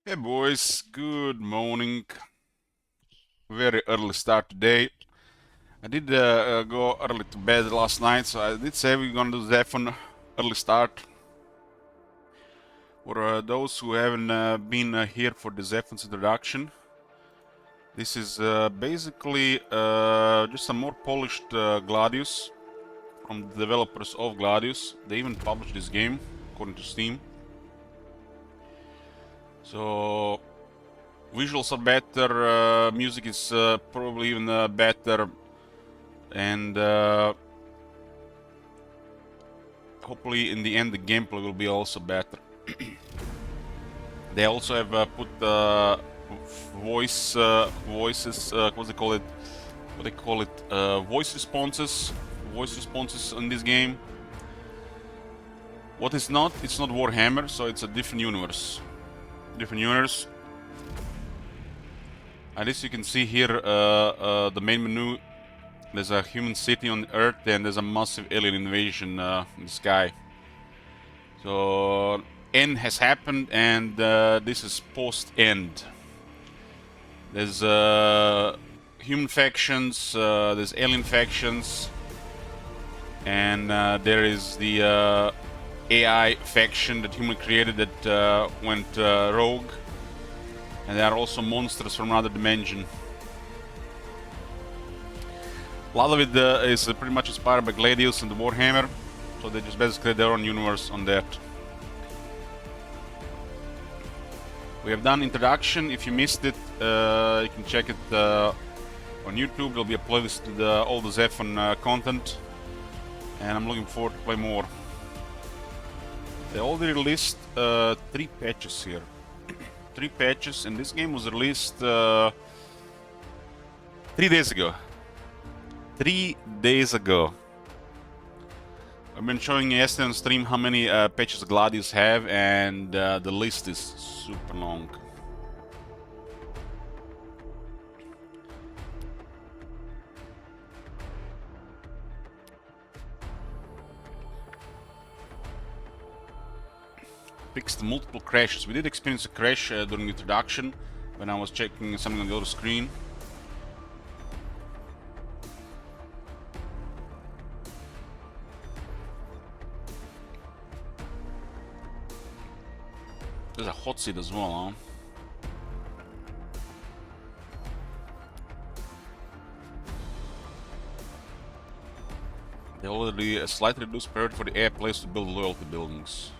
Hey boys, good morning. Very early start today. I did go early to bed last night, so I did say we're gonna do ZEPHON early start. For those who haven't been here for the ZEPHON's introduction, this is basically just a more polished Gladius from the developers of Gladius. They even published this game according to Steam. So visuals are better, music is probably even better, and hopefully in the end the gameplay will be also better. They also have put voices, what they call it, voice responses in this game. What is not, it's not Warhammer, so it's a different universe. And as you can see here, the main menu, there's a human city on Earth, and there's a massive alien invasion in the sky. So end has happened, and this is post-end. There's human factions, there's alien factions, and there is the AI faction that human created that went rogue, and there are also monsters from another dimension. A lot of it is pretty much inspired by Gladius and the Warhammer, so they just basically their own universe on that. We have done introduction. If you missed it, you can check it on YouTube. There'll be a playlist to all the ZEPHON content, and I'm looking forward to play more. They already released 3 patches here. 3 patches, and this game was released 3 days ago. 3 days ago. I've been showing yesterday on stream how many patches Gladius have, and the list is super long. Fixed multiple crashes. We did experience a crash during the introduction when I was checking something on the other screen. There's a hot seat as well, huh? They already slightly reduced priority for the air place to build loyalty buildings.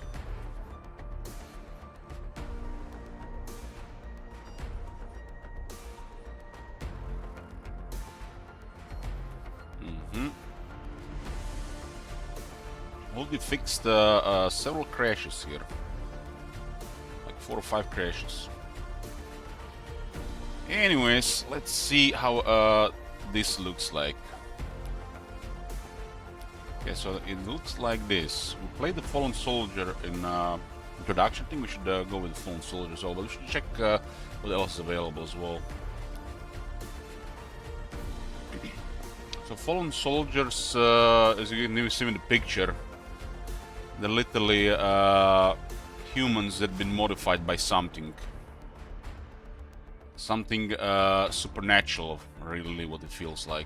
Already fixed several crashes here. Like 4 or 5 crashes. Anyways, let's see how this looks like. Okay, so it looks like this. We played the Fallen Soldier in introduction. I think we should go with the Fallen Soldier as well, but we should check what else is available as well. So Fallen Soldiers, as you can see in the picture, they're literally humans that have been modified by something. Something supernatural, really what it feels like.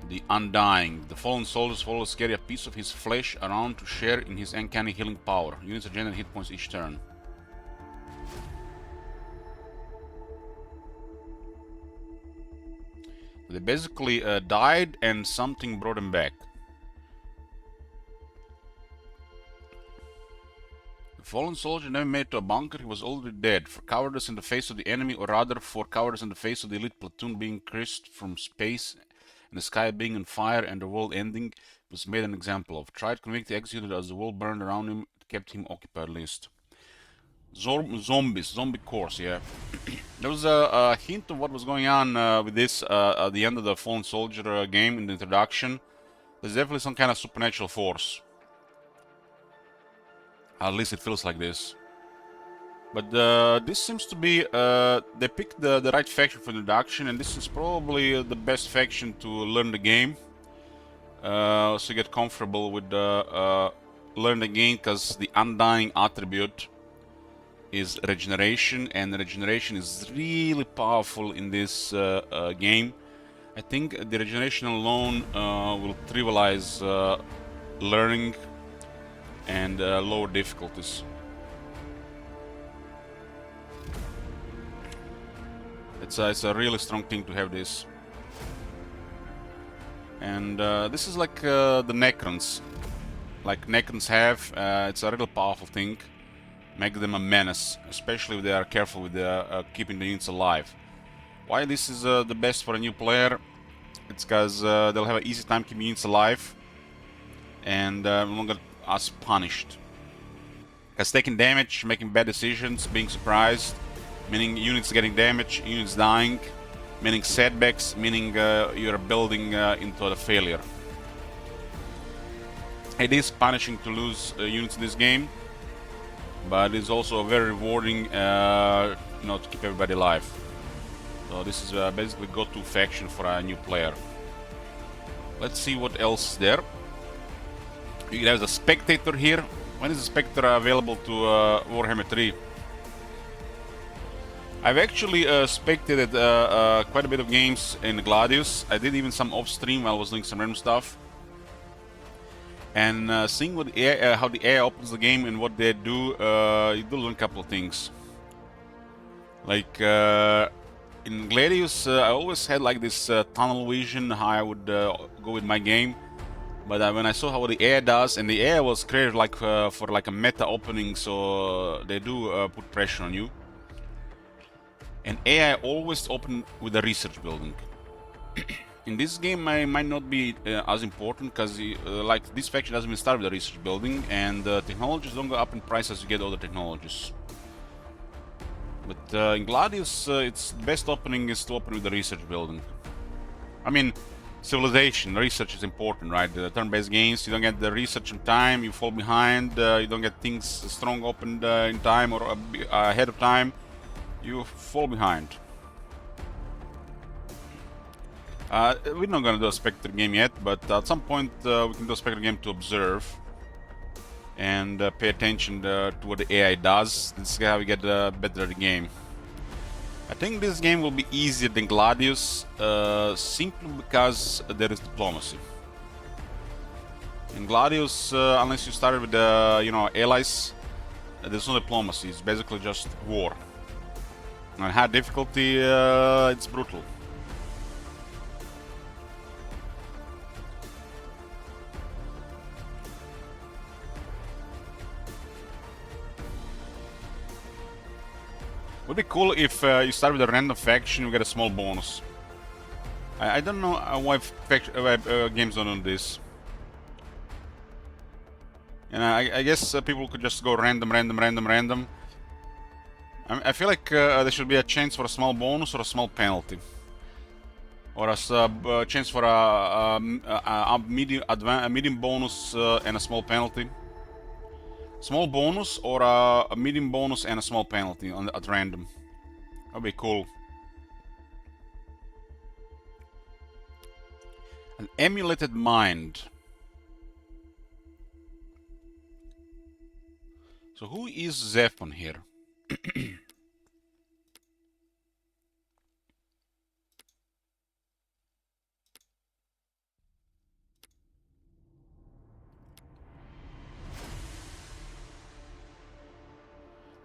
The Undying. The fallen soldiers will always carry a piece of his flesh around to share in his uncanny healing power. Units regenerate hit points each turn. They basically died and something brought them back. The fallen soldier never made it to a bunker. He was already dead. For cowardice in the face of the enemy, or rather for cowardice in the face of the elite platoon being cursed from space and the sky being on fire and the world ending, was made an example of. Tried, convicted, executed as the world burned around him. It kept him occupied at least. Zombie course, yeah. There was a hint of what was going on with this at the end of the Fallen Soldier game in the introduction. There's definitely some kind of supernatural force. At least it feels like this. But this seems to be, they picked the right faction for the introduction, and this is probably the best faction to learn the game. So get comfortable with learn the game, because the Undying attribute is regeneration, and regeneration is really powerful in this game. I think the regeneration alone will trivialize learning and lower difficulties. It's a really strong thing to have this. And this is like the Necrons. Like Necrons have, it's a really powerful thing. Make them a menace, especially if they are careful with keeping the units alive. Why this is the best for a new player? It's because they'll have an easy time keeping units alive and won't get us punished. Because taking damage, making bad decisions, being surprised, meaning units getting damaged, units dying, meaning setbacks, meaning you're building into a failure. It is punishing to lose units in this game, but it's also very rewarding to keep everybody alive. So this is basically go-to faction for a new player. Let's see what else is there. You can have a spectator here. When is the spectator available to Warhammer 3? I've actually spectated quite a bit of games in Gladius. I did even some off-stream while I was doing some random stuff. And seeing what how the AI opens the game and what they do, you do learn a couple of things. Like in Gladius, I always had like this tunnel vision how I would go with my game. But when I saw how the AI does, and the AI was created like for like a meta opening, so they do put pressure on you. And AI always open with a research building. In this game, I might not be as important because like this faction doesn't even start with a research building, and technologies don't go up in price as you get other technologies. But in Gladius, its best opening is to open with the research building. I mean, civilization, research is important, right? The turn-based games, you don't get the research in time, you fall behind, you don't get things strong opened in time or ahead of time, you fall behind. We're not gonna do a Spectre game yet, but at some point we can do a Spectre game to observe and pay attention to what the AI does. This is how we get better at the game. I think this game will be easier than Gladius, simply because there is diplomacy. In Gladius, unless you started with allies, there's no diplomacy. It's basically just war. And high difficulty, it's brutal. Would be cool if you start with a random faction, you get a small bonus. I don't know why games don't do this. And I guess people could just go random. I feel like there should be a chance for a small bonus or a small penalty. Or a chance for a medium bonus and a small penalty. Small bonus or a medium bonus and a small penalty at random. That'd be cool. An emulated mind. So who is ZEPHON here?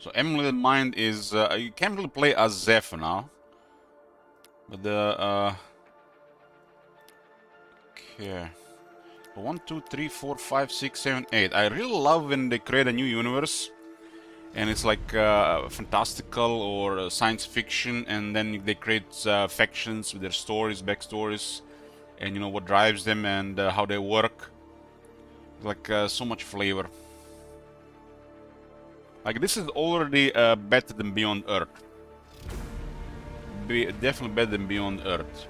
So emulated mind is you can't really play as ZEPHON now, but the okay. 1, 2, 3, 4, 5, 6, 7, 8. I really love when they create a new universe, and it's like fantastical or science fiction, and then they create factions with their stories, backstories, and you know what drives them and how they work. Like so much flavor. Like this is already better than Beyond Earth. Definitely better than Beyond Earth.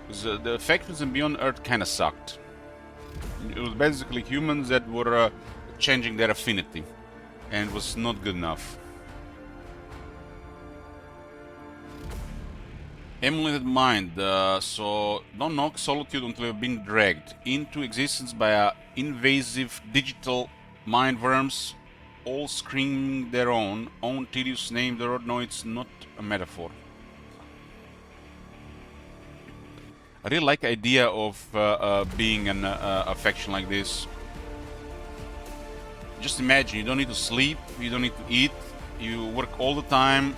Because the factions in Beyond Earth kind of sucked. It was basically humans that were changing their affinity, and it was not good enough. Emulated mind. So don't knock solitude until you've been dragged into existence by invasive digital mind worms all screaming their own tedious name. The road, no, it's not a metaphor. I really like the idea of being an a faction like this. Just imagine, you don't need to sleep, you don't need to eat, you work all the time,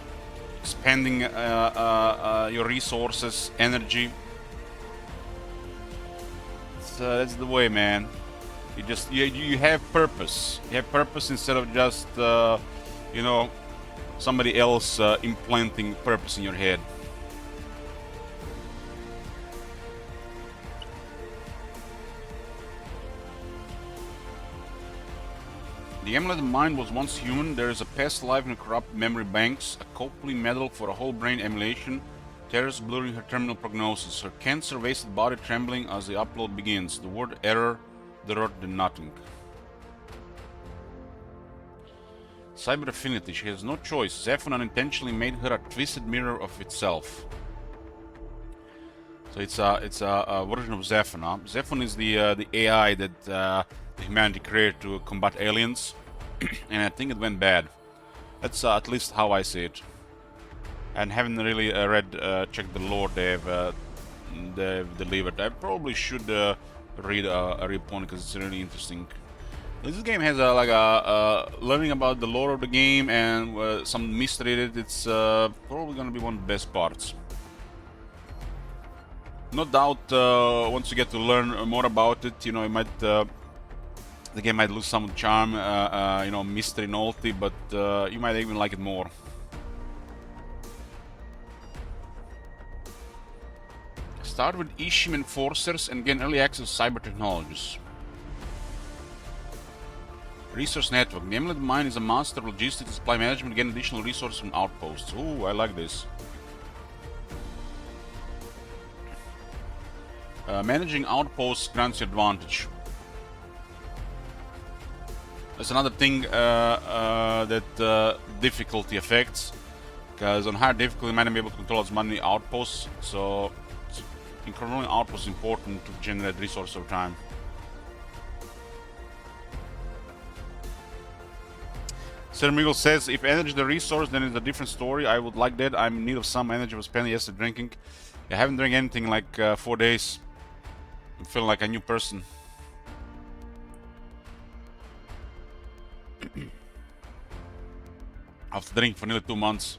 spending your resources, energy. That's the way, man. You have purpose. You have purpose instead of just you know, somebody else implanting purpose in your head. The emulated mind was once human. There is a past life in corrupt memory banks, a Copley medal for a whole brain emulation, terrors blurring her terminal prognosis, her cancer-wasted body trembling as the upload begins. The word error, the road, the nothing. Cyber affinity. She has no choice. ZEPHON unintentionally made her a twisted mirror of itself. So it's a version of ZEPHON. Huh? ZEPHON is the AI that humanity created to combat aliens, and I think it went bad. That's at least how I see it. And haven't really checked the lore they've delivered. I probably should read a read because it's really interesting. This game has learning about the lore of the game and some mystery in it. It's probably gonna be one of the best parts. No doubt, once you get to learn more about it, you know, it might the game might lose some charm, you know, mystery, novelty, but you might even like it more. Start with Ishim Enforcers and gain early access to cyber technologies. Resource Network. The emulated mind is a master of logistics and supply management, gain additional resources from outposts. Ooh, I like this. Managing outposts grants you advantage. That's another thing that difficulty affects, because on higher difficulty you might not be able to control as many outposts, so controlling outposts is important to generate resources over time. Sir Miguel says, if energy is the resource, then it's a different story. I would like that. I'm in need of some energy. I was spending yesterday drinking. I haven't drank anything like 4 days. I'm feeling like a new person. After drinking for nearly 2 months.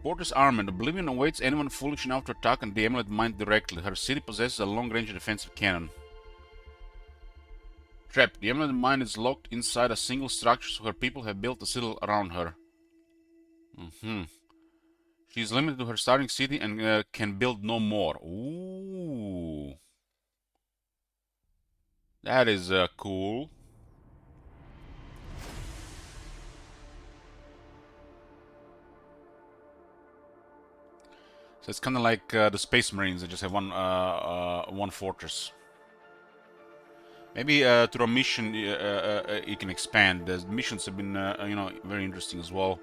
Porter's armament. Oblivion awaits anyone foolish enough to attack and the emulated mind directly. Her city possesses a long-range defensive cannon. Trapped. The emulated mind is locked inside a single structure, so her people have built a citadel around her. She is limited to her starting city and can build no more. Ooh. That is cool. So it's kind of like the Space Marines. They just have one fortress. Maybe through a mission you can expand. The missions have been, you know, very interesting as well.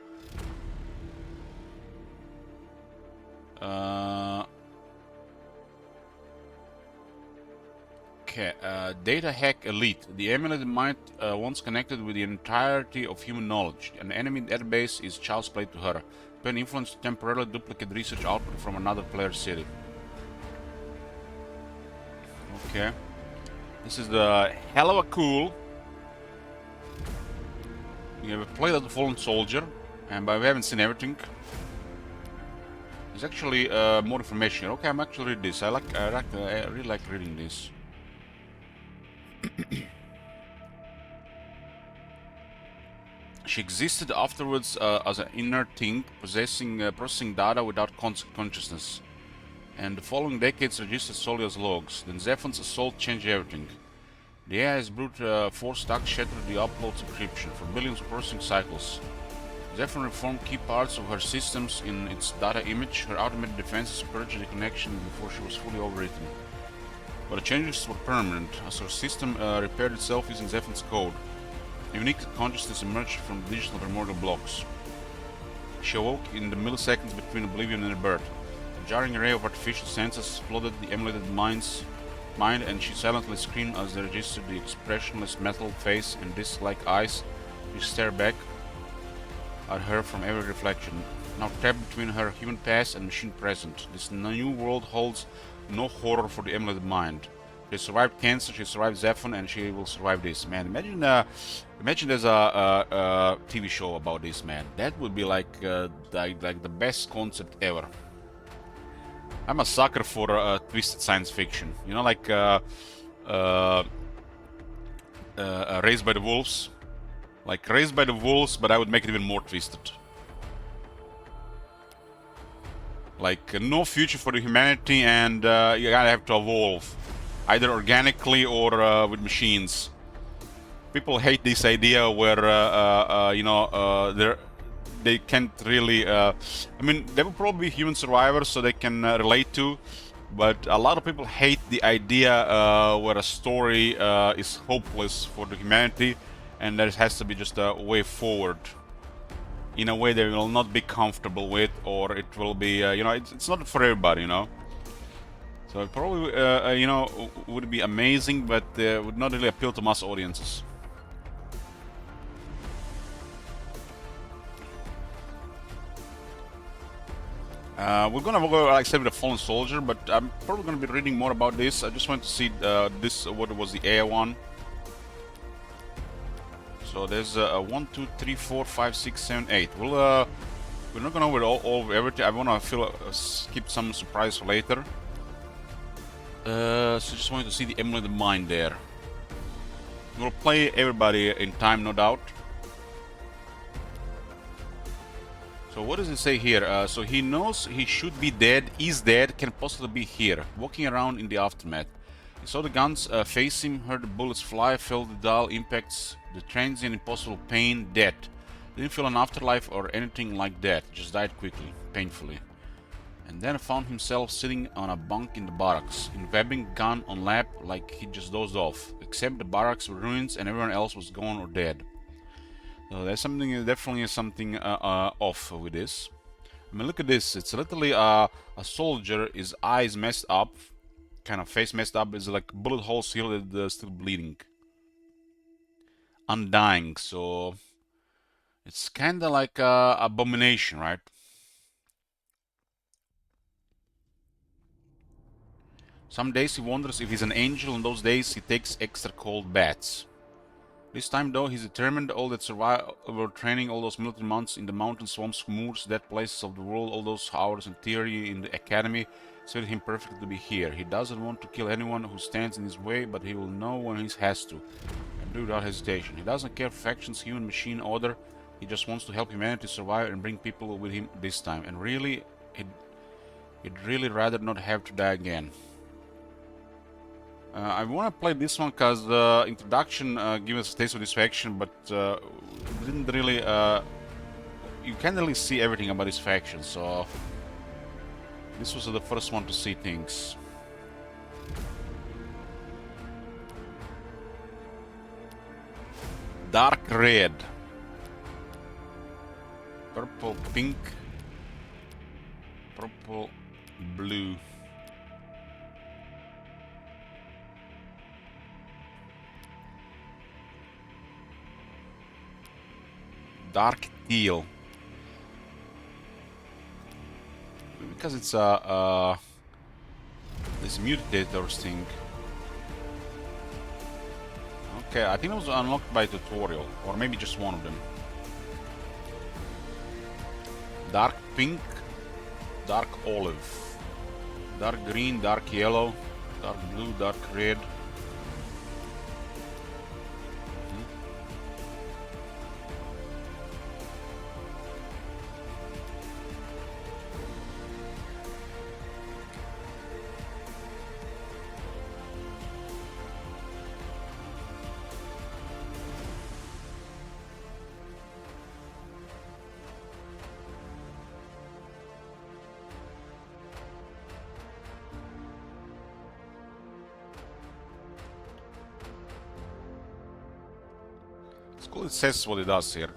Okay, Data Hack Elite. The emulated mind once connected with the entirety of human knowledge. An enemy database is child's play to her. Pen influence to temporarily duplicate research output from another player's city. Okay. This is the hell of a cool. We have played as a fallen soldier, and but we haven't seen everything. There's actually more information here. Okay, I'm actually reading this. I really like reading this. She existed afterwards as an inner thing, processing data without consciousness, and the following decades registered solely as logs. Then ZEPHON's assault changed everything. The AI's brute force stack shattered the upload's encryption for billions of processing cycles. ZEPHON reformed key parts of her systems in its data image. Her automated defenses purged the connection before she was fully overwritten. But the changes were permanent, as her system repaired itself using ZEPHON's code. A unique consciousness emerged from the digital primordial blocks. She awoke in the milliseconds between oblivion and rebirth. A jarring array of artificial senses flooded the emulated mind, and she silently screamed as they registered the expressionless metal face and disc-like eyes which stare back at her from every reflection. Now trapped between her human past and machine present, this new world holds no horror for the emulated mind. She survived cancer, she survived ZEPHON, and she will survive this. Man, imagine there's a TV show about this, man. That would be like the best concept ever. I'm a sucker for twisted science fiction. You know, like Raised by the Wolves. Like Raised by the Wolves, but I would make it even more twisted. Like no future for the humanity, and you gotta have to evolve, either organically or with machines. People hate this idea where they can't really. I mean, there will probably be human survivors, so they can relate to. But a lot of people hate the idea where a story is hopeless for the humanity, and there has to be just a way forward. In a way they will not be comfortable with, or it will be, it's not for everybody, you know. So it probably, would be amazing, but would not really appeal to mass audiences. We're gonna go, like I said, with a fallen soldier, but I'm probably gonna be reading more about this. I just want to see what was the air one. So there's 1, 2, 3, 4, 5, 6, 7, 8. We're not gonna over all everything. I wanna skip some surprise for later. So just wanted to see the emulated mind there. We'll play everybody in time, no doubt. So what does it say here? So he knows he should be dead, is dead, can possibly be here, walking around in the aftermath. He saw the guns face him, heard the bullets fly, felt the dull impacts, the transient impossible pain, death. Didn't feel an afterlife or anything like that, just died quickly, painfully. And then found himself sitting on a bunk in the barracks, in webbing, gun on lap, like he just dozed off, except the barracks were ruins and everyone else was gone or dead. So there's definitely something off with this. I mean, look at this. It's literally a soldier, his eyes messed up, kind of face messed up, is like bullet holes healed, still bleeding, undying. So it's kind of like abomination, right? Some days he wonders if he's an angel, and those days he takes extra cold baths. This time though, he's determined. All that survival training, all those military months in the mountain swamps, moors, dead places of the world, all those hours in theory in the academy, suited him perfectly to be here. He doesn't want to kill anyone who stands in his way, but he will know when he has to, and do without hesitation. He doesn't care for factions, human, machine, order. He just wants to help humanity survive and bring people with him this time. And really, he'd really rather not have to die again. I want to play this one because the introduction gave us a taste of this faction, but didn't really. You can't really see everything about this faction, so this was the first one to see things. Dark red, purple, pink, purple, blue. Dark teal, because it's this mutators thing. Okay, I think it was unlocked by tutorial, or maybe just one of them. Dark pink, dark olive, dark green, dark yellow, dark blue, dark red. It's cool, it says what it does here.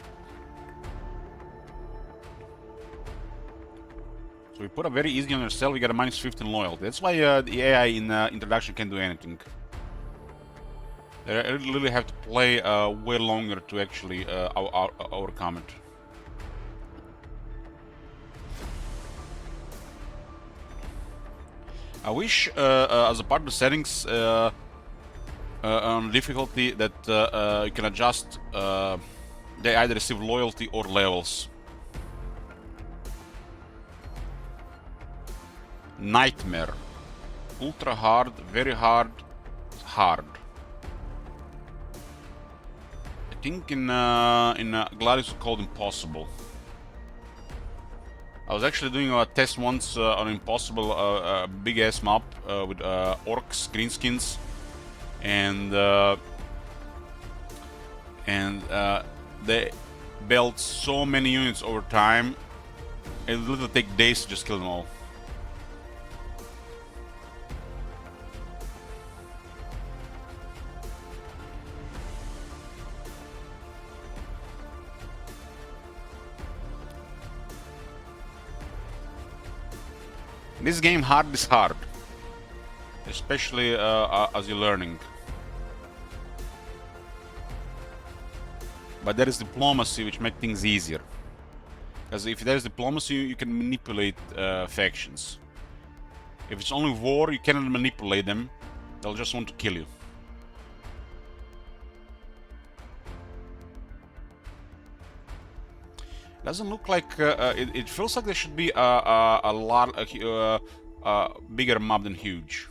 So we put a very easy on yourself, you get a minus 15 loyalty. That's why the AI in introduction can't do anything. They really have to play way longer to actually overcome it. I wish, as a part of the settings on difficulty, that you can adjust. They either receive loyalty or levels. Nightmare, ultra hard, very hard, hard. I think in Gladius it's called impossible. I was actually doing a test once on impossible, big ass map with orcs, greenskins, and they built so many units over time. It would literally take days to just kill them all. This game hard is hard, especially as you're learning. But there is diplomacy which makes things easier. Because if there's diplomacy, you can manipulate factions. If it's only war, you cannot manipulate them. They'll just want to kill you. Doesn't look like it feels like there should be a lot bigger map than huge.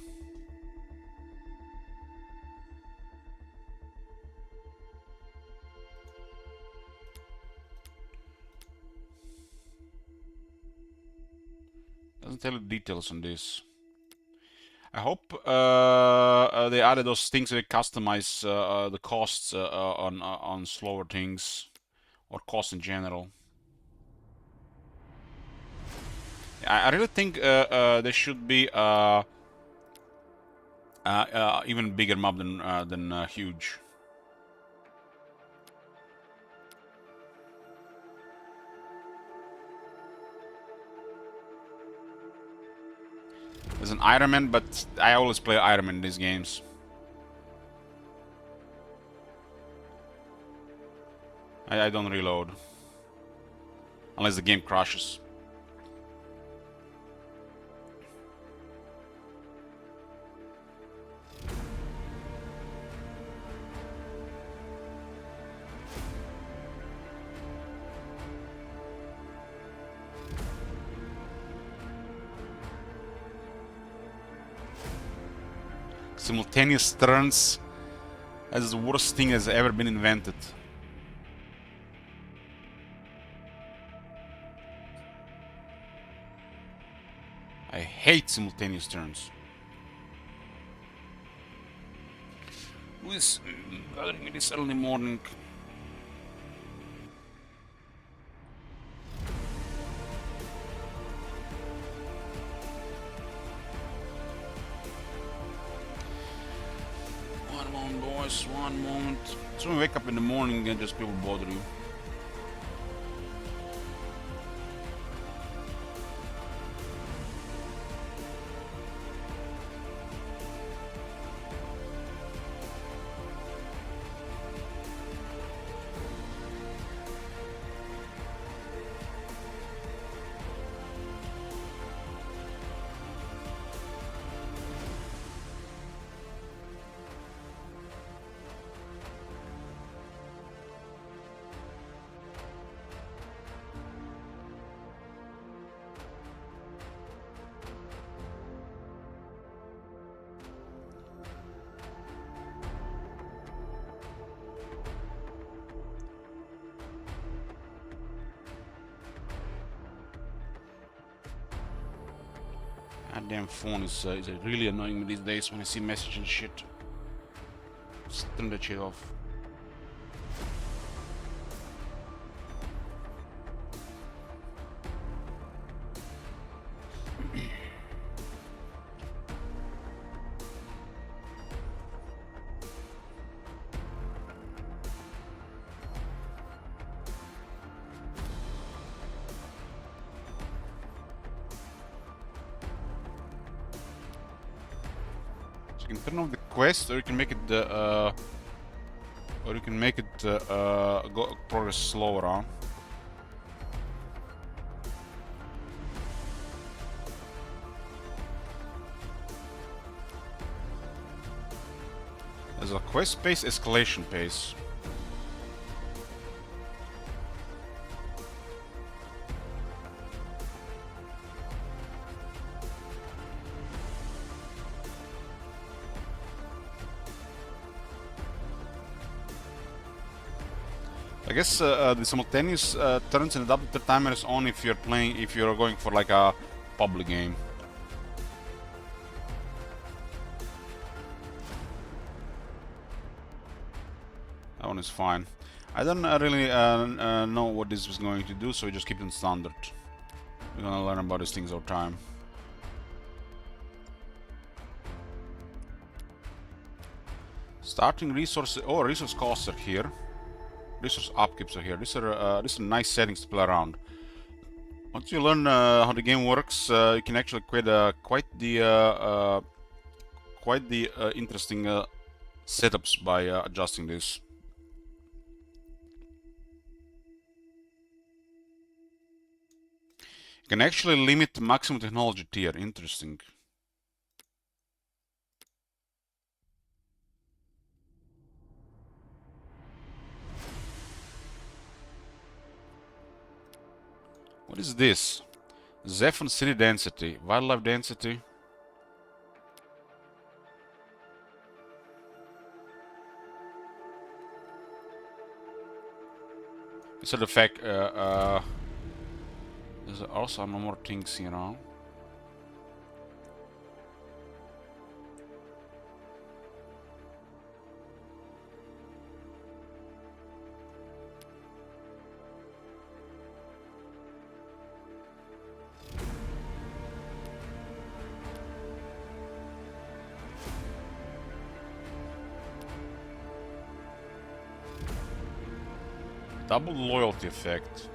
Doesn't tell you details on this. I hope they added those things that customize the costs on slower things or costs in general. I really think there should be even bigger map than huge. There's an Iron Man, but I always play Iron Man in these games. I don't reload unless the game crashes. Simultaneous turns. That's the worst thing that's ever been invented. I hate simultaneous turns. Who is bothering me this early morning? One moment, boys, one moment. So we wake up in the morning and just people bother you. That damn phone is really annoying me these days when I see message and shit. Just turn that shit off. You can turn off the quest, or you can make it go progress slower, huh? There's a quest pace, escalation pace. I guess the simultaneous turns and adaptive timer is on if you're going for like a public game. That one is fine. I don't really know what this was going to do, so we just keep it in standard. We're gonna learn about these things over time. Starting resources. Oh, resource costs are here. Resource upkeeps are here. These are nice settings to play around. Once you learn how the game works, you can actually create quite the interesting setups by adjusting this. You can actually limit the maximum technology tier. Interesting. What is this? ZEPHON city density, wildlife density. These are the fact. There's also no more things here now. Double loyalty effect.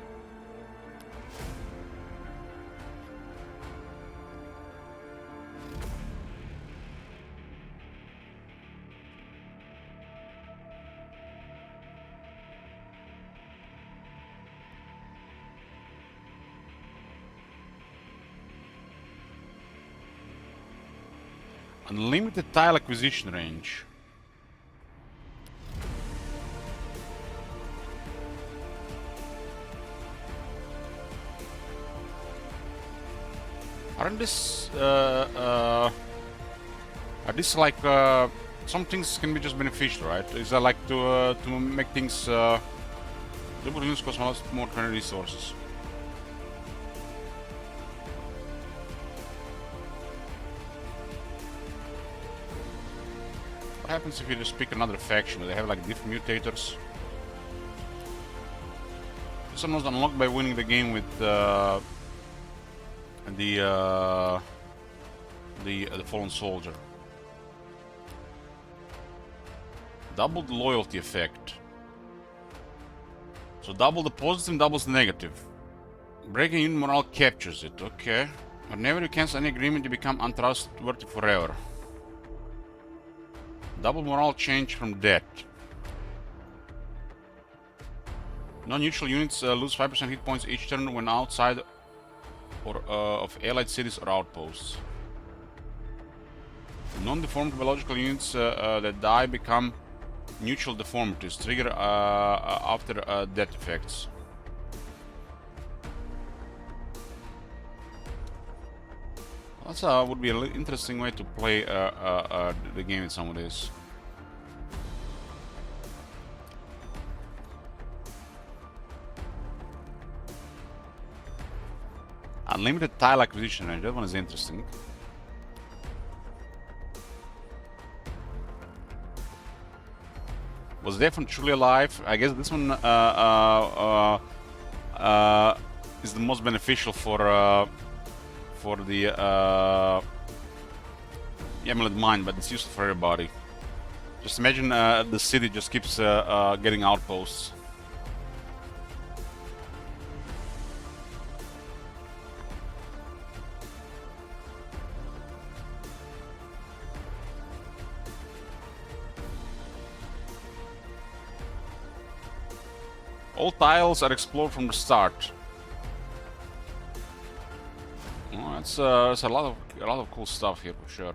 Unlimited tile acquisition range. Aren't this are this like some things can be just beneficial, right? Is that like to make things double units cost more current resources? What happens if you just pick another faction? Do they have like different mutators? This one was unlocked by winning the game with the fallen soldier. Double the loyalty effect. So double the positive, doubles the negative. Breaking unit morale captures it. Okay. Whenever you cancel any agreement, you become untrustworthy forever. Double morale change from death. Non-neutral units lose 5% hit points each turn when outside or of allied cities or outposts. Non-deformed biological units that die become neutral deformities, trigger after death effects. That would be an interesting way to play the game with some of this. Unlimited tile acquisition range, that one is interesting. Was ZEPHON truly alive? I guess this one is the most beneficial for the Emerald Mine, but it's useful for everybody. Just imagine the city just keeps getting outposts. All tiles are explored from the start. Well, that's a lot of cool stuff here for sure.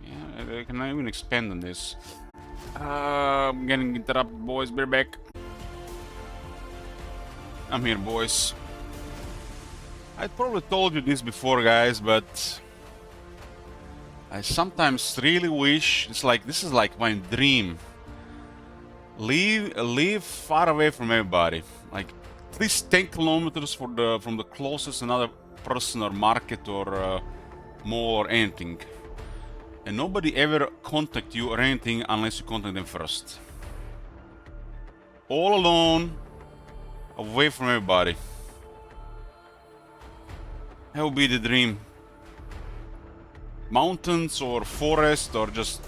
Yeah, I can even expand on this. I'm getting interrupted, boys. Be back. I'm here, boys. I probably told you this before, guys, but I sometimes really wish this is like my dream. Live far away from everybody, like at least 10 kilometers from the closest another person or market or mall or anything, and nobody ever contact you or anything unless you contact them first. All alone, away from everybody. That would be the dream. Mountains or forest or just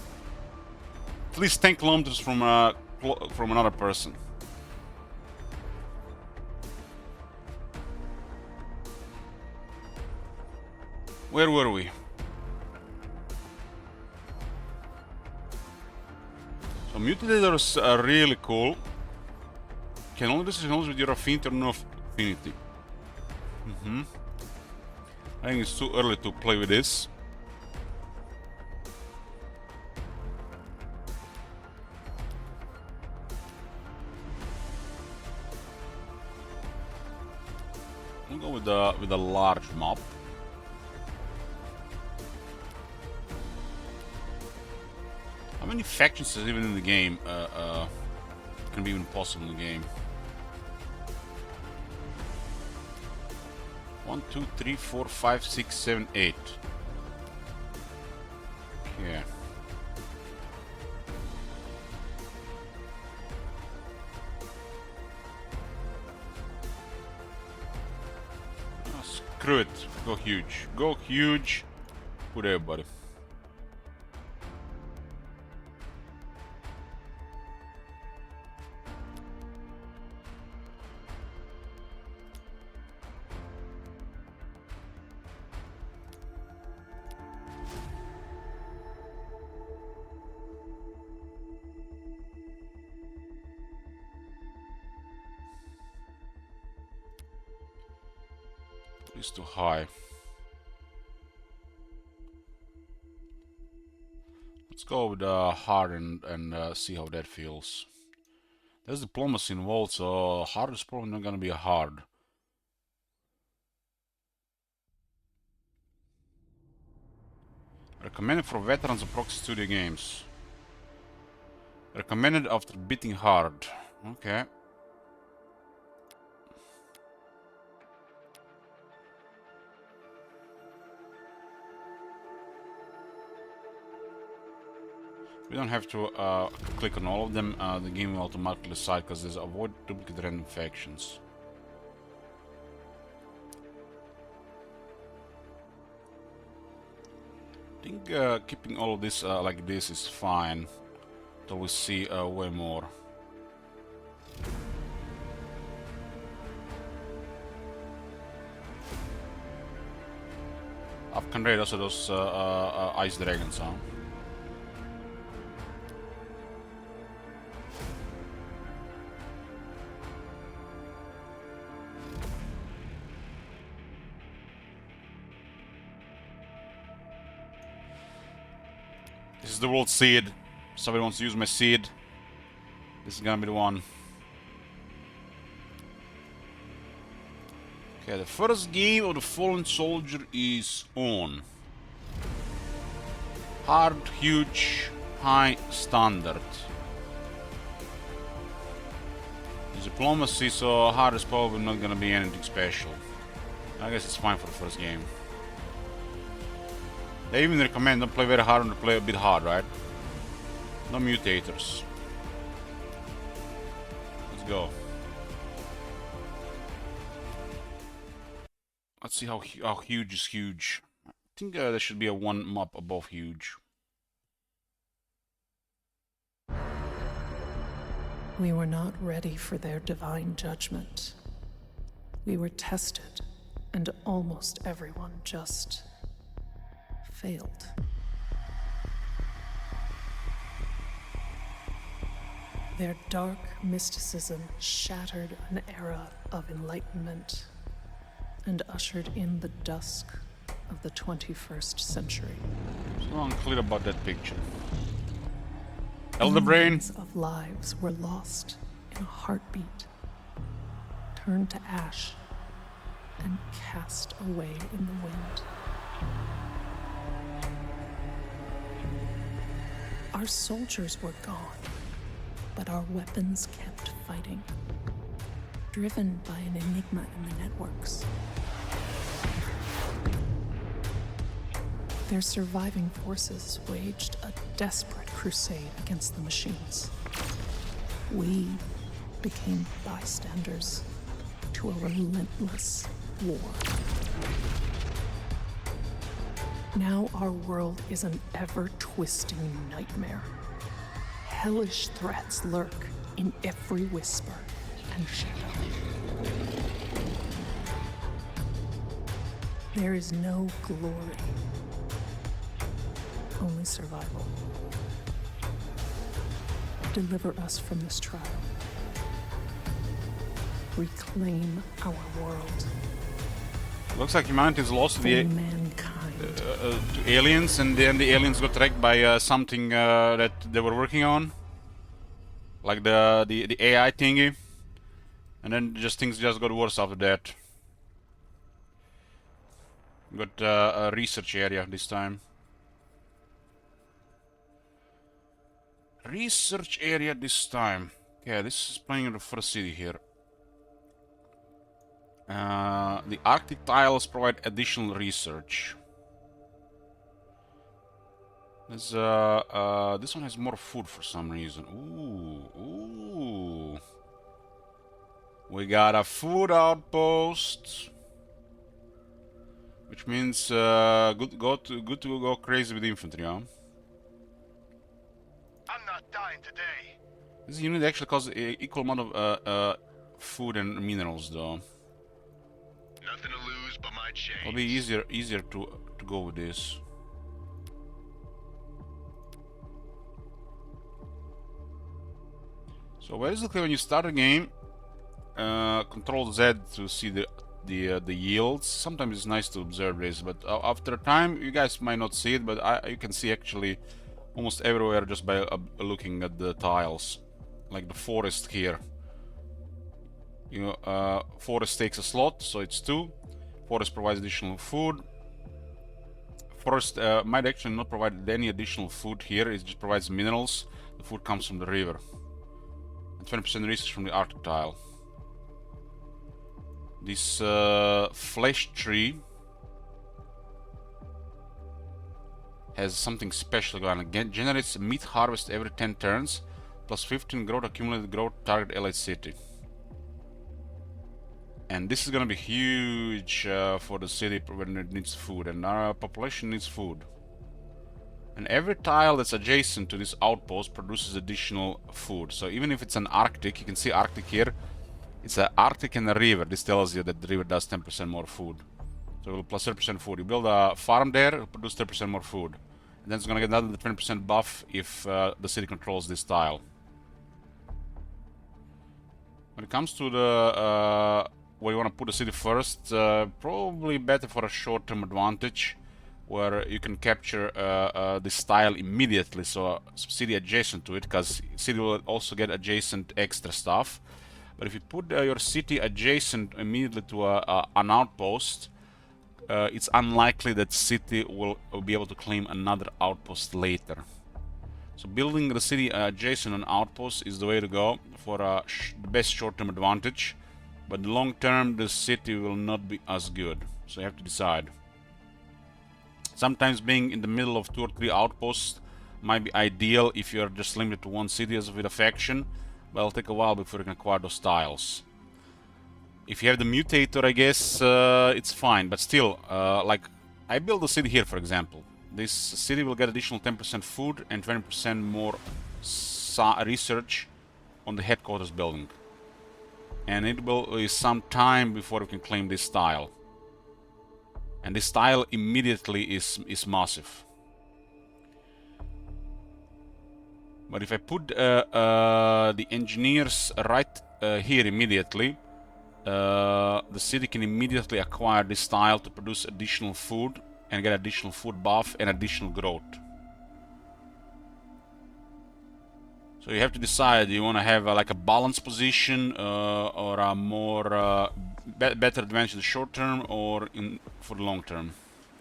at least 10 kilometers from another person. Where were we? So mutilators are really cool. Can only do technology with your affinity or no affinity. I think it's too early to play with this. We'll go with a large mob. How many factions is even in the game? Can be even possible in the game. 1, 2, 3, 4, 5, 6, 7, 8. Okay. Oh, screw it. Go huge. Go huge. Put everybody. It's too high. Let's go with hard and see how that feels. There's diplomacy involved, so hard is probably not gonna be hard. Recommended for veterans of proxy studio games. Recommended after beating hard. Okay. We don't have to click on all of them. The game will automatically decide because there's avoid duplicate random factions. I think keeping all of this like this is fine till we see way more. Afghan raid also those ice dragons, huh? This is the world seed. Somebody wants to use my seed. This is gonna be the one. Okay, the first game of the Fallen Soldier is on. Hard, huge, high, standard. Diplomacy, so hard is probably not gonna be anything special. I guess it's fine for the first game. They even recommend don't play very hard and play a bit hard, right? No mutators. Let's go. Let's see how huge is huge. I think there should be a one mob above huge. We were not ready for their divine judgment. We were tested and almost everyone just failed. Their dark mysticism shattered an era of enlightenment and ushered in the dusk of the 21st century. So unclear about that picture. Elder Brain. Millions of lives were lost in a heartbeat, turned to ash, and cast away in the wind. Our soldiers were gone, but our weapons kept fighting, driven by an enigma in the networks. Their surviving forces waged a desperate crusade against the machines. We became bystanders to a relentless war. Now our world is an ever-twisting nightmare. Hellish threats lurk in every whisper and shadow. There is no glory, only survival. Deliver us from this trial. Reclaim our world. Looks like humanity's lost For the mankind. to aliens, and then the aliens got tracked by something that they were working on, like the AI thingy, and then things just got worse after that. Got a research area this time. Research area this time. Yeah, this is playing in the first city here. The Arctic tiles provide additional research. There's this one has more food for some reason. Ooh. We got a food outpost, which means good to go crazy with infantry, huh? I'm not dying today. This unit actually causes equal amount of food and minerals, though. Nothing to lose but my chains. It'll be easier to go with this. So basically, when you start a game, Control Z to see the yields. Sometimes it's nice to observe this, but after a time, you guys might not see it, but you can see actually almost everywhere just by looking at the tiles, like the forest here. Forest takes a slot, so it's 2. Forest provides additional food. Forest might actually not provide any additional food here, it just provides minerals. The food comes from the river. And 20% research from the Arctic tile. This flesh tree has something special going on. Again, generates meat harvest every 10 turns, plus 15 growth accumulated growth target allied city. And this is gonna be huge for the city when it needs food, and our population needs food. And every tile that's adjacent to this outpost produces additional food. So even if it's an Arctic, you can see Arctic here. It's an Arctic and a river. This tells you that the river does 10% more food. So it will plus 30% food. You build a farm there, it'll produce 30% more food. And then it's gonna get another 20% buff if the city controls this tile. When it comes to the where you want to put the city first, probably better for a short-term advantage, where you can capture this tile immediately, so city adjacent to it, because city will also get adjacent extra stuff. But if you put your city adjacent immediately to an outpost, it's unlikely that city will be able to claim another outpost later. So building the city adjacent to an outpost is the way to go for the best short-term advantage. But long term, the city will not be as good. So you have to decide. Sometimes being in the middle of 2 or 3 outposts might be ideal if you're just limited to one city as with a faction, but it'll take a while before you can acquire those tiles. If you have the mutator, I guess it's fine, but still, like I build a city here, for example. This city will get additional 10% food and 20% more research on the headquarters building. And it will be some time before we can claim this tile. And this tile immediately is massive. But if I put the engineers right here immediately, the city can immediately acquire this tile to produce additional food and get additional food buff and additional growth. So you have to decide, do you want to have like a balanced position or a more better advantage in the short term or for the long term.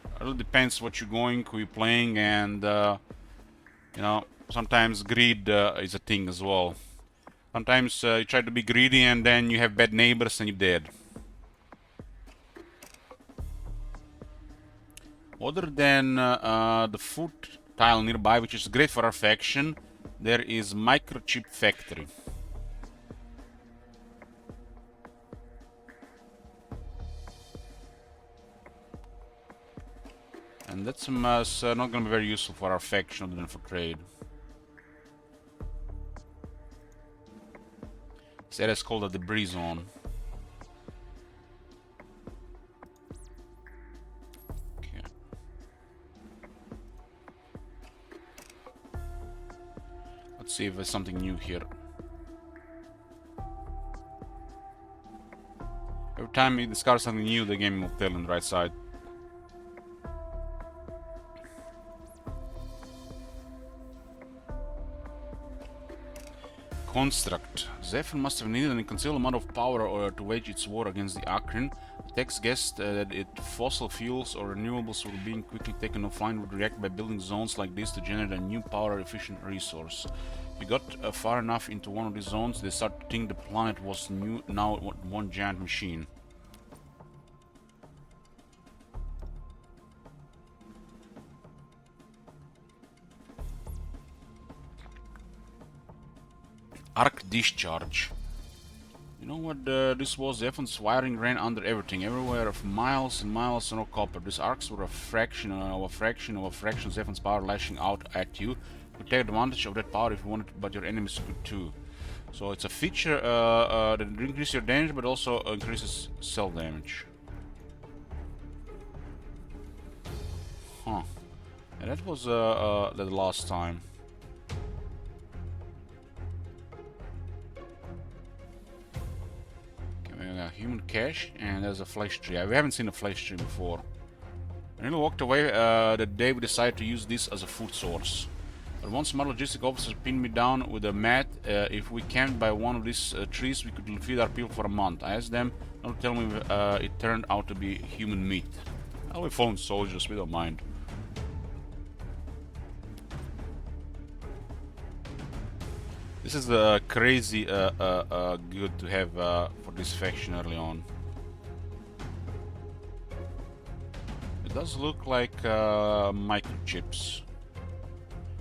It really depends what you're going, who you're playing, and you know, sometimes greed is a thing as well. Sometimes you try to be greedy and then you have bad neighbors and you're dead. Other than the food tile nearby, which is great for our faction, there is microchip factory. And that's not going to be very useful for our faction other than for trade. This area is called a debris zone. Okay. Let's see if there's something new here. Every time you discover something new, the game will tell you on the right side. Construct. ZEPHON must have needed an inconceivable amount of power to wage its war against the Akron. The text guessed that fossil fuels or renewables were being quickly taken offline would react by building zones like this to generate a new power-efficient resource. If you got far enough into one of these zones, they started to think the planet was now one giant machine. Arc discharge. You know what this was? ZEPHON's wiring ran under everything, everywhere for miles and miles, no copper. These arcs were a fraction of a fraction of a fraction of ZEPHON's power lashing out at you. You could take advantage of that power if you wanted, but your enemies could too. So it's a feature that increases your damage, but also increases self-damage. Huh. And that was the last time. Human cache, and there's a flesh tree. We haven't seen a flesh tree before. I nearly walked away the day we decided to use this as a food source. But one smart logistic officer pinned me down with a mat. If we camped by one of these trees, we could feed our people for a month. I asked them not to tell me it turned out to be human meat. Well, we fallen soldiers, we don't mind. This is crazy good to have for this faction early on. It does look like microchips.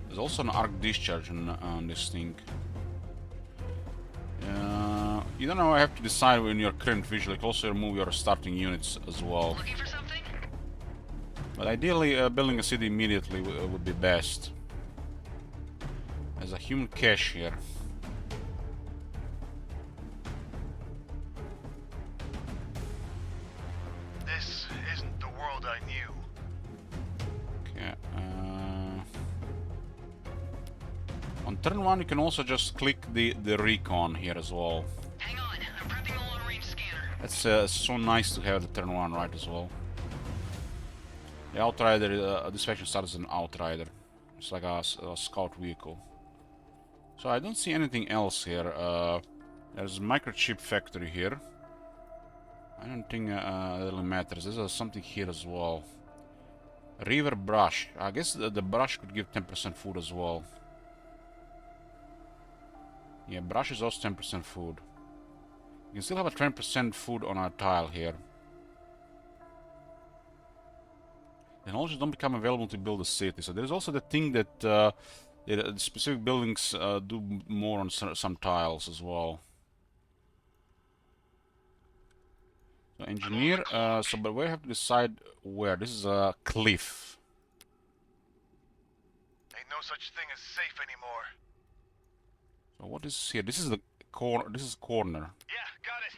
There's also an arc discharge on this thing. You don't know, I have to decide when your current visual. You can also remove your starting units as well. Looking for something? But ideally, building a city immediately would be best. There's a human cache here. This isn't the world I knew. Okay. On turn 1, you can also just click the recon here as well. Hang on, I'm prepping a long-range scanner. That's so nice to have the turn 1 right as well. The Outrider, this faction starts as an Outrider. It's like a scout vehicle. So I don't see anything else here. There's a microchip factory here. I don't think that really matters. There's something here as well. River brush. I guess the brush could give 10% food as well. Yeah, brush is also 10% food. You can still have a 20% food on our tile here. Technologies don't become available to build a city. So there's also the thing that the specific buildings do more on some tiles as well. So engineer, but we have to decide where. This is a cliff. Ain't no such thing as safe anymore. So what is here? This is the corner. This is corner. Yeah, got it.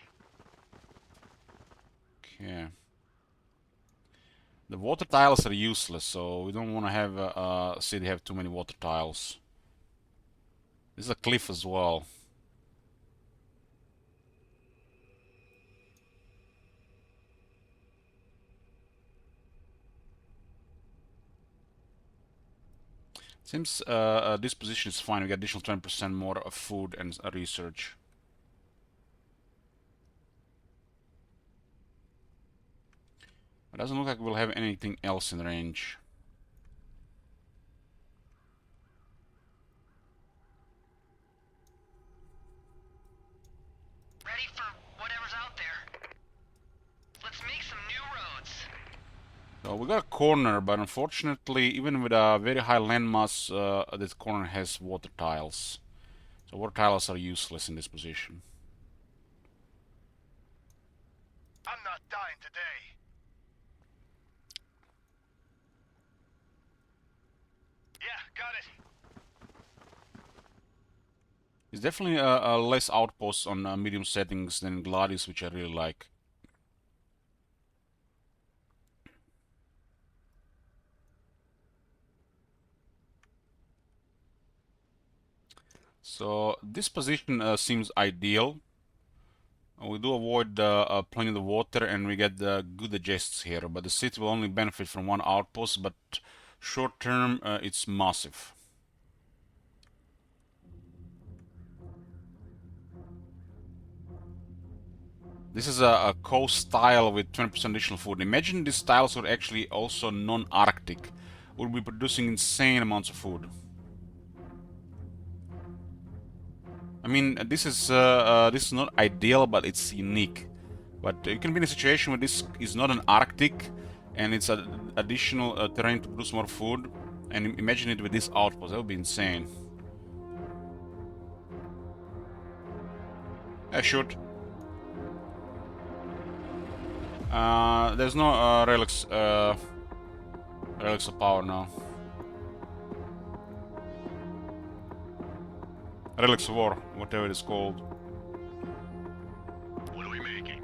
Okay. The water tiles are useless, so we don't want to have a city have too many water tiles. This is a cliff as well. Seems this position is fine. We get additional 20% more of food and research. It doesn't look like we'll have anything else in range. Ready for whatever's out there. Let's make some new roads. So we got a corner, but unfortunately, even with a very high landmass, this corner has water tiles. So water tiles are useless in this position. I'm not dying today. Yeah, got it. It's definitely less outposts on medium settings than Gladius, which I really like. So this position seems ideal. We do avoid plenty of the water and we get good adjusts here, but the city will only benefit from one outpost, but short term it's massive. This is a coast tile with 20% additional food. Imagine these tiles are actually also non-Arctic. We'll be producing insane amounts of food. I mean, this is not ideal, but it's unique. But you can be in a situation where this is not an Arctic, and it's an additional terrain to produce more food. And imagine it with this outpost. That would be insane. Shoot. There's no relics of power now. Relics of War, whatever it is called. What are we making?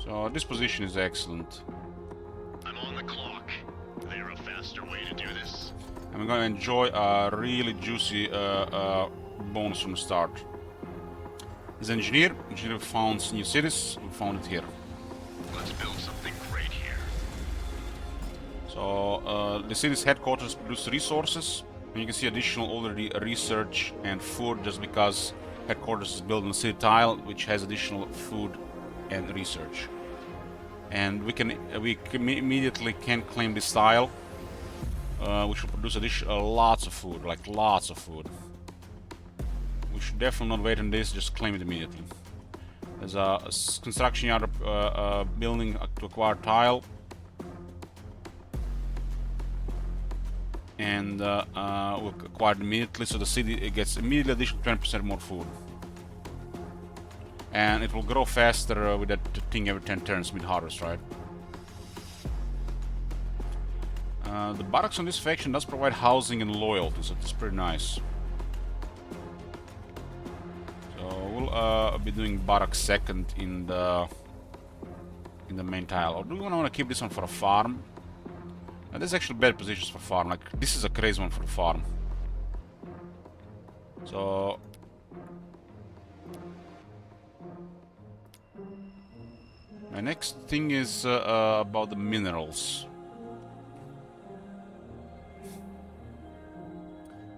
So this position is excellent. I'm on the clock. Is there a faster way to do this? And we're gonna enjoy a really juicy bonus from the start. As engineer found new cities, we found it here. Let's build something great here. So the city's headquarters produce resources, and you can see additional already research and food just because headquarters is built on the city tile, which has additional food and research. And we immediately can claim this tile, which will produce additional lots of food, like lots of food. We should definitely not wait on this, just claim it immediately. There's a construction yard building to acquire tile. And we'll acquire it immediately, so the city gets immediately additional 20% more food. And it will grow faster with that thing every 10 turns mid-harvest, right? The barracks on this faction does provide housing and loyalty, so it's pretty nice. So we'll be doing barracks second in the main tile. Or do we want to keep this one for a farm? There's actually better positions for farm. Like this is a crazy one for the farm. So my next thing is about the minerals.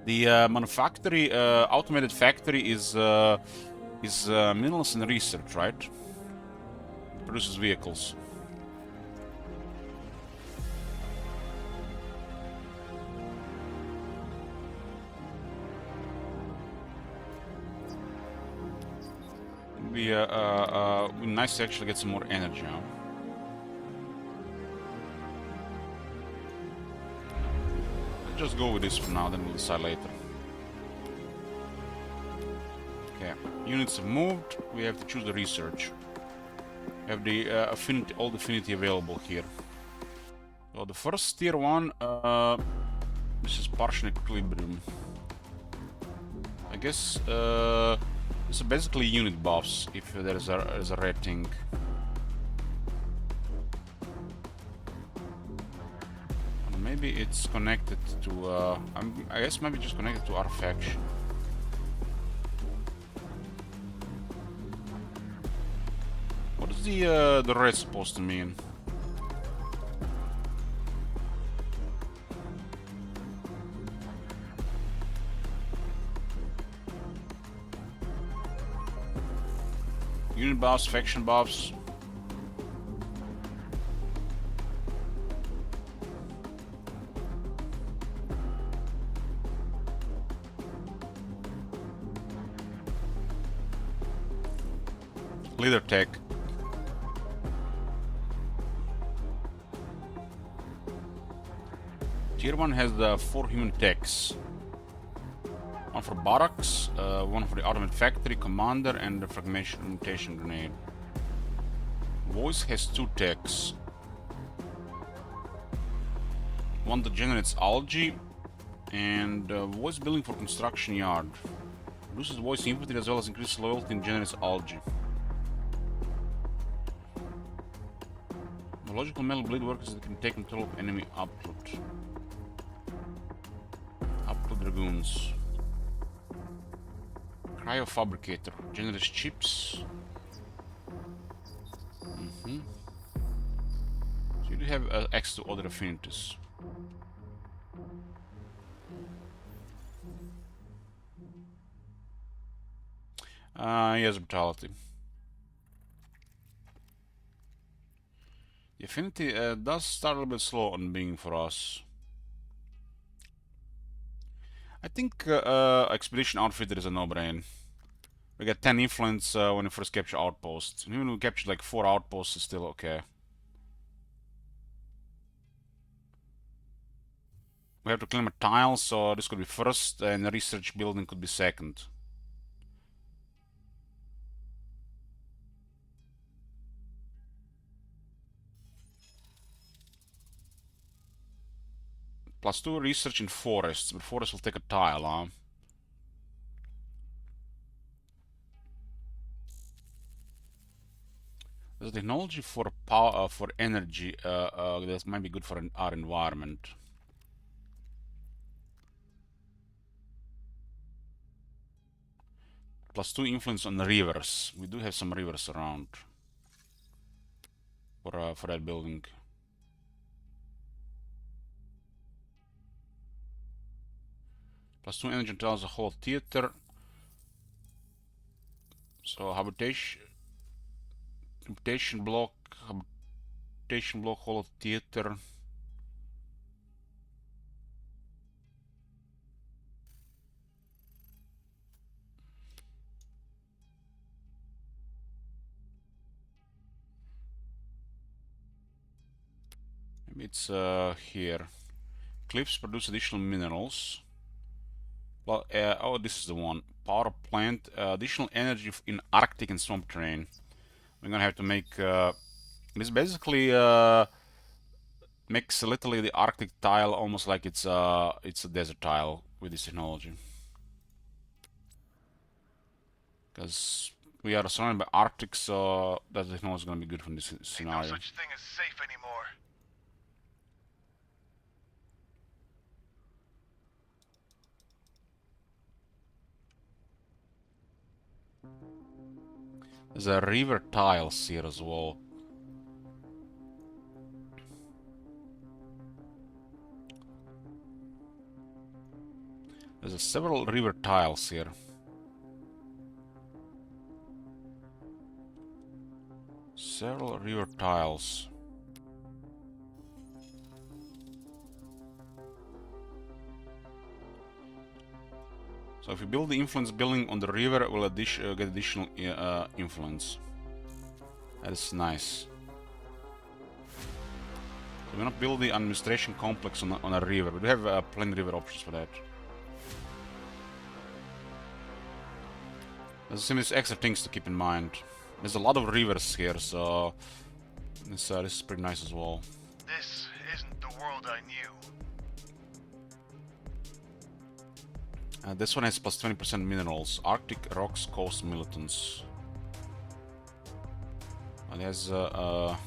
The automated factory is minerals and research, right? It produces vehicles. It'd be nice to actually get some more energy out. Just go with this for now, then we'll decide later. Okay, units have moved. We have to choose the research. We have the affinity, all the affinity available here. So the first tier 1, this is partial equilibrium. I guess So basically unit buffs if there's a red thing. Maybe it's connected to I guess maybe just connected to our faction. What is the red supposed to mean? Unit buffs, faction buffs. Leader tech. Tier 1 has the 4 human techs. One for barracks, one for the automated factory, commander, and the fragmentation grenade. Voice has 2 techs. One that generates algae, and voice building for construction yard. Reduces voice infantry as well as increases loyalty and generates algae. The logical metal blade workers that can take control of enemy upload. Upload dragoons. Cryofabricator generates chips. So you do have access to other affinities. Yes, brutality. The affinity does start a little bit slow on being for us. I think Expedition Outfitter is a no-brain. We get 10 influence when we first capture outposts. And even when we capture like 4 outposts, it's still okay. We have to claim a tile, so this could be first, and the research building could be second. +2 research in forests, but forest will take a tile, huh? There's a technology for power, for energy, that might be good for our environment. +2 influence on the rivers. We do have some rivers around for that building. +2 energy tells the whole theater. So habitation block, whole theater. Maybe it's here. Cliffs produce additional minerals. Well, oh, this is the one. Power plant, additional energy in Arctic and swamp terrain. We're gonna have to make. This basically makes literally the Arctic tile almost like it's a desert tile with this technology. Because we are surrounded by Arctic, so that technology is gonna be good from this scenario. Ain't no such thing as safe anymore. There's a river tiles here as well. There's several river tiles here. Several river tiles. So if you build the influence building on the river, it will get additional influence. That is nice. So we're not build the administration complex on a river. We do have plenty of river options for that. There's some extra things to keep in mind. There's a lot of rivers here, so this is pretty nice as well. This isn't the world I knew. This one has plus 20% minerals. Arctic rocks, coast militants. It's out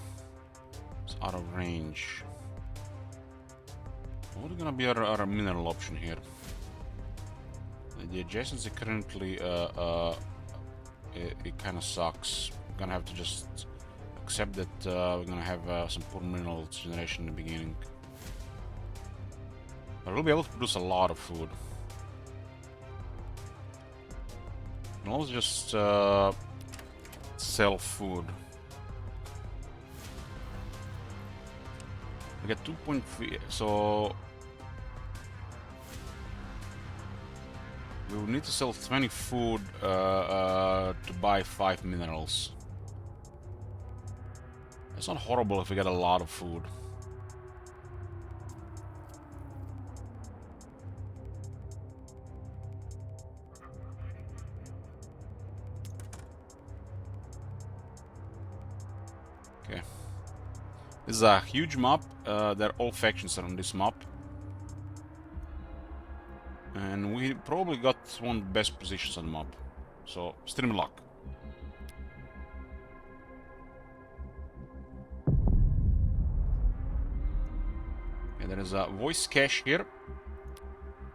of range. What is gonna be our mineral option here? The adjacency currently it kind of sucks. We're gonna have to just accept that we're gonna have some poor mineral generation in the beginning. But we'll be able to produce a lot of food. And also just sell food. We get 2.3, so we will need to sell 20 food to buy 5 minerals. It's not horrible if we get a lot of food. Okay. This is a huge map. There are all factions are on this map. And we probably got one of the best positions on the map. So, stream luck. Okay, there is a voice cache here.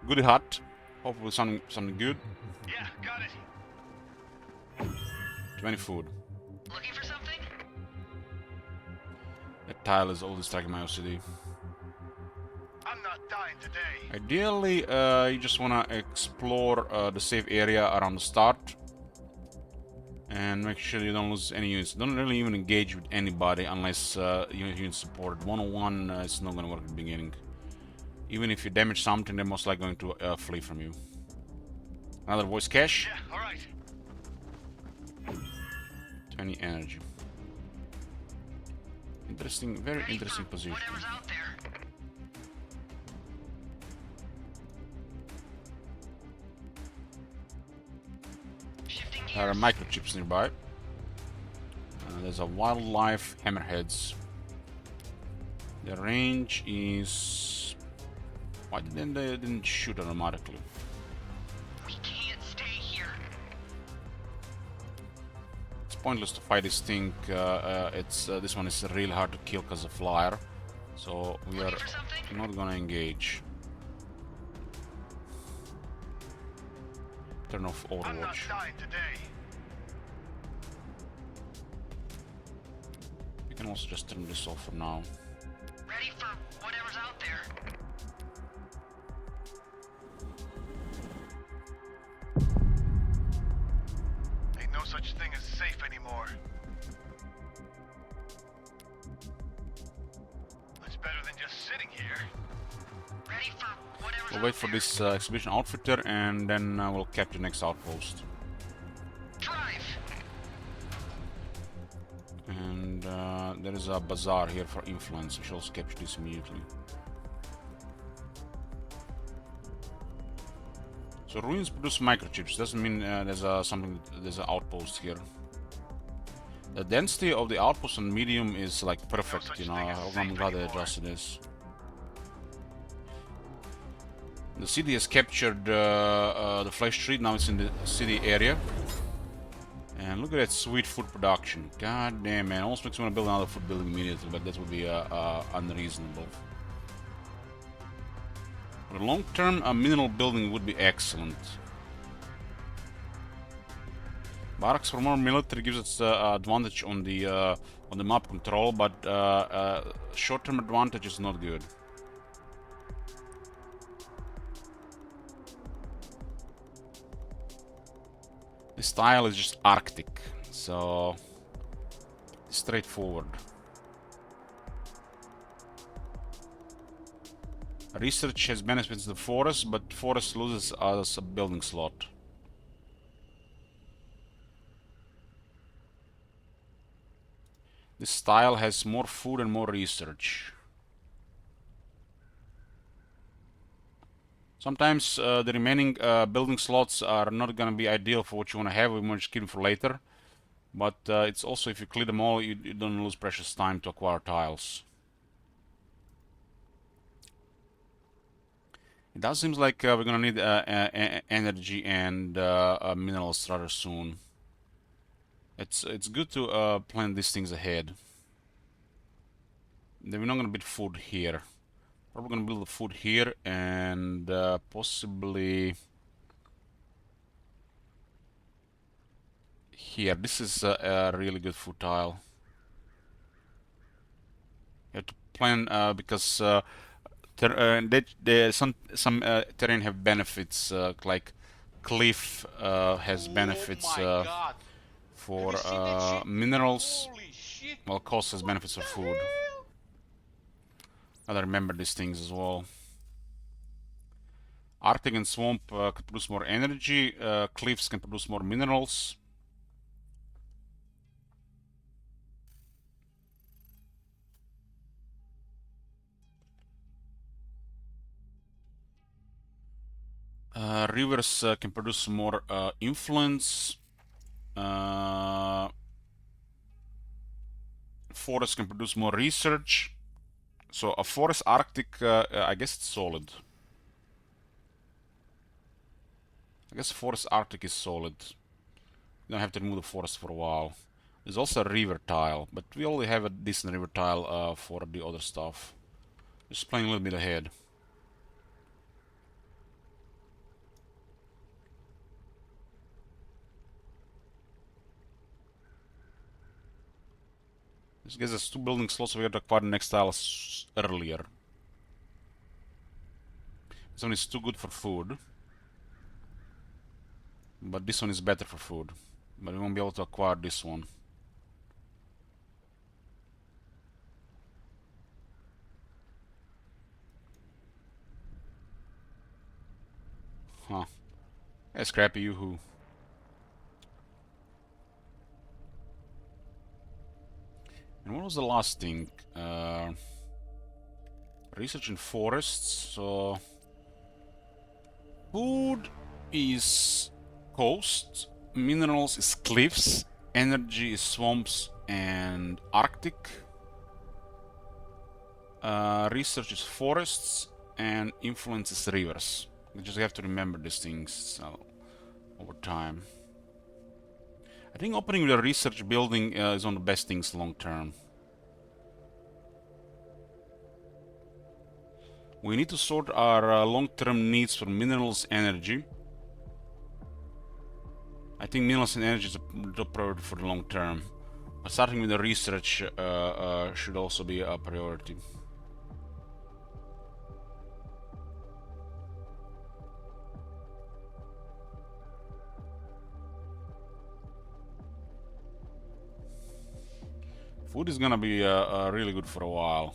Good hut. Hopefully something good. Yeah, got it. 20 food. Looking for something? That tile is all distracting my OCD. I'm not dying today. Ideally, you just want to explore the safe area around the start. And make sure you don't lose any units. Don't really even engage with anybody unless unit support. 101 it's not going to work at the beginning. Even if you damage something, they're most likely going to flee from you. Another voice cache. Yeah, all right. 20 energy. Interesting, very Ready interesting for position. whatever's out there. Shifting There are gears. microchips nearby. There's a wildlife hammerheads. The range is... Why didn't they didn't shoot automatically? We can't stay here. It's pointless to fight this thing. This one is really hard to kill because of flyer. So we are Looking for something? not gonna engage. Turn off I'm not Overwatch. dying today. We can also just turn this off for now. Ready for whatever's out there. Ain't no such thing as safe anymore. It's better than just sitting here. Ready for whatever's We'll out wait for there. this expedition outfitter and then we'll capture next outpost. Drive. And there is a bazaar here for influence. We shall also capture this immediately. So ruins produce microchips. Doesn't mean there's an outpost here. The density of the outpost on medium is like perfect. such You know, thing as I'm safe glad they anymore. adjusted this. The city has captured the flesh tree. Now it's in the city area. And look at that sweet food production. God damn, man. Almost makes me want to build another food building immediately, but that would be unreasonable. For the long term, a mineral building would be excellent. Barracks for more military gives us advantage on the map control, but short-term advantage is not good. This style is just Arctic, so straightforward. Research has benefits the forest, but forest loses as a building slot. This style has more food and more research. Sometimes the remaining building slots are not going to be ideal for what you want to have. We might just keep them for later. But it's also, if you clear them all, you don't lose precious time to acquire tiles. It does seem like we're gonna need energy and minerals rather soon. It's good to plan these things ahead. Then we're not gonna build food here. Probably gonna build the food here and possibly here. This is a really good food tile. You have to plan because some terrain have benefits like cliff has benefits for minerals, while coast has benefits for food. Gotta remember these things as well. Arctic and swamp can produce more energy. Cliffs can produce more minerals. Rivers can produce more influence. Forests can produce more research. So a forest Arctic, I guess it's solid. I guess forest Arctic is solid. We don't have to remove the forest for a while. There's also a river tile, but we already have a decent river tile for the other stuff. Just playing a little bit ahead. This gives us 2 building slots, so we have to acquire the next tile earlier. This one is too good for food. But this one is better for food. But we won't be able to acquire this one. Huh. Yeah, scrappy yoo-hoo. And what was the last thing? Research in forests. So food is coast, minerals is cliffs, energy is swamps and Arctic. Research is forests and influence is rivers. You just have to remember these things over time. I think opening with a research building is one of the best things long term. We need to sort our long-term needs for minerals, energy. I think minerals and energy is a top priority for the long term. But starting with the research should also be a priority. Food is gonna be really good for a while.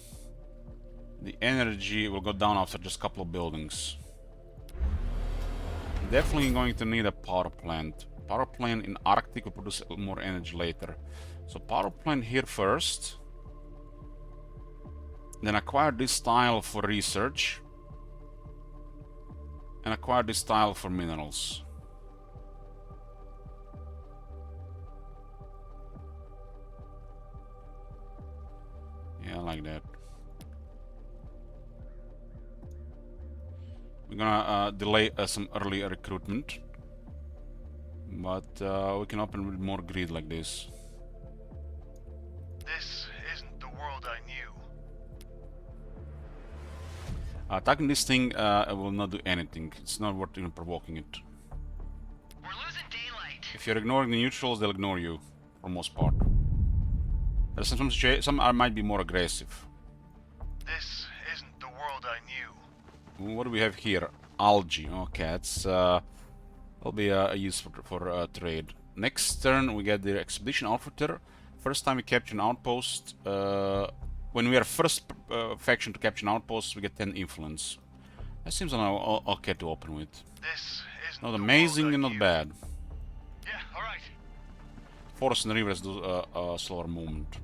The energy will go down after just a couple of buildings. Definitely going to need a power plant. Power plant in Arctic will produce more energy later. So power plant here first. Then acquire this tile for research. And acquire this tile for minerals. Yeah, like that. We're gonna delay some early recruitment. But we can open with more greed like this. This isn't the world I knew. Attacking this thing will not do anything. It's not worth even provoking it. We're losing daylight. If you're ignoring the neutrals, they'll ignore you, for the most part. There's some might be more aggressive. This isn't the world I knew. What do we have here? Algae. Okay, that's will be a use for trade. Next turn we get the expedition outfitter. First time we capture an outpost. When we are first faction to capture an outpost, we get 10 influence. That seems okay to open with. This isn't Not the amazing world I and not knew. bad. Yeah, alright. Forest and rivers do a slower movement.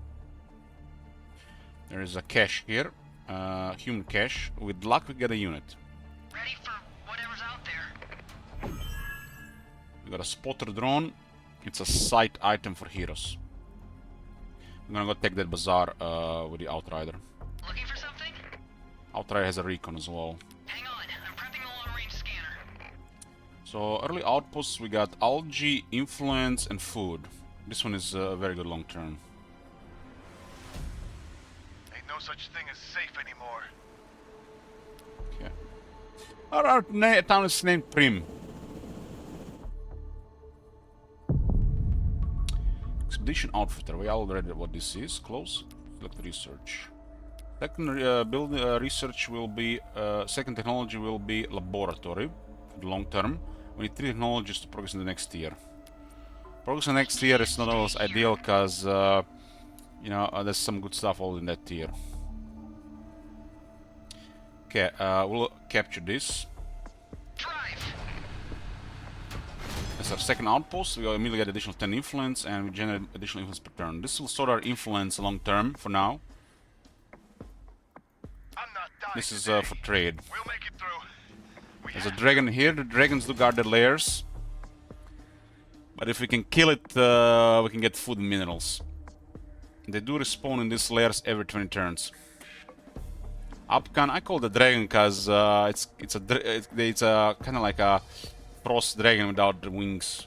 There is a cache here. Human cache. With luck we get a unit. Ready for whatever's out there. We got a spotter drone. It's a site item for heroes. I'm gonna go take that bazaar with the Outrider. Looking for something? Outrider has a recon as well. Hang on, I'm prepping a So early outposts, we got algae, influence, and food. This one is very good long term. Ain't no such thing as safe anymore. Okay. Our town is named Prim. Expedition Outfitter. We already read what this is. Close. Select research. Second build research will be second technology will be laboratory for the long term. We need 3 technologies to progress in the next tier. Progress in the next tier is not always ideal because you know there's some good stuff all in that tier. Okay, we'll capture this. Drive! As our second outpost, we will immediately get additional 10 influence and we generate additional influence per turn. This will sort our influence long term for now. I'm not dying This is today. for trade. We'll make it through. We There's a have dragon here. The dragons do guard their lairs. But if we can kill it, we can get food and minerals. They do respawn in these lairs every 20 turns. Upcan, I call the dragon because it's a kind of like a frost dragon without the wings.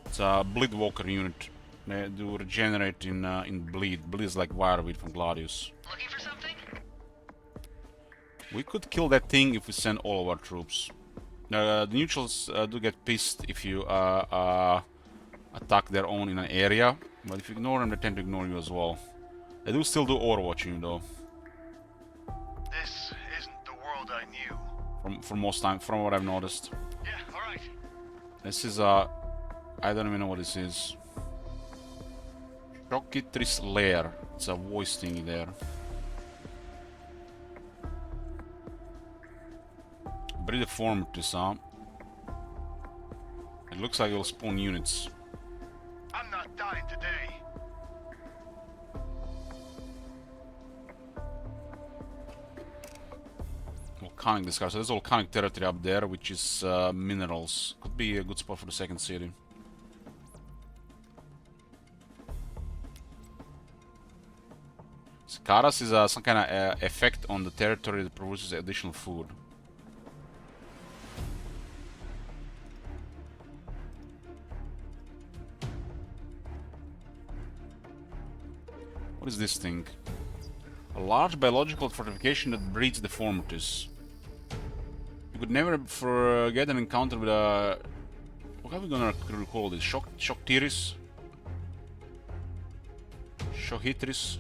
It's a bleed walker unit. They do regenerate in bleed. Bleed is like wireweed from Gladius. Looking for something? We could kill that thing if we send all of our troops. The neutrals do get pissed if you attack their own in an area, but if you ignore them, they tend to ignore you as well. They do still do overwatching though. This isn't the world I knew. From most time, from what I've noticed. Yeah, all right. This is I don't even know what this is. Shockitris lair. It's a voice thingy there. Very deformities, huh? It looks like it'll spawn units. I'm not dying today. Volcanic discovery. So there's volcanic territory up there, which is minerals. Could be a good spot for the second city. Scaras is some kind of effect on the territory that produces additional food. What is this thing? A large biological fortification that breeds deformities. You could never forget an encounter with a... What are we gonna recall this? Shocktiris? Shohitris.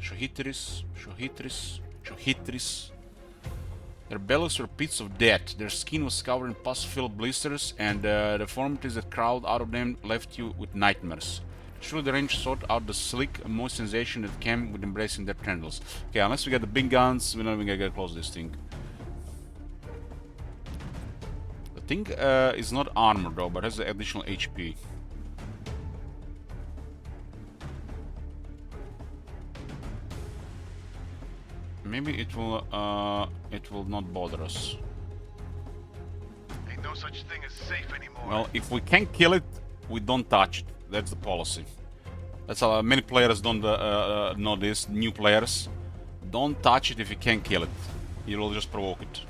Their bellies were pits of death. Their skin was covered in pus-filled blisters, and the deformities that crawled out of them left you with nightmares. Surely the range sought out the slick, moist sensation that came with embracing their tendrils. Okay, unless we get the big guns, we're not even gonna get close to this thing. The thing is not armored though, but has additional HP. Maybe it will not bother us. Ain't no such thing as safe anymore. Well, if we can kill it, we don't touch it. That's the policy. That's many players don't know this. New players, don't touch it if you can't kill it. You will just provoke it.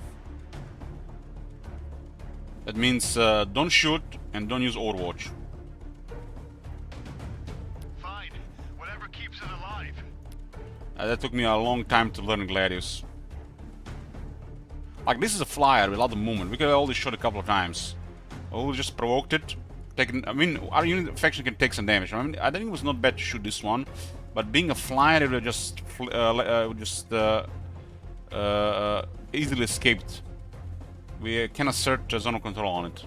That means don't shoot and don't use Overwatch. Fine. Whatever keeps it alive. That took me a long time to learn Gladius. Like, this is a flyer with a lot of movement. We could have only shot a couple of times. We just provoked it. I mean, our unit faction can take some damage. I mean, I think it was not bad to shoot this one, but being a flyer, it would just easily escaped. We can assert zone of control on it.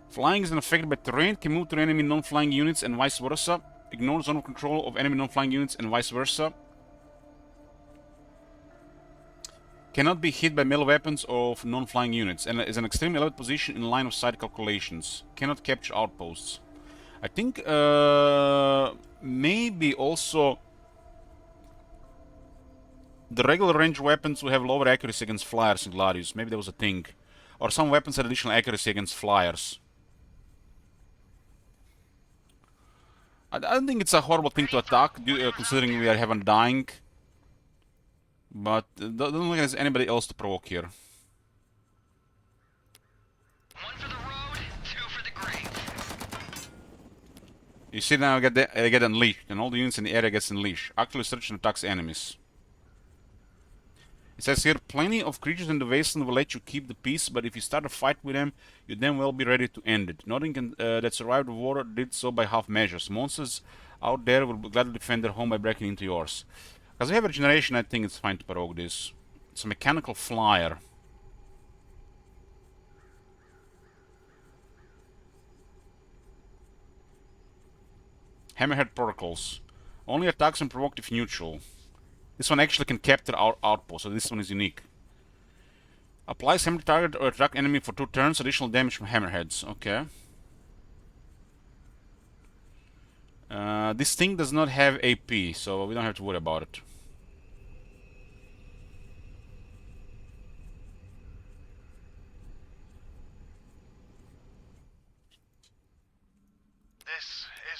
Flying is unaffected by terrain, can move to enemy non-flying units and vice versa. Ignore zone of control of enemy non-flying units and vice versa. Cannot be hit by melee weapons of non-flying units and is an extremely elevated position in line of sight calculations. Cannot capture outposts. I think maybe also the regular range weapons will have lower accuracy against flyers in Gladius. Maybe that was a thing. Or some weapons had additional accuracy against flyers. I don't think it's a horrible thing to attack, considering we are having dying. But don't look at anybody else to provoke here. One for the road, two for the grave. You see now I get unleashed, and all the units in the area gets unleashed. Actually search and attacks enemies. It says here, plenty of creatures in the wasteland will let you keep the peace, but if you start a fight with them, you then will be ready to end it. Nothing that survived the war did so by half measures. Monsters out there will gladly defend their home by breaking into yours. Because we have regeneration, I think it's fine to provoke this. It's a mechanical flyer. Hammerhead protocols. Only attacks when provoked if neutral. This one actually can capture our outpost, so this one is unique. Applies hammer target or attack enemy for 2 turns, additional damage from hammerheads. Okay. This thing does not have AP, so we don't have to worry about it.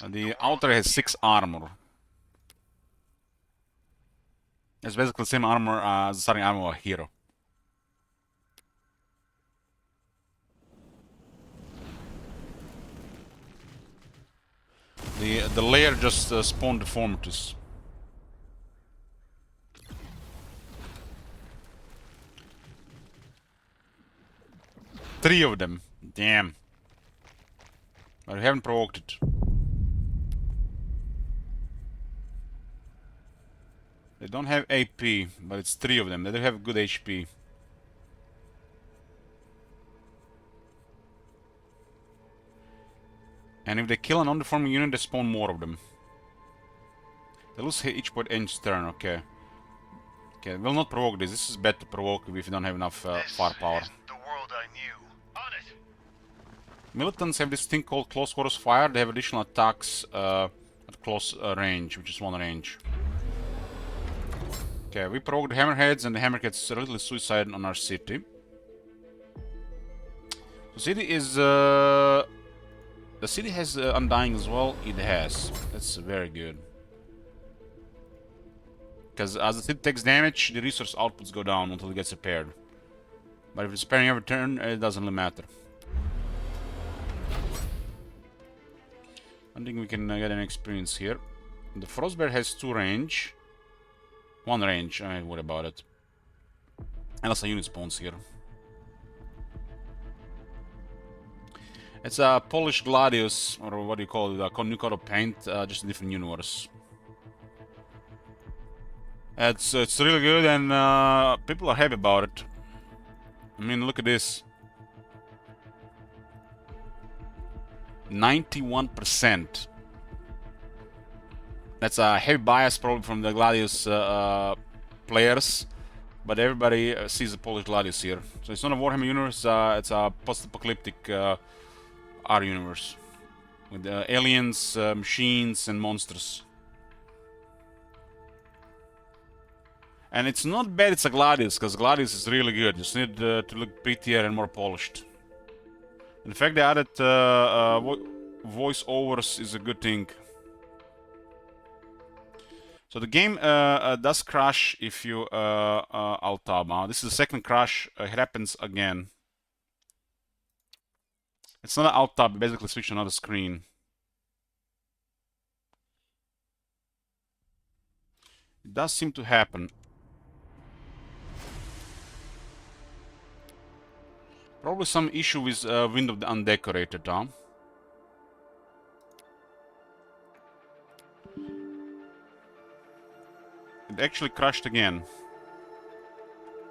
The outer has 6 armor. It's basically the same armor as the starting armor of a hero. The layer just spawned deformities. Three of them. Damn. But we haven't provoked it. They don't have AP, but it's 3 of them. They do have good HP. And if they kill an undeforming unit, they spawn more of them. They lose each point each turn, okay. Okay, we'll not provoke this. This is bad to provoke if you don't have enough firepower. Isn't the world I knew. On it. Militants have this thing called close quarters fire. They have additional attacks at close range, which is 1 range. Okay, we provoked the hammerheads, and the hammerheads relatively suicide on our city. The city is the city has undying as well. It has. That's very good. Because as the city takes damage, the resource outputs go down until it gets repaired. But if it's repairing every turn, it doesn't really matter. I think we can get an experience here. The Frostbear has 2 range. 1 range, I ain't worried about it. Unless a unit spawns here. It's a Polish Gladius, or what do you call it, a new coat of paint, just a different universe. It's really good, and people are happy about it. I mean, look at this. 91%. That's a heavy bias probably from the Gladius players, but everybody sees the Polish Gladius here. So it's not a Warhammer universe, it's a post-apocalyptic R universe. With aliens, machines, and monsters. And it's not bad it's a Gladius, because Gladius is really good. You just need to look prettier and more polished. In fact, they added voiceovers is a good thing. So the game does crash if you alt-tab. This is the second crash. It happens again. It's not an alt-tab. Basically switch to another screen. It does seem to happen. Probably some issue with Wind of the Undecorated, huh? It actually crashed again.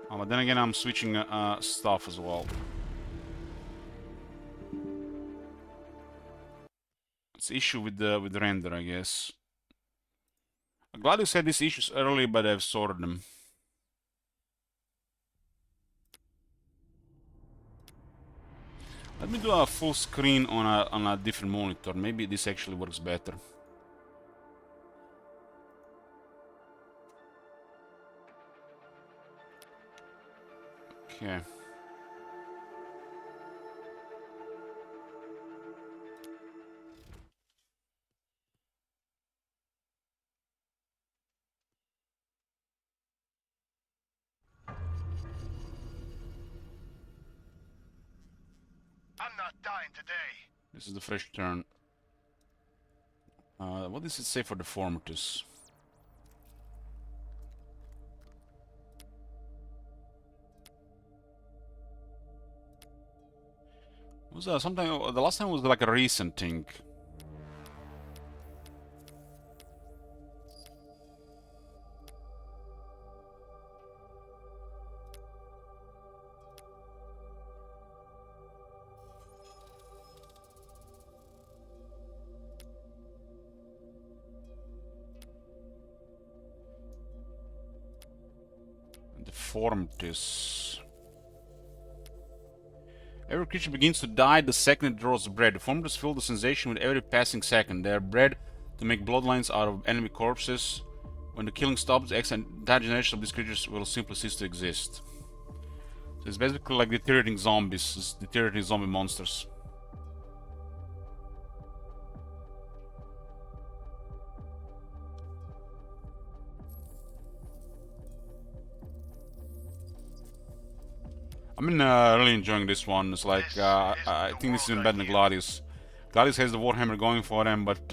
Oh, but then again, I'm switching stuff as well. It's issue with the render, I guess. I'm glad you said these issues early, but I've sorted them. Let me do a full screen on a different monitor. Maybe this actually works better. Okay. I'm not dying today. This is the fresh turn. What does it say for deformities? Was something? The last time was like a recent thing. Deformities. Every creature begins to die the second it draws bread. Deformities feel the sensation with every passing second. They are bred to make bloodlines out of enemy corpses. When the killing stops, the entire generation of these creatures will simply cease to exist. So it's basically like deteriorating zombies, it's deteriorating zombie monsters. I'm really enjoying this one. It's like, I think this is even better than Gladius. Gladius has the Warhammer going for them, but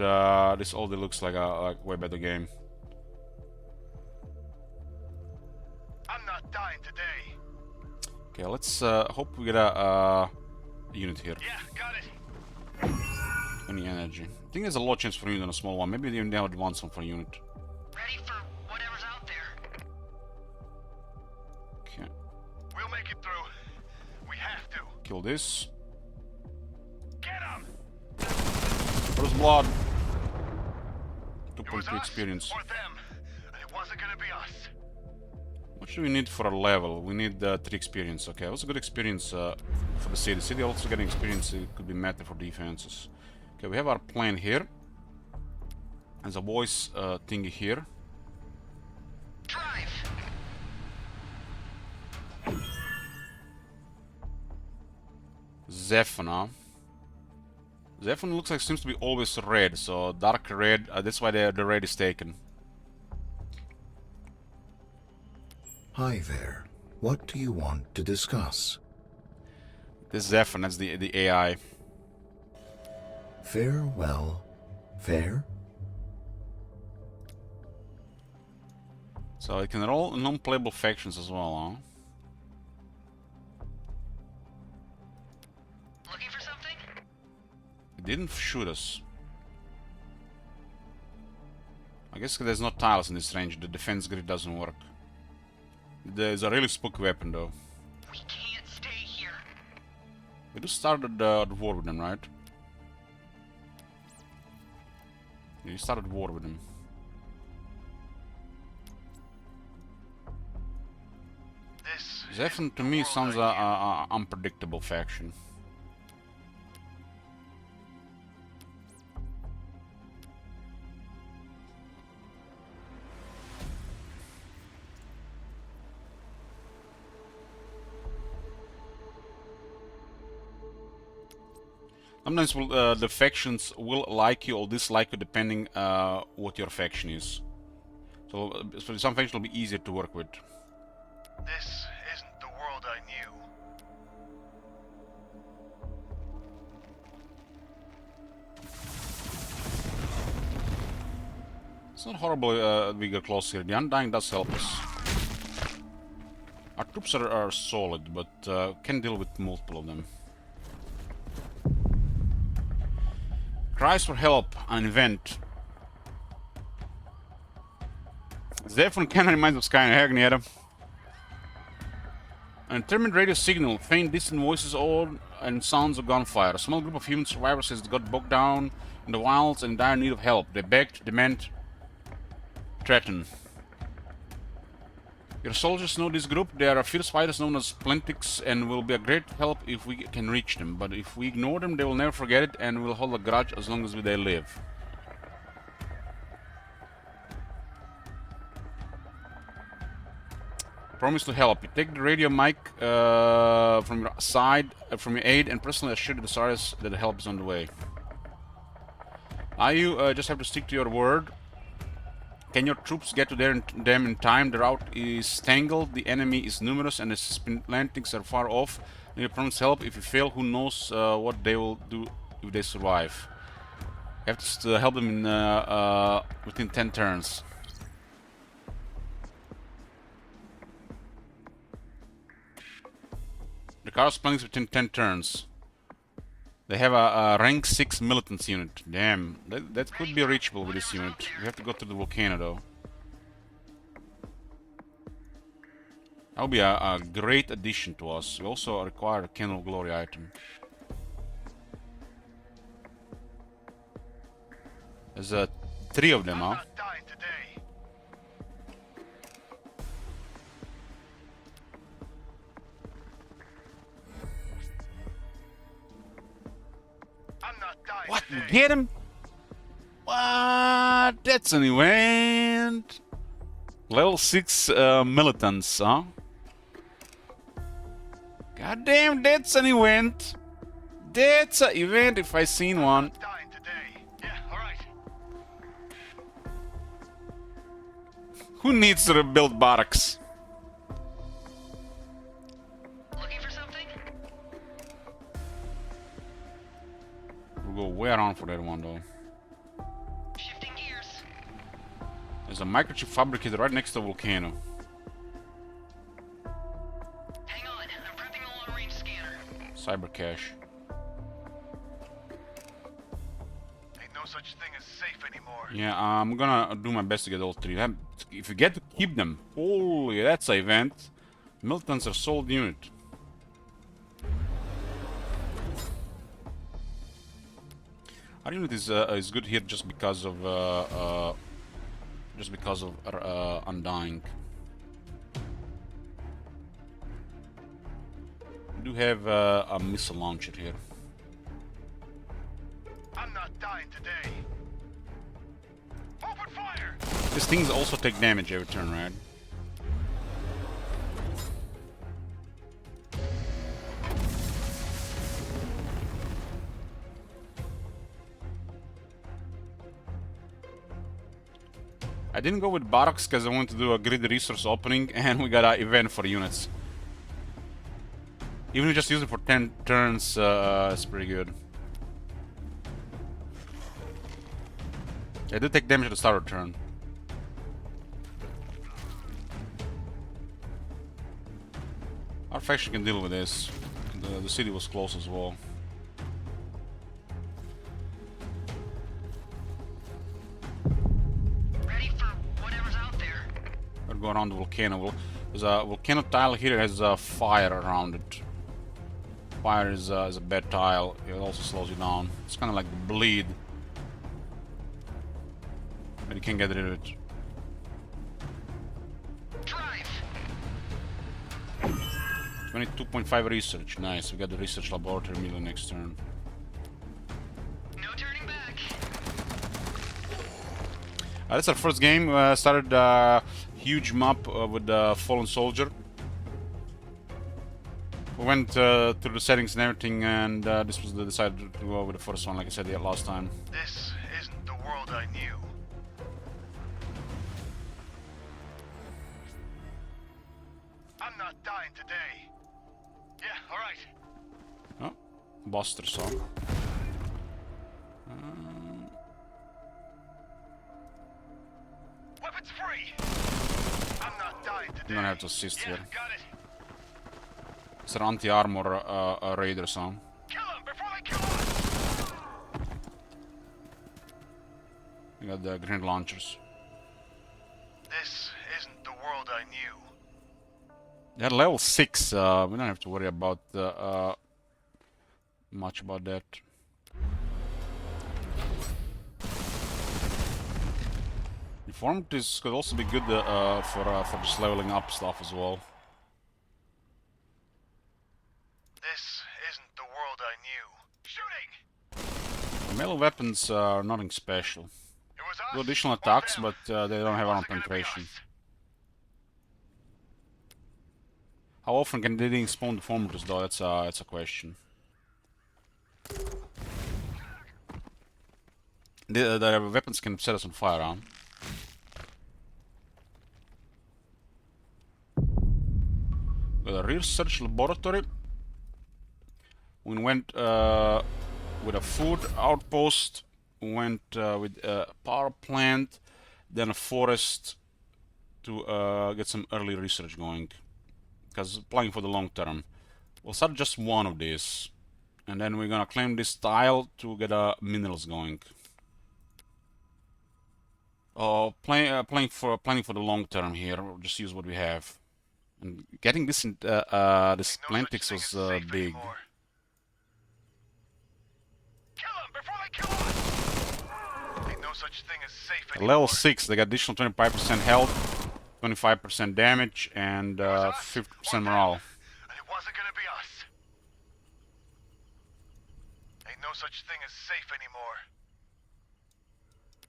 this already looks like a way better game. I'm not dying today. Okay, let's hope we get a unit here. Yeah, got it. Any energy. I think there's a lot chance for a unit on a small one. Maybe they even would want some for a unit. Ready for whatever's out there. Okay. We'll make it through. We have to. Kill this. Get him! First blood. It was 2.3 us experience. or them. And it wasn't gonna be us. What should we need for a level? We need 3 experience. Okay, what's a good experience for the city? The city also getting experience. It could be matter for defenses. Okay, we have our plane here. There's a voice thingy here. Drive! ZEPHON, huh? ZEPHON looks like seems to be always red, so dark red. That's why the red is taken. Hi there. What do you want to discuss? This ZEPHON, that's the AI. Farewell. Fair? So it can roll non-playable factions as well, huh? Looking for something? It didn't shoot us. I guess there's no tiles in this range. The defense grid doesn't work. There's a really spooky weapon though. We can't stay here. We just started the war with them, right? Yeah, you started war with them. This ZEPHON to me sounds a unpredictable faction. Sometimes the factions will like you or dislike you depending what your faction is. So some factions will be easier to work with. This isn't the world I knew. It's not horrible we get close here. The Undying does help us. Our troops are solid, but can deal with multiple of them. Cries for help, an event. ZEPHON kind of reminds of Sky and Hagnera. An determined radio signal, faint distant voices and sounds of gunfire. A small group of human survivors has got bogged down in the wilds and in dire need of help. They begged, demand, threaten. Your soldiers know this group. They are fierce fighters known as Plentics and will be a great help if we can reach them. But if we ignore them, they will never forget it and will hold a grudge as long as they live. Promise to help. You take the radio mic from your side, from your aid, and personally assure the Besaris that the help is on the way. You just have to stick to your word. Can your troops get to them in time? The route is tangled, the enemy is numerous, and the spin landings are far off. Need your promise help. If you fail, who knows what they will do if they survive. You have to just, help them in, within 10 turns. The car's planning within 10 turns. They have a rank 6 militants unit. Damn, that could be reachable with this unit. We have to go to the volcano though. That would be a great addition to us. We also require a Candle of Glory item. There's 3 of them, huh? What? You get him? What? That's an event. Level 6 militants, huh? God damn, that's an event. That's an event if I seen one. Who needs to rebuild barracks? Looking for something? We'll go way around for that one though. Shifting gears. There's a microchip fabricator right next to the volcano. Hang on, I'm prepping a long-range scanner. Cyber cache. Ain't no such thing as safe anymore. Yeah, I'm gonna do my best to get all 3. If you get to keep them, holy, that's an event. Militants are sold unit. Our unit is good here just because of Undying. We do have a missile launcher here. I'm not dying today. Open fire! These things also take damage every turn, right? I didn't go with barracks because I wanted to do a grid resource opening, and we got an event for units. Even if you just use it for 10 turns, it's pretty good. I did take damage at the start of the turn. Our faction can deal with this. The city was close as well. Ready for whatever's out there. We'll go around the volcano. There's a volcano tile here that has fire around it. Fire is a bad tile. It also slows you down. It's kind of like bleed. But you can't get rid of it. Drive. 22.5 research. Nice. We got the research laboratory immediately next turn. No turning back. That's our first game. Started huge map with the Fallen Soldier. We went through the settings and everything, and this was the decided to go with the first one, like I said last time. This isn't the world I knew. I'm not dying today. Yeah, alright. Oh, Buster song. Weapons free! I'm not dying today. You're gonna have to assist Yeah, here. got it. It's an anti-armor raider song. Kill him before they kill us! We got the grenade launchers. This isn't the world I knew. They're level 6. We don't have to worry about much about that. Deformities could also be good for just leveling up stuff as well. This isn't the world I knew. Shooting! Melee weapons are nothing special. It was us Do additional or attacks, them. but they don't have armor Wasn't gonna be penetration. us. How often can they spawn deformities though? That's a question. The weapons can set us on fire, huh? research laboratory. We went with a food outpost. We went with a power plant, then a forest to get some early research going. Because planning for the long term. We'll start just one of these, and then we're gonna claim this tile to get minerals going. Planning for the long term here. We'll just use what we have. And getting this in this plantix was big. Level 6, they got additional 25% health, 25% damage, and 50% morale. And it wasn't gonna be us. Ain't no such thing as safe anymore.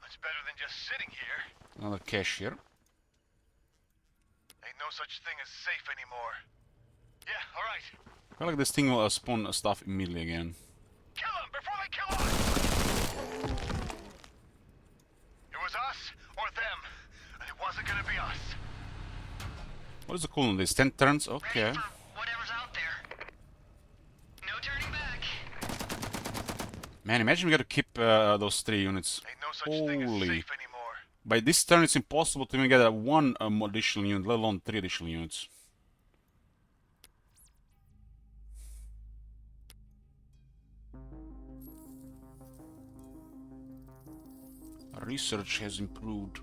It's better than just sitting here. Another cache here. Ain't no such thing as safe anymore. Yeah, alright. I feel like this thing will spawn stuff immediately again. Kill them before they kill us! It was us or them, and it wasn't gonna be us. What is the cooldown on this? 10 turns? Ready Okay. for whatever's out there. No turning back. Man, imagine we got to keep those 3 units. Ain't no such thing as Holy. safe anymore. By this turn, it's impossible to even get one additional unit, let alone 3 additional units. Research has improved.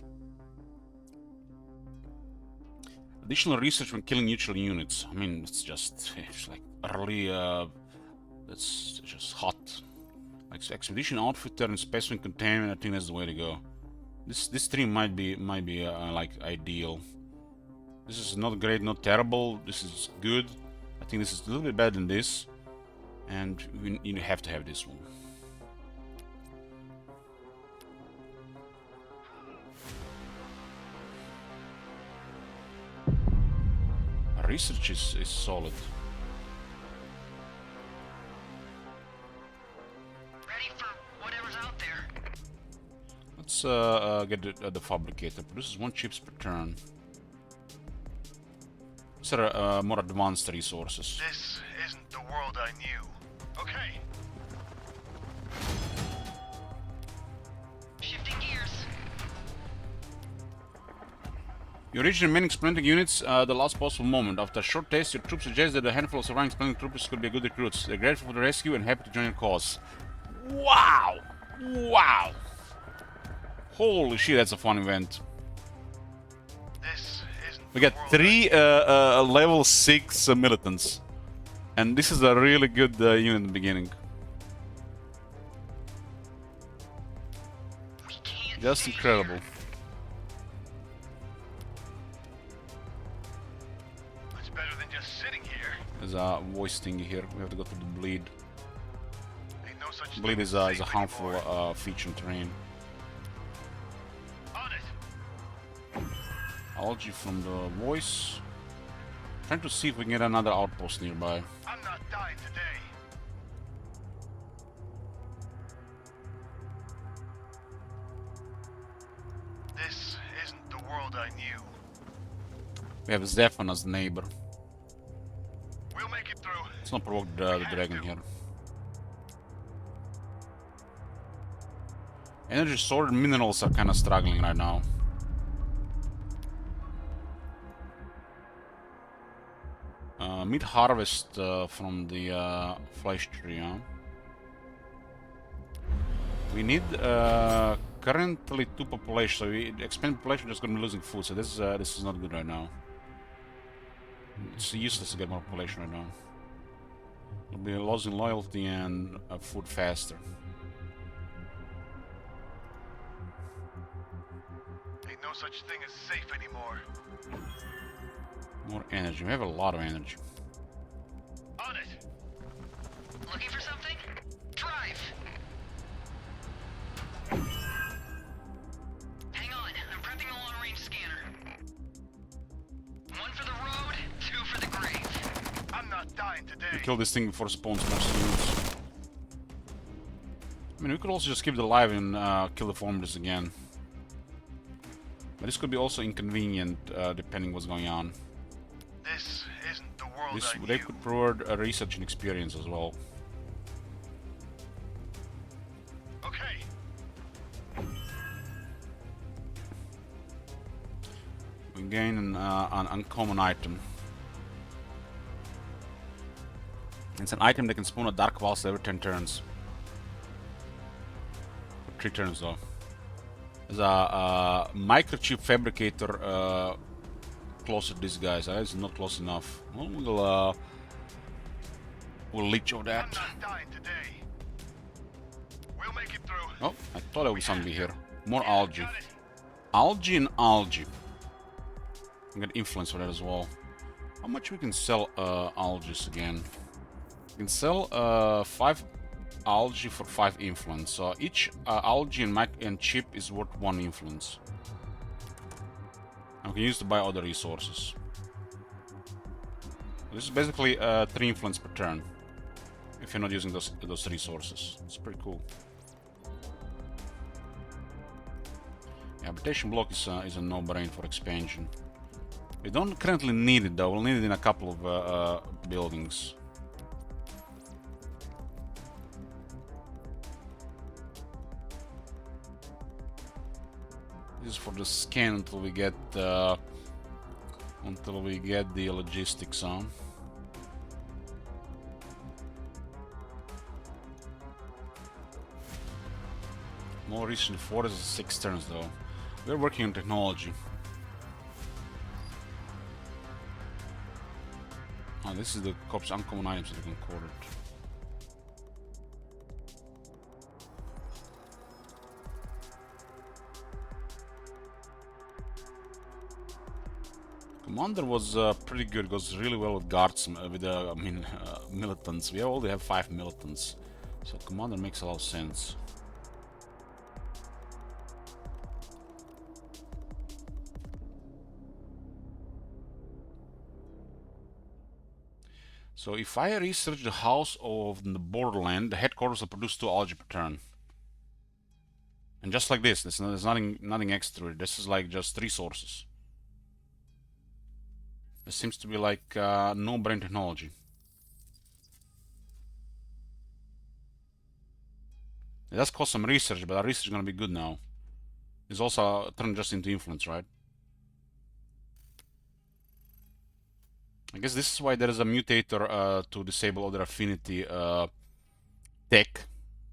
Additional research when killing neutral units. I mean, it's like early, it's just hot. Like expedition outfitter and specimen containment, I think that's the way to go. This stream might be like ideal. This is not great, not terrible. This is good. I think this is a little bit better than this, and you have to have this one. Research is solid. Ready for whatever's out there. Let's get the fabricator. Produces 1 chips per turn. These are more advanced resources. This isn't the world I knew. Okay. Shifting gears. You reach the remaining splinting units the last possible moment. After a short test, your troops suggest that a handful of surviving splinting troopers could be good recruits. They're grateful for the rescue and happy to join your cause. Wow! Wow! Holy shit, that's a fun event. This isn't We got 3 level 6 militants. And this is a really good unit in the beginning. We can't Just stay incredible. here. It's better than just sitting here. There's a voice thingy here. We have to go through the bleed. Ain't no such Bleed thing is as a safe harmful anymore. feature in terrain. On it. Algae from the voice. Trying to see if we can get another outpost nearby. I'm not dying today. This isn't the world I knew. We have ZEPHON as neighbor. We'll make it through. Let's not provoke the dragon here. Energy stored minerals are kind of struggling right now. Meat harvest from the flesh tree, huh? We need currently 2 population, so we expand population, we're just gonna be losing food, so this is not good right now. It's useless to get more population right now. We'll be losing loyalty and food faster. Ain't no such thing as safe anymore. More energy. We have a lot of energy. On it. Looking for something? Drive. Hang on, I'm prepping a long-range scanner. 1 for the road, 2 for the grave. I'm not dying today. Kill this thing before it spawns more students. I mean, we could also just keep it alive and kill the formers again. But this could be also inconvenient, depending what's going on. This isn't the world This on they you. could provide a research and experience as well. Okay. We gain an uncommon item. It's an item that can spawn a dark pulse every 10 turns. For 3 turns though. There's a microchip fabricator close to this guy. So it's not close enough. Well, we'll leech of I'm that. not dying today. We'll make it through. Oh, I thought there was something here. More Yeah, algae. got it. Algae and algae. I get influence for that as well. How much we can sell algae again? We can sell 5 algae for 5 influence. So each algae and chip is worth 1 influence. And we can use to buy other resources. This is basically 3 influence per turn. If you're not using those resources. It's pretty cool. Yeah, habitation block is a no-brainer for expansion. We don't currently need it though. We'll need it in a couple of buildings. This is for the scan until we get the logistics on. More recently, 4 is 6 turns though. We're working on technology. Oh, this is the corpse uncommon items that we can quarter. Commander was pretty good. Goes really well with guards, with militants. We only have 5 militants, so Commander makes a lot of sense. So if I research the house of the borderland, the headquarters will produce 2 algae per turn. And just like this, there's nothing extra. This is like just resources. This seems to be like no-brain technology. It does cost some research, but our research is gonna be good now. It's also turned just into influence, right? I guess this is why there is a mutator to disable other affinity tech,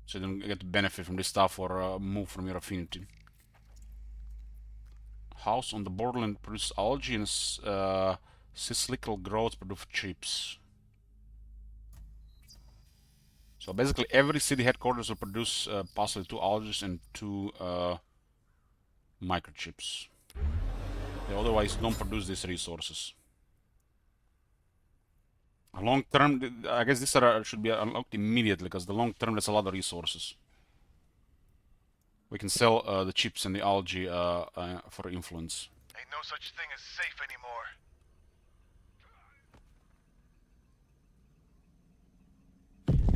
so you don't get to benefit from this stuff or move from your affinity. House on the borderland produces algae and cyclical growth produce chips. So basically every city headquarters will produce possibly 2 algae and 2 microchips. They otherwise don't produce these resources. Long term, I guess this should be unlocked immediately because the long term, there's a lot of resources. We can sell the chips and the algae for influence. Ain't no such thing as safe anymore.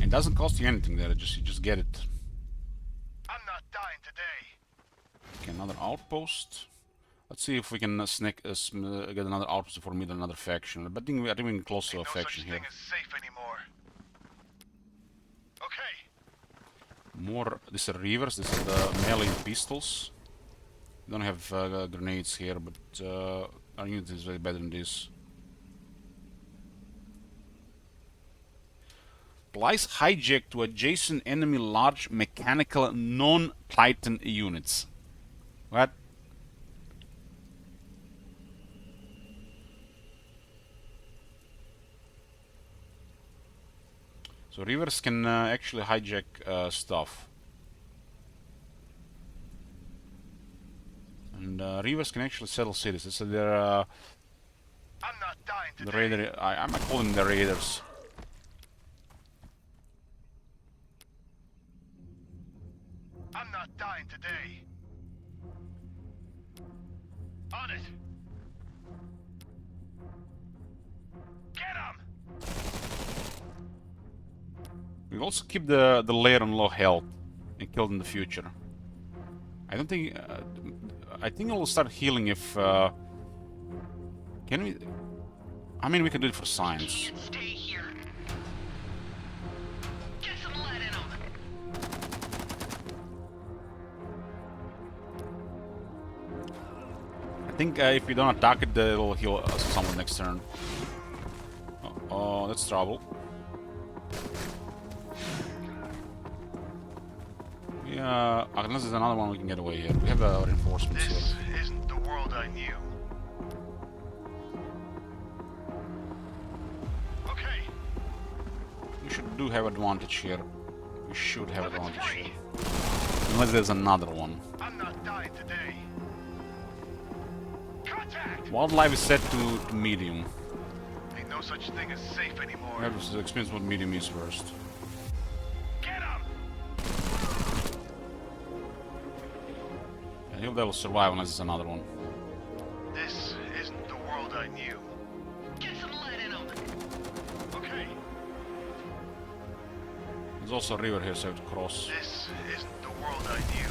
It doesn't cost you anything there, you just get it. I'm not dying today. Okay, another outpost. Let's see if we can get another outpost before we meet another faction. But I think we are close to a Ain't no faction such here. thing as safe anymore. Okay. More. These are reavers. This is the melee pistols. We don't have grenades here, but our unit is way better than this. Applies hijack to adjacent enemy large mechanical non-Titan units. What? So reavers can actually hijack stuff. And reavers can actually settle cities. So they're I'm not dying the today. raider. I might call them the raiders. I'm not dying today. On it. Get him. We also keep the layer on low health and kill in the future. I don't think. I think it will start healing if. Can we? I mean, we can do it for You science. can't stay here. Get some lead in 'em. I think if we don't attack it, it'll heal someone next turn. Oh, that's trouble. Yeah, unless there's another one we can get away here. We have reinforcements here. This isn't the world I knew. Okay, We do have advantage here. We should have weapons advantage free. here. Unless there's another one. I'm not dying today. Contact! Wildlife is set to medium. Ain't no such thing as safe anymore. We have to experience what medium is first. Get 'em! I hope they will survive unless it's another one. This isn't the world I knew. Get some lead in 'em. Okay, There's also a river here, so I have to cross. this isn't the world I knew.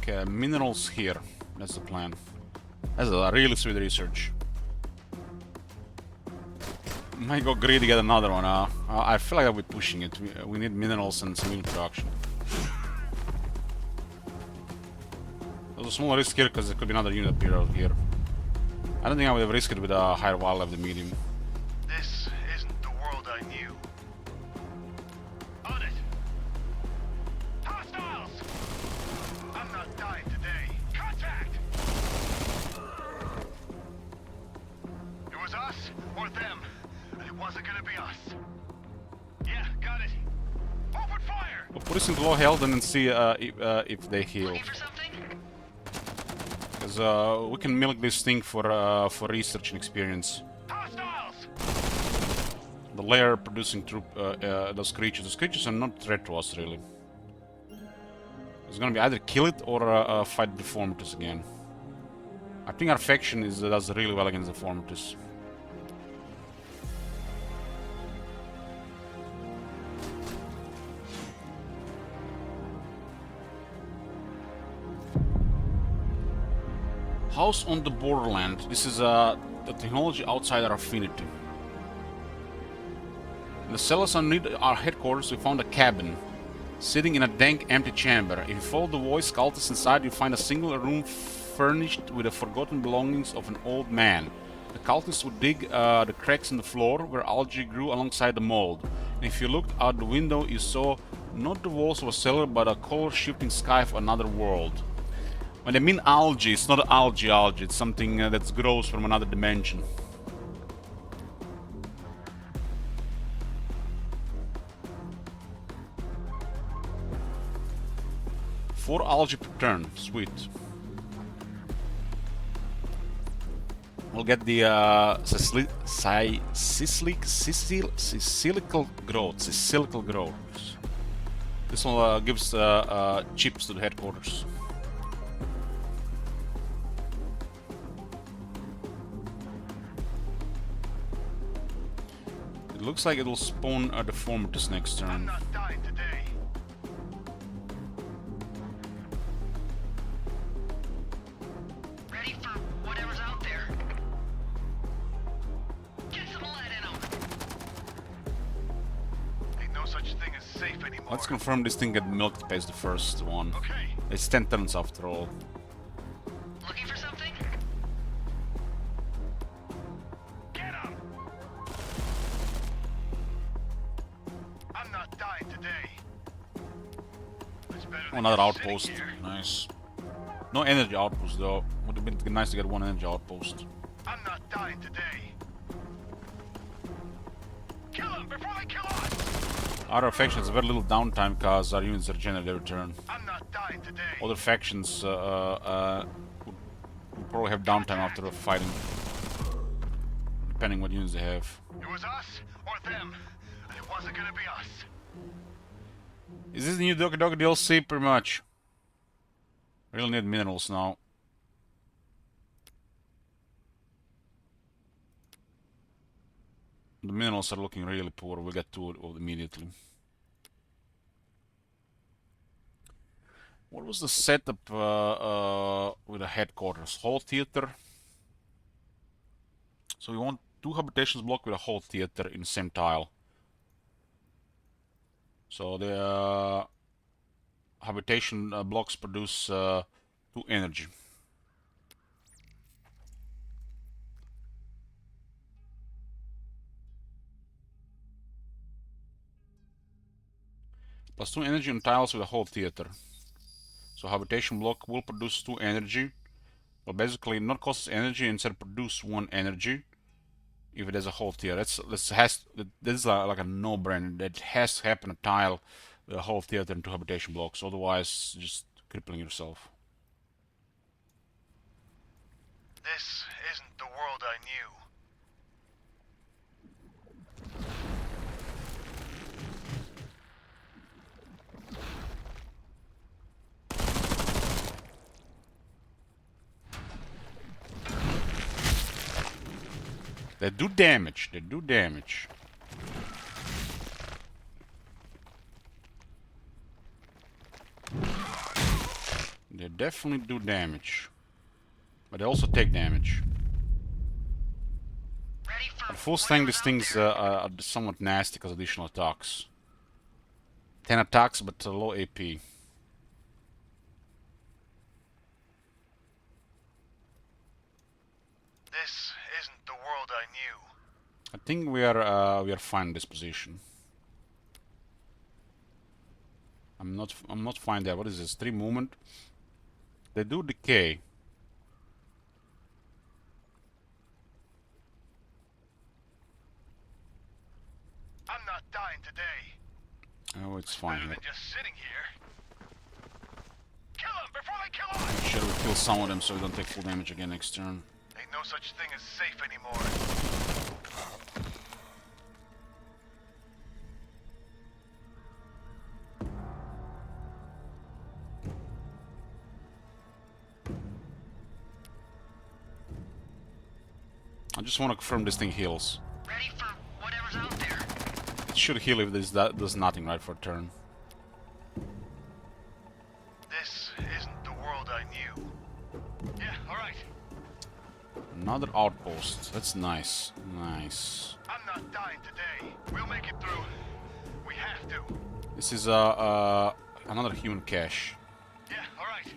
Okay, minerals here. That's the plan. That's a really sweet research. Might go greedy get another one. I feel like I'll be pushing it. We need minerals and some unit production. There's a small risk here because there could be another unit appear out here. I don't think I would have risked it with a higher wildlife than medium. This isn't the world I knew. On it! Hostiles! I'm not dying today. Contact! It was us or them. And it wasn't gonna be us. Yeah, got it. Open fire! We'll put this into low health and then see if they heal. Looking for something? Because we can milk this thing for research and experience. Hostiles! The layer producing troop, those creatures. Those creatures are not a threat to us, really. It's gonna be either kill it or fight deformities again. I think our faction does really well against deformities. House on the Borderland. This is the technology outside our affinity. In the cellars underneath our headquarters, we found a cabin, sitting in a dank, empty chamber. If you follow the voice cultists inside, you find a single room furnished with the forgotten belongings of an old man. The cultists would dig the cracks in the floor where algae grew alongside the mold. And if you looked out the window, you saw not the walls of a cellar, but a color-shifting sky of another world. When they mean algae, it's not algae, it's something that grows from another dimension. Four algae per turn, sweet. We'll get the silical growths. This one gives chips to the headquarters. It looks like it will spawn deformities next I'm turn. not dying today. Ready for whatever's out there. Get some lead in 'em. Ain't no such thing as safe anymore. Let's confirm this thing get milked as the first one. Okay, It's 10 turns after all. Looking for something? get 'em! I'm not dying today. It's better than Another just sitting outpost. here. Nice. No energy outpost though. Would have been nice to get one energy outpost. I'm not dying today. Kill them before they kill us! Our faction has very little downtime because our units regenerate every turn. I'm not dying today. Other factions would probably have downtime after fighting. Depending what units they have. It was us or them, and it wasn't gonna be us. Is this the new Doki Doki DLC? Pretty much. Really need minerals now. The minerals are looking really poor. We'll get to it immediately. What was the setup with the headquarters? Whole theater. So we want 2 habitations block with a whole theater in the same tile. So the habitation blocks produce 2 energy. Plus 2 energy on tiles with a whole theater. So habitation block will produce 2 energy. Well, basically not cost us energy, instead produce 1 energy if it has a whole theater. This is like a no-brainer. That has to happen a tile with a whole theater and 2 habitation blocks. Otherwise, just crippling yourself. This isn't the world I knew. They do damage. They do damage. They definitely do damage. But they also take damage. Ready for At full strength, these whatever's things out there. are somewhat nasty because additional attacks. 10 attacks, but low AP. This isn't the world I knew. I think we are fine in this position. I'm not fine there. What is this? 3 movement. They do decay. I'm not dying today. Oh, it's fine Better here. than just sitting here. Kill them before they kill us! Should we kill some of them so we don't take full damage again next turn? Ain't no such thing as safe anymore. I just want to confirm this thing heals. Ready for whatever's out there. It should heal if this does nothing, right, for a turn. This isn't the world I knew. Yeah, alright. Another outpost. That's nice. Nice. I'm not dying today. We'll make it through. We have to. This is another human cache. Yeah, alright.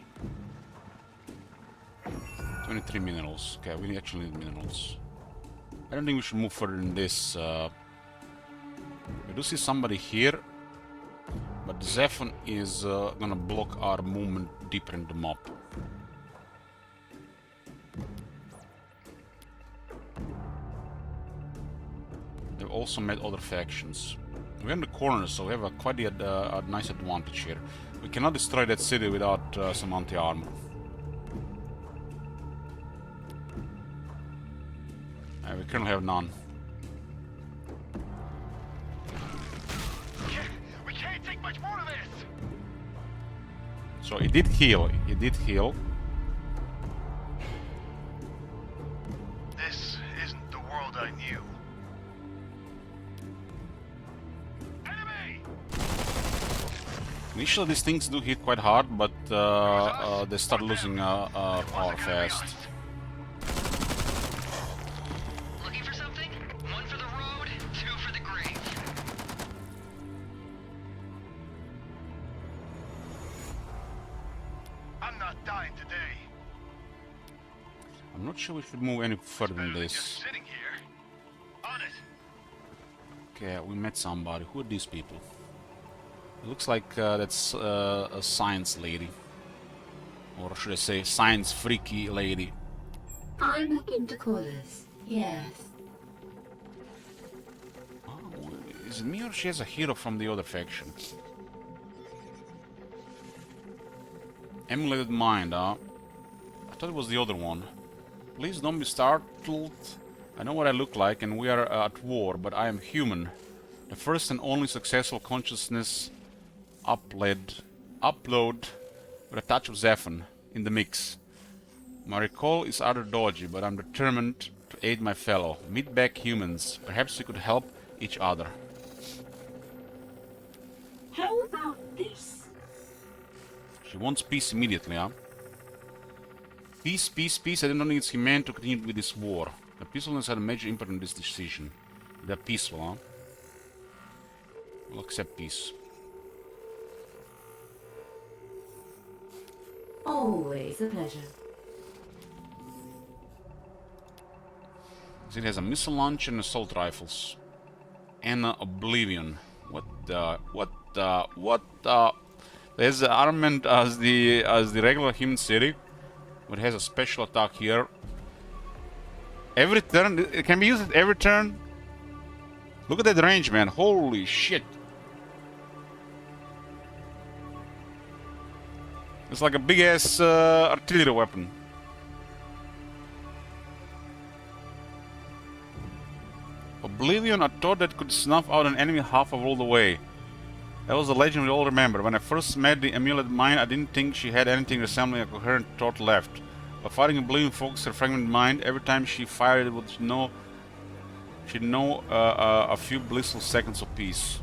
23 minerals. Okay, we actually need minerals. I don't think we should move further than this. We do see somebody here, but ZEPHON is gonna block our movement deeper in the mob. They've also met other factions. We're in the corner, so we have quite a nice advantage here. We cannot destroy that city without some anti-armor. We currently have none. We can't take much more of this! So it did heal. It did heal. This isn't the world I knew. Enemy! Initially, these things do hit quite hard, but they start losing power fast. Looking for something? 1 for the road, 2 for the grave. I'm not dying today. I'm not sure we should move any further than Better than just this. sitting here. On it. Okay, we met somebody. Who are these people? It looks like that's a science lady. Or should I say, science freaky lady. I'm looking to callers. Yes. Oh, is it me or she has a hero from the other faction? Emulated mind, huh? I thought it was the other one. Please don't be startled. I know what I look like and we are at war, but I am human. The first and only successful consciousness upload with a touch of ZEPHON in the mix. My recall is rather dodgy, but I'm determined to aid my fellow. Meet back humans. Perhaps we could help each other. How about this? She wants peace immediately, huh? Peace, peace, peace. I don't think it's humane to continue with this war. The peacefulness had a major impact on this decision. They're peaceful, huh? We'll accept peace. Always a pleasure. It has a missile launcher and assault rifles. And Oblivion. What the... There's the armament as the regular human city. But it has a special attack here. Every turn, it can be used at every turn. Look at that range, man. Holy shit. It's like a big ass artillery weapon. Oblivion, a thought that could snuff out an enemy half a world away. That was the legend we all remember. When I first met the amulet mind, I didn't think she had anything resembling a coherent thought left. But fighting Oblivion focused her fragmented mind. Every time she fired it would know she'd know a few blissful seconds of peace.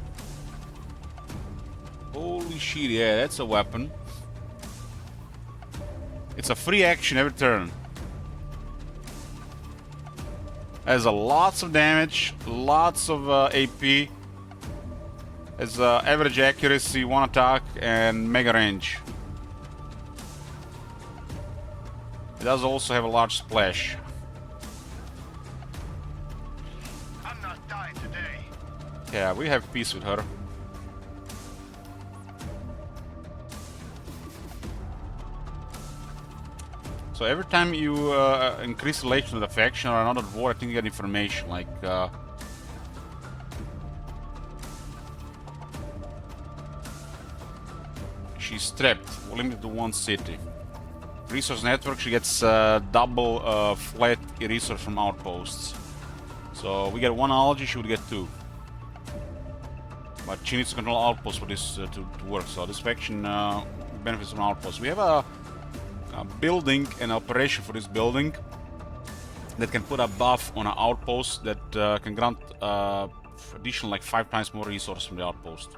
Holy shit, yeah, that's a weapon. It's a free action every turn. Has lots of damage, lots of AP. Has average accuracy, one attack, and mega range. It does also have a large splash. I'm not dying today. Yeah, we have peace with her. So every time you increase relations with a faction or another war, I think you get information like she's trapped, limited to one city. Resource network, she gets double flat resource from outposts. So we get one algae, she would get two. But she needs to control outposts for this to work. So this faction benefits from outposts. We have a building and operation for this building that can put a buff on an outpost that can grant additional like 5 times more resources from the outpost.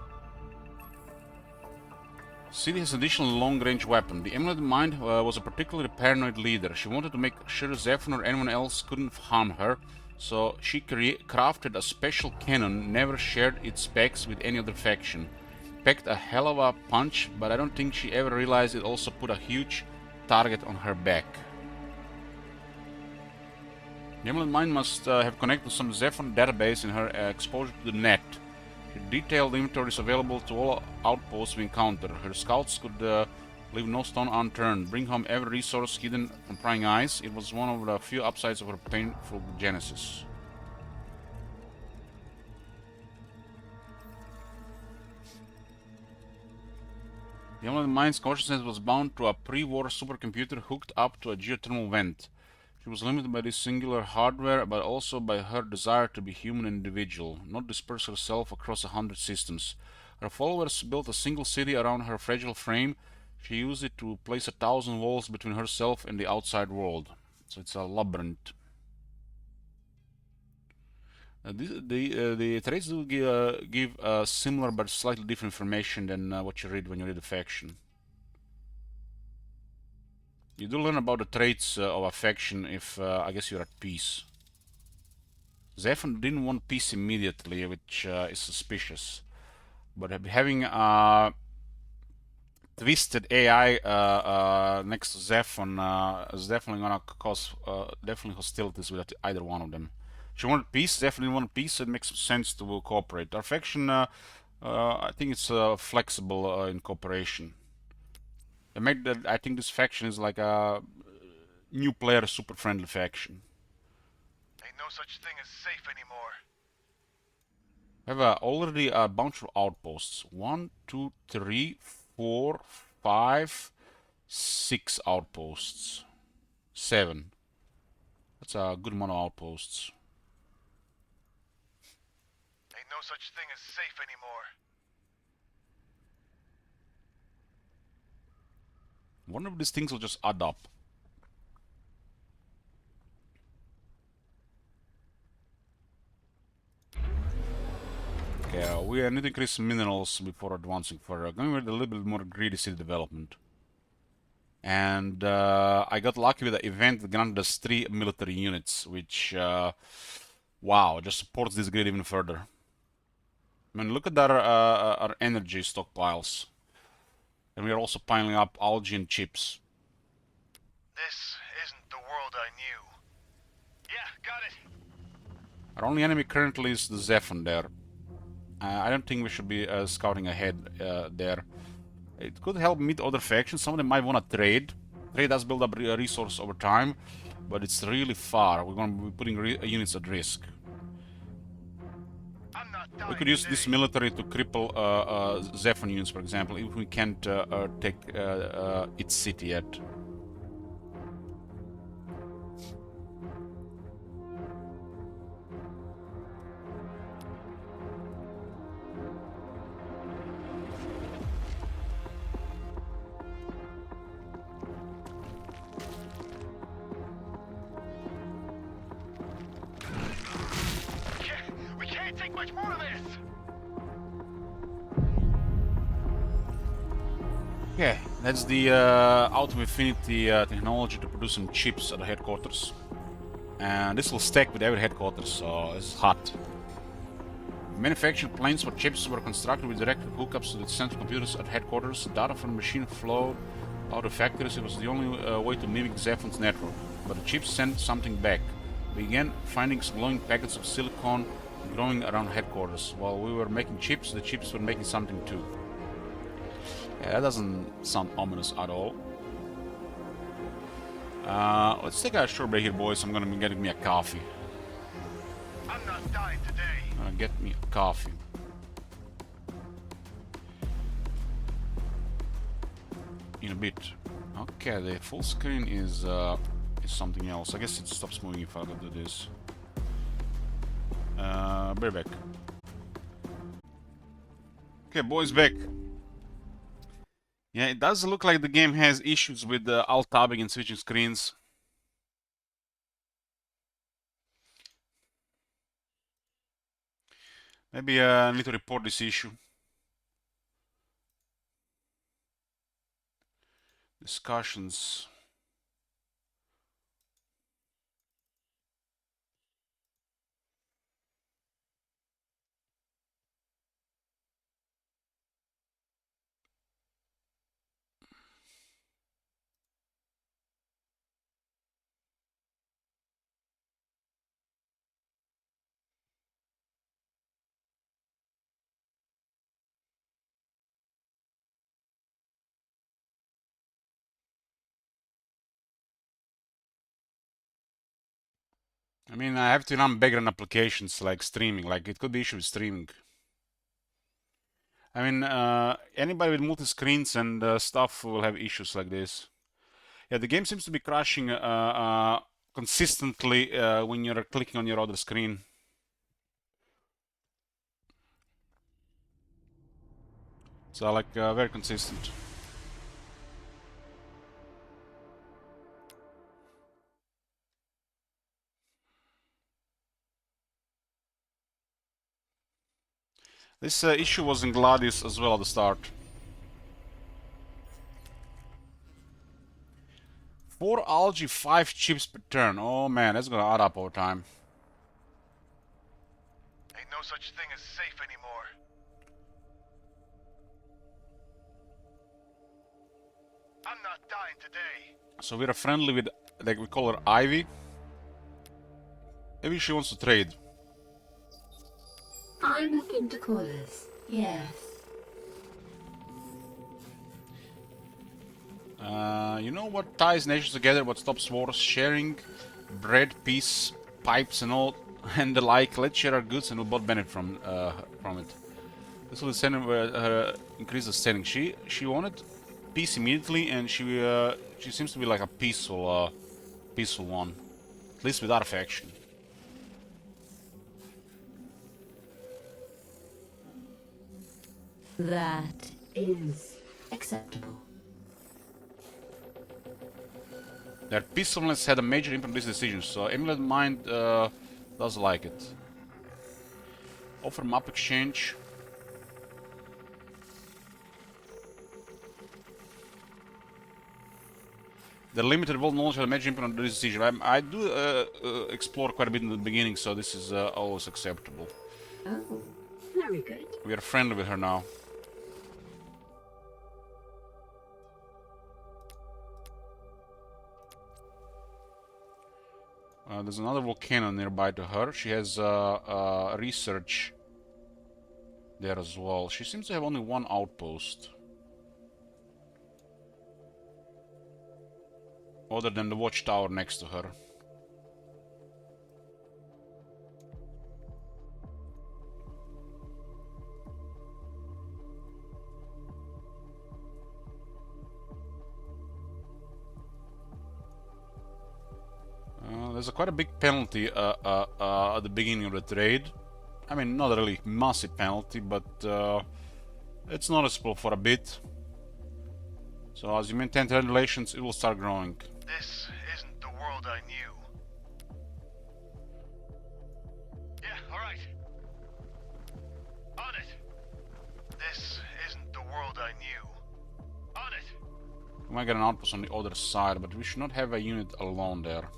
City has an additional long-range weapon. The Amulet Mind was a particularly paranoid leader. She wanted to make sure ZEPHON or anyone else couldn't harm her, so she crafted a special cannon, never shared its specs with any other faction. Packed a hell of a punch, but I don't think she ever realized it also put a huge target on her back. The Amulet Mind must have connected to some ZEPHON database in her exposure to the net. Her detailed inventory is available to all outposts we encounter. Her scouts could leave no stone unturned, bring home every resource hidden from prying eyes. It was one of the few upsides of her painful genesis. The Amulet Mind's consciousness was bound to a pre-war supercomputer hooked up to a geothermal vent. She was limited by this singular hardware, but also by her desire to be human and individual, not disperse herself across 100 systems. Her followers built a single city around her fragile frame. She used it to place 1,000 walls between herself and the outside world. So it's a labyrinth. The traits do give similar but slightly different information than what you read when you read the faction. You do learn about the traits of a faction if, I guess, you're at peace. ZEPHON didn't want peace immediately, which is suspicious. But having twisted AI next to ZEPHON is definitely gonna cause definitely hostilities with either one of them. She wanted peace, definitely wanted peace, so it makes sense to cooperate. Our faction, I think it's flexible in cooperation. I think this faction is like a new player, super friendly faction. Ain't no such thing as safe anymore. We have already a bunch of outposts. 1, 2, 3, 4, 5, 6 outposts. 7. That's a good amount of outposts. Ain't no such thing as safe anymore. Wonder if these things will just add up. Okay, we need to increase minerals before advancing further. Going with a little bit more greedy city development. And I got lucky with the event that granted us 3 military units, which, wow, just supports this grid even further. I mean, look at our energy stockpiles. And we are also piling up algae and chips. This isn't the world I knew. Yeah, got it. Our only enemy currently is the ZEPHON there. I don't think we should be scouting ahead there. It could help meet other factions. Some of them might want to trade. Trade does build up a resource over time, but it's really far. We're going to be putting units at risk. I'm not We dying could use today. this military to cripple ZEPHON units, for example, if we can't take its city yet. We can't take much more of this. Yeah, that's the Out of Infinity technology to produce some chips at the headquarters. And this will stack with every headquarters, so it's hot. Manufactured planes for chips were constructed with direct hookups to the central computers at headquarters. Data from the machine flowed out of factories. It was the only way to mimic ZEPHON's network. But the chips sent something back. We began finding glowing packets of silicon growing around headquarters. While we were making chips, the chips were making something too. Yeah, that doesn't sound ominous at all. Let's take a short break here, boys. I'm gonna be getting me a coffee. I'm not dying today. Get me a coffee. In a bit. Okay, the full screen is something else. I guess it stops moving if I do this. Be back. Okay, boys, back. Yeah, it does look like the game has issues with alt tabbing and switching screens. Maybe I need to report this issue. Discussions. I mean, I have to run background applications like streaming. Like, it could be issue with streaming. I mean, anybody with multi-screens and stuff will have issues like this. Yeah, the game seems to be crashing consistently when you're clicking on your other screen. So, like, very consistent. This issue was in Gladius as well at the start. 4 algae, 5 chips per turn. Oh man, that's gonna add up over time. Ain't no such thing as safe anymore. I'm not dying today. So we're friendly with, like, we call her Ivy. Maybe she wants to trade. I'm looking to call us. Yes. You know what ties nations together, what stops wars? Sharing bread, peace, pipes and all and the like. Let's share our goods and we'll both benefit from it. This will send her increase the standing. She wanted peace immediately, and she seems to be like a peaceful one, at least with our faction. That is acceptable. Their peacefulness had a major impact on this decision, so Emulate Mind does like it. Offer map exchange. The limited world knowledge of the magic impact on the decision. I do explore quite a bit in the beginning, so this is always acceptable. Oh, very good. We are friendly with her now. There's another volcano nearby to her. She has research there as well. She seems to have only one outpost. Other than the watchtower next to her. There's quite a big penalty at the beginning of the trade. I mean, not a really massive penalty, but it's noticeable for a bit. So as you maintain trade relations, it will start growing. This isn't the world I knew. Yeah, alright. On it. This isn't the world I knew. On it. We might get an outpost on the other side, but we should not have a unit alone there.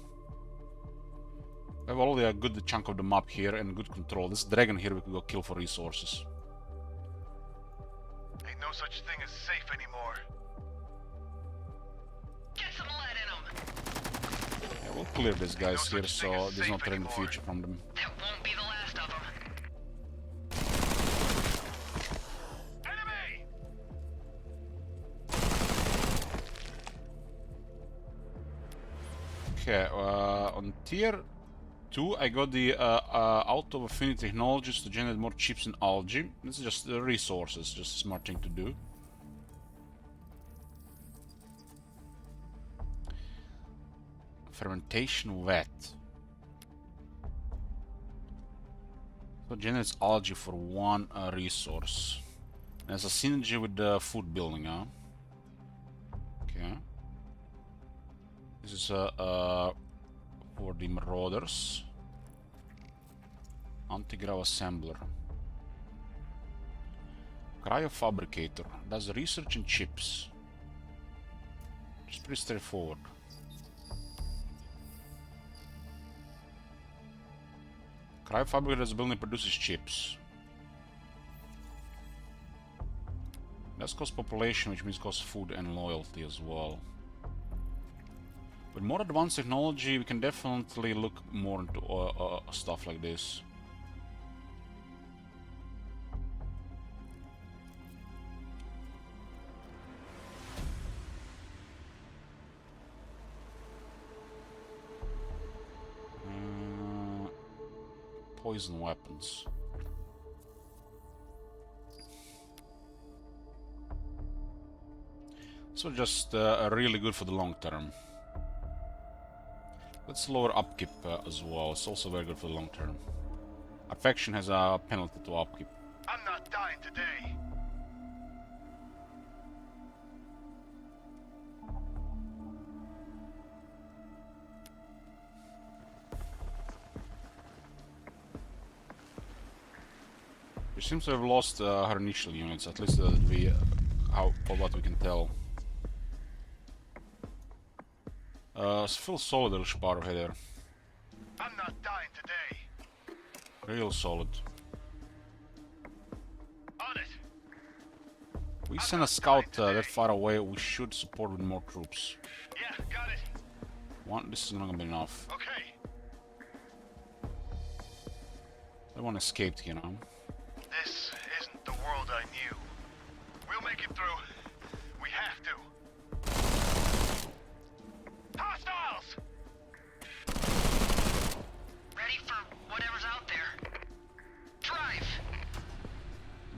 We have already a good chunk of the map here and good control. This dragon here we could go kill for resources. Ain't no such thing as safe anymore. Get some lead in them. Yeah, we'll clear these guys here so there's no threat in the future from them. That won't be the last of them. Enemy! Okay, on tier 2 I got the out of affinity technologies to generate more chips and algae. This is just resources, just a smart thing to do. Fermentation wet. So generates algae for one resource. There's a synergy with the food building, huh? Okay. This is for the marauders. Anti-grav assembler. Cryofabricator. Does research in chips. It's pretty straightforward. Cryofabricator is a building that produces chips. That's cost population, which means cost food and loyalty as well. With more advanced technology, we can definitely look more into stuff like this. Poison weapons. So just really good for the long term. Let's lower upkeep as well. It's also very good for the long term. Affection has a penalty to upkeep. I'm not dying today. She seems to have lost her initial units, at least what we can tell. Still solid little spar here. I'm not dying today. Real solid. On it. We send a scout that far away, we should support with more troops. Yeah, got it. This is not gonna be enough. Okay. That one escaped, you know. This isn't the world I knew. We'll make it through. We have to. Hostiles! Ready for whatever's out there. Drive!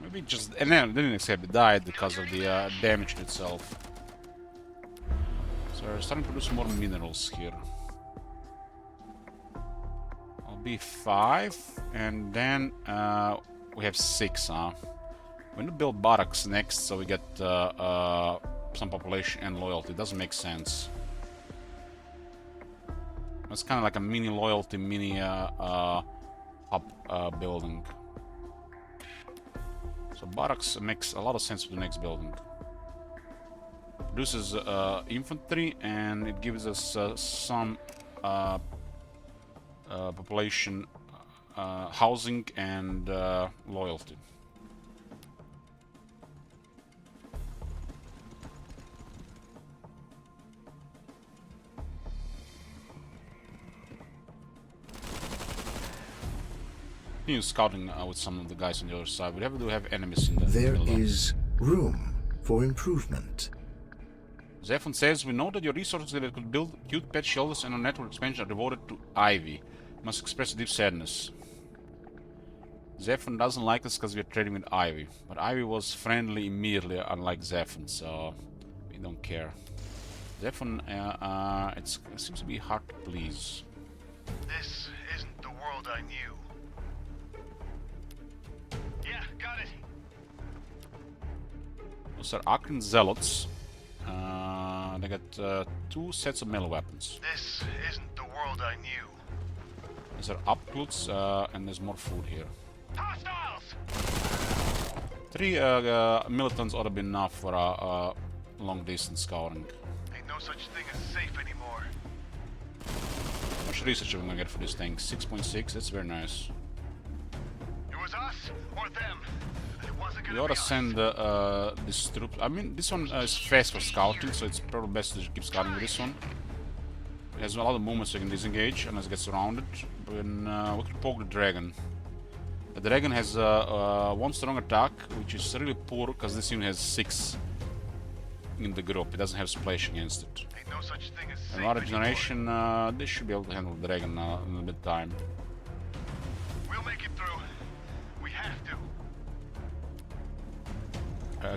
Maybe just... and then didn't accept it, died because of the damage to itself. So we're starting to produce more minerals here. I'll be 5, and then we have 6, huh? We're gonna build barracks next, so we get some population and loyalty. It doesn't make sense. It's kind of like a mini loyalty, mini hub building. So barracks makes a lot of sense for the next building. Reduces infantry, and it gives us some population, housing, and loyalty. Continue scouting with some of the guys on the other side. We do have enemies in the There middle. is room for improvement. ZEPHON says, we know that your resources that could build cute pet shelters and our network expansion are devoted to Ivy. Must express deep sadness. ZEPHON doesn't like us because we are trading with Ivy. But Ivy was friendly immediately, unlike ZEPHON, so we don't care. ZEPHON, it seems to be hard to please. This isn't the world I knew. Yeah, got it. Those are Akron Zealots. They got 2 sets of melee weapons. This isn't the world I knew. These are upclutes, and there's more food here. Hostiles! 3 militants ought to be enough for long distance scouting. Ain't no such thing as safe anymore. How much research are we gonna get for this thing? 6.6, that's very nice. It was us or them. It wasn't We gonna ought be to us. send this troop. I mean, this one is fast for scouting, so it's probably best to keep scouting with this one. It has a lot of movement, so you can disengage unless it gets surrounded. Then we could poke the dragon. The dragon has 1 strong attack, which is really poor because this unit has 6 in the group. It doesn't have splash against it. Ain't no such thing as safe And our anymore. regeneration, they should be able to handle the dragon in a bit time. We'll make it through. We have to.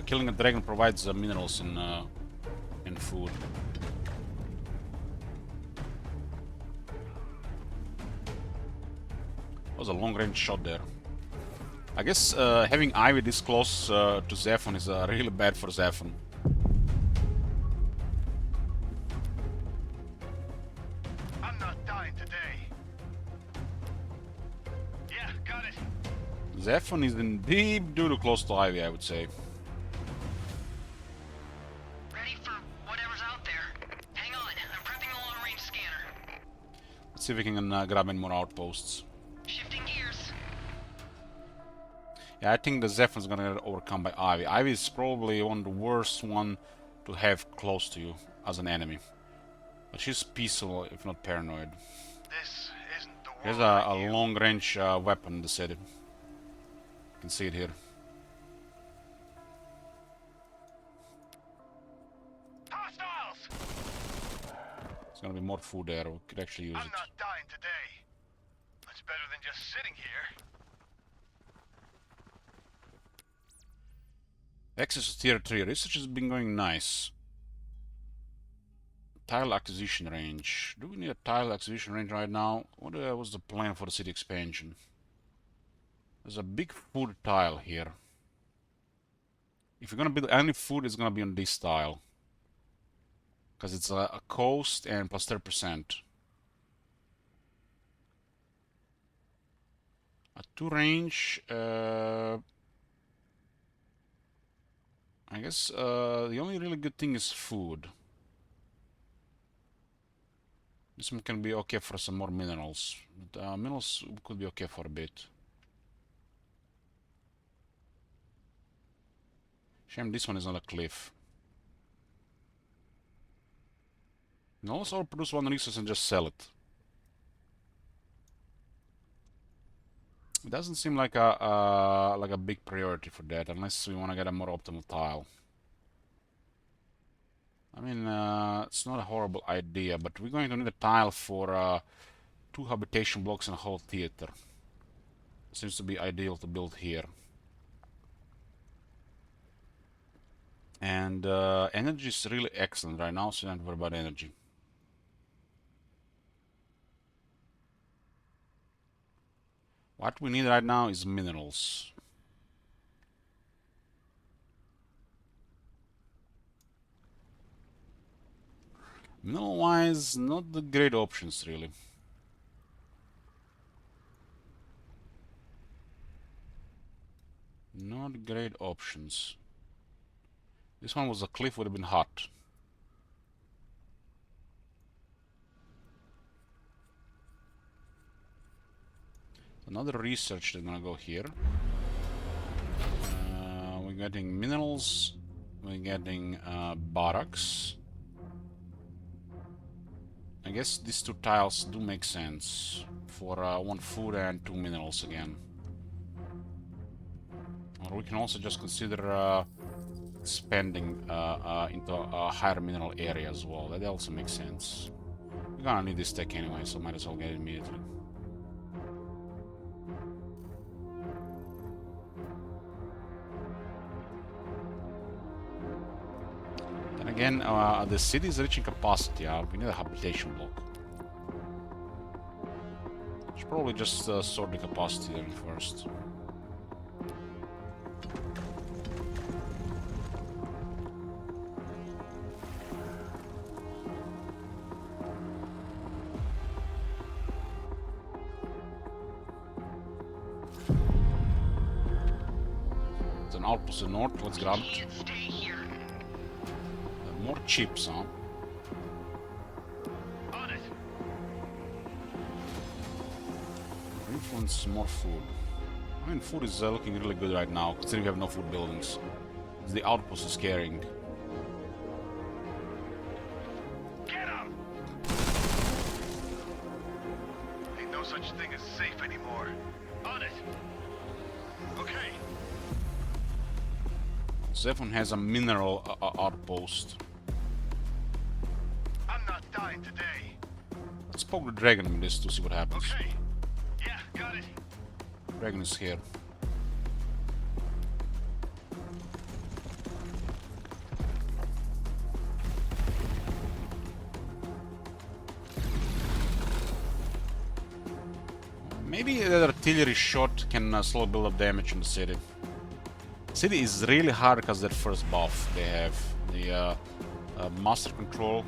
Killing a dragon provides minerals in food. That was a long-range shot there. I guess having Ivy this close to ZEPHON is really bad for ZEPHON. I'm not dying today. Yeah, got it. ZEPHON is in deep doo close to Ivy, I would say. Ready for whatever's out there. Hang on, I'm prepping a long-range scanner. Let's see if we can grab any more outposts. Shifting gears. Yeah, I think the ZEPHON's gonna get overcome by Ivy. Ivy is probably one of the worst one to have close to you as an enemy. But she's peaceful, if not paranoid. This isn't the world Here's I a knew. long-range weapon in the city. You can see it here. Hostiles! There's gonna be more food there. We could actually use I'm it. not dying today. That's better than just sitting here. Access to Tier 3. Research has been going nice. Tile acquisition range. Do we need a tile acquisition range right now? What was the plan for the city expansion? There's a big food tile here. If you're gonna build any food, it's gonna be on this tile. Because it's a coast and plus 30%. A 2 range, I guess the only really good thing is food. This one can be okay for some more minerals. But, minerals could be okay for a bit. Shame this one is on a cliff. You can also produce 1 resource and just sell it. It doesn't seem like a big priority for that, unless we want to get a more optimal tile. I mean, it's not a horrible idea, but we're going to need a tile for 2 habitation blocks and a whole theater. Seems to be ideal to build here. And energy is really excellent right now, so you don't have to worry about energy. What we need right now is minerals. Mineral-wise, not the great options, really. Not great options. This one was a cliff, would have been hot. Another research that's gonna go here. We're getting minerals. We're getting barracks. I guess these two tiles do make sense for 1 food and 2 minerals again. Or we can also just consider expanding into a higher mineral area as well. That also makes sense. We're gonna need this tech anyway, so might as well get it immediately. Then again, the city is reaching capacity. We need a habitation block. Should probably just sort the capacity then first. There's an outpost to the north. Let's grab it. Can't stay here. More chips, huh? On it. Influence more food. I mean, food is looking really good right now, considering we have no food buildings. The outpost is carrying. Get him! Ain't no such thing as safe anymore. On it. Okay. ZEPHON has a mineral outpost. I'm not dying today. Let's poke the dragon with this to see what happens. Okay. Yeah, got it. Dragon is here. Maybe the artillery shot can slowly build up damage in the city. City is really hard because their first buff they have, the master control.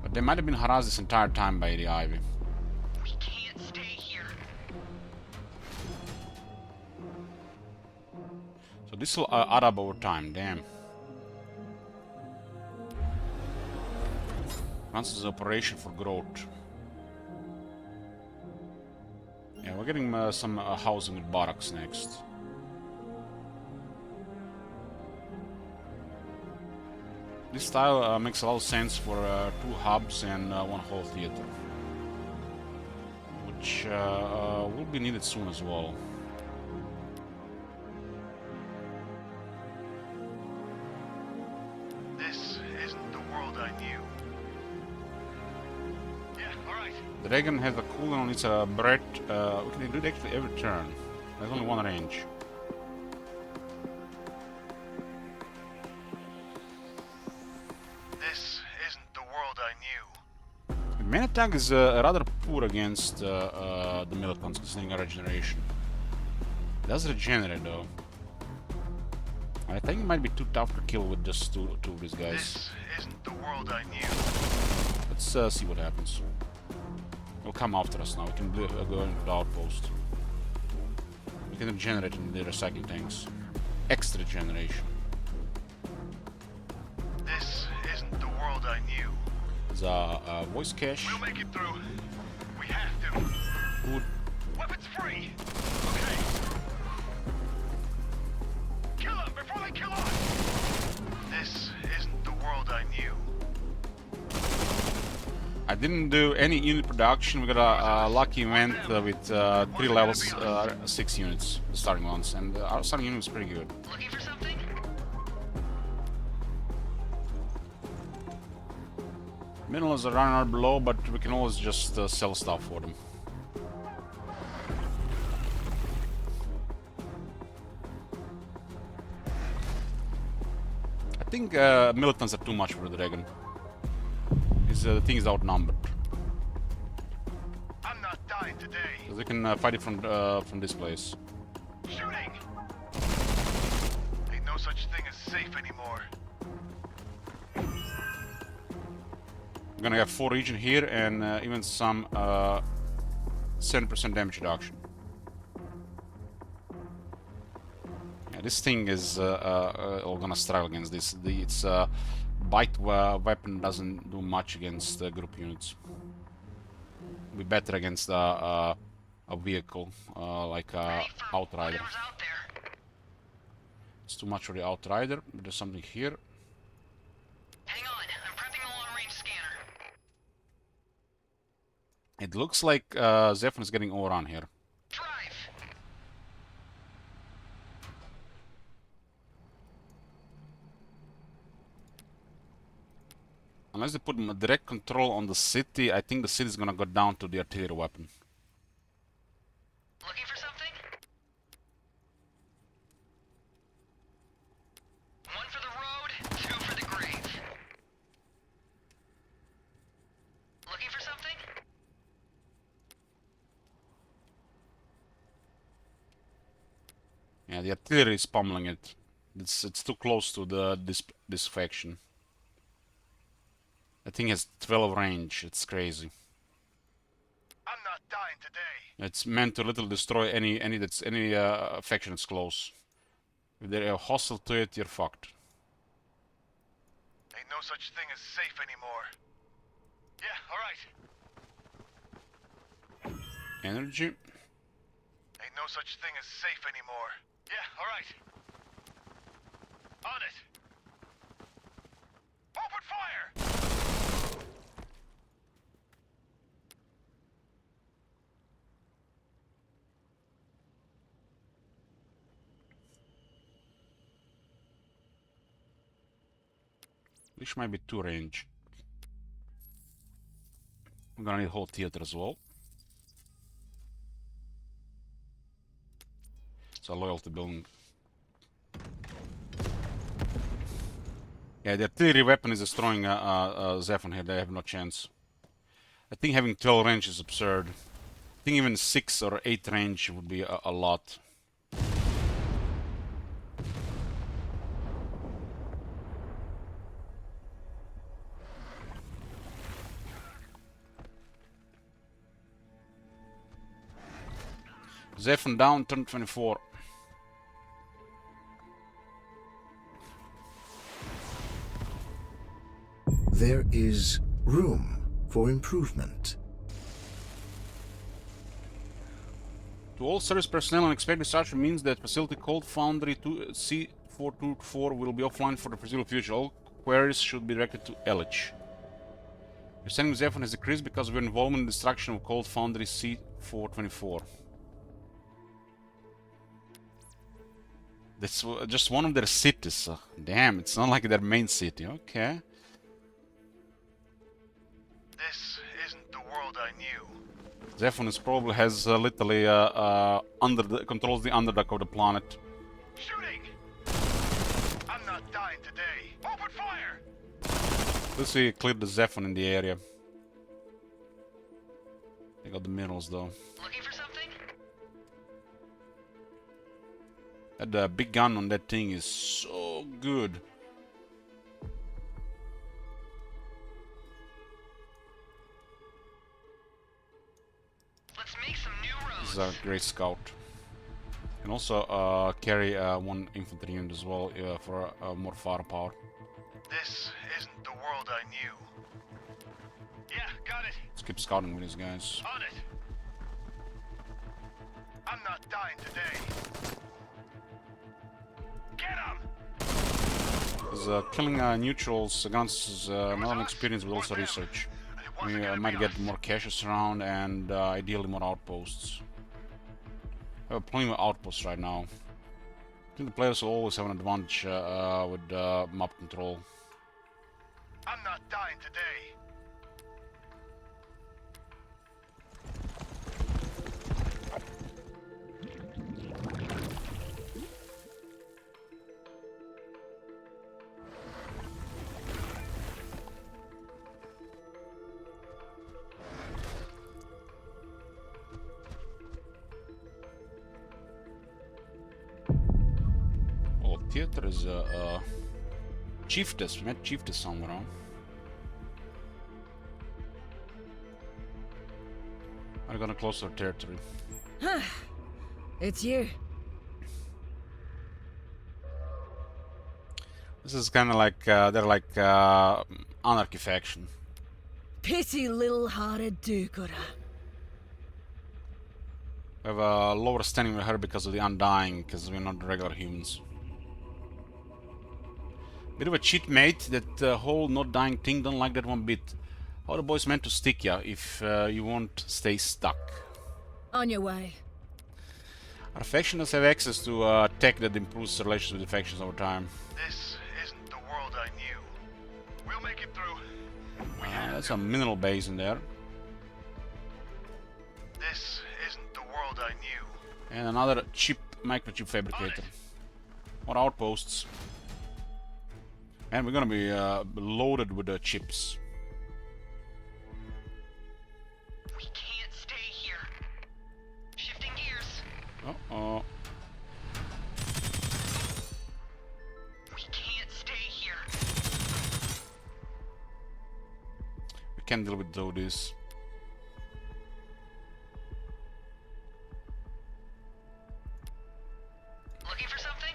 But they might have been harassed this entire time by the Ivy. We can't stay here. So this will add up over time, damn. Runs the operation for growth. Yeah, we're getting some housing with barracks next. This style makes a lot of sense for 2 hubs and 1 whole theater, which will be needed soon as well. This isn't the world I knew. Yeah, alright. The dragon has a cooldown on its breath. We can do it actually every turn. There's only 1 range. This isn't the world I knew. The main attack is rather poor against the militants, considering a regeneration. It does regenerate though. I think it might be too tough to kill with just two of these guys. This isn't the world I knew. Let's see what happens. They'll come after us now. We can go into the outpost. We can regenerate in the recycling tanks. Extra regeneration. This isn't the world I knew. There's a voice cache. We'll make it through. We have to. Good. Weapons free. Okay. Kill them before they kill us. This isn't the world I knew. I didn't do any unit production. We got a lucky event with 3 levels, 6 units, the starting ones, and our starting unit was pretty good. Looking for something? Minerals are running out below, but we can always just sell stuff for them. I think militants are too much for the dragon. The thing is outnumbered. I'm not dying today. So they can fight it from this place. Shooting. Ain't no such thing as safe anymore. We're gonna have 4 region here and even some 7% damage reduction. Yeah, this thing is all gonna struggle against this. Its bite weapon doesn't do much against group units. Be better against a vehicle like Ready for Outrider. whatever's out there. It's too much for the Outrider. There's something here. Hang on, I'm prepping a long-range scanner. It looks like ZEPHON is getting overrun here. Drive! Unless they put direct control on the city, I think the city is gonna go down to the artillery weapon. Looking for something? One for the road, two for the grave. Looking for something? Yeah, the artillery is pummeling it. It's too close to this faction. That thing has 12 range. It's crazy. I'm not dying today. It's meant to literally destroy any faction that's close. If they're hostile to it, you're fucked. Ain't no such thing as safe anymore. Yeah, alright. Energy. Ain't no such thing as safe anymore. Yeah, alright. On it. Open fire! This might be 2 range. I'm gonna need whole theater as well. It's a loyalty building. Yeah, the artillery weapon is destroying ZEPHON here. They have no chance. I think having 12 range is absurd. I think even 6 or 8 range would be a lot. ZEPHON down, turn 24. There is room for improvement. To all service personnel, an expected discharge means that facility called Foundry C424 will be offline for the foreseeable future. All queries should be directed to Elich. Your standing with ZEPHON has decreased because of your involvement in the destruction of Cold Foundry C424. That's just one of their cities. Damn, it's not like their main city. Okay. This isn't the world I knew. ZEPHON is probably has literally controls the underdark of the planet. Shooting! I'm not dying today. Open fire! Let's see, clear the ZEPHON in the area. They got the minerals though. Looking for something? That big gun on that thing is so good. Let's make some new roads. This is a great scout. Can also carry 1 infantry unit as well for more firepower. This isn't the world I knew. Yeah, got it. Let's keep scouting with these guys. On it. I'm not dying today. Get him! Because killing neutrals guns is not only experience but also research. We might get more caches around and ideally more outposts. I have plenty of outposts right now. I think the players will always have an advantage with map control. I'm not dying today. Oh, theater is Chiefess. We met Chiefess somewhere, huh? I'm gonna close our territory. It's you. This is kind of like they're like anarchy faction. Pity little-hearted do-gooder. We have a lower standing with her because of the Undying, because we're not regular humans. Bit of a cheat, mate. That whole not dying thing, don't like that one bit. How the boys meant to stick ya if you won't stay stuck? On your way. Our factions have access to tech that improves relations with the factions over time. This isn't the world I knew. We'll make it through. We have That's to. a mineral base in there. This isn't the world I knew. And another chip microchip fabricator. More outposts. And we're gonna be loaded with the chips. We can't stay here. Shifting gears. Uh-oh. We can't stay here. We can't deal with all this. Looking for something?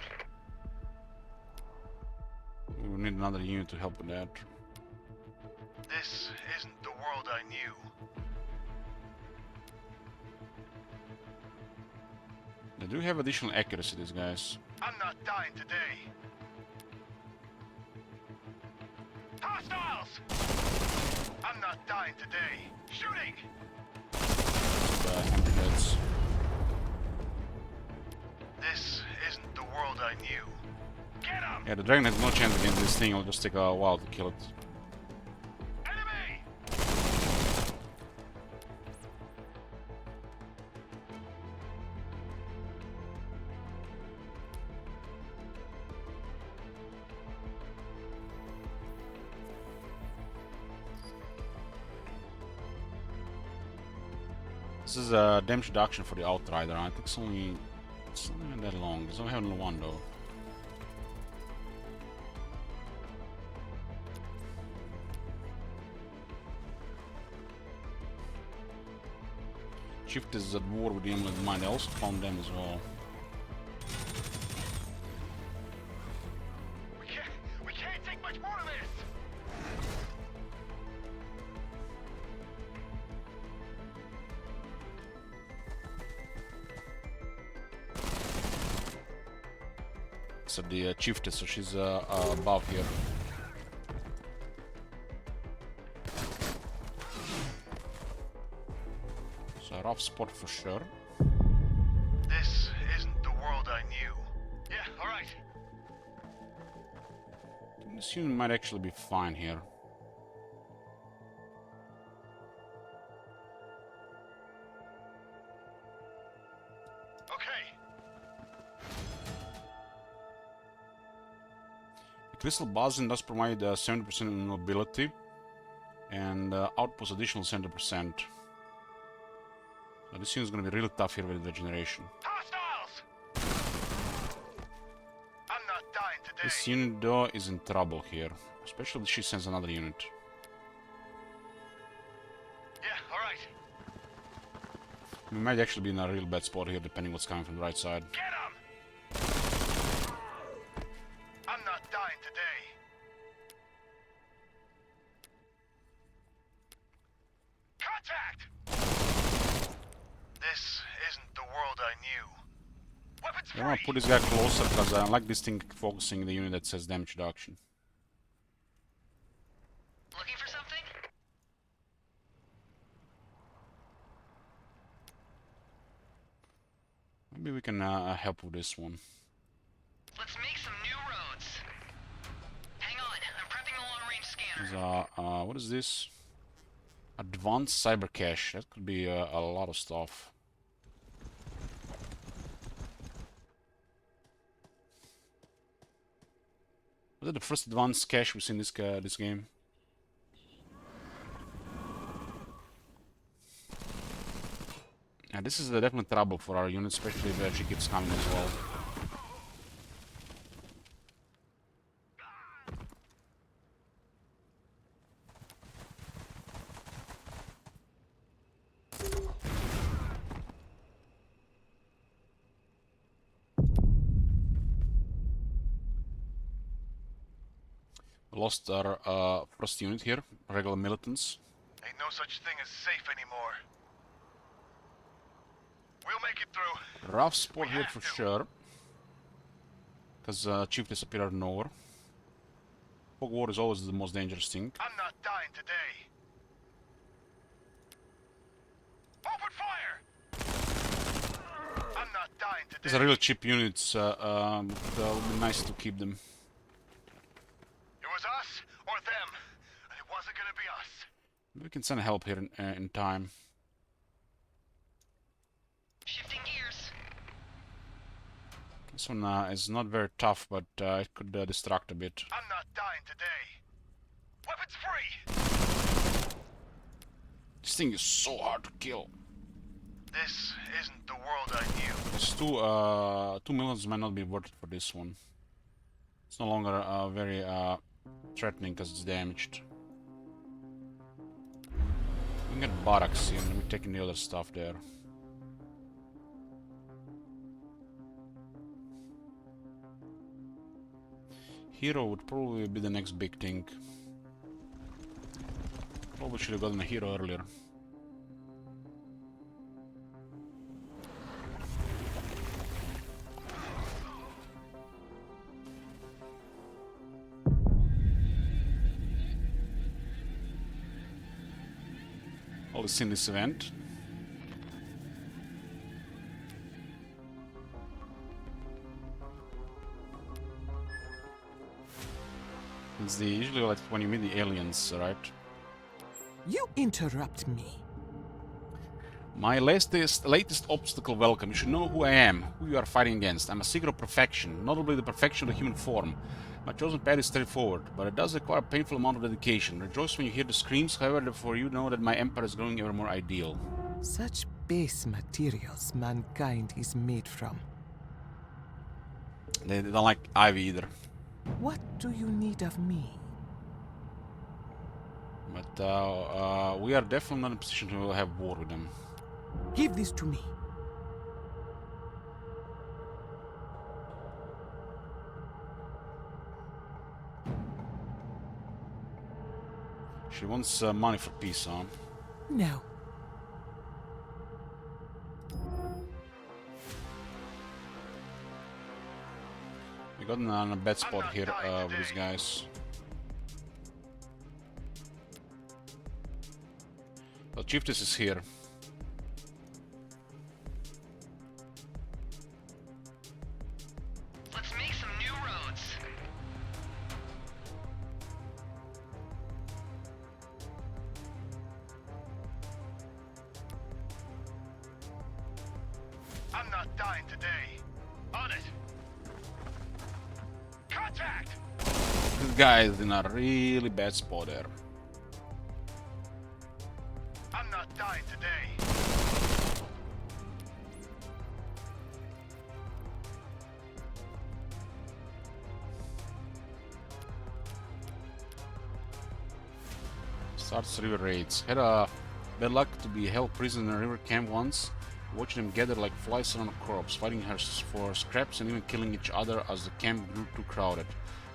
We will need another unit to help with that. This isn't the world I knew. They do have additional accuracy, these guys. I'm not dying today. Hostiles! I'm not dying today. Shooting! Hammerheads. This isn't the world I knew. Get him! Yeah, the dragon has no chance against this thing. It'll just take a while to kill it. Enemy! This is a damage reduction for the Outrider. I think it's only not that long. It's only having one though. Shift is at war with the Inland Mine. They also found them as well. We can't take much more of this! So the Chiefess, so she's above here. So a rough spot for sure. This isn't the world I knew. Yeah, alright. This unit might actually be fine here. Okay. The Crystal Basin does provide 70% mobility and outputs additional 70%. So this unit is going to be really tough here with regeneration. Hostiles! I'm not dying today. This unit though is in trouble here, especially if she sends another unit. Yeah, alright. We might actually be in a real bad spot here, depending what's coming from the right side. Get him! I'm not dying today. Contact! This isn't the world I knew. Weapons I want free! to put this guy closer because I like this thing focusing the unit that says damage reduction. Looking for something? Maybe we can help with this one. Let's make some new roads. Hang on, I'm prepping the long-range scanner. There's what is this? Advanced cyber cache. That could be a lot of stuff. Was it the first advanced cache we've seen this game? Yeah, this is definitely trouble for our unit, especially if she keeps coming as well. Lost our first unit here, regular militants. Ain't no such thing as safe anymore. We'll make it through. Rough spot We here have for to. sure. Because Chief disappeared out of nowhere. Fog war is always the most dangerous thing. I'm not dying today. Open fire! I'm not dying today. These are really cheap units. It would be nice to keep them. It was us or them. And it wasn't gonna be us. We can send help here in time. Shifting gears. This one is not very tough, but it could distract a bit. I'm not dying today. Weapons free! This thing is so hard to kill. This isn't the world I knew. These 2 millions might not be worth it for this one. It's no longer very threatening because it's damaged. We can get barracks here and we're taking the other stuff there. Hero would probably be the next big thing. Probably should have gotten a hero earlier. All is in this event. It's usually like when you meet the aliens, right? You interrupt me. My latest obstacle, welcome. You should know who I am, who you are fighting against. I'm a seeker of perfection, notably the perfection of the human form. My chosen path is straightforward, but it does require a painful amount of dedication. Rejoice when you hear the screams, however, for you know that my empire is growing ever more ideal. Such base materials mankind is made from. They don't like Ivy either. What do you need of me? But we are definitely not in a position to have war with them. Give this to me. She wants money for peace, huh? No. We got in a bad spot here with these guys. The chiefess is here. Let's make some new roads. I'm not dying today. On it. Contact! This guy is in a really bad spot there. I'm not dying today. Starts river raids. Had a bad luck to be held prisoner in a river camp once. Watching them gather like flies around a corpse, fighting her for scraps and even killing each other as the camp grew too crowded.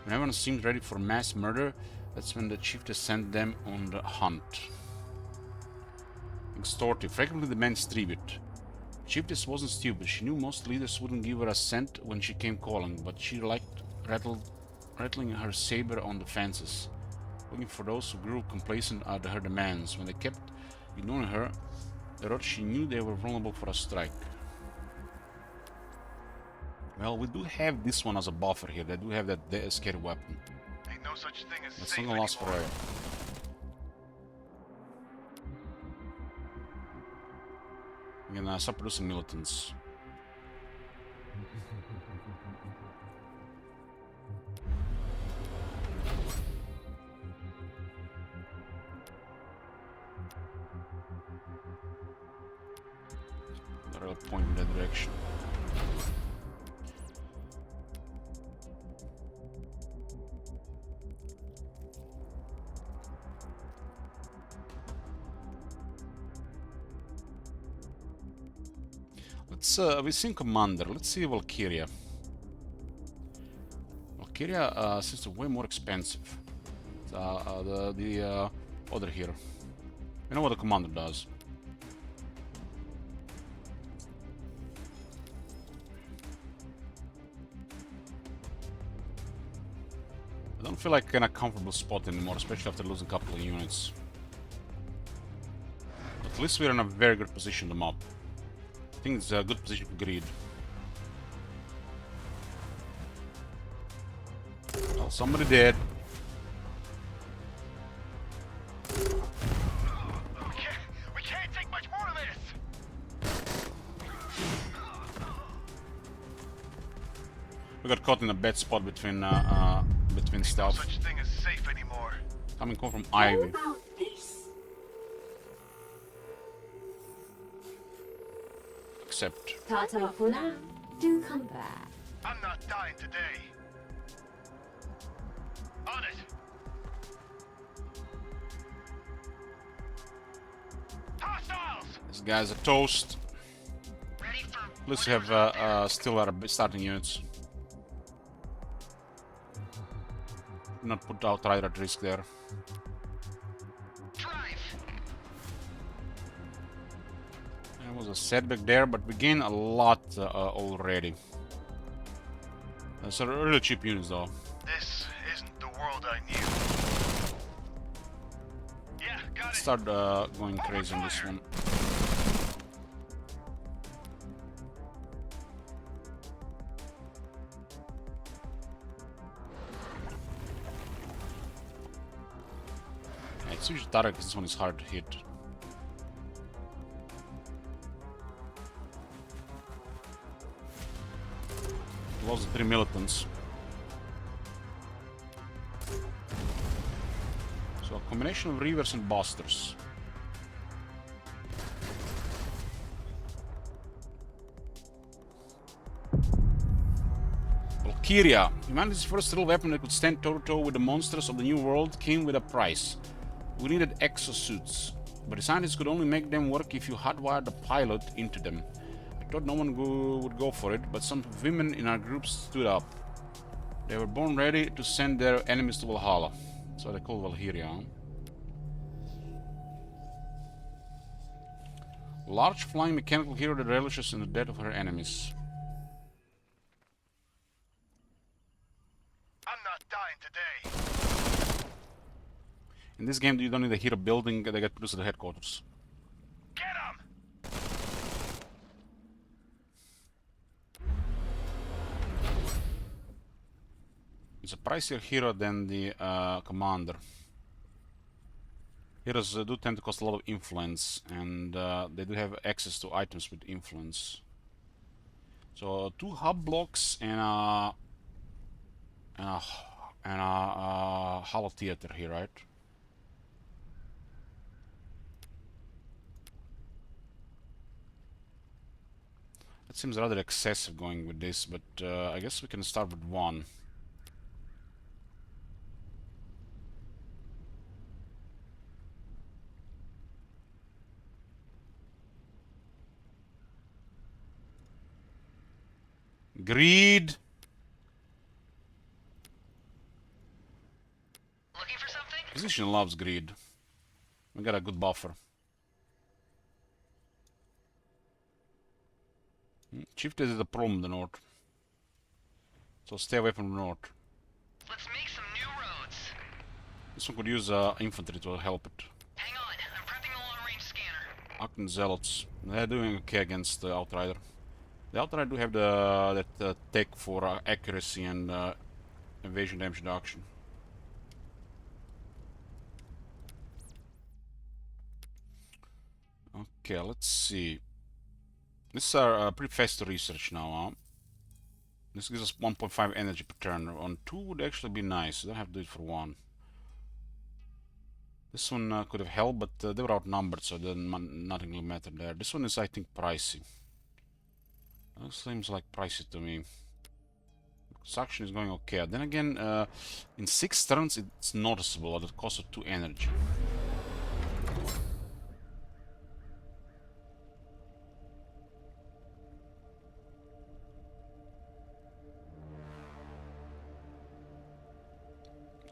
When everyone seemed ready for mass murder, that's when the chiefess sent them on the hunt. Extortive, frequently demands tribute. Chiefess wasn't stupid. She knew most leaders wouldn't give her a cent when she came calling, but she liked rattling her saber on the fences, looking for those who grew complacent at her demands. When they kept ignoring her, she knew they were vulnerable for a strike. Well, we do have this one as a buffer here. They do have that scary weapon. Ain't no such thing as That's safe not gonna last anymore. forever. We're gonna start producing militants. They'll point in that direction. We've seen Commander. Let's see Valkyria. Valkyria seems to be way more expensive. the other hero. You know what the commander does. I don't feel like in a comfortable spot anymore, especially after losing a couple of units. At least we're in a very good position to map. I think it's a good position for greed. Well, somebody dead. We can't take much more of this. We got caught in a bad spot between No stuff. such thing as safe anymore. Coming from How Ivy. about this? Except Ta-ta for now. Do come back. I'm not dying today. On it. Hostiles! this guy's a toast. Ready for Let's whatever's have out there. still our starting units. Not put Outrider at risk there. Drive. There was a setback there, but we gain a lot already. That's a really cheap units though. This isn't the world I knew. Yeah, got Let's it. start going crazy on this one. Yeah, it's usually Tarek because this one is hard to hit. Lost the 3 militants. So a combination of Reavers and Busters. Valkyria. Humanity's first real weapon that could stand toe-to-toe with the monsters of the New World came with a price. We needed exosuits, but the scientists could only make them work if you hardwired the pilot into them. I thought no one would go for it, but some women in our group stood up. They were born ready to send their enemies to Valhalla. So they call Valkyria. Huh? Large flying mechanical hero that relishes in the death of her enemies. I'm not dying today. In this game, you don't need a hero building, they get produced at the headquarters. Get him! It's a pricier hero than the commander. Heroes do tend to cost a lot of influence, and they do have access to items with influence. So 2 hub blocks and a hollow theater here, right? That seems rather excessive going with this, but I guess we can start with 1. Greed! Looking for something? Position loves greed. We got a good buffer. Chieftain is a problem in the north. So stay away from the north. Let's make some new roads. This one could use infantry to help it. Hang on, I'm prepping a long-range scanner. Arctan Zealots. They're doing okay against the Outrider. The Outrider do have that tech for accuracy and evasion damage reduction. Okay, let's see. This is pretty fast to research now, huh? This gives us 1.5 energy per turn. On 2 would actually be nice. You don't have to do it for 1. This one could have helped, but they were outnumbered, so then nothing will matter there. This one is, I think, pricey. That seems like pricey to me. Construction is going okay. Then again, in 6 turns, it's noticeable at the cost of 2 energy.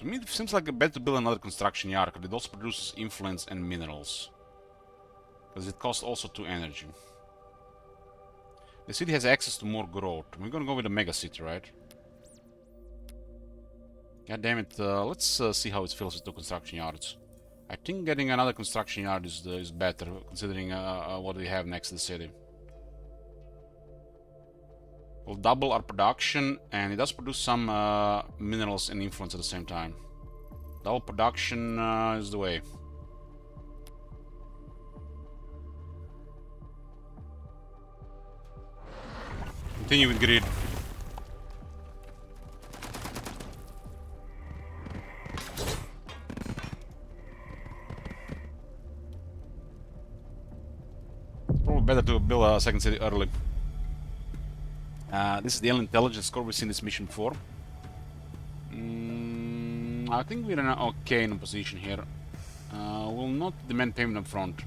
To me, it seems like a better to build another construction yard, because it also produces influence and minerals. Because it costs also 2 energy. The city has access to more growth. We're gonna go with a mega city, right? God damn it, let's see how it feels with 2 construction yards. I think getting another construction yard is better, considering what we have next to the city. We'll double our production, and it does produce some minerals and influence at the same time. Double production is the way. Continue with greed. Probably better to build a second city early. This is the alien intelligence score. We've seen this mission before. I think we're in an okay position here. We'll not demand payment up front.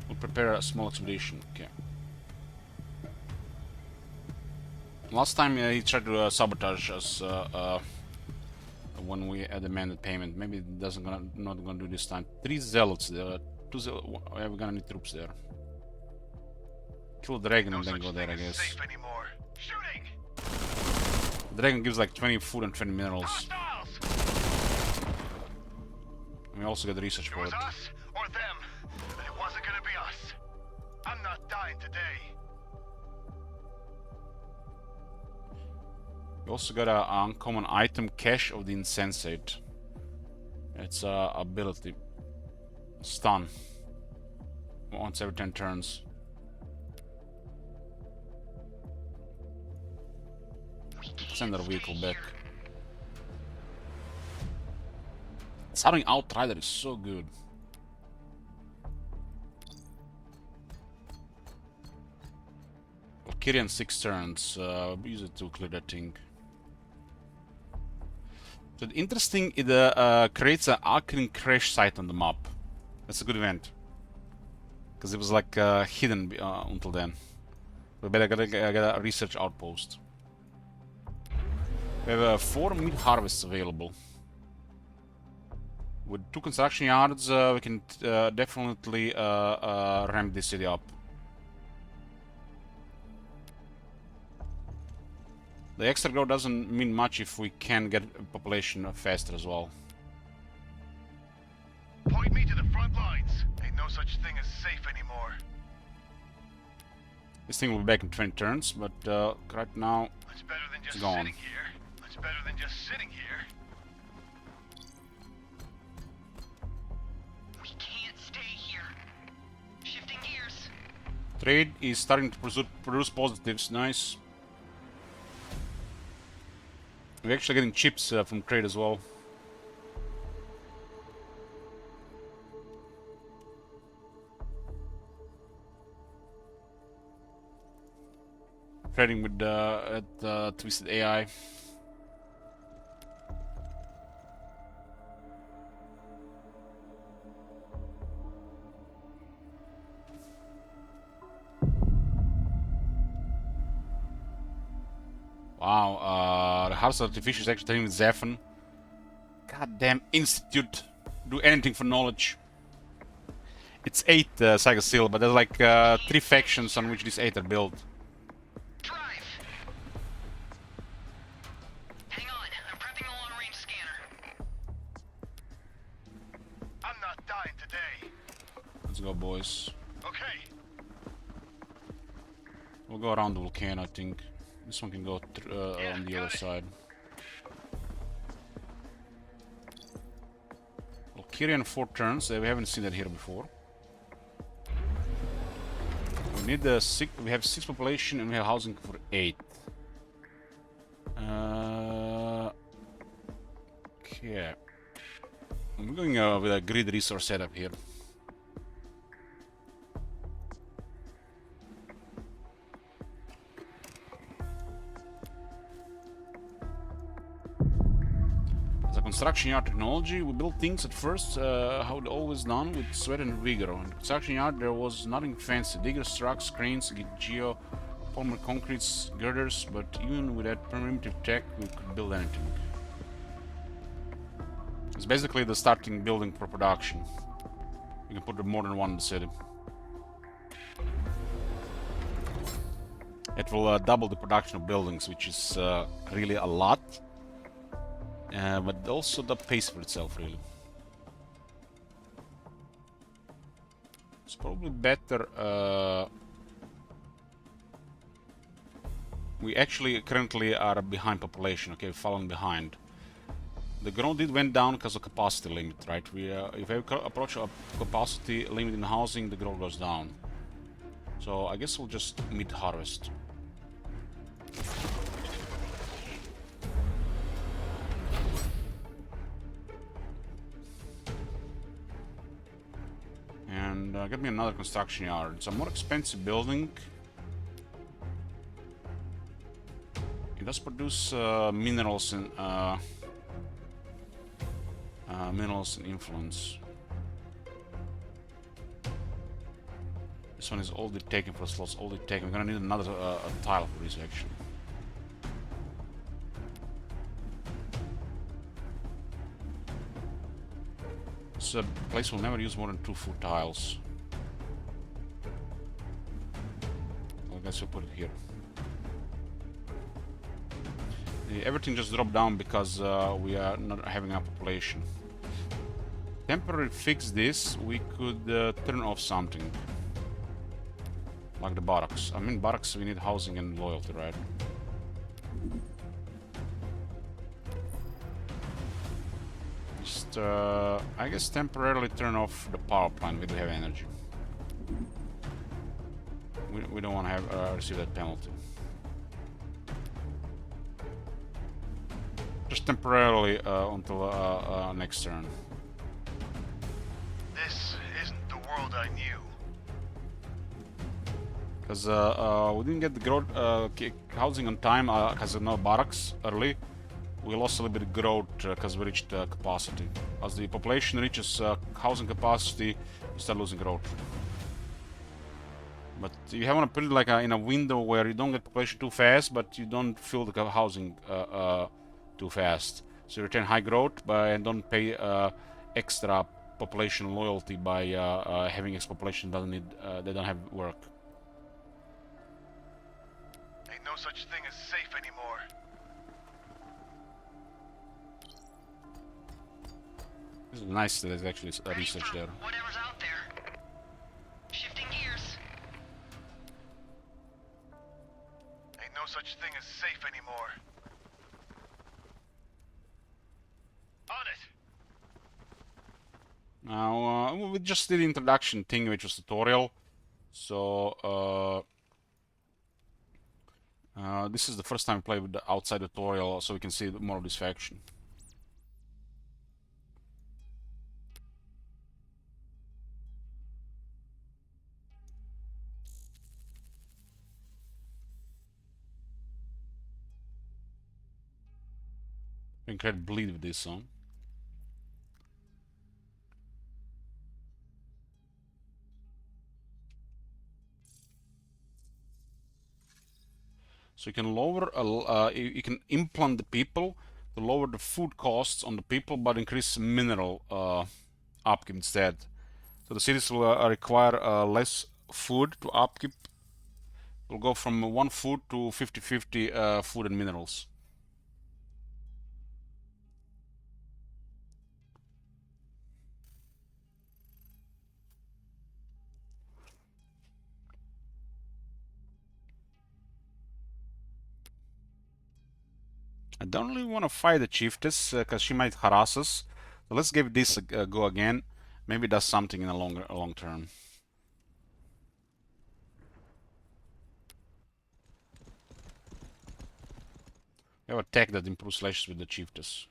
We'll prepare a small expedition. Okay. Last time he tried to sabotage us when we demanded payment. Maybe it not gonna do this time. 3 zealots there. 2 zealots. We're gonna need troops there. Kill the dragon and then go there, I guess. Safe anymore. Shooting! The dragon gives like 20 food and 20 minerals. Hostiles! And we also get the research It for was it. us or them, but it wasn't gonna be us. I'm not dying today. We also got an uncommon item, Cache of the Insensate. It's a ability. Stun. Once every 10 turns. Send our vehicle back. Sounding Outrider is so good. Valkyrian 6 turns. Use it to clear that thing. So interesting, it creates an Arcane crash site on the map. That's a good event. Because it was like hidden until then. We better get a research outpost. We have 4 meat harvests available. With 2 construction yards, we can definitely ramp this city up. The extra growth doesn't mean much if we can get population faster as well. Point me to the front lines. Ain't no such thing as safe anymore. This thing will be back in 20 turns, but right now It's better than just it's gone. sitting here. It's better than just sitting here. We can't stay here. Shifting gears. Trade is starting to produce positives. Nice. We're actually getting chips from trade as well. Trading with Twisted AI. Wow, the House of Artificial is actually trading with ZEPHON. Goddamn Institute. Do anything for knowledge. It's 8 Saga Seal, but there's like 3 factions on which these 8 are built. Drive! Hang on, I'm prepping a long-range scanner. I'm not dying today. Let's go, boys. Okay. We'll go around the volcano, I think. This one can go on the other side. Valkyrian 4 turns. We haven't seen that here before. We need the 6. We have 6 population and we have housing for 8. Okay. I'm going with a grid resource setup here. Construction yard technology, we built things at first how it always done, with sweat and vigor. In the construction yard there was nothing fancy. Diggers, trucks, cranes, geo, polymer concretes, girders, but even with that primitive tech we could build anything. It's basically the starting building for production. You can put more than one in the city. It will double the production of buildings, which is really a lot. But also the pace for itself, really. It's probably better. We actually currently are behind population. Okay, falling behind. The growth did went down because of capacity limit, right? If we approach a capacity limit in housing, the growth goes down. So I guess we'll just mid-harvest. And get me another construction yard. It's a more expensive building. It does produce minerals and influence. This one is already taken for slots. Already taken. We're gonna need another tile for this actually. This place will never use more than 2 foot tiles. I guess we'll put it here. Everything just dropped down because we are not having a population. Temporarily fix this, we could turn off something. Like the barracks. I mean, barracks, we need housing and loyalty, right? Just, I guess temporarily turn off the power plant. We do have energy. We don't want to have receive that penalty. Just temporarily until next turn. This isn't the world I knew. Because we didn't get the growth housing on time because of no barracks early. We lost a little bit of growth because we reached capacity. As the population reaches housing capacity, you start losing growth. But you want to put it like in a window where you don't get population too fast, but you don't fill the housing too fast. So you retain high growth and don't pay extra population loyalty by having X population doesn't need they don't have work. Ain't no such thing as safe anymore. This is nice that there's actually research there. Whatever's out there. Shifting gears. Ain't no such thing as safe anymore. On it. Now we just did the introduction thing, which was tutorial. So this is the first time I play with the outside tutorial, so we can see more of this faction. We can create bleed with this one. So you can lower, you can implant the people to lower the food costs on the people, but increase mineral upkeep instead. So the cities will require less food to upkeep. We'll go from 1 food to 50-50 food and minerals. I don't really want to fight the chiefess because she might harass us. So let's give this a go again. Maybe it does something in a long term. We have a tech that improves slashes with the chiefess.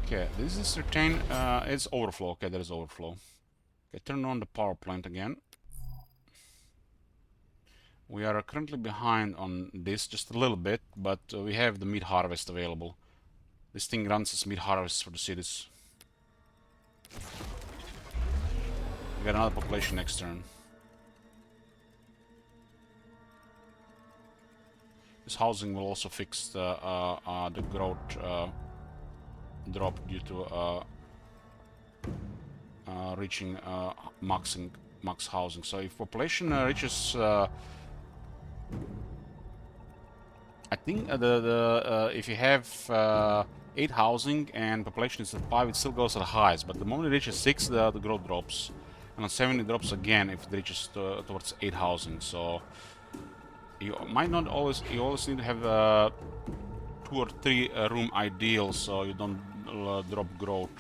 Okay, this is certain. It's overflow. Okay, there is overflow. Okay, turn on the power plant again. We are currently behind on this just a little bit, but we have the mid-harvest available. This thing runs as mid-harvest for the cities. We got another population next turn. This housing will also fix the growth drop due to reaching max housing. So if population reaches, I think if you have 8 housing and population is at 5, it still goes at the highest. But the moment it reaches 6, the growth drops, and on 7 it drops again if it reaches towards 8 housing. So you might not always. You always need to have 2 or 3 room ideal, so you don't drop growth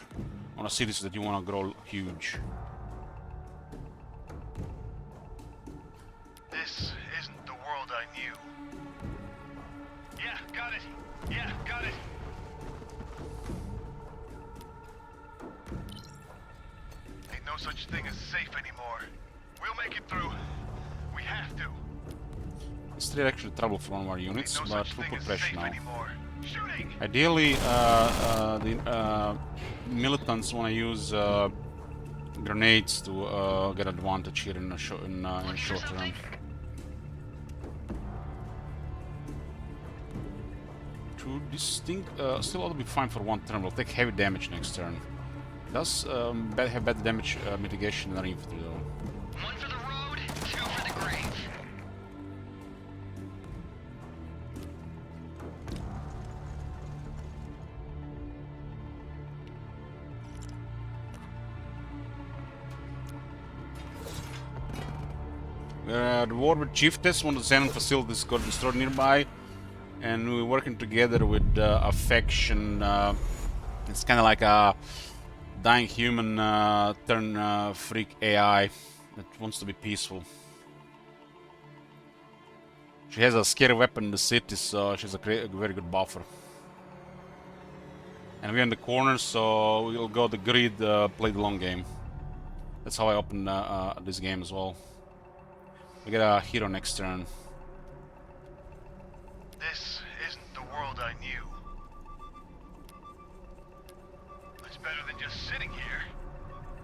on a cities that you want to grow huge. This isn't the world I knew. Yeah, got it. Yeah, got it. Ain't no such thing as safe anymore. We'll make it through. We have to. This is actually trouble for one of our units, Ain't no but such we'll thing put as pressure safe now. anymore. Shooting! Ideally, the militants want to use grenades to get advantage here in the short term. True, this thing still ought to be fine for one turn. We'll take heavy damage next turn. It does have better damage mitigation than our infantry though. 1 for the road, 2 for the grave. We're at war with Chiefess. One of the Xenon facilities got destroyed nearby, and we're working together with a faction. It's kind of like a dying human turn freak AI that wants to be peaceful. She has a scary weapon in the city, so she's a very good buffer. And we're in the corner, so we'll go the grid, play the long game. That's how I open this game as well. We get a hero next turn. This isn't the world I knew. It's better than just sitting here.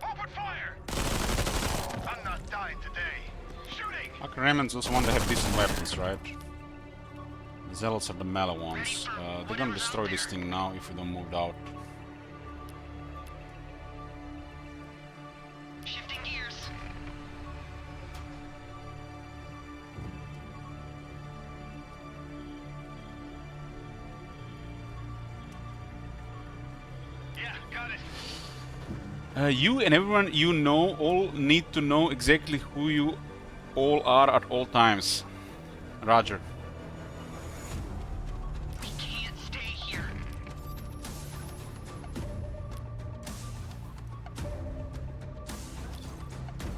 Open fire! I'm not dying today. Shooting! Remnants also want to have decent weapons, right? The Zealots are the melee ones. They're gonna destroy this thing now if we don't move out. Shifting gears. Yeah, got it. You and everyone you know all need to know exactly who you all are at all times. Roger. We can't stay here.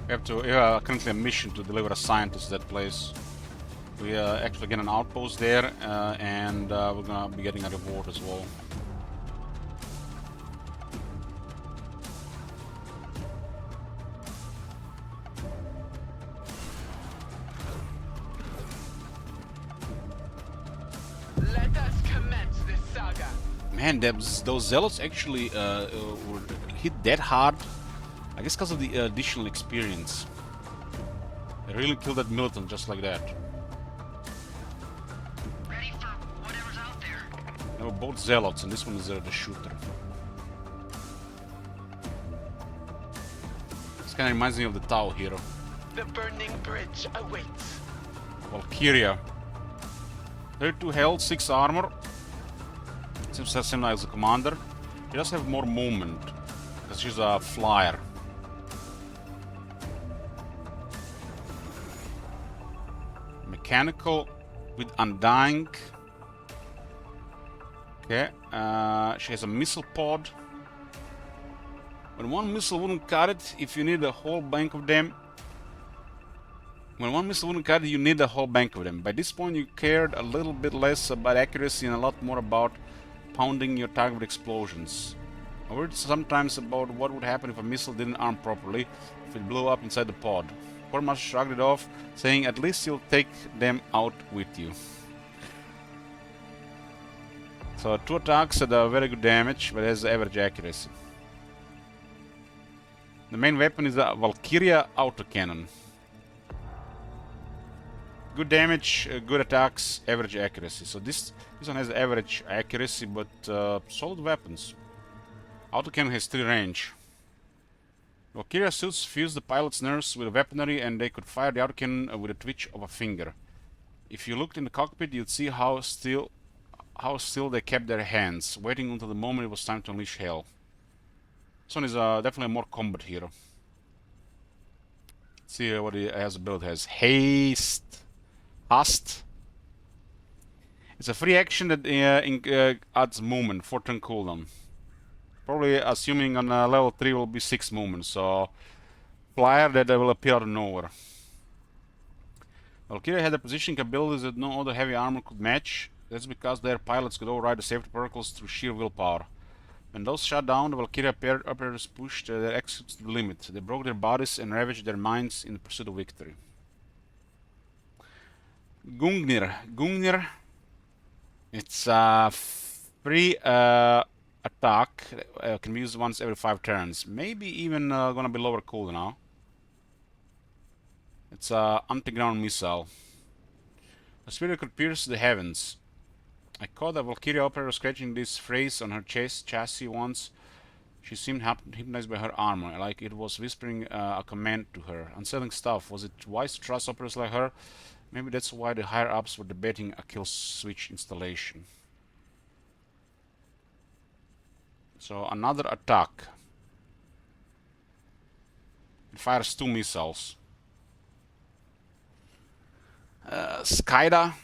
We have currently a mission to deliver a scientist to that place. We actually get an outpost there, and we're gonna be getting a reward as well. Let us commence this saga. Man, those zealots actually were hit that hard. I guess because of the additional experience. They really killed that militant just like that. Ready for whatever's out there. They were both zealots, and this one is the shooter. This kind of reminds me of the Tau hero. The burning bridge awaits. Valkyria. 32 health, 6 armor. Seems to have same as the commander. She does have more movement because she's a flyer. Mechanical with undying. Okay, she has a missile pod. When one missile wouldn't cut it, if you need a whole bank of them. When one missile wouldn't cut it, you need a whole bank of them. By this point, you cared a little bit less about accuracy and a lot more about pounding your target with explosions. I worried sometimes about what would happen if a missile didn't arm properly, if it blew up inside the pod. Quartermaster shrugged it off, saying at least you'll take them out with you. So 2 attacks at a very good damage, but has average accuracy. The main weapon is the Valkyria autocannon. Good damage, good attacks, average accuracy. So this one has average accuracy, but solid weapons. Autocannon has 3 range. Valkyria suits fuse the pilot's nerves with weaponry, and they could fire the autocannon with a twitch of a finger. If you looked in the cockpit, you'd see how still they kept their hands, waiting until the moment it was time to unleash hell. This one is definitely a more combat hero. Let's see what he has built. Has haste. It's a free action that adds movement, 4-turn cooldown. Probably assuming on level 3 will be 6 movement, so flyer that will appear out of nowhere. Valkyria had a positioning abilities that no other heavy armor could match. That's because their pilots could override the safety protocols through sheer willpower. When those shut down, the Valkyria operators pushed their executes to the limit. They broke their bodies and ravaged their minds in the pursuit of victory. Gungnir. It's a free attack. Can be used once every 5 turns. Maybe even gonna be lower cooldown now. It's a anti-ground missile. A spirit could pierce the heavens. I caught a Valkyria operator scratching this phrase on her chassis once. She seemed hypnotized by her armor, like it was whispering a command to her. Unsettling stuff. Was it wise to trust operators like her? Maybe that's why the higher-ups were debating a kill switch installation. So another attack. It fires 2 missiles. Skyda.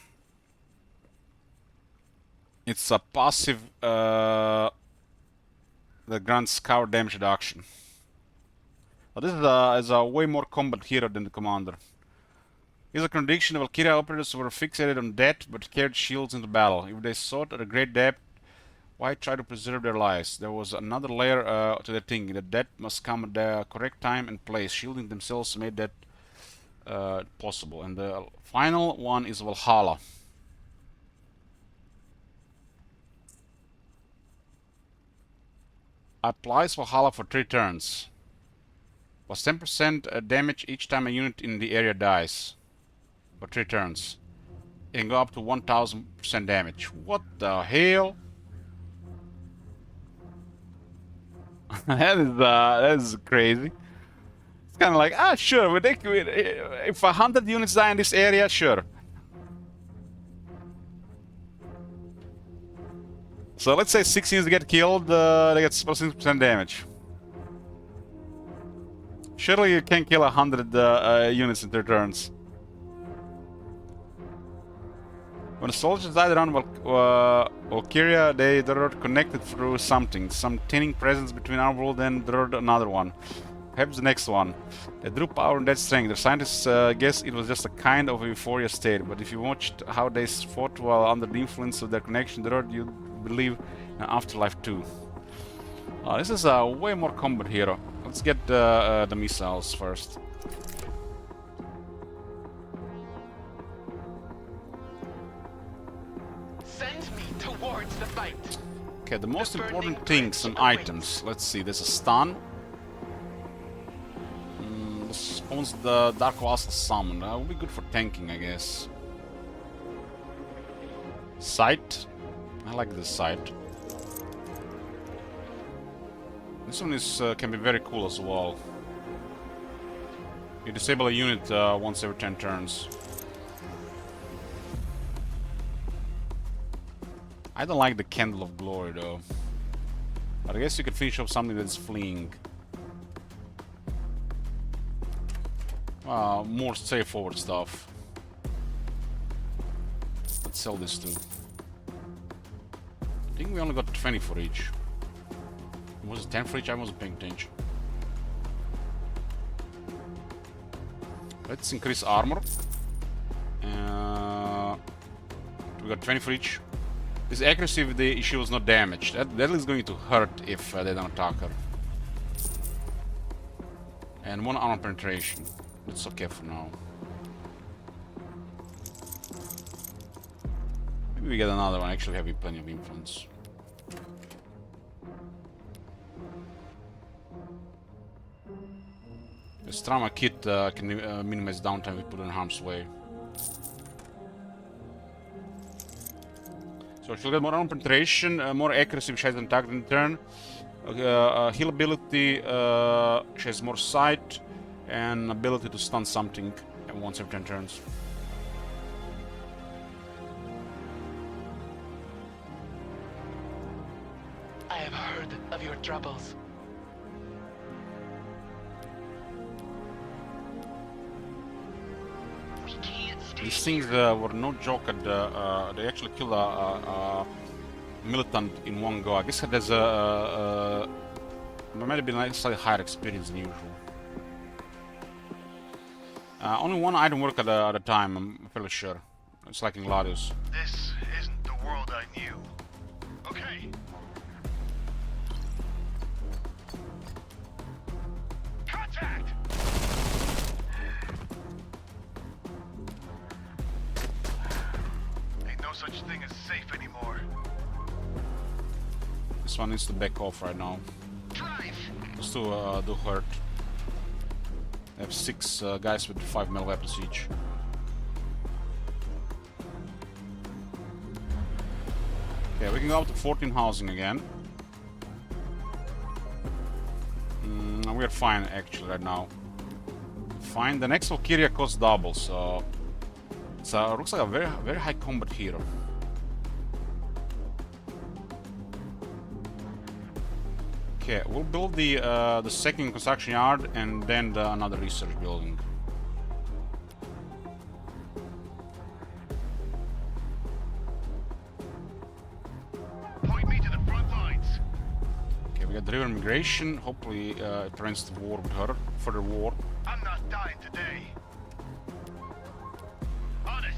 It's a passive that grants scour damage reduction. But this is a way more combat hero than the commander. Here's a contradiction. The Valkyria operators were fixated on death but carried shields into battle. If they sought at a great depth, why try to preserve their lives? There was another layer to their thinking, that death must come at the correct time and place. Shielding themselves made that possible. And the final one is Valhalla. Applies Valhalla for 3 turns. Plus 10% damage each time a unit in the area dies. For 3 turns. It can go up to 1000% damage. What the hell? that is crazy. It's kind of like, sure, if 100 units die in this area, sure. So let's say 6 units get killed, they get plus 6% damage. Surely you can kill 100 units in 3 turns. When the soldiers died around Valkyria, they were connected through something. Some thinning presence between our world and another one. Perhaps the next one. They drew power and that strength. The scientists guess it was just a kind of euphoria state, but if you watched how they fought while under the influence of their connection, you'd believe in an afterlife too. This is a way more combat hero. Let's get the missiles first. Send me towards the fight. Okay, the most important things and items. Let's see, there's a stun. This owns the Dark Vassal Summon. That would be good for tanking, I guess. Sight. I like this sight. This one is can be very cool as well. You disable a unit once every 10 turns. I don't like the Candle of Glory though. But I guess you could finish off something that's fleeing. More straightforward stuff. Let's sell this too. I think we only got 20 for each. Was it 10 for each? I wasn't paying attention. Let's increase armor. We got 20 for each. This accuracy if the issue was not damaged. That is going to hurt if they don't attack her. And 1 armor penetration. It's okay for now. Maybe we get another one. Actually, having plenty of influence. This trauma kit can minimize downtime we put in harm's way. So she'll get more armor penetration, more accuracy, which has an attack in turn. Heal ability, she has more sight, and ability to stun something once every 10 turns. I have heard of your troubles. We can't stay These things here. were no joke. They actually killed a militant in one go. I guess there's might have been like slightly higher experience than usual. Only one item work at a time, I'm fairly sure. It's like in Gladius. This isn't the world I knew. Okay. Contact! Ain't no such thing as safe anymore. This one needs to back off right now. Drive! Just to do hurt. They have 6 guys with 5 melee weapons each. Okay, we can go up to 14 housing again. We're fine actually right now. Fine. The next Valkyria costs double, so it looks like a very high combat hero. Okay, we'll build the second construction yard and then another research building. Point me to the front lines. Okay, we got the river migration. Hopefully it turns to war with her. Further war. I'm not dying today. On it.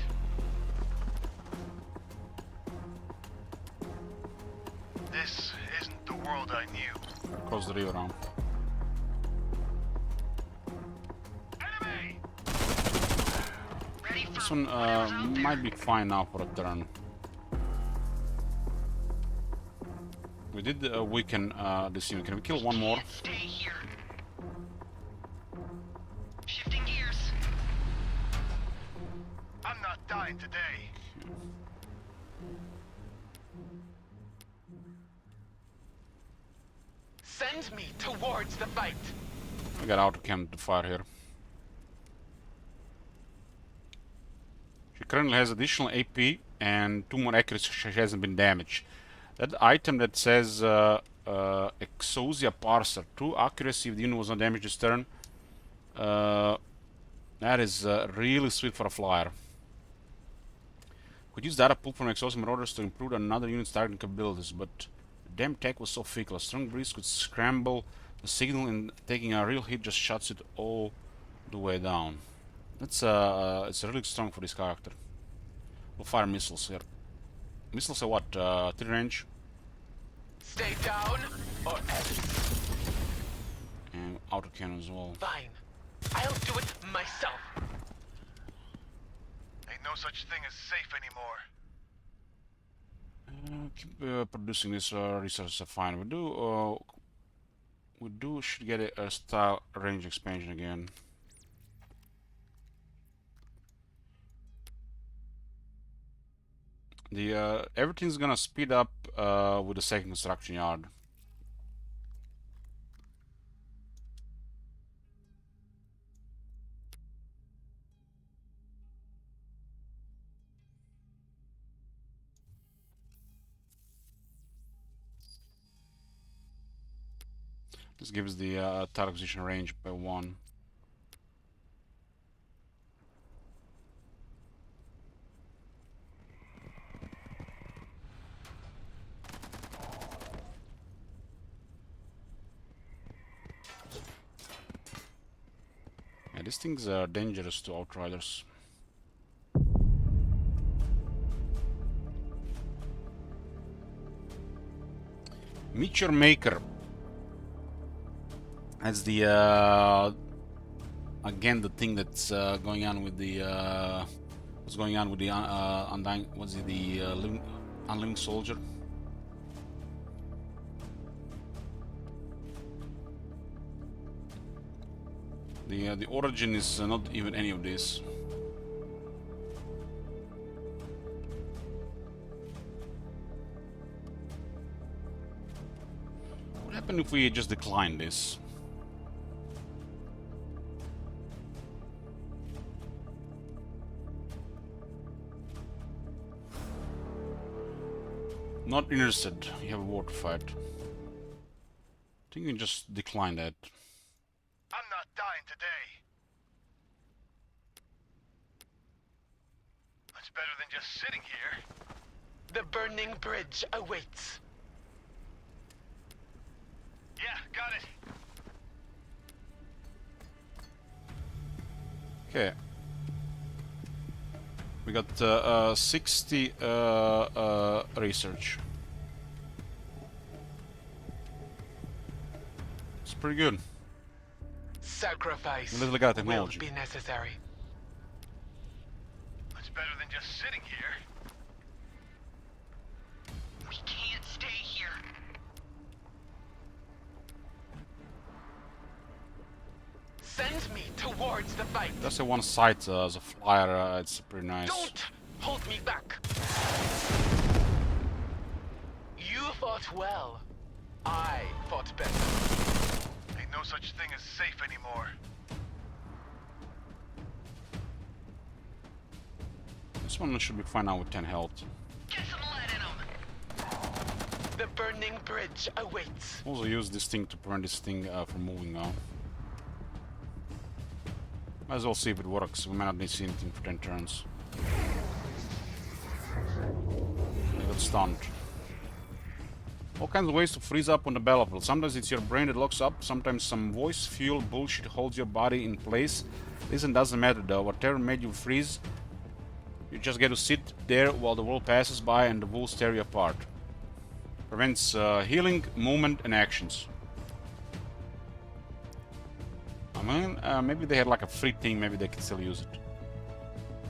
This isn't the world I knew. Across the river now. Enemy! Ready for This one whatever's out there. might be fine now for a turn. We did weaken this unit. Can we kill one more? Can't stay here. Shifting gears. I'm not dying today. Send me towards the fight. We got auto cannon to fire here. She currently has additional AP and 2 more accuracy. She hasn't been damaged. That item that says Exosia Parser, 2 accuracy if the unit was not damaged this turn. That is really sweet for a flyer. Could use data pulled from Exosia Marauders to improve another unit's targeting capabilities, but the damn tech was so fickle. A strong breeze could scramble the signal, and taking a real hit just shuts it all the way down. That's it's really strong for this character. We'll fire missiles here. Missiles are what? 3 range? Stay down or else. And auto cannon as well. Fine. I'll do it myself. Ain't no such thing as safe anymore. Keep producing this resources are fine. We should get a style range expansion again. The everything's gonna speed up with the second construction yard. This gives the attack acquisition range by 1. Yeah, these things are dangerous to Outriders. Meteor Maker. That's the again the thing that's going on with the what's going on with the undying, what's it, the unliving soldier. The origin is not even any of this. happen if we just decline this? Not interested. You have a water fight. I think you can just decline that. I'm not dying today. That's better than just sitting here. The burning bridge awaits. Yeah, got it. Okay. We got 60 research. It's pretty good. Sacrifice A little got will technology. be necessary. That's better than just sitting here. We can't stay here. Send me towards the fight. That's the one site as a flyer. It's pretty nice. Don't hold me back. You fought well. I fought better. Ain't no such thing as safe anymore. This one should be fine now with 10 health. Get some lead in them. The burning bridge awaits. Also use this thing to prevent this thing from moving now. Might as well see if it works. We might not need to see anything for 10 turns. I got stunned. All kinds of ways to freeze up on the battlefield. Sometimes it's your brain that locks up, sometimes some voice fuel bullshit holds your body in place. Listen, doesn't matter though. Whatever made you freeze, you just get to sit there while the world passes by and the wolves tear you apart. Prevents healing, movement, and actions. I mean, maybe they had like a free thing, maybe they can still use it.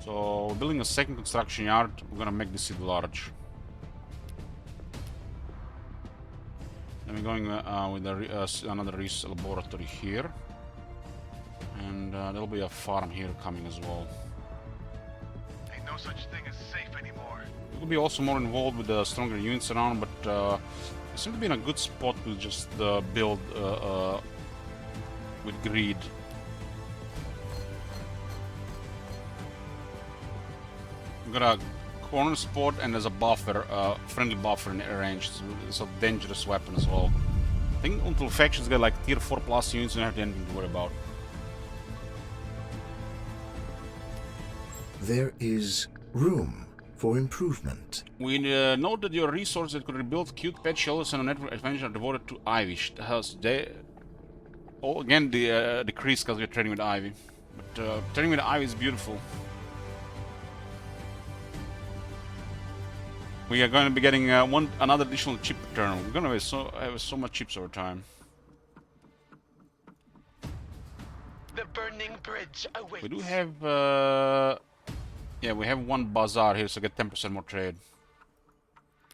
So, we're building a second construction yard. We're gonna make this city large. Then we're going with another research laboratory here. And there'll be a farm here coming as well. Ain't no such thing as safe anymore. We'll be also more involved with the stronger units around, but we seem to be in a good spot to just build with greed. We got a corner spot and there's a buffer, friendly buffer in range. It's a dangerous weapon as well. I think until factions get like tier 4 plus units, you don't have anything to worry about. There is room for improvement. We note that your resources that could rebuild cute pet shelters and a network adventure are devoted to Ivy. They all again decreased because we're trading with Ivy. But trading with Ivy is beautiful. We are going to be getting another additional chip per turn. We're going to have so much chips over time. The burning bridge awaits. We do have yeah, we have one bazaar here, so get 10% more trade.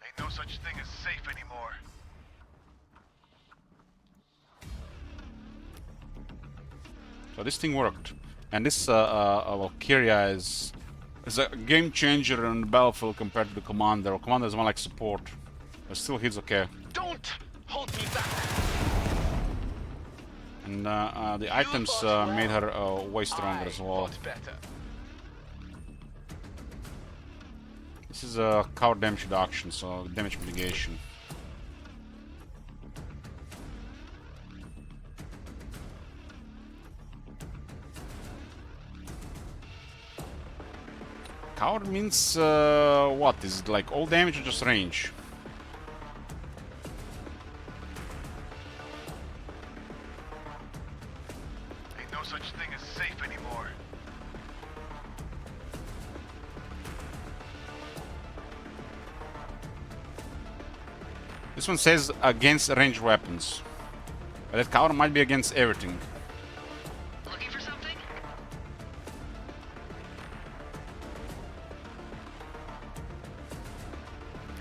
Ain't no such thing as safe anymore. So this thing worked, and this Valkyria is a game changer on the battlefield compared to the commander. The commander is more like support, but still he's okay. Don't hold me back. And the items made her way stronger as well. Better. This is a coward damage reduction, so damage mitigation. Coward means what? Is it like all damage or just range? Ain't no such thing as safe anymore. This one says against ranged weapons. But that coward might be against everything. Looking for something?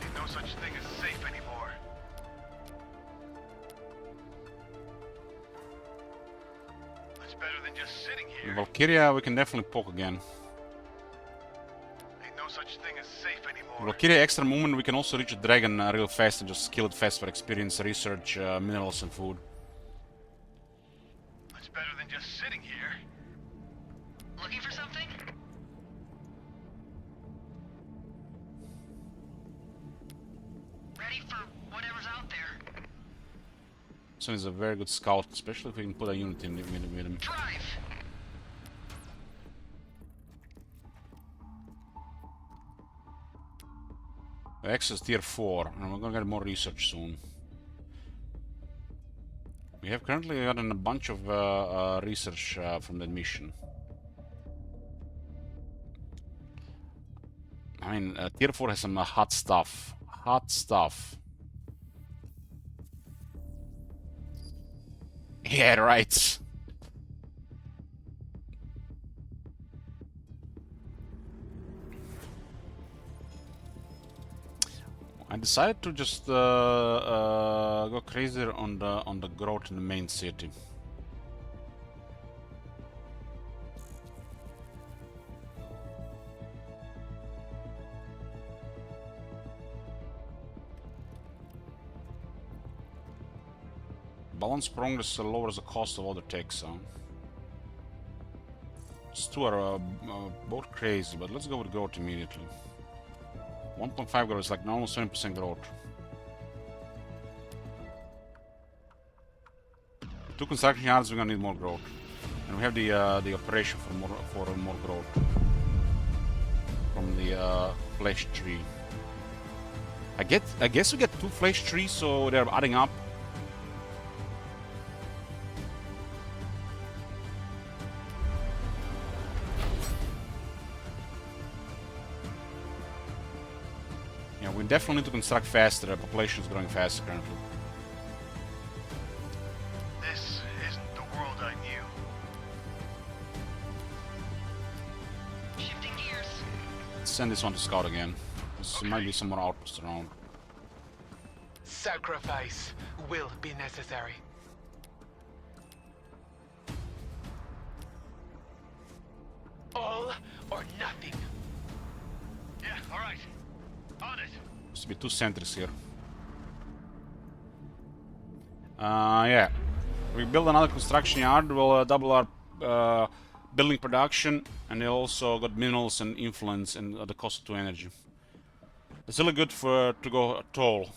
Ain't no such thing as safe anymore. That's better than just sitting here. Valkyria, we can definitely poke again. Ain't no such thing as safe anymore. for. Valkyrie extra movement, we can also reach a dragon real fast and just kill it fast for experience, research, minerals and food. It's better than just sitting here. Looking for something? Ready for whatever's out there. So he's a very good scout, especially if we can put a unit in with him. Drive! Access tier 4, and we're gonna get more research soon. We have currently gotten a bunch of research from that mission. I mean, tier 4 has some hot stuff. Hot stuff. Yeah, right. I decided to just go crazier on the growth in the main city. Balance progress lowers the cost of other techs. These two are both crazy, but let's go with growth immediately. 1.5 growth is like almost 20% growth. 2 construction yards, we're gonna need more growth, and we have the operation for more growth from the flesh tree. I guess we get 2 flesh trees, so they're adding up. Yeah, we definitely need to construct faster. The population is growing faster currently. This isn't the world I knew. Shifting gears. Let's send this one to scout again. There might be some more outposts around. Sacrifice will be necessary. All or nothing. Yeah, all right. On it. Used to be 2 sentries here. Yeah. We build another construction yard. We'll double our building production, and they also got minerals and influence and the cost of 2 energy. It's really good for to go tall.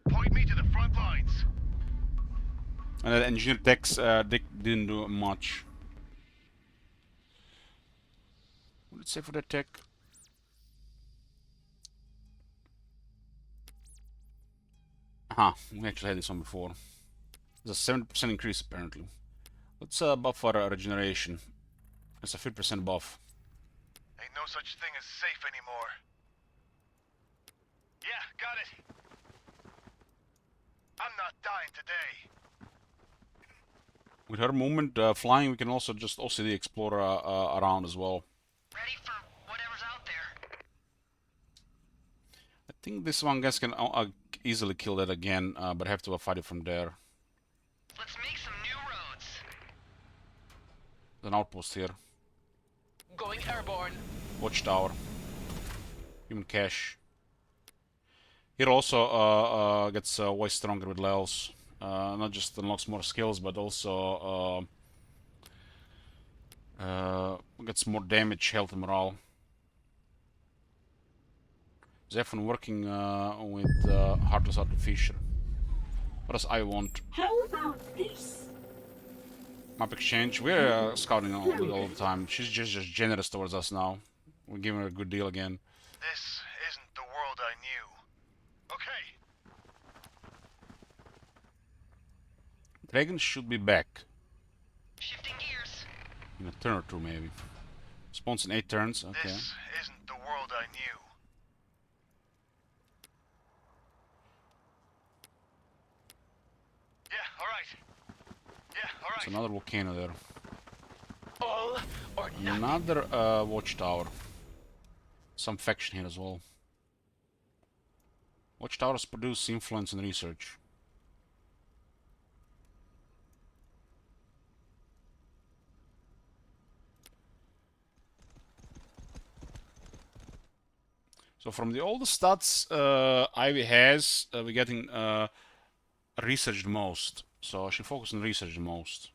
Point me to the front lines. And the engineer techs didn't do much. What did it say for that tech? We actually had this one before. There's a 70% increase apparently. Let's buff our regeneration. It's a 50% buff. Ain't no such thing as safe anymore. Yeah, got it. I'm not dying today. With her movement, flying, we can also just OCD explore around as well. Ready for whatever's out there. I think this one guys can easily kill that again, but have to fight it from there. Let's make some new roads. There's an outpost here. Going airborne. Watchtower. Human cache. Here also gets way stronger with levels. Not just unlocks more skills, but also gets more damage, health, and morale. ZEPHON working with Heartless Artificer. What does I want? How about this? Map exchange. We're scouting all the time. She's just generous towards us now. We're giving her a good deal again. This isn't the world I knew. Okay. Dragon should be back Shifting gears. in a turn or two, maybe. Spawns in 8 turns. Okay. This isn't the world I knew. Yeah, all right. Yeah, all right. There's another volcano there. All or nothing. Another watchtower. Some faction here as well. Watchtowers produce influence and research. So from the old stats Ivy has, we're getting research the most. So she focused on research the most.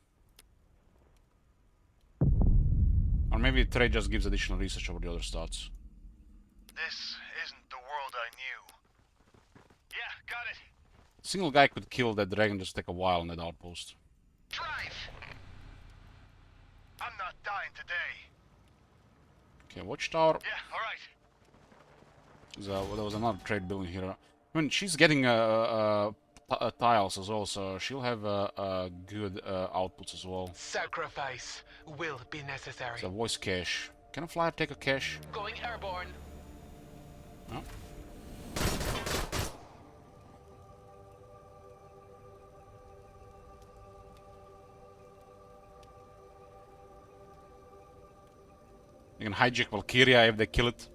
Or maybe trade just gives additional research over the other stats. This isn't the world I knew. Yeah, got it. Single guy could kill that dragon, just take a while on that outpost. Drive! I'm not dying today. Okay, watchtower. Yeah, alright. There was another trade building here. I mean, she's getting tiles as well, so she'll have good outputs as well. Sacrifice will be necessary. So voice cache. Can a flyer take a cache? Going airborne. No. You can hijack Valkyria if they kill it.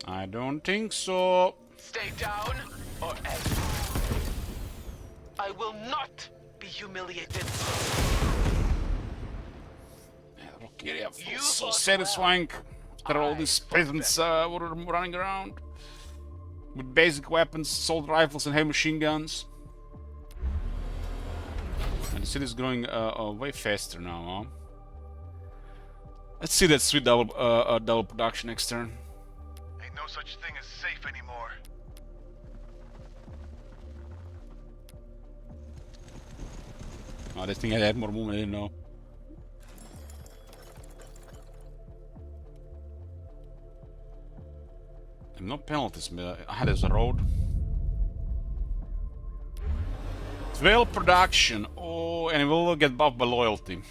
I don't think so. Stay down, or else. I will not be humiliated. Yeah, Valkyria feels so satisfying after all these peasants were running around with basic weapons, assault rifles, and heavy machine guns. And the city's growing way faster now, huh? Let's see that sweet double production next turn. Ain't no such thing as safe anymore. Oh, this thing had more movement, I didn't know. No penalties, there's a road. 12 production. Oh, and we'll get buffed by loyalty.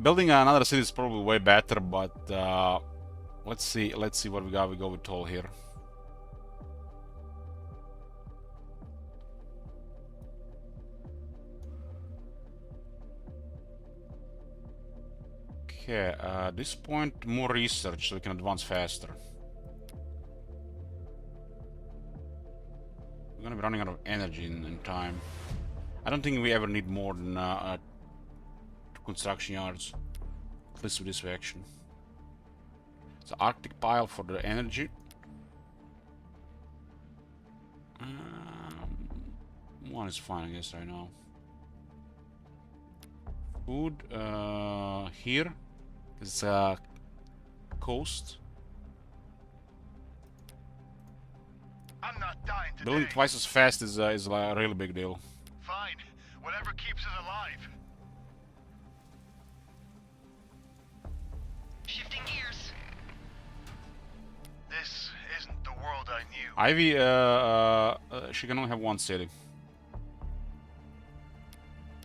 Building another city is probably way better, but let's see what we got. We go with toll here. Okay, at this point, more research so we can advance faster. We're gonna be running out of energy in time. I don't think we ever need more than construction yards, at least with this faction. It's an Arctic pile for the energy. One is fine, I guess, right now. Food here. It's a coast. I'm not dying today. Building twice as fast is a really big deal. Fine. Whatever keeps us alive. Shifting gears. This isn't the world I knew. Ivy, she can only have one city.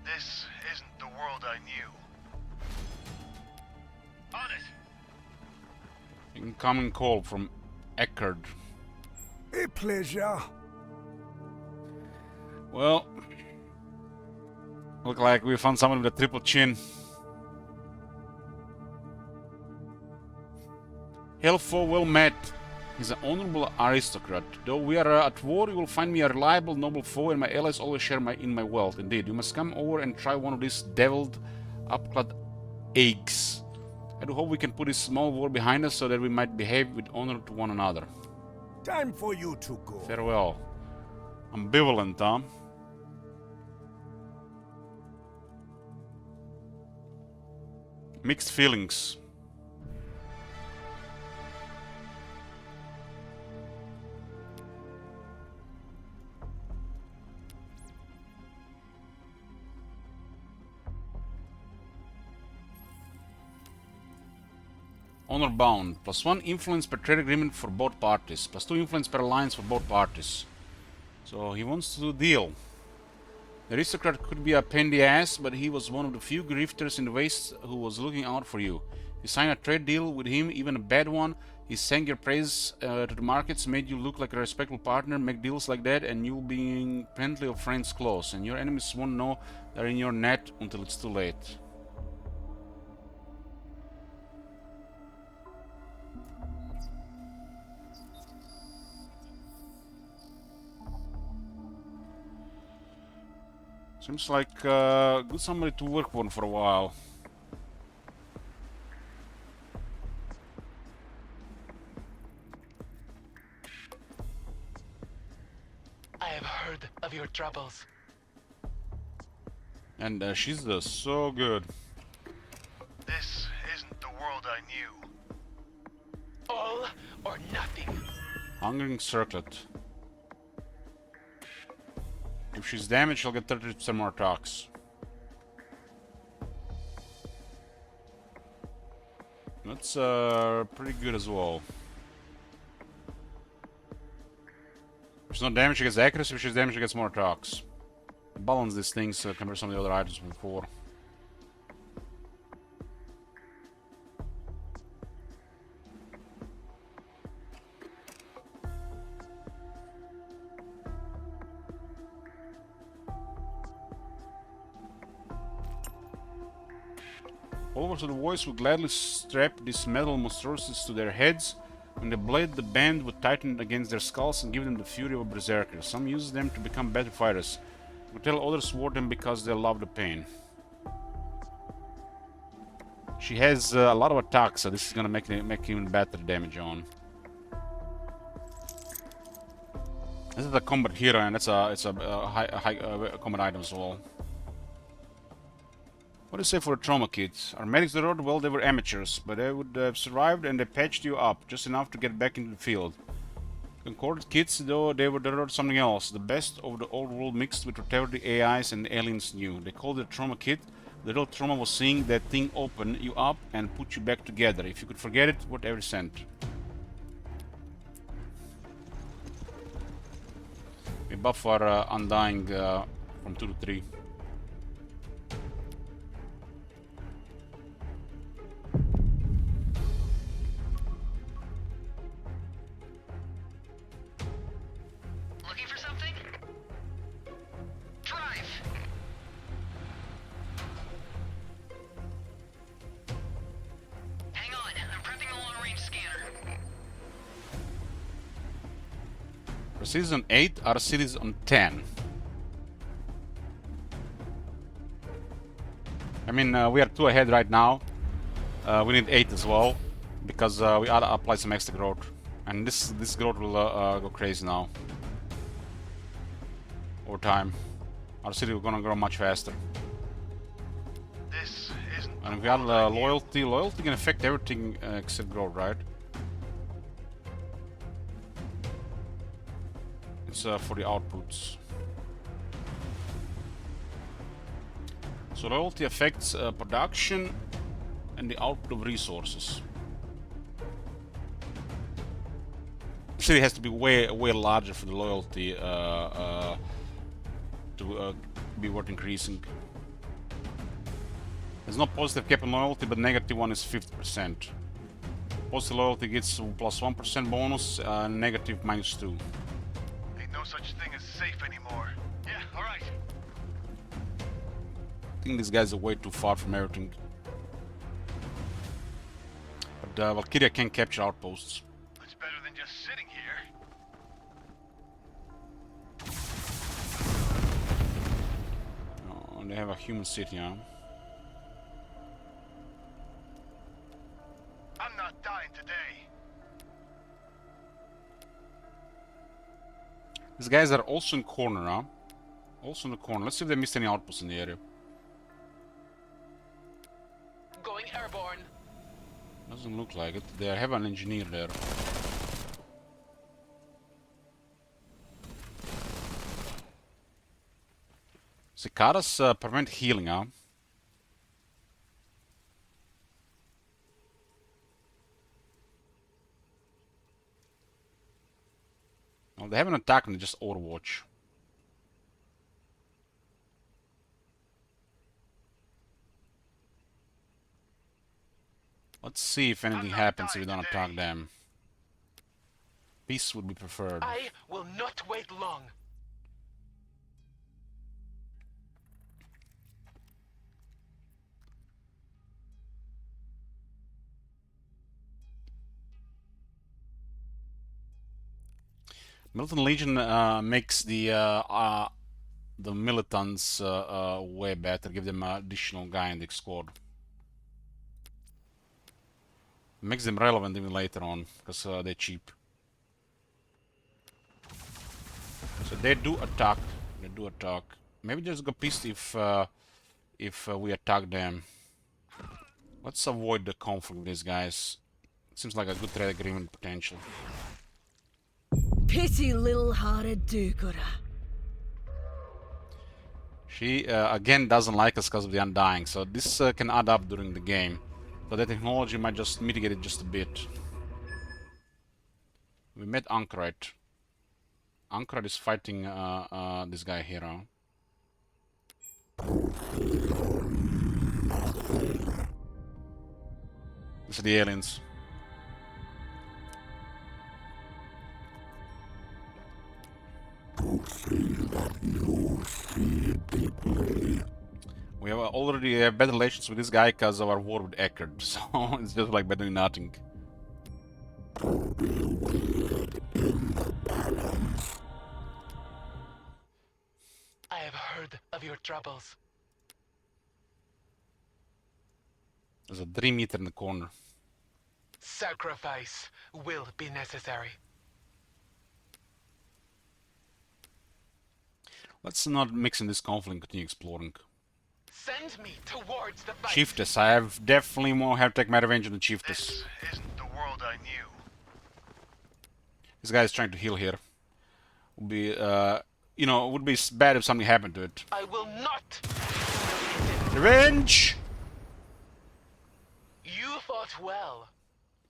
This isn't the world I knew. On it. Incoming call from Eckerd. A pleasure. Well, look like we found someone with a triple chin. Helpful, well met. He's an honorable aristocrat. Though we are at war, you will find me a reliable, noble foe, and my allies always share in my wealth. Indeed, you must come over and try one of these deviled, upclad eggs. I do hope we can put this small war behind us so that we might behave with honor to one another. Time for you to go. Farewell. Ambivalent, huh? Mixed feelings. Honor bound. +1 influence per trade agreement for both parties. +2 influence per alliance for both parties. So he wants to do a deal. The aristocrat could be a pain in the ass, but he was one of the few grifters in the West who was looking out for you. You signed a trade deal with him, even a bad one. He sang your praise to the markets, made you look like a respectable partner. Make deals like that and you'll be plenty of friends close. And your enemies won't know they're in your net until it's too late. Seems like good somebody to work on for a while. troubles. And she's so good. This isn't the world I knew. All or nothing. Hungering Circlet. If she's damaged, she'll get 30% more attacks. That's pretty good as well. If she's not damaged, she gets accuracy. If she's damaged, she gets more attacks. Balance these things compared to some of the other items before. Followers of the voice would gladly strap these metal monstrosities to their heads. When they blade, the band would tighten against their skulls and give them the fury of a berserker. Some use them to become better fighters. Would tell others wore them because they love the pain. She has a lot of attacks, so this is gonna make even better damage on. This is a combat hero, and it's a high combat item as well. What do you say for a trauma kit? Our medics the road, well, they were amateurs, but they would have survived and they patched you up, just enough to get back into the field. Concorded kits, though, they were the road something else, the best of the old world mixed with whatever the AIs and the aliens knew. They called it a trauma kit. The real trauma was seeing that thing open you up and put you back together. If you could forget it, worth every cent. We buff our Undying from 2 to 3. Looking for something? Drive! Hang on, I'm prepping the long-range scanner. For season 8, our city's on 10. I mean, we are 2 ahead right now. We need 8 as well, because we ought to apply some extra growth. And this growth will go crazy now. Over time. Our city is gonna grow much faster. This isn't And if we add loyalty, loyalty can affect everything except growth, right? It's for the outputs. So loyalty affects production and the output of resources. City has to be way larger for the loyalty to be worth increasing. There's no positive cap on loyalty, but negative one is 50%. Positive loyalty gets plus 1% bonus, negative minus 2. Ain't no such thing as safe anymore. Yeah, alright. I think these guys are way too far from everything. But Valkyria can capture outposts. It's better than just sitting here. Oh, and they have a human city, huh? I'm not dying today. These guys are also in corner, huh? Also in the corner. Let's see if they missed any outposts in the area. Going airborne. Doesn't look like it. They have an engineer there. Cicadas prevent healing, huh? Well, they have an attack and they just overwatch. Let's see if anything happens if we don't attack them. Peace would be preferred. I will not wait long. Militant Legion makes the militants way better. Give them an additional guy in the squad. Makes them relevant even later on because they're cheap. So they do attack. They do attack. Maybe just go pissed if we attack them. Let's avoid the conflict with these guys. Seems like a good trade agreement potential. Pity little-hearted do-gooder. She again doesn't like us because of the Undying, so this can add up during the game. But the technology might just mitigate it just a bit. We met Anchorite. Anchorite is fighting this guy here. These are the aliens. We have already have better relations with this guy because of our war with Eckerd, so it's just like better than nothing. I have heard of your troubles. There's a 3 meter in the corner. Sacrifice will be necessary. Let's not mix in this conflict and continue exploring. Send me towards the fight. Chiefess, I have definitely more have to take my revenge on the Chiefess. This isn't the world I knew. This guy is trying to heal here. Would be, you know, it would be bad if something happened to it. I will not. Revenge! You fought well.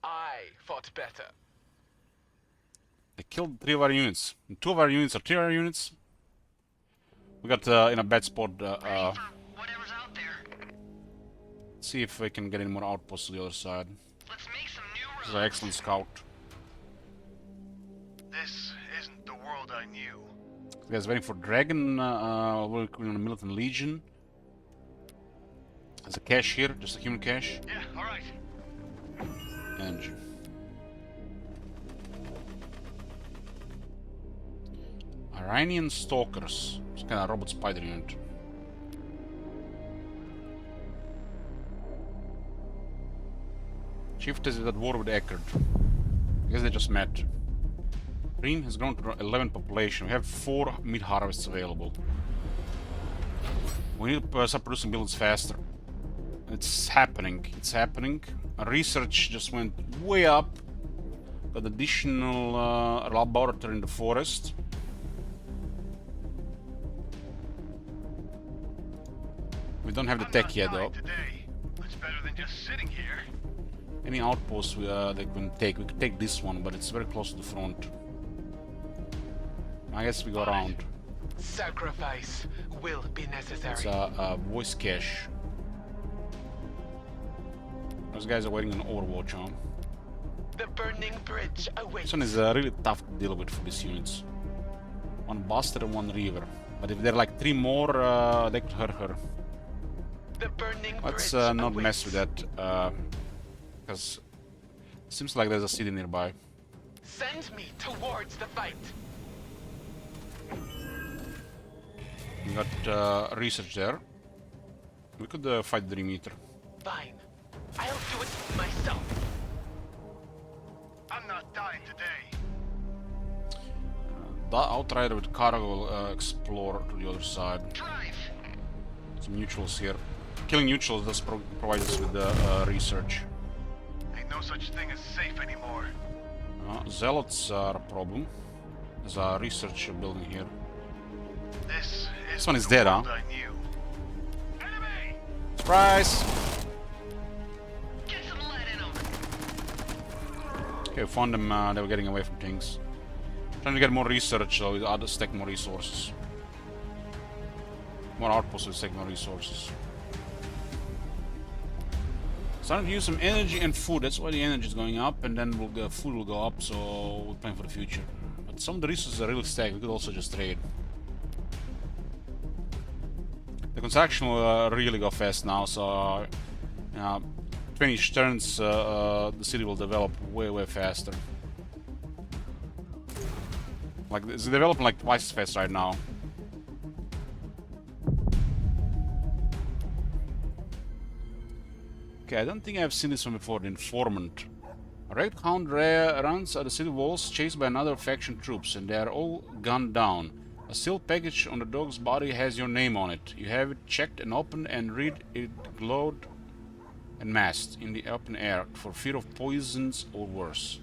I fought better. They killed 3 of our units. And 2 of our units are 3 of our units. We got in a bad spot. Ready for whatever's out there. See if we can get any more outposts to the other side. Let's make some new This roads. is an excellent scout. This isn't the world I knew. This guy's waiting for Dragon. We're in the Militant Legion. There's a cache here, just a human cache. Yeah, alright. Energy. Iranian Stalkers. It's kind of robot spider unit. Chiefess is at war with Eckerd. I guess they just met. Ream has grown to 11 population. We have 4 meat harvests available. We need to start producing buildings faster. It's happening. It's happening. Our research just went way up. Got additional laboratory in the forest. We don't have the tech yet, though. Today. It's better than just sitting here. Any outposts they can take? We could take this one, but it's very close to the front. I guess we go around. Sacrifice will be necessary. It's a voice cache. Those guys are waiting on Overwatch on. The burning bridge awaits. This one is really tough to deal with for these units. 1 Buster and 1 Reaver. But if there are like 3 more, they could hurt her. The burning Let's bridge not awaits. mess with that, because it seems like there's a city nearby. Send me towards the fight. We got research there. We could fight the 3 meter. Fine. I'll do it myself. I'm not dying today. The Outrider with cargo will explore to the other side. Drive. Some neutrals here. Killing neutrals does provide us with research. Ain't no such thing as safe anymore. Zealots are a problem. There's a research building here. This one is the dead, world huh? I knew. Enemy! Surprise! Get some lead in them. Okay, we found them. They were getting away from things. Trying to get more research, so I'll just take more resources. More outposts will take more resources. Starting to use some energy and food. That's why the energy is going up, and then food will go up. So we're planning for the future. But some of the resources are really stacked. We could also just trade. The construction will really go fast now. So 20 turns, the city will develop way faster. Like it's developing like twice as fast right now. Okay, I don't think I've seen this one before. The Informant. A Red Hound runs at the city walls, chased by another faction troops, and they are all gunned down. A sealed package on the dog's body has your name on it. You have it checked and opened and read it glowed and masked in the open air for fear of poisons or worse.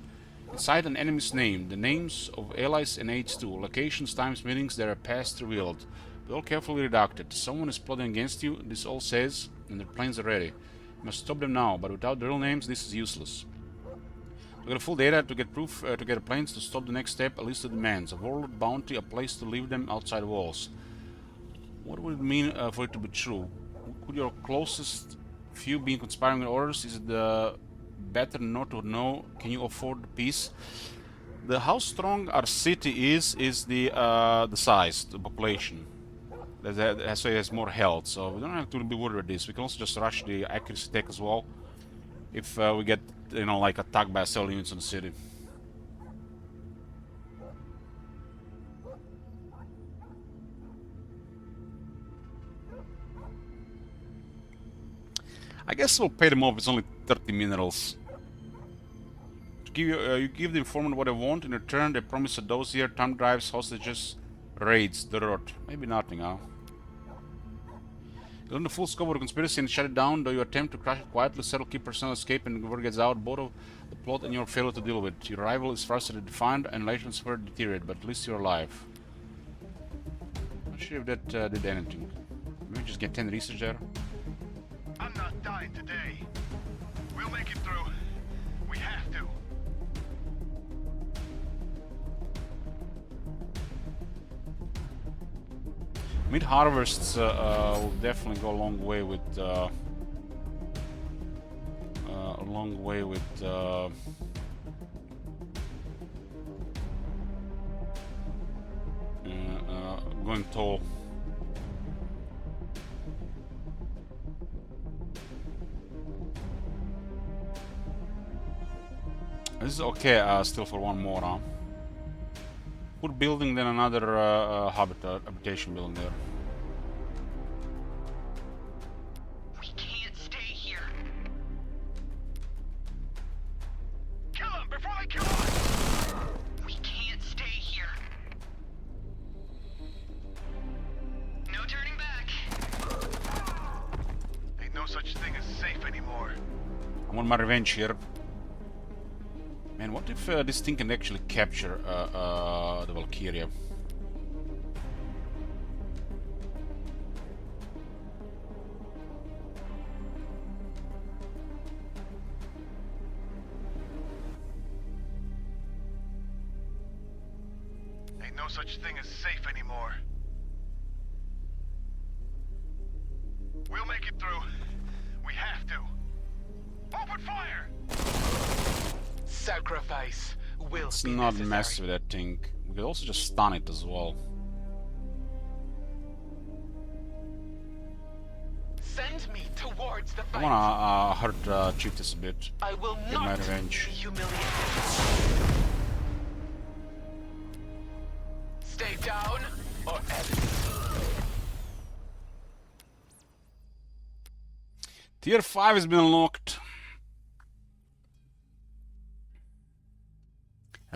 Inside an enemy's name, the names of allies and aides too, locations, times, meetings that are past revealed, but all carefully redacted. Someone is plotting against you, this all says, and their plans are ready. You must stop them now, but without the real names, this is useless. To get a full data, to get proof, to get plans, to stop the next step, a list of demands, a warlord bounty, a place to leave them outside walls. What would it mean for it to be true? Could your closest few be conspiring with orders? Is it better not to know? Can you afford the peace? How strong our city is the size, the population. So it has more health, so we don't have to be worried about this. We can also just rush the accuracy tech as well if we get, you know, like attacked by cell units in the city. I guess we'll pay them off. It's only 30 minerals. To give you give the informant what they want. In return, they promise a dossier, time drives, hostages, raids, dirt. Maybe nothing, huh? You learn the full scope of the conspiracy and shut it down, though you attempt to crash it quietly, settle key personnel escape, and word gets out, both of the plot and your failure to deal with it. Your rival is frustrated, defined, and relations further deteriorate, but at least you're alive. Not sure if that did anything. Maybe just get 10 research there. I'm not dying today. We'll make it through. We have to. Mid harvests will definitely go a long way with going tall. This is okay, still for one more, huh? Good building, then another habitation building there. We can't stay here. Kill them before they kill us! We can't stay here. No turning back. Ain't no such thing as safe anymore. I want my revenge here. Man, what if this thing can actually capture the Valkyria? Ain't no such thing as safe anymore. We'll make it through. We have to. Open fire! Sacrifice will Let's be not necessary. mess with that thing. We could also just stun it as well. Send me towards the I fight. wanna hurt Chief this a bit. I will Get my not revenge. be humiliated. Stay down or end. Tier 5 has been unlocked.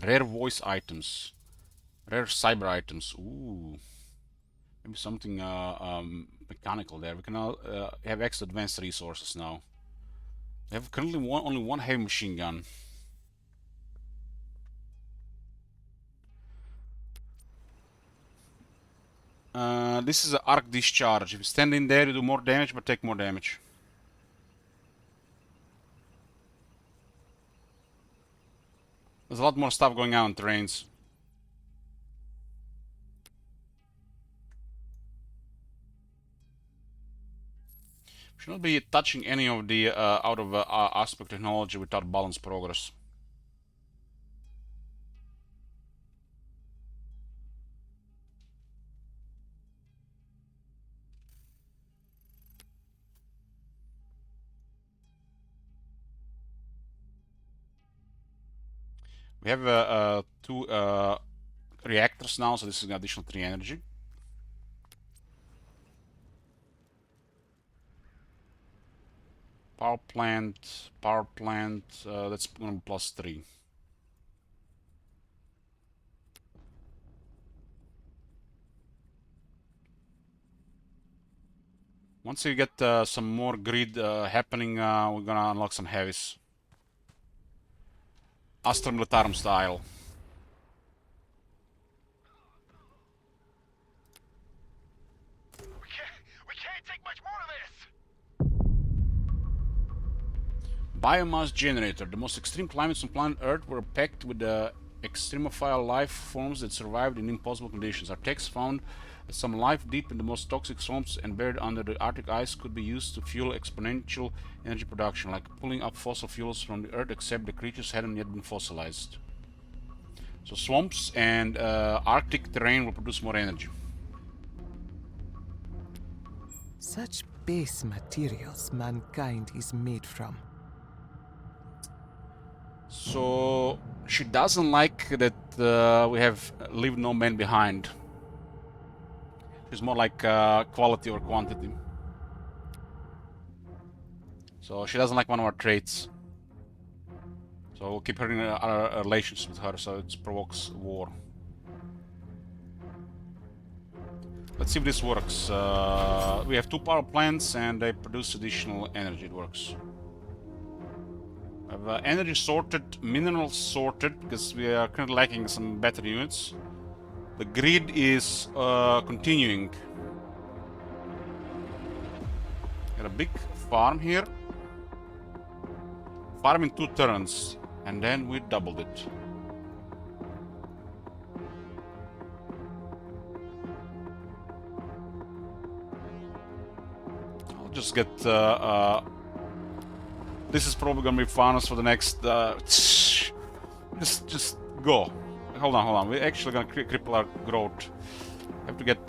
Rare voice items. Rare cyber items. Ooh. Maybe something mechanical there. We can have extra advanced resources now. We have currently only one heavy machine gun. This is an arc discharge. If you stand in there, you do more damage, but take more damage. There's a lot more stuff going on in terrains. Should not be touching any of the out of aspect technology without balance progress. We have two reactors now, so this is an additional 3 energy. Power plant, that's going to be +3. We Once you get some more grid happening, we're gonna unlock some heavies. Astra Militarum style. We can't take much more of this! Biomass generator. The most extreme climates on planet Earth were packed with extremophile life forms that survived in impossible conditions. Our text found that some life deep in the most toxic swamps and buried under the Arctic ice could be used to fuel exponential energy production, like pulling up fossil fuels from the Earth, except the creatures hadn't yet been fossilized. So swamps and Arctic terrain will produce more energy. Such base materials mankind is made from. So she doesn't like that we have leave no man behind. She's more like quality or quantity. So she doesn't like one of our traits. So we'll keep hurting our relations with her, so it provokes war. Let's see if this works. We have 2 power plants and they produce additional energy. It works. We have energy sorted, minerals sorted, because we are currently lacking some battery units. The grid is continuing. Got a big farm here. Farm in 2 turns, and then we doubled it. I'll just get. This is probably gonna be farmers for the next. Just go. Hold on. We're actually gonna cripple our growth. Have to get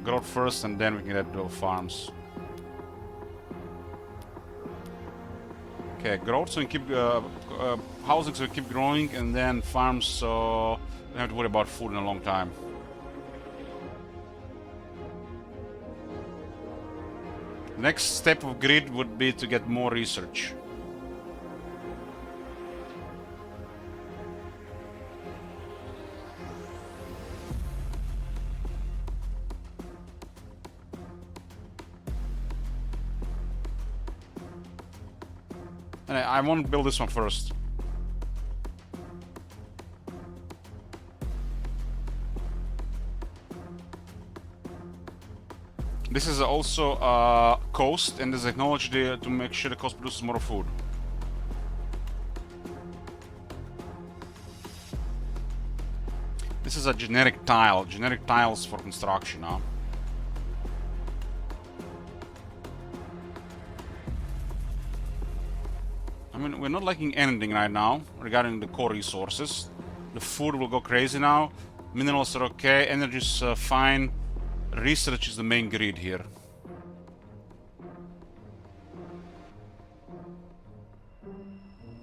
growth first, and then we can get to farms. Okay, growth, so we keep housing, so we keep growing, and then farms, so we don't have to worry about food in a long time. Next step of grid would be to get more research. And I want to build this one first. This is also coast, and there's technology there to make sure the coast produces more food. This is a generic tile, generic tiles for construction, huh? I mean, we're not lacking anything right now regarding the core resources. The food will go crazy now. Minerals are okay, energy is fine. Research is the main grid here.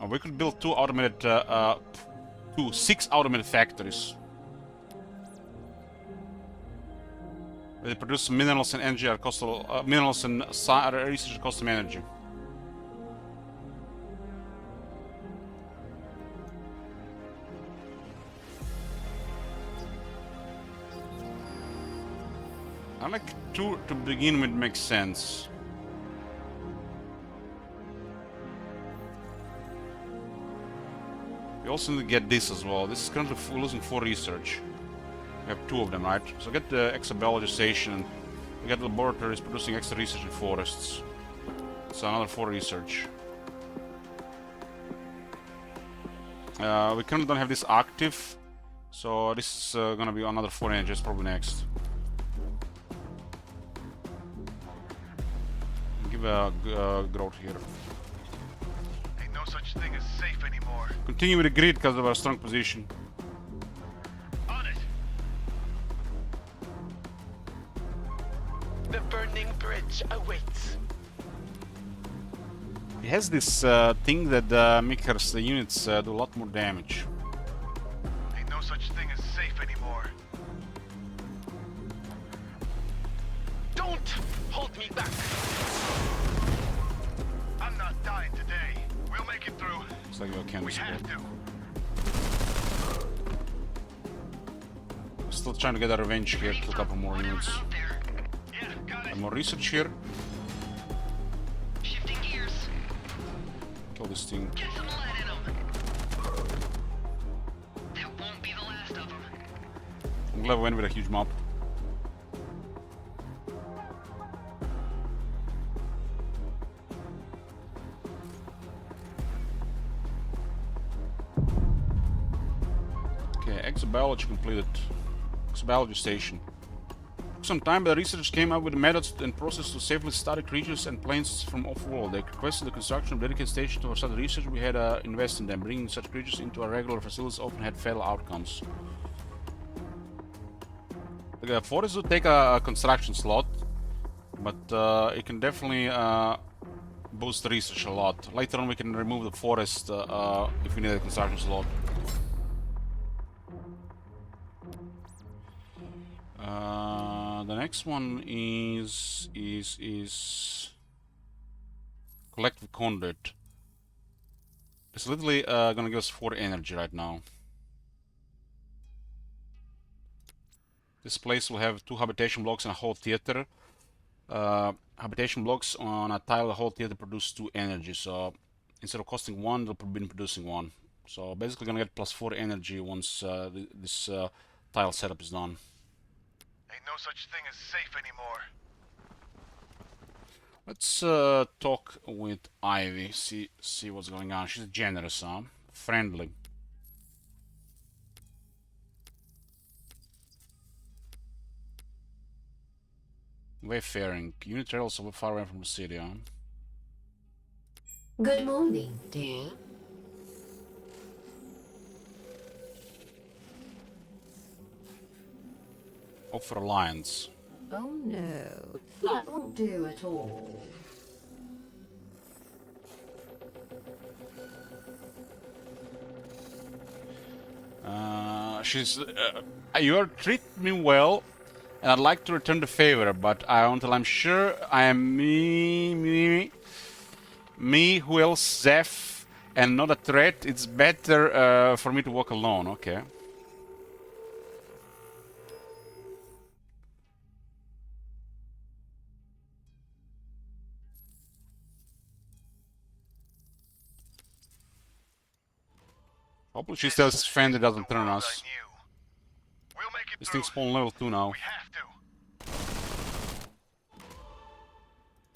We could build 2 automated, 6 automated factories. They produce minerals and energy at cost of, minerals and research at cost of energy. I like 2 to begin with, makes sense. We also need to get this as well. This is currently losing 4 research. We have 2 of them, right? So get the extra biologization. We get the laboratories producing extra research in forests. So another 4 research. We currently don't have this active. So this is gonna be another 4 energies, probably next. Give a growth here. Ain't no such thing as safe anymore. Continue with the grid because of our strong position. On it. The burning bridge awaits. It has this thing that makes the units do a lot more damage. Ain't no such thing as safe anymore. Don't hold me back. I'm not dying today. We'll make it through. Looks like you can. We have to. Still trying to get our revenge here to a couple more units. Whatever's out there. Yeah, got it. And more research here. kill this thing. Get some lead in them. That won't be the last of them. I'm glad we went with a huge mob. Okay, exobiology completed. Exobiology station. Took some time, but the researchers came up with the methods and process to safely study creatures and planes from off-world. They requested the construction of a dedicated station to study research. We had to invest in them. Bringing such creatures into our regular facilities often had fatal outcomes. The forest would take a construction slot, but it can definitely boost the research a lot. Later on we can remove the forest if we need a construction slot. The next one is collective conduit. It's literally gonna give us 4 energy right now. This place will have 2 habitation blocks and a whole theater. Habitation blocks on a tile, the whole theater produce 2 energy. So instead of costing 1, they'll be producing 1. So basically gonna get plus 4 energy once this tile setup is done. Ain't no such thing as safe anymore. Let's talk with Ivy. See what's going on. She's generous, huh? Friendly. Wayfaring. Unit travels so far away from the city, huh? Good morning, dear. Offer alliance. Oh no, that won't do at all. She's you are treat me well, and I'd like to return the favor, but until I'm sure I am me who else Zeph and not a threat, it's better for me to walk alone. Okay. Hopefully she tells his friend it doesn't turn on us. We'll make it This through. thing's spawn level 2 now. We have to.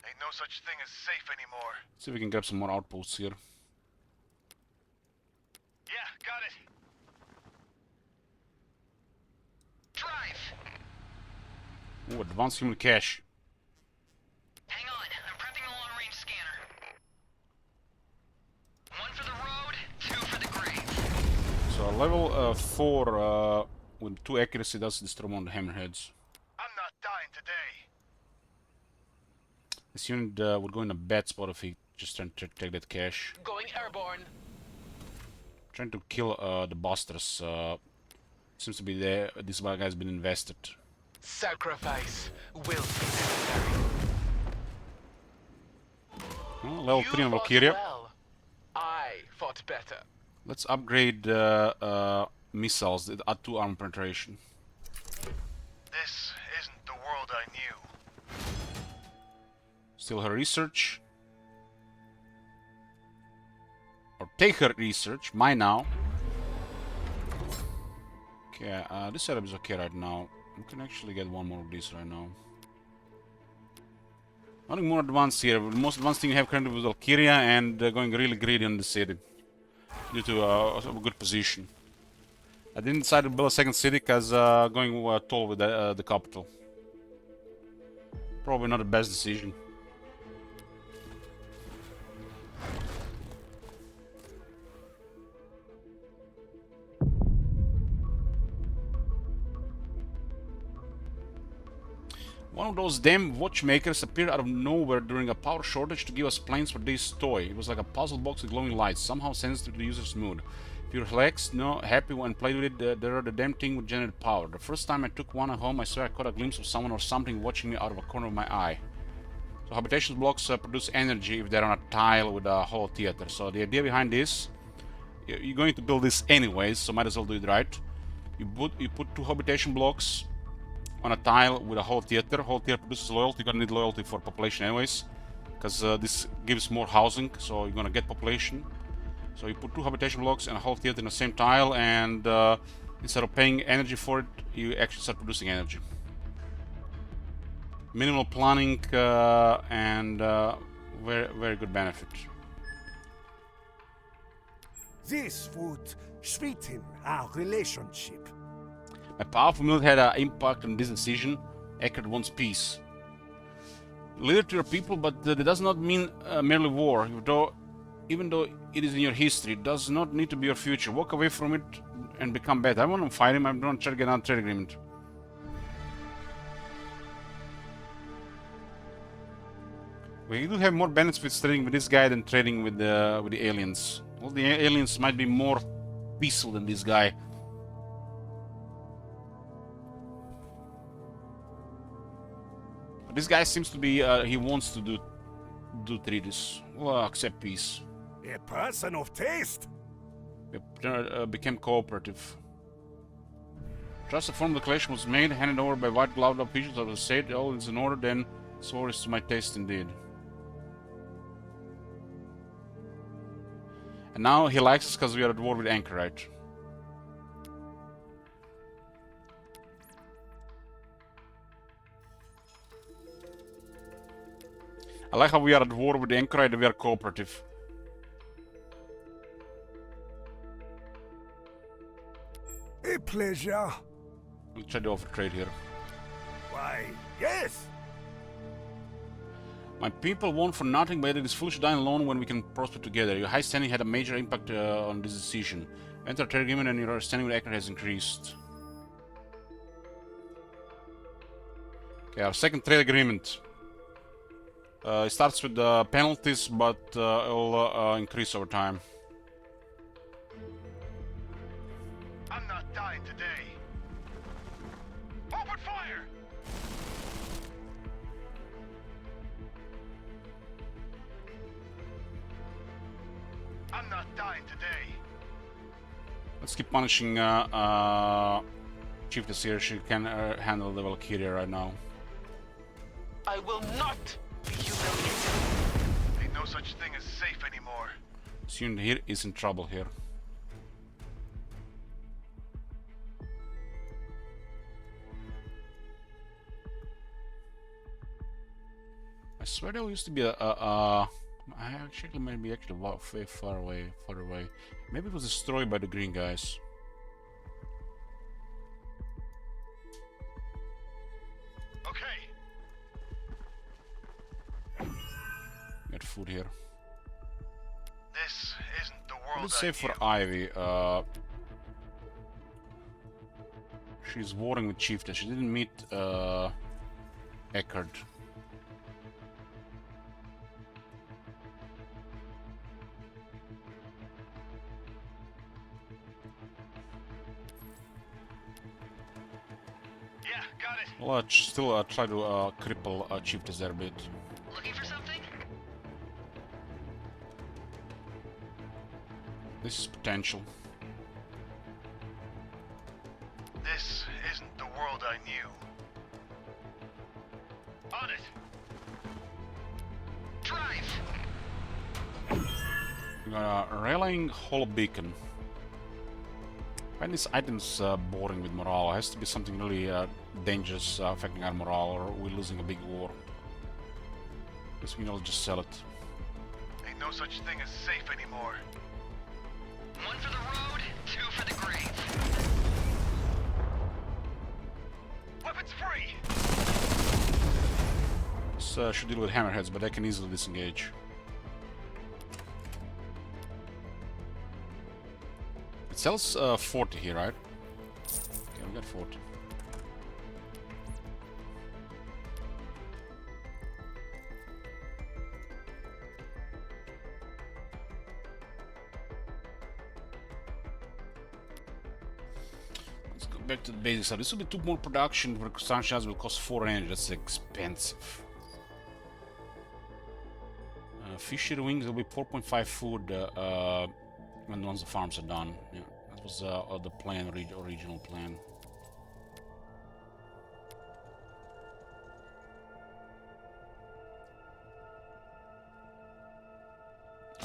Ain't no such thing as safe anymore. See if we can grab some more outposts here. Yeah, got it. Drive! Ooh, advanced human cache. Hang on, I'm prepping the long-range scanner. 1 for the road, 2 for the grave. So level 4 with 2 accuracy does destroy one of the hammerheads. I'm not dying today. This unit would go in a bad spot if he just trying to take that cache. Going airborne. Trying to kill the busters. Seems to be there. This guy's been invested. Sacrifice will be necessary. Oh, level 3 on You fought Valkyria. well. I fought better. Let's upgrade missiles that add 2 armor penetration. This isn't the world I knew. Steal her research. Or take her research. Mine now. Okay, this setup is okay right now. We can actually get one more of these right now. Nothing more advanced here. The most advanced thing you have currently is Valkyria and going really greedy on the city. Due to a good position. I didn't decide to build a second city because going tall with the capital. Probably not the best decision. One of those damn watchmakers appeared out of nowhere during a power shortage to give us planes for this toy. It was like a puzzle box with glowing lights, somehow sensitive to the user's mood. If you're relaxed, happy when played with it, the damn thing would generate power. The first time I took one at home, I swear I caught a glimpse of someone or something watching me out of a corner of my eye. So habitation blocks produce energy if they're on a tile with a whole theater. So the idea behind this, you're going to build this anyways, so might as well do it right. You put 2 habitation blocks on a tile with a whole theater. Whole theater produces loyalty. You're gonna need loyalty for population anyways. because this gives more housing, so you're gonna get population. So you put 2 habitation blocks and a whole theater in the same tile, and instead of paying energy for it, you actually start producing energy. Minimal planning and very good benefit. This would sweeten our relationship. A powerful millet had an impact on this decision. Eckert wants peace. Leader to your people, but it does not mean merely war. Even though it is in your history, it does not need to be your future. Walk away from it and become better. I want to fight him. I don't try to get another trade agreement. We do have more benefits trading with this guy than trading with the aliens. All the aliens might be more peaceful than this guy. But this guy seems to be he wants to do treaties. Well, accept peace. A person of taste. Became cooperative. Just a formal declaration was made, handed over by white-gloved officials of the state. All is in order, then swore is to my taste indeed. And now he likes us because we are at war with Anchorite. I like how we are at war with Anchorite and we are cooperative. A pleasure. We'll try to offer trade here. Why, yes. My people want for nothing, but it is foolish to die alone when we can prosper together. Your high standing had a major impact on this decision. Enter a trade agreement and your standing with Eckert has increased. Okay, our second trade agreement. It starts with penalties, but it will increase over time. I'm not dying today. Open fire! I'm not dying today. Let's keep punishing Chiefess here. She can handle the Valkyria right now. I will not be humiliated. Ain't no such thing as safe anymore. This unit here is in trouble here. I swear there used to be I actually might be actually far away. Maybe it was destroyed by the green guys. Okay. Got food here. This isn't the world Let's I say for knew. Ivy. She's warring with Chieftain. She didn't meet Eckert. Yeah, got it. Well, still try to cripple Chieftain there a bit. Looking for something? This is potential. This isn't the world I knew. On it. Drive! Rallying Hollow Beacon. Find these items boring with morale. It has to be something really dangerous affecting our morale, or we're losing a big war. Guess we can all just sell it. Ain't no such thing as safe anymore. One for the road, two for the grave. Weapons free! This should deal with hammerheads, but I can easily disengage. It sells 40 here, right? Okay, we got 40. Let's go back to the basics. So this will be 2 more production for construction will cost 4 energy. That's expensive. Fisher wings will be 4.5 food when once the farms are done. Yeah, that was the plan, original plan.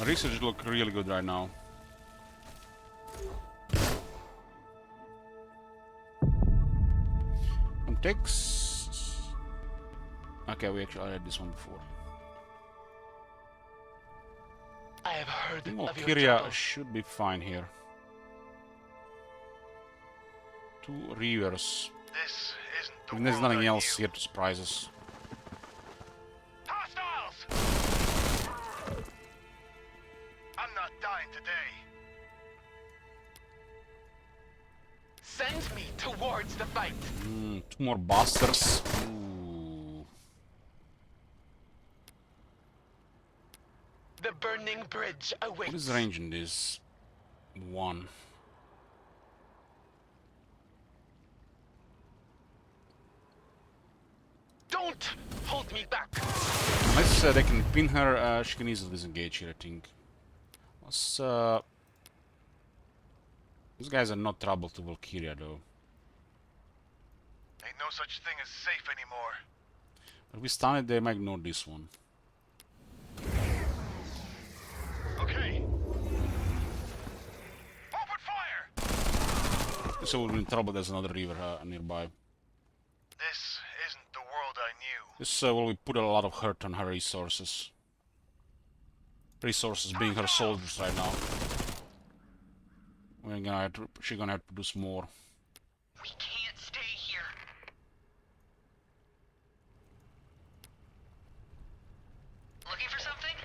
Research look really good right now. Takes. Okay, we actually read this one before. I have heard of your Valkyria trouble. should be fine here. 2 Reavers. This isn't the And there's world nothing I else knew. here to surprise us. Hostiles! I'm not dying today. Send me towards the fight. 2 more busters. Ooh. The burning bridge awaits. What is the range in this? 1. Don't hold me back. Unless they can pin her, she can easily disengage here, I think. Let's, these guys are not trouble to Valkyria, though. Ain't no such thing as safe anymore. But we stun it, they might ignore this one. Okay. Open fire! So we'll be in trouble, there's another river nearby. This isn't the world I knew. This will put a lot of hurt on her resources. Resources being her soldiers right now. She's gonna have to produce more. We can't stay here. Looking for something?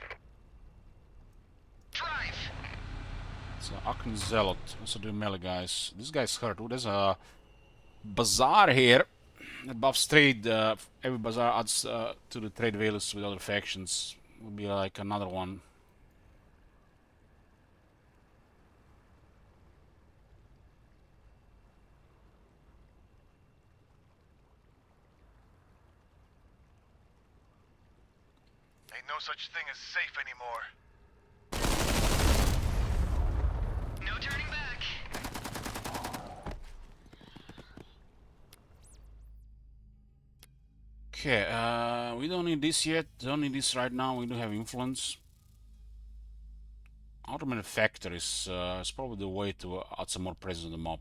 Drive! It's Akn Zealot. Also the melee guys. This guy's hurt. Oh, there's a bazaar here. That buffs trade. Every bazaar adds to the trade values with other factions. Will be like another one. Ain't no such thing as safe anymore. No turning back. Okay, we don't need this yet. Don't need this right now. We do have influence. Automated factories is probably the way to add some more presence on the map.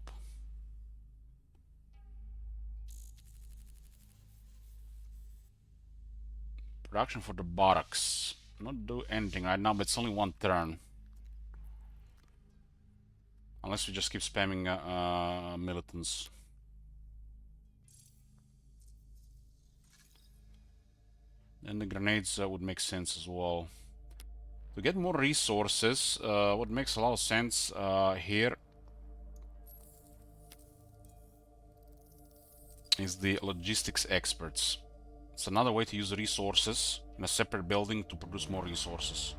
Production for the barracks. Not do anything right now, but it's only 1 turn. Unless we just keep spamming militants. Then the grenades would make sense as well. To get more resources, what makes a lot of sense here is the logistics experts. It's another way to use resources in a separate building to produce more resources.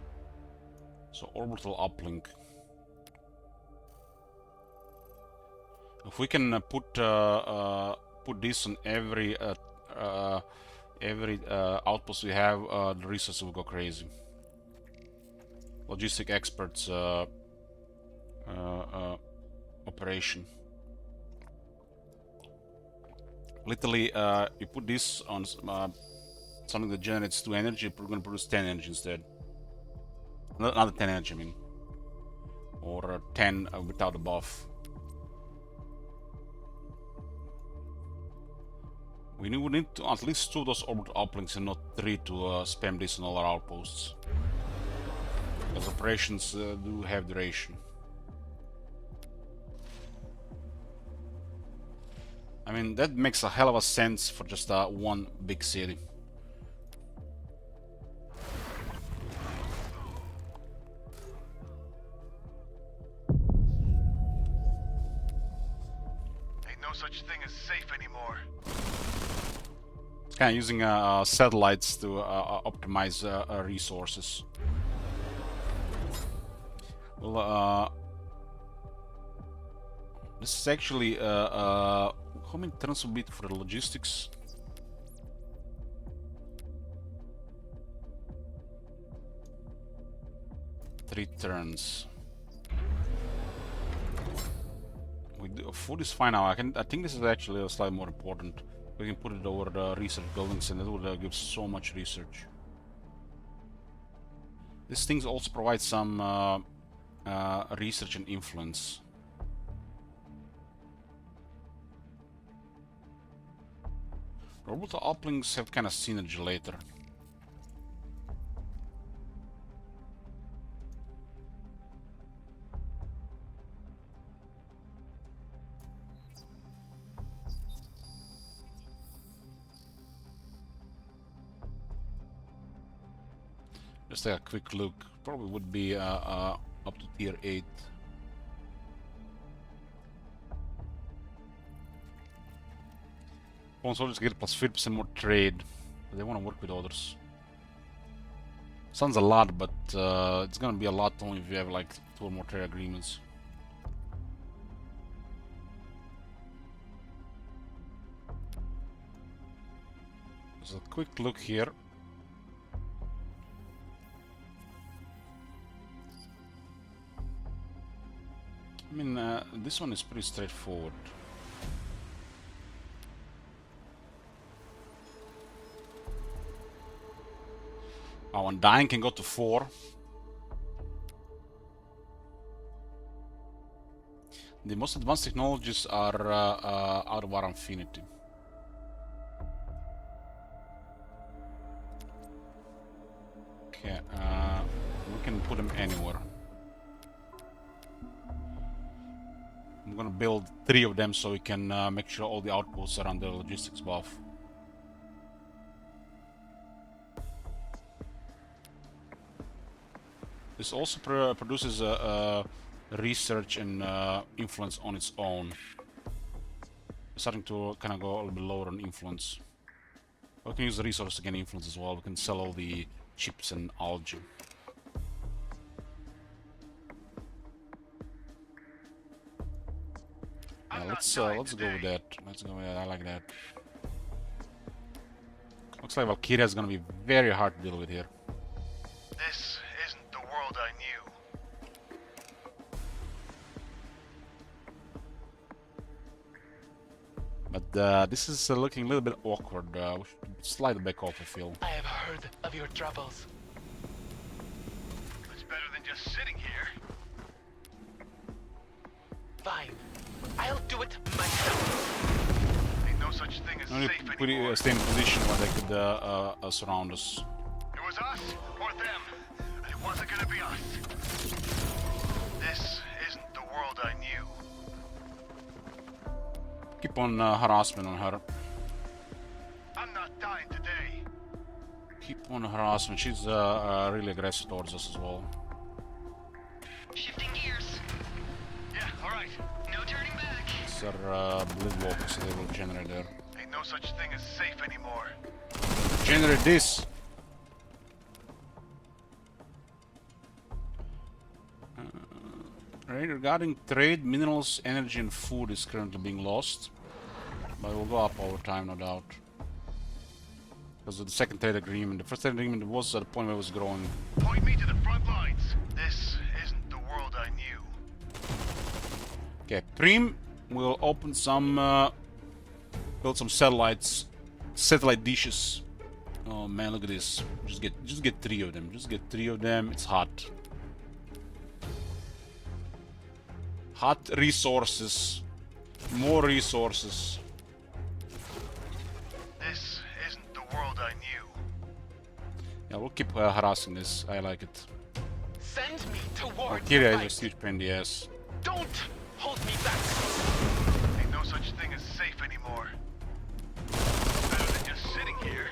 So orbital uplink. If we can put this on every outpost we have, the resources will go crazy. Logistic experts operation. Literally, you put this on something that generates 2 energy, we're going to produce 10 energy instead. Another 10 energy, I mean. Or 10 without a buff. We need to at least 2 of those orbital uplinks and not 3 to spam this on all our outposts. Because operations do have duration. I mean, that makes a hell of a sense for just one big city. Ain't no such thing as safe anymore. It's kind of using satellites to optimize resources. Well, this is actually how many turns will be for the logistics? Three turns. Food is fine now. I think this is actually slightly more important. We can put it over the research buildings, and it will give so much research. These things also provide some research and influence. Orbital uplinks have kind of synergy later. Just take a quick look. Probably would be up to tier 8. Foreign soldiers get plus 50% more trade. They want to work with others. Sounds a lot, but it's gonna be a lot only if you have like 2 or more trade agreements. Just a quick look here. I mean, this one is pretty straightforward. Oh, and dying can go to 4. The most advanced technologies are out of our infinity. Okay, we can put them anywhere. I'm gonna build 3 of them so we can make sure all the outposts are under logistics buff. This also produces research and influence on its own. We're starting to kind of go a little bit lower on influence. We can use the resource to gain influence as well. We can sell all the chips and algae. Yeah, let's go with that. Let's go with that. I like that. Looks like Valkyria is gonna be very hard to deal with here. This isn't the world I knew. But this is looking a little bit awkward. We should slide back off, I feel. I have heard of your troubles. It's better than just sitting here. Fine. I'll do it myself. Ain't no such thing as Only safe anymore. stay in a position where they could surround us. It was us or them, and it wasn't gonna be us. This isn't the world I knew. Keep on harassment on her. I'm not dying today. Keep on harassment. She's really aggressive towards us as well. Shifting gears. Yeah, all right. No turning back. These are blood walkers, so they will generate there. Ain't no such thing as safe anymore. Generate this! Right, regarding trade, minerals, energy and food is currently being lost. But it will go up over time, no doubt. Because of the second trade agreement. The first trade agreement was at the point where it was growing. Point me to the front lines. This isn't the world I knew. Okay, Prim will open some, build some satellites, satellite dishes. Oh man, look at this. Just get 3 of them. Just get 3 of them. It's hot. Hot resources. More resources. This isn't the world I knew. Yeah, we'll keep harassing this. I like it. Send me toward Valkyria the is a light. huge pain in the ass. Don't hold me back. Ain't no such thing as safe anymore. Better than just sitting here.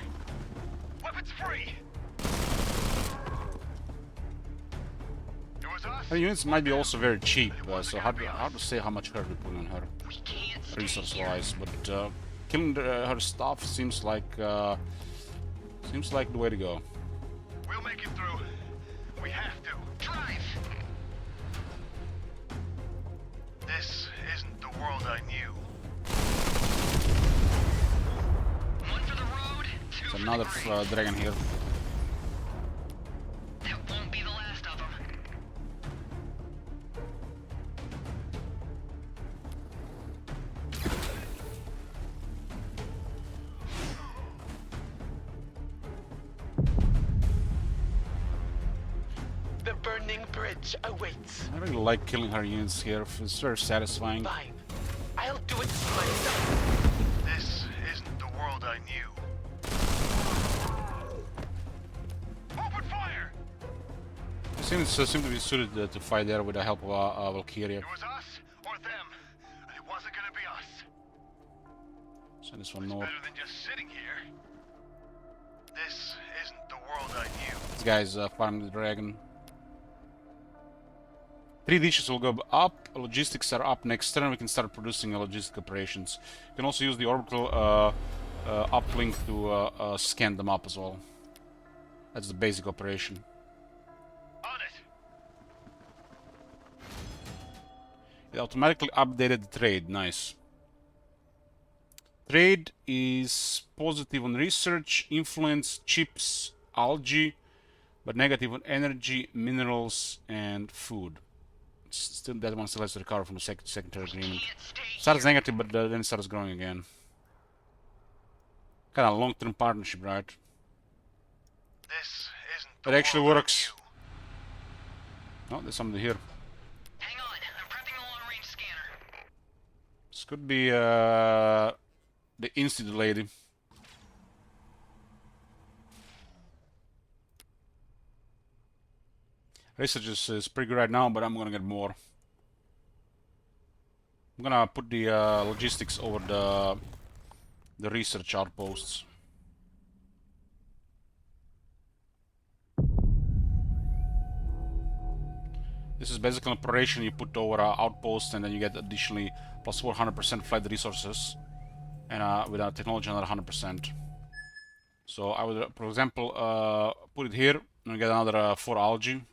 Weapons free. It was us. Her units might be also very cheap, so hard to say how much hurt we put on her, We can't stay here. resource-wise. But killing her stuff seems like the way to go. We'll make it through. We have to. Drive. This isn't the world I knew. One for the road, 2 There's for another the grave. dragon here. That won't be the last of them. The burning bridge awaits. I really like killing her units here. It's very satisfying. Fine. I'll do it myself. This isn't the world I knew. Open fire! It seems to be suited to fight there with the help of Valkyria. It was us or them, and it wasn't gonna be us. Send this one It's north. better than just sitting here. This isn't the world I knew. This guy's farming the dragon. 3 dishes will go up. Logistics are up next turn. We can start producing logistic operations. You can also use the orbital uplink to scan them up as well. That's the basic operation. On it. It automatically updated the trade. Nice. Trade is positive on research, influence, chips, algae, but negative on energy, minerals, and food. Still, that one still has to recover from the secondary agreement. Starts negative, but then it starts growing again. Kind of long-term partnership, right? This isn't It actually works. Oh, there's somebody here. Hang on, I'm prepping the long-range scanner. This could be the Institute lady. Research is pretty good right now, but I'm gonna get more. I'm gonna put the logistics over the research outposts. This is basically an operation you put over outpost, and then you get additionally plus 400% flight resources, and with our technology another 100%. So I would, for example, put it here and get another 4 algae,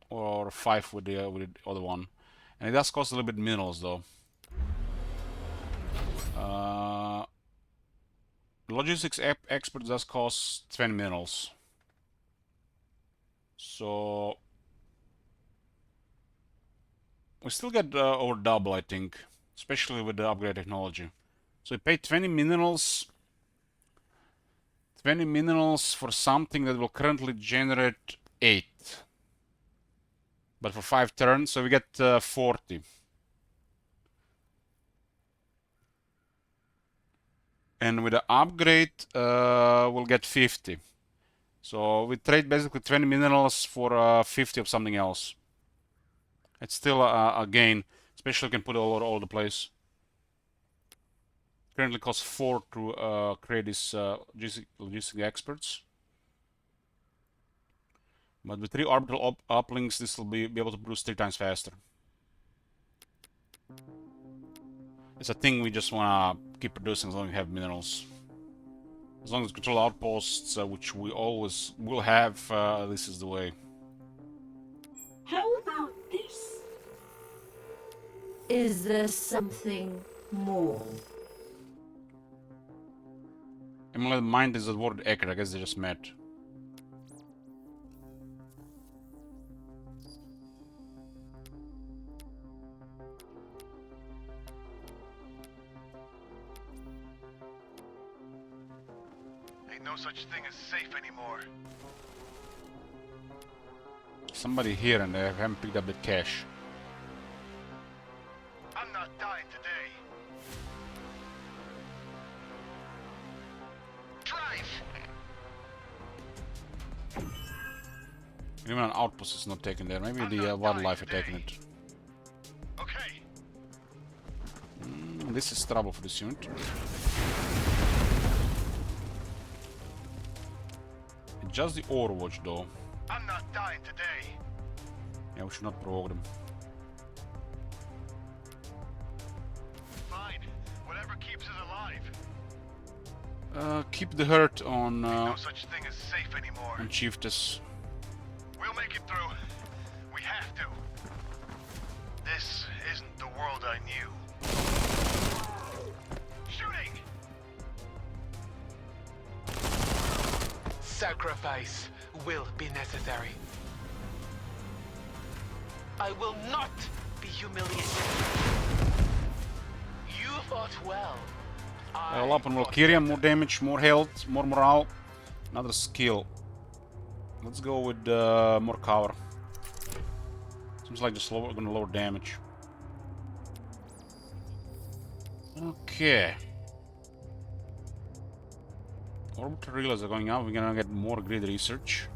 or 5 with the other one, and it does cost a little bit minerals though. Logistics expert does cost 20 minerals, so we still get over double, I think, especially with the upgrade technology. So we pay 20 minerals for something that will currently generate 8. But for 5 turns, so we get 40. And with the upgrade, we'll get 50. So we trade basically 20 minerals for 50 of something else. It's still a gain, especially you can put it all over the place. Currently costs 4 to create these logistic experts. But with 3 orbital uplinks, this will be able to produce 3 times faster. It's a thing we just wanna keep producing as long as we have minerals. As long as we control outposts, which we always will have, this is the way. How about this? Is there something more? Emulated mind is the word accurate. I guess they just met. Ain't no such thing as safe anymore. Somebody here and they haven't picked up the cash. I'm not dying today. Drive! Even an outpost is not taken there. Maybe the wildlife are taking it. Okay. This is trouble for this unit. Just the Overwatch though. I'm not dying today. Yeah, we should not provoke them. Fine. Whatever keeps us alive. Keep the hurt on No such thing as safe anymore. Chiefess. We'll make it through. We have to. This isn't the world I knew. Shooting! Sacrifice will be necessary. I will not be humiliated. You fought well. Level up on Valkyria, more damage, more health, more morale, another skill. Let's go with more cover. Seems like just gonna lower damage. Okay. Orbital relays are going up. We're gonna get more grid research.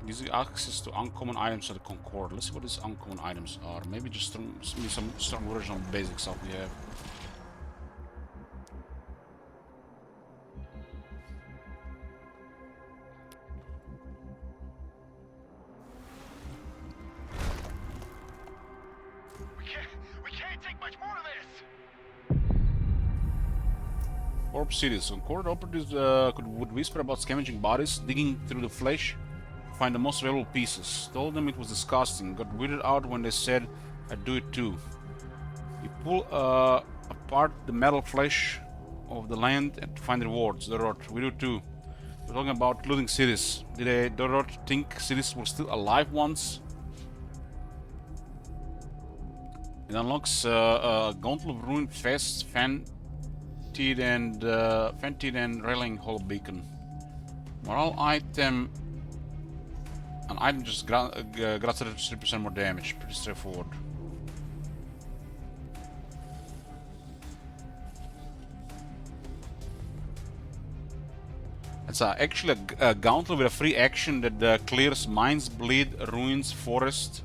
Gives you access to uncommon items at the Concord. Let's see what these uncommon items are. Maybe just some strong version of the basic stuff we have. We can't take much more of this. Orb cities. Concord operatives would whisper about scavenging bodies, digging through the flesh, find the most valuable pieces. Told them it was disgusting. Got weirded out when they said I'd do it too. You pull apart the metal flesh of the land and to find rewards. Dorot, we do too. We're talking about looting cities. Did Dorot think cities were still alive once? It unlocks a gauntlet of ruined fests, Fantid and railing hollow beacon. Morale item. An item just grants 3% more damage. Pretty straightforward. It's actually a gauntlet with a free action that clears mines, bleed, ruins, forest.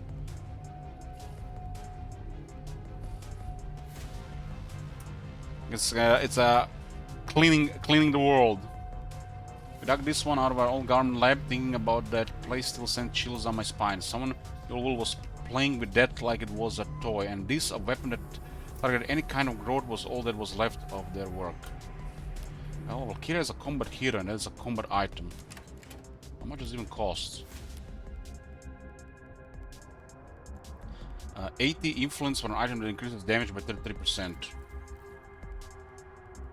It's cleaning the world. We dug this one out of our old garment lab, thinking about that place still sent chills on my spine. Someone was playing with that like it was a toy, and this, a weapon that targeted any kind of growth, was all that was left of their work. Well, Valkyria is a combat hero, and that is a combat item. How much does it even cost? 80 influence for an item that increases damage by 33%.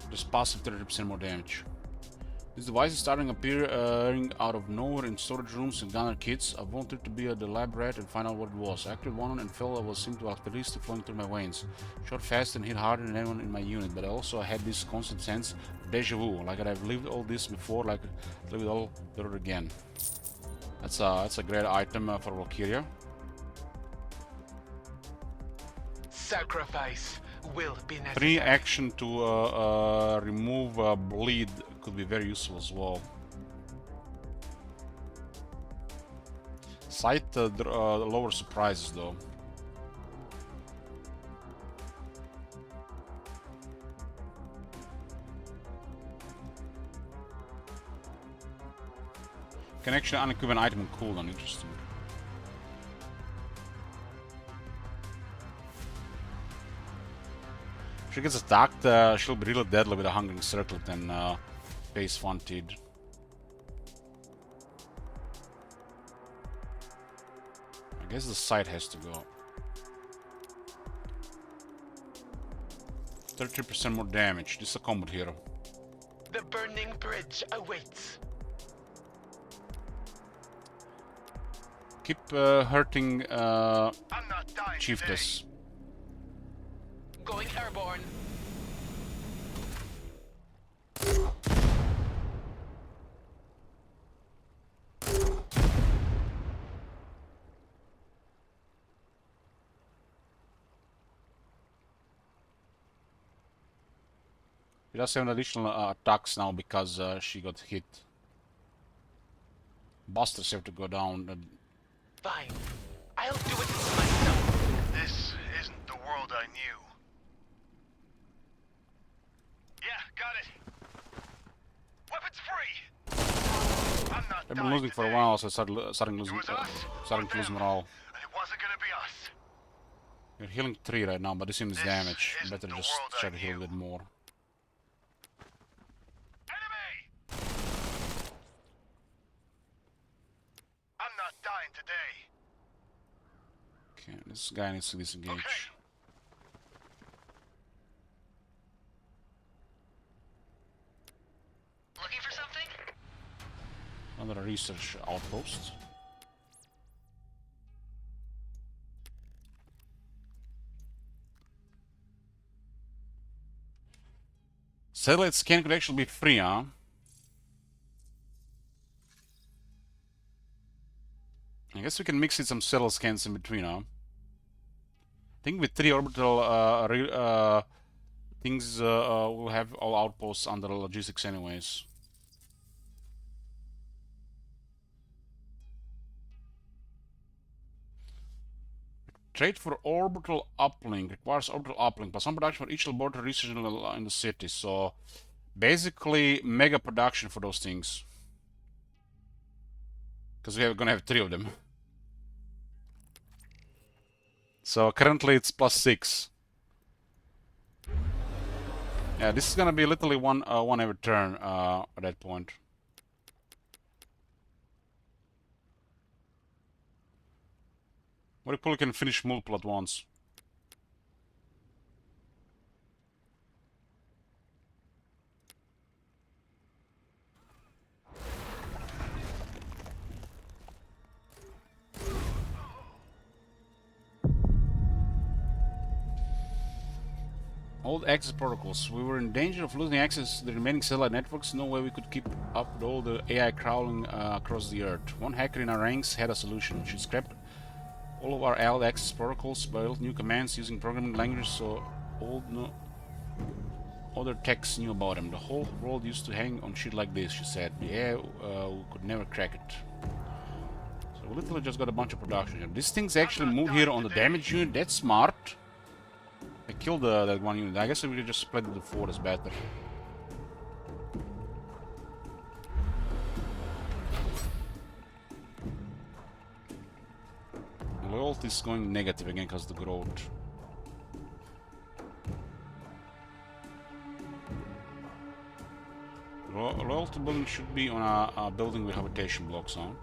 Just passive 33% more damage. This device is starting appearing out of nowhere in storage rooms and gunner kits. I wanted to be at the lab rat and find out what it was. I activated one and felt I was seemed to have electricity flowing through my veins. Shot fast and hit harder than anyone in my unit, but I also had this constant sense of deja vu, like I've lived all this before, like I lived it all over again. That's a great item for Valkyria. Sacrifice will be necessary. Free action to remove bleed could be very useful as well. Sight lower surprises though. Can actually unequip an item and cooldown, interesting. If she gets attacked, she'll be really deadly with a Hungering Circlet and base Fantid. I guess the sight has to go. 33% more damage. This is a combat hero. The burning bridge awaits. Keep hurting Chiefess. Going airborne. She does have additional attacks now because she got hit. Busters have to go down. Fine. I'll do it myself. This isn't the world I knew. Yeah, got it. Weapons free. I'm not I've been losing for a while, so I starting to lose morale. And it wasn't gonna be us. You're healing 3 right now, but this seems damage. Better just try to heal a bit more. I'm not dying today. Okay, this guy needs to disengage. Okay. Looking for something? Another research outpost. Satellite scan could actually be free, huh? I guess we can mix in some settle scans in between, huh? I think with 3 orbital things, we'll have all outposts under logistics anyways. Trade for orbital uplink requires orbital uplink, plus some production for each laboratory research in the city. So basically, mega production for those things, because we're gonna have 3 of them. So currently it's +6. Yeah, this is gonna be literally one every turn at that point. What if we can finish multiple at once? Old access protocols. We were in danger of losing access to the remaining satellite networks. No way we could keep up with all the AI crawling across the Earth. One hacker in our ranks had a solution. She scrapped all of our old access protocols, built new commands using programming language so other techs knew about them. The whole world used to hang on shit like this, she said. Yeah, we could never crack it. So we literally just got a bunch of production here. These things actually move here on the damage unit. That's smart. I killed that one unit. I guess we could just split it to 4. That's better. Loyalty is going negative again because of the growth. Loyalty building should be on a building with habitation blocks on.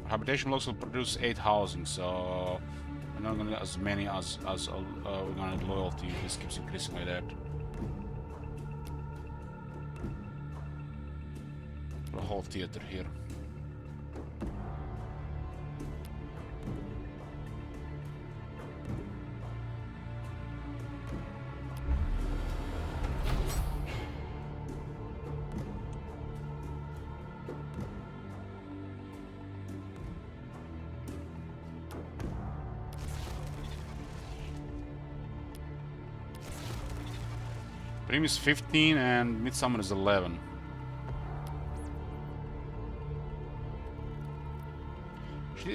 Habitation blocks will produce 8 housing, so we're not gonna get as many as we're gonna need loyalty if this keeps increasing like that. A whole theater here. Prim is 15 and Midsummer is 11.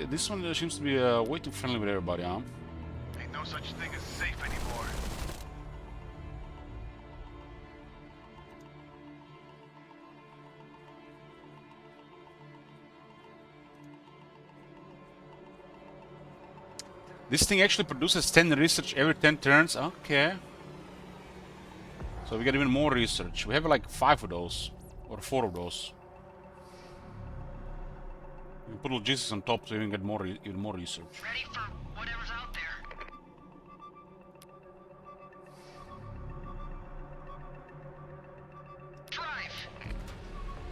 This one seems to be way too friendly with everybody, huh? Ain't no such thing as safe anymore. This thing actually produces 10 research every 10 turns. Okay. So we get even more research. We have like 5 of those. Or 4 of those. We put logistics on top to even get even more research. Ready for whatever's out there. Drive!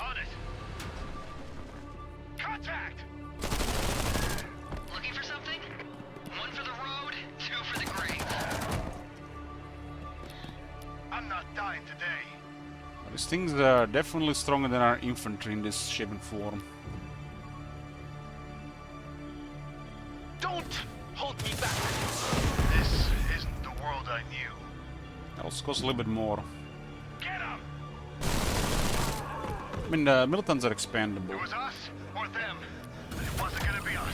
On it! Contact! Looking for something? 1 for the road, 2 for the grave. I'm not dying today. These things are definitely stronger than our infantry in this shape and form. Don't hold me back. This isn't the world I knew. That'll cost a little bit more. Get him! I mean, the militants are expandable. It was us or them, but it wasn't gonna be us.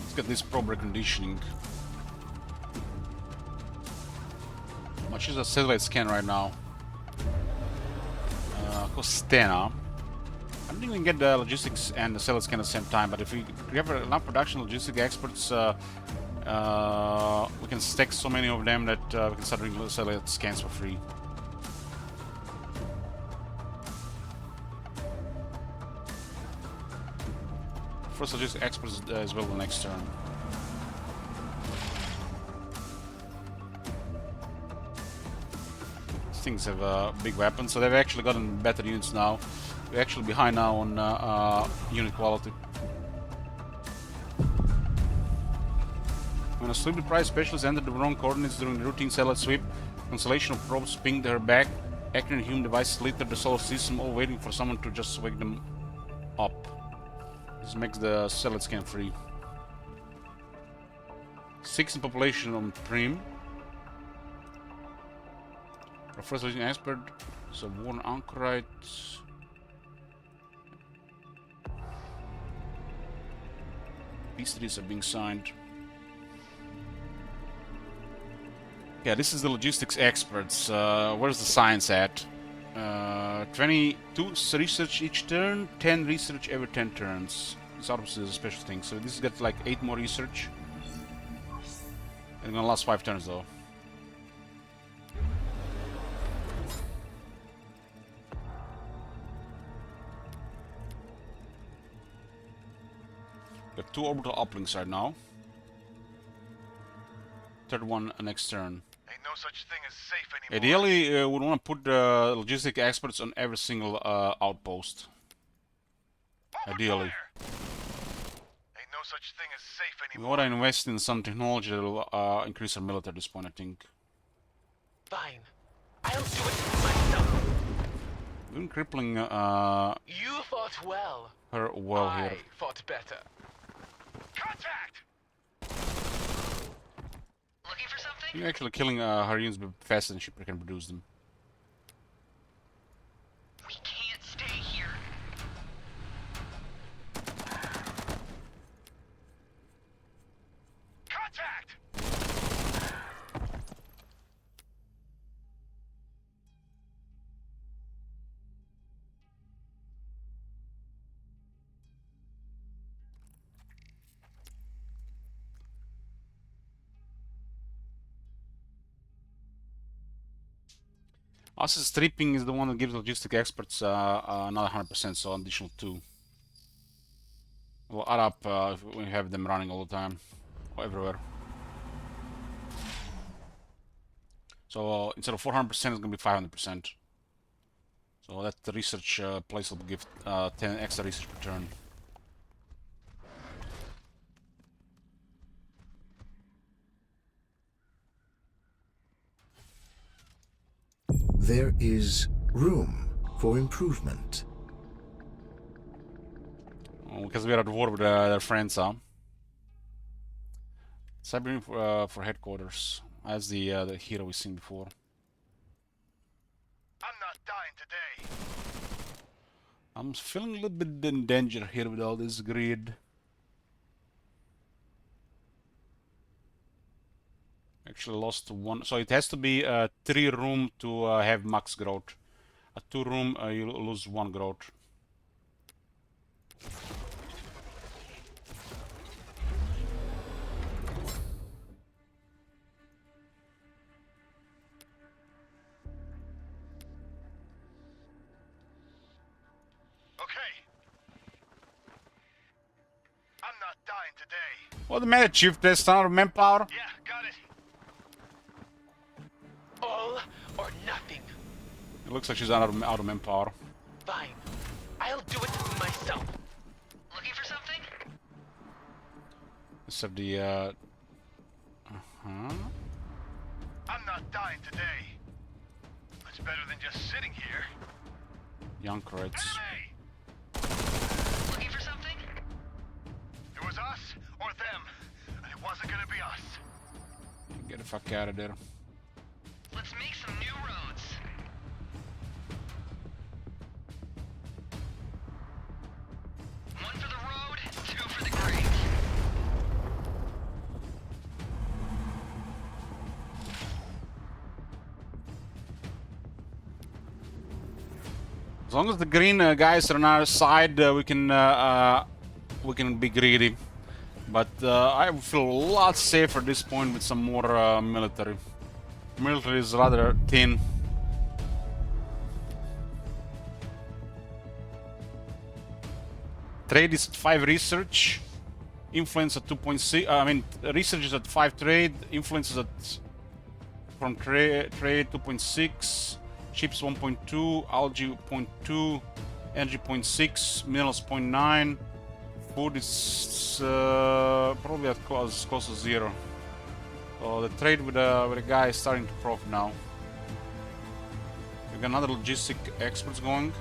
Let's get this probe reconditioning. How much is a satellite scan right now? Costs 10, huh? I don't think we can get the logistics and the satellite scan at the same time, but if we have enough production logistic experts, we can stack so many of them that we can start doing satellite scans for free. First logistic experts as well the next turn. things have big weapons, so they've actually gotten better units now. We're actually behind now on unit quality. When a sweep deprived specialist entered the wrong coordinates during the routine satellite sweep, constellation of probes pinged her back, acting human devices littered the solar system, all waiting for someone to just wake them up. This makes the satellite scan free. 6 in population on Prim. Our first leading expert is a worn anchorite. Peace treaties are being signed. Yeah, this is the logistics experts. Where's the science at? 22 research each turn, 10 research every 10 turns. This obviously is a special thing. So this gets like 8 more research. It's gonna last 5 turns though. We have 2 orbital uplinks right now. Third one next turn. Ain't no such thing as safe anymore. Ideally, we want to put the logistic experts on every single outpost. Ideally. Ain't no such thing as safe We anymore. want to invest in some technology that will increase our military at this point, I think. Fine. I'll do it myself. We've been crippling You fought well. her well I here. fought better. Contact! Looking for something? You're actually killing her units faster than she can produce them. We can't stay here. Contact! Us stripping is the one that gives logistic experts another 100%, so an additional 2. We'll add up if we have them running all the time, or everywhere. So instead of 400%, it's going to be 500%. So that the research place will give 10 extra research per turn. There is room for improvement. Oh, because we are at war with their friends, huh? Cyber for headquarters, as the hero we've seen before. I'm not dying today. I'm feeling a little bit in danger here with all this greed. Actually lost 1, so it has to be a 3 room to have max growth. A 2 room, you lose 1 growth. Okay. I'm not dying today. What the matter, Chief? There's ton of manpower? Yeah, got it. All or nothing. It looks like she's out of manpower. Fine. I'll do it myself. Looking for something? This of the I'm not dying today. It's better than just sitting here. young crates. Enemy! Looking for something? It was us or them, and it wasn't gonna be us. Get the fuck out of there. Let's make some new roads. One for the road, 2 for the grave. As long as the green guys are on our side, we can be greedy. But I feel a lot safer at this point with some more military. Military is rather thin. Trade is at 5 research. Influence at 2.6. I mean, research is at 5 trade. Influence is at from trade 2.6. chips 1.2, algae 0.2, energy 0.6, minerals 0.9. Food is probably at close to 0. So the trade with the guy is starting to profit now. We got another logistic experts going.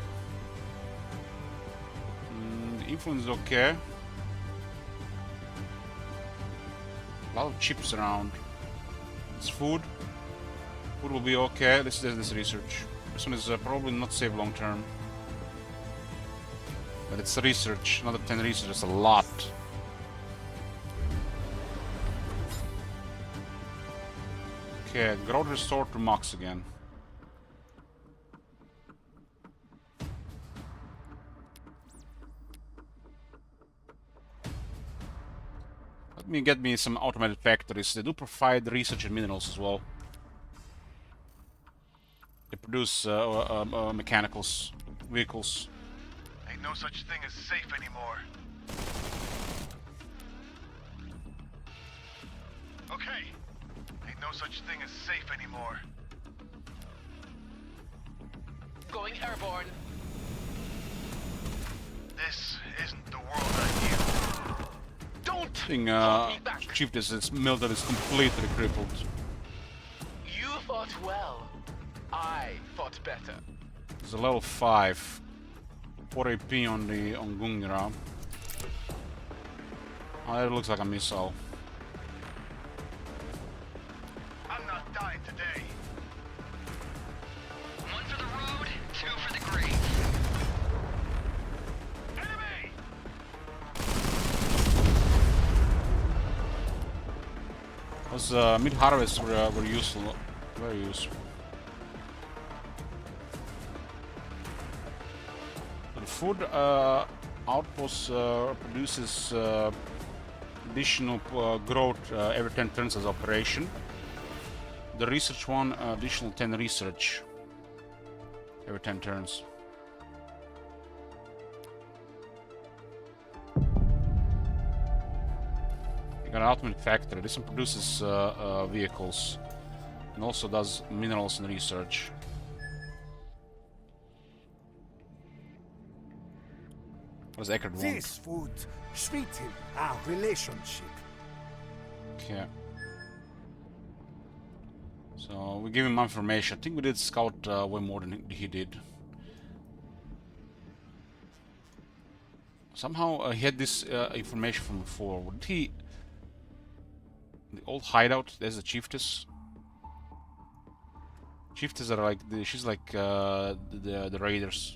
The influence is okay. A lot of chips around. It's food. Food will be okay. This is this research. This one is probably not safe long term. But it's research. Another 10 research is a lot. Okay, growth restored to max again. Let me get me some automated factories. They do provide research and minerals as well. They produce mechanicals, vehicles. Ain't no such thing as safe anymore. Okay. Ain't no such thing as safe anymore. Going airborne. This isn't the world I knew. Don't Thing, hold me back. Chief, this military is completely crippled. You fought well. I fought better. There's a level 5. 4 AP on Gungnira. Oh, that looks like a missile. I'm not dying today. One for the road, two for the grave. Enemy! Those mid-harvests were useful, very useful. The food outpost produces additional growth every 10 turns as operation. The research one, additional 10 research every 10 turns. You got an ultimate factory. This one produces vehicles and also does minerals and research. What does Eckert want? This food sweeten our relationship. Okay. So we give him information. I think we did scout way more than he did. Somehow he had this information from before. Did he? The old hideout. There's the chiefess. Chiefess are like she's like the raiders.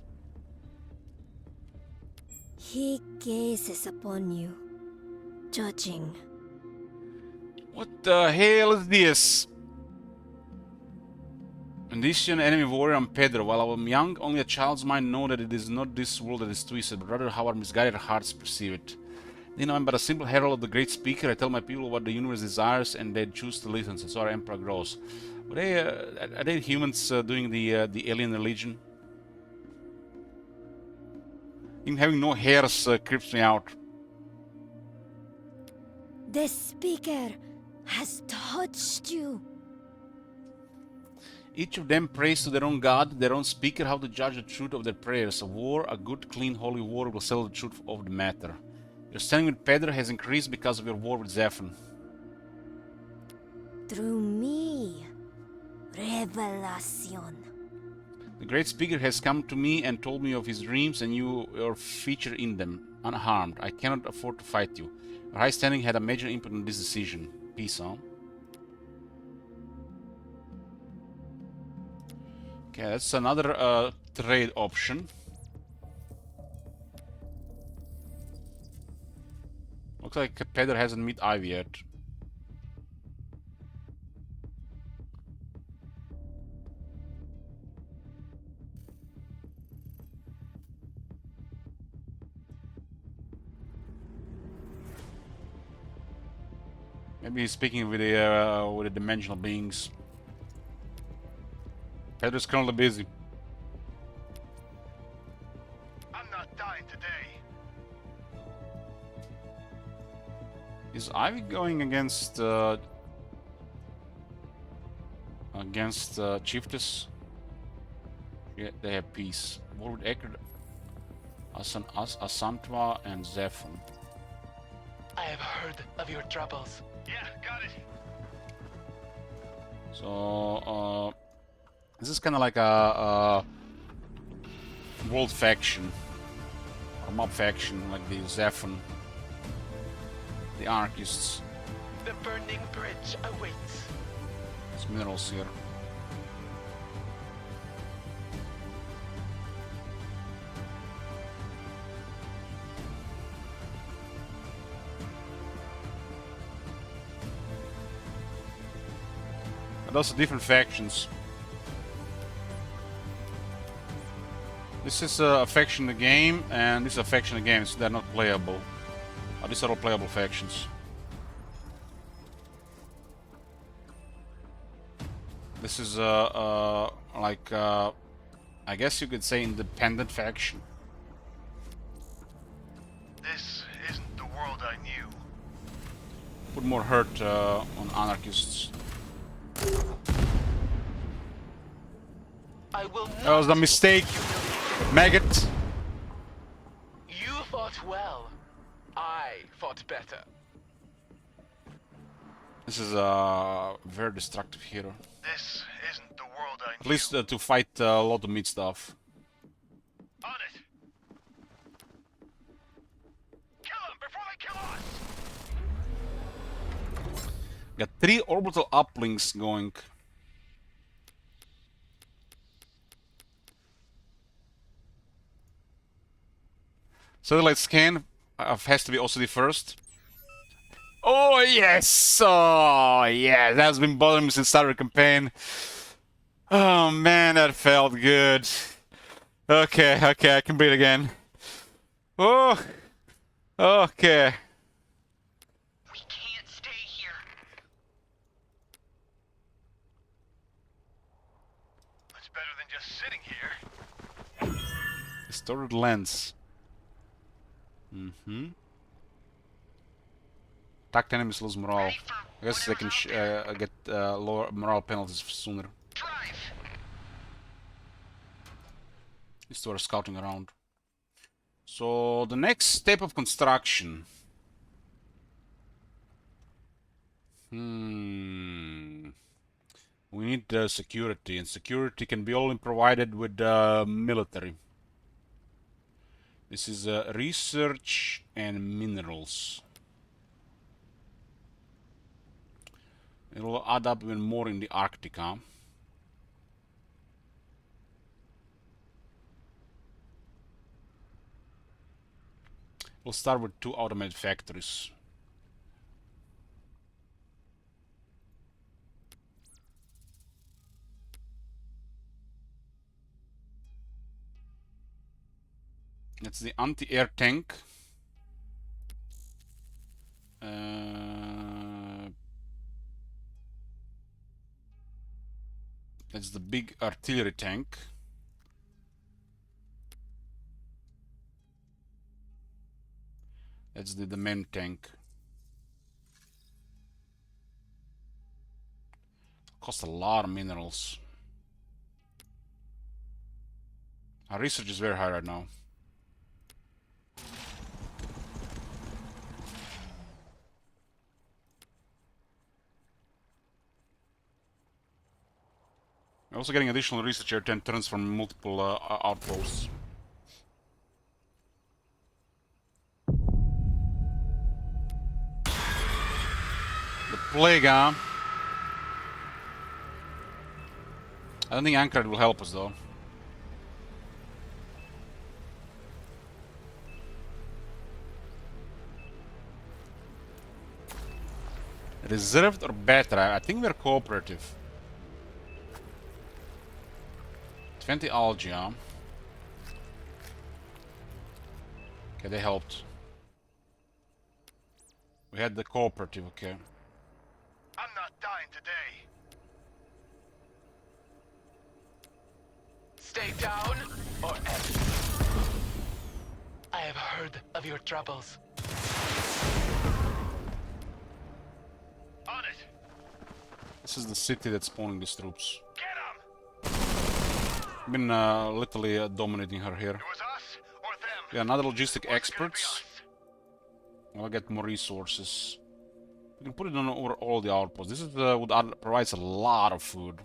He gazes upon you, judging. What the hell is this? Condition enemy warrior and Pedro. While I am young, only a child's mind know that it is not this world that is twisted, but rather how our misguided hearts perceive it. Then I am but a simple herald of the great speaker. I tell my people what the universe desires, and they choose to listen. So our emperor grows. Are they humans doing the alien religion? Even having no hairs creeps me out. The speaker has touched you. Each of them prays to their own god, their own speaker, how to judge the truth of their prayers. A war, a good, clean, holy war, will settle the truth of the matter. Your standing with Pedro has increased because of your war with ZEPHON. Through me, revelation. The great speaker has come to me and told me of his dreams, and you are featured in them, unharmed. I cannot afford to fight you. Your high standing had a major input on this decision. Peace, huh? Okay, that's another trade option. Looks like Pedro hasn't met Ivy yet. Maybe he's speaking with the dimensional beings. Pedro's currently busy. I'm not dying today. Is Ivy going against Chiefess? Yeah, they have peace. War with Ekerd, Asantwa, and ZEPHON. I have heard of your troubles. Yeah, got it. So, this is kind of like a world faction, or mob faction, like the ZEPHON, the anarchists. The burning bridge awaits. There's minerals here. But also different factions. This is a faction in the game, and this is a faction in the game, so they're not playable. These are all playable factions. This is like I guess you could say independent faction. This isn't the world I knew. Put more hurt on anarchists. I will not. That was a mistake, maggot. You fought well. I fought better. This is a very destructive hero. This isn't the world I knew. At least to fight a lot of meat stuff. On it. Kill them before they kill us. Got 3 orbital uplinks going. Satellite scan has to be also the first. Oh yes! Oh yeah, that's been bothering me since start of the campaign. Oh man, that felt good. Okay, I can breathe again. Oh, okay. We can't stay here. It's better than just sitting here. Distorted lens. Attacked enemies lose morale. I guess they can get lower morale penalties sooner. Drive. These two are scouting around. So the next step of construction. We need security, and security can be only provided with military. This is research and minerals. It will add up even more in the Arctic, huh? We'll start with 2 automated factories. That's the anti-air tank. That's the big artillery tank. That's the main tank. Cost a lot of minerals. Our research is very high right now. We're also getting additional research here, 10 turns from multiple outposts. The plague, huh? I don't think Anchorage will help us though. Reserved or better? I think we're cooperative. 20 algae, huh? Okay, they helped. We had the cooperative, okay. I'm not dying today. Stay down or else. I have heard of your troubles. On it. This is the city that's spawning these troops. Get 'em. Been literally dominating her here. It was us or them. Yeah, another logistic Wasn't gonna be experts. us. I'll get more resources. We can put it on over all the outposts. This is provides a lot of food.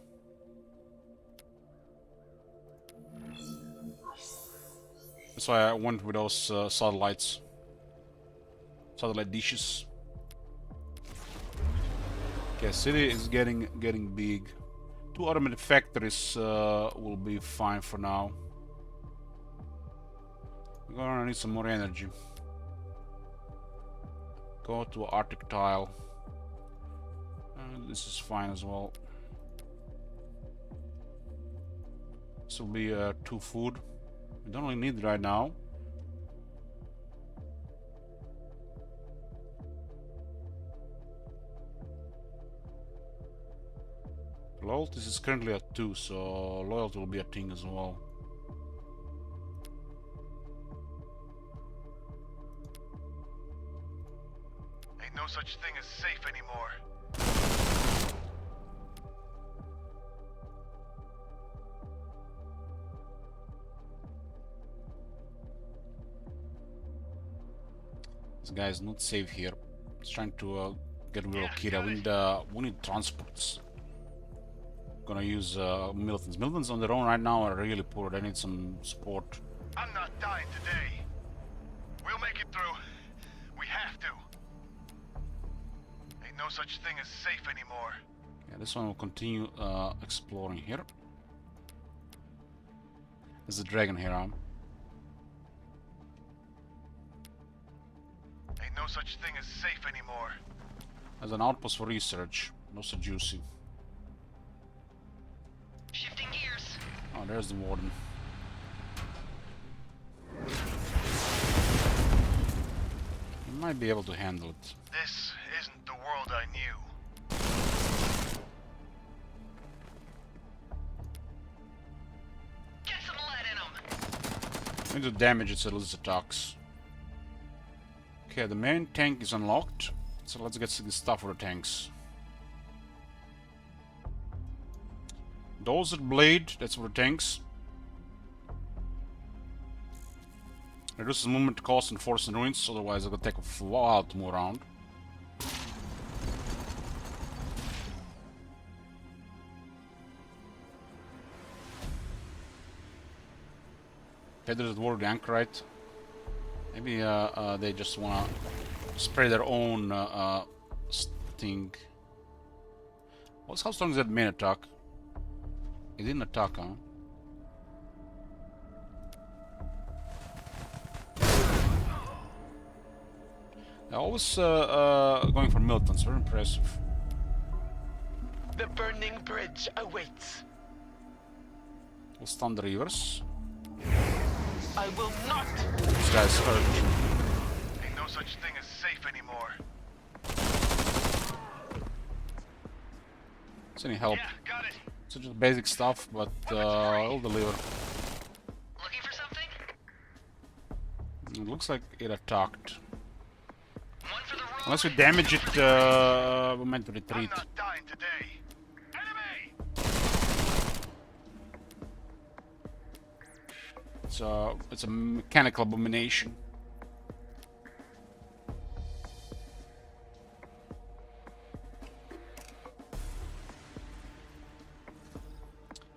That's why I went with those satellites. Satellite dishes. Okay, city is getting big. 2 automated factories will be fine for now. We're gonna need some more energy. Go to Arctic tile. This is fine as well. This will be 2 food. We don't really need it right now. Loyalty is currently at 2, so loyalty will be a thing as well. Ain't no such thing as safe anymore. This guy is not safe here. He's trying to get rid of Kira. We need transports. Gonna use Militants. Militants on their own right now are really poor. They need some support. I'm not dying today. We'll make it through. We have to. Ain't no such thing as safe anymore. Yeah, this one will continue exploring here. There's a dragon here, huh? Ain't no such thing as safe anymore. There's an outpost for research. Not so juicy. Shifting gears. Oh, there's the warden. He might be able to handle it. This isn't the world I knew. Get some lead in them. We need to damage its lizard attacks. Okay, the main tank is unlocked. So let's get the stuff for the tanks. Dozer blade, that's for the tanks. Reduces movement cost and force and ruins, otherwise it'll take a while to move around. There's the word anchorite. Maybe they just wanna spray their own sting. How strong is that main attack? It didn't attack, huh? They're always going for militants. Very impressive. The burning bridge awaits. We'll stun the rivers. I will not. This guy's hurt. Ain't no such thing as safe anymore. It's any help. Yeah, got it. It's just basic stuff, but it'll deliver. Looking for something? It looks like it attacked. One for the road. Unless we damage it, we're meant to retreat. I'm not dying today. Enemy! It's a mechanical abomination.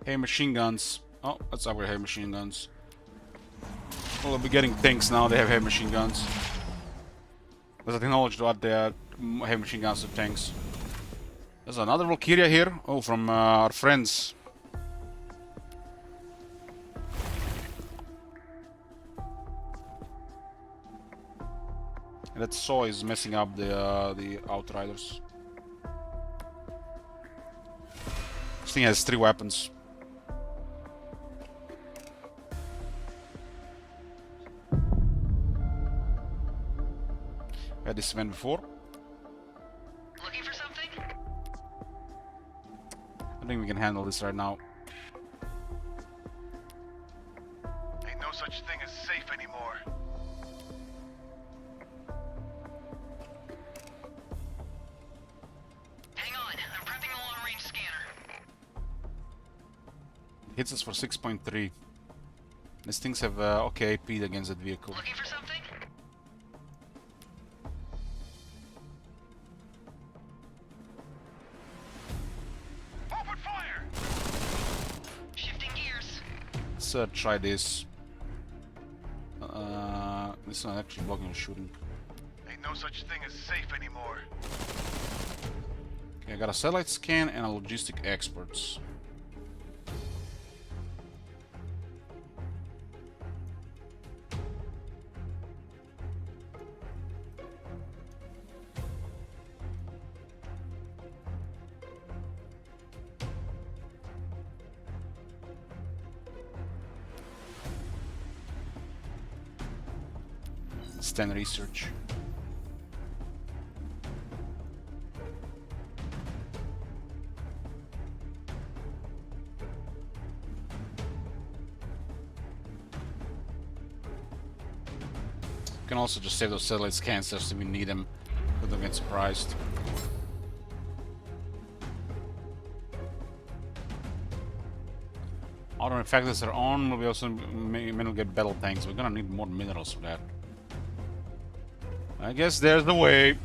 Hey, machine guns. Oh, let's upgrade heavy machine guns. Well, they'll be getting tanks now. They have heavy machine guns. There's a technology to add the heavy machine guns to tanks. There's another Valkyria here. Oh, from our friends. And that saw is messing up the Outriders. This thing has 3 weapons. I had this event before. Looking for something? I think we can handle this right now. Ain't no such thing as safe anymore. Hang on, I'm prepping a long-range scanner. Hits us for 6.3. These things have okay AP against that vehicle. Looking for something? Open fire! Shifting gears. Let's try this. This is not actually blocking or shooting. Ain't no such thing as safe anymore. Okay, I got a satellite scan and a logistic experts. Stand research. You can also just save those satellite scans just if we need them, so don't get surprised. Auto effectors are on, we'll be also may get battle tanks. We're gonna need more minerals for that. I guess there's the way.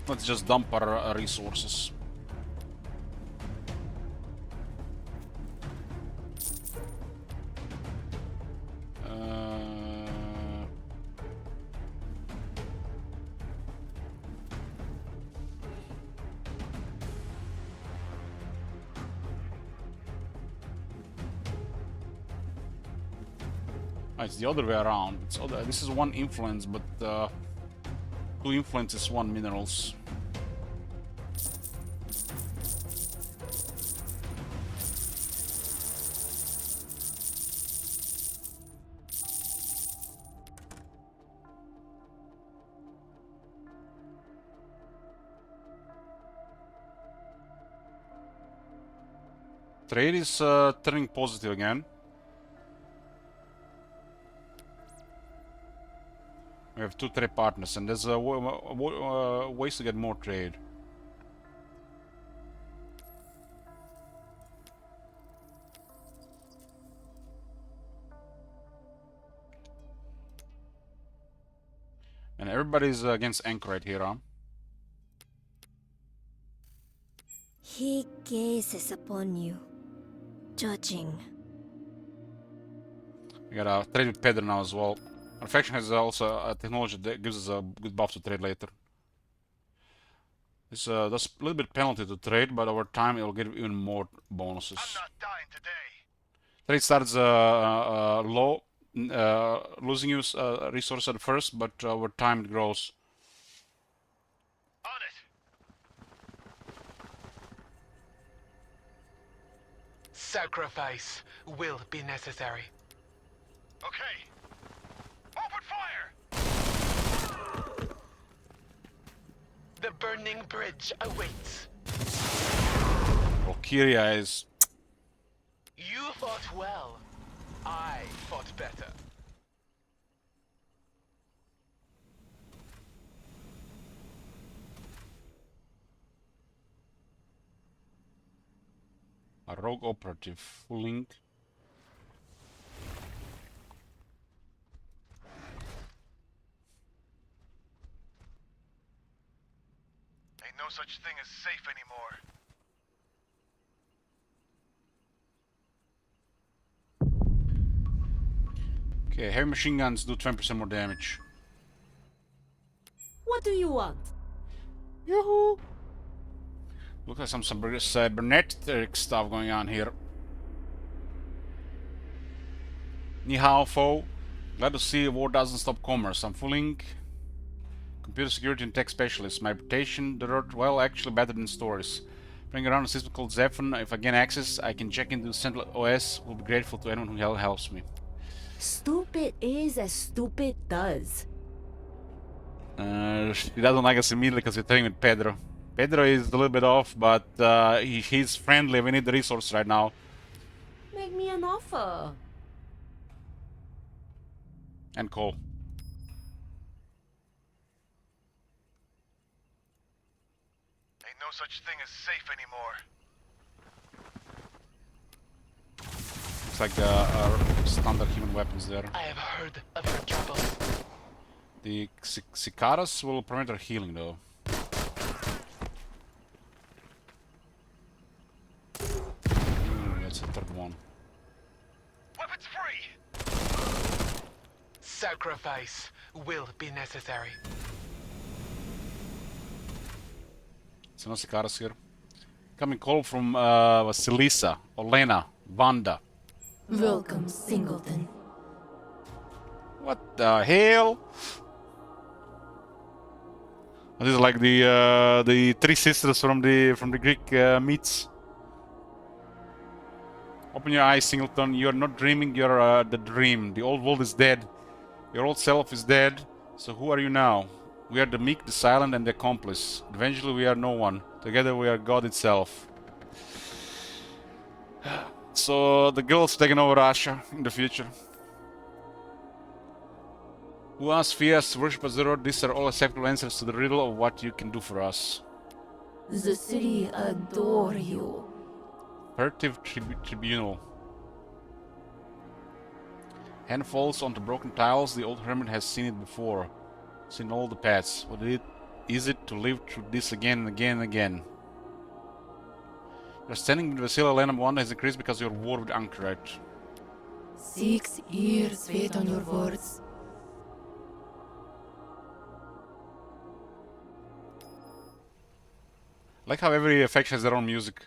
Let's just dump our resources. It's the other way around. It's other, this is one influence, but two influences, one minerals. Trade is turning positive again. We have two trade partners, and there's ways to get more trade. And everybody's against Anchor right here, huh? He gazes upon you, judging. We got a trade with Pedro now as well. Our faction has also a technology that gives us a good buff to trade later. This does a little bit penalty to trade, but over time it'll give even more bonuses. I'm not dying today. Trade starts low, losing you resource at first, but over time it grows. On it. Sacrifice will be necessary. Okay. Open fire! The burning bridge awaits. Valkyria is... You fought well. I fought better. A rogue operative, full link. Ain't no such thing as safe anymore. Okay, heavy machine guns do 20% more damage. What do you want? Yoo-hoo! Looks like some cybernetic stuff going on here. Ni hao, foe. Glad to see war doesn't stop commerce. I'm full link. Computer security and tech specialist. My reputation, well, actually better than stories. Bring around a system called ZEPHON. If I gain access, I can check into Central OS. Will be grateful to anyone who helps me. Stupid is as stupid does. She doesn't like us immediately because we're playing with Pedro. Pedro is a little bit off, but he's friendly. We need the resource right now. Make me an offer. And Cole. Ain't no such thing as safe anymore. Looks like standard human weapons there. I have heard of your troubles. The cicadas will prevent our healing though. That's the third one. Weapons free! Sacrifice will be necessary. So no cicadas here. Coming call from Vasilisa, Olena, Vanda. Welcome, Singleton. What the hell? This is like the three sisters from the Greek myths. Open your eyes, Singleton. You are not dreaming. You are the dream. The old world is dead. Your old self is dead. So who are you now? We are the meek, the silent, and the accomplice. Eventually, we are no one. Together, we are God itself. So the girl's taking over Russia in the future. Who asks, fears, worship Azure? These are all acceptable answers to the riddle of what you can do for us. The city adore you. Furtive tribunal. Hand falls onto broken tiles. The old hermit has seen it before. Seen all the paths. What is it to live through this again and again and again? Your standing with Vasily Elena 1 has increased because of your war with Anchorage. 6 years wait on your words. I like how every faction has their own music.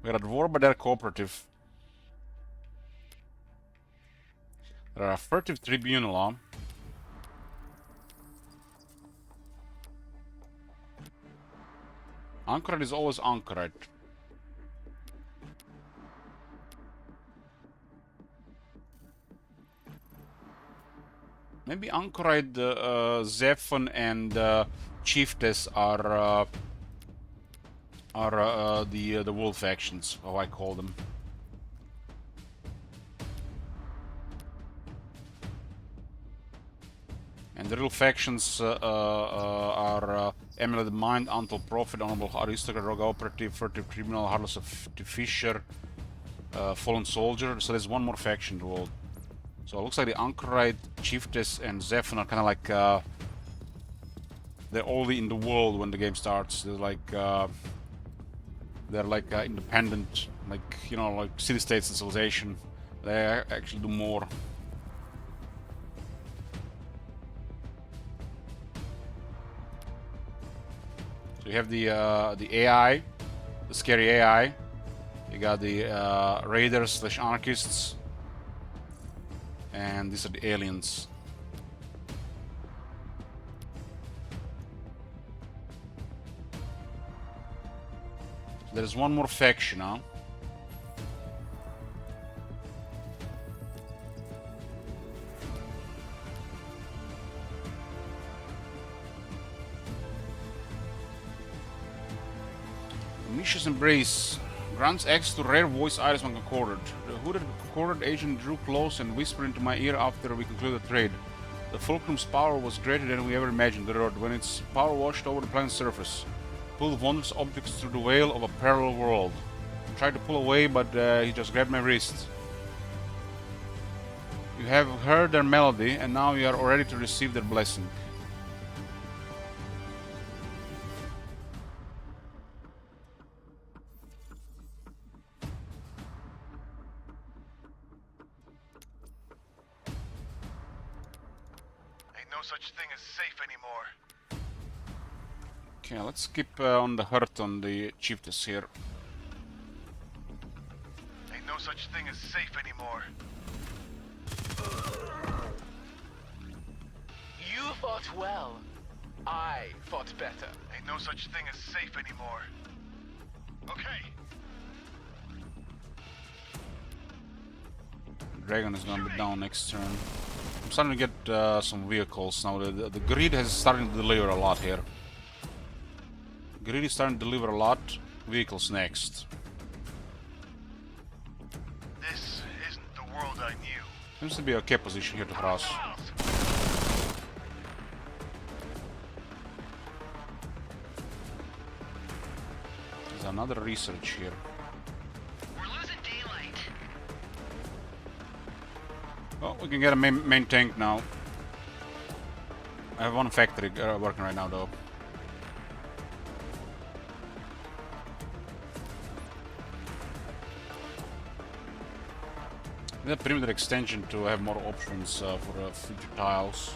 We're at war, but they're cooperative. There are a furtive tribunal on. Anchorage is always Anchorage. Maybe Anchorage, ZEPHON, and Chiefess are the wolf factions, how I call them. And the real factions are Emily the Mind, Untold Prophet, Honorable Aristocrat, Rogue Operative, Furtive Criminal, Heartless of Fisher, Fallen Soldier. So there's one more faction in the world. So it looks like the Anchorite, Chiefess, and ZEPHON are kind of like they're only in the world when the game starts. They're like independent, like, you know, like city-states and civilization. They actually do more. So you have the AI, the scary AI. You got the raiders / anarchists, and these are the aliens. There's one more faction now. Misha's Embrace grants access to rare voice items when concorded. The hooded concorded agent drew close and whispered into my ear after we concluded the trade. The Fulcrum's power was greater than we ever imagined, the Lord, when its power washed over the planet's surface. Pulled wondrous objects through the veil of a parallel world. Tried to pull away, but he just grabbed my wrist. You have heard their melody, and now you are ready to receive their blessing. Ain't no such thing as safe anymore. Okay, let's skip on the hurt on the Chiefess here. Ain't no such thing as safe anymore. You fought well. I fought better. Ain't no such thing as safe anymore. Okay. Dragon is gonna be down next turn. I'm starting to get some vehicles now. The greed has started to deliver a lot here. Greed is starting to deliver a lot. Vehicles next. This isn't the world I knew. Seems to be a okay position here to cross. There's another research here. We're losing daylight. Oh, we can get a main tank now. I have one factory working right now, though. The perimeter extension to have more options for future tiles.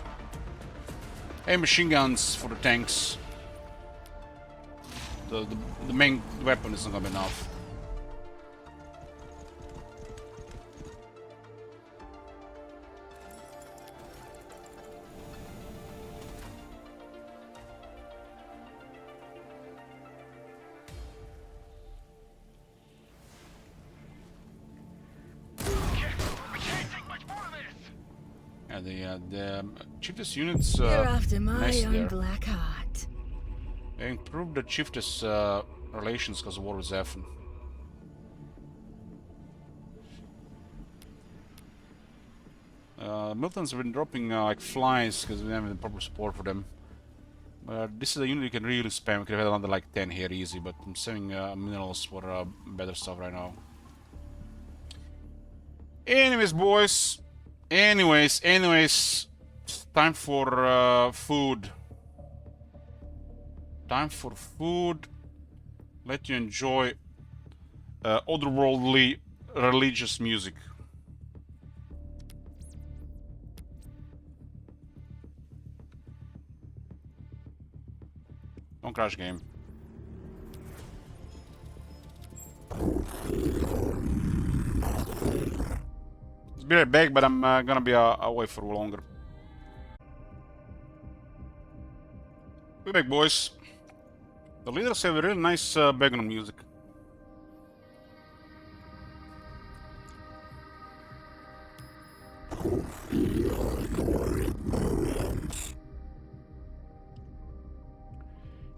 Hey, machine guns for the tanks. The main weapon isn't gonna be enough. Yeah, the chiefess units You're after my nice young there. black heart. They improved the chiefess relations because of war with ZEPHON. Milton's have been dropping like flies because we don't have the proper support for them. This is a unit you can really spam. We could have had another like 10 here easy, but I'm saving minerals for better stuff right now. Anyways, boys. Anyways, time for food. Time for food. Let you enjoy otherworldly religious music. Don't crash game. Be right back, but I'm gonna be away for longer. We're back, boys. The leaders have a really nice background music.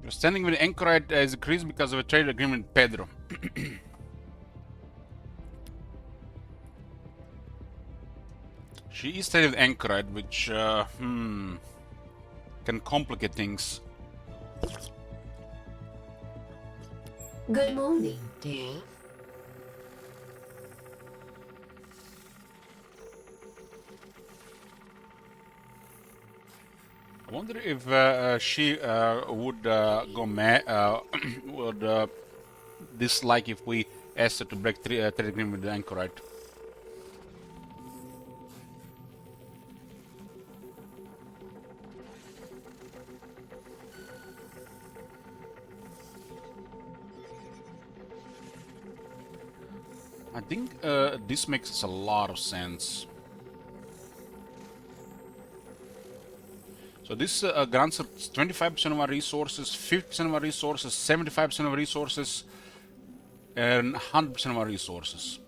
Your standing with the anchorite is increased because of a trade agreement with Pedro. She is traded with anchorite, which can complicate things. Good morning, dear. I wonder if she would go mad, would dislike if we asked her to break trade agreement with the anchorite. I think this makes a lot of sense. So this grants us 25% of our resources, 50% of our resources, 75% of our resources, and 100% of our resources.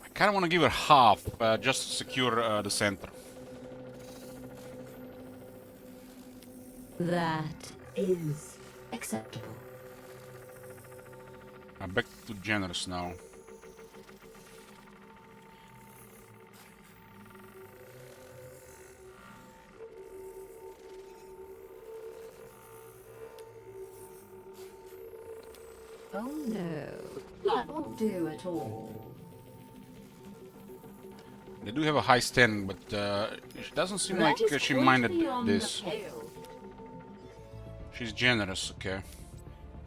I kind of want to give her half, just to secure the center. That is acceptable. I'm back to generous now. Oh no, that won't do at all. They do have a high standing, but it doesn't seem like she minded this. She's generous, okay.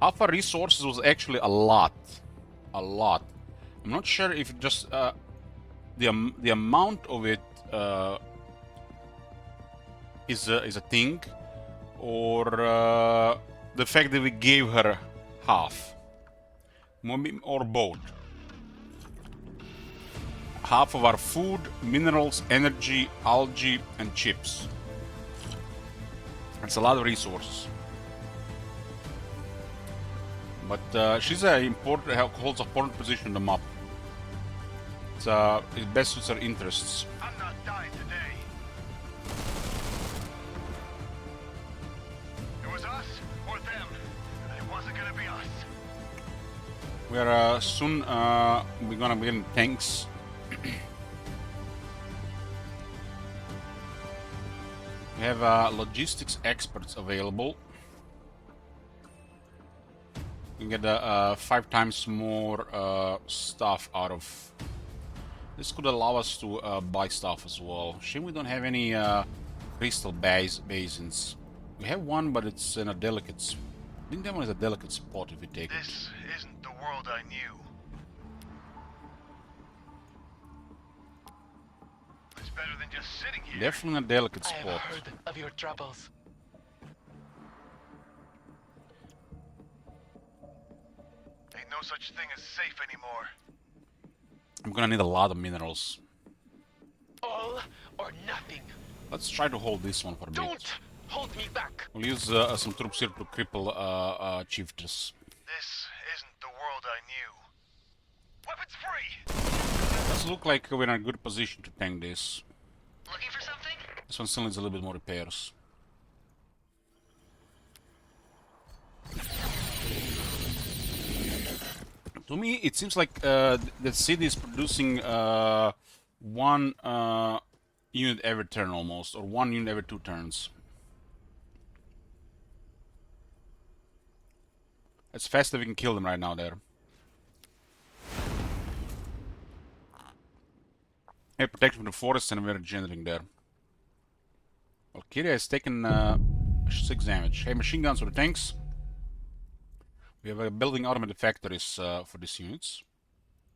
Half our resources was actually a lot. A lot. I'm not sure if it just the amount of it is a thing, or the fact that we gave her half. Maybe, or both. Half of our food, minerals, energy, algae, and chips. It's a lot of resources. But she's a holds an important position on the map. It best suits her interests. I'm not dying today. It was us or them. It wasn't gonna be us. We are soon we're gonna be getting tanks. We have logistics experts available. You can get 5 times more stuff out of. This could allow us to buy stuff as well. Shame we don't have any crystal basins. We have one, but it's in a delicate. I think that one is a delicate spot if we take it. This isn't the world I knew. It's better than just sitting here. Definitely a delicate I spot. have heard of your troubles. Ain't no such thing as safe anymore. I'm gonna need a lot of minerals. All or nothing. Let's try to hold this one for a bit. Don't hold me back. We'll use some troops here to cripple chieftains. This isn't the world I knew. Weapons free! Does look like we're in a good position to tank this. Looking for something? This one still needs a little bit more repairs. To me, it seems like the city is producing one unit every turn almost, or 1 unit every 2 turns. It's fast that we can kill them right now there. Hey, protection from the forest and we're regenerating there. Valkyria has taken 6 damage. Hey, machine guns for the tanks. We have building automated factories for these units.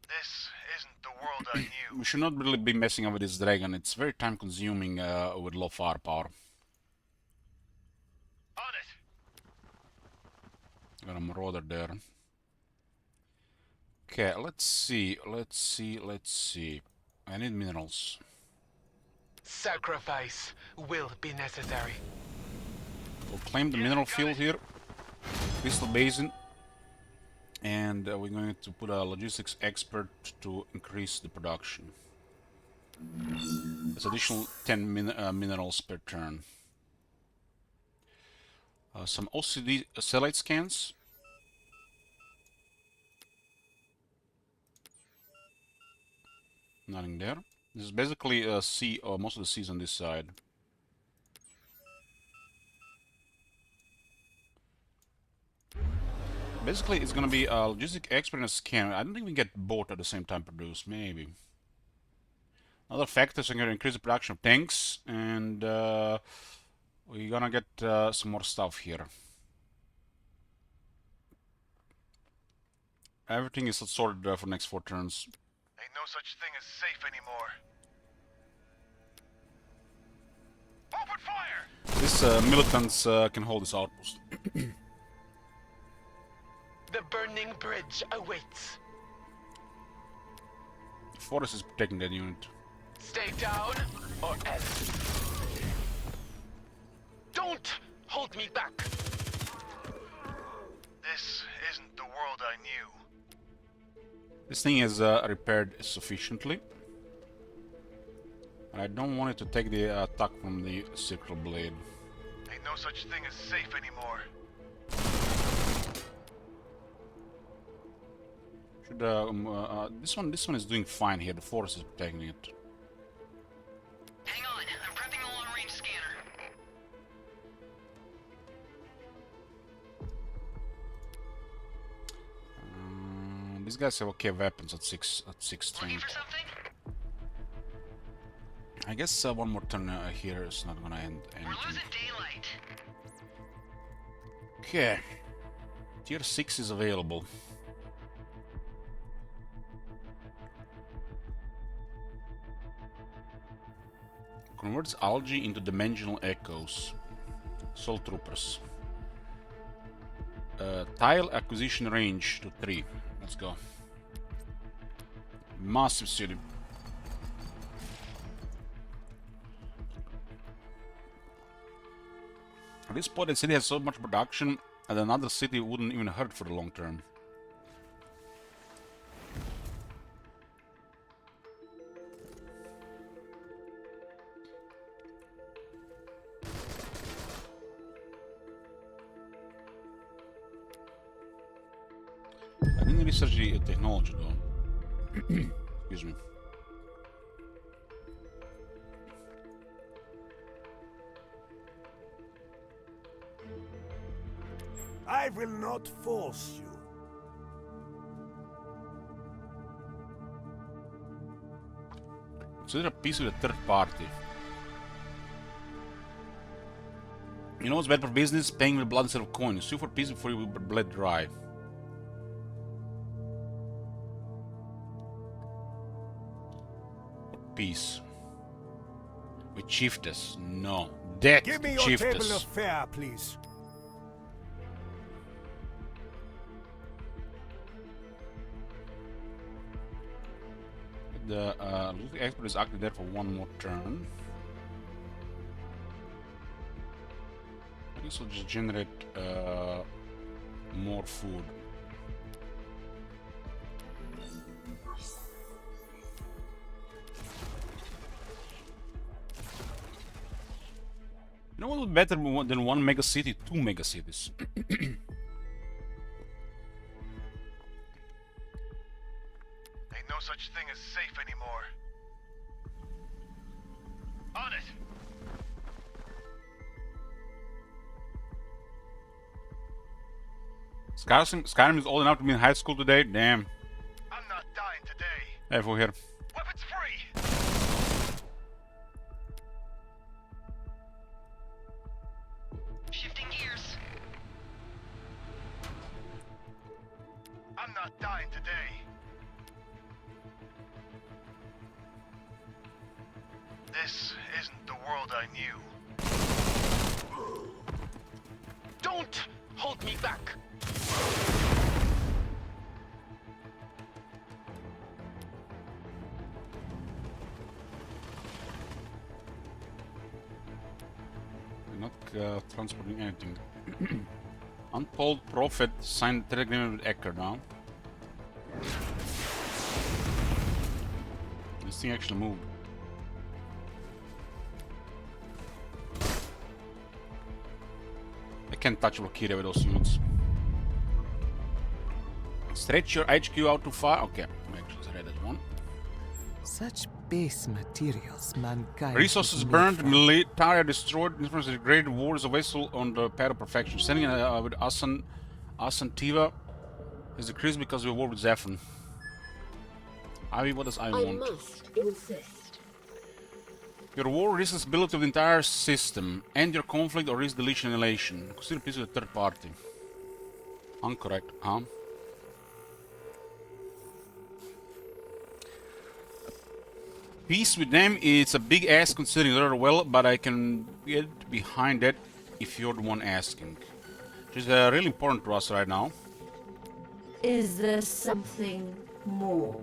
This isn't the world I knew. We should not really be messing up with this dragon. It's very time consuming with low firepower. On it! Got a marauder there. Okay, let's see. I need minerals. Sacrifice will be necessary. We'll claim the mineral field here. Crystal basin. And we're going to put a logistics expert to increase the production. It's additional 10 minerals per turn. Some OCD satellite scans. Nothing there. This is basically a sea, or most of the seas on this side. Basically, it's gonna be a logistic expert and a scanner. I don't think we get both at the same time produced. Maybe. Other factors are gonna increase the production of tanks, and we're gonna get some more stuff here. Everything is sorted for the next 4 turns. Ain't no such thing as safe anymore. Open fire! These militants can hold this outpost. The burning bridge awaits. The forest is protecting that unit. Stay down, or else. Don't hold me back. This isn't the world I knew. This thing is repaired sufficiently. And I don't want it to take the attack from the circle blade. Ain't no such thing as safe anymore. Should this one is doing fine here. The forest is protecting it. Hang on, I'm prepping a long-range scanner. These guys have okay weapons at 6 Looking strength. for something? I guess one more turn here is not gonna end We're anything. losing daylight. Okay, tier 6 is available. Converts algae into dimensional echoes. Soul troopers. Tile acquisition range to 3. Let's go. Massive city. At this point, the city has so much production that another city wouldn't even hurt for the long term. I didn't research the technology though. Excuse me. I will not force you. Consider a peace with a third party. You know what's better for business? Paying with blood instead of coin. Sue for peace before you bled dry. Peace. With chiefess. No. Death. Give me your chiefess. table of fare, please. The expert is active there for one more turn. I guess we'll just generate more food. You know what would be better than one mega city? 2 mega cities. Ain't no such thing as safe anymore. On it! Skyrim is old enough to be in high school today? Damn. I'm not dying today. Hey, for here. Weapons free! Shifting gears. I'm not dying today. This isn't the world I knew. Don't hold me back. We're not transporting anything. Untold Prophet signed trade agreement with Ecker now. This thing actually moved. I can't touch Valkyria with those units. Stretch your HQ out too far. Okay, actually read that one. Such base materials mankind. Resources is made burned, from. military destroyed, influence of the great war is a vessel on the path of perfection. Sending with Asantiva is decreased because of the war with ZEPHON. Ivy, what does I want? must insist. Your war risks stability of the entire system. End your conflict or risk deletion annihilation. Consider peace with a third party. Incorrect, huh? Peace with them, it's a big ask considering they're well, but I can get behind it if you're the one asking. Which is really important to us right now. Is there something more?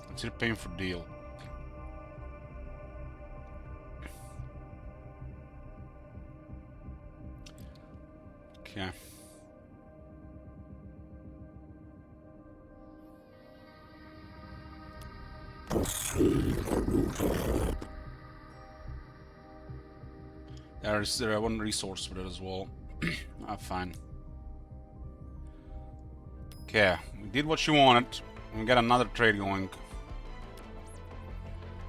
Consider paying for deal. Okay. There's one resource for it as well. Fine. Okay, we did what you wanted. We got another trade going.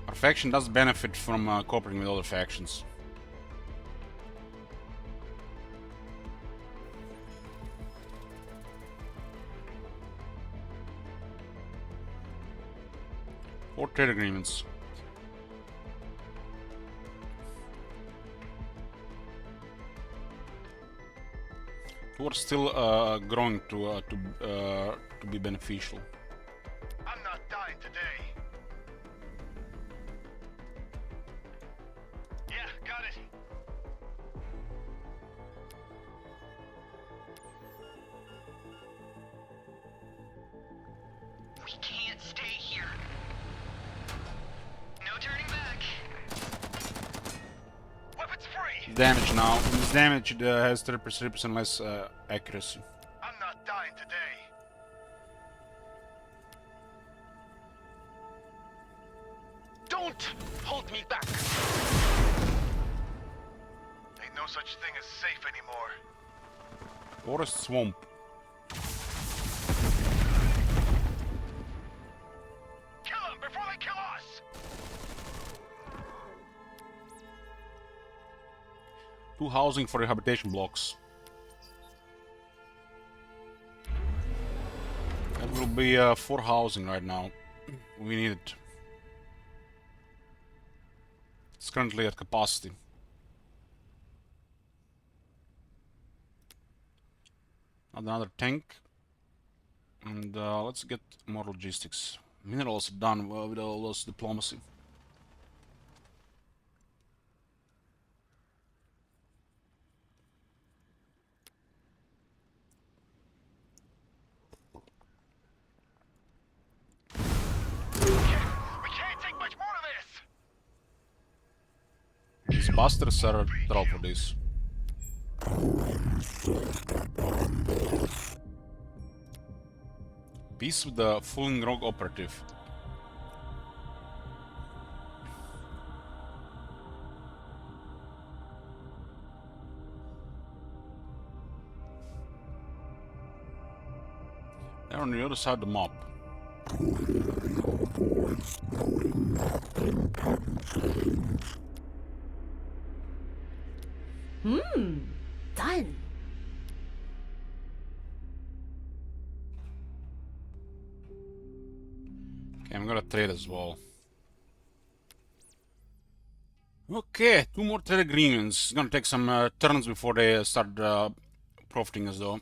Our faction does benefit from cooperating with other factions. Or trade agreements. We're still growing to be beneficial. I'm not dying today. Yeah, got it. We can't stay here. No turning back. Weapons free! Damage now. This damage has 30% less accuracy. I'm not dying today. Don't hold me back. Ain't no such thing as safe anymore. Forest swamp. Kill them before they kill us! 2 housing for rehabilitation blocks. That will be 4 housing right now. We need it. It's currently at capacity. Another tank. And let's get more logistics. Minerals are done with all those diplomacy. We can't take much more of this! These bastards are trouble for this. Peace with the falling rogue operative. They're on the other side of the map. Done. Okay, I'm gonna trade as well. Okay, 2 more trade agreements. It's gonna take some turns before they start profiting us though.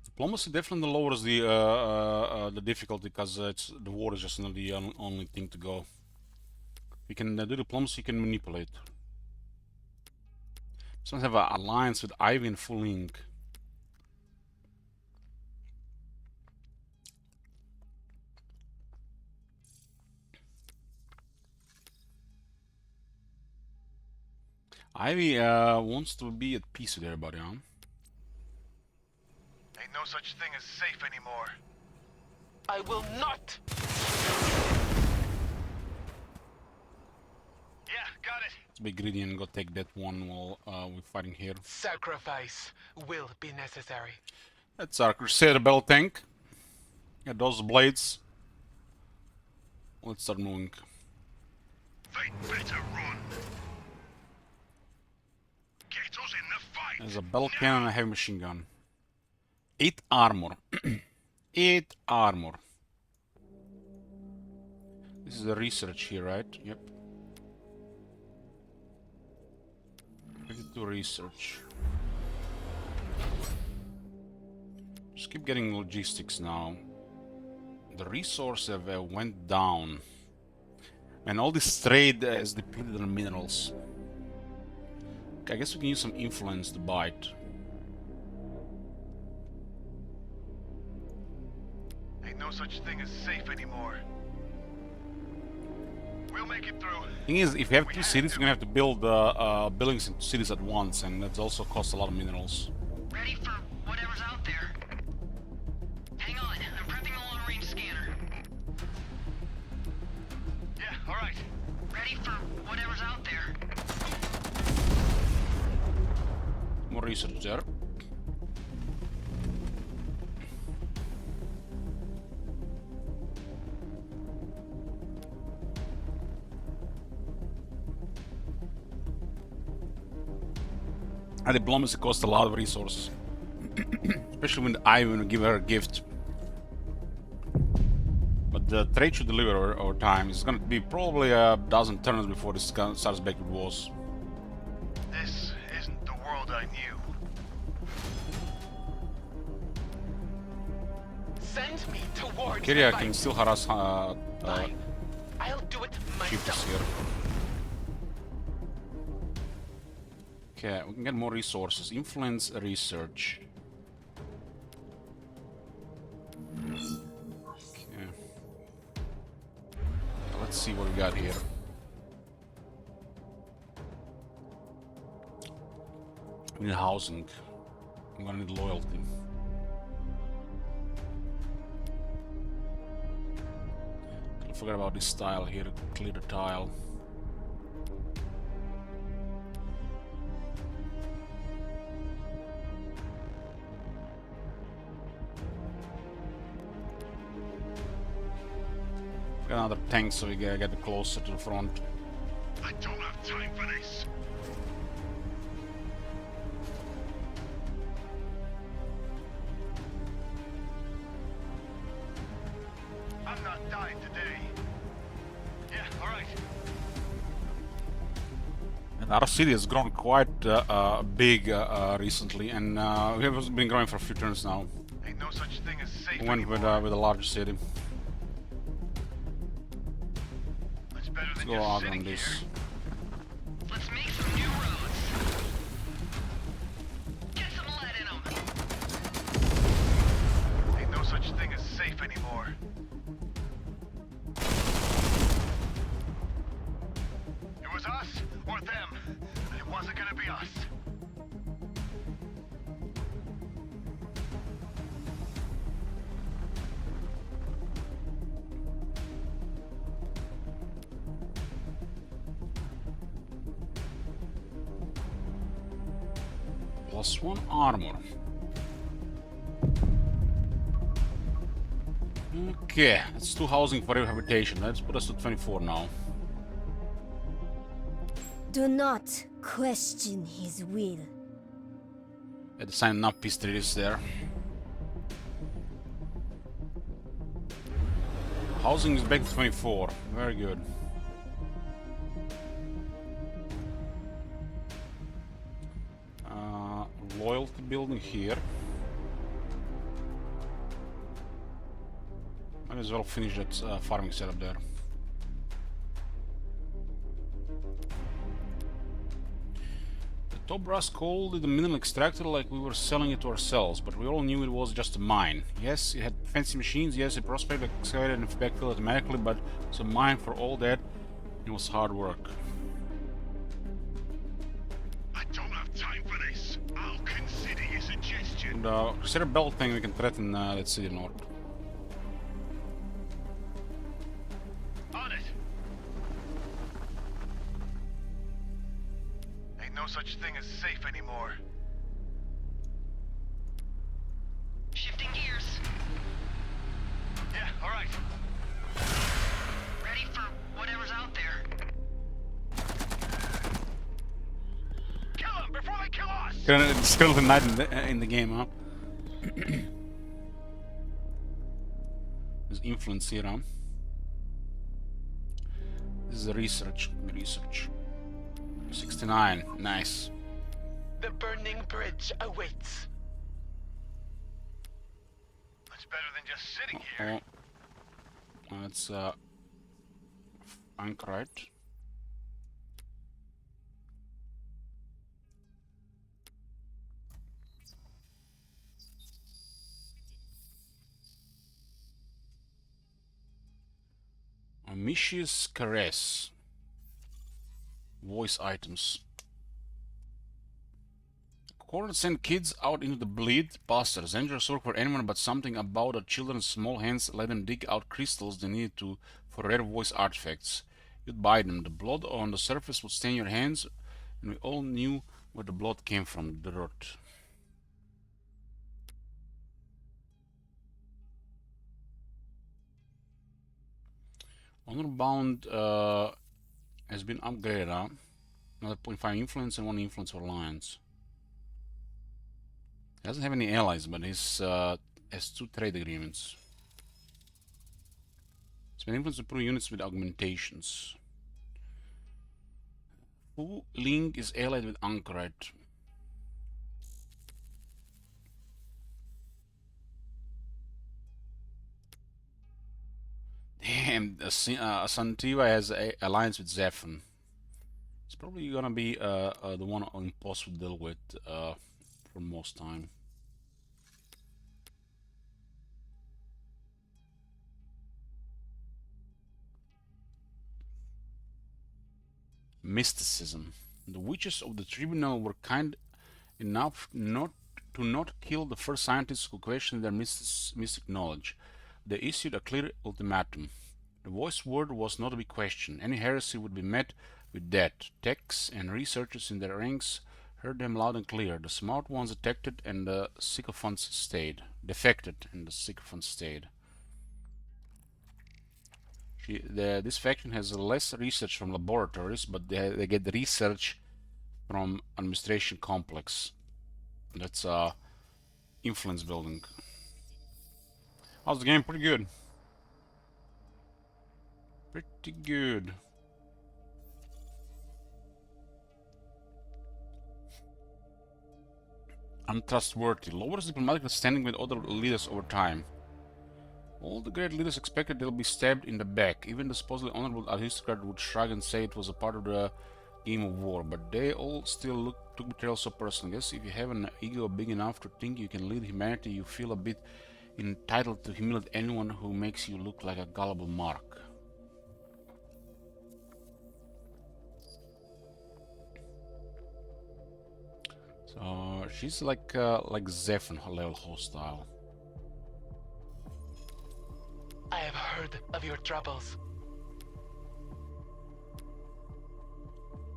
Diplomacy definitely lowers the difficulty because the war is just not the only thing to go. You can do diplomacy, you can manipulate. Some have an alliance with Ivy and Full Ink. Ivy wants to be at peace with everybody, huh? Ain't no such thing as safe anymore. I will not! Yeah, got it. Let's be greedy and go take that one while we're fighting here. Sacrifice will be necessary. That's our Crusader Battle Tank. Get those blades. Let's start moving. They'd better run. Get us in the fight. There's a battle cannon and a heavy machine gun. 8 armor. 8 armor. This is the research here, right? Yep. 52 research. Just keep getting logistics now. The resources have went down. And all this trade is depleted on minerals. Okay, I guess we can use some influence to buy it. Ain't no such thing as safe anymore. We'll make it through. Thing is, if you have 2 cities, we're gonna have to build buildings in 2 cities at once, and that also costs a lot of minerals. Ready for whatever's out there. Hang on, I'm prepping a long-range scanner. Yeah, alright. Ready for whatever's out there. More research there. And diplomacy costs a lot of resources. Especially when I want to give her a gift. But the trade should deliver over time. It's gonna be probably a dozen turns before this starts back with wars. This isn't the world I knew. Send me towards Kyria the can fight. still harass I'll do it chiefs myself. here. Okay, we can get more resources. Influence research. Okay. Let's see what we got here. We need housing. I'm gonna need loyalty. I forgot about this tile here. Clear the tile. Forgot Got another tank, so we gotta get closer to the front. I don't have time for this. I'm not dying today. Yeah, alright. And our city has grown quite big recently, and we have been growing for a few turns now. Ain't no such thing as safe We went anymore. with a larger city. It's better Let's than go just out sitting on this. here. Let's make some new roads. Get some lead in them. Ain't no such thing as safe anymore. It was us or them, and it wasn't gonna be us. +1 armor. Okay, that's 2 housing for rehabilitation. Let's put us to 24 now. Do not question his will. Had to sign enough pistols there. Housing is back to 24. Very good. Loyalty building here. Might as well finish that farming setup there. The top brass coal did the mineral extractor like we were selling it to ourselves, but we all knew it was just a mine. Yes, it had fancy machines, yes, it prospected, excavated and backfilled automatically, but it's a mine for all that. It was hard work. I don't have time for this. I'll consider your suggestion. With the Crusader Belt thing, we can threaten that city north. On it. Ain't no such thing as safe anymore. Shifting gears. Yeah, alright. Ready for whatever's out there. Kill them before they kill us! It's still the night in the game, huh? There's influence here, huh? This is the research. 69, nice. The burning bridge awaits. It's better than just sitting here. That's anchorite. Amishi's Caress. Voice items. Coordinates send kids out into the bleed. Bastards. Dangerous work for anyone, but something about the children's small hands let them dig out crystals they needed to for rare voice artifacts. You'd buy them. The blood on the surface would stain your hands, and we all knew where the blood came from. The dirt. Honor-bound has been upgraded, huh? Another 0.5 influence and 1 influence for alliance. He doesn't have any allies, but he's has 2 trade agreements. Spend influence to improve units with augmentations. Fu Ling is allied with Anchorite. Damn, Santiva has an alliance with ZEPHON. It's probably gonna be the one Impost will deal with for most time. Mysticism. The witches of the tribunal were kind enough not kill the first scientists who questioned their mystic knowledge. They issued a clear ultimatum. The voiced word was not to be questioned. Any heresy would be met with death. Techs and researchers in their ranks heard them loud and clear. The smart ones detected and the sycophants stayed. Defected and the sycophants stayed. This faction has less research from laboratories, but they get the research from administration complex. That's influence building. How's the game? Pretty good. Pretty good. Untrustworthy. Lowers diplomatic standing with other leaders over time. All the great leaders expected they'll be stabbed in the back. Even the supposedly honorable aristocrat would shrug and say it was a part of the game of war. But they all still took betrayal so personally. Guess if you have an ego big enough to think you can lead humanity, you feel a bit entitled to humiliate anyone who makes you look like a gullible mark. So she's like ZEPHON level hostile. I have heard of your troubles.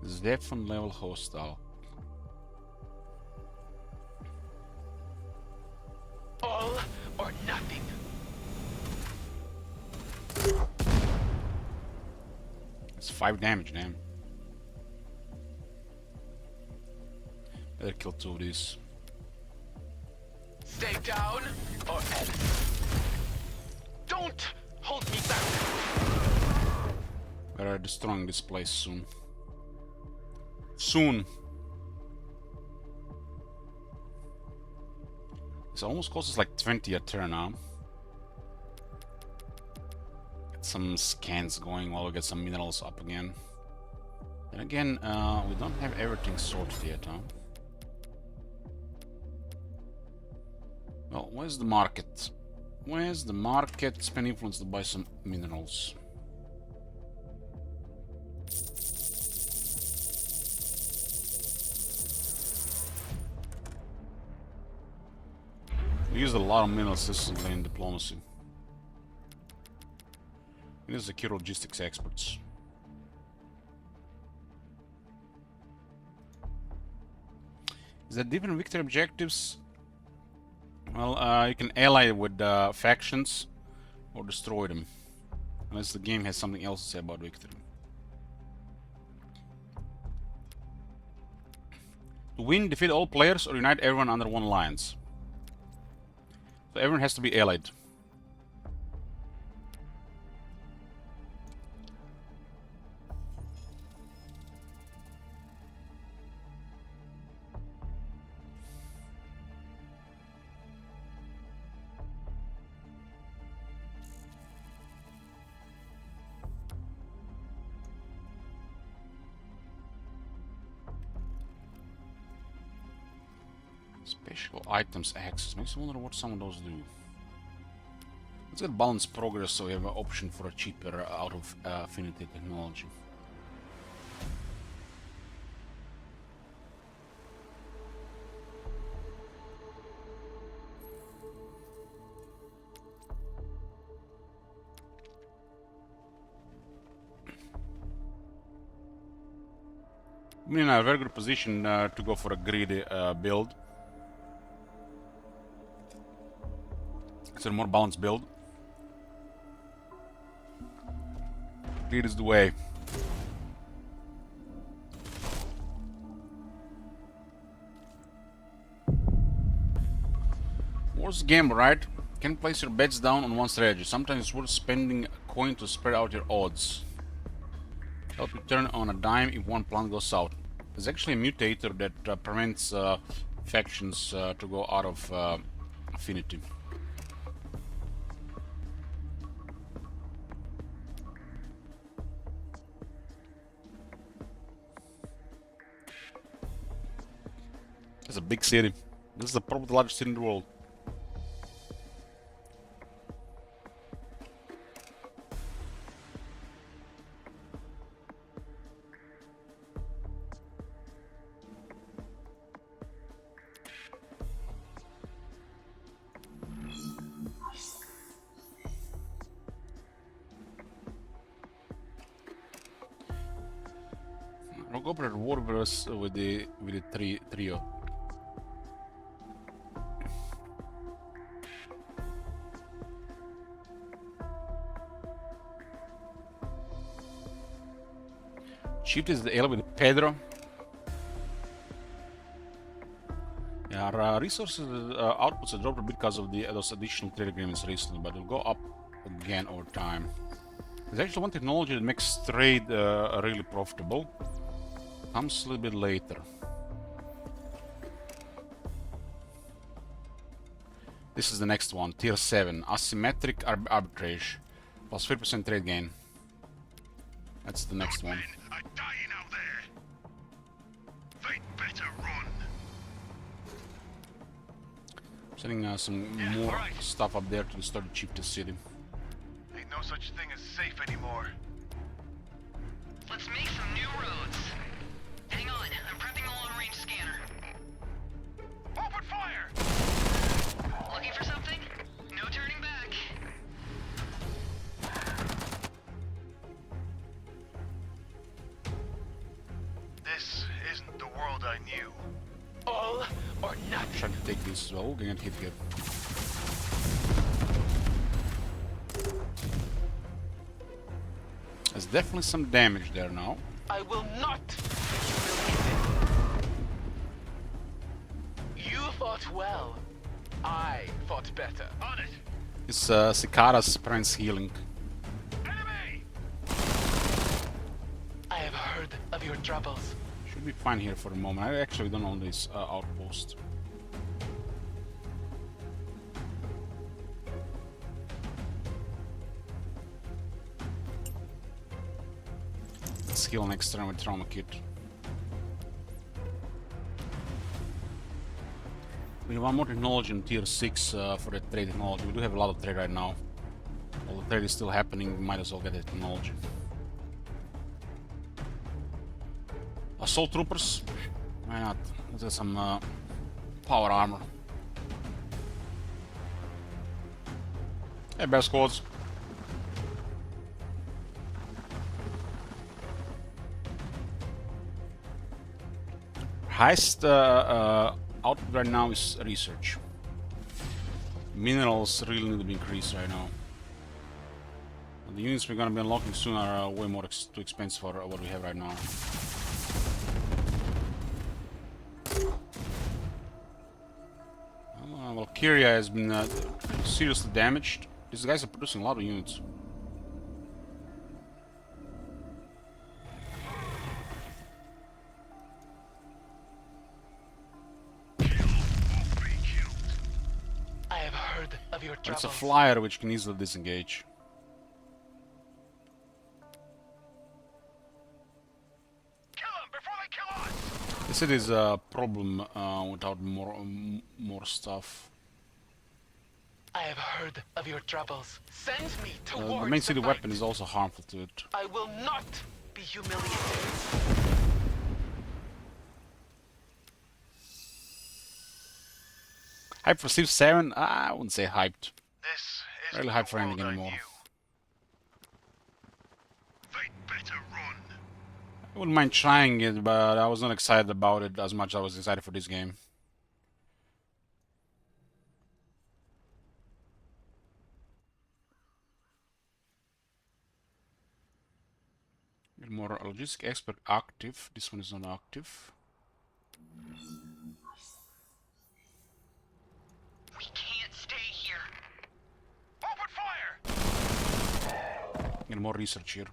ZEPHON level hostile. All or nothing. It's 5 damage, damn. Better kill 2 of these. Stay down or else. Don't hold me back. We're destroying this place soon. Soon. This almost costs us like 20 a turn, huh? Get some scans going while we get some minerals up again. Then again, we don't have everything sorted yet, huh? Well, where's the market? Where's the market? Spend influence to buy some minerals. We used a lot of minerals recently in diplomacy. We need secure logistics experts. Is there different victory objectives? Well, you can ally with factions or destroy them. Unless the game has something else to say about victory. To win, defeat all players or unite everyone under one alliance. So everyone has to be allied. Special items access. Makes me wonder what some of those do. Let's get balanced progress so we have an option for a cheaper out of affinity technology. We're in a very good position to go for a greedy build. It's a more balanced build. Greed is the way. War's the game, right? Can place your bets down on one strategy. Sometimes it's worth spending a coin to spread out your odds. Help you turn on a dime if one plan goes south. There's actually a mutator that prevents factions to go out of affinity. It's a big city. This is probably the largest city in the world. I'll go for war with the trio. Shift is the L with Pedro. Yeah, our resources outputs are dropped a bit because of those additional trade agreements recently, but it'll go up again over time. There's actually one technology that makes trade really profitable. Comes a little bit later. This is the next one, Tier 7, Asymmetric Arbitrage, plus 3% trade gain. That's the next one. are dying out there. They'd better run. Sending some more stuff up there to restore the cheapest city. Ain't no such thing as safe anymore. Let's make some new roads. Hang on, I'm prepping a long-range scanner. Open fire! Looking for something? No turning back. This isn't the world I knew. All or nothing. Trying to take this as well. We're gonna get hit here. There's definitely some damage there now. I will not be humiliated. You fought well. I fought better. On it! It's Cicada's Prince healing. Enemy! I have heard of your troubles. Should be fine here for a moment. I actually don't own this outpost. Let's heal next turn with Trauma Kit. We have one more technology in tier 6 for the trade technology. We do have a lot of trade right now. While the trade is still happening, we might as well get the technology. Assault troopers? Why not? Let's get some power armor. Hey, bear squads. Highest output right now is research. Minerals really need to be increased right now. The units we're gonna be unlocking soon are way more too expensive for what we have right now. Valkyria has been seriously damaged. These guys are producing a lot of units. I have heard of your troubles. It's a flyer which can easily disengage. Kill them before they kill us! This it is a problem without more stuff. I have heard of your troubles. Send me towards The main city fight. weapon is also harmful to it. I will not be humiliated. Hyped for Civ 7? I wouldn't say hyped. This is Really hyped for anything anymore. They'd better run. I wouldn't mind trying it, but I was not excited about it as much as I was excited for this game. Get more logistic expert active. This one is not active. We can't stay here. Open fire! Get more research here.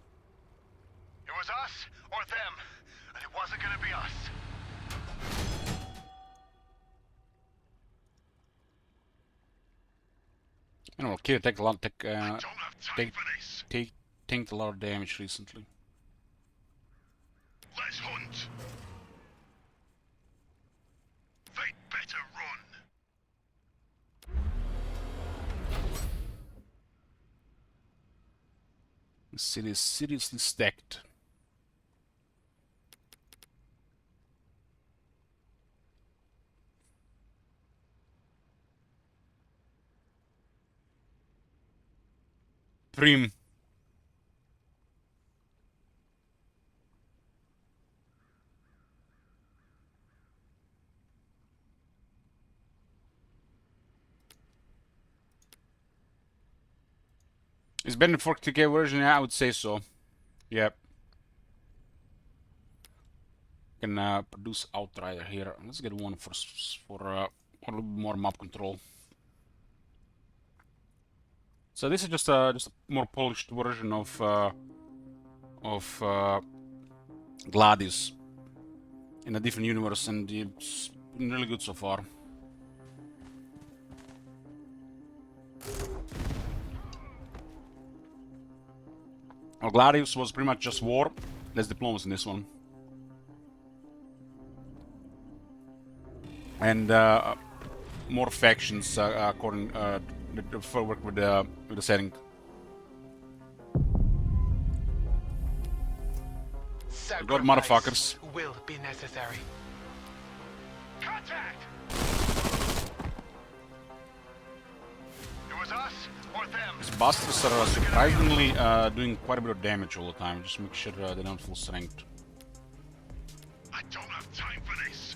It was us or them, and it wasn't gonna be us. You know, Kid take a lot, I don't have time for this. tanked a lot of damage recently. Let's hunt. They'd better run. The city is seriously stacked. Prim. Is better than 40k version? Yeah, I would say so. Yep. can produce Outrider here. Let's get one for a little bit more map control. So this is just a more polished version of Gladius in a different universe, and it's been really good so far. Well, Gladius was pretty much just war. There's diplomacy in this one. And more factions according to work with the setting. Good motherfuckers. Will be necessary. Contact! It was us or them. These busters are surprisingly doing quite a bit of damage all the time. Just make sure they don't full strength. I don't have time for this.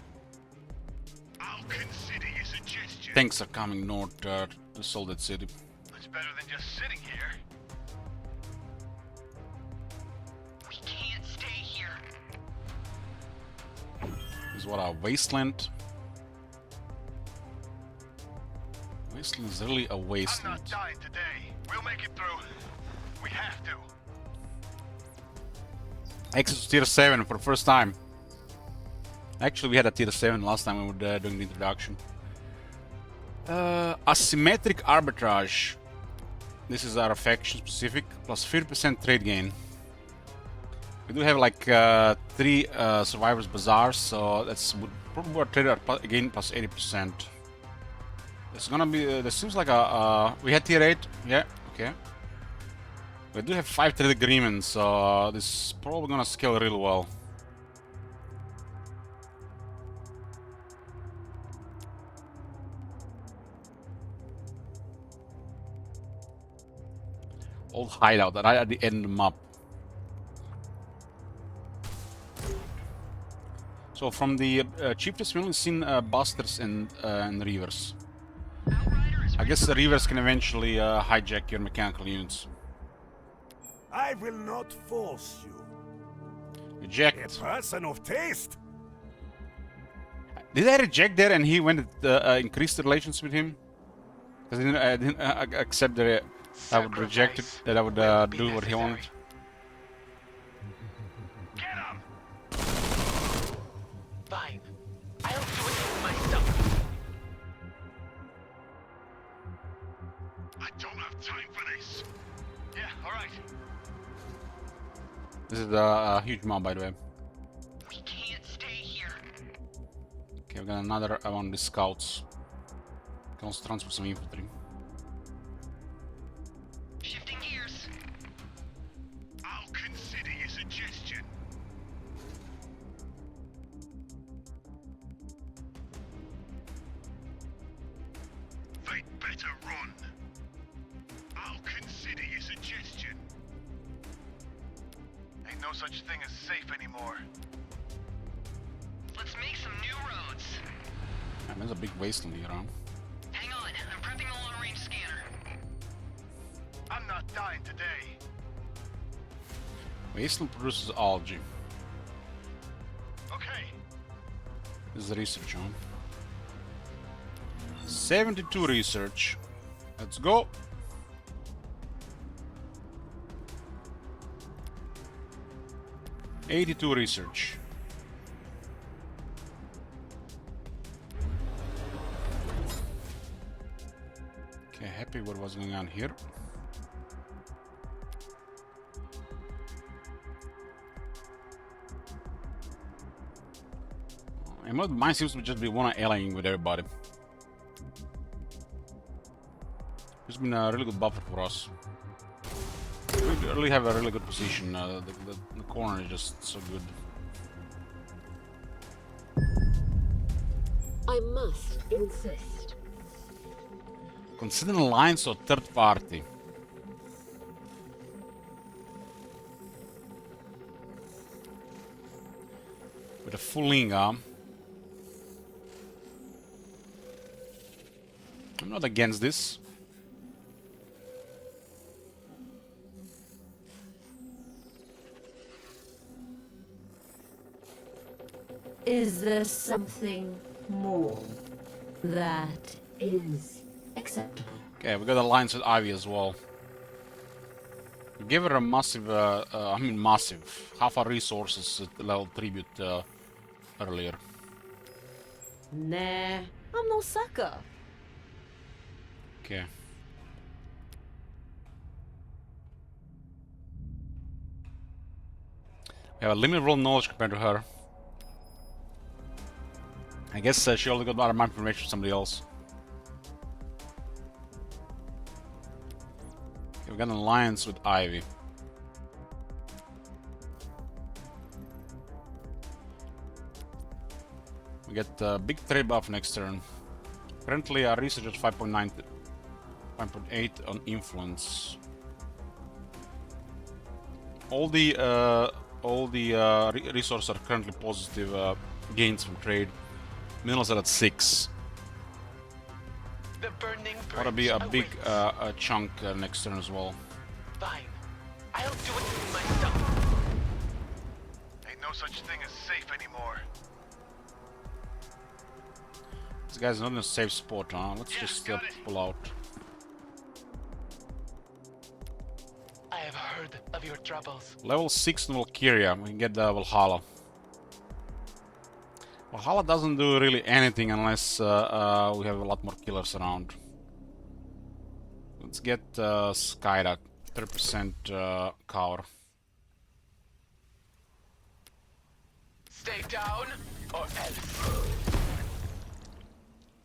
I'll consider your suggestion. Tanks are coming north to Solid City. It's better than just sitting here. We can't stay here. This is what a wasteland. Wasteland is really a I'm wasteland. not dying today. We'll make it through. We have to. Access to tier 7 for the first time. Actually, we had a tier 7 last time we were doing the introduction. Asymmetric arbitrage. This is our faction specific, plus 50% trade gain. We do have like 3 survivors bazaars, so that's probably trade again plus 80%. It's gonna be. This seems like a. We had tier 8, yeah, okay. We do have 5 trade agreements, so this is probably gonna scale really well. Old hideout right at the end of the map. So from the chieftains, we've only seen busters and reavers. I guess the reavers can eventually hijack your mechanical units. I will not force you. Reject. A person of taste. Did I reject there and he went increased the relations with him? Because I didn't accept that I would reject it, that I would do what he wanted. Get him! Fine. I'll do it myself. I don't have time for this. Yeah, all right. This is a huge mob, by the way. We can't stay here. Okay, we got another one of the scouts. Can also transfer some infantry. Shifting gears. I'll consider your suggestion. They'd better run. I'll consider your suggestion. Ain't no such thing as safe anymore. Let's make some new roads. Man, there's a big wasteland here, huh? Hang on, I'm prepping a long-range scanner. I'm not dying today. Wasteland produces algae. Okay. This is the research on. 72 research. Let's go. '82 research. Okay, happy what was going on here. And mine seems to just be one allying with everybody. It's been a really good buffer for us. We really have a really good position. The corner is just so good. I must insist. Consider an alliance or third party. With a full Inga. I'm not against this. Is there something more that is acceptable? Okay, we got alliance with Ivy as well. Give her a massive, massive, half our resources at level tribute earlier. Nah, I'm no sucker. Okay. We have a limited world knowledge compared to her. I guess she only got a lot of my information from somebody else. Okay, we got an alliance with Ivy. We get a big trade buff next turn. Currently our research is 5.9, 5.8 on influence. All the resources are currently positive gains from trade. Minerals are at 6. The burning Ought to be a bridge big awaits. chunk next turn as well. Fine. I'll do it myself. Ain't no such thing as safe anymore. This guy's not in a safe spot, huh? Let's Yeah, just got it. pull out. I have heard of your troubles. Level 6 in Valkyria, we can get the Valhalla. Valhalla doesn't do really anything unless we have a lot more killers around. Let's get Skyda, 30% cover. Stay down, or else.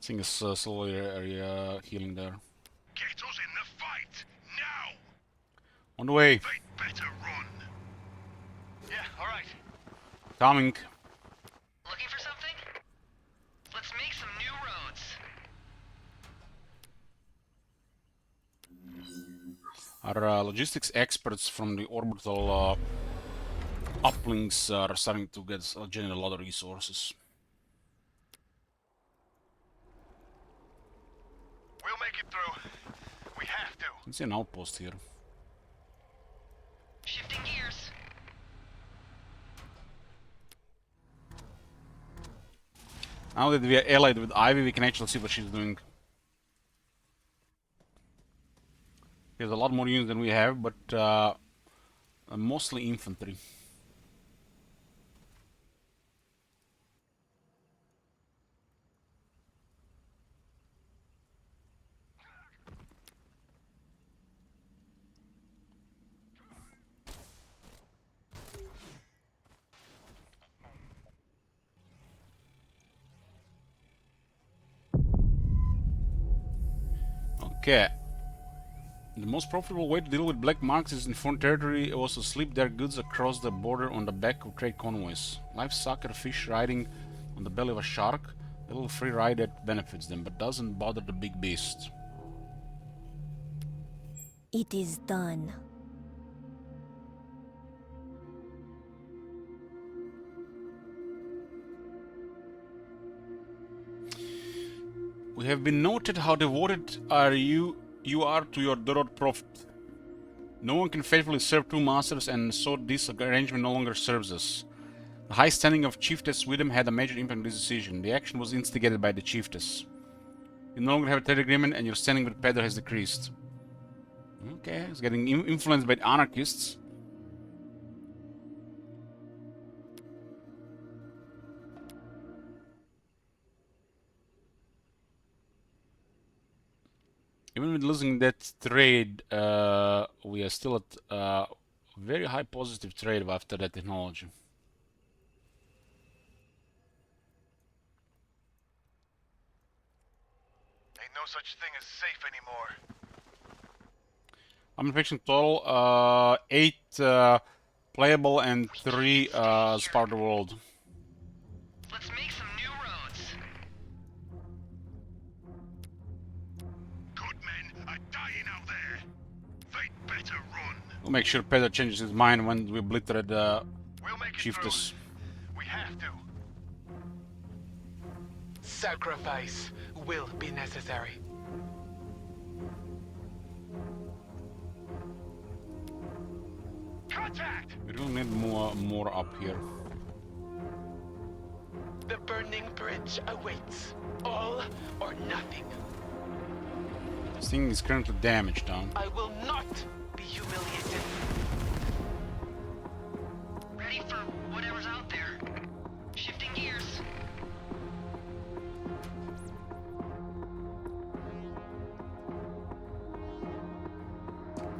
Thing is slowly healing there. Get us in the fight now. On the way. They'd better run. Yeah, all right. Coming. Looking for something? Let's make some new roads. Our logistics experts from the orbital uplinks are starting to generate a lot of resources. We'll make it through. We have to. Let's see an outpost here. Shifting gears. Now that we are allied with Ivy, we can actually see what she's doing. She has a lot more units than we have, but mostly infantry. Okay. The most profitable way to deal with black markets is in foreign territory was to slip their goods across the border on the back of trade convoys. Livestock or fish riding on the belly of a shark, a little free ride that benefits them, but doesn't bother the big beast. It is done. We have been noted how devoted you are to your Dorot prophet. No one can faithfully serve two masters, and so this arrangement no longer serves us. The high standing of Chiefess Widom had a major impact on this decision. The action was instigated by the Chiefess. You no longer have a trade agreement, and your standing with Pedro has decreased. Okay, he's getting influenced by the anarchists. Even with losing that trade, we are still at very high positive trade after that technology. Ain't no such thing as safe anymore. I'm infection total 8 playable and 3 as part of the world. Let's make some new roads. Good men are dying out there. They'd better run. We'll make sure Pedro changes his mind when we obliterate the We'll make it Chiefess. through. We have to. Sacrifice will be necessary. Contact! We really need more up here. The burning bridge awaits. All or nothing. This thing is currently damaged, huh? I will not be humiliated. Ready for whatever's out there. Shifting gears.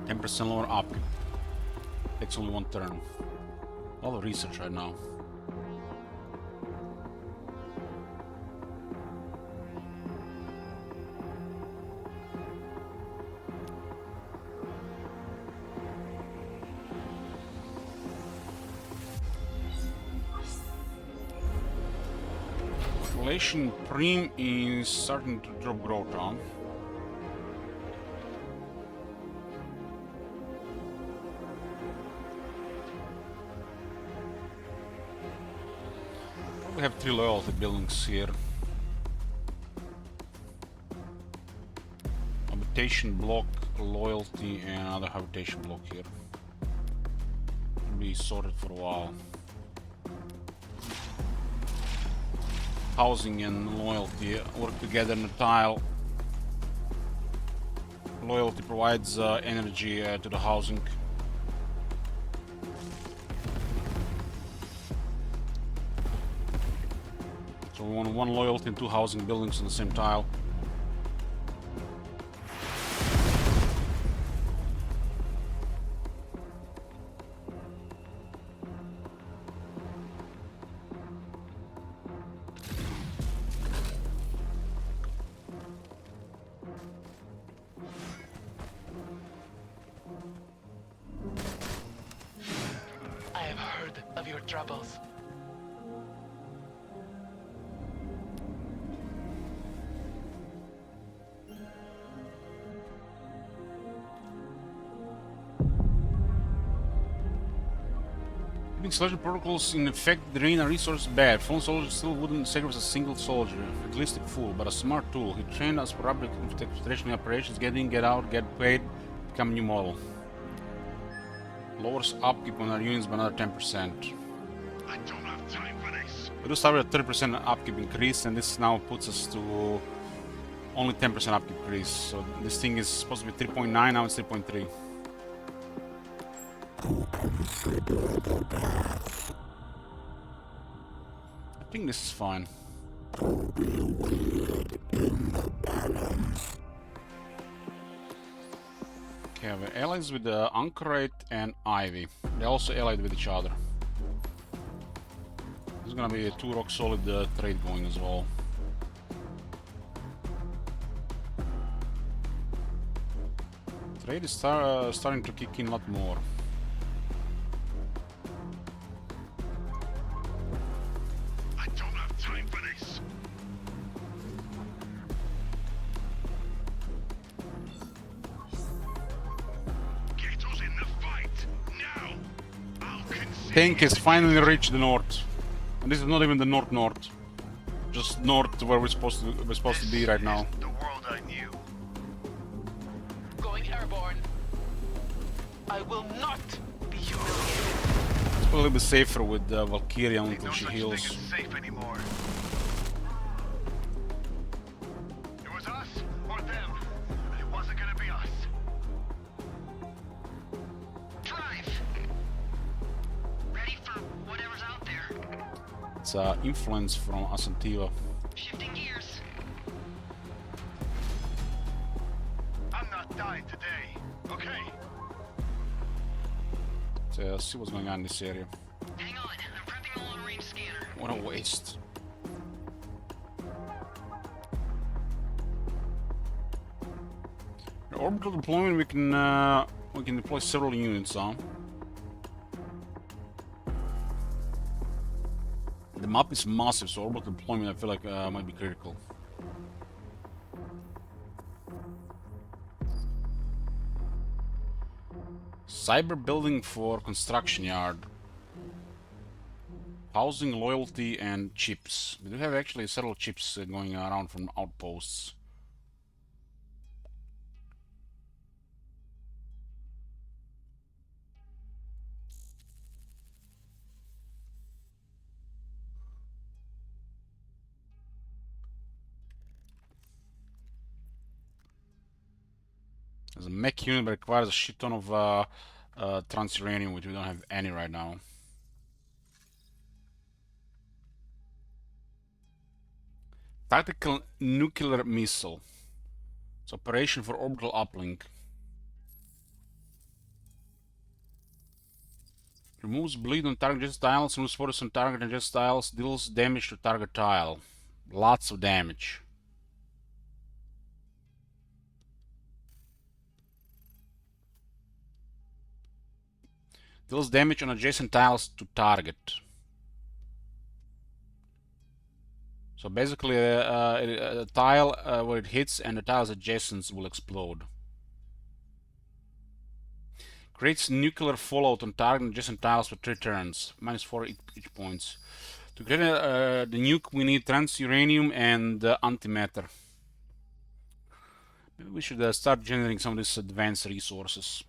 %10 lower upkeep. Takes only one turn. A lot of research right now. Population Prim is starting to drop growth, huh? We have 3 loyalty buildings here. Habitation block, loyalty, and another habitation block here. Will be sorted for a while. Housing and loyalty work together in a tile. Loyalty provides energy to the housing. So we want 1 loyalty and 2 housing buildings on the same tile. I have heard of your troubles. Keeping selection protocols in effect drain a resource bad. Fallen soldier still wouldn't sacrifice a single soldier. Fatalistic fool, but a smart tool. He trained us for rapid infiltration operations, get in, get out, get paid, become a new model. Lowers upkeep on our units by another 10%. I don't have time for this. We do start with a 30% upkeep increase, and this now puts us to only 10% upkeep increase. So this thing is supposed to be 3.9, now it's 3.3. I think this is fine. Okay, we're allies with the Anchorite and Ivy. They're also allied with each other. There's gonna be a 2 rock solid trade going as well. Trade is starting to kick in a lot more. I don't have time for this. Get us in the fight now. I'll concede. Tank has finally reached the north. And this is not even the north. Just north where we're supposed to be right now. Isn't the world I knew. Going airborne. I will not be humiliated. It's a little bit safer with Valkyria Ain't until no she such heals. thing as safe anymore. It was us or them. It wasn't gonna be us. Drive. Ready for whatever's out there. It's influence from Asantiva. Shifting gears. I'm not dying today. Okay. Let's see what's going on in this area. Hang on, I'm prepping a long-range scanner. What a waste. The orbital deployment, we can deploy several units on. The map is massive, so orbital deployment I feel like might be critical. Cyber building for construction yard. Housing, loyalty, and chips. We do have actually several chips going around from outposts. There's a mech unit that requires a shit ton of trans-uranium, which we don't have any right now. Tactical nuclear missile. It's operation for orbital uplink. Removes bleed on target projectiles, removes force on target projectiles, deals damage to target tile. Lots of damage. Deals damage on adjacent tiles to target. So basically, a tile where it hits and the tiles adjacent will explode. Creates nuclear fallout on target and adjacent tiles for 3 turns. -4 each points. To create the nuke, we need trans-uranium and antimatter. Maybe we should start generating some of these advanced resources.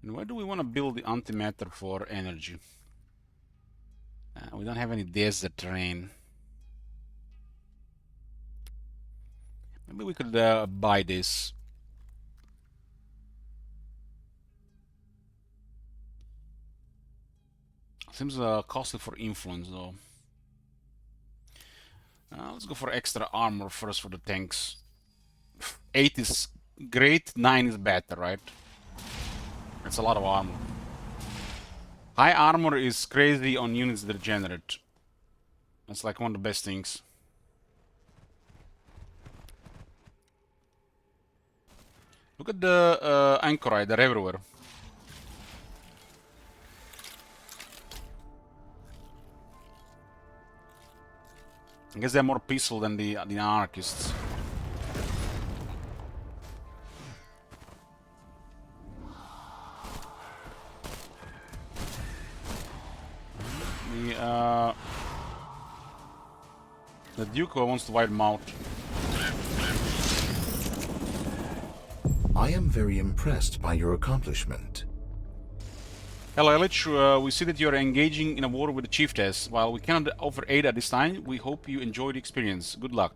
And where do we want to build the antimatter for energy? We don't have any desert terrain. Maybe we could buy this. Seems costly for influence though. Let's go for extra armor first for the tanks. 8 is great, 9 is better, right? That's a lot of armor. High armor is crazy on units that regenerate. That's like one of the best things. Look at the anchorite, they're everywhere. I guess they're more peaceful than the anarchists. The Duke wants to wipe them out. I am very impressed by your accomplishment. Hello, Elich. We see that you are engaging in a war with the Chiefess. While we cannot offer aid at this time, we hope you enjoy the experience. Good luck.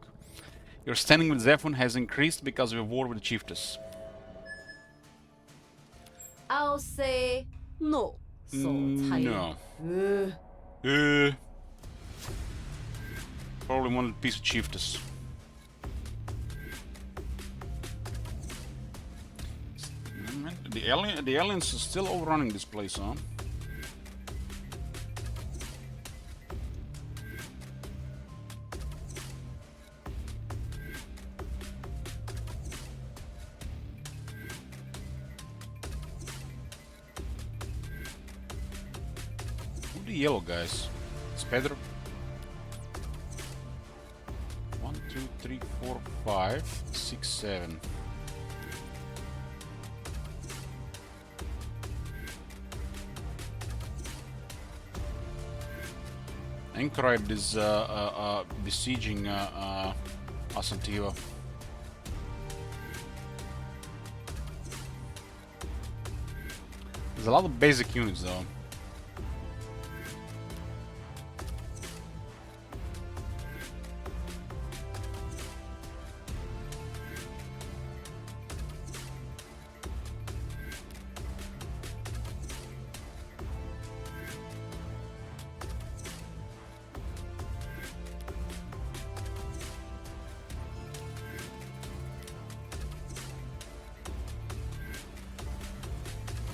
Your standing with ZEPHON has increased because of your war with the Chiefess. I'll say no. No. Probably one piece of Chiefess. The aliens are still overrunning this place, huh? Who are the yellow guys? It's Pedro. 1, 2, 3, 4, 5, 6, 7. Anchorite is besieging Asantiva. There's a lot of basic units though.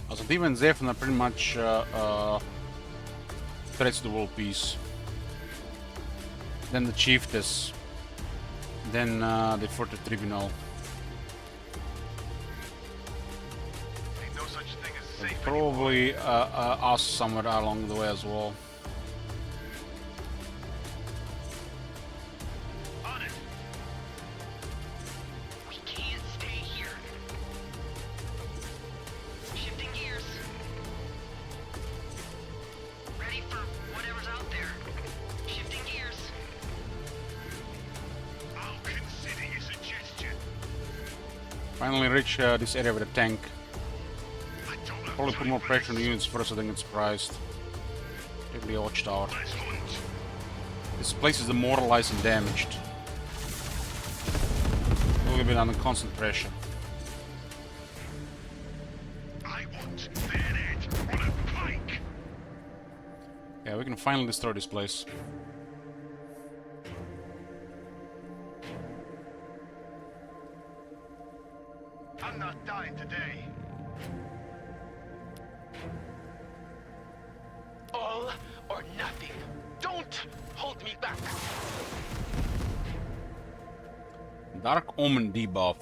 Asantiva and ZEPHON are pretty much threats to the world peace. Then the Chiefess. Then the Forte Tribunal. Ain't no such thing as safe Probably us somewhere along the way as well. on it. We can't stay here. Shifting gears. Ready for whatever's out there. Shifting gears. I'll consider your suggestion. Finally reach this area with a tank. I don't have Probably put time more for pressure on the this. units first so they get surprised. Take the watchtower. Let's hunt. This place is demoralized and damaged. we've been under constant pressure. I want their head on a pike. Yeah, we can finally destroy this place. I'm not dying today. All or nothing. Don't hold me back. Dark Omen debuff.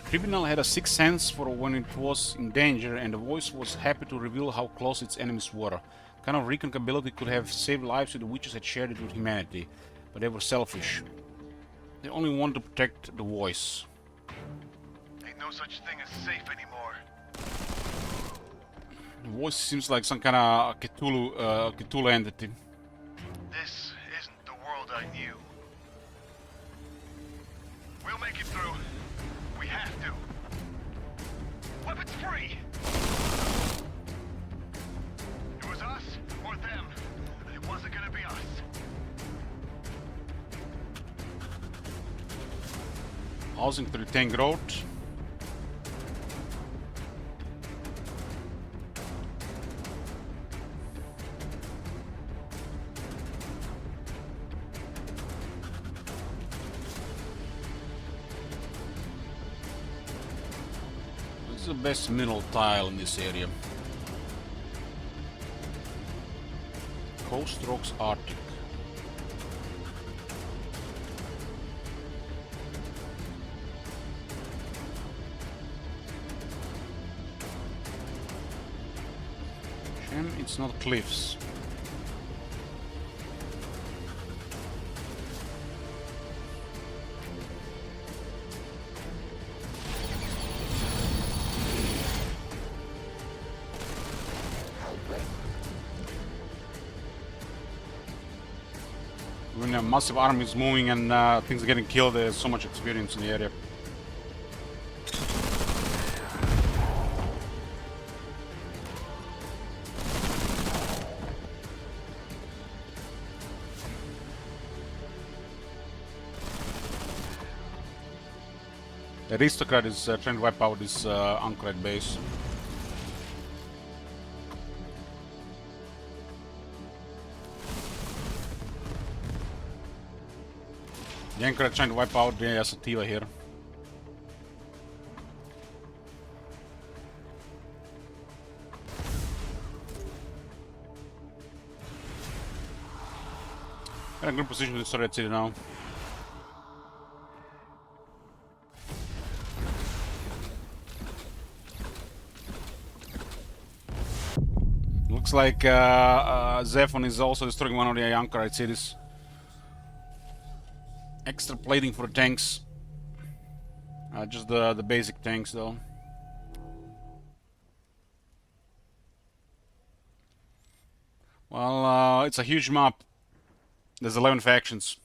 Criminal had a sixth sense for when it was in danger, and the voice was happy to reveal how close its enemies were. Kind of recon ability could have saved lives if the witches had shared it with humanity, but they were selfish. They only wanted to protect the voice. Ain't no such thing as safe anymore. The voice seems like some kind of Cthulhu entity. This isn't the world I knew. We'll make it through. We have to. Weapons free! It was us or them. It wasn't gonna be us. Housing to retain growth. This is the best mineral tile in this area. Coast Rocks Arctic. Shame it's not cliffs. When a massive army is moving and things are getting killed, there's so much experience in the area. The aristocrat is trying to wipe out this anchored base. The anchor trying to wipe out the Sativa here. Got a good position to destroy that city now. Looks like ZEPHON is also destroying one of the anchorite cities. Extra plating for the tanks. Just the basic tanks though. Well, it's a huge map. There's 11 factions.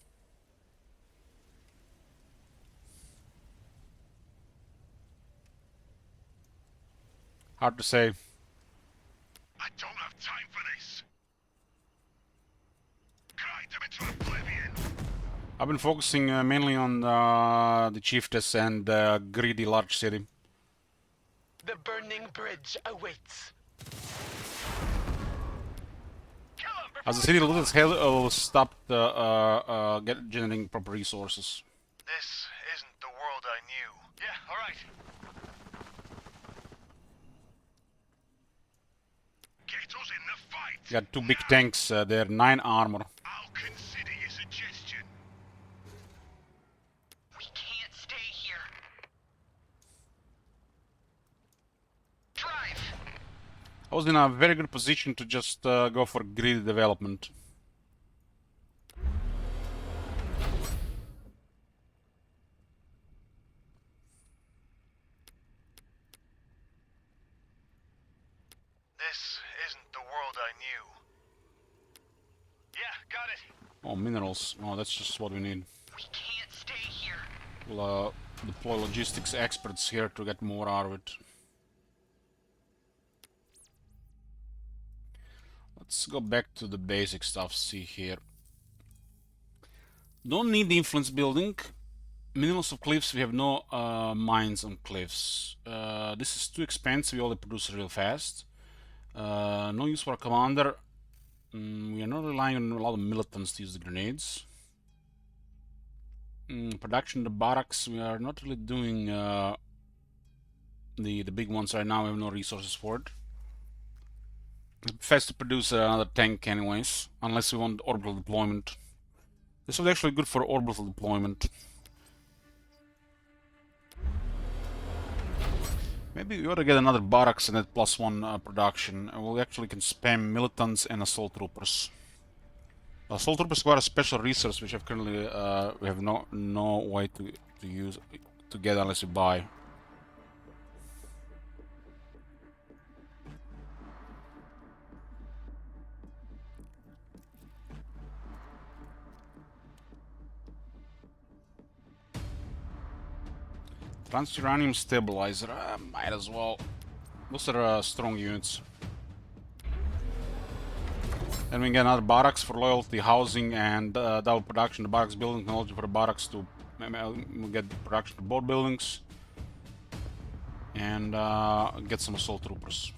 Hard to say. I don't have time for this. Grind them into oblivion. I've been focusing mainly on the chiefess and greedy large city. The burning bridge awaits. As the city loses hell, will stop generating proper resources. This isn't the world I knew. Yeah, alright. Get us in the fight! Got two big tanks, they're 9 armor. I'll consider your suggestion. We can't stay here. Drive! I was in a very good position to just go for greedy development. This isn't the world I knew. Yeah, got it. Oh, minerals. Oh, that's just what we need. We can't stay here. We'll deploy logistics experts here to get more out of it. Let's go back to the basic stuff, see here. Don't need the influence building. Minerals of cliffs, we have no mines on cliffs. This is too expensive, we only produce real fast. No use for a commander. We are not relying on a lot of militants to use the grenades. Production of the barracks, we are not really doing the big ones right now. We have no resources for it. Fast to produce another tank anyways, unless we want orbital deployment. This was actually good for orbital deployment. Maybe we ought to get another barracks and that +1 production. We actually can spam militants and assault troopers. Assault troopers is quite a special resource which I've currently we have no way to use to get unless you buy. Trans-uranium stabilizer, might as well. Those are strong units. Then we get another barracks for loyalty, housing, and double production. The barracks building technology for the barracks to we'll get production to both buildings, and get some assault troopers.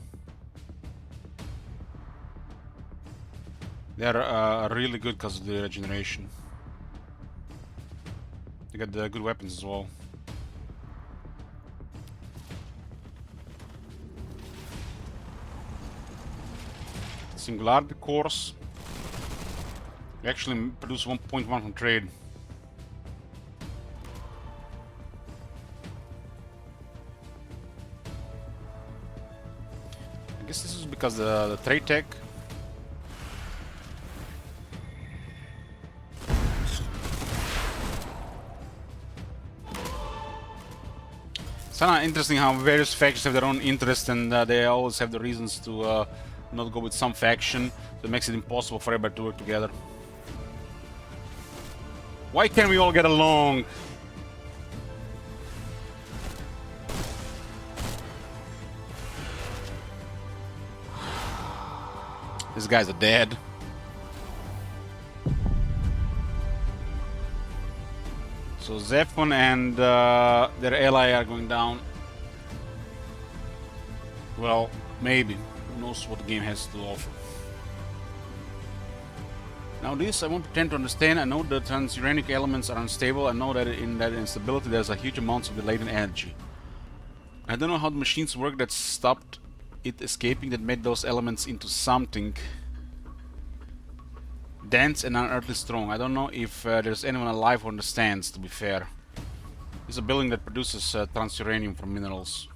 They're really good because of the regeneration. They got good weapons as well. Singularity cores. We actually produce 1.1 from trade. I guess this is because the trade tech. It's kind of interesting how various factions have their own interests, and they always have the reasons to not go with some faction. That makes it impossible for everybody to work together. Why can't we all get along? These guys are dead. So ZEPHON and their ally are going down. Well, maybe. Who knows what the game has to offer. Now this I won't pretend to understand. I know the transuranic elements are unstable. I know that in that instability there's a huge amount of latent energy. I don't know how the machines work that stopped it escaping, that made those elements into something dense and unearthly strong. I don't know if there's anyone alive who understands, to be fair. It's a building that produces transuranium from minerals.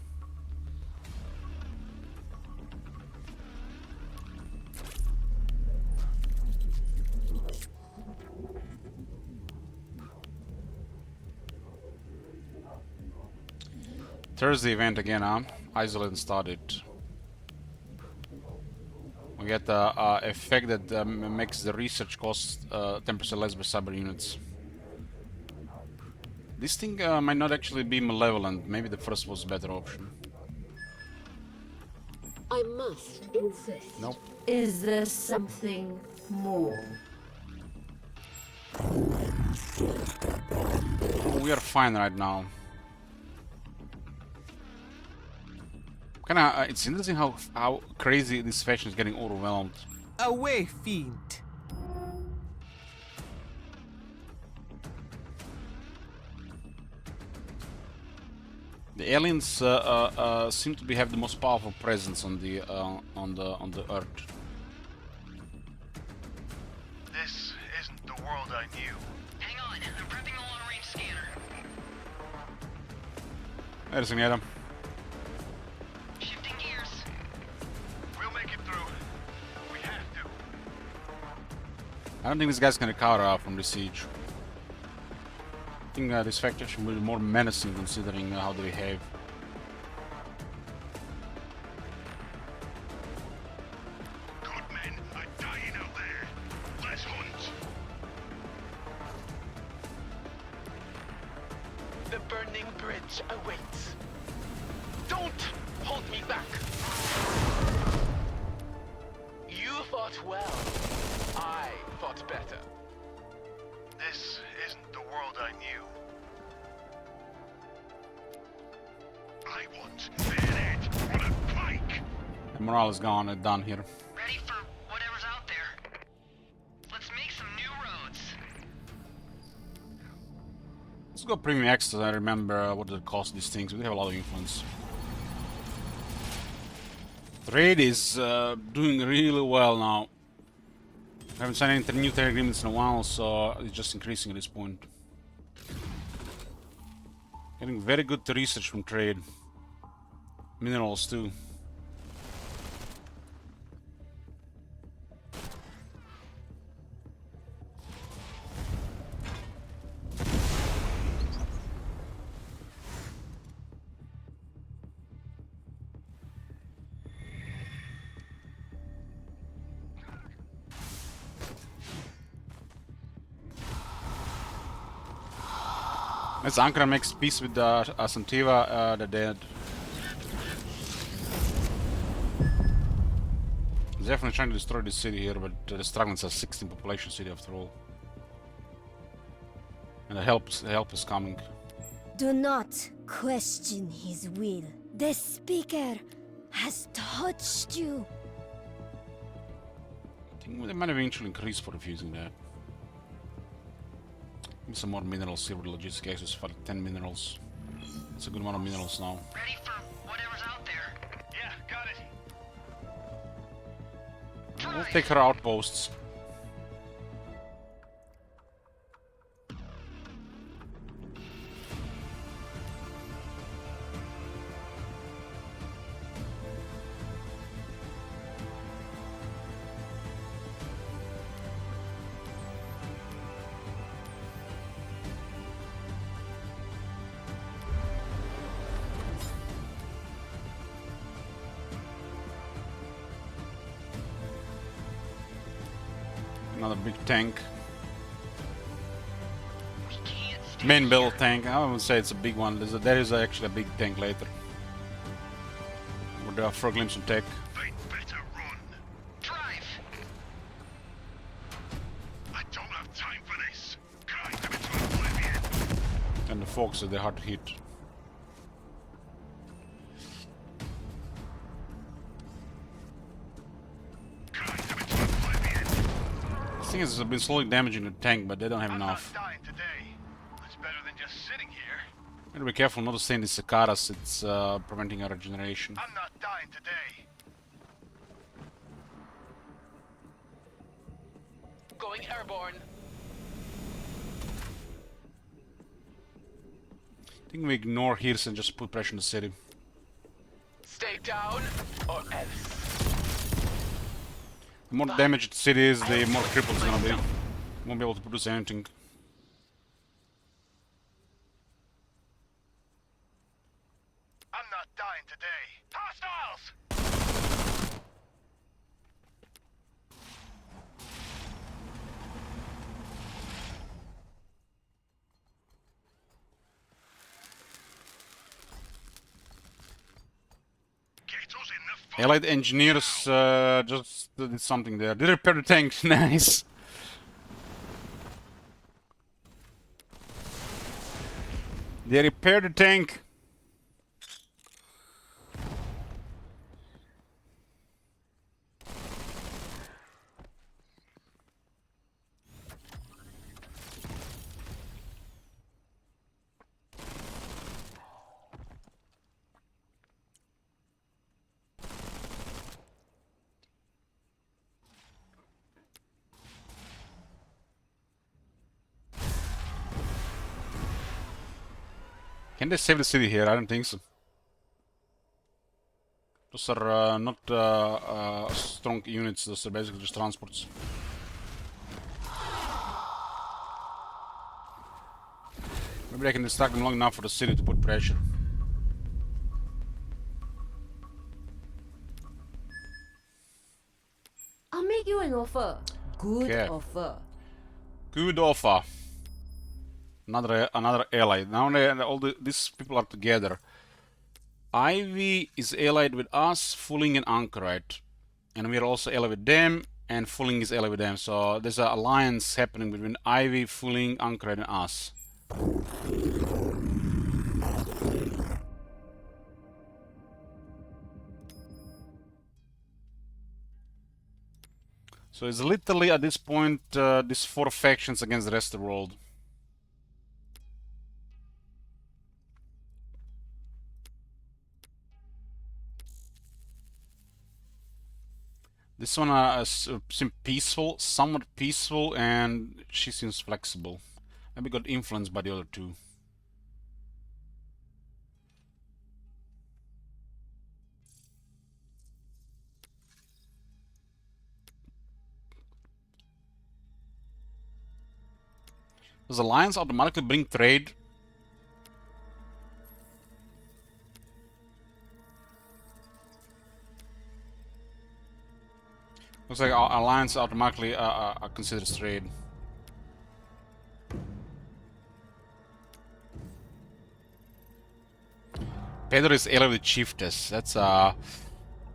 Thursday event again, huh? Isolate and start it. We get the effect that makes the research cost 10% less by cyber units. This thing might not actually be malevolent. Maybe the first was a better option. I must insist. Nope. Is there something more? We are fine right now. Kinda, it's interesting how crazy this faction is getting overwhelmed. Away, fiend! The aliens seem to have the most powerful presence on the Earth. This isn't the world I knew. Hang on, I'm prepping the long-range scanner. There's an Adam. Shifting gears. We'll make it through. We have to. I don't think this guy's gonna recover from the siege. I think this faction will be more menacing considering how they behave. Good men are dying out there. Let's hunt. The burning bridge awaits. Don't hold me back. You fought well. I fought better. This isn't the world I knew. I want. Bayonet on a pike. The morale is gone and done here. Ready for whatever's out there. Let's make some new roads. Let's go premium extras. I remember what it cost these things. We have a lot of influence. Trade is doing really well now. I haven't signed any new trade agreements in a while, so it's just increasing at this point. Getting very good research from trade. Minerals too. As Ankara makes peace with Asantiva, they're dead. Definitely trying to destroy this city here, but the struggling is a 16 population city after all. And the help is coming. Do not question his will. The speaker has touched you. I think they might eventually increase for refusing that. Give me some more minerals here with logistic access for 10 minerals. It's a good amount of minerals now. Ready for whatever's out there. Yeah, got it. We'll take her outposts. Another big tank. We can't stay Main build here. tank. I wouldn't say it's a big one. There is actually a big tank later. With the for a glimpse of tech. They'd better run. Drive. I don't have time for this. Grind them into oblivion. And the folks they're hard to hit. Grind them into oblivion. This thing has been slowly damaging the tank, but they don't have I'm enough. not dying today. It's better than just sitting here. Better be careful not to stay in the cicadas, it's preventing our regeneration. I'm not dying today. Going airborne. I think we ignore Hirsch and just put pressure on the city. Stay down or else. The more damaged the city is, the more crippled it's gonna be. Won't be able to produce anything. I'm not dying today. Hostiles! Get us in the fight. Allied engineers just did something there. They repaired the tank. Nice. They repaired the tank. Can they save the city here? I don't think so. Those are not strong units, those are basically just transports. Maybe I can distract them long enough for the city to put pressure. I'll make you an offer. Good Okay. offer. Good offer. Another ally. Now these people are together. Ivy is allied with us, Fulling and Anchorite. And we are also allied with them, and Fulling is allied with them. So there's an alliance happening between Ivy, Fulling, Anchorite, and us. So it's literally at this point these 4 factions against the rest of the world. This one seems peaceful, somewhat peaceful, and she seems flexible. Maybe got influenced by the other two. Does alliance automatically bring trade? Looks like our alliance automatically considers trade. Pedro is ally with Chiefess. That's a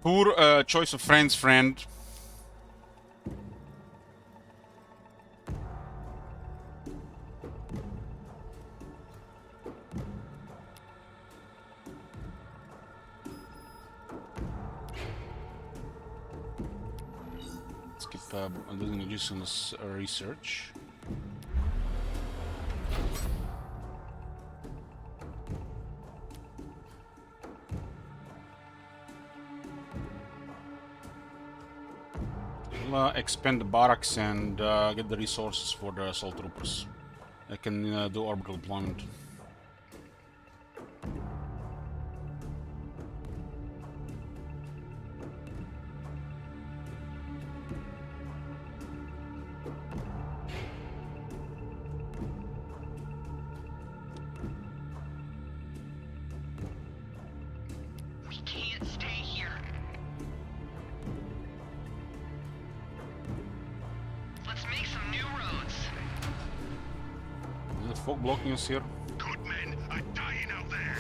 poor choice of friends, friend. Let's keep doing this research. We'll expand the barracks and get the resources for the assault troopers. I can do orbital deployment. We can't stay here. Let's make some new roads. Is the fog blocking us here? Good men are dying out there.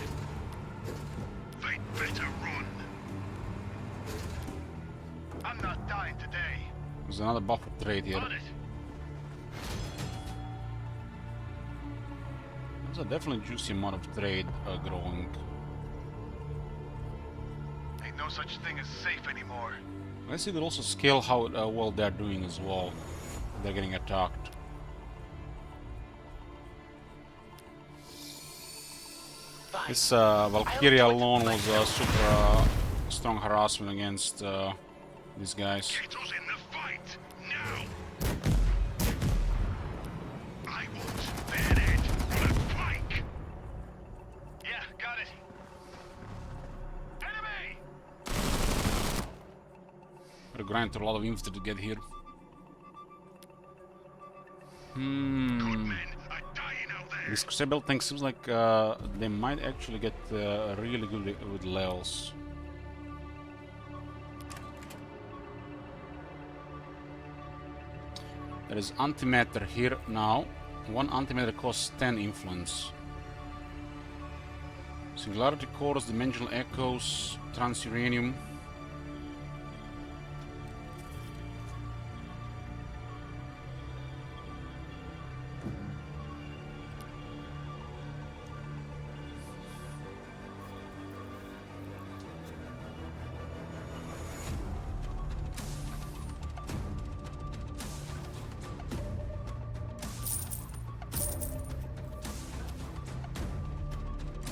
They'd better run. I'm not dying today. There's another buffer trade here. On it. There's a definitely juicy amount of trade growing. Ain't no such thing as safe anymore. Let's see, they'll also scale how well they're doing as well. They're getting attacked. This Valkyria alone was a super strong harassment against these guys. Get us in the fight now. I want their head on a pike. Yeah, got it. Enemy! Gotta grind through a lot of infantry to get here. Good men are dying out there. This Crusader tank seems like they might actually get really good with levels. There is antimatter here now. One antimatter costs 10 influence. Singularity cores, dimensional echoes, transuranium.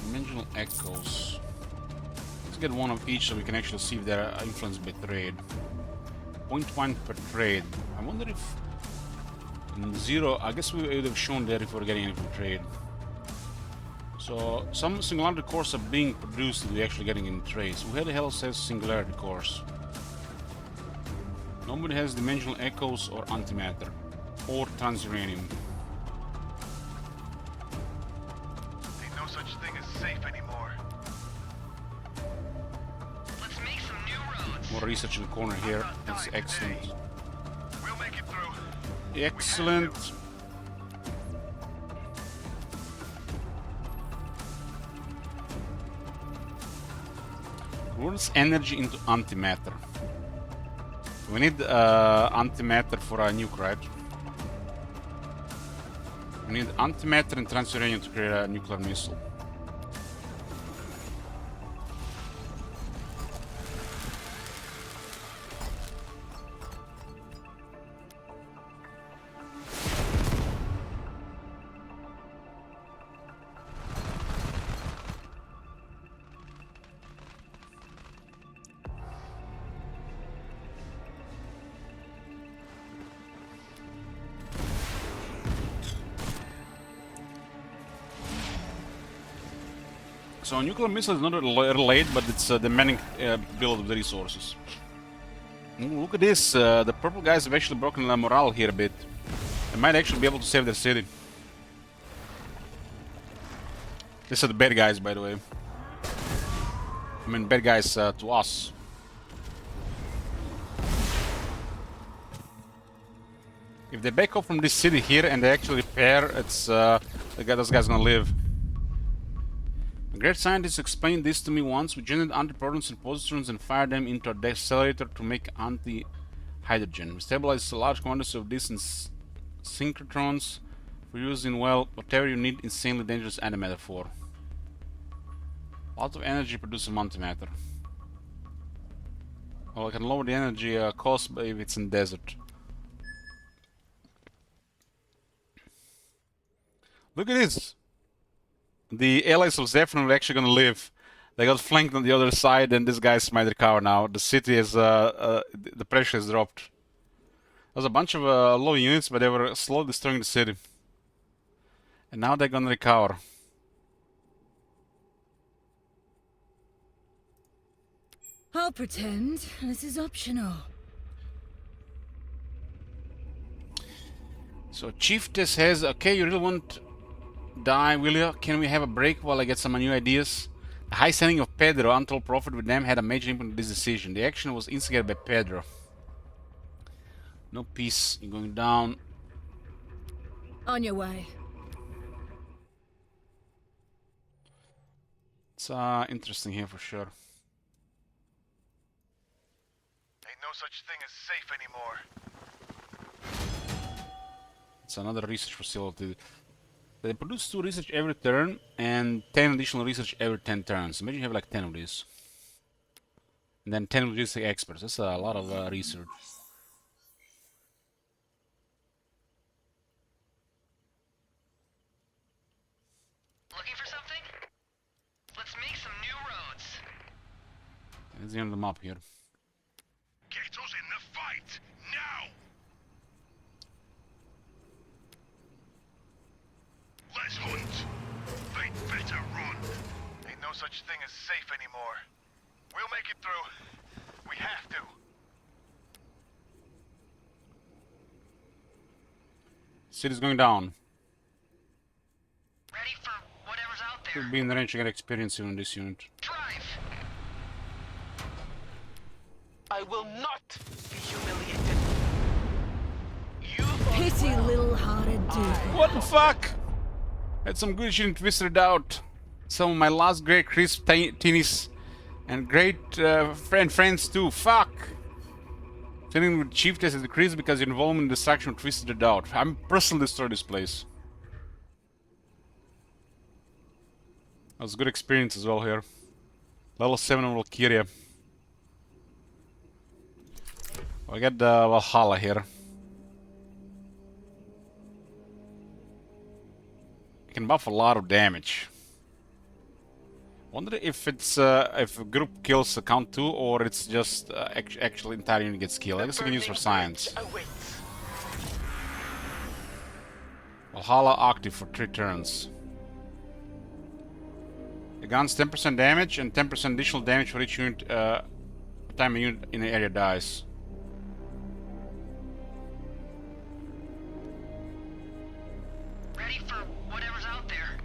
Dimensional echoes. Let's get one of each so we can actually see if they're influenced by trade. 0.1 per trade. I wonder if in 0, I guess we would have shown there if we're getting any from trade. So some singularity cores are being produced that we're actually getting in trade. So where the hell says singularity cores? Nobody has dimensional echoes or antimatter or transuranium. Ain't no such thing as safe anymore. Let's make some new roads. More research in the corner here. That's excellent. We'll make it through. Excellent. Converts energy into antimatter. We need antimatter for a nuke, right? We need antimatter and transuranium to create a nuclear missile. So a nuclear missile is not late, but it's demanding build of the resources. Ooh, look at this. The purple guys have actually broken the morale here a bit. They might actually be able to save their city. These are the bad guys, by the way. I mean, bad guys to us. If they back off from this city here and they actually repair, it's those guys gonna live. A great scientist explained this to me once. We generated antiprotons and positrons and fired them into a decelerator to make anti-hydrogen. We stabilized large quantities of these synchrotrons for use in, well, whatever you need insanely dangerous antimatter for. Lots of energy produces antimatter. Well, I can lower the energy cost if it's in desert. Look at this! The allies of ZEPHON are actually gonna live. They got flanked on the other side and these guys might recover now. The city is, the pressure has dropped. There's a bunch of low units, but they were slowly destroying the city. And now they're gonna recover. I'll pretend this is optional. So Chiefess has, okay, you really won't die, will you? Can we have a break while I get some new ideas? The high standing of Pedro, untold profit with them, had a major impact on this decision. The action was instigated by Pedro. No peace, you're going down. On your way. It's interesting here for sure. Ain't no such thing as safe anymore. It's another research facility. They produce 2 research every turn and 10 additional research every 10 turns. Imagine you have like 10 of these. And then 10 logistic experts. That's a lot of research. Looking for something? Let's make some new roads. Let's end them up here. Get us in the fight, now! Let's hunt. They'd better run. Ain't no such thing as safe anymore. We'll make it through. We have to. City's going down. Ready for whatever's out there. Should be in the range to get experience in this unit. Drive! I will not be humiliated. You Pity little-hearted dude. What the fuck? Had some good shit and twisted it out. Some of my last great crisp teenies and great friends too. Fuck! Feeling with Chiefess is decreased because your involvement in destruction twisted it out. I'm personally destroyed this place. That was a good experience as well here. Level 7 on Valkyria. I got the Valhalla here. It can buff a lot of damage. Wonder if it's if a group kills count 2 or it's just actually entire unit gets killed. I guess we can use for science. Valhalla active for 3 turns. The guns 10% damage and 10% additional damage for each unit time a unit in the area dies. Ready for whatever's out there.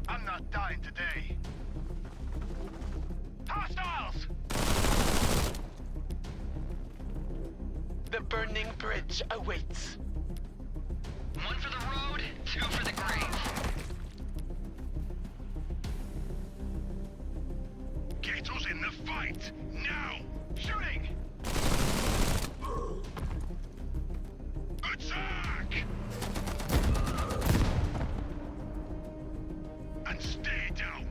I'm not dying today. Hostiles! The burning bridge awaits. 1 for the road, 2 for the grave. Get us in the fight, now! Shooting! Attack! And stay down!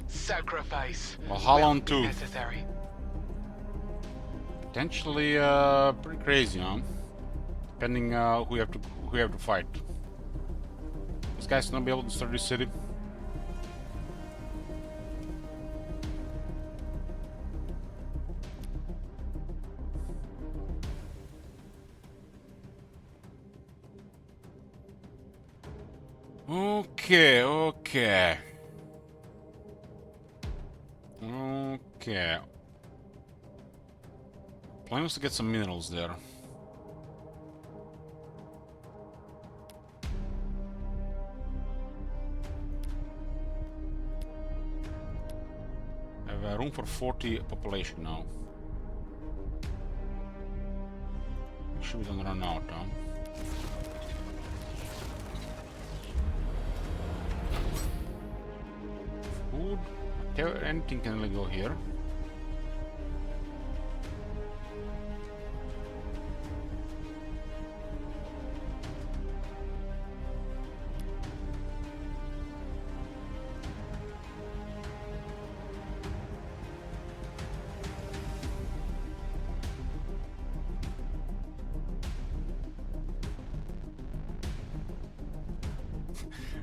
Sacrifice Valhalla on will be 2. necessary. Potentially pretty crazy, huh? Depending who you have to fight. These guys not be able to start this city. Okay, okay. Okay. Plan was to get some minerals there. I have room for 40 population now. Make sure we don't run out, huh? Food. Anything can only go here.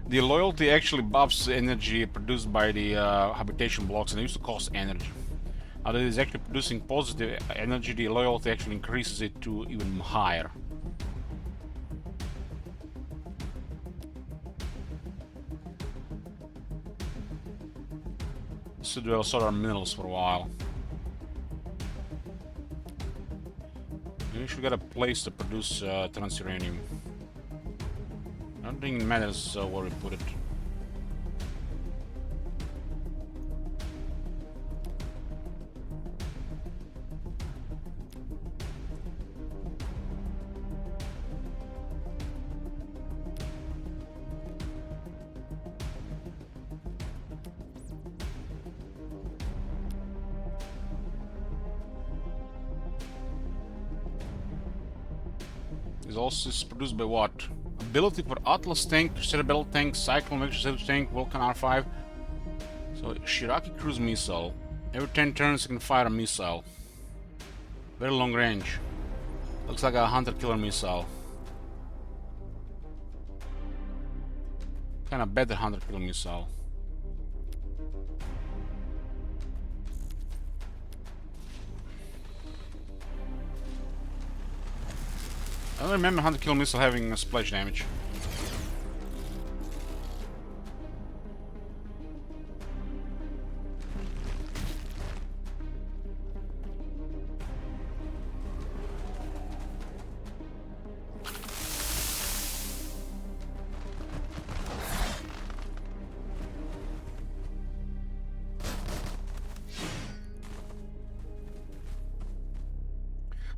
The loyalty actually buffs the energy produced by the habitation blocks, and it used to cost energy. Now that it is actually producing positive energy, the loyalty actually increases it to even higher. So do solar minerals for a while. We should get a place to produce transuranium. I don't think it matters where we put it. Is also produced by what? Ability for Atlas tank, Crusader battle tank, Cyclone Crusader tank, Vulcan R5. So Shiraki cruise missile. Every 10 turns you can fire a missile. Very long range. Looks like a hunter killer missile. Kinda better hunter killer missile. I don't remember hunter killer missile having a splash damage.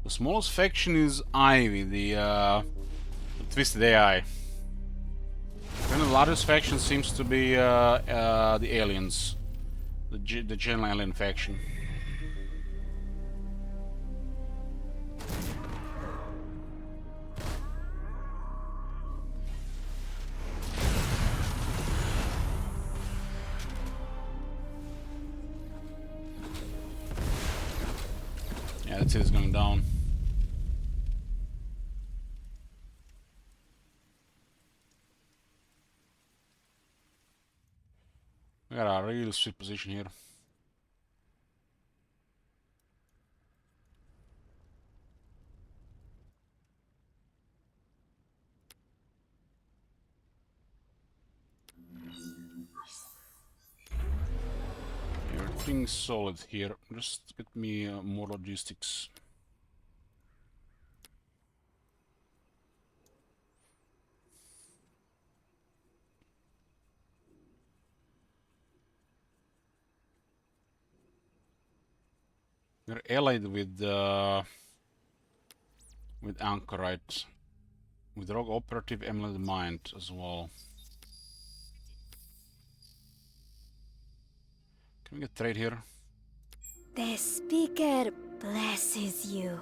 The smallest faction is Ivy, the Twisted AI. Then the largest faction seems to be the aliens, the general alien faction. Yeah, that's it, it's going down. We got a real sweet position here. Everything's solid here. Just get me more logistics. We're allied with Anchorite, with Rogue Operative Emerald Mind as well. Can we get trade here? The speaker blesses you.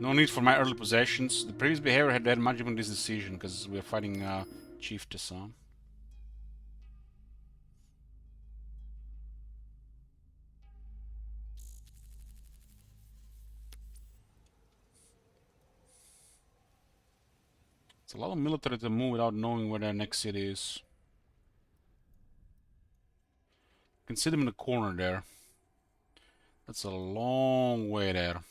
No need for my early possessions. The previous behavior had much in this decision because we are fighting Chief Tessan. It's a lot of military to move without knowing where their next city is. You can see them in the corner there. That's a long way there.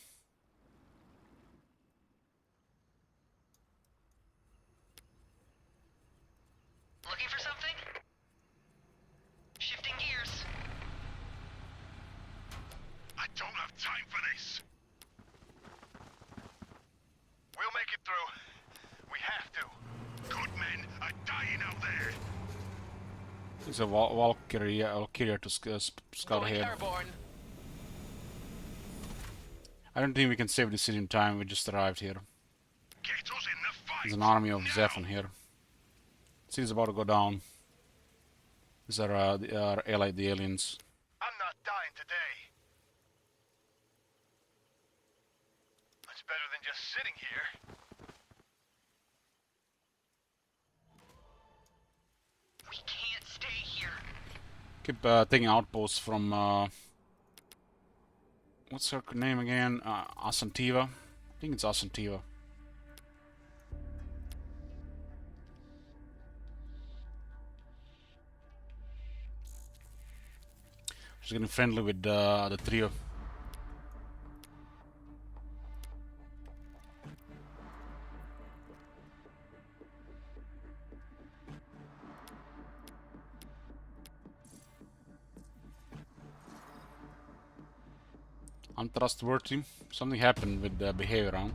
There's a Valkyria to scout Going ahead. airborne. I don't think we can save the city in time. We just arrived here. Get us in the fight. There's an army of now. ZEPHON here. City's about to go down. These are our allied, the aliens. I'm not dying today. That's better than just sitting here. We can't stay here. Keep taking outposts from what's her name again? Asantiva. I think it's Asantiva. She's getting friendly with the trio. Untrustworthy. Something happened with the behavior around.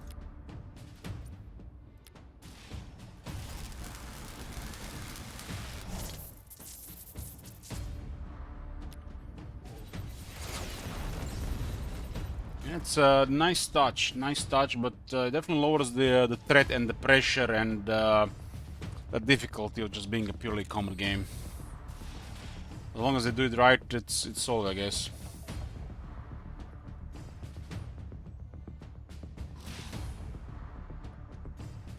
Yeah, it's a nice touch, but definitely lowers the threat and the pressure and the difficulty of just being a purely combat game. As long as they do it right, it's solid, I guess.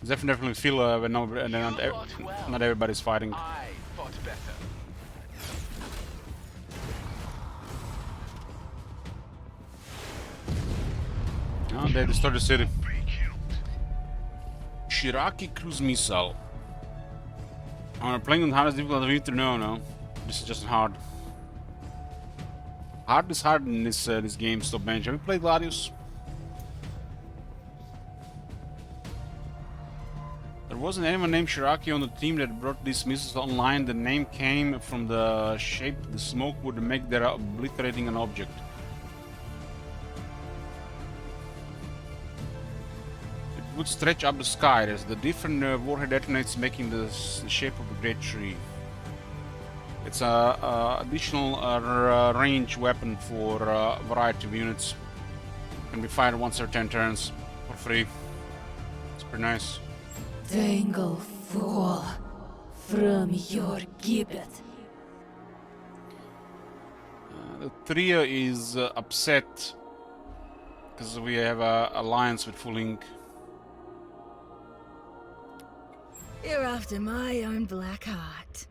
Definitely feel when not everybody's fighting. I fought better. Oh, they destroyed the city. Shiraki cruise missile. Playing on hardest difficult of Winter? No. This is just hard. Hard is hard in this game. Stop bench. Have you played Gladius? There wasn't anyone named Shiraki on the team that brought these missiles online. The name came from the shape the smoke would make their obliterating an object. It would stretch up the sky as the different warhead detonates, making the shape of a great tree. It's a additional range weapon for a variety of units. Can be fired once every 10 turns for free. It's pretty nice. Tangle fall from your gibbet. The trio is upset because we have an alliance with Full Ink. You're after my own black heart.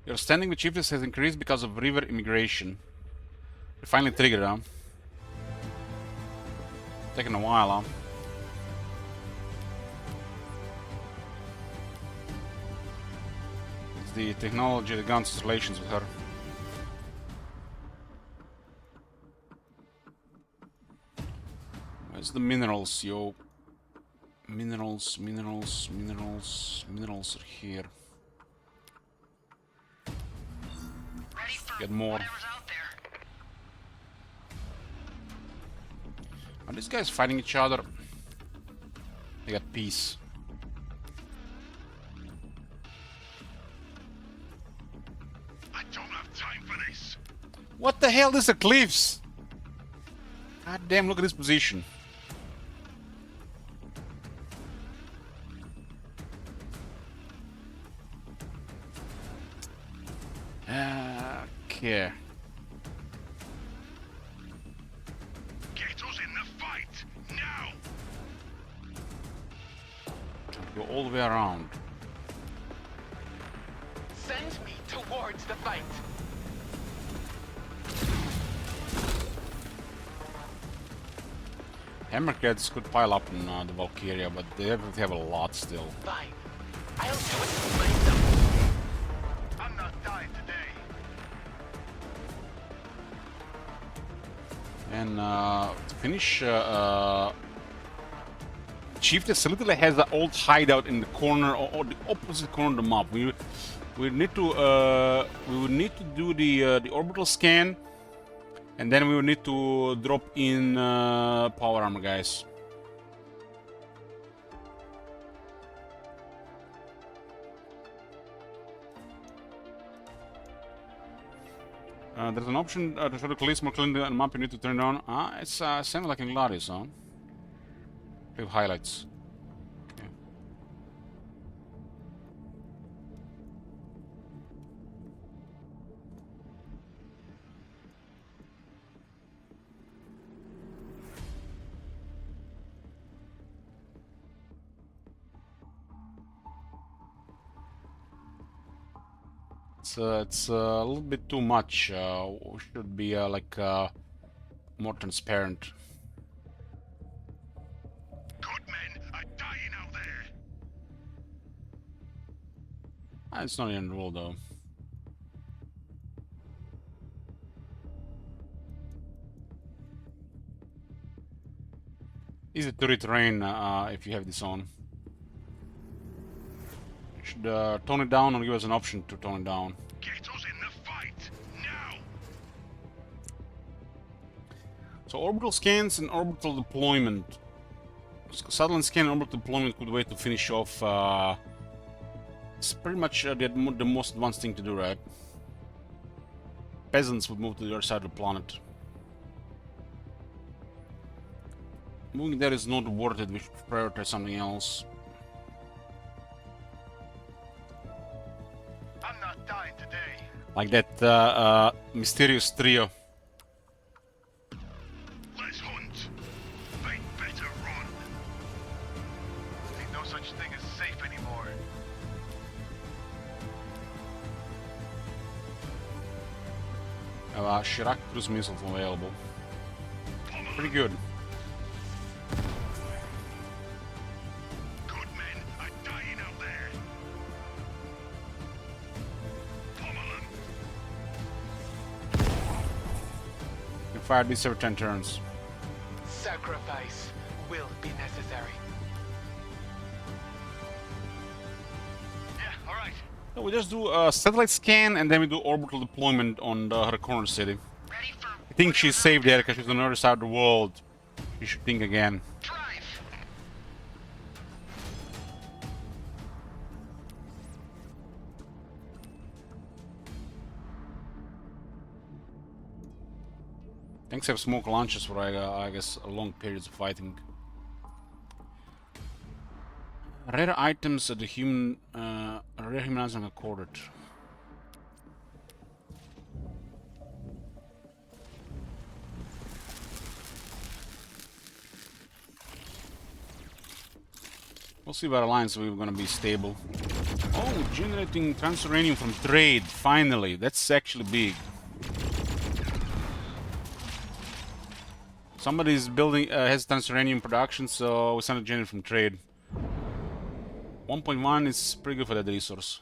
Your standing with chieftains has increased because of river immigration. We finally triggered, huh? Taking a while, huh? It's the technology that guns relations with her. Where's the minerals, yo? Minerals are here. Get more. Are these guys fighting each other? They got peace. I don't have time for this. What the hell? These are cliffs! God damn, look at this position. Okay. Get us in the fight now. Go all the way around. Send me towards the fight. Hammercats could pile up on the Valkyria, but they have a lot still. Fine. I'll do it myself. I'm not dying today. And to finish, Chiefess literally has an old hideout in the corner, or the opposite corner of the map. We would need to do the orbital scan, and then we would need to drop in power armor, guys. There's an option to show the collision more clearly on the map. You need to turn it on. It's same like in Gladius, huh? With highlights. Okay. It's a little bit too much. We should be like more transparent. Good men are dying out there. It's not in the rule though. Easy to retrain if you have this on. You should tone it down or give us an option to tone it down. Get us in the fight now. So orbital scans and orbital deployment. Satellite scan and orbital deployment could wait to finish off. It's pretty much the most advanced thing to do, right? Peasants would move to the other side of the planet. Moving there is not worth it. We should prioritize something else. I'm not dying today. Like that mysterious trio. Let's hunt. They better run. Ain't no such thing as safe anymore. Chirac cruise missiles available. Pretty good. Good men are dying out there. Pummel 'em. You fire these every 10 turns. Sacrifice will be necessary. Yeah, all right. So we just do a satellite scan and then we do orbital deployment on her corner city. Ready for I think she's safe there because she's on the other side of the world. You should think again. drive. Tanks have smoke launches for I guess long periods of fighting. Rare items at the human rare humanizing accorded. We'll see what alliance we're gonna be stable. Oh, generating transuranium from trade, finally. That's actually big. Somebody's building has transuranium production, so we send a generate from trade. 1.1 is pretty good for that resource.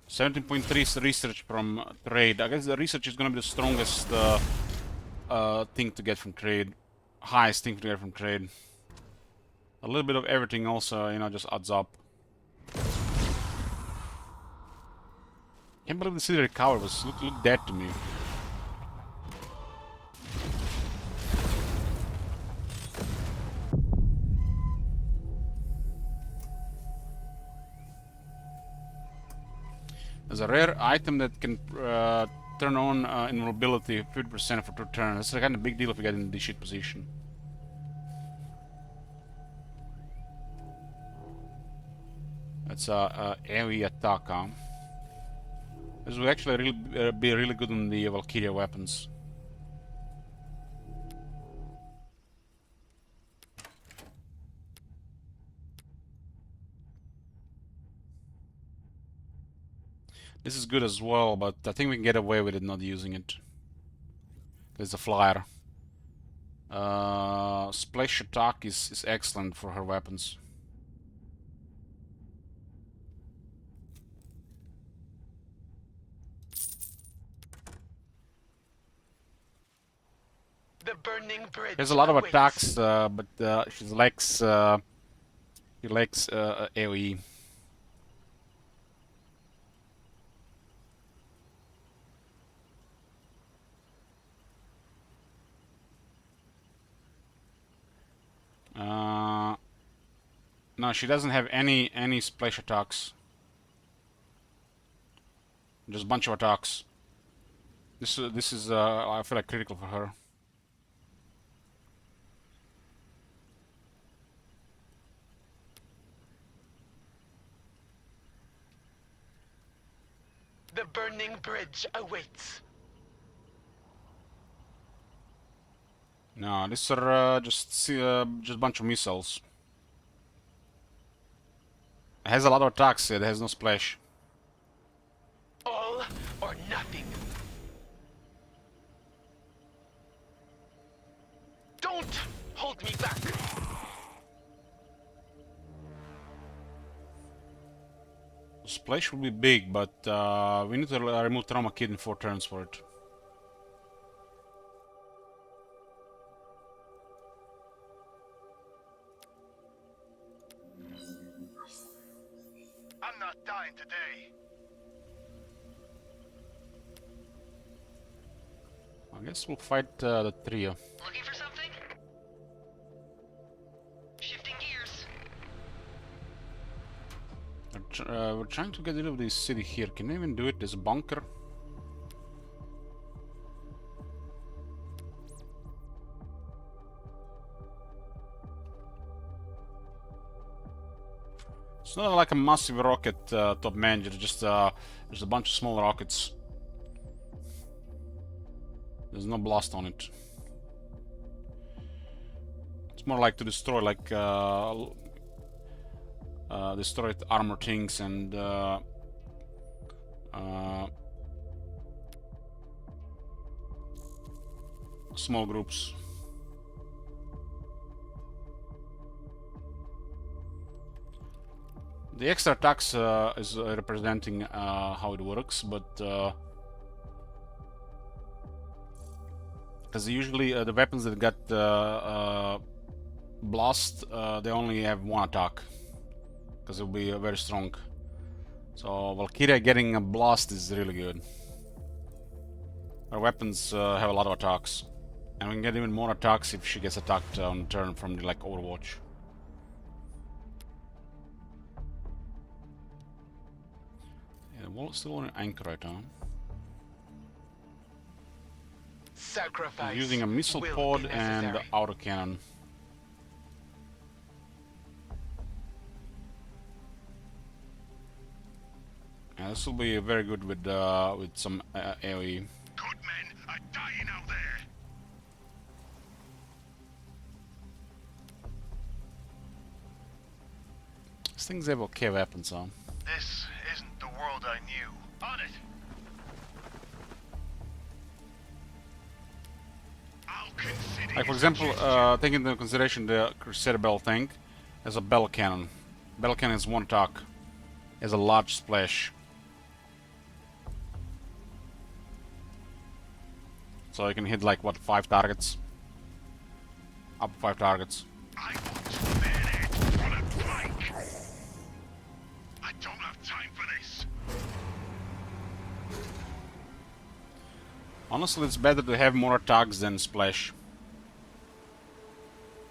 17.3 is research from trade. I guess the research is gonna be the strongest thing to get from trade. Highest thing to get from trade. A little bit of everything also, you know, just adds up. Can't believe the city recovered. Was look dead to me. There's a rare item that can turn on invulnerability 50% for 2 turns. That's a kind of big deal if you get in this shit position. That's a AoE attack, huh? This will actually be really good on the Valkyria weapons. This is good as well, but I think we can get away with it not using it. There's a flyer. Splash attack is excellent for her weapons. The burning bridge. There's a lot of awaits. attacks, but she lacks AoE. No, she doesn't have any splash attacks. Just a bunch of attacks. This is I feel like critical for her. The burning bridge awaits. No, these are just a bunch of missiles. It has a lot of attacks. It has no splash. All or nothing. Don't hold me back. Splash will be big, but we need to remove Trauma Kid in 4 turns for it. I'm not dying today. I guess we'll fight the trio. Looking for something? Shifting gears. We're trying to get rid of this city here. Can we even do it? There's a bunker. It's not like a massive rocket top manager, just there's a bunch of small rockets. There's no blast on it. It's more like to destroy, like destroy armor things and small groups. The extra attacks is representing how it works, but because usually the weapons that got blast, they only have 1 attack, because it'll be very strong. So Valkyria getting a blast is really good. Her weapons have a lot of attacks, and we can get even more attacks if she gets attacked on turn from like Overwatch. Yeah, well, still on an anchor right now. Sacrifice. Using a missile will pod be and necessary. autocannon. Yeah, this will be very good with some AoE. Good men are dying out there. These things have okay weapons, huh? This isn't the world I knew. On it. I'll consider Like for your example, suggestion. taking into consideration the Crusader Bell tank has a bell cannon. Bell cannon is 1 attack. Has a large splash. So you can hit like what, 5 targets? Up to 5 targets. I want to man it on a plank. I don't have time for this. Honestly, it's better to have more attacks than splash.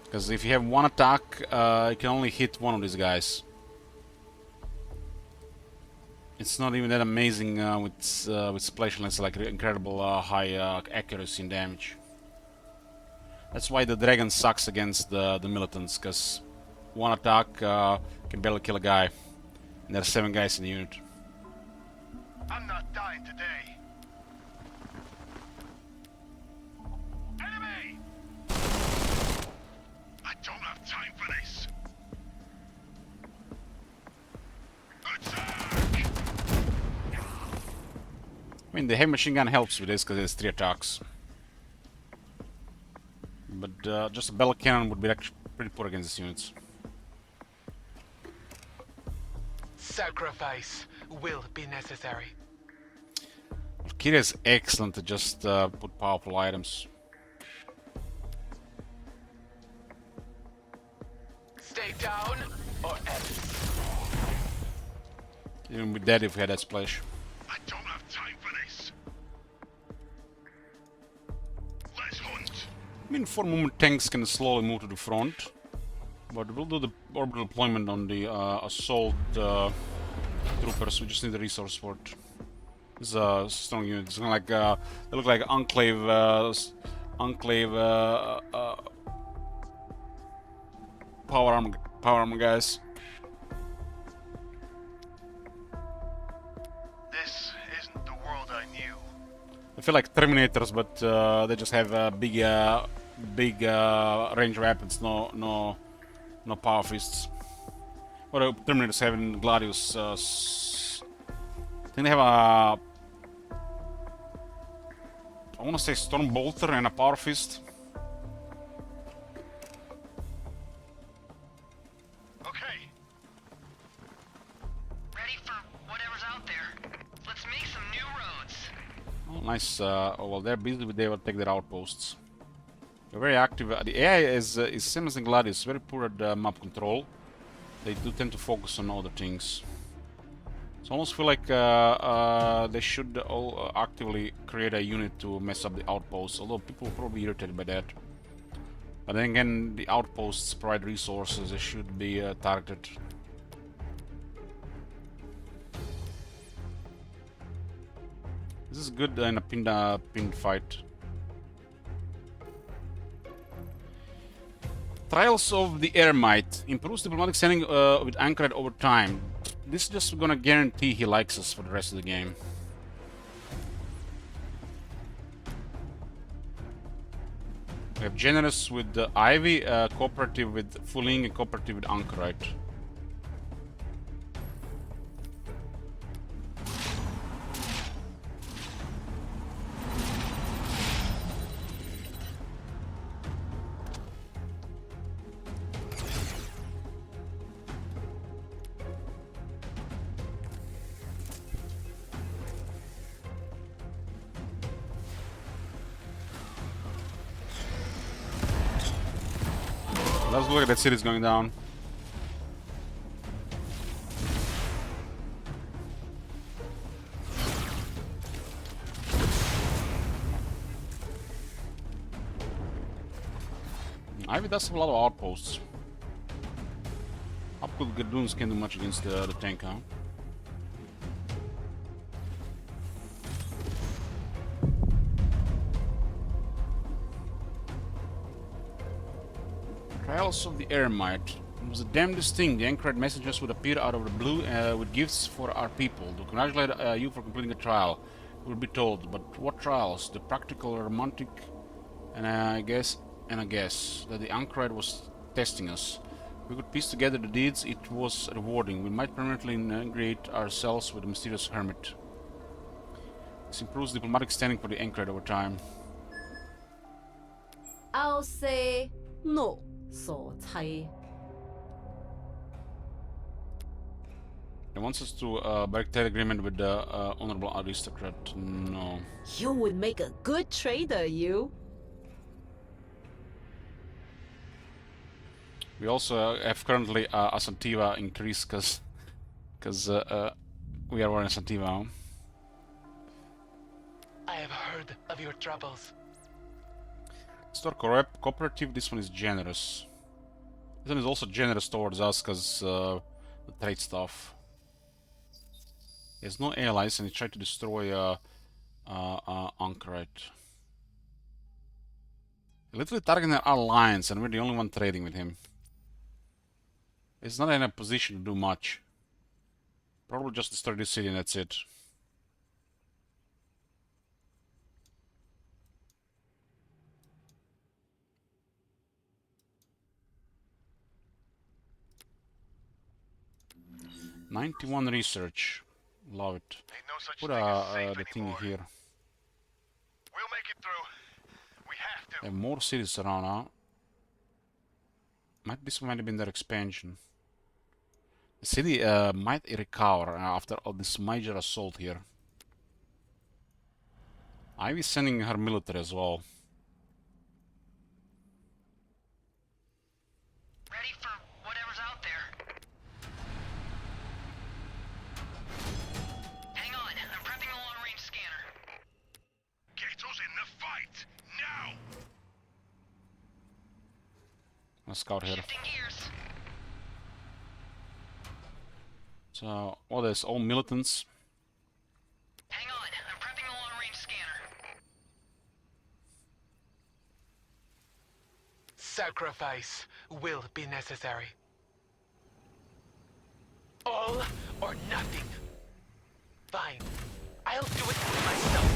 Because if you have 1 attack, you can only hit 1 of these guys. It's not even that amazing with splash unless like incredible high accuracy and damage. That's why the dragon sucks against the militants, because 1 attack can barely kill a guy, and there are 7 guys in the unit. I'm not dying today. Enemy! I don't have time for this. Attack! I mean, the heavy machine gun helps with this because it's 3 attacks. But just a bell cannon would be actually pretty poor against these units. Sacrifice will be necessary. Valkyria is excellent to just put powerful items. Stay down or else. Even with dead if we had that splash. I don't have time for this. Let's hunt. I mean, 4 movement tanks can slowly move to the front, but we'll do the orbital deployment on the assault troopers. We just need the resource for it. It's a strong unit. It's like they look like enclave power armor guys. This isn't the world I knew. I feel like Terminators, but they just have big range weapons. No power fists. What do Terminators have in Gladius? I think they have a. I want to say Stormbolter and a power fist. Okay. Ready for whatever's out there. Let's make some new roads. Oh, nice. Oh, well, they're busy with they will take their outposts. They're very active. The AI is same as in Gladius, very poor at map control. They do tend to focus on other things. So I almost feel like they should all actively create a unit to mess up the outposts, although people will probably be irritated by that. But then again, the outposts provide resources, they should be targeted. This is good in a pinned fight. Trials of the Eremite improves diplomatic standing with Anchored over time. This is just gonna guarantee he likes us for the rest of the game. We have Generous with Ivy, cooperative with Fuling, and cooperative with Anchorite. Let's look at that city's going down. Ivy does have a lot of outposts. Upgood Gadoons can't do much against the tank, huh? Trials of the Eremite. It was the damnedest thing. The Anchored messengers would appear out of the blue with gifts for our people. To congratulate you for completing the trial, we will be told. But what trials? The practical, romantic, and I guess that the Anchored was testing us. If we could piece together the deeds, it was rewarding. We might permanently integrate ourselves with the mysterious hermit. This improves diplomatic standing for the Anchored over time. I'll say no. So He wants us to break that agreement with the honorable aristocrat. No. You would make a good trader, you. We also have currently a Santiva increase because we are wearing Santiva. I have heard of your troubles. Store cooperative. This one is generous. This one is also generous towards us because the trade stuff. He has no allies and he tried to destroy Anchorite. Literally targeting our alliance and we're the only one trading with him. He's not in a position to do much. Probably just destroy this city and that's it. '91 research. Love it. Ain't no such Put thing as safe the thing anymore. here. We'll make it through. We have to. There are more cities around now. This might have been their expansion. The city might recover after all this major assault here. Ivy's sending her military as well. Ready for whatever's out there. Hang on, I'm prepping a long-range scanner. Gato's in the fight now. Let's scout here. Shifting gears. So, there's all militants. Hang on, sacrifice will be necessary. All or nothing. Fine. I'll do it myself.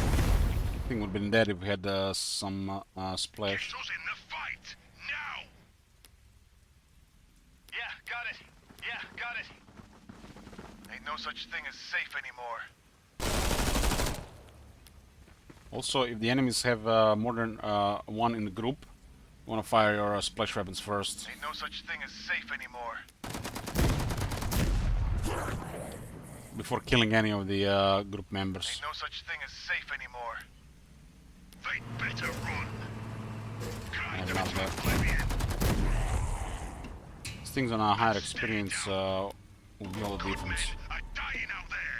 I think we'd been dead if we had some splash. Get us in the fight, now! Yeah, got it. Yeah, got it. Ain't no such thing as safe anymore. Also, if the enemies have more than one in the group, you want to fire your splash weapons first. Ain't no such thing as safe anymore. Before killing any of the group members. Ain't no such thing as safe anymore. They'd better run. Kind of a plebeian. These things on a higher experience will be all the Good difference. men are dying out there.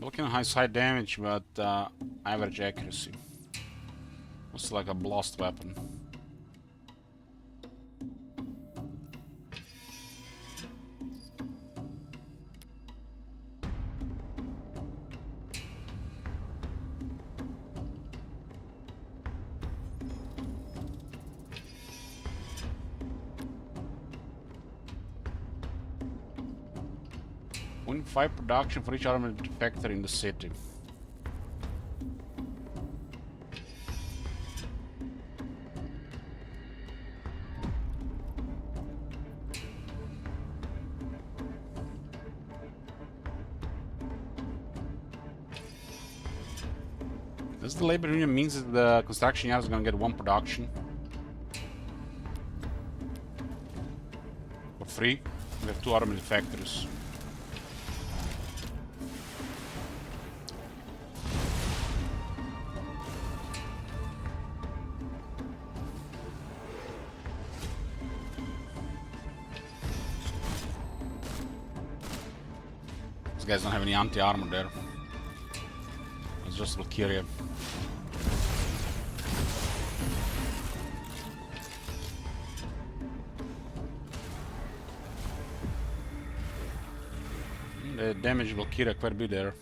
Vulcan has high damage, but average accuracy. It's like a blast weapon. Win 5 production for each armored factory in the city. Does the labor union means that the construction yard is gonna get 1 production? For free? We have 2 armored factories. These guys don't have any anti-armor there. It's just Valkyria. The damage Valkyria quite a bit there.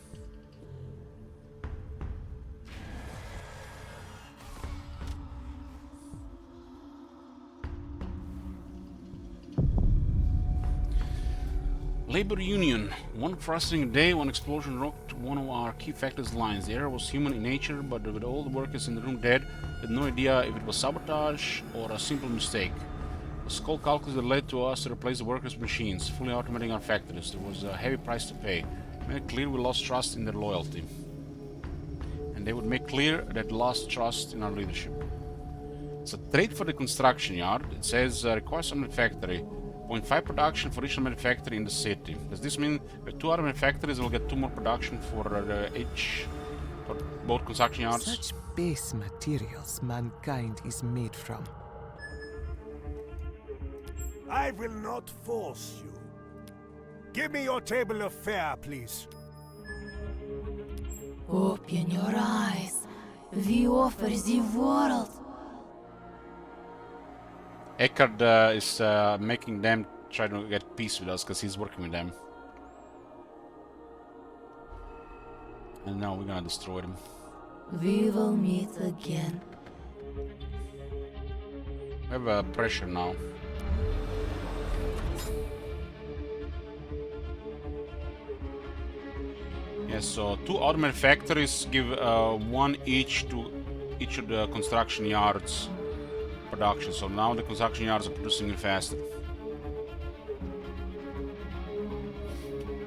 Labor Union. 1 frustrating day, 1 explosion rocked one of our key factories' lines. The error was human in nature, but with all the workers in the room dead, we had no idea if it was sabotage or a simple mistake. The skull calculus that led to us to replace the workers' machines, fully automating our factories. There was a heavy price to pay. It made it clear we lost trust in their loyalty. And they would make clear that lost trust in our leadership. It's a trade for the construction yard. It says requires some factory. 0.5 production for each manufacturer in the city. Does this mean with 2 other manufacturers will get 2 more production for each, for both construction yards? Such base materials mankind is made from. I will not force you. Give me your table of fare, please. Open your eyes. We offer the world. Eckhard is making them try to get peace with us because he's working with them. And now we're gonna destroy them. We will meet again. We have pressure now. Yes, so 2 automated factories give 1 each to each of the construction yards production. So now the construction yards are producing it faster.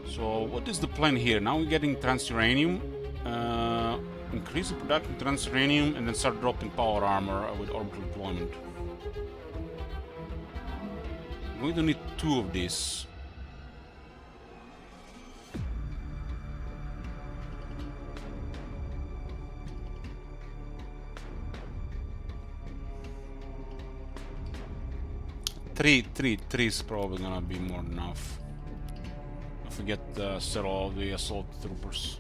So what is the plan here? Now we're getting transuranium, increase the production of transuranium, and then start dropping power armor with orbital deployment. We're going to need 2 of these. Three is probably gonna be more than enough. Don't forget several of the assault troopers.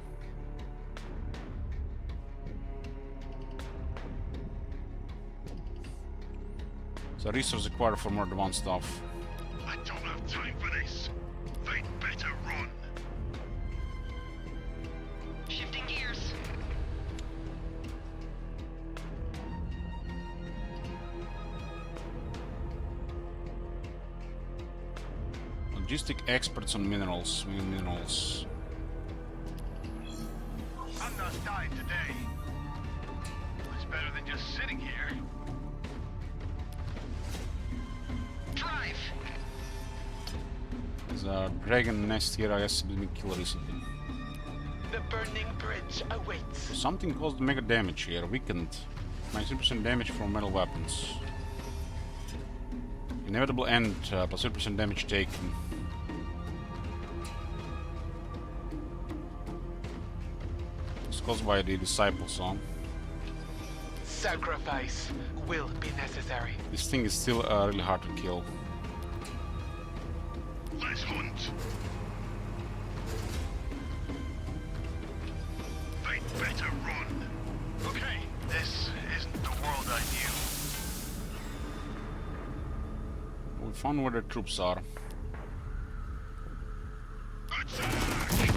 So resources required for more advanced stuff. I don't have time for this. They'd better run. Shifting gears. Logistic experts on minerals. Minerals. I'm not dying today. It's better than just sitting here. Drive! There's a dragon nest here, I guess it's been killed recently. The burning bridge awaits. Something caused mega damage here. Weakened. 90% damage from metal weapons. Inevitable end. Plus 30% damage taken. It's caused by the disciples, huh? Sacrifice will be necessary. This thing is still really hard to kill. Let's hunt. They'd better run. Okay, this isn't the world I knew. We found where the troops are. Attack!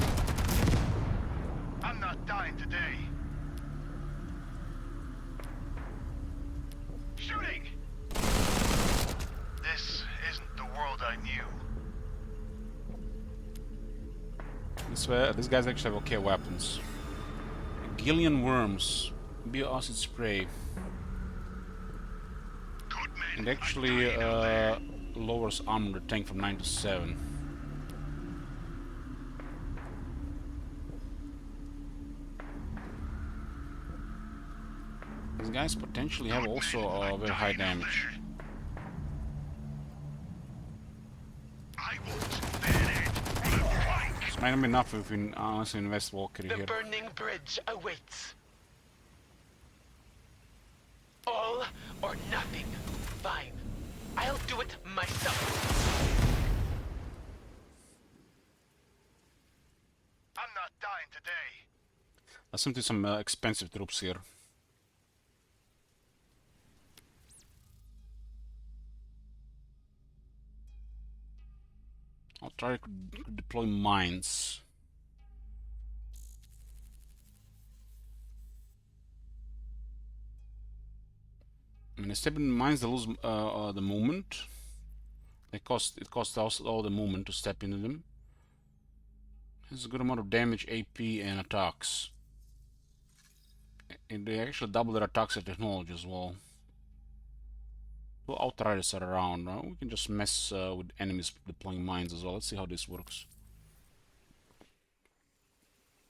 I'm not dying today. Shooting! This isn't the world I knew. These guys actually have okay weapons. Gillian worms. Bioacid spray. Good men. It actually lowers armor the tank from 9 to 7. These guys potentially have also very high damage. I won't stand it. This might not be enough if we honestly invest Valkyrie The here. burning bridge awaits. All or nothing. Fine. I'll do it myself. I'm not dying today. Let's send to some expensive troops here. I'll try to deploy mines. When they step in mines, they lose the movement. It costs us all the movement to step into them. There's a good amount of damage, AP, and attacks. And they actually double their attacks and technology as well. Two outriders are around. We can just mess with enemies deploying mines as well. Let's see how this works.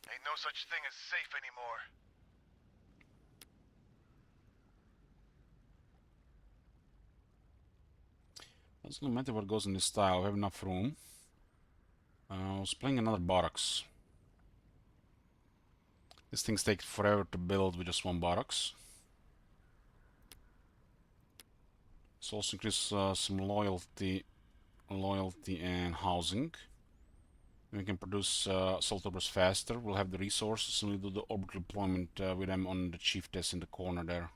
Ain't no such thing as safe anymore. Doesn't matter what goes in this style. We have enough room. I was playing another barracks. These things take forever to build with just one barracks. This also increases some loyalty and housing. We can produce assault orbiters faster. We'll have the resources and we'll do the orbital deployment with them on the chief test in the corner there.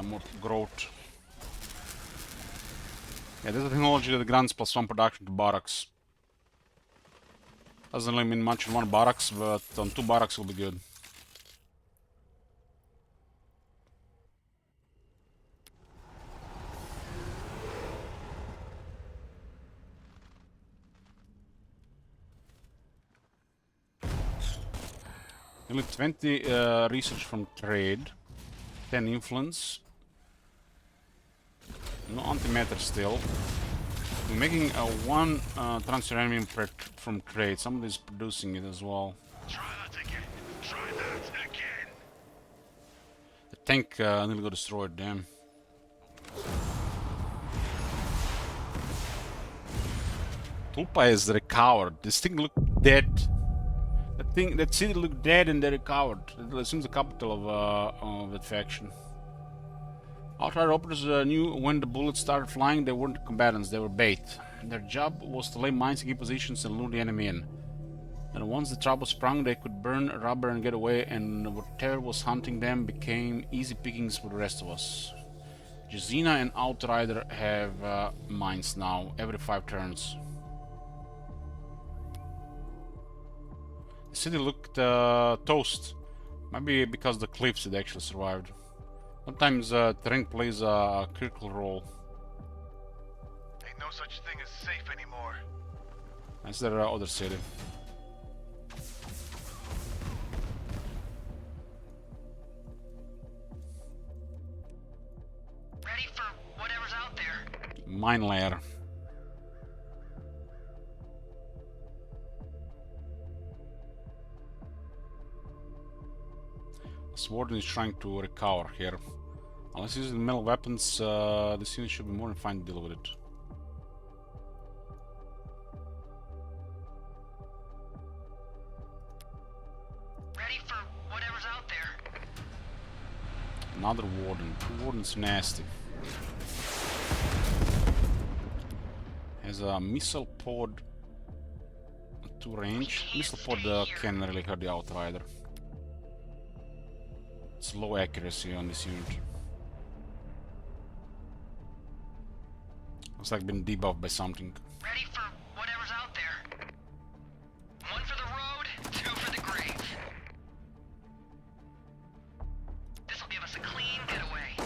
More growth. Yeah, there's a technology that grants +1 production to barracks. Doesn't really mean much in one barracks, but on 2 barracks will be good. Only 20 research from trade. 10 influence. No antimatter still. We're making one transuranium from trade. Somebody's producing it as well. Try that again. Try that again. The tank nearly got destroyed, damn. Tulpa is recovered. This thing looked dead. That city looked dead and they recovered. It seems the capital of that faction. Outrider operators knew when the bullets started flying they weren't combatants, they were bait. Their job was to lay mines in key positions and lure the enemy in. And once the trouble sprung, they could burn rubber and get away, and whatever was hunting them became easy pickings for the rest of us. Jezina and Outrider have mines now, every 5 turns. The city looked toast. Maybe because the cliffs it actually survived. Sometimes terrain plays a critical role. Ain't no such thing as safe anymore. That's their other city. Ready for whatever's out there. Mine layer. Warden is trying to recover here. Unless using metal weapons, this unit should be more than fine to deal with it. Ready for whatever's out there. Another warden. Warden's nasty. Has a missile pod to range. Missile pod can really hurt the outrider. It's low accuracy on this unit. Looks like been debuffed by something. Ready for whatever's out there. One for the road, two for the grave. This'll give us a clean getaway.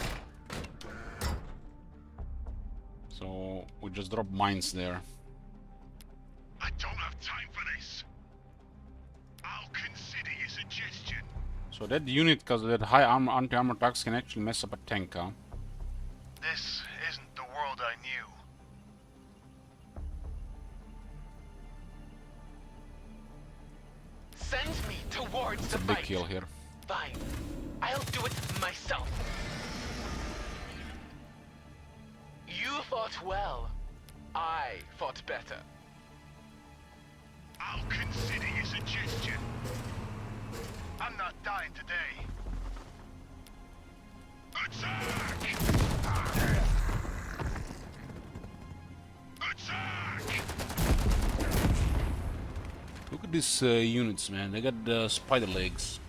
So we just drop mines there. I don't have time for this. I'll consider your suggestion. So that unit, because that high anti-armor attacks, can actually mess up a tank, huh? This isn't the world I knew. Send me towards It's the a big fight. kill here. Fine. I'll do it myself. You fought well. I fought better. I'll consider your suggestion. I'm not dying today. Attack! Attack! Look at these units, man. They got spider legs.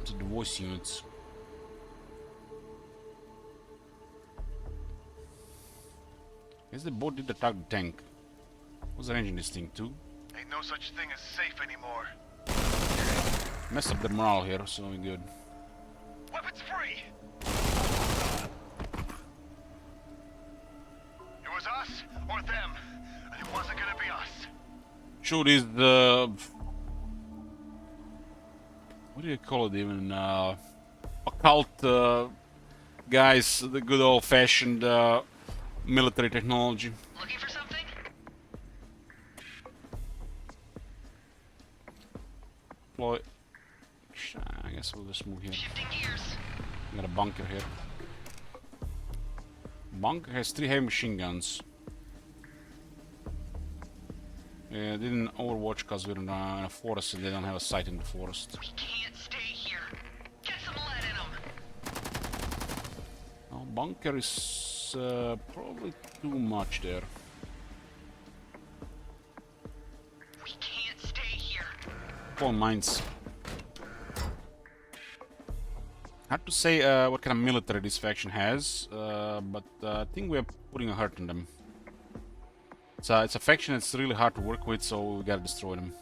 These are the voice units. Guess the boat did attack the tank. What's the range in this thing too? Ain't no such thing as safe anymore. Messed up the morale here, so we good. Weapons free! It was us or them, and it wasn't gonna be us. Shoot is the... What do you call it even? Occult guys, the good old-fashioned military technology. Looking for something? Deploy. I guess we'll just move here. Shifting gears. We got a bunker here. Bunker has 3 heavy machine guns. Yeah, they didn't overwatch because we're in a forest and they don't have a sight in the forest. We can't stay here. Get some lead in them. Well, bunker is probably too much there. We can't stay here. Call mines. Hard to say what kind of military this faction has, but I think we are putting a hurt on them. It's a faction that's really hard to work with, so we gotta destroy them.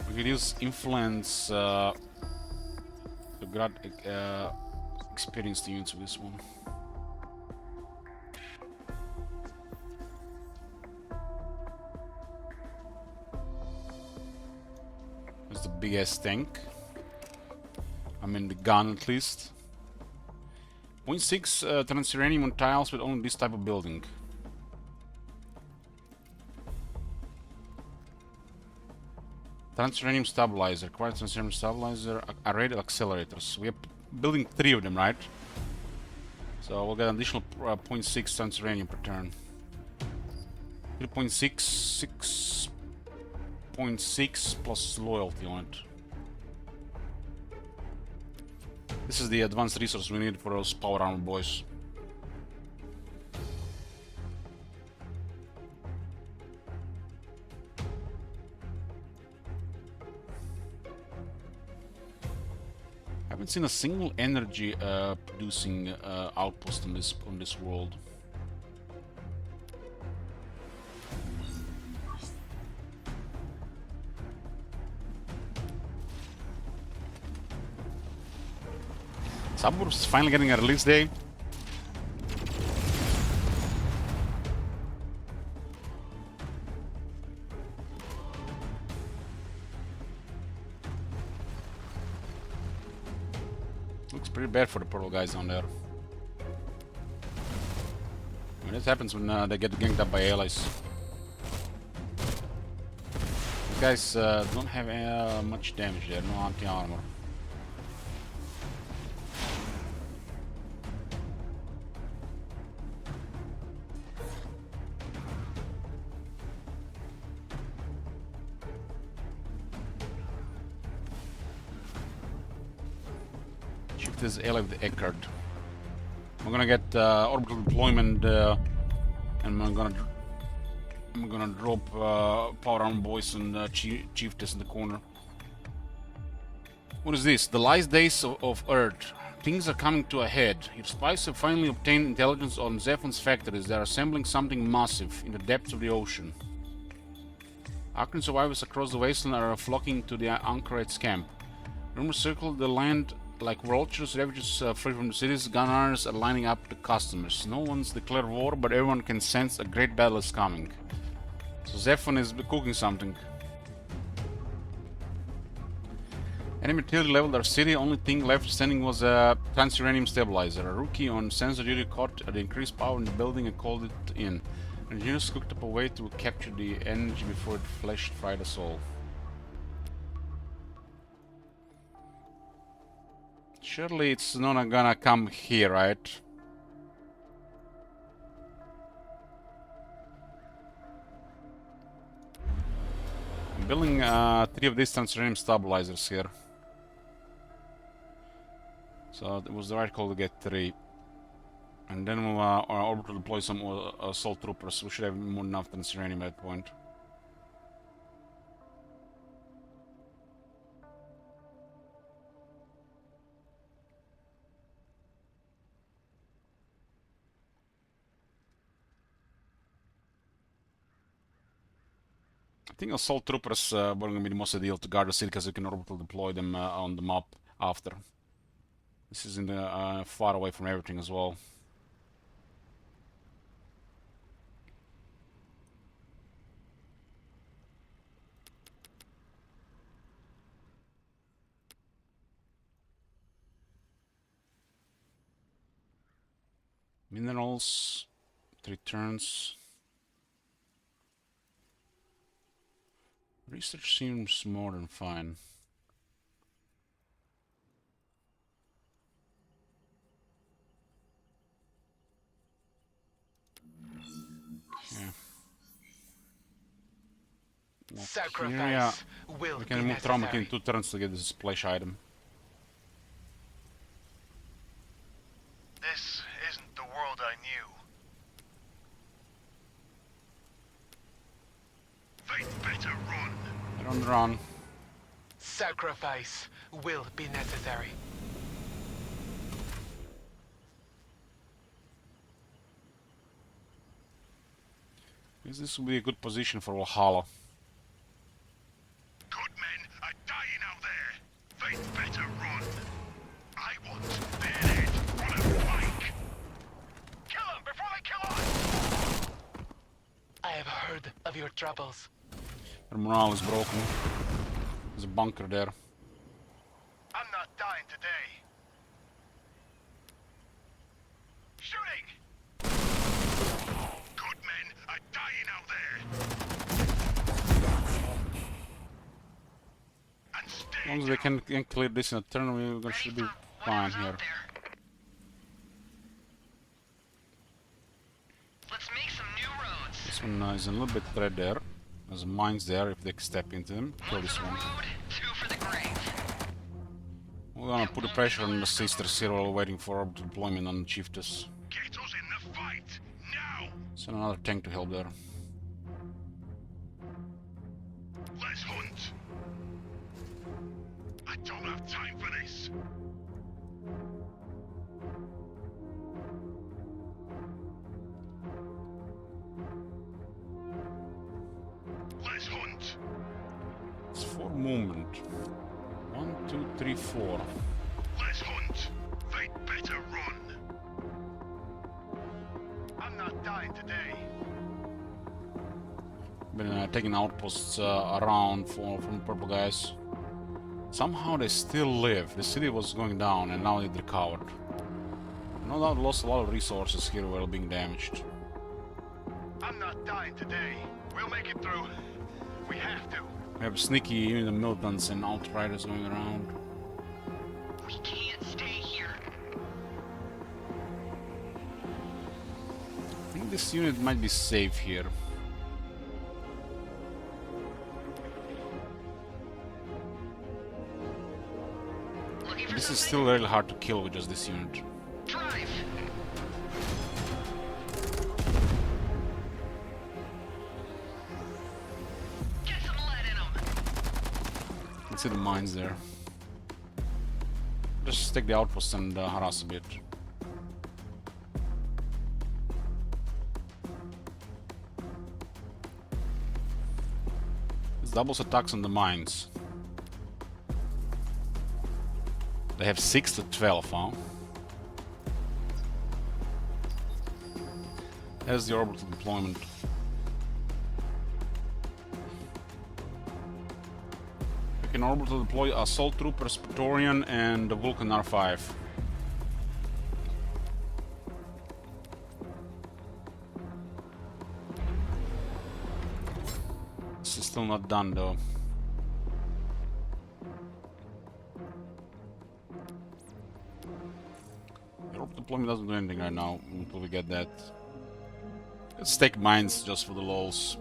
We could use influence to grab experienced units with this one. There's the big ass tank. I mean the gun at least. 0.6 transuranium on tiles with only this type of building. Transuranium stabilizer, required transuranium stabilizer, array accelerators. We are building 3 of them, right? So we'll get an additional 0.6 transuranium per turn. 3.6, 6.6 plus loyalty on it. This is the advanced resource we need for those power armor boys. haven't seen a single energy producing outpost on this world. Suburbs finally getting a release day. Looks pretty bad for the purple guys down there. I mean, this happens when they get ganked up by allies. These guys don't have much damage there, no anti-armor. This ally with Eckard. We're gonna get orbital deployment, and I'm gonna drop power armor boys and Chiefess in the corner. What is this? The last days of Earth. Things are coming to a head. Your spies have finally obtained intelligence on ZEPHON's factories. They are assembling something massive in the depths of the ocean. Arkan survivors across the wasteland are flocking to the Anchorite's camp. Rumors circle the land like vultures, refugees free from the cities. Gunners are lining up the customers. No one's declared war, but everyone can sense a great battle is coming. So ZEPHON is cooking something. Enemy artillery leveled our city. Only thing left standing was a transuranium stabilizer. A rookie on sensor duty caught the increased power in the building and called it in. Engineers cooked up a way to capture the energy before it flashed fried us all. Surely it's not gonna come here, right? I'm building 3 of these transuranium stabilizers here. So it was the right call to get 3. And then we'll orbital deploy some assault troopers. We should have more than enough transuranium at that point. I think assault troopers were going to be the most ideal to guard the city because you can orbital deploy them on the map after. This is in the far away from everything as well. Minerals, 3 turns. Research seems more than fine. Yeah. Sacrifice will we be can move trauma in necessary. 2 turns to get this splash item. This isn't the world I knew. They'd better run. Run. Sacrifice will be necessary. This will be a good position for Valhalla. Good men are dying out there. They'd better run. I want their head on a pike. Kill them before they kill us. I have heard of your troubles. Their morale is broken. There's a bunker there. I'm not dying today. Shooting! Good men are dying out there. And stay As long as they can clear this in a turn, we should be fine here. Let's make some new roads. This one is a little bit threat there. There's mines there if they can step into them. Kill this one. We're gonna put the pressure on the sisters here while we're waiting for orbital deployment on the Chiefess. Get us in the fight now. Send another tank to help there. Let's hunt. I don't have time for this. movement. 1, 2, 3, 4. Let's hunt. They'd better run. I'm not dying today. Been taking outposts around from purple guys. Somehow they still live. The city was going down and now it recovered. No doubt lost a lot of resources here while being damaged. I'm not dying today. We'll make it through. We have to. We have sneaky unit of militants and outriders going around. We can't stay here. I think this unit might be safe here. This is still really hard to kill with just this unit. Drive. Get some lead in them. Let's see the mines there. Just take the outpost and harass a bit. This doubles attacks on the mines. They have 6 to 12, huh? There's the orbital deployment. We can orbital deploy Assault Troopers, Praetorian, and the Vulcan R5. This is still not done though. Deployment doesn't do anything right now until we get that. Let's take mines just for the lols.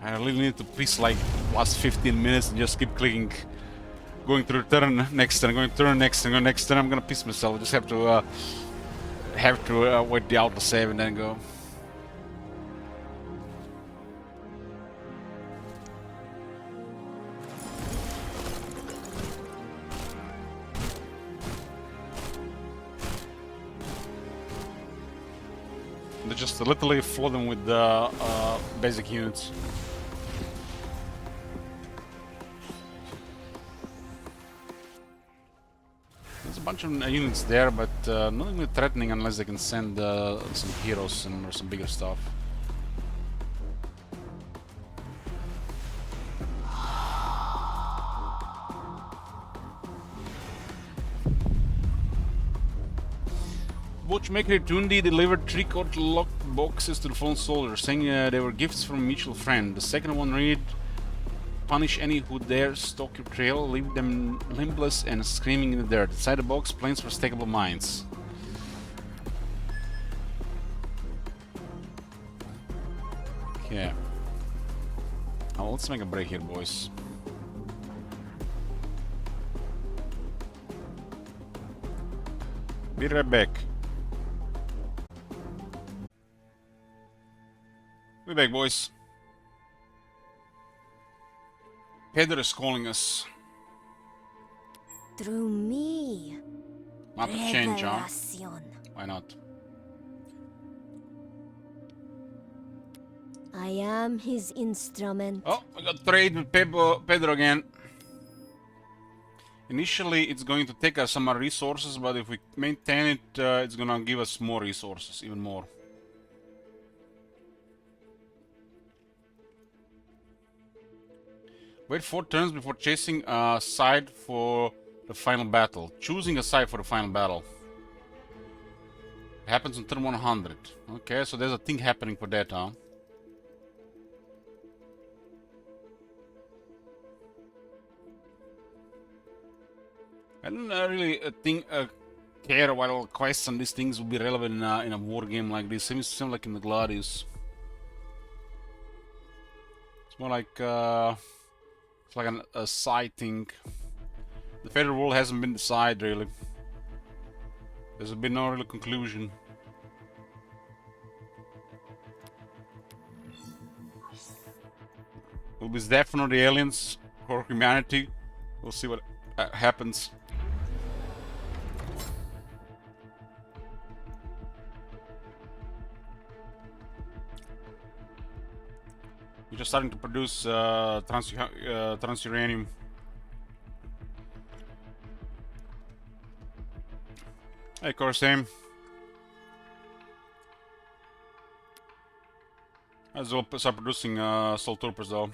I really need to piece like last 15 minutes and just keep clicking, going through turn next turn, going turn next turn, going next turn. I'm gonna piss myself. I just have to wait the auto save and then go. They just literally flood them with the basic units. There's a bunch of units there, but not really threatening unless they can send some heroes or some bigger stuff. Watchmaker Tundi delivered 3 code locked boxes to the fallen soldiers, saying they were gifts from a mutual friend. The second one read, "Punish any who dare stalk your trail, leave them limbless and screaming in the dirt. Inside the box, planes for stackable mines." Okay. Oh, let's make a break here, boys. Be right back. We're back, boys. Pedro is calling us. Through me. Not to change, huh? Revelación. Why not? I am his instrument. Oh, I got trade with Pedro again. Initially, it's going to take us some more resources, but if we maintain it, it's gonna give us more resources, even more. Wait 4 turns before chasing a side for the final battle. Choosing a side for the final battle. It happens on turn 100. Okay, so there's a thing happening for that, huh? I don't really care what all quests and these things will be relevant in a war game like this. Seems like in the Gladius. It's more like it's like a side thing. The Federal World hasn't been decided really. There's been no real conclusion. Will be ZEPHON or the aliens or humanity? We'll see what happens. Just starting to produce transuranium. Hey, Corsame. As well start producing Soul Troopers though.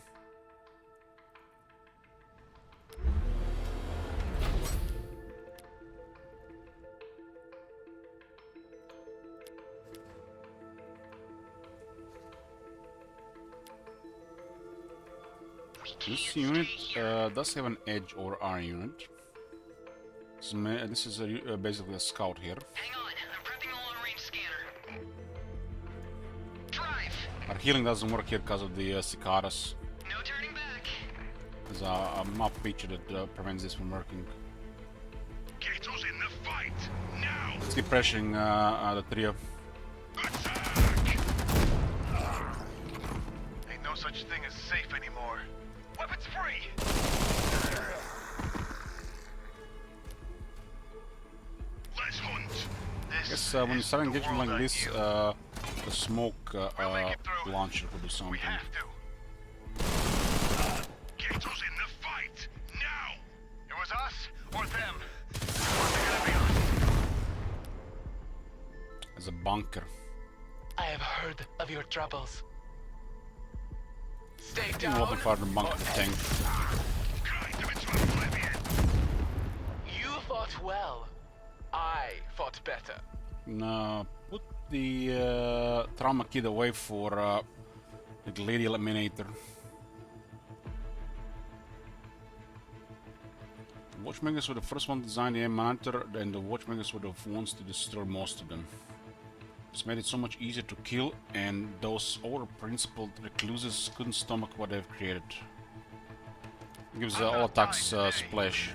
This unit does have an edge over our unit. This is basically a scout here. Hang on, I'm prepping the long-range scanner. Drive! Our healing doesn't work here because of the cicadas. No turning back. There's a map feature that prevents this from working. Get us in the fight now. Let's keep pressuring the trio. Attack! Ain't no such thing as safe anymore. Weapons free. Let's hunt. I guess when you start engaging like this, the smoke launcher could do something. Get us in the fight now. It was us or them. What's it gonna be us? There's a bunker. I have heard of your troubles. Stay You down. open fire the bunker to tank. Kind of into oblivion. You fought well. I fought better. No, put the trauma kid away for the lady eliminator. The watchmakers were the first one to design the monitor, and the watchmakers were the ones to destroy most of them. This made it so much easier to kill, and those over-principled recluses couldn't stomach what they've created. Gives all attacks splash.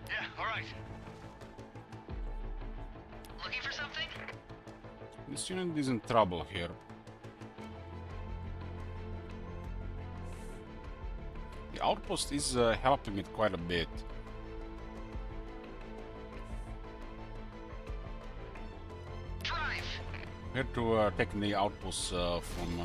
Yeah, all right. Looking for something? This unit is in trouble here. The outpost is helping it quite a bit. Drive! Here to take the outpost from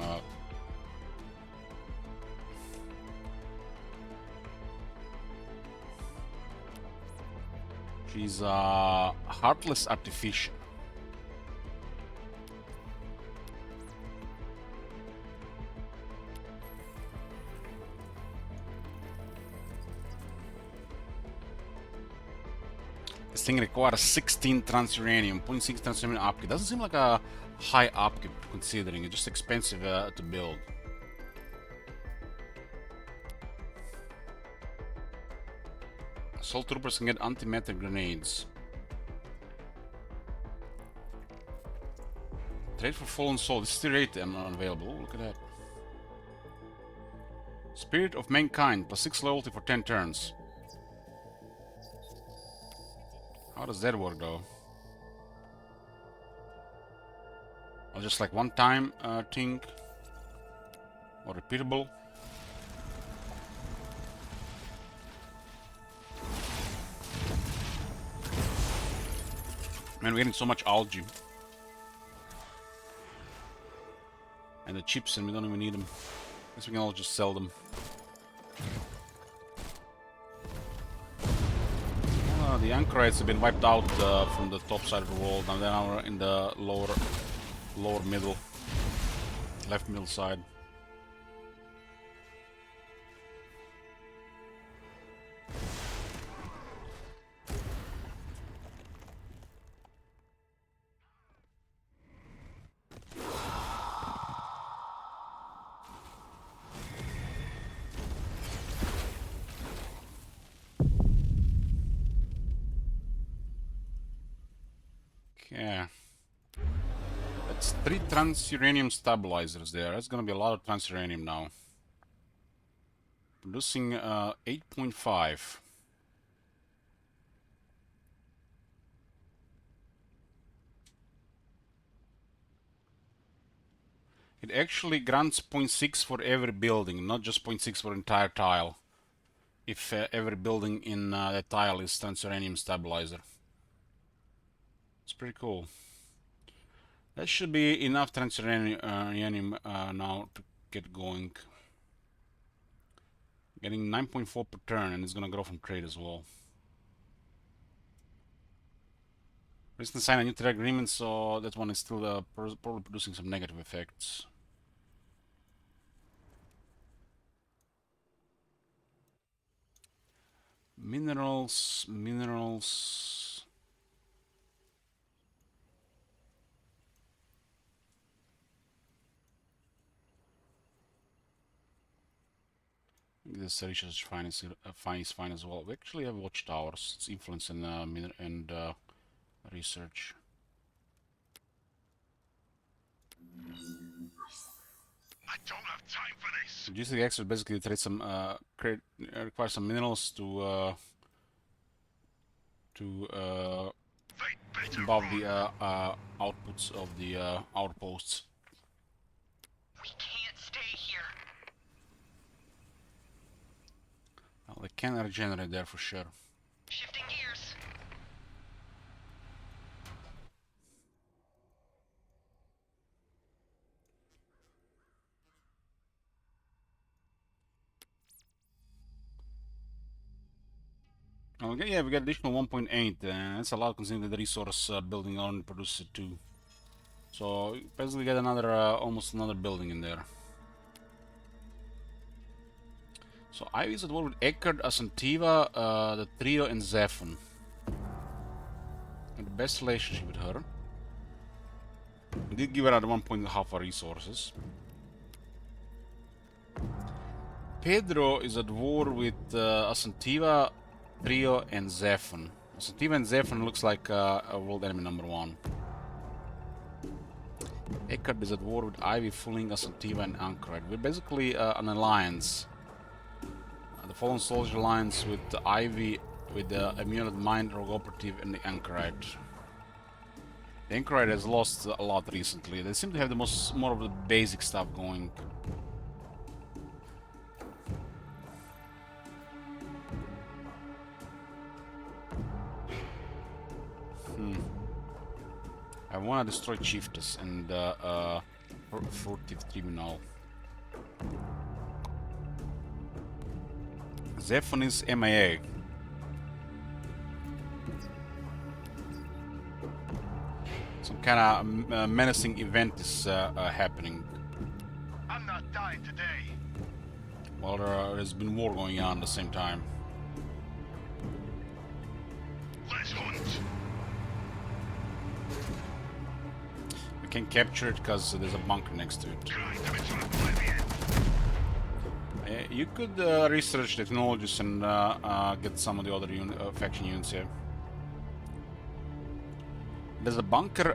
she's a heartless artificial. This thing requires 16 transuranium, 0.6 transuranium upkeep. Doesn't seem like a high upkeep considering it's just expensive to build. Assault troopers can get antimatter grenades. Trade for fallen soul. This is tier 8 and unavailable. Look at that. Spirit of mankind, plus 6 loyalty for 10 turns. How does that work though? Or just like one time thing? Or repeatable? Man, we're getting so much algae. And the chips, and we don't even need them. Guess we can all just sell them. The anchorites have been wiped out from the top side of the world, and then we're in the lower middle, left middle side. Yeah. That's 3 transuranium stabilizers there. That's gonna be a lot of transuranium now. Producing 8.5. It actually grants 0.6 for every building, not just 0.6 for entire tile. If every building in that tile is transuranium stabilizer. It's pretty cool. That should be enough Transuranium now to get going. Getting 9.4 per turn, and it's gonna grow from trade as well. Recently signed a new trade agreement, so that one is still probably producing some negative effects. Minerals. This research fine is fine as well. We actually have watchtowers. It's influence in research. I don't have time for this. Reducing the access basically trade some require some minerals to above the outputs of the outposts. We can't stay here. Well, they can regenerate there for sure. Shifting gears. Okay, yeah, we got additional 1.8. That's a lot considering that the resource building only produces 2. So basically get another almost another building in there. So Ivy is at war with Eckerd, Asantiva, the trio, and ZEPHON. And the best relationship with her. We did give her at 1.5 our resources. Pedro is at war with Asantiva, Trio, and ZEPHON. Asantiva and ZEPHON looks like a world enemy number 1. Eckerd is at war with Ivy, Fulling, Asantiva, and Anchorite. We're basically an alliance. The Fallen Soldier Alliance with the Ivy, with the Immunid Mind, Rogue Operative, and the Anchorite. The Anchorite has lost a lot recently. They seem to have the more of the basic stuff going. I want to destroy Chiefess and Furtive Tribunal. ZEPHON is MIA. Some kind of menacing event is happening. I'm not dying today. Well, there's been war going on at the same time. Let's hunt. We can't capture it because there's a bunker next to it. You could research technologies and get some of the other faction units here. There's a bunker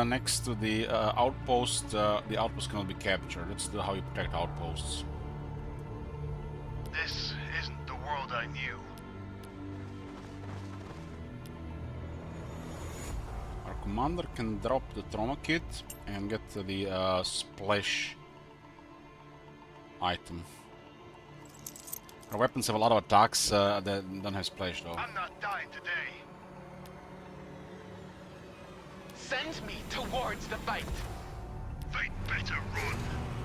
next to the outpost. The outpost cannot be captured. That's how you protect outposts. This isn't the world I knew. Our commander can drop the trauma kit and get the splash item. Our weapons have a lot of attacks that don't have splash though. I'm not dying today. Send me towards the fight. They'd better run.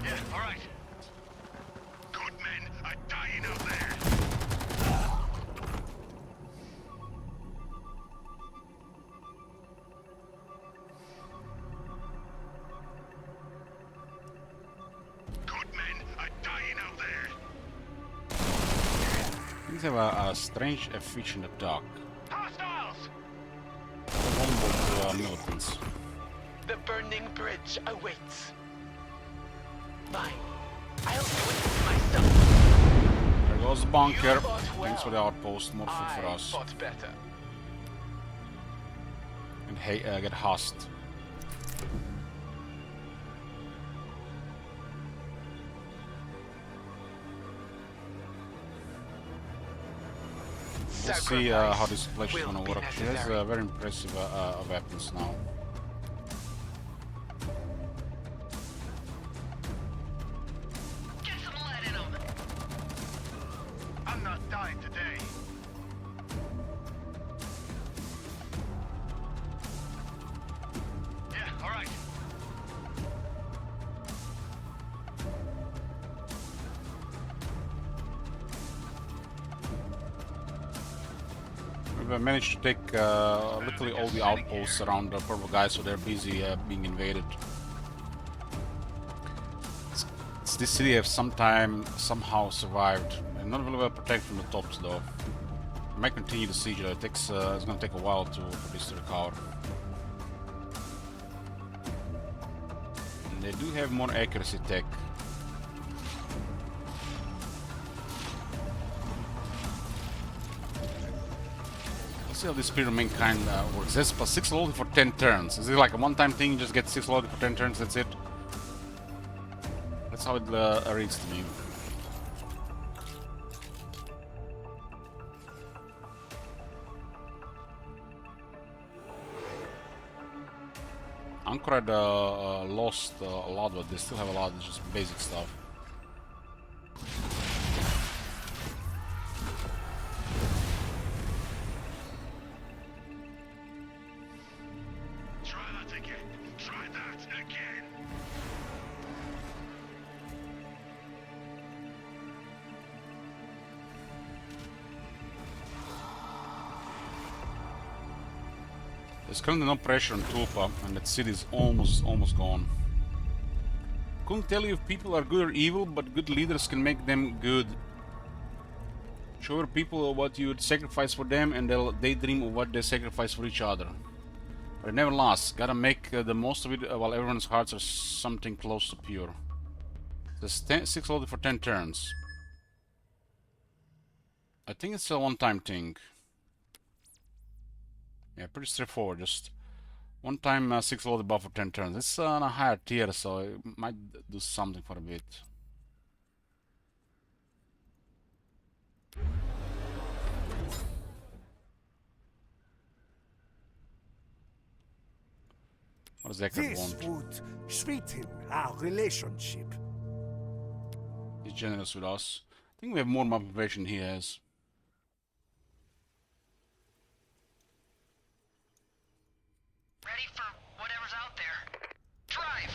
Yeah, all right. Good men are dying out there. Good men are dying out there. These have a strange efficient attack. Hostiles! Vulnerable to militants. The burning bridge awaits. Fine. I'll do it myself. There goes the bunker. You fought well. Thanks for the outpost. More food for I us. fought better. And hey, get Hust. We'll see how this splash is gonna work. She has very impressive weapons now. Get some lead in them. I'm not dying today. All right. We've managed to take literally all the outposts around the purple guys, so they're busy being invaded. This city have somehow survived. And not really well protected from the tops though. I might continue the siege, though. It's gonna take a while for this to recover. And they do have more accuracy tech. Let's see how this Spirit of Mankind works. This plus 6 loading for 10 turns. Is it like a one-time thing? You just get 6 loading for 10 turns, that's it? That's how it reads to me. Anchor had lost a lot, but they still have a lot of just basic stuff. Try that again. Try that again. There's currently no pressure on Tulpa, and that city is almost gone. Couldn't tell you if people are good or evil, but good leaders can make them good. Show your people what you would sacrifice for them, and they'll daydream of what they sacrifice for each other. But it never lasts. Gotta make the most of it while everyone's hearts are something close to pure. There's 6 loaded for 10 turns. I think it's a one-time thing. Yeah, pretty straightforward. Just one time 6 loaded buff for 10 turns. It's on a higher tier, so it might do something for a bit. What does Eckert want? This would sweeten our relationship. He's generous with us. I think we have more motivation he has. Ready for whatever's out there. Drive!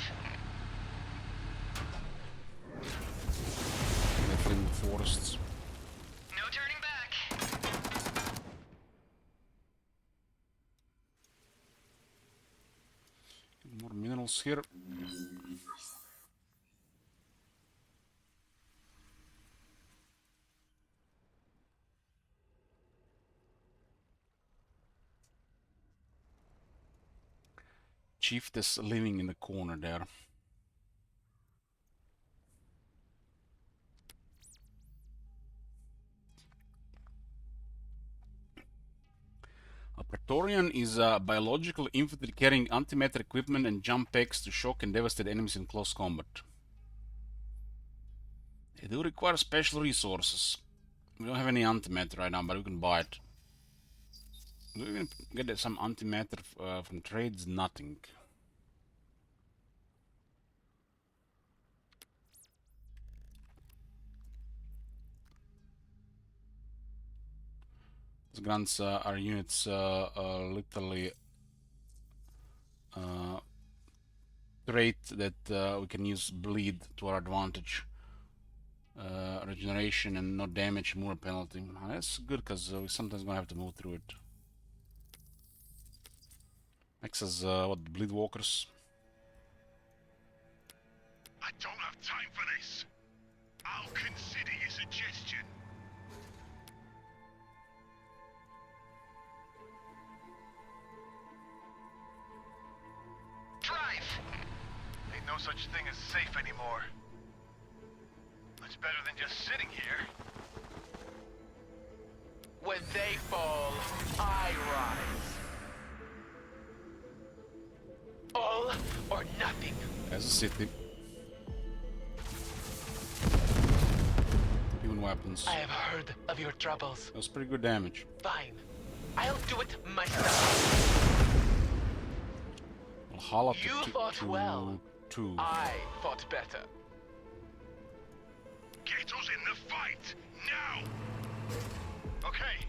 They live in the forests. No turning back. More minerals here. Chief is living in the corner there. A Praetorian is a biological infantry carrying antimatter equipment and jump packs to shock and devastate enemies in close combat. They do require special resources. We don't have any antimatter right now, but we can buy it. Do we even get some antimatter from trades? Nothing. This grants our units literally trait that we can use bleed to our advantage. Regeneration and no damage, more penalty. That's good because we sometimes gonna have to move through it. Next is what, bleed walkers. I don't have time for this. I'll consider your suggestion. Drive! Ain't no such thing as safe anymore. Much better than just sitting here. When they fall, I rise. All or nothing. As a city. Human weapons. I have heard of your troubles. That was pretty good damage. Fine. I'll do it myself. Valhalla You fought well. Two. I fought better. Get us in the fight, now! Okay.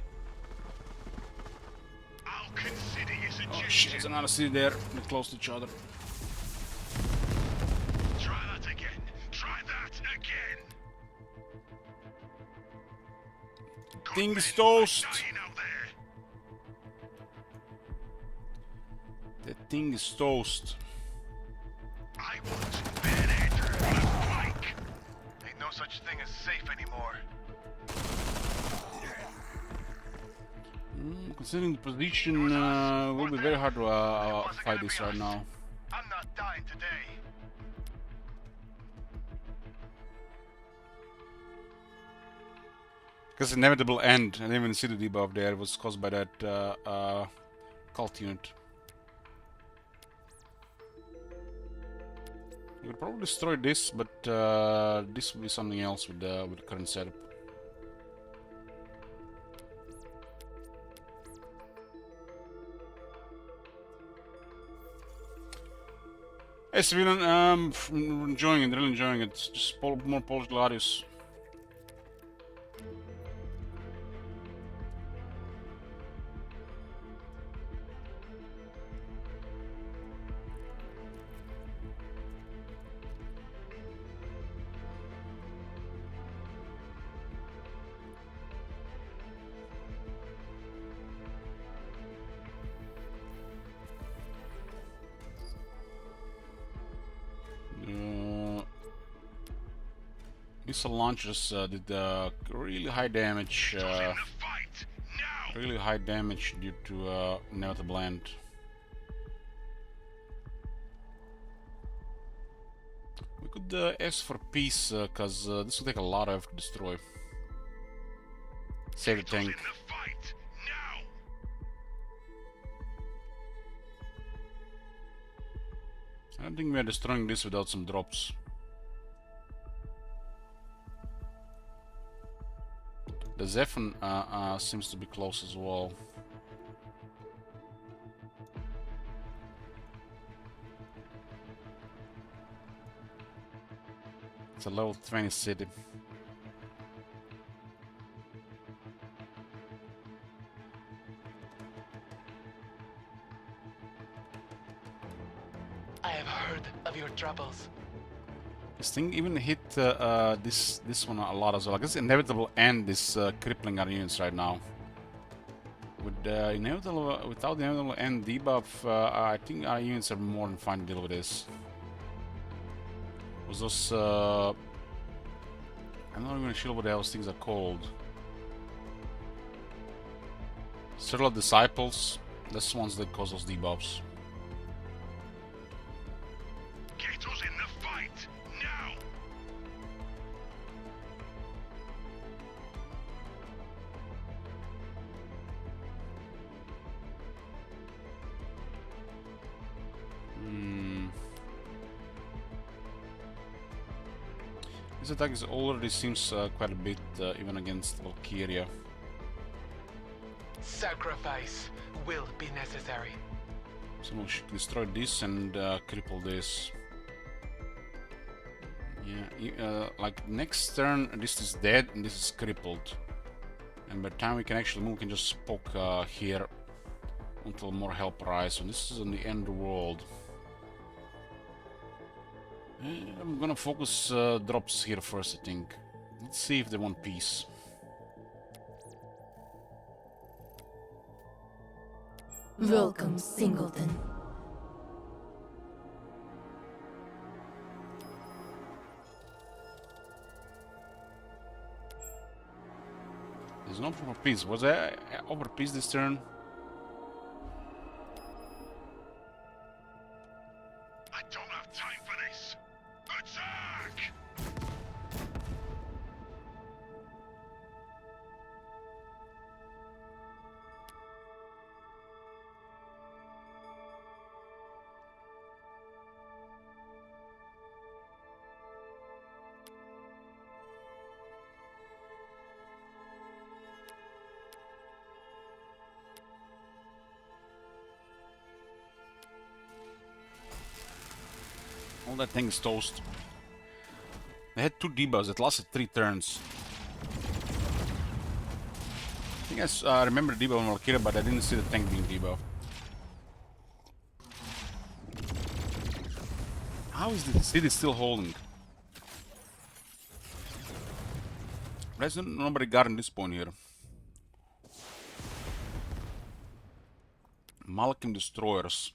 I'll consider your Oh shit, suggestion. there's another city there. They're close to each other. thing is toast. Dying out there. That thing is toast. I want bayonet on a pike. Ain't no such thing as safe anymore. Considering the position, it will be very hard to fight this right now. I'm not dying today. Because inevitable end. I didn't even see the debuff there. It was caused by that cult unit. We could probably destroy this, but this will be something else with the current setup. Hey civilian, I'm enjoying it, really enjoying it. Just more Polish Gladius. Missile launchers did really high damage. Really high damage due to inevitable end. We could ask for peace, cause this will take a lot of effort to destroy. Save the tank. I don't think we are destroying this without some drops. The ZEPHON seems to be close as well. It's a level 20 city. I have heard of your troubles. This thing even hit this one a lot as well. I guess inevitable end is crippling our units right now. With without the inevitable end debuff, I think our units are more than fine to deal with this. Was those I'm not even sure what those things are called. Circle of Disciples. That's the ones that cause those debuffs. Get us in the fight now. This attack is already seems quite a bit even against Valkyria. Sacrifice will be necessary. So we should destroy this and cripple this. Yeah, like next turn this is dead and this is crippled. And by the time we can actually move, we can just poke here until more help arrives. So this is on the end of the world. I'm gonna focus drops here first, I think. Let's see if they want peace. Welcome, Singleton. There's no option for peace. Was I over peace this turn? I don't have time for this. Attack! All that thing is toast. They had 2 debuffs that lasted 3 turns. I think I remember debuff on Valkyria, but I didn't see the tank being debuffed. How is the city still holding? There's nobody guarding this point here. Malkin destroyers.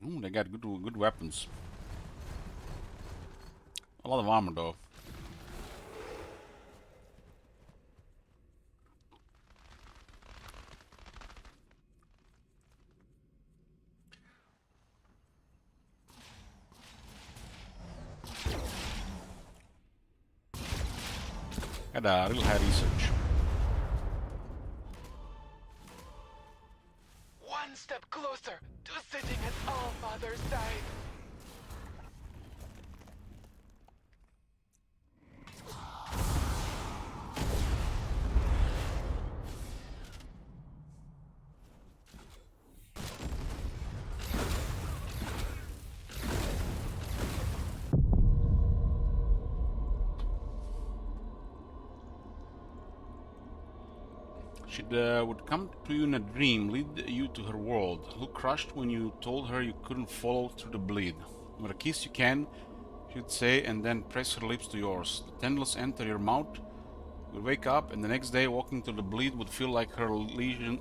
Ooh, they got good weapons. A lot of armor though. Got a real high research. One step closer to sitting at All-Father's side. She would come to you in a dream, lead you to her world. Look crushed when you told her you couldn't follow through the bleed. With a kiss you can, she would say, and then press her lips to yours. The tendrils enter your mouth. You would wake up, and the next day walking through the bleed would feel like her lesions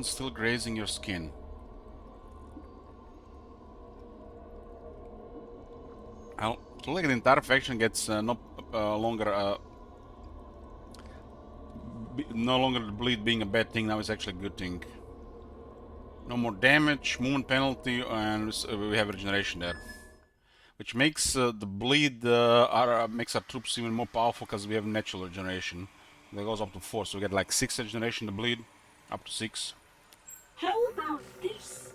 still grazing your skin. Well, so like the entire faction gets no longer the bleed being a bad thing. Now it's actually a good thing. No more damage, movement penalty, and we have regeneration there, which makes the bleed makes our troops even more powerful because we have natural regeneration. That goes up to 4, so we get like 6 regeneration. The bleed up to 6. How about this?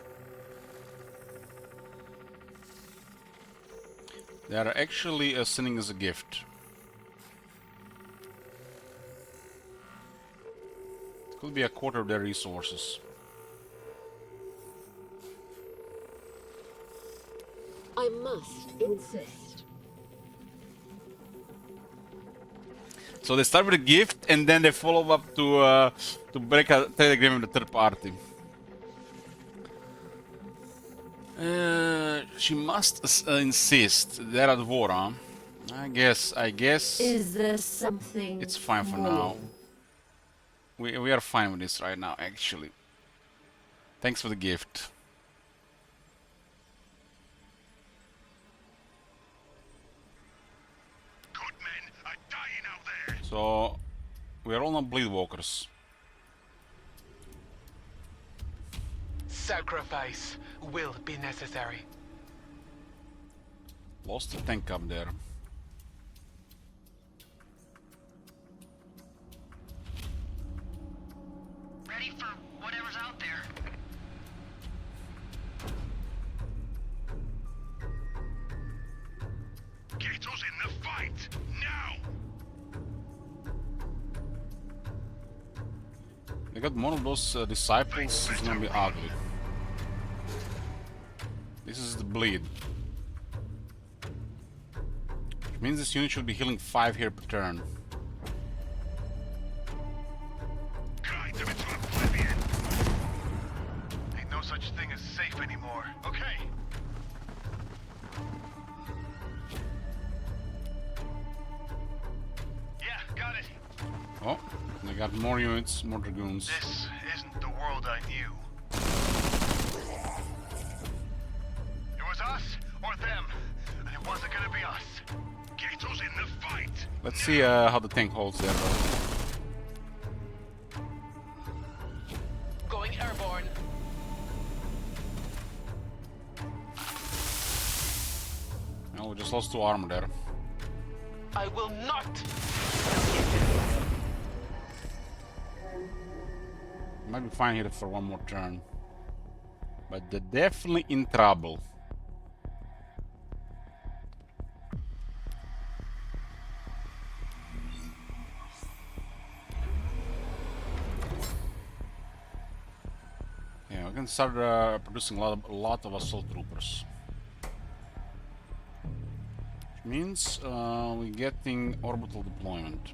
They are actually sending us a gift. It could be a quarter of their resources. I must insist. So they start with a gift and then they follow up to break a trade agreement with the third party. She must insist. They're at war, huh? I guess. Is there something it's fine for now. We are fine with this right now, actually. Thanks for the gift. Good men are dying out there. So we are all not bleed walkers. Sacrifice will be necessary. Lost the tank up there. Ready for whatever's out there. Get us in the fight now. They got one of those disciples. It's gonna be ugly. This is the bleed. Which means this unit should be healing 5 here per turn. Grind them into oblivion. Ain't no such thing as safe anymore. Okay. Yeah, got it. Oh, they got more units, more dragoons. This isn't the world I knew. It was us or them, and it wasn't gonna be us. Get us in the fight. Let's see how the tank holds there though. Going airborne. Well, we just lost 2 armor there. I will not. Might be fine here for one more turn. But they're definitely in trouble. Yeah, we can start producing a lot of assault troopers. Which means we're getting orbital deployment.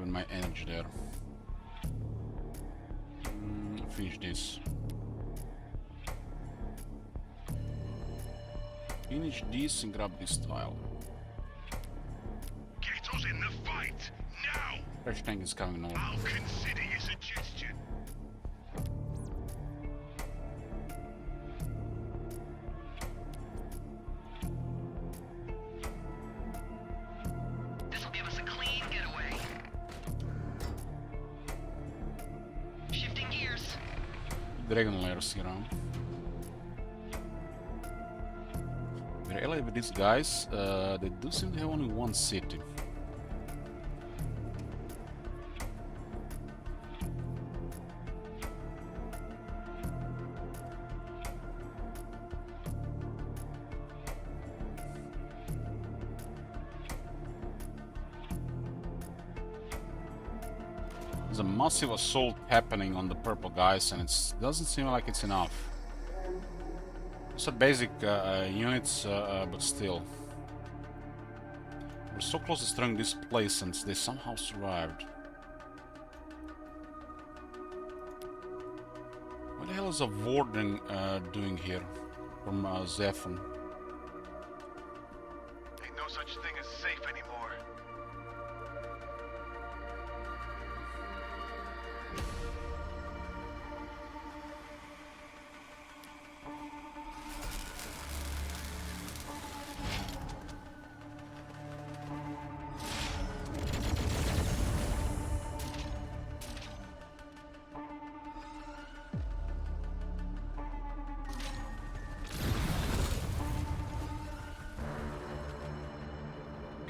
burn my energy there. Finish this. Finish this and grab this tile. Get us in the fight, now! Fresh tank is coming over. I'll consider your suggestion. This will give us a clean getaway. Shifting gears. Dragon layers around. We're allied with these guys. They do seem to have only one city. There's a massive assault happening on the purple guys, and it doesn't seem like it's enough. Those are basic units, but still. We're so close to destroying this place, and they somehow survived. What the hell is a warden doing here from ZEPHON? Ain't no such thing as safe anymore.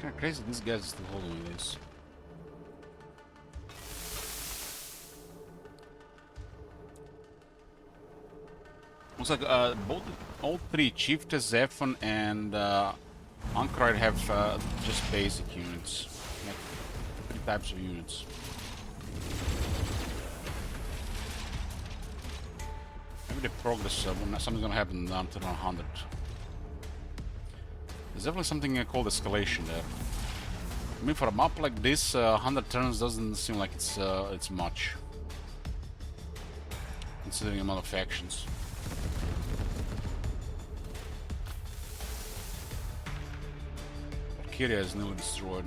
Kinda crazy these guys are still holding this. Looks like all three, Chiefess, ZEPHON, and Anchorite have just basic units. Like 3 types of units. Maybe the progress, something's gonna happen down to 100. There's definitely something called escalation there. I mean, for a map like this, 100 turns doesn't seem like it's much, considering the amount of factions. Valkyria is nearly destroyed.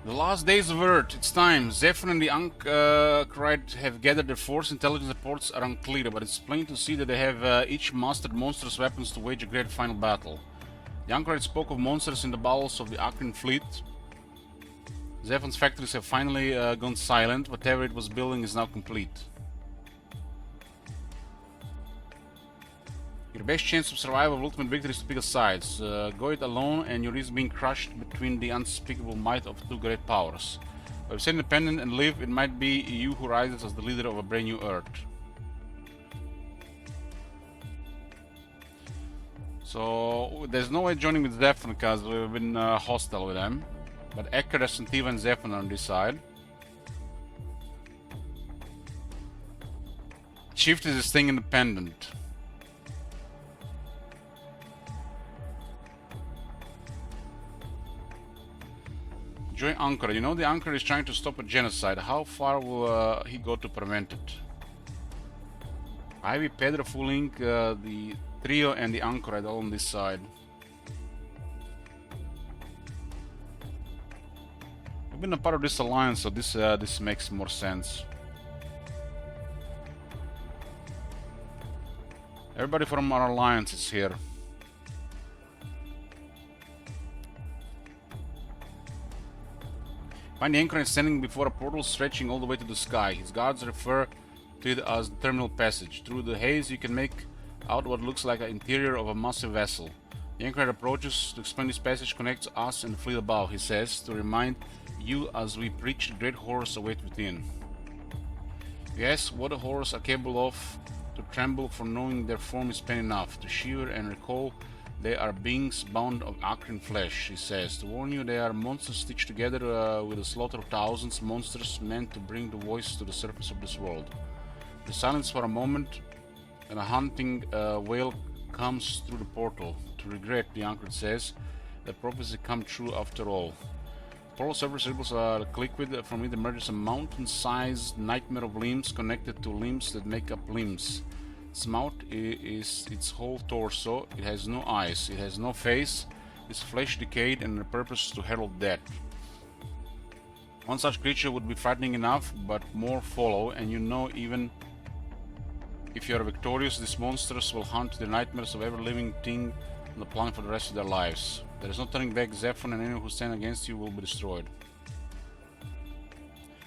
The last days of Earth, it's time. ZEPHON and the Anchorite have gathered their force. Intelligence reports are unclear, but it's plain to see that they have each mastered monstrous weapons to wage a great final battle. The Anchorite spoke of monsters in the bowels of the Acrian fleet. ZEPHON's factories have finally gone silent. Whatever it was building is now complete. Your best chance of survival of ultimate victory is to pick a side. Go it alone and you risk being crushed between the unspeakable might of 2 great powers. But if you stay independent and live, it might be you who rises as the leader of a brand new Earth. So there's no way joining with ZEPHON because we've been hostile with them. But Eckert, Sentiva and ZEPHON are on this side. Chiefess is staying independent. Join Anchor. You know the Anchor is trying to stop a genocide. How far will he go to prevent it? Ivy, Pedro, Fulink, the Trio and the Anchor are all on this side. We've been a part of this alliance, so this makes more sense. Everybody from our alliance is here. Find the Anchorite standing before a portal stretching all the way to the sky. His guards refer to it as the terminal passage. Through the haze you can make out what looks like an interior of a massive vessel. The Anchorite approaches to explain this passage connects us and the fleet above, he says, to remind you as we preach the great horrors await within. Yes, what the horrors are capable of, to tremble for knowing their form is pain enough, to shiver and recall they are beings bound of acrid flesh, he says, to warn you they are monsters stitched together with the slaughter of thousands, monsters meant to bring the voice to the surface of this world. The silence for a moment, and a hunting wail comes through the portal. To regret, the Anchorite says, that prophecy come true after all. The portal surface ripples like liquid. From it emerges a mountain-sized nightmare of limbs connected to limbs that make up limbs. Its mouth is its whole torso. It has no eyes. It has no face. Its flesh decayed and the purpose to herald death. One such creature would be frightening enough, but more follow, and you know even if you are victorious, these monsters will haunt the nightmares of every living thing on the planet for the rest of their lives. There is no turning back. ZEPHON and anyone who stands against you will be destroyed.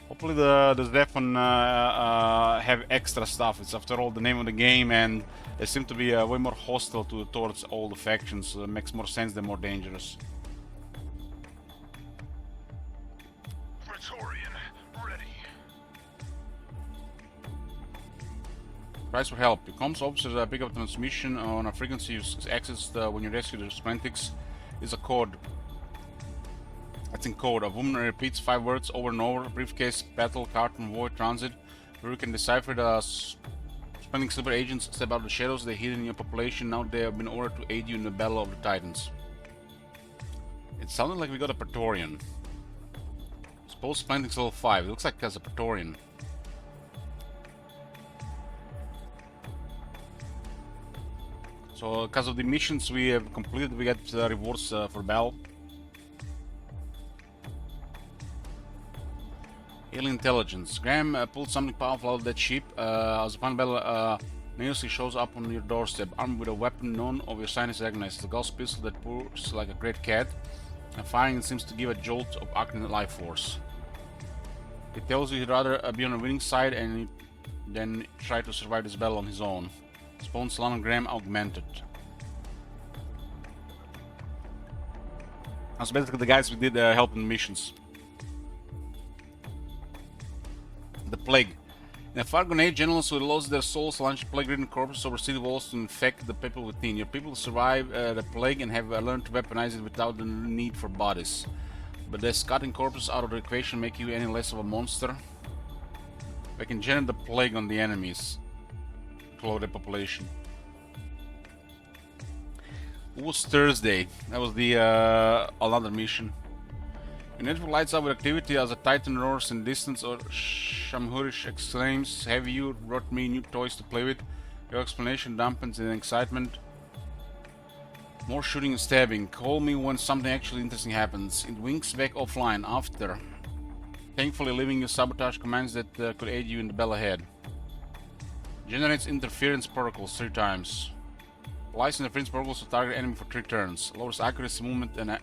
Hopefully the ZEPHON have extra stuff. It's after all the name of the game, and they seem to be way more hostile towards all the factions, so it makes more sense than more dangerous. Praetorian, ready. Price for help. Your comms officers pick up transmission on a frequency accessed when you rescue the Splantics. Is a code. That's in code. A woman repeats 5 words over and over. Briefcase, battle, carton, void, transit. Where you can decipher the Splantic Silver agents step out of the shadows they hid in your population. Now they have been ordered to aid you in the battle of the Titans. It sounded like we got a Praetorian. Suppose Splantic's level 5. It looks like there's a Praetorian. So, because of the missions we have completed, we get rewards for battle. Alien intelligence. Graham pulled something powerful out of that ship. As the final battle nearly shows up on your doorstep, armed with a weapon none of your sign is recognized. The gauss pistol that purrs like a great cat, and firing it seems to give a jolt of acrid life force. It tells you he'd rather be on the winning side and then try to survive this battle on his own. Spawn Solana Graham augmented. That's basically the guys we did help in missions. The Plague. In a far gone age, generals who lost their souls launched plague-ridden corpses over city walls to infect the people within. Your people survive the plague and have learned to weaponize it without the need for bodies. But does cutting corpses out of the equation make you any less of a monster? They can generate the plague on the enemies. The population. It was Thursday. That was the another mission. Your network lights up with activity as a titan roars in distance or Shamhurish exclaims, "Have you brought me new toys to play with?" Your explanation dampens in excitement. More shooting and stabbing. Call me when something actually interesting happens. It winks back offline after. Thankfully leaving you sabotage commands that could aid you in the battle ahead. Generates interference protocols 3 times. Applies interference protocols to target enemy for 3 turns. Lowers accuracy, movement, and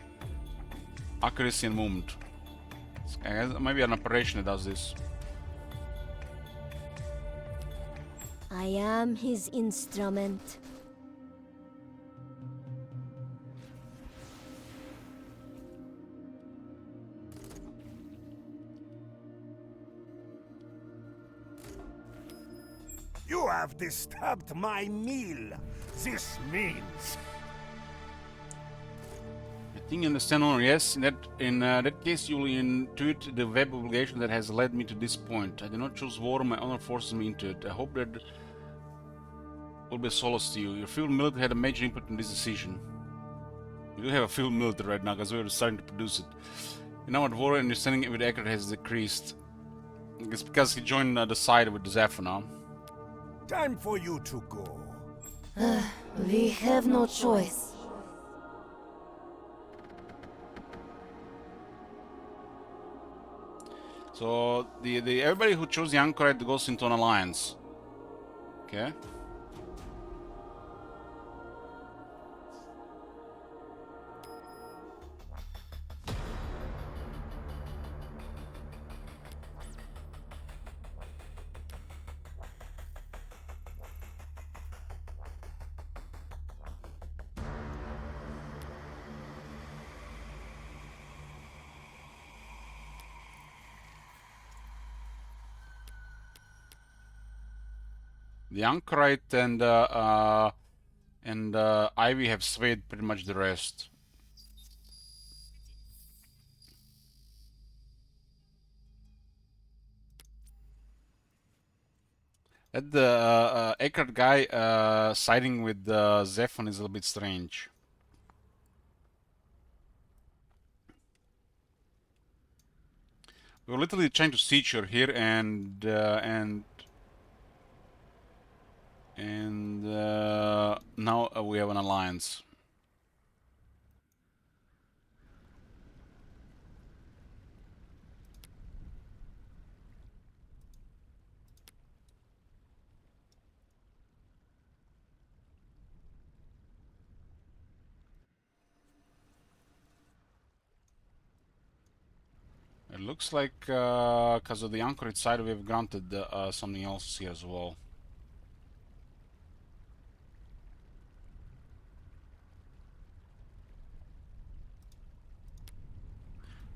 accuracy and movement. Maybe an operation that does this. I am his instrument. You have disturbed my meal. This means... I think you understand, Honor. Yes, in that case you will intuit the web obligation that has led me to this point. I did not choose war, my honor forces me into it. I hope that will be a solace to you. Your field military had a major input in this decision. You do have a field military right now, because we are starting to produce it. You're now at war and your standing with Eckert has decreased. It's because he joined the side with the ZEPHON now. Time for you to go. We have no choice. So the everybody who chose the Anchorite goes into an alliance. Okay. The Anchorite and Ivy have swayed pretty much the rest. That the Eckhart guy siding with ZEPHON is a little bit strange. We're literally trying to siege her here, and now we have an alliance. It looks like because of the Anchorite side, we have granted something else here as well.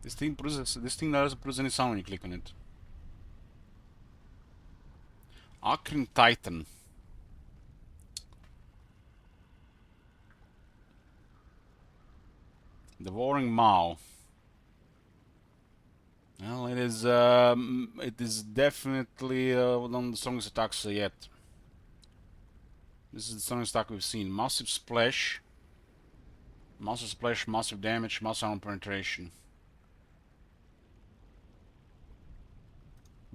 This thing doesn't produce any sound when you click on it. Akrin Titan. Devouring Mao. Well, it is definitely one of the strongest attacks yet. This is the strongest attack we've seen. Massive splash, massive damage, massive armor penetration.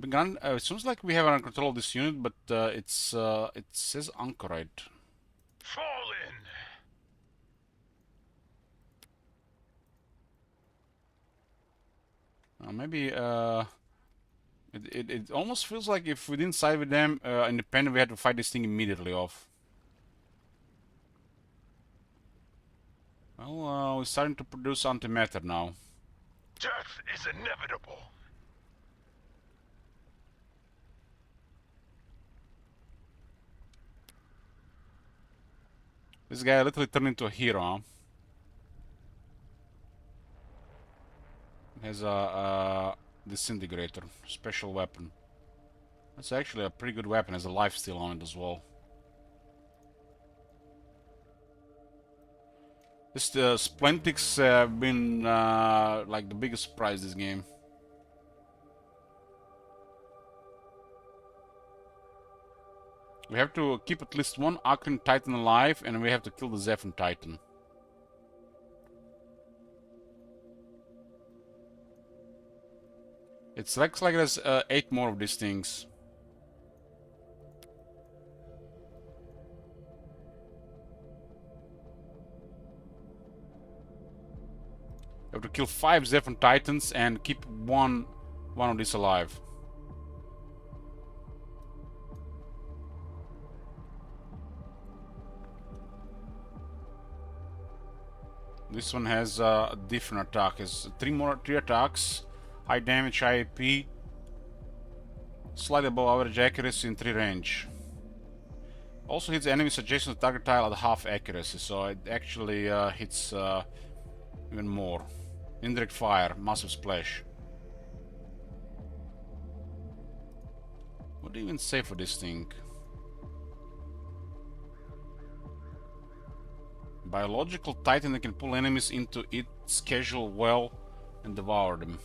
It seems like we have under control of this unit, but it says Anchorite. Fall in. Maybe it almost feels like if we didn't side with them independent, we had to fight this thing immediately off. Well, we're starting to produce antimatter now. Death is inevitable. This guy literally turned into a hero, huh? Has a disintegrator, special weapon. That's actually a pretty good weapon, has a lifesteal on it as well. This Splentics have been like the biggest surprise this game. We have to keep at least one Akrin Titan alive, and we have to kill the ZEPHON Titan. It looks like there's 8 more of these things. We have to kill 5 ZEPHON Titans and keep one of these alive. This one has a different attack. It's 3 attacks, high damage, high AP, slightly above average accuracy in 3 range. Also hits enemies adjacent to target tile at half accuracy, so it actually hits even more. Indirect fire, massive splash. What do you even say for this thing? Biological Titan that can pull enemies into its casual well and devour them.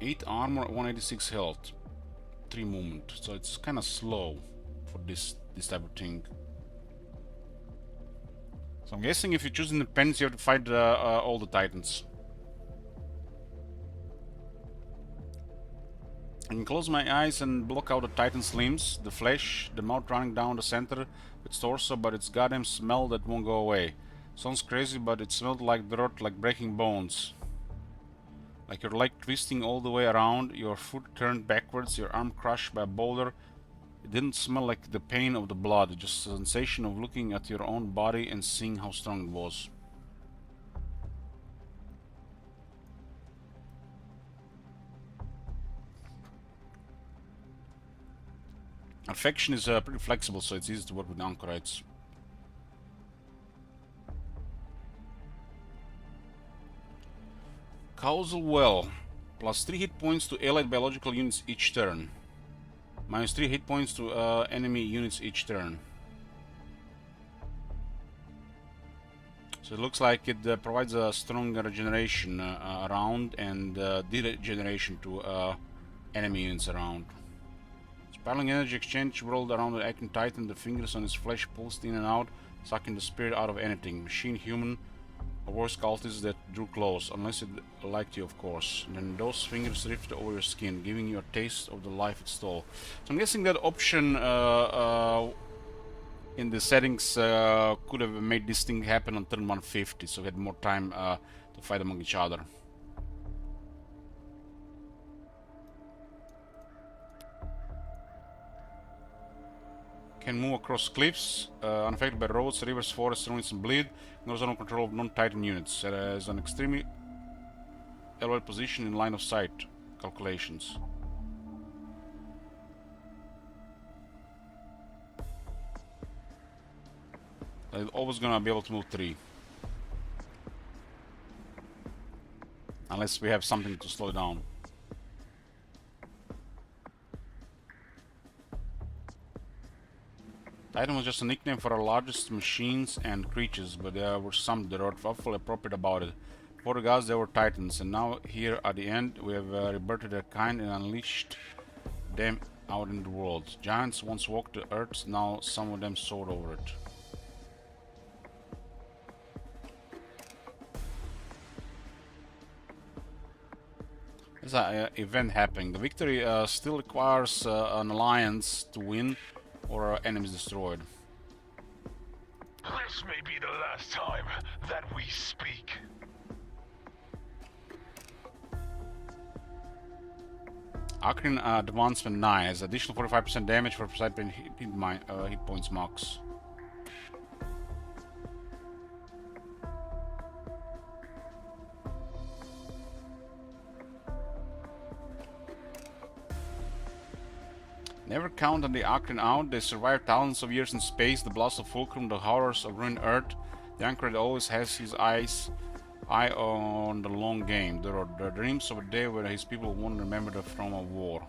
8 armor, 186 health, 3 movement. So it's kind of slow for this type of thing. So I'm guessing if you choose independence, you have to fight all the Titans. I can close my eyes and block out the Titan's limbs, the flesh, the mouth running down the center, its torso, but it's goddamn smell that won't go away. Sounds crazy, but it smelled like dirt, like breaking bones. Like your leg twisting all the way around, your foot turned backwards, your arm crushed by a boulder. It didn't smell like the pain of the blood, just a sensation of looking at your own body and seeing how strong it was. Affection is pretty flexible, so it's easy to work with Anchorites. Causal Well. Plus 3 hit points to allied biological units each turn. Minus 3 hit points to enemy units each turn. So it looks like it provides a strong regeneration around and degeneration to enemy units around. Spiraling energy exchange rolled around the acting titan. The fingers on his flesh pulsed in and out, sucking the spirit out of anything. Machine, human, or worse cultists that drew close, unless it liked you, of course. Then those fingers drifted over your skin, giving you a taste of the life it stole. So I'm guessing that option in the settings could have made this thing happen on turn 150, so we had more time to fight among each other. Can move across cliffs, unaffected by roads, rivers, forests, ruins, and bleed. No zone of control of non-Titan units. Has an extremely elevated position in line of sight calculations. I'm always gonna be able to move 3. Unless we have something to slow down. Titan was just a nickname for our largest machines and creatures, but there were some that were awfully appropriate about it. For the gods, they were Titans, and now here at the end, we have rebirthed their kind and unleashed them out in the world. Giants once walked the earth, now some of them soared over it. There's an event happening. The victory still requires an alliance to win, or enemies destroyed. This may be the last time that we speak. Acrian Advancement 9 has additional 45% damage for side hit points max. Never count on the Acrian out. They survived thousands of years in space, the blast of Fulcrum, the horrors of ruined Earth. The Anchored always has his eye on the long game. There are the dreams of a day where his people won't remember them from a war.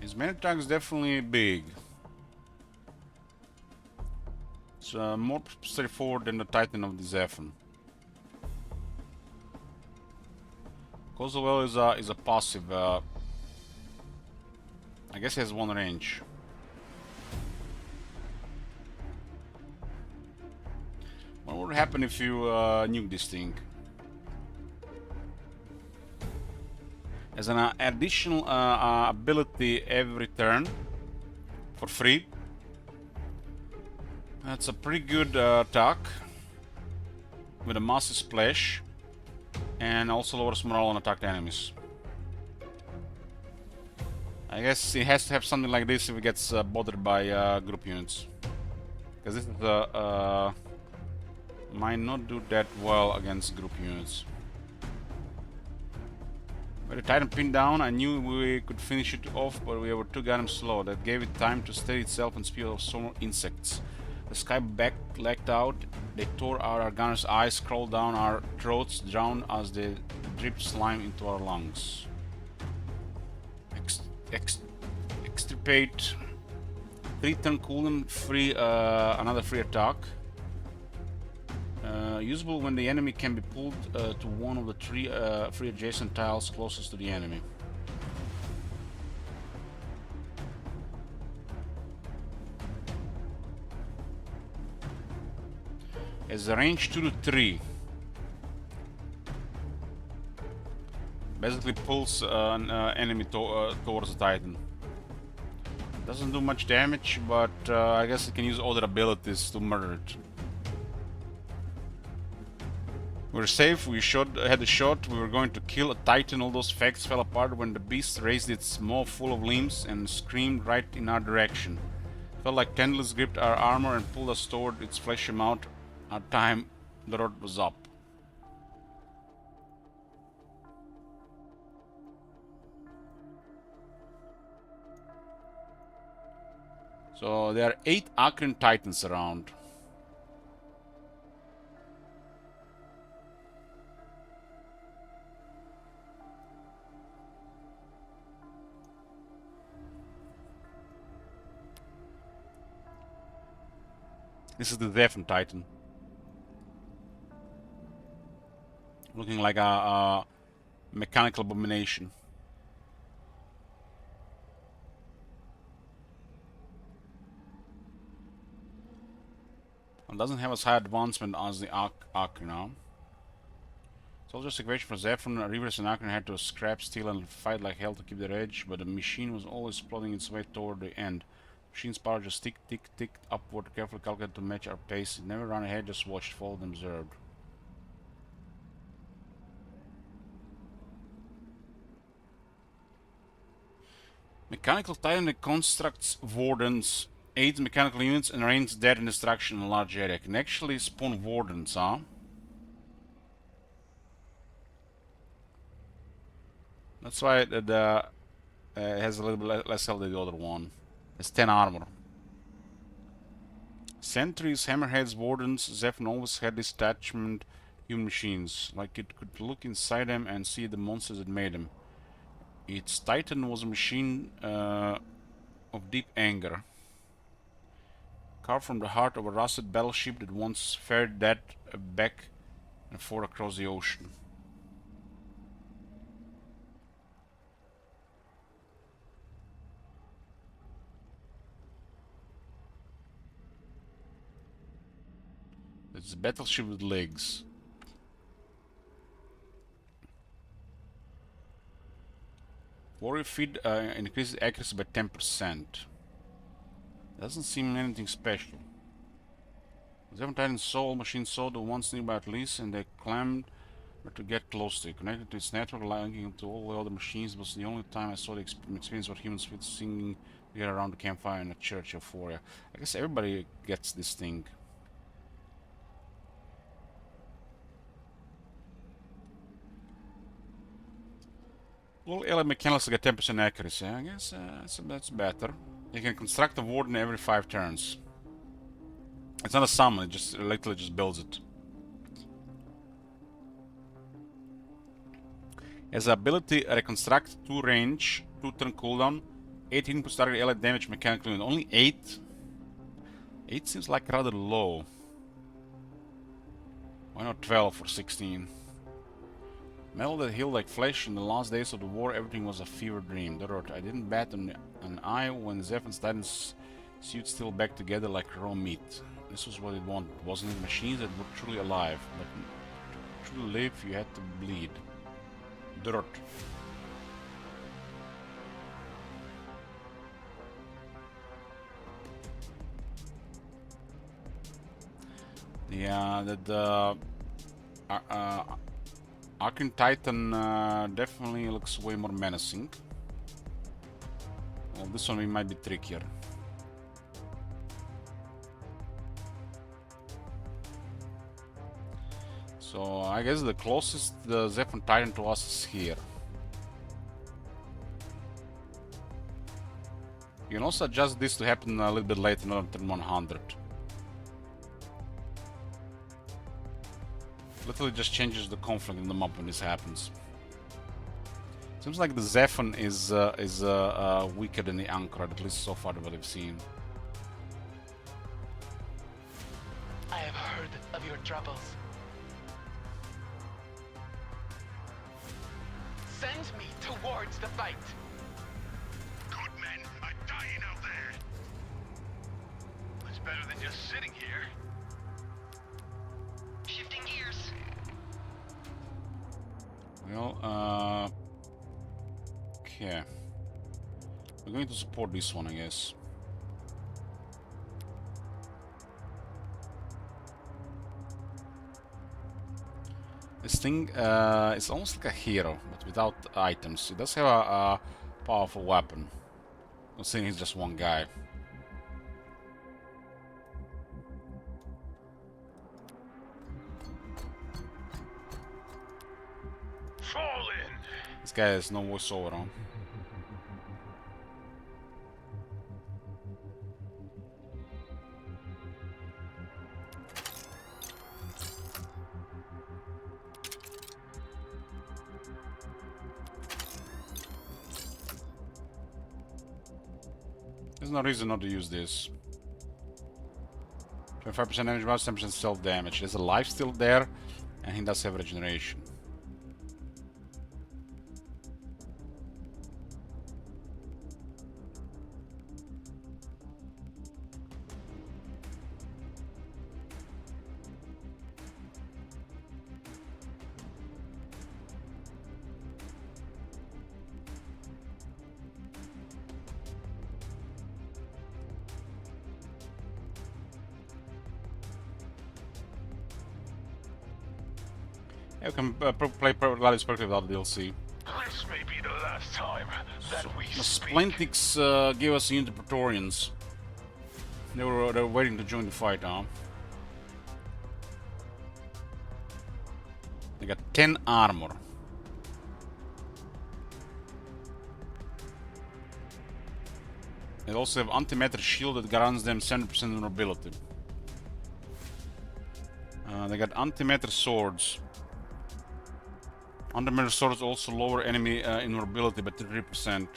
His main attack is definitely big. It's more straightforward than the Titan of the ZEPHON. Cozawell is a passive. I guess he has one range. What would happen if you nuke this thing? As an additional ability every turn for free. That's a pretty good attack with a massive splash, and also lowers morale on attacked enemies. I guess it has to have something like this if it gets bothered by group units, because this is might not do that well against group units. With the Titan pinned down, I knew we could finish it off, but we were too goddamn slow. That gave it time to steady itself and spew off some insects. The sky blacked out. They tore out our gunners' eyes, crawled down our throats, drowned as they dripped slime into our lungs. Extirpate. 3-turn cooldown, free another free attack. Usable when the enemy can be pulled to one of the three free adjacent tiles closest to the enemy. As a range 2 to 3. Basically pulls an enemy towards the Titan. Doesn't do much damage, but I guess it can use other abilities to murder it. We're safe, we had a shot, we were going to kill a Titan. All those facts fell apart when the beast raised its maw full of limbs and screamed right in our direction. Felt like tendrils gripped our armor and pulled us toward its fleshy mouth. Our time, the road was up. So there are 8 Acrian Titans around. This is the ZEPHON Titan. Looking like a mechanical abomination. It doesn't have as high advancement as the Ark now. Soldiers equation for ZEPHON, Reavers and Ark had to scrap steel and fight like hell to keep their edge, but the machine was always plodding its way toward the end. Machine's power just ticked upward, carefully calculated to match our pace. It never ran ahead, just watched, followed, and observed. Mechanical Titan constructs wardens, aids mechanical units, and rains death and destruction in a large area. Can actually spawn wardens, huh? That's why it has a little bit less health than the other one. It's 10 armor. Sentries, hammerheads, wardens, ZEPHON always had this attachment human machines. Like it could look inside them and see the monsters that made them. Its Titan was a machine of deep anger. Carved from the heart of a rusted battleship that once ferried that back and forth across the ocean. It's a battleship with legs. Warrior feed increases accuracy by 10%. Doesn't seem anything special. ZEPHON Titan saw all machines saw the ones nearby at least, and they claimed to get close to it. Connected to its network, linking to all the other machines. It was the only time I saw the experience what humans feel singing together around the campfire in a church euphoria. I guess everybody gets this thing. All alien mechanics get 10% accuracy. I guess that's better. You can construct a warden every 5 turns. It's not a summon, it just literally just builds it. Has the ability reconstruct 2 range, 2 turn cooldown, 18 per target allied damage mechanical unit. Only 8? 8 seems like rather low. Why not 12 or 16? Metal that healed like flesh. In the last days of the war, everything was a fever dream. I didn't bat an eye when ZEPHON's Titan's suit still back together like raw meat. This was what it wanted, wasn't it? Machines that were truly alive, but to truly live, you had to bleed. Dirt. Yeah, the Arcane Titan definitely looks way more menacing. Well, this one might be trickier. So I guess the closest the ZEPHON Titan to us is here. You can also adjust this to happen a little bit later, not on turn 100. Literally just changes the conflict in the map when this happens. Seems like the ZEPHON is weaker than the Anchor, at least so far what I've seen. I have heard of your troubles. Send me towards the fight. Good men are dying out there. It's better than just sitting here. Shifting gears. Well, okay. We're going to support this one, I guess. This thing is almost like a hero, but without items. It does have a powerful weapon. Considering he's just one guy. Fall in. This guy has no voiceover on. There's no reason not to use this. 25% damage bonus, 10% self damage. There's a life still there, and he does have regeneration. Yeah, we can play Gladys perfectly without the DLC. This may be the last time that we The speak. Splintix gave us unit Praetorians. They were waiting to join the fight, huh? They got 10 armor. They also have antimatter shield that grants them 70% vulnerability. They got antimatter swords. Antimatter swords also lower enemy invulnerability by 3%.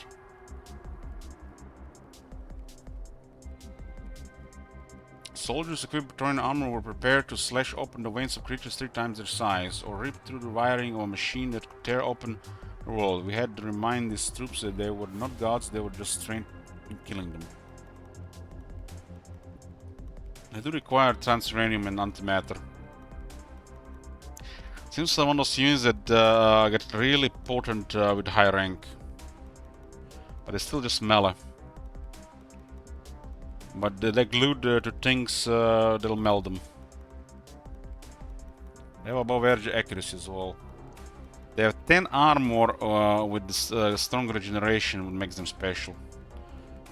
Soldiers equipped with Praetorian armor were prepared to slash open the veins of creatures 3 times their size, or rip through the wiring of a machine that could tear open the world. We had to remind these troops that they were not gods, they were just trained in killing them. They do require transuranium and antimatter. Seems like one of those units that get really potent with high rank. But they still just melee. But they're glued to things that'll melt them. They have above average accuracy as well. They have 10 armor with this, strong regeneration, which makes them special.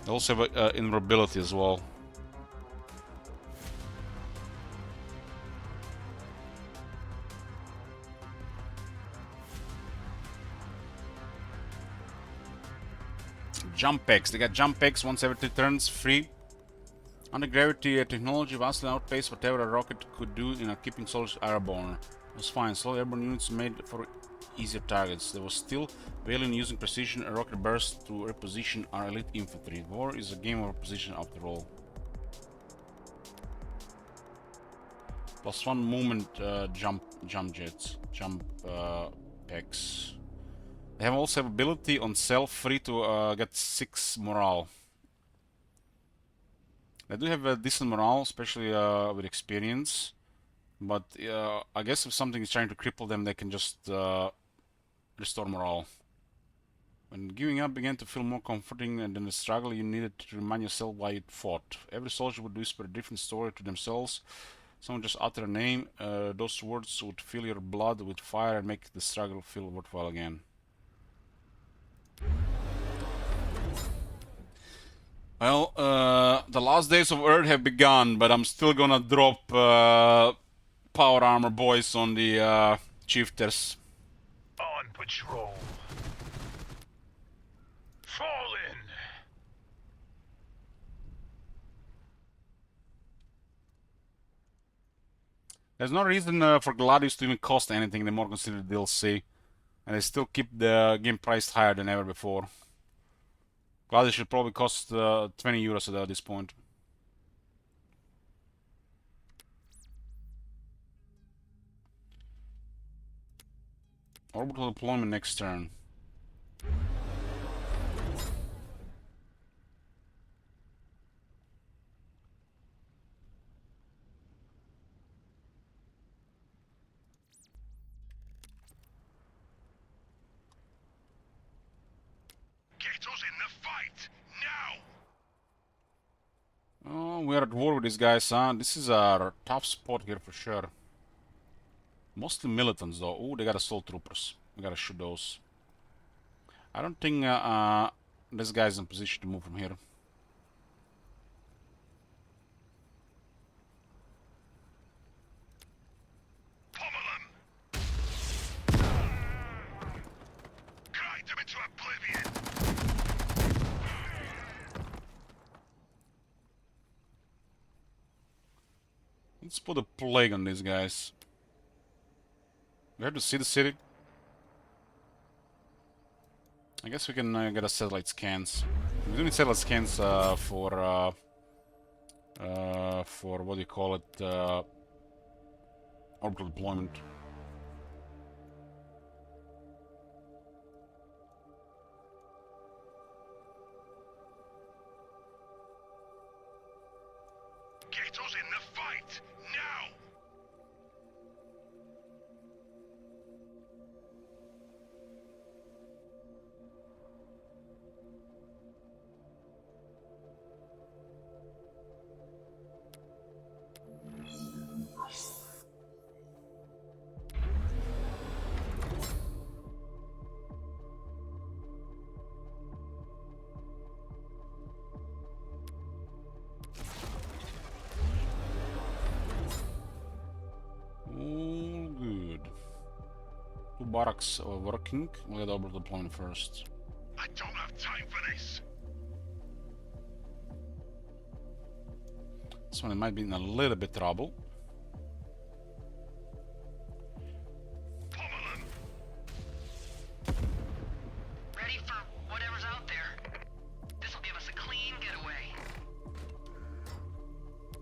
They also have invulnerability as well. Jump packs. They got jump packs once every 3 turns, free. Anti-gravity technology vastly outpaced whatever a rocket could do in keeping soldiers airborne. It was fine. Slow airborne units made for easier targets. There was still value in using precision rocket bursts to reposition our elite infantry. War is a game of position after all. +1 movement jump jets, jump packs. They have also have ability on self free to get 6 morale. They do have a decent morale, especially with experience. But I guess if something is trying to cripple them, they can just restore morale. When giving up began to feel more comforting than the struggle, you needed to remind yourself why you fought. Every soldier would whisper a different story to themselves. Someone just utter a name. Those words would fill your blood with fire and make the struggle feel worthwhile again. Well, the last days of Earth have begun, but I'm still gonna drop power armor boys on the chieftains. On patrol. Fall in. There's no reason for Gladius to even cost anything. They're more considered DLC, and they still keep the game priced higher than ever before. Gladius should probably cost 20 euros at this point. Orbital deployment next turn. Get us in the fight now. Oh, we're at war with these guys, huh? This is our tough spot here for sure. Mostly militants though. Oh, they got assault troopers. We gotta shoot those. I don't think this guy's in position to move from here. Pummel them. Grind them into oblivion. Let's put a plague on these guys. We have to see the city. I guess we can get a satellite scans. We do need satellite scans for for what do you call it, orbital deployment. Get us in the fight, now! All good. Two barracks are working. We'll get orbital deployment first. I don't have time for this. This one might be in a little bit trouble. Pummel 'em. Ready for whatever's out there. This'll give us a clean getaway.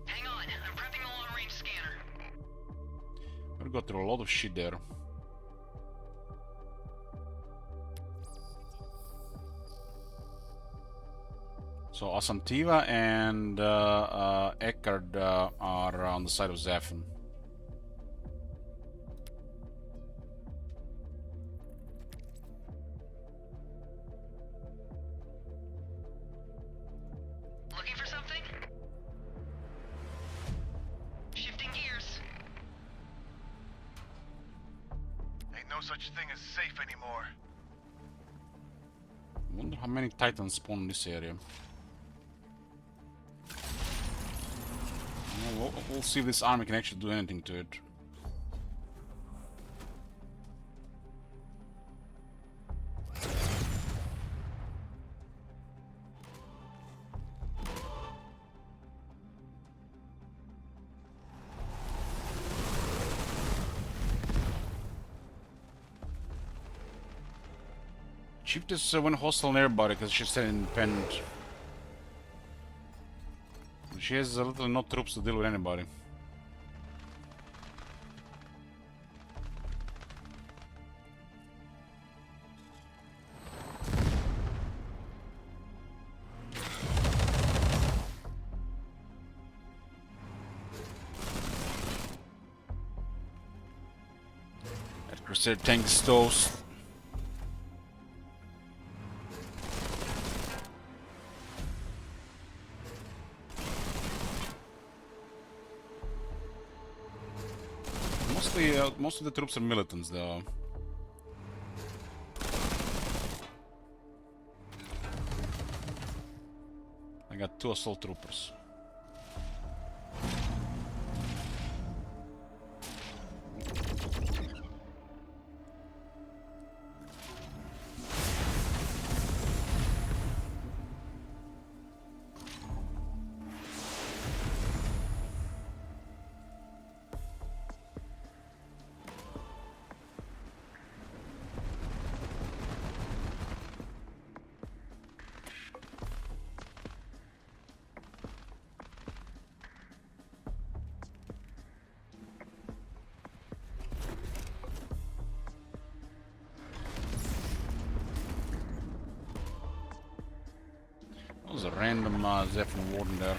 Hang on, I'm prepping the long-range scanner. We got through a lot of shit there. So Asantiva and Eckard are on the side of ZEPHON. Looking for something? Shifting gears. Ain't no such thing as safe anymore. I wonder how many Titans spawn in this area. We'll see if this army can actually do anything to it. Chief just went hostile nearby because she's still independent. She has literally no troops to deal with anybody. That Crusader tank is toast. Most of the troops are militants, though. I got 2 assault troopers. That was a random ZEPHON warden there.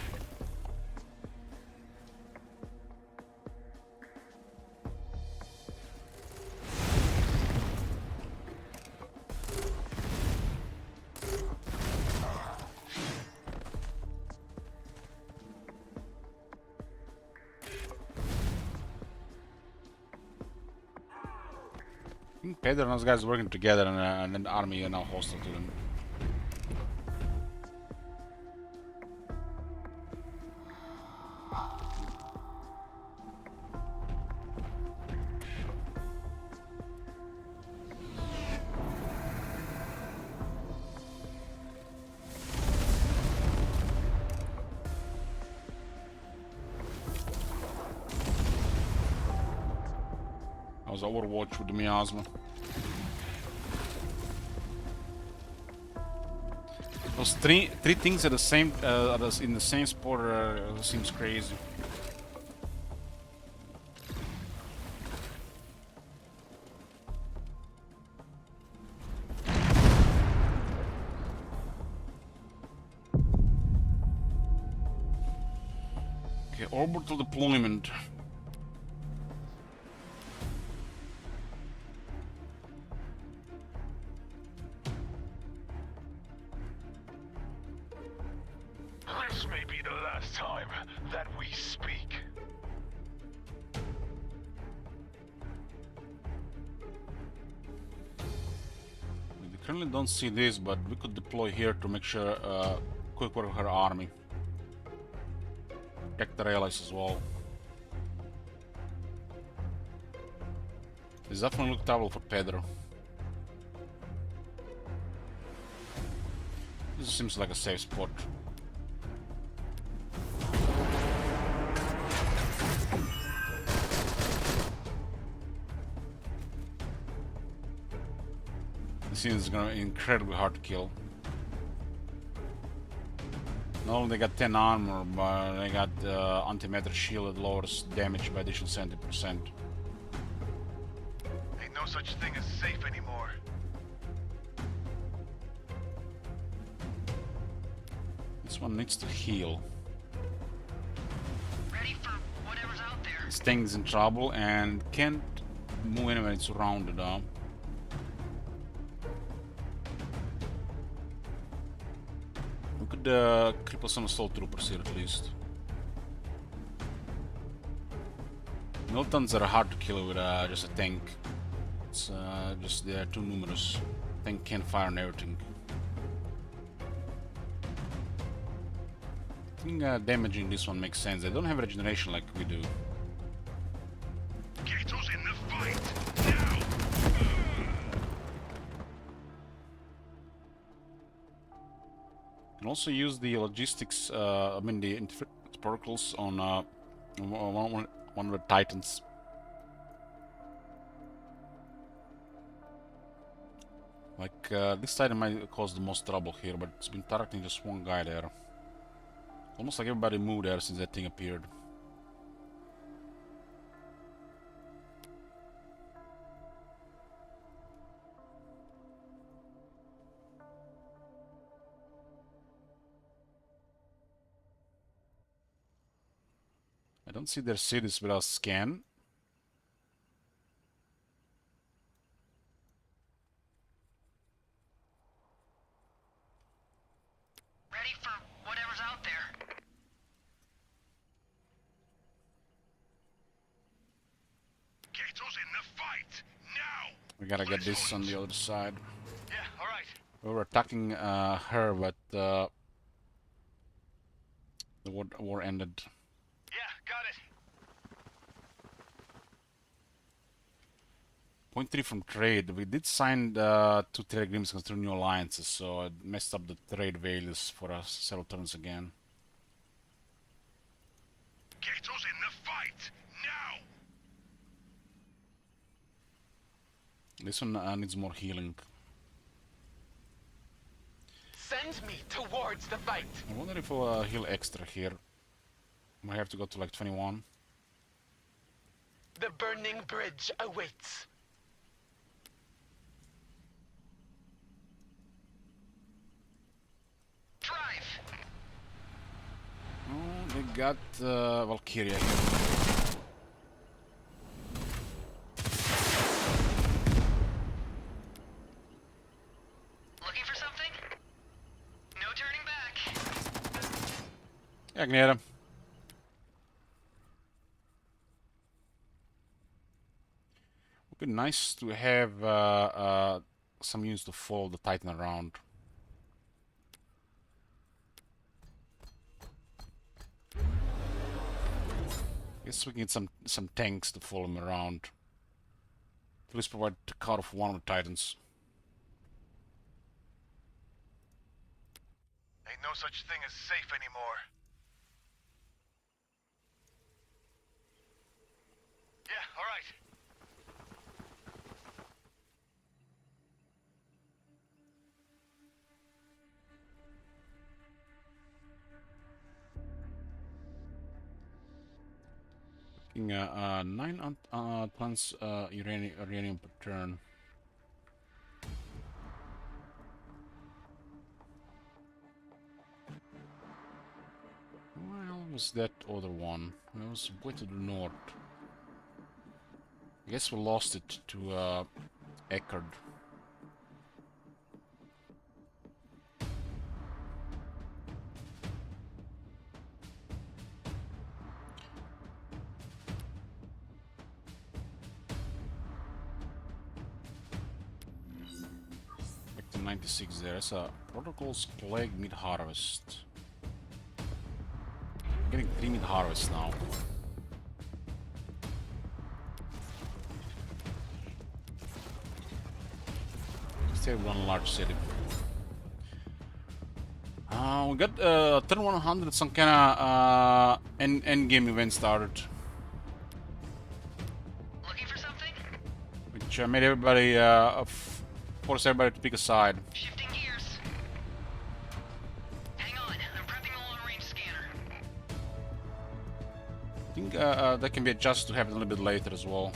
I think Pedro and those guys working together, and then the army are now hostile to them. That was Overwatch with the miasma. Because three things at the same in the same spot seems crazy. Okay, orbital deployment. This may be the last time that we speak. We currently don't see this, but we could deploy here to make sure quick work of her army. Protect the allies as well. This definitely look trouble for Pedro. This seems like a safe spot. This scene is gonna be incredibly hard to kill. Not only they got 10 armor, but they got anti-matter shield that lowers damage by additional 70%. Ain't no such thing as safe anymore. This one needs to heal. Ready for whatever's out there. This thing's in trouble and can't move anywhere, it's surrounded up. We could cripple some assault troopers here at least. Militants are hard to kill with just a tank. It's just they are too numerous. Tank can't fire on everything. I think damaging this one makes sense. They don't have regeneration like we do. Get us in the fight now. Can also use the logistics, I mean the protocols on one of the Titans. Like this Titan might cause the most trouble here, but it's been targeting just one guy there. Almost like everybody moved there since that thing appeared. I don't see their cities without scan. Ready for whatever's out there. Get us in the fight now. We gotta get this on the other side. Yeah, all right. We were attacking her, but the war ended. Yeah, got it. Point 3 from trade. We did sign 2 trade agreements through new alliances, so it messed up the trade values for us several turns again. Get us in the fight now. This one needs more healing. Send me towards the fight. I wonder if we'll heal extra here. Might have to go to like 21. The burning bridge awaits. Drive. Oh, they got Valkyria here. Looking for something? No turning back. Agneta. Would be nice to have some units to follow the Titan around. Guess we can get some tanks to follow him around. At least provide the cover of one of the Titans. Ain't no such thing as safe anymore. Yeah, all right. 9 tons uranium per turn. Where was that other one? It was way to the north. I guess we lost it to Eckerd. Back to 96 there. That's a Protocols Plague mid-harvest. Getting 3 mid-harvest now. Still one large city. We got turn 100, some kind of end game event started. Looking for something? Which made everybody, forced everybody to pick a side. Shifting gears. Hang on, I'm prepping a long-range scanner. I think that can be adjusted to happen a little bit later as well.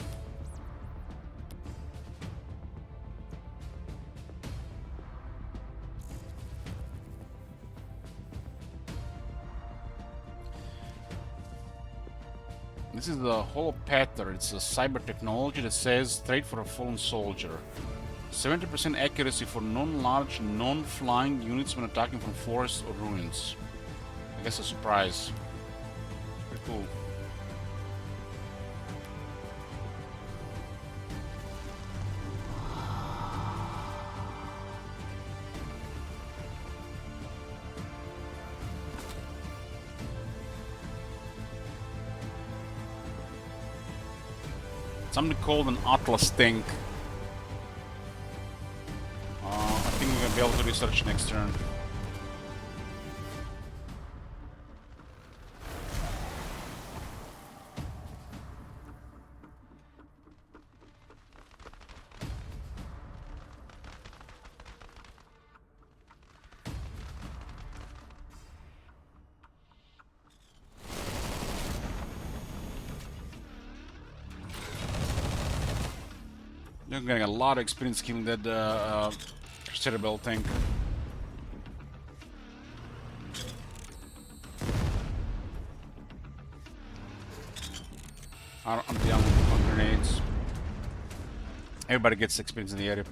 This is the Holopater. It's a cyber technology that says trade for a fallen soldier. 70% accuracy for non-large, non-flying units when attacking from forests or ruins. I guess a surprise. Pretty cool. Something called an Atlas tank. I think we're gonna be able to research next turn. You're getting a lot of experience killing that Cerebral tank. I'm down on grenades. Everybody gets experience in the area.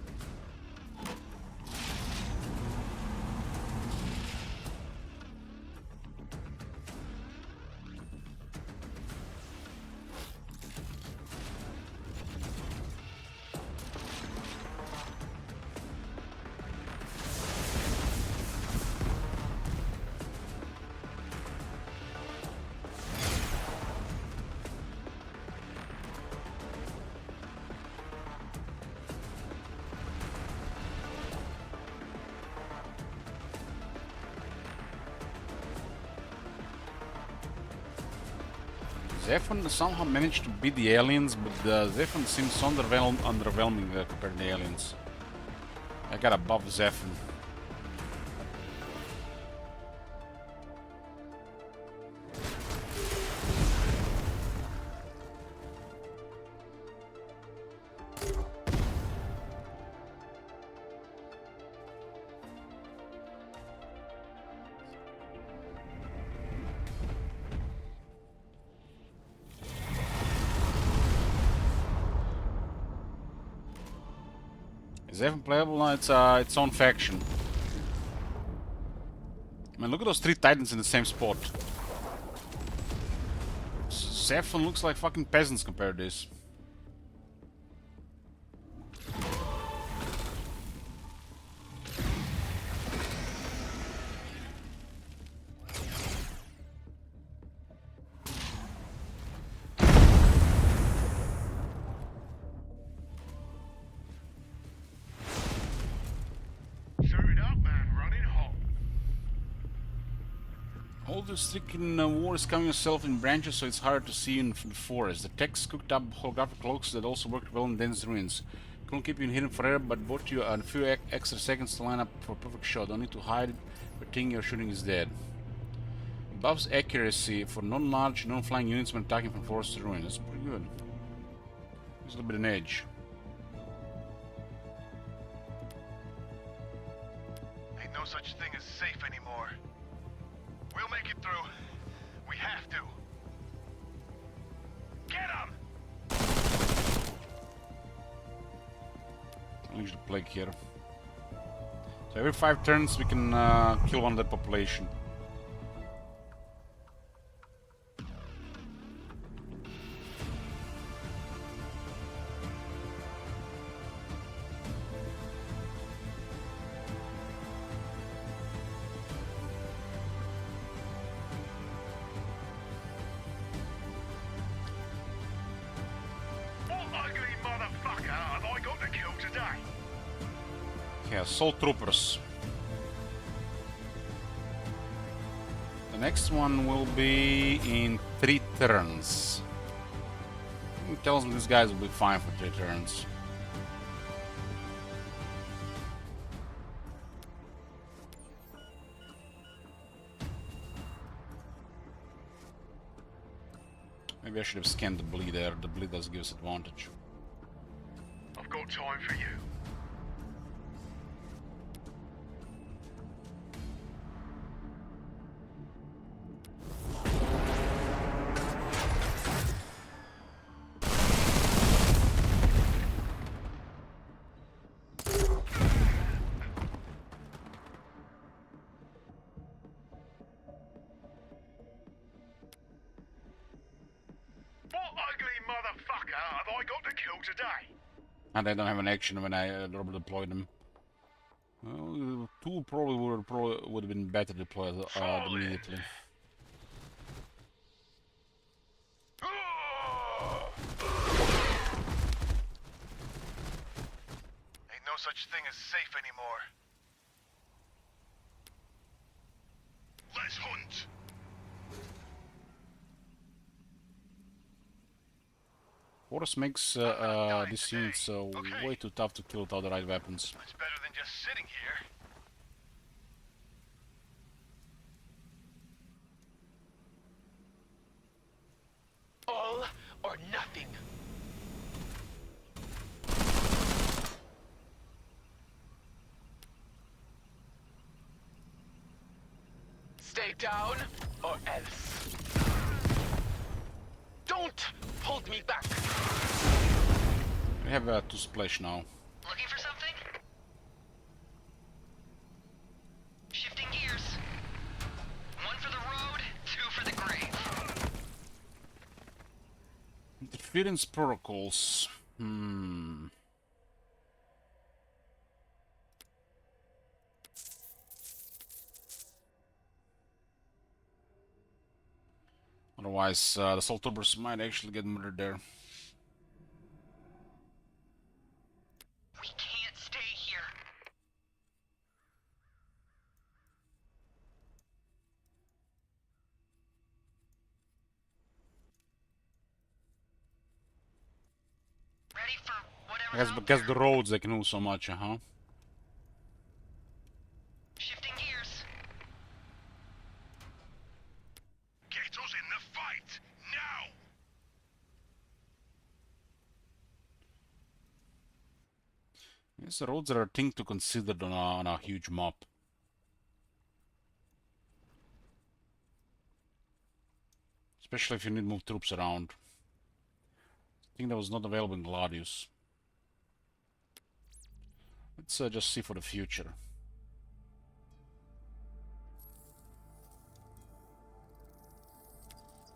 ZEPHON somehow managed to beat the aliens, but ZEPHON seems underwhelming compared to the aliens. I got above ZEPHON. Is ZEPHON playable? No, it's its own faction. I mean, look at those 3 titans in the same spot. ZEPHON looks like fucking peasants compared to this. All the stricken war is coming yourself in branches, so it's harder to see in the forest. The text cooked up holographic cloaks that also worked well in dense ruins. Couldn't keep you hidden forever, but bought you a few extra seconds to line up for a perfect shot. Don't need to hide it, but think your shooting is dead. Buffs accuracy for non-large, non-flying units when attacking from forest terrain. That's pretty good. There's a little bit of an edge. Ain't no such thing as safe anymore. We'll make it through. We have to. Get him! Unleash the plague here. So every 5 turns we can kill one of the population. Okay, assault troopers. The next one will be in 3 turns. It tells me these guys will be fine for 3 turns. Maybe I should have scanned the bleed there. The bleed does give us advantage. I've got time for you. And they don't have an action when I double deploy them. Well, 2 probably would have been better deployed immediately. Ain't no such thing as safe anymore. Let's hunt. Force makes this unit so way too tough to kill without the right weapons. It's better than just sitting here. All or nothing. Stay down or else. Don't hold me back. We have 2 splash now. Looking for something? Shifting gears. 1 for the road, 2 for the grave. Interference protocols. Otherwise, the assault troopers might actually get murdered there. We can't stay here. Ready for whatever. I guess because the roads they can move so much, huh? Shifting gears. Get us in the fight now. Yes, the roads are a thing to consider on a huge map. Especially if you need to move troops around. I think that was not available in Gladius. Let's just see for the future.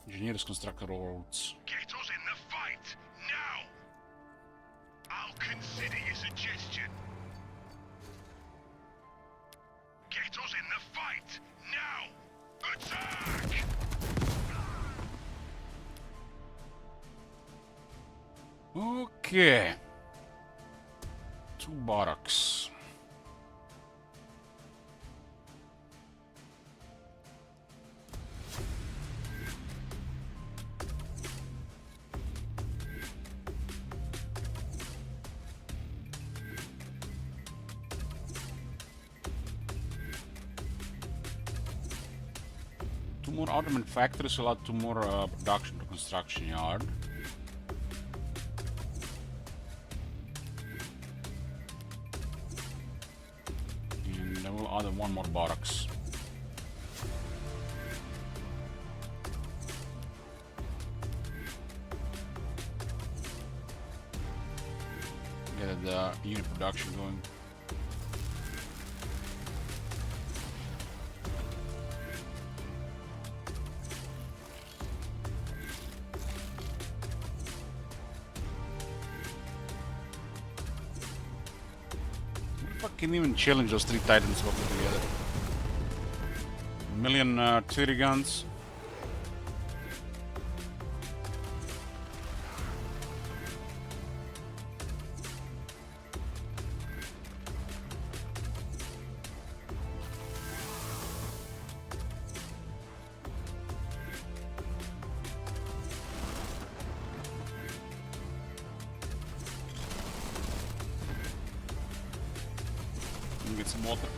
Engineers construct roads. Get us in the fight now. I'll consider your suggestion. Get us in the fight now. Attack! Okay. 2 barracks. 2 more automated factories will add 2 more production to construction yard. And then we'll add 1 more barracks. Get the unit production going. Can even challenge those 3 titans working together. Million artillery guns. Get some water.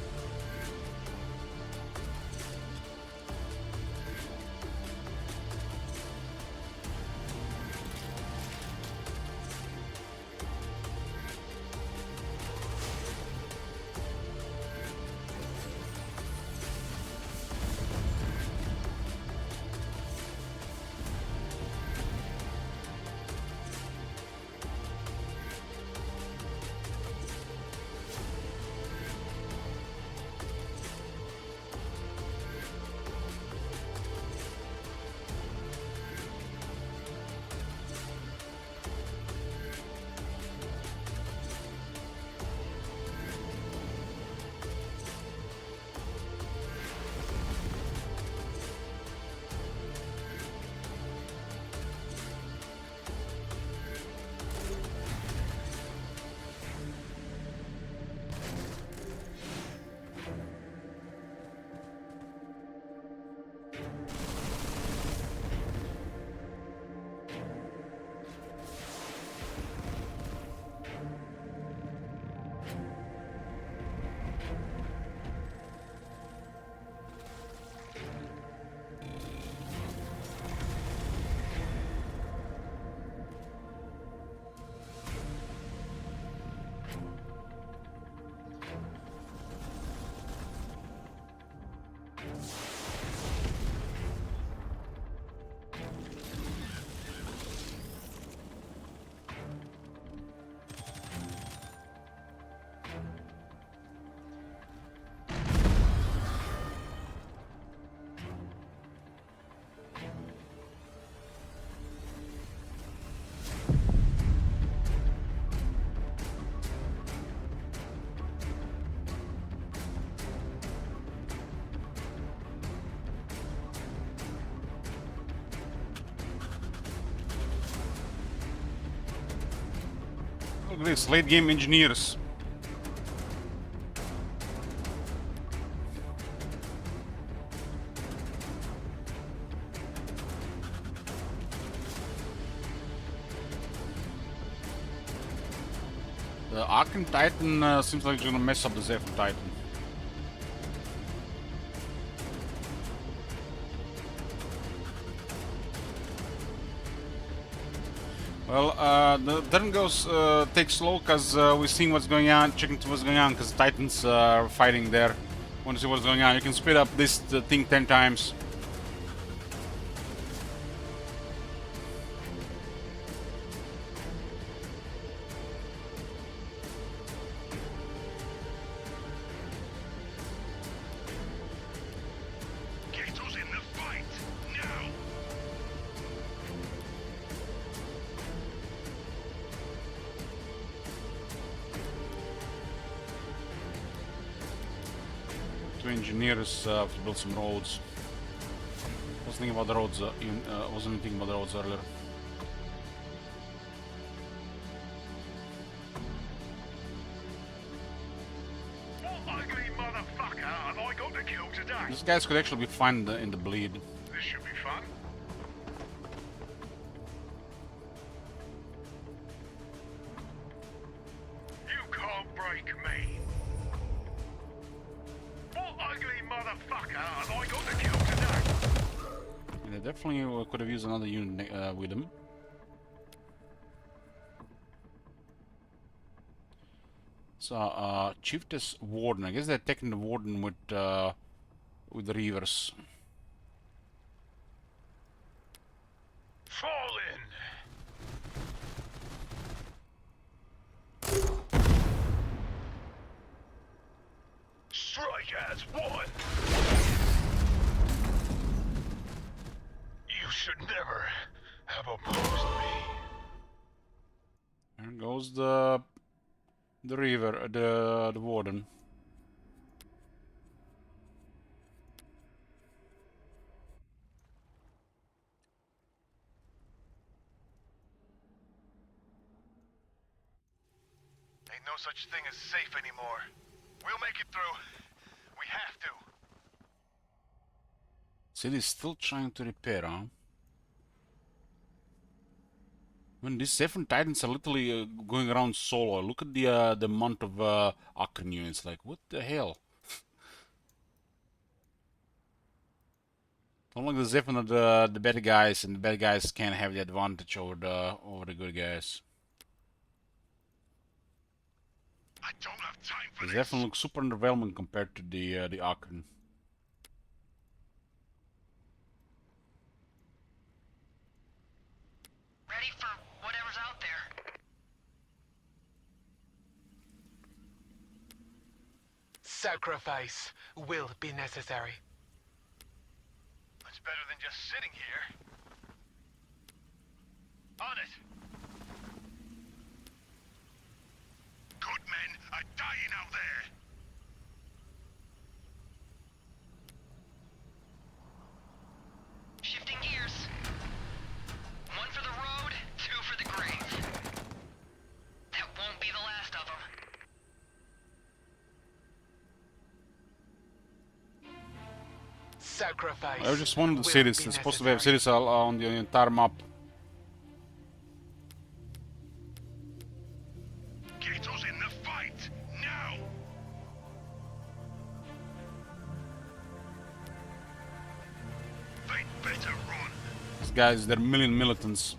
Look at this, late game engineers. The Archon Titan seems like it's gonna mess up the ZEPHON Titan. Well, the turn goes takes slow because we're seeing what's going on, checking to what's going on, because Titans are fighting there. Want to see what's going on? You can speed up this thing 10 times. Engineers to build some roads. I was thinking about the roads. Wasn't thinking about the roads earlier. What ugly motherfucker have I got to kill today? These guys could actually be fine in the bleed. This should be fun. You can't break me. What ugly motherfucker have I got to kill today? They definitely could have used another unit with them. So, Chiefess Warden. I guess they're taking the Warden with the Reavers. Fall in! Strike as one! You should never have opposed me. There goes the Reaver, the Warden. Ain't no such thing as safe anymore. We'll make it through. We have to. City's still trying to repair, huh? When these ZEPHON Titans are literally going around solo. Look at the amount of Akron units. Like, what the hell? Don't like the ZEPHON are the bad guys, and the bad guys can't have the advantage over the good guys. I don't have time for The this. ZEPHON looks super underwhelming compared to the Akron. Ready for whatever's out there. Sacrifice will be necessary. Much better than just sitting here. On it. Good men are dying out there. Shifting gears. One for the road, two for the grave. That won't be the last of them. Sacrifice. I was just one of the will cities. be It's supposed to have necessary. cities on the entire map. Get us in the fight now. They'd better run. These guys, they're million militants.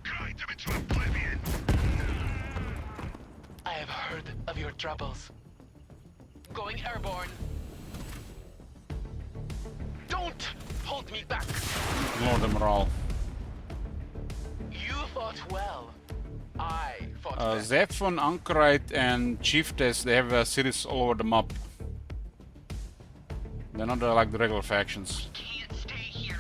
Grind them into oblivion. I have heard of your troubles. Going airborne. Don't hold me back. Lower the morale. You fought well. I fought better. ZEPHON, Anchorite, and Chiefess, they have cities all over the map. They're not like the regular factions. Can't stay here.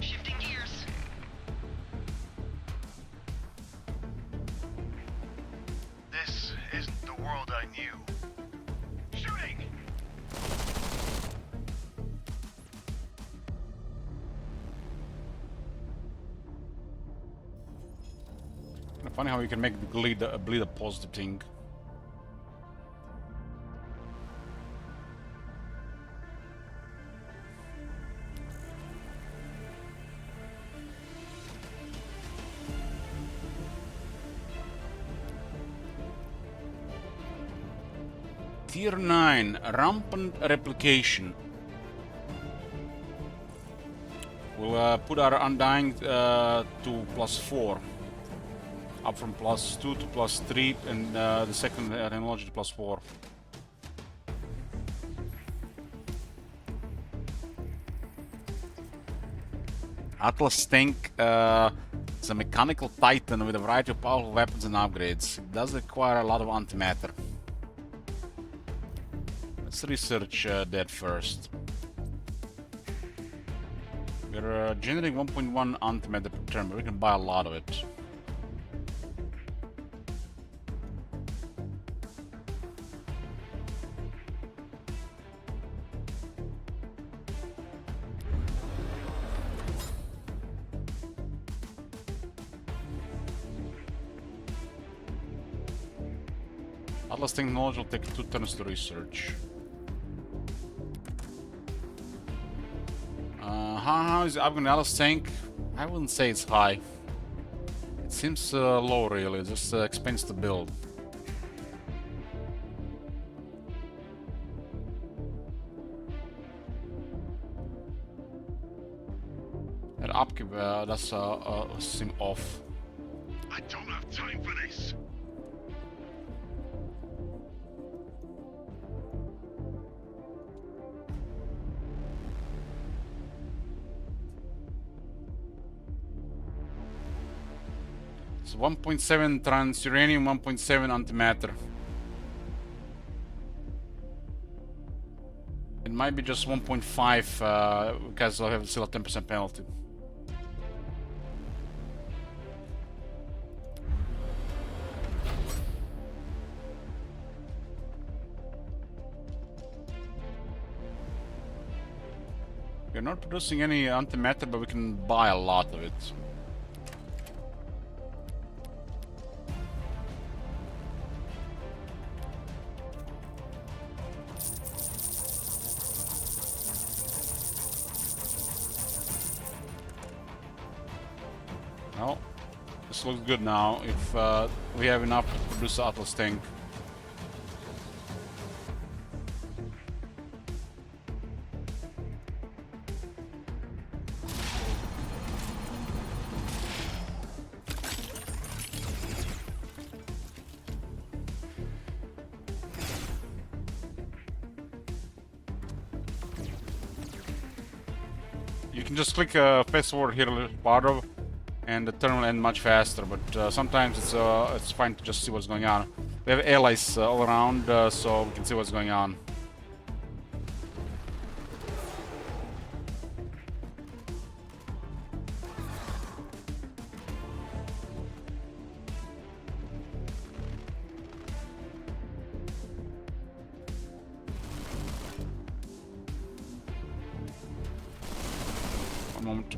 Shifting gears. This isn't the world I knew. Shooting! Funny how you can make the bleed a positive thing. Tier 9, Rampant Replication. We'll put our Undying to +4. Up from +2 to +3, and the second technology to +4. Atlas Tank is a mechanical titan with a variety of powerful weapons and upgrades. It does require a lot of antimatter. Let's research that first. We're generating 1.1 antimatter per turn, but we can buy a lot of it. Atlas Technology will take 2 turns to research. How is Abganel's tank? I wouldn't say it's high. It seems low, really. Just expensive to build. That upkeep does seem off. I don't have time for this. It's 1.7 trans-uranium, 1.7 antimatter. It might be just 1.5 because I have still a 10% penalty. We're not producing any antimatter, but we can buy a lot of it. Well, this looks good now. If we have enough to produce the Atlas tank. You can just click fast forward here, part of, and the turn will end much faster. But sometimes it's fine to just see what's going on. We have allies all around, so we can see what's going on. One moment.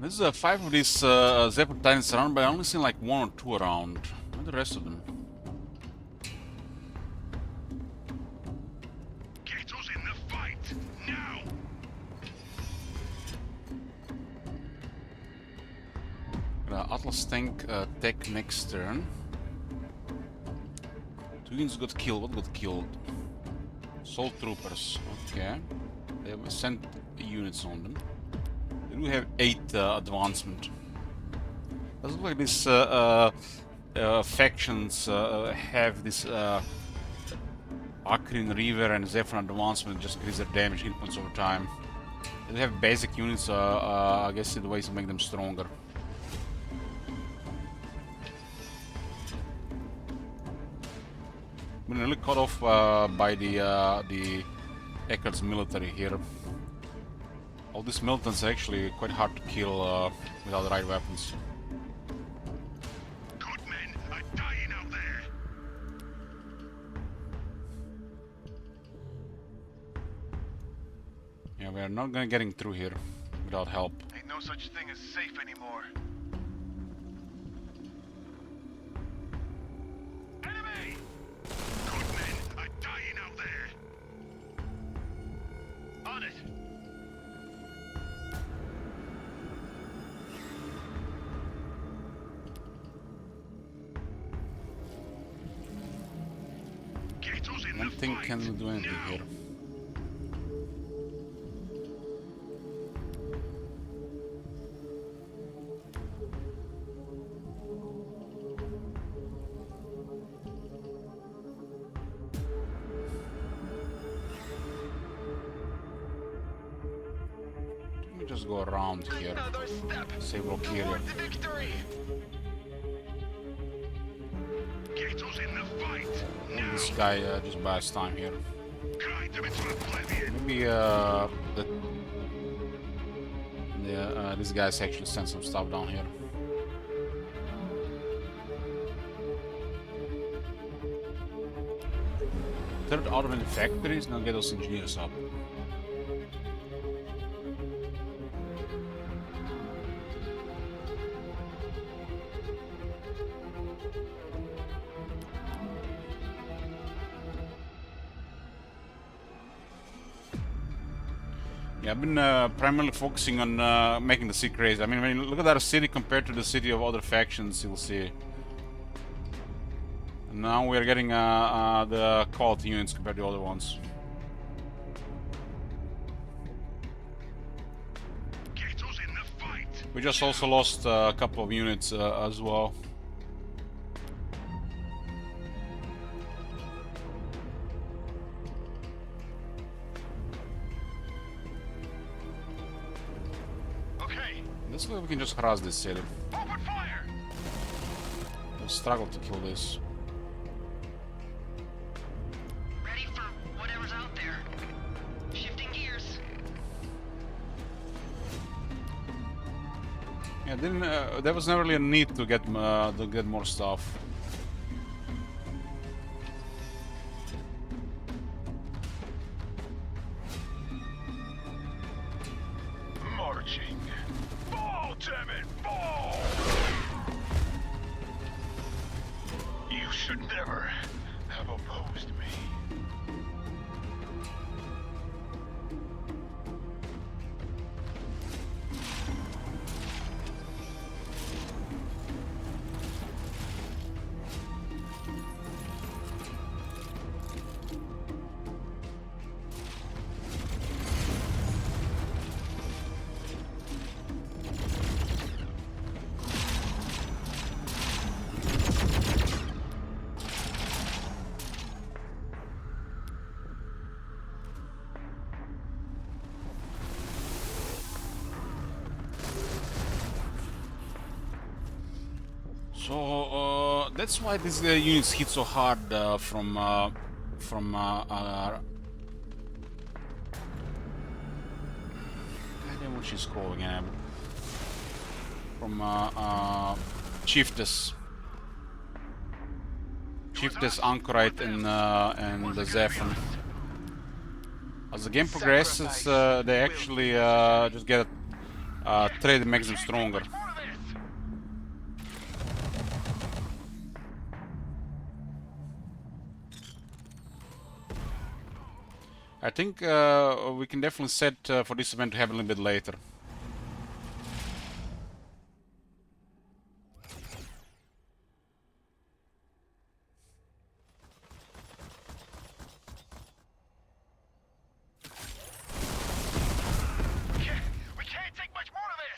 There's 5 of these ZEPHON Titans around, but I only seen like 1 or 2 around. Where are the rest of them? Get us in the fight now. Atlas tank tech next turn. 2 units got killed. What got killed? Assault troopers. Okay. They have sent units on them. They do have 8 advancement. Doesn't look like these factions have this Akrin, Reaver and ZEPHON advancement, just increase their damage hit points over time. They have basic units, I guess the ways to make them stronger. Been really cut off by the Eckhart's military here. All these militants are actually quite hard to kill without the right weapons. Good men are dying out there. Yeah, we are not gonna getting through here without help. Ain't no such thing as safe anymore. Enemy! Good men are dying out there. On it. Get us in I don't the think fight can do anything now. here. Let me just go around here. Another step Save Valkyria. towards victory. Get us in the fight now. This guy just buys time here. Grind them into oblivion. Maybe these guys actually send some stuff down here. Third out of any factories, now get those engineers up. Yeah, I've been primarily focusing on making the sea crazy. I mean, when you look at our city compared to the city of other factions, you'll see. And now we're getting the quality units compared to other ones. Get us in the fight. We just also lost a couple of units as well. Okay. This way we can just harass this city. Open fire. We'll struggle to kill this. Ready for whatever's out there. Shifting gears. Yeah, then there was never really a need to get more stuff. Marching. Fall, damn it, fall! You should never have opposed me. So that's why these units hit so hard from goddamn, what she's called again? From Chiefess, Anchorite, and the ZEPHON. As the game progresses, they actually just get trade makes them stronger. I think we can definitely set for this event to happen a little bit later. We can't take much more of this!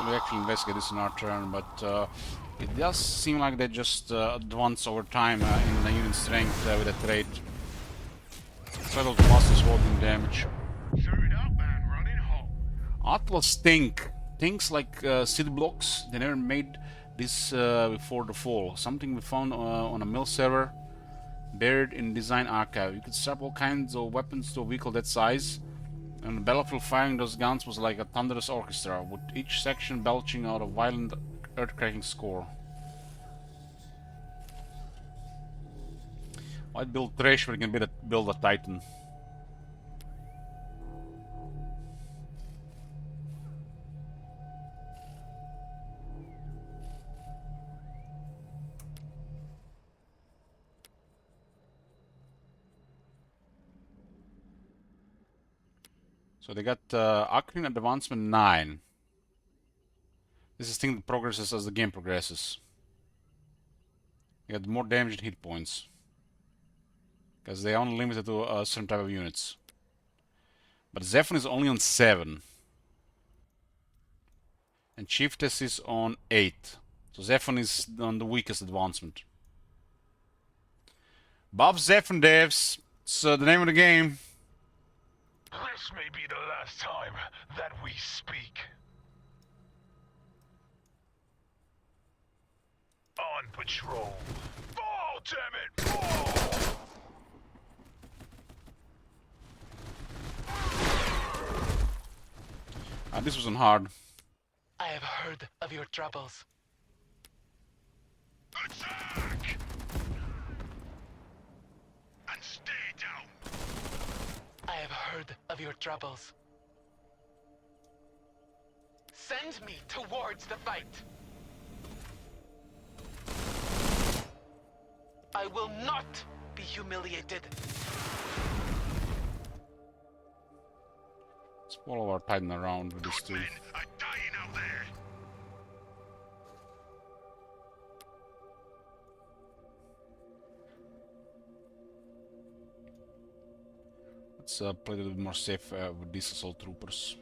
We'll actually investigate this in our turn, but it does seem like they just advance over time in the unit strength with a trait. Settle plus is holding damage. Suit up and running hot. Atlas think. Things like city blocks, they never made this before the fall. Something we found on a mill server, buried in design archive. You could strap all kinds of weapons to a vehicle that size. And the battlefield firing those guns was like a thunderous orchestra, with each section belching out a violent, earth-cracking score. I'd build trash when we can build a Titan. So they got Akrin Advancement 9. This is thing that progresses as the game progresses. They got more damage and hit points. Because they are only limited to a certain type of units. But ZEPHON is only on 7. And Chiefess is on 8. So ZEPHON is on the weakest advancement. Buff ZEPHON devs. It's the name of the game. This may be the last time that we speak. On patrol. Oh, damn it! Oh! This wasn't hard. I have heard of your troubles. Attack! And stay down. I have heard of your troubles. Send me towards the fight. I will not be humiliated. Let's follow our Titan around with this too. Men are dying out there. Let's play a little bit more safe with these assault troopers.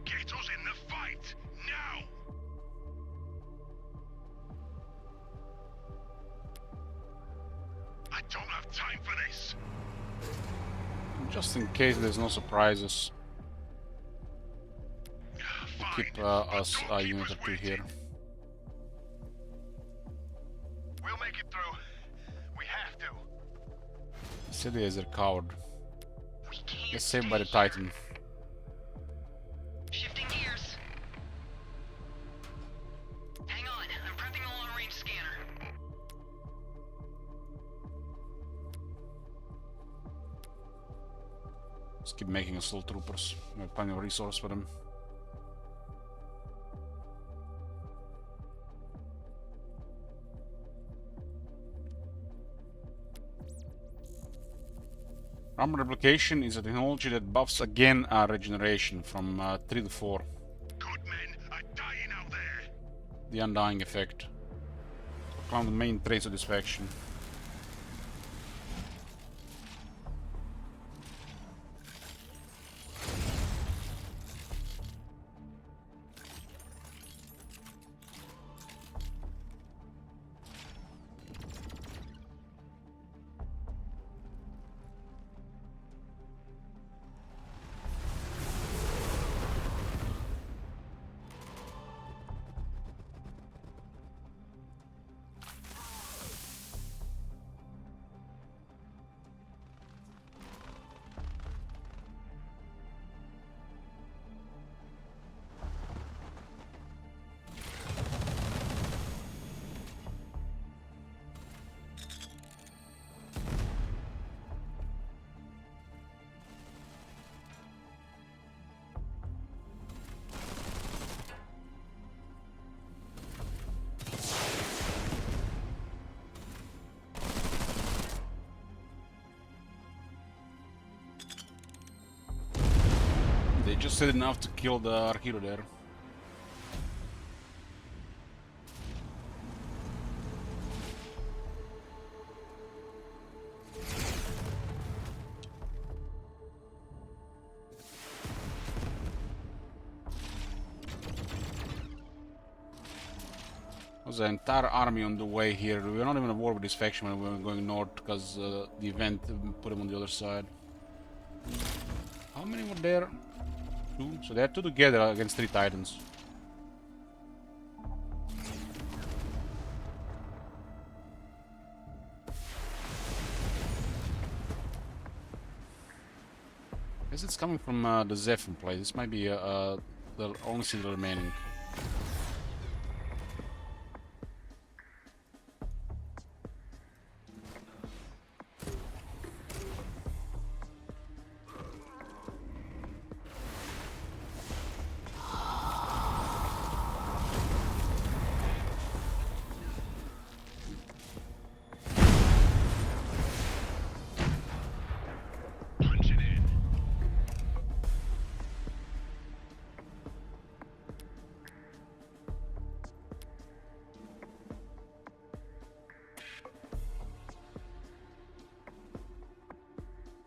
Get us in the fight now. I don't have time for this. Just in case there's no surprises. We'll keep us a unit or two here. We'll make it through. We have to. City is a coward. We can't Gets saved stay by the here. Titan. Shifting gears. Hang on, I'm prepping a long-range scanner. Just keep making assault troopers. We have plenty of resource for them. Armor replication is a technology that buffs again our regeneration from 3 to 4. Good men are dying out there. The undying effect. One of the main traits of this faction. they just said enough to kill the our hero there. There's an entire army on the way here. We're not even at war with this faction when we're going north because the event put them on the other side. How many were there? 2? So they're 2 together against 3 titans. Guess it's coming from the ZEPHON place. This might be the only city remaining.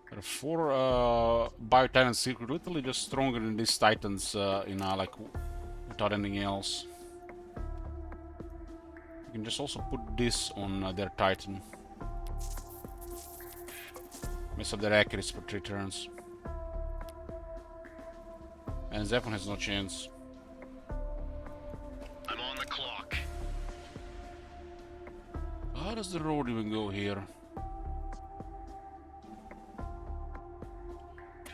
There are 4 bio-titans secret, literally just stronger than these titans, like without anything else. You can just also put this on their titan. Mess up their accuracy for 3 turns. And ZEPHON has no chance. I'm on the clock. How does the road even go here?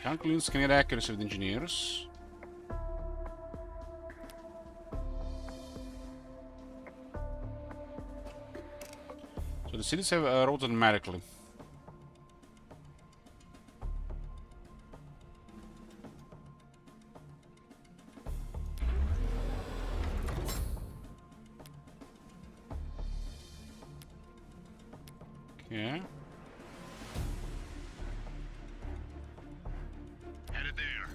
Conclusions can get accuracy with engineers. So the cities have roads automatically. Okay. Headed there.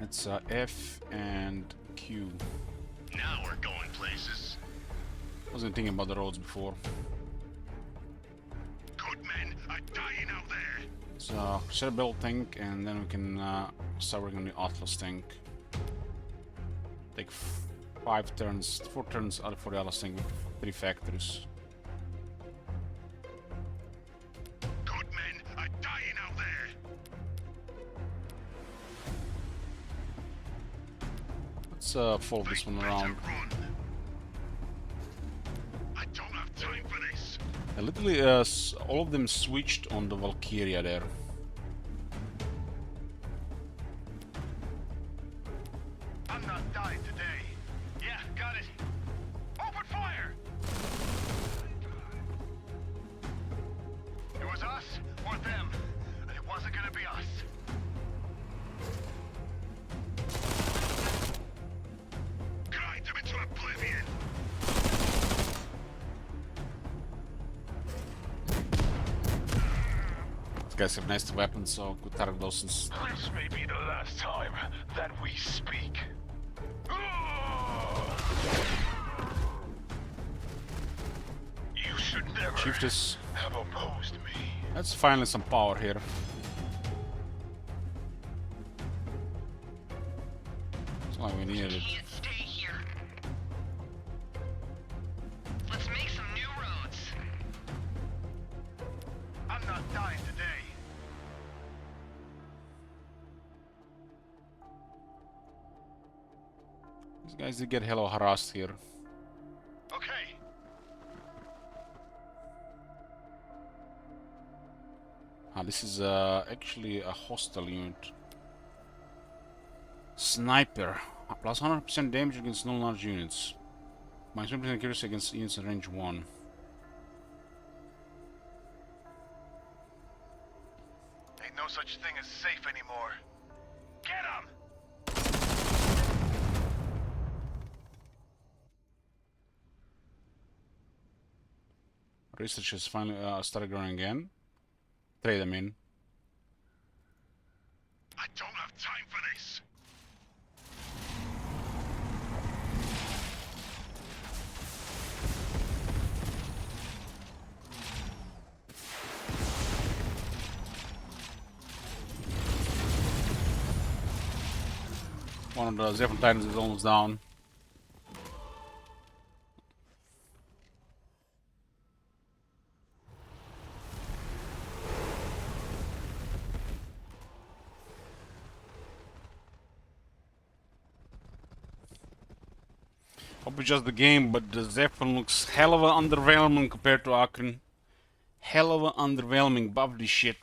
It's F and Q. Now we're going places. Wasn't thinking about the roads before. Good men are dying out there. So Crusader Battle tank, and then we can start working on the Atlas tank. Take 4 turns out for the Atlas tank with 3 factories. Good men are dying out there. Let's fold this one around. Run. I don't have time for this. And literally, all of them switched on the Valkyria there. I'm not dying today. Yeah, got it. Open fire! It was us or them, and it wasn't gonna be us. Grind them into oblivion. These guys have nice weapons, so good target those. This may be the last time that we speak. You should never Chiefess. have opposed me. That's finally some power here. It's like we needed it. Can't stay here. Let's make some new roads. I'm not dying today. These guys did get hella harassed here. Okay. This is actually a hostile unit. Sniper. Plus 100% damage against non-large units. Minus 1% accuracy against units in range 1. Ain't no such thing as safe anymore. Get him! Research has finally started growing again. Trade them in. I don't have time for this. One of the ZEPHON Titans is almost down. Hope it's just the game, but the ZEPHON looks hell of a underwhelming compared to Akron. Hell of a underwhelming, buff this shit.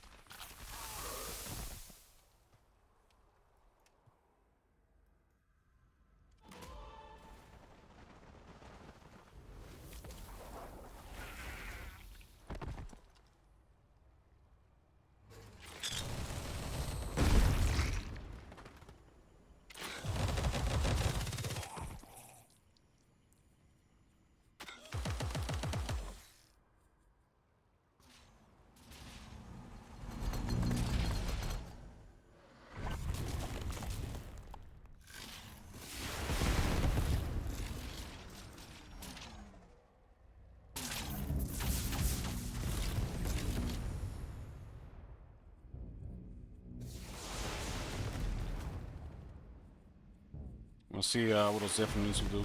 We'll see what else ZEPHON needs to do.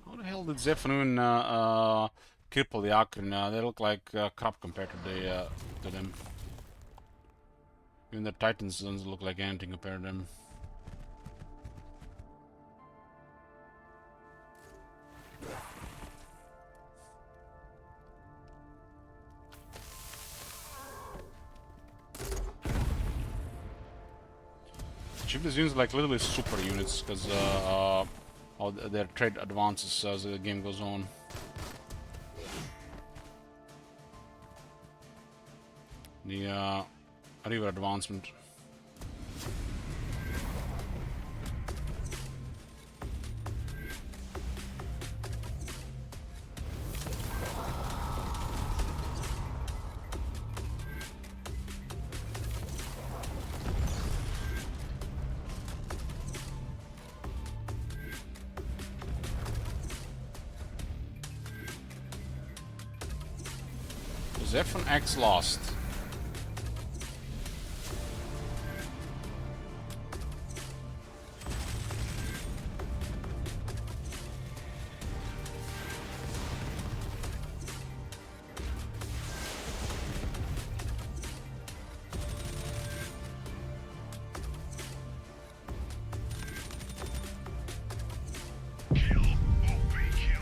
How the hell did ZEPHON even cripple the Akron? They look like crap compared to them. Even the Titans don't look like anything compared to them. Ship these units like literally super units because their trade advances as the game goes on. The river advancement. ZEPHON X lost.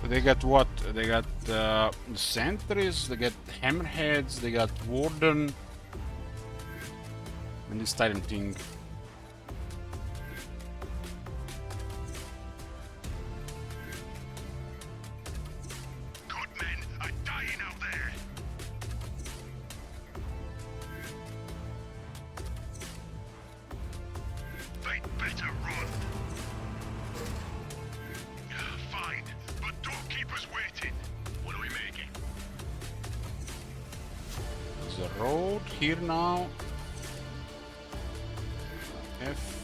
They got what? They got sentries, they got hammerheads, they got warden, and this titan thing. Good men are dying out there. They'd better run. Fine, but don't keep us waiting. What are we making? There's a road here now. F.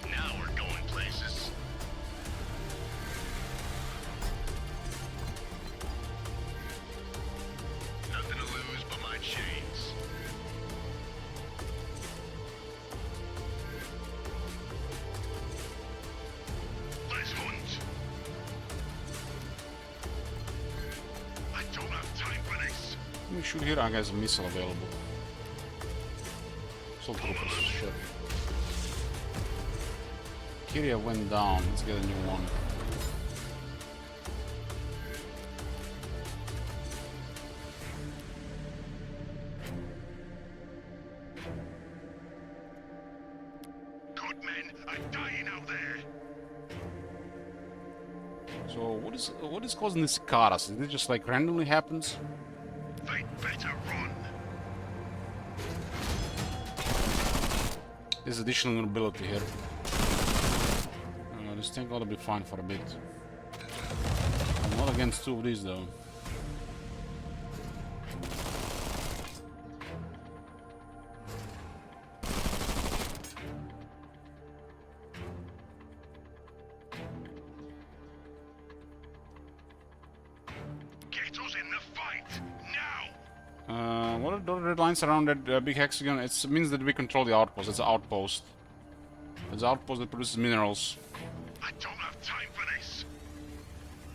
Now we're going places. Nothing to lose but my chains. Let's hunt. I don't have time for this. Let me shoot here. I got a missile available. Assault troopers, shit. Kyria went down. Let's get a new one. like dying out there. So what is causing these cicadas? Is it just like randomly happens? They'd better run. There's additional mobility here. This thing ought to be fine for a bit. I'm not against two of these though. Get us in the fight now. What are the red lines around that big hexagon? It means that we control the outpost. It's an outpost. It's an outpost that produces minerals. I don't have time for this.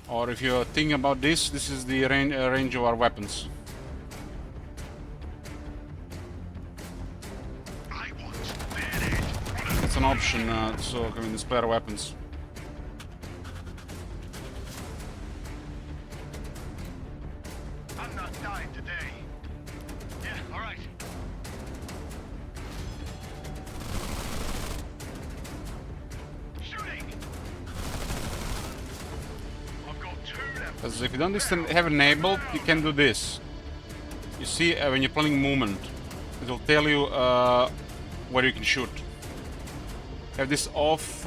Or if you're thinking about this, this is the range of our weapons. I want their edge. It's an option, so can we display our weapons. I'm not dying today. Yeah, all right. Shooting. I've got two left. Because if you don't have it enabled, you can do this. You see, when you're planning movement, it will tell you where you can shoot. Have this off,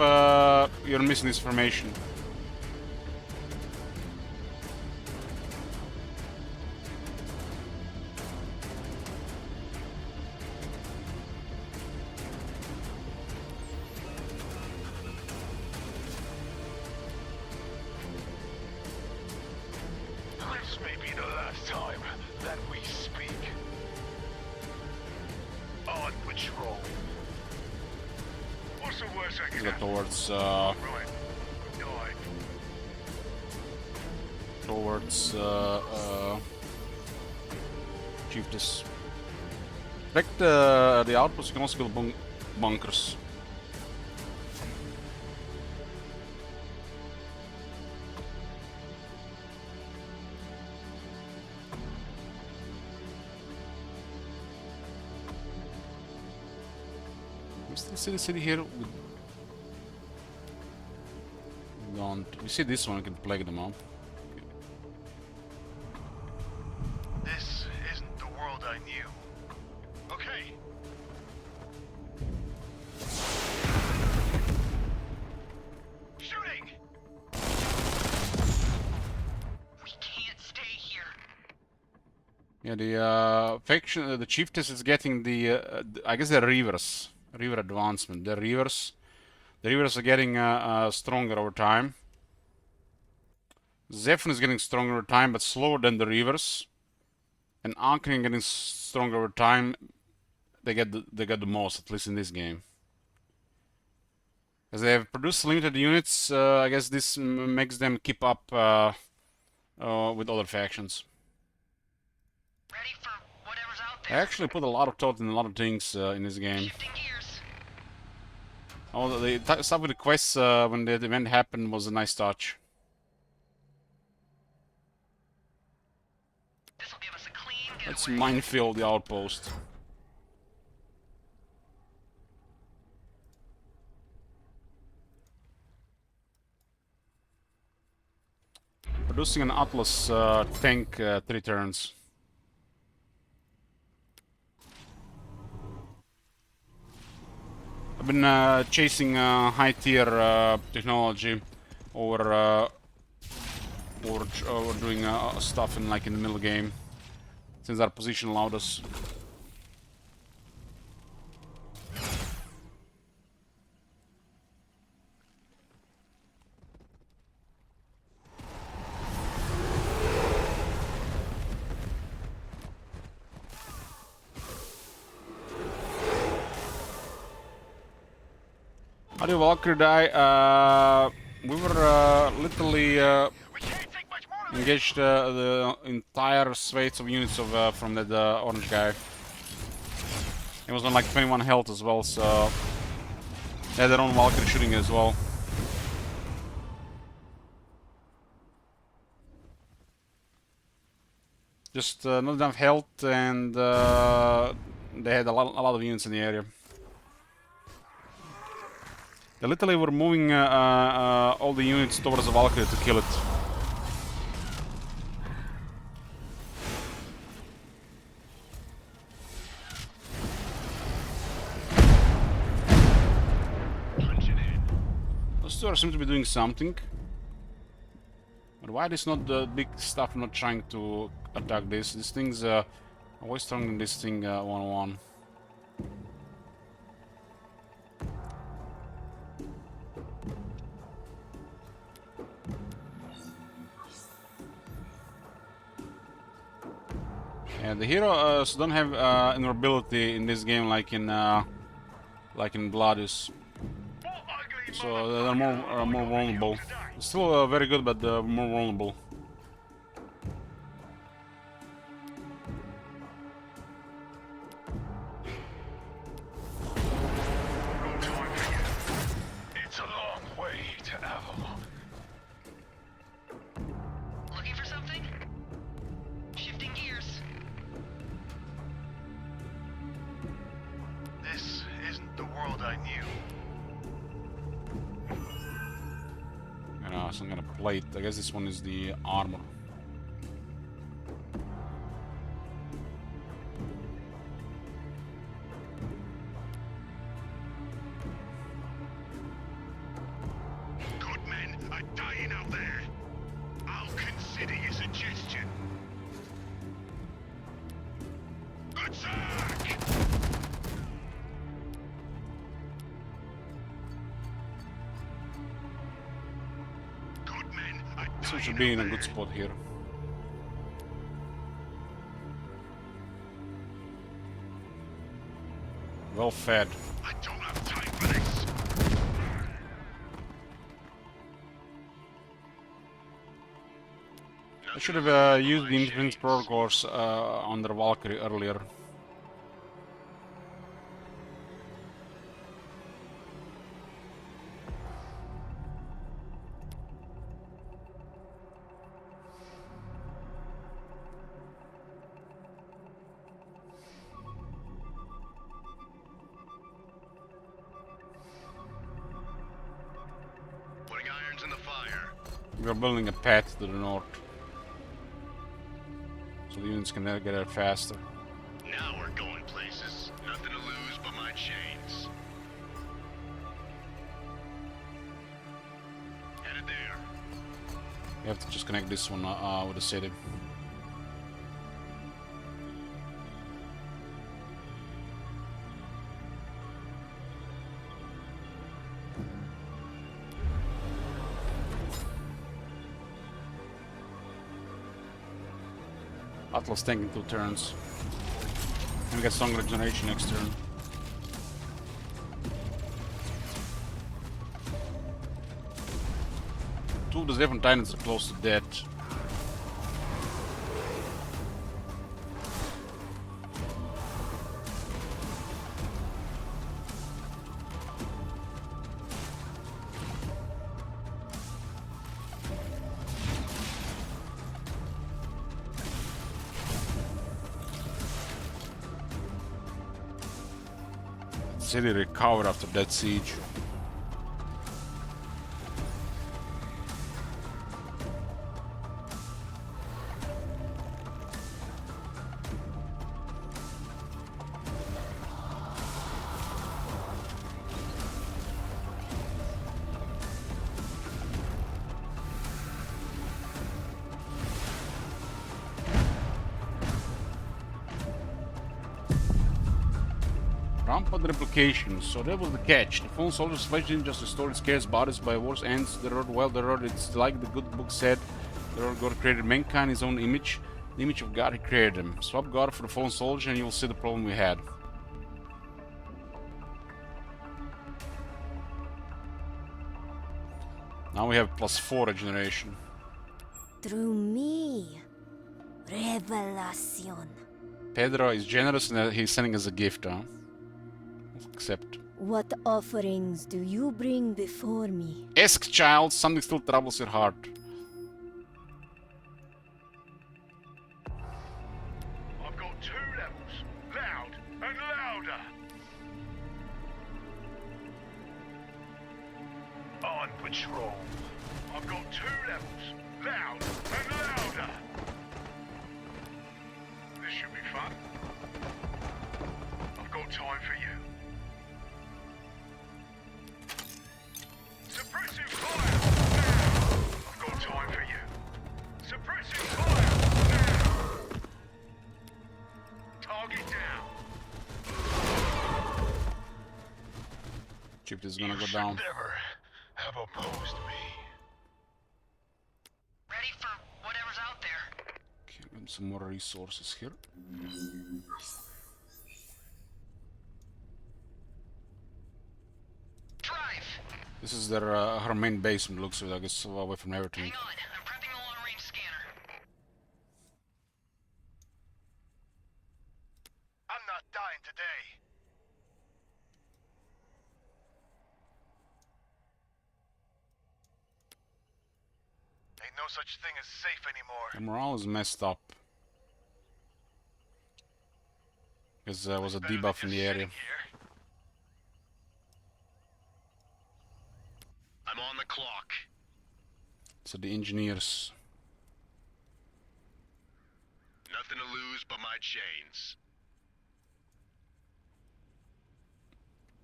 you're missing this information. This may be the last time that we speak. On patrol. What's the worst I can Go happen? towards, Right. Die. towards, Chiefess. Protect the outpost, you can also build bunkers. We still see the city here. We don't. We see this one, we can plague them up. This isn't the world I knew. Okay. Shooting! We can't stay here. Yeah, the faction, the chiefess is getting the, I guess the reavers, reaver advancement. The reavers are getting stronger over time. ZEPHON is getting stronger over time, but slower than the reavers. And Arcane getting stronger over time. They get the most, at least in this game. As they have produced limited units, I guess this makes them keep up with other factions. Ready for whatever's out I there. actually put a lot of thought in a lot of things in this game. Shifting gears. Oh, the stuff with the quests when the event happened was a nice touch. This'll give us a clean Let's getaway. minefield the outpost. Producing an Atlas tank 3 turns. I've been chasing high tier technology over doing stuff in the middle game, since our position allowed us. How did Valkyrie die? We were literally engaged the entire swathes of units of from that orange guy. It was on like 21 health as well, so they had their own Valkyrie shooting as well. Just not enough health, and they had a lot of units in the area. They literally were moving all the units towards the Valkyrie to kill it. Those two seem to be doing something. But why is not the big stuff not trying to attack this? This thing's way stronger than this thing one-on-one. Yeah, the heroes don't have invulnerability in this game like in Gladius. So they're more vulnerable. Still very good, but more vulnerable. It's a long way to Avalon. Looking for something? Shifting gears. This isn't the world I knew. Some kind of plate. I guess this one is the armor. Good men are dying out there. I'll consider your suggestion. Attack! So we should be in a good spot here. Well fed. I don't have time for this. I should have used the Infinite Protocols on the Valkyrie earlier. Putting irons in the fire. We are building a path to the north, so the units can get there faster. Now we're going places. Nothing to lose but my chains. Headed there. We have to just connect this one with the city. Atlas tank in 2 turns. And we get stronger regeneration next turn. Two of the ZEPHON Titans are close to dead. City recovered after that siege. Rampant replication, so that was the catch. The fallen soldier's flesh didn't just restore its scarce bodies by wars ends the road. Well, the road, it's like the good book said. The Lord God created mankind in his own image. The image of God, he created them. Swap God for the fallen soldier and you will see the problem we had. Now we have +4 regeneration. Through me, revelation. Pedro is generous and he's sending us a gift, huh? Accept. What offerings do you bring before me? Ask, child, something still troubles your heart. I've got 2 levels. Loud and louder. on patrol. I've got 2 levels, loud and louder. This should be fun. I've got time for you. Suppressive fire! Now! I've got time for you. Suppressive fire! Now! Target down. Chip is gonna go down. Never have opposed me. Ready for whatever's out there. Okay, get some more resources here. Drive! This is their her main base from the looks of it, I guess, away from everything. Hang on, I'm prepping the long-range scanner. I'm not dying today. Ain't no such thing as safe anymore. The morale is messed up. Because there was a debuff in the area. I'm on the clock. So the engineers. Nothing to lose but my chains.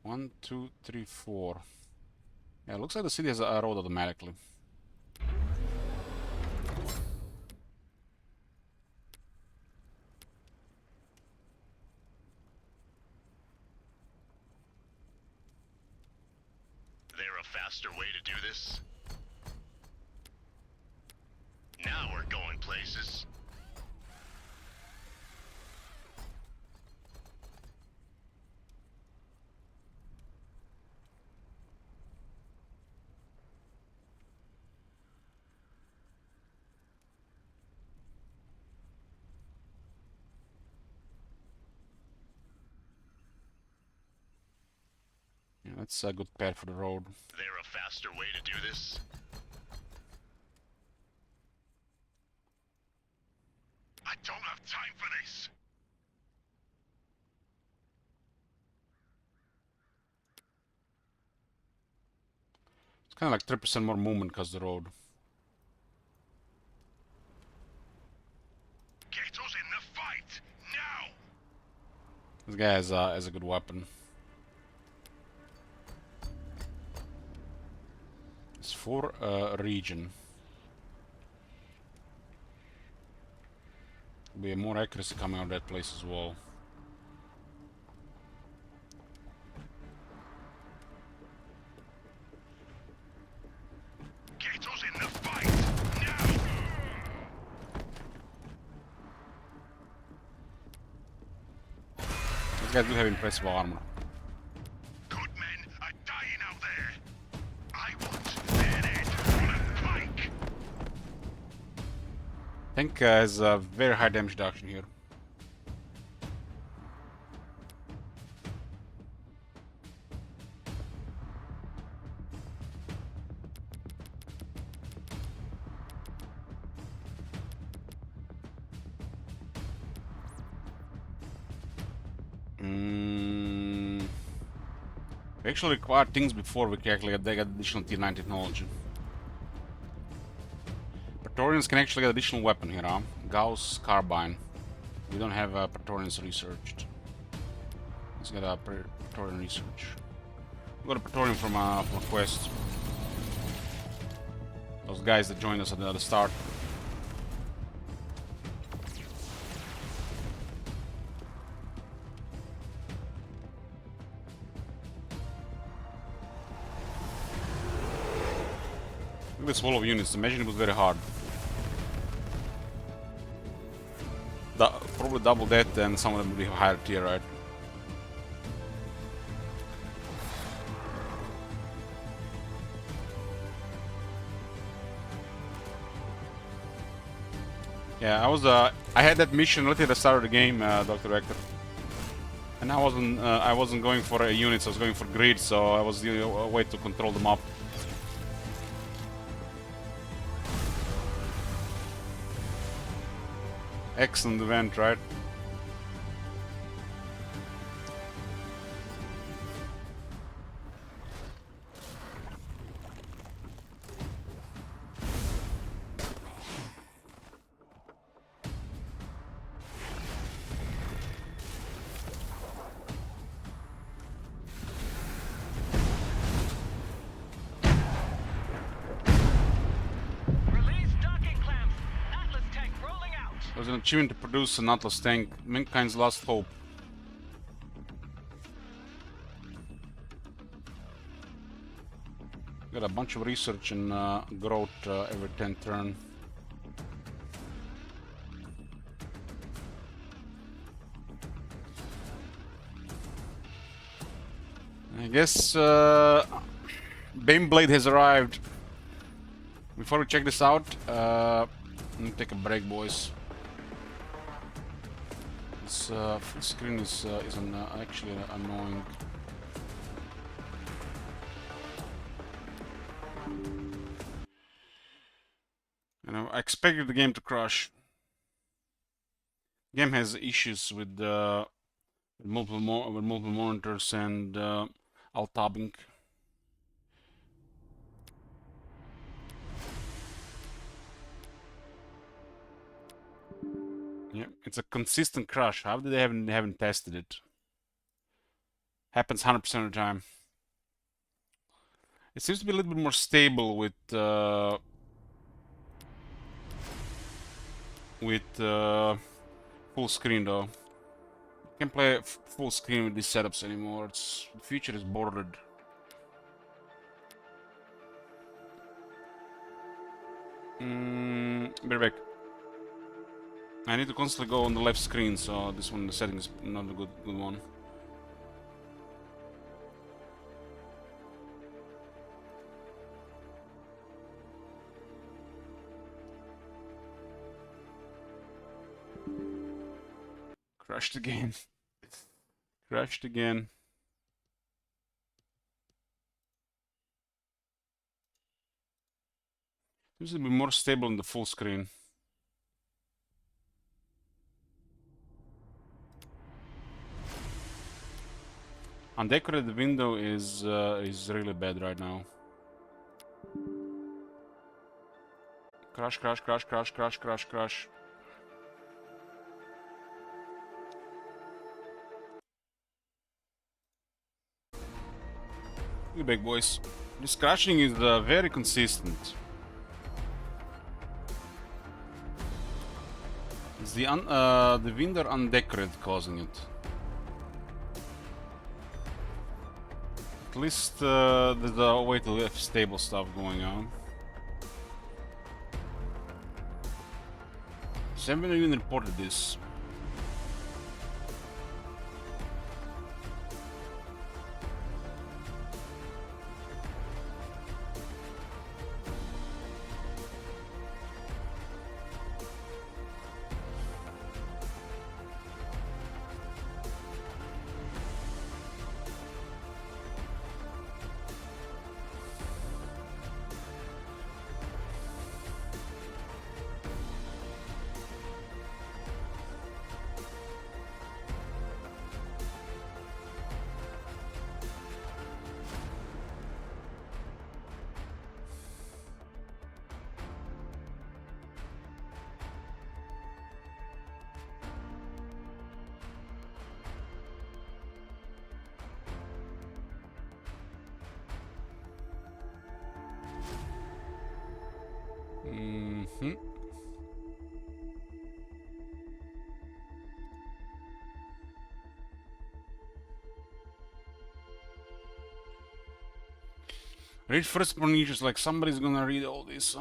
1, 2, 3, 4. Yeah, it looks like the city has a road automatically. There a faster way to do this? Now we're going places. Yeah, that's a good pair for the road. There a faster way to do this? I don't have time for this. It's kind of like 3% more movement because the road. Get us in the fight now. This guy has a good weapon. It's for region. Be more accuracy coming out of that place as well. Get us in the fight now. These guys do have impressive armor. Good men are dying out there. I want their head on a pike. Tank has a very high damage reduction here. We actually required things before we can actually get additional Tier 9 technology. Praetorians can actually get additional weapon here, huh? Gauss carbine. We don't have Praetorians researched. Let's get a Praetorian research. We got a Praetorian from a quest. Those guys that joined us at the start. Look at this wall of units. Imagine it was very hard. Probably double that, and some of them will be higher tier, right? Yeah, I had that mission right at the start of the game, Dr. Vector. And I wasn't going for units, I was going for grids, so I was the way to control them up. Excellent event, right? There's an achievement to produce an Atlas tank. Mankind's last hope. Got a bunch of research and growth every 10th turn. I guess Baneblade has arrived. Before we check this out, let me take a break, boys. This full screen is actually annoying. And I expected the game to crash. The game has issues with multiple monitors and alt tabbing. Yeah, it's a consistent crash. How did they haven't tested it? Happens 100% of the time. It seems to be a little bit more stable with full screen though. Can't play full screen with these setups anymore. The future is bordered. Be back. I need to constantly go on the left screen, so this one, the setting is not a good one. Crashed again. Crashed again. Seems to be more stable in the full screen. Undecorated window is really bad right now. Crash, crash, crash, crash, crash, crash, crash. You big boys. This crashing is very consistent. It's the window undecorated causing it. At least there's a way to have stable stuff going on. So I haven't even reported this. Read first pronouns, like somebody's gonna read all this.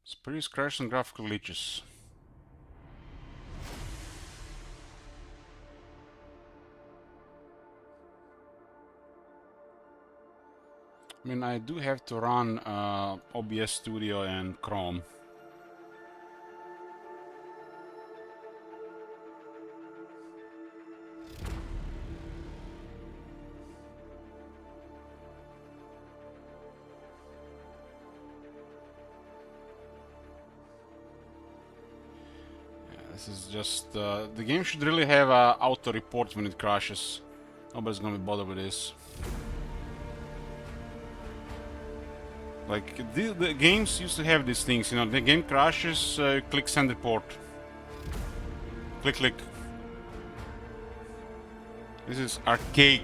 Spurious crash and graphical glitches. I mean, I do have to run OBS Studio and Chrome. This is just the game should really have auto report when it crashes. Nobody's gonna be bothered with this. Like the games used to have these things, you know. The game crashes, click send report. Click, click. This is archaic.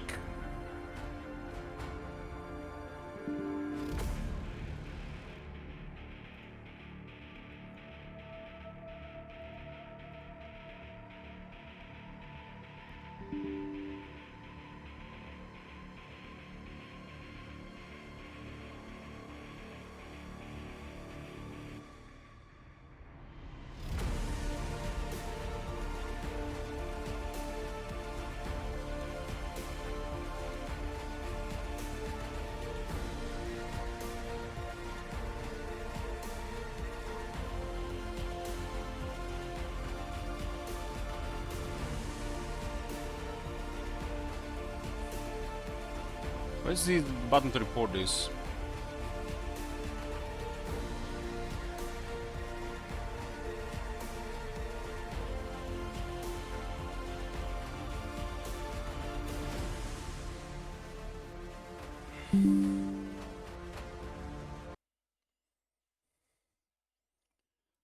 Where's the button to report this?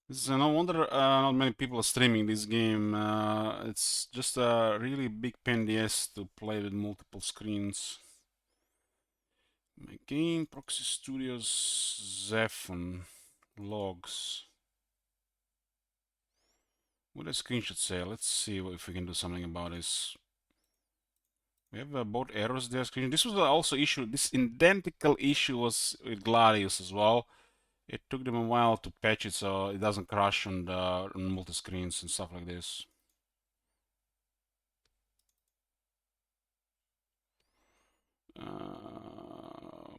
This is no wonder not many people are streaming this game. It's just a really big pain in the ass to play with multiple screens. My game, Proxy Studios, ZEPHON, logs. What does screenshot say? Let's see if we can do something about this. We have both errors there. This was also issue. This identical issue was with Gladius as well. It took them a while to patch it so it doesn't crash on multi-screens and stuff like this.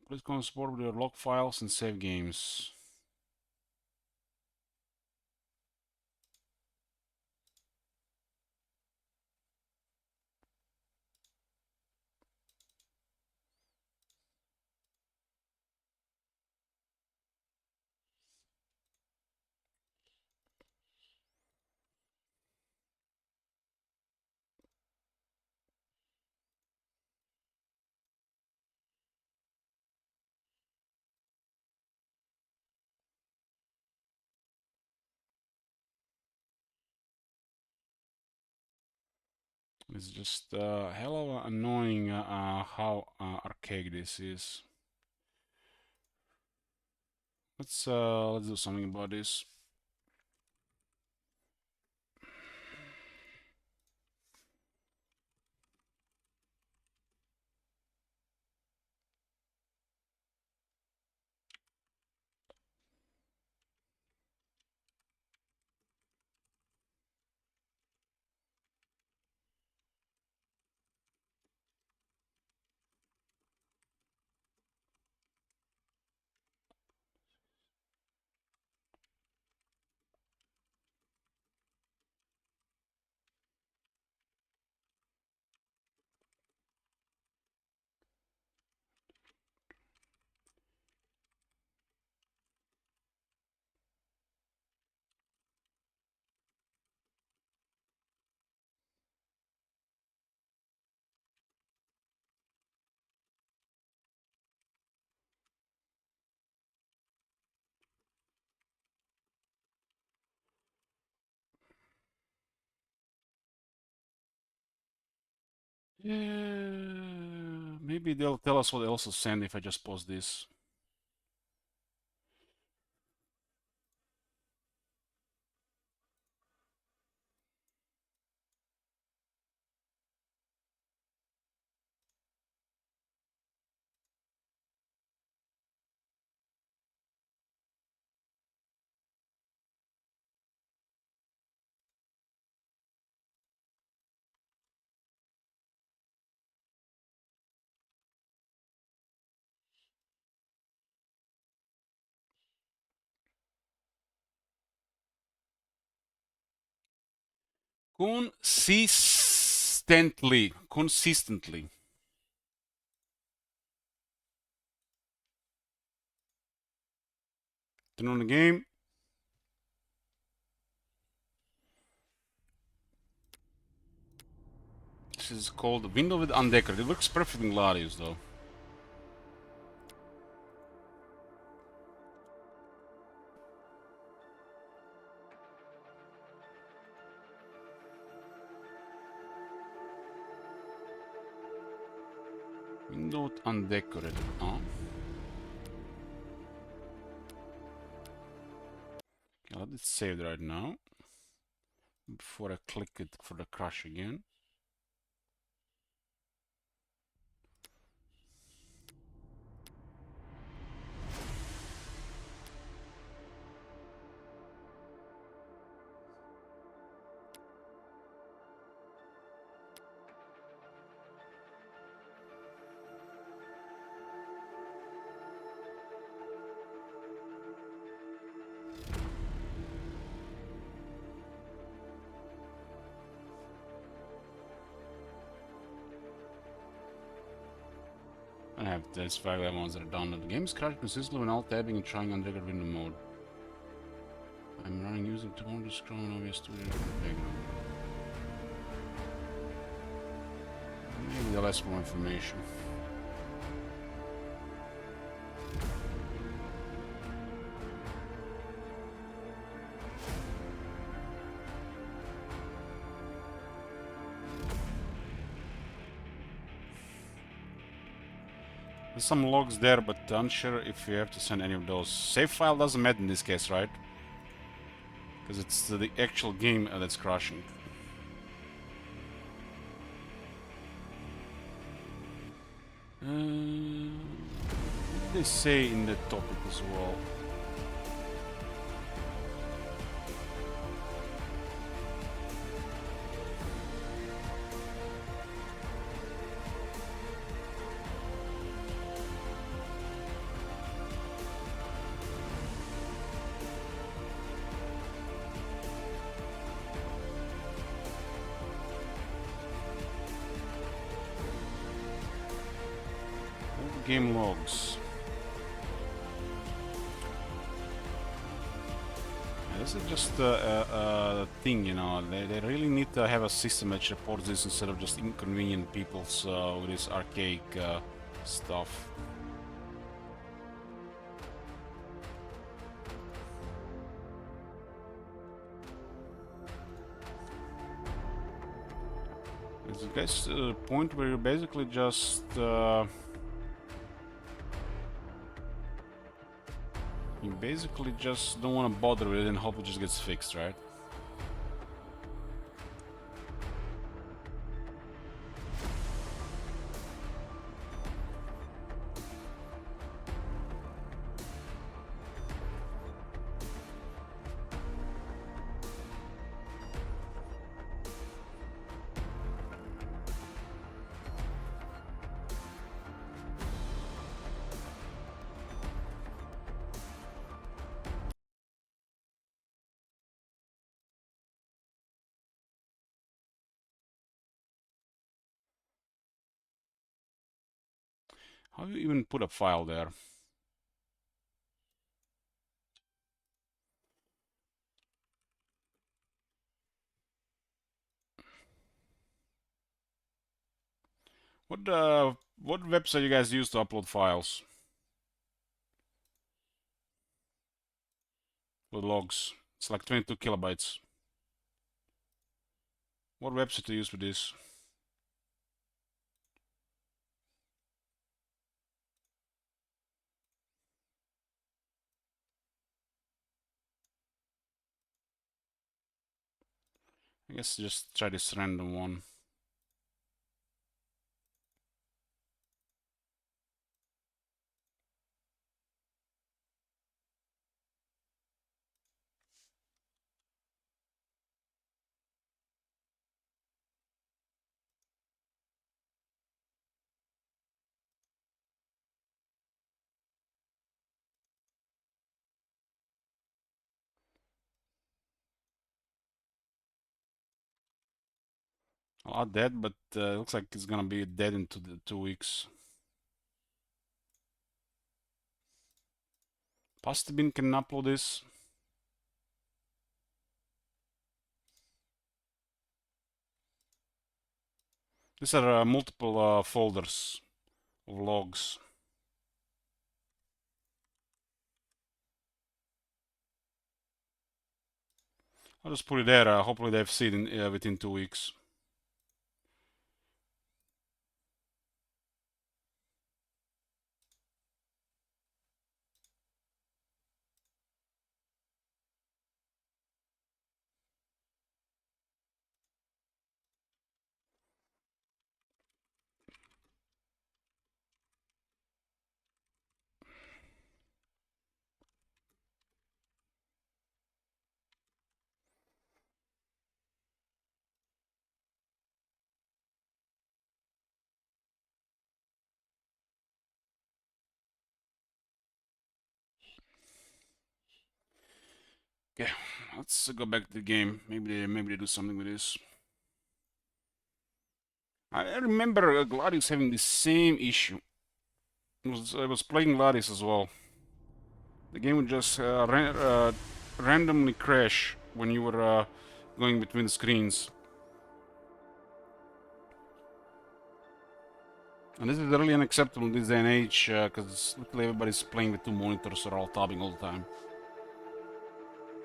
Please go and support with your log files and save games. It's just hell of annoying how archaic this is. Let's do something about this. Yeah, maybe they'll tell us what else to send if I just post this. Consistently. Turn on the game. This is called Window with Undecorated. It works perfectly in Gladius though. Window undecorated. Oh. Okay, let it save right now. Before I click it for the crash again. I have this 5 lemons that are downloaded. The game is crashed consistently when alt tabbing and trying on regular window mode. I'm running using 200 scroll and OBS Studio background. Maybe I'll ask more information. There's some logs there, but unsure if you have to send any of those. Save file doesn't matter in this case, right? Because it's the actual game that's crashing. What did they say in the topic as well? Game logs. Yeah, this is just a thing, you know. They really need to have a system that reports this instead of just inconvenient people's with this archaic stuff. There's a guys point where you basically just you basically just don't want to bother with it and hope it just gets fixed, right? How do you even put a file there? What website you guys use to upload files? With logs. It's like 22 kilobytes. What website to use for this? I guess just try this random one. I'll add that, but it looks like it's gonna be dead in 2 weeks. Pasta bin can upload this. These are multiple folders of logs. I'll just put it there. Hopefully they've seen it within 2 weeks. Okay, let's go back to the game. Maybe they do something with this. I remember Gladius having the same issue. I was playing Gladius as well. The game would just randomly crash when you were going between the screens. And this is really unacceptable in this day and age, because literally everybody's playing with two monitors or all tabbing all the time.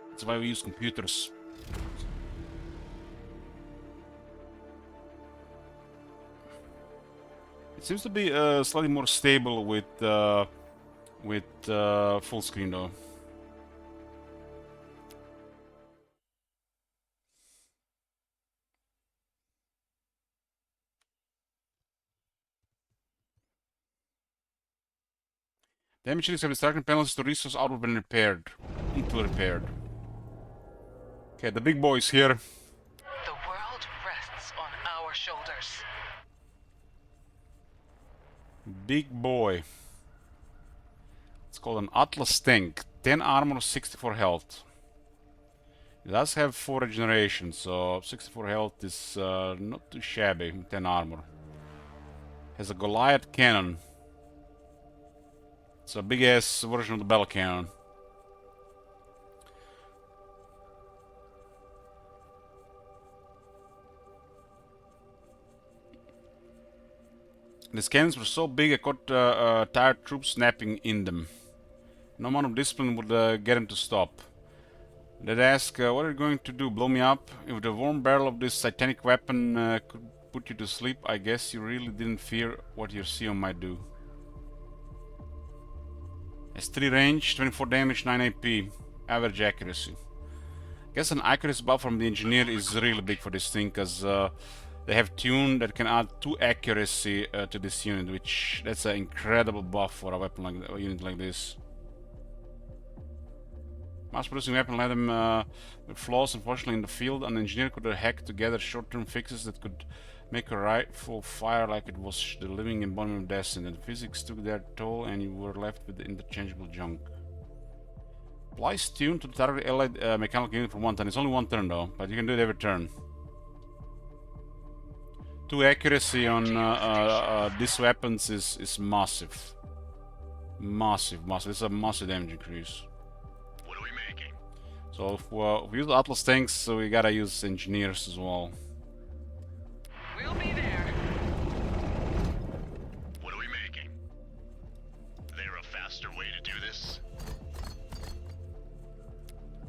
That's why we use computers. It seems to be slightly more stable with full screen though. Damage have distracting penalties to resource output when repaired. Until repaired. Okay, the big boy is here. The world rests on our shoulders. Big boy. It's called an Atlas tank. 10 armor, 64 health. It does have 4 regeneration, so 64 health is not too shabby. 10 armor. Has a Goliath cannon. It's a big ass version of the battle cannon. These cannons were so big I caught tired troops snapping in them. No amount of discipline would get them to stop. They'd ask, what are you going to do, blow me up? If the warm barrel of this titanic weapon could put you to sleep, I guess you really didn't fear what your CO might do. Has 3 range, 24 damage, 9 AP, average accuracy. I guess an accuracy buff from the engineer is really big for this thing, because they have tune that can add 2 accuracy to this unit, which that's an incredible buff for a weapon like a unit like this. Mass-producing weapon let them with flaws, unfortunately, in the field. An engineer could hack together short-term fixes that could make a rifle fire like it was the living embodiment of destiny. The physics took their toll, and you were left with the interchangeable junk. Applies tune to the target allied mechanical unit for 1 turn. It's only 1 turn though, but you can do it every turn. 2 accuracy on these weapons is massive. Massive. It's a massive damage increase. What are we making? So if we use Atlas tanks, so we gotta use engineers as well. We'll be there. What are we making? There a faster way to do this?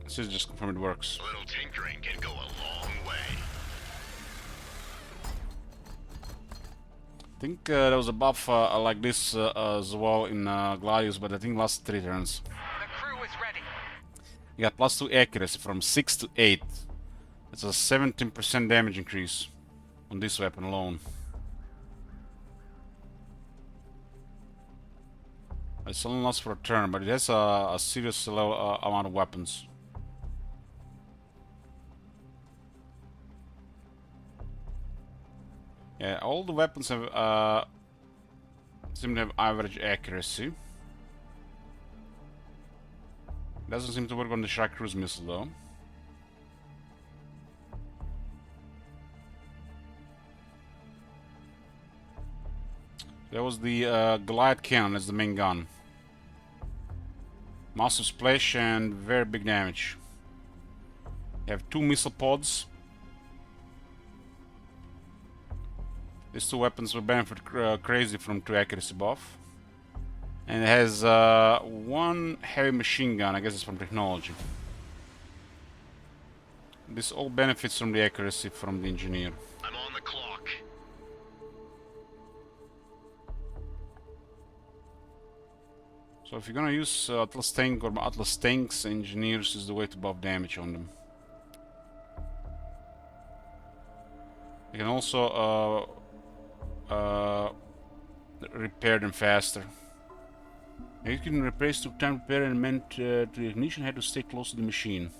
This is just confirm it works. A little tinkering can go a long way. I think there was a buff like this as well in Gladius, but I think last 3 turns. The crew is ready. You got plus 2 accuracy from 6 to 8. It's a 17% damage increase on this weapon alone. It's only lasts for a turn, but it has a serious amount of weapons. Yeah, all the weapons have seem to have average accuracy. Doesn't seem to work on the Shark Cruise missile though. That was the Goliath cannon as the main gun. Massive splash and very big damage. You have 2 missile pods. These 2 weapons will benefit crazy from 2 accuracy buff. And it has 1 heavy machine gun, I guess it's from technology. This all benefits from the accuracy from the engineer. I'm on the clock. So if you're gonna use Atlas tank or Atlas tanks, engineers is the way to buff damage on them. You can also repair them faster. You can replace took time to repair and meant the ignition had to stay close to the machine.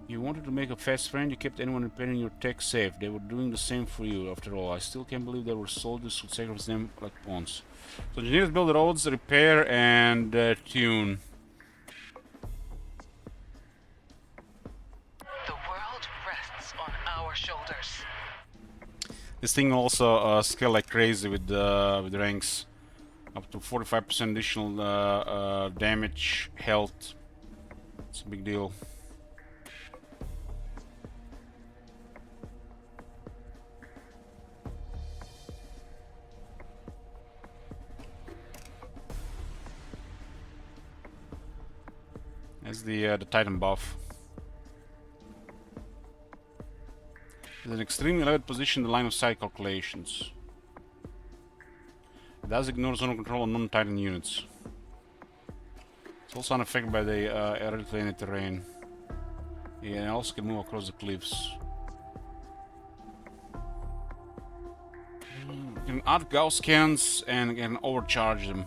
You wanted to make a fast friend, you kept anyone repairing your tech safe. They were doing the same for you, after all. I still can't believe there were soldiers who sacrificed them like pawns. So engineers build roads, repair, and tune. This thing also scale like crazy with ranks, up to 45% additional damage, health. It's a big deal. That's the Titan buff. It's an extremely elevated position in the line of sight calculations. It does ignore zone of control on non-Titan units. It's also unaffected by the airplane terrain. Yeah, and also can move across the cliffs. You can add Gauss scans and can overcharge them.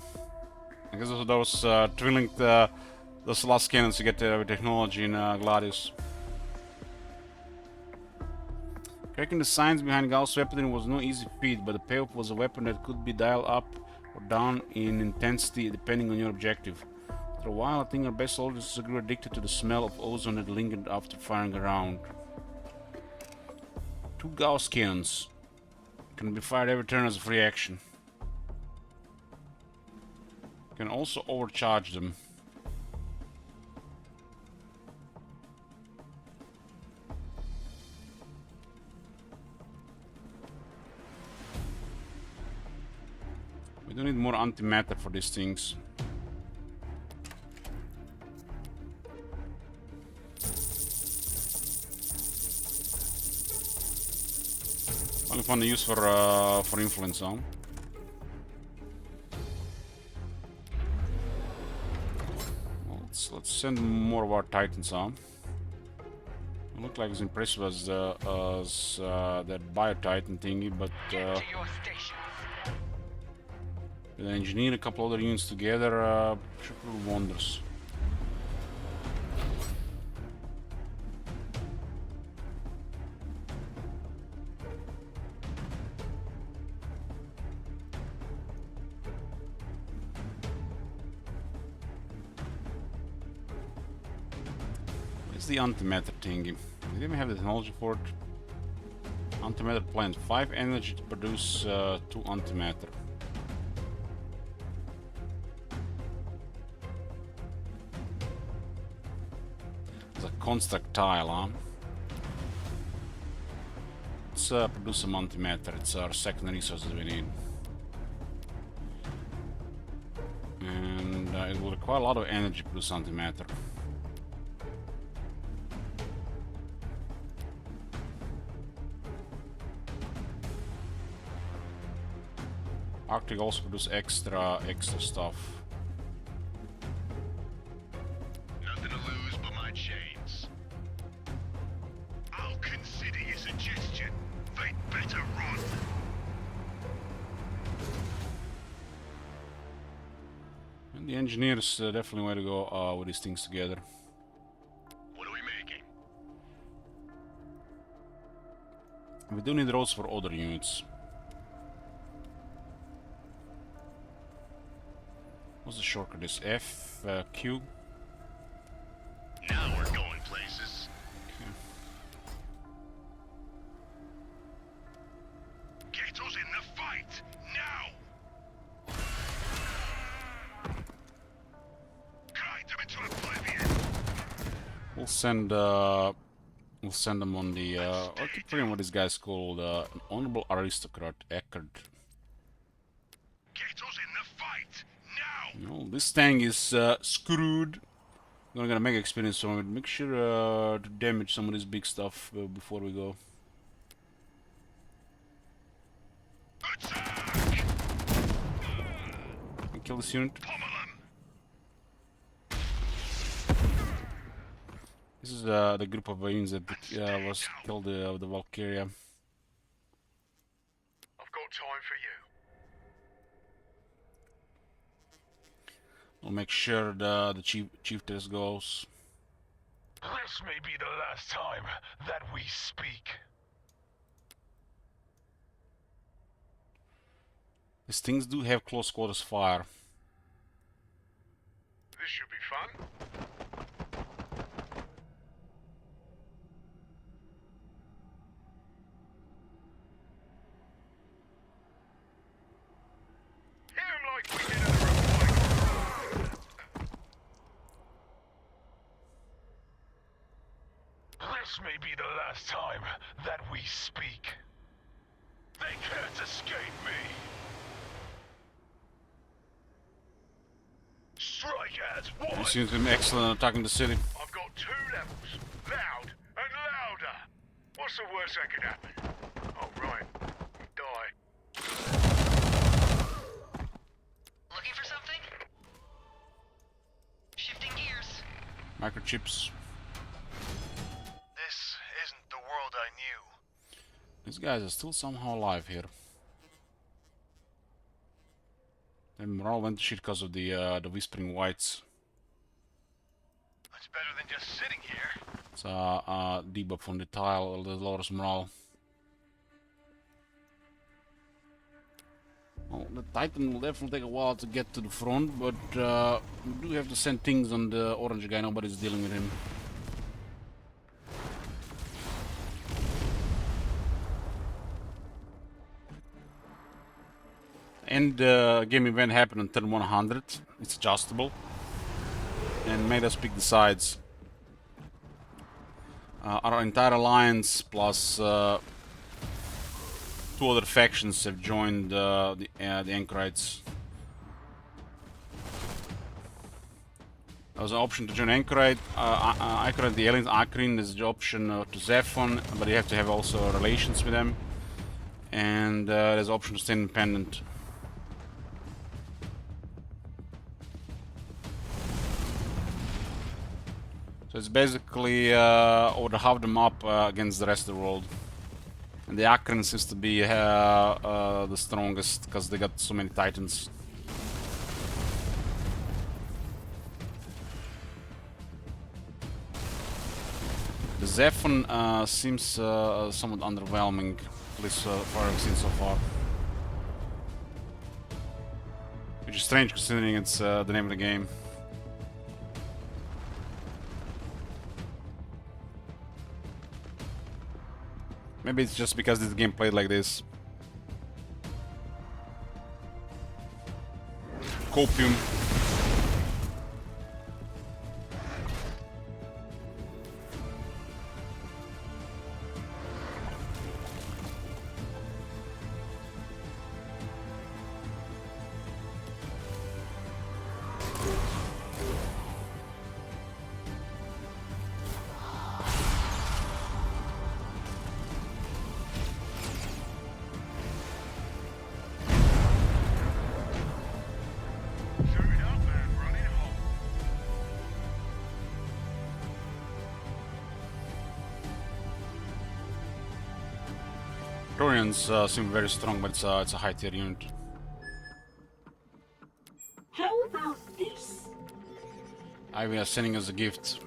I guess those those last cannons you get with technology in Gladius. Cracking the science behind Gauss' weaponry was no easy feat, but the payoff was a weapon that could be dialed up or down in intensity depending on your objective. After a while, I think our best soldiers grew addicted to the smell of ozone that lingered after firing a round. 2 Gauss cannons can be fired every turn as a free action. You can also overcharge them. We do need more antimatter for these things. Only fun to use for influence, huh? Well, let's send more of our Titans, huh? It look like as impressive as that Bio-Titan thingy, but with engineer a couple other units together, should prove wonders. The antimatter thingy. We even have the technology for it. Antimatter plant 5 energy to produce 2 antimatter. It's a construct tile, huh? Let's produce some antimatter. It's our second resource that we need. And it will require a lot of energy to produce antimatter. Arctic also produce extra stuff. Nothing to lose but my chains. I'll consider your suggestion. They'd better run. And the engineers definitely way to go with these things together. What are we making? We do need roads for other units. What's the shortcut? Is F, Q? Now we're going places. Okay. Get us in the fight, now! Grind them into oblivion! We'll send them on the I keep forgetting what this guy's called, an honorable aristocrat, Eckerd. Get us in the fight, now! No, this tank is screwed. We're gonna make experience from it. Make sure to damage some of this big stuff before we go. Attack! Kill this unit. This is the group of units that was killed with the Valkyria. I've got time for you. We'll make sure the chief test goes. This may be the last time that we speak. These things do have close quarters fire. This should be fun. This may be the last time that we speak. They can't escape me. Strike as one. He seems to be excellent at attacking the city. I've got 2 levels, loud and louder. What's the worst that could happen? Oh, right. Die. Looking for something? Shifting gears. Microchips. This isn't the world I knew. These guys are still somehow alive here. The morale went to shit because of the Whispering Whites. That's better than just sitting here. It's a debuff on the tile, the lowers morale. Well, the Titan will definitely take a while to get to the front, but we do have to send things on the orange guy. Nobody's dealing with him. And game event happened on turn 100. It's adjustable. And made us pick the sides. Our entire alliance plus 2 other factions have joined the Anchorites. There was an option to join Anchorite. Anchorite, the aliens, Akrin, there's the option to ZEPHON, but you have to have also relations with them. And there's an option to stay independent. So it's basically over half them up against the rest of the world. And the Akron seems to be the strongest because they got so many titans. The ZEPHON seems somewhat underwhelming, at least far I've seen so far. Which is strange considering it's the name of the game. Maybe it's just because this game played like this. Copium. Torians seem very strong, but it's a high tier unit. How about this? Ivy is sending us a gift.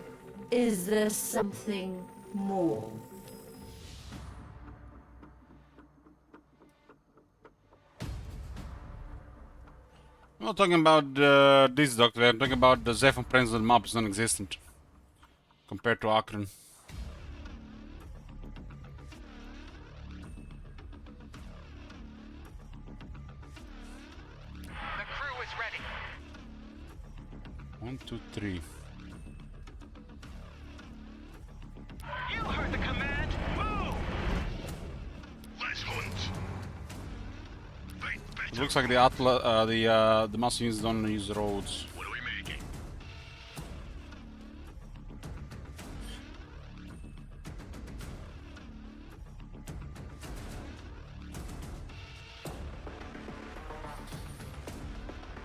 Is there something more? I'm not talking about this, Doctor. I'm talking about the ZEPHON presence on the map is non-existent compared to Akron. The crew is ready. 1, 2, 3. You heard the command. Move! Let's hunt. It looks like the the master units don't use the roads. What are we making?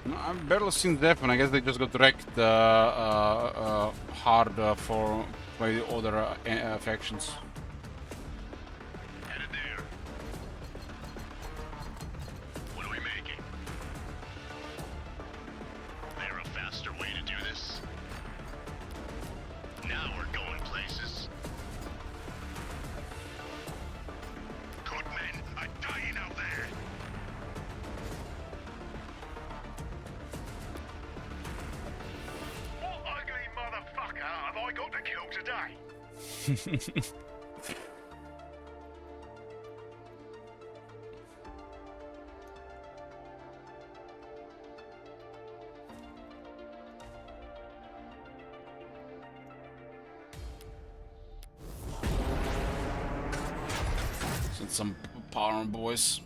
No, I've barely seen ZEPHON. I guess they just got wrecked hard by the other factions. Headed there. What are we making? There a faster way to do this? Now we're going places. Good men are dying out there. What ugly motherfucker have I got to kill today? Get some power on, boys.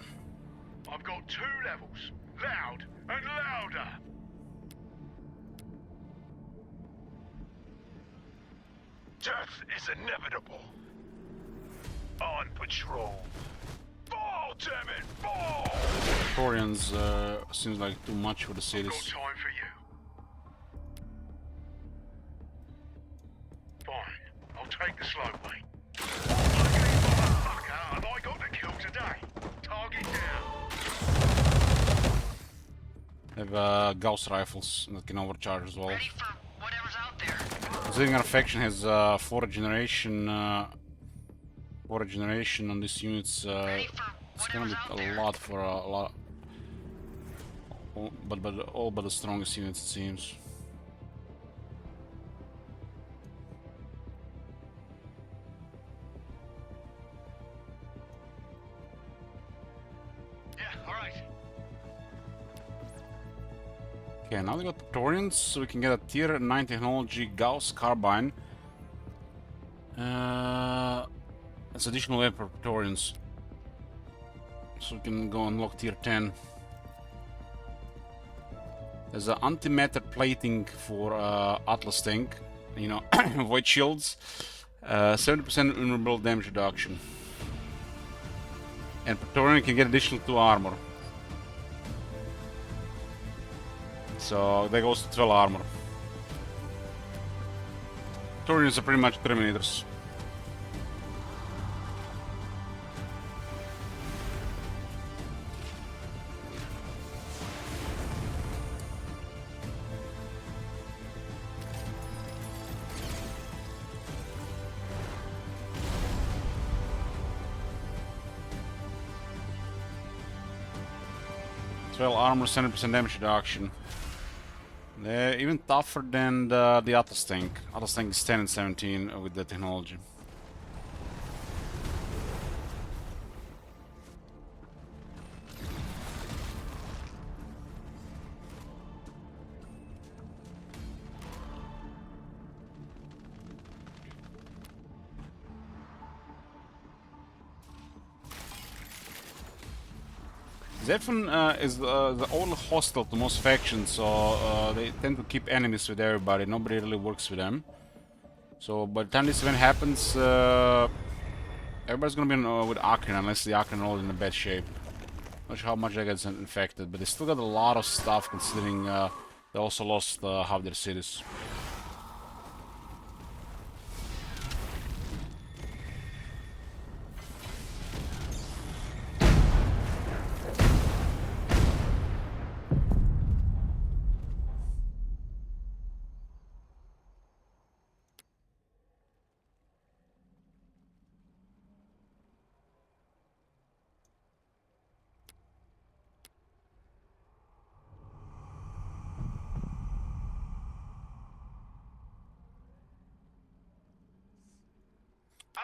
I've got 2 levels, loud and louder. Death is inevitable. On patrol. Fall, damn it, fall! Praetorians seems like too much for the Got cities. time for you. Fine, I'll take the slow way. Okay, motherfucker, have I got the kill today? Target down. They have Gauss rifles that can overcharge as well. Ready for whatever's out there. Considering our faction has 4th generation on these units, it's gonna be a lot for a lot. But all but the strongest units, it seems. Yeah, alright. Okay, now we got Praetorians, so we can get a tier 9 technology Gauss carbine. It's additional weapon for Praetorians. So we can go unlock tier 10. There's an antimatter plating for Atlas tank, you know, void shields, 70% vulnerable damage reduction. And Praetorian can get additional 2 armor. So that goes to 12 armor. Praetorians are pretty much Terminators. Armor, 70% damage reduction. They're even tougher than the Atlas tank. Atlas tank is 10 and 17 with the technology. ZEPHON is the only hostile to most factions, so they tend to keep enemies with everybody. Nobody really works with them. So by the time this event happens, everybody's gonna be with Akron, unless the Akron are all in a bad shape. Not sure how much that gets infected, but they still got a lot of stuff considering they also lost half their cities.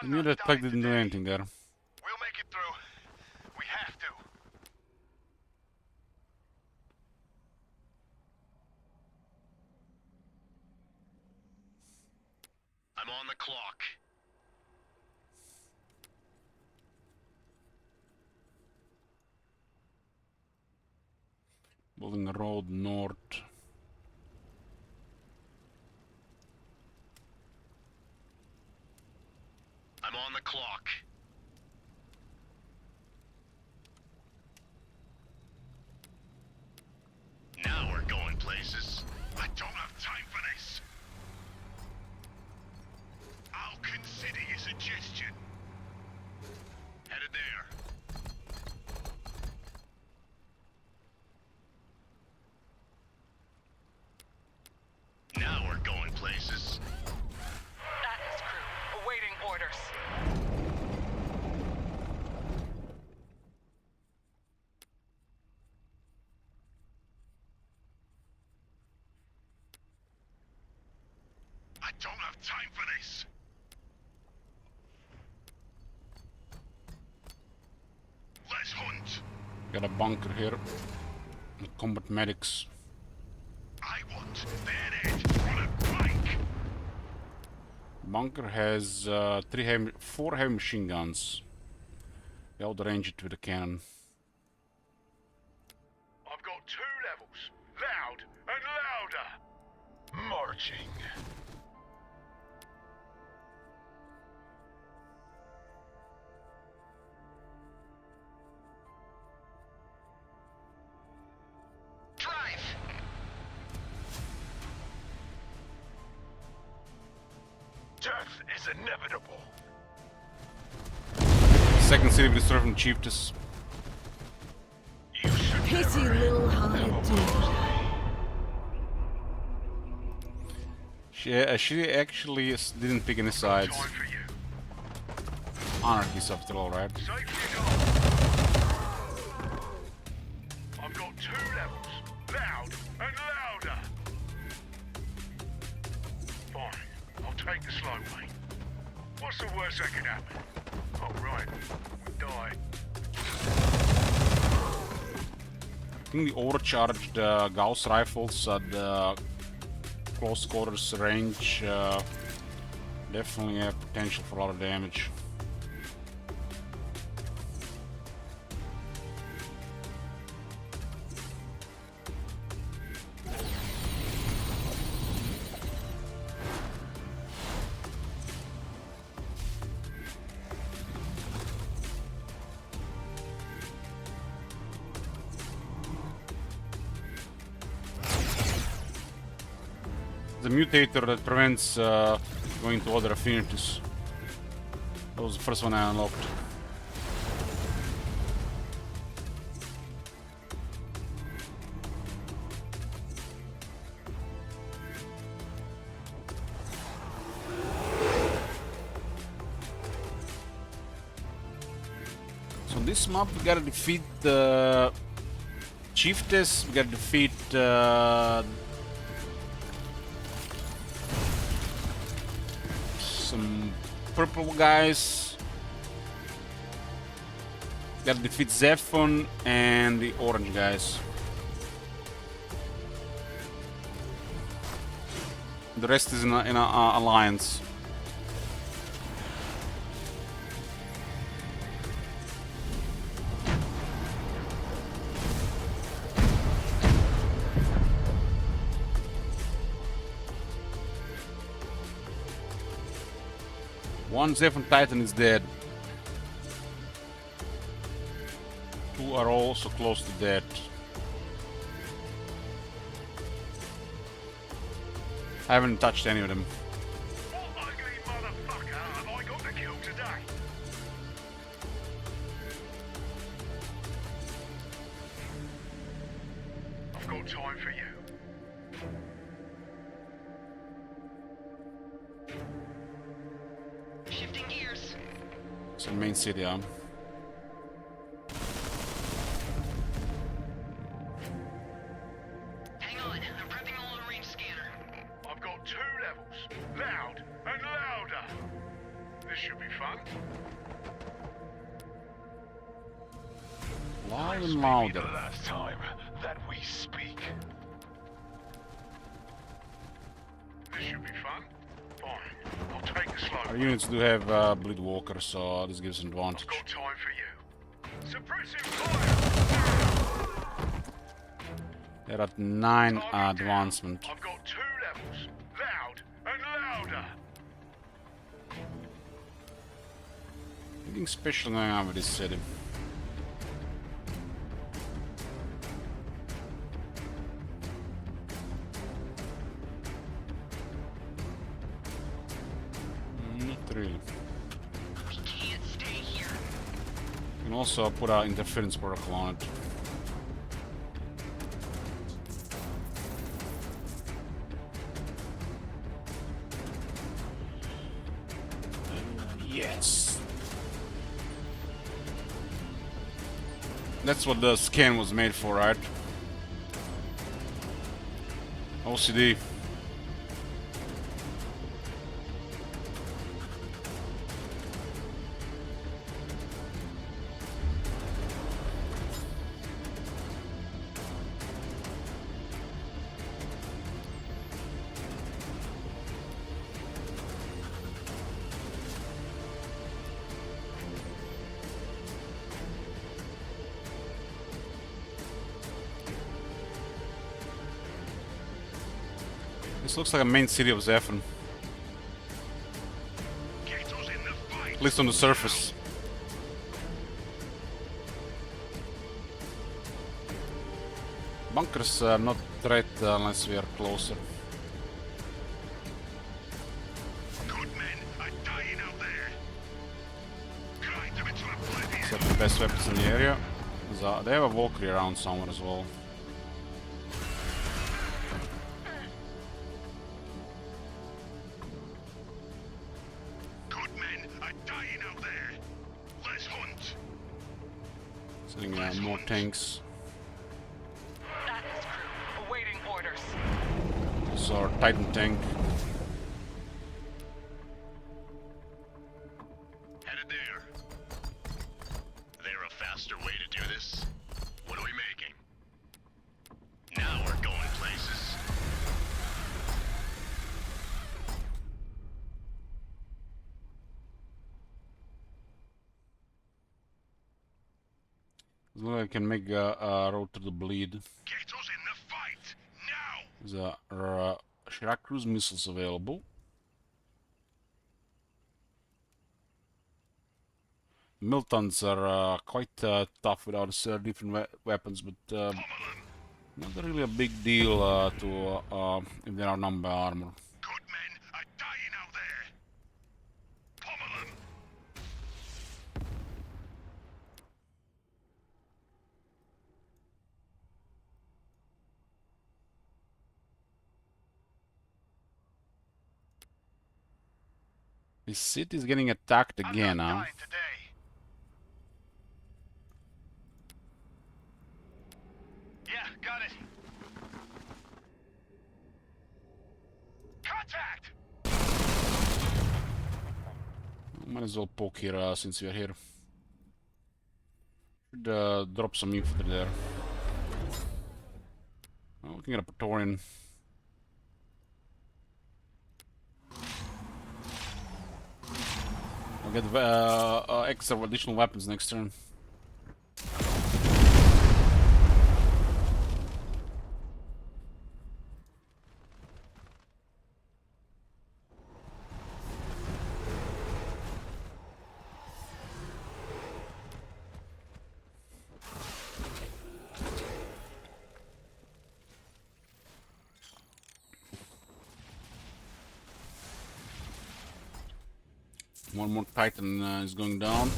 The unit attack didn't do anything there. We'll make it through. We have to. I'm on the clock. Building a road north. I'm on the clock. Now we're going places. I don't have time for this. I'll consider your suggestion. Headed there. Now we're going places. Atlas crew, awaiting orders. I don't have time for this. Let's hunt. Got a bunker here. Combat medics. I want their edge on a bike. Bunker has 4 heavy machine guns. We outrange it with a cannon. I've got 2 levels. Loud and louder. Marching. Drive! Death is inevitable. Second city with from Chiefess. You should Pity never little hearted dude. She actually didn't pick any sides. time for you. Anarchist after all, right? Safely gone. I've got 2 levels. Loud and louder. Fine. I'll take the slow way. What's the worst that could happen? Oh, right. We die. I think the overcharged Gauss rifles at the close quarters range definitely have potential for a lot of damage. The mutator that prevents going to other affinities. That was the first one I unlocked. So on this map we gotta defeat the Chiefess, we gotta defeat some purple guys. Gotta defeat ZEPHON and the orange guys. The rest is in a alliance. One ZEPHON Titan is dead. 2 are also close to dead. I haven't touched any of them. What ugly motherfucker have I got to kill today? I've got time for you. Shifting gears. It's the main city, huh? Hang on, I'm prepping a long-range scanner. I've got 2 levels. Loud and louder. This should be fun. Loud This and may be the louder. last time that we speak. This should be fun. Fine. I'll take the slow Our way. units do have bleed walker, so this gives an I've advantage. got time for you. Suppressive fire! They're at 9 Target down. advancement. I've got 2 levels. Loud and louder. Anything special going on with this city? Not really. We can't stay here. You can also put an interference protocol on it. Yes. That's what the scan was made for, right? OCD. This looks like a main city of ZEPHON. At least on the surface. Bunkers are not threat unless we are closer. Good men are dying out there. Grind them into oblivion. These are the best weapons in the area. They have a Valkyrie around somewhere as well. Good men are dying out there. Let's hunt. Sending more tanks. Atlas crew, awaiting orders. This is our Titan tank. Headed there. There a faster way to do this? What are we making? Now we're going places. Looks like I can make a road to the bleed. Get us in the fight now. There are Shirak cruise missiles available. Miltons are quite tough without different weapons, but not really a big deal if they are number armor. Good men are dying out there. Pummel them. This city is getting attacked again, I'm huh? not dying today. Yeah, got it. Contact! Might as well poke here since we are here. Should drop some infantry there. Oh, looking at a Praetorian. I'll get extra additional weapons next turn. One more Titan is going down.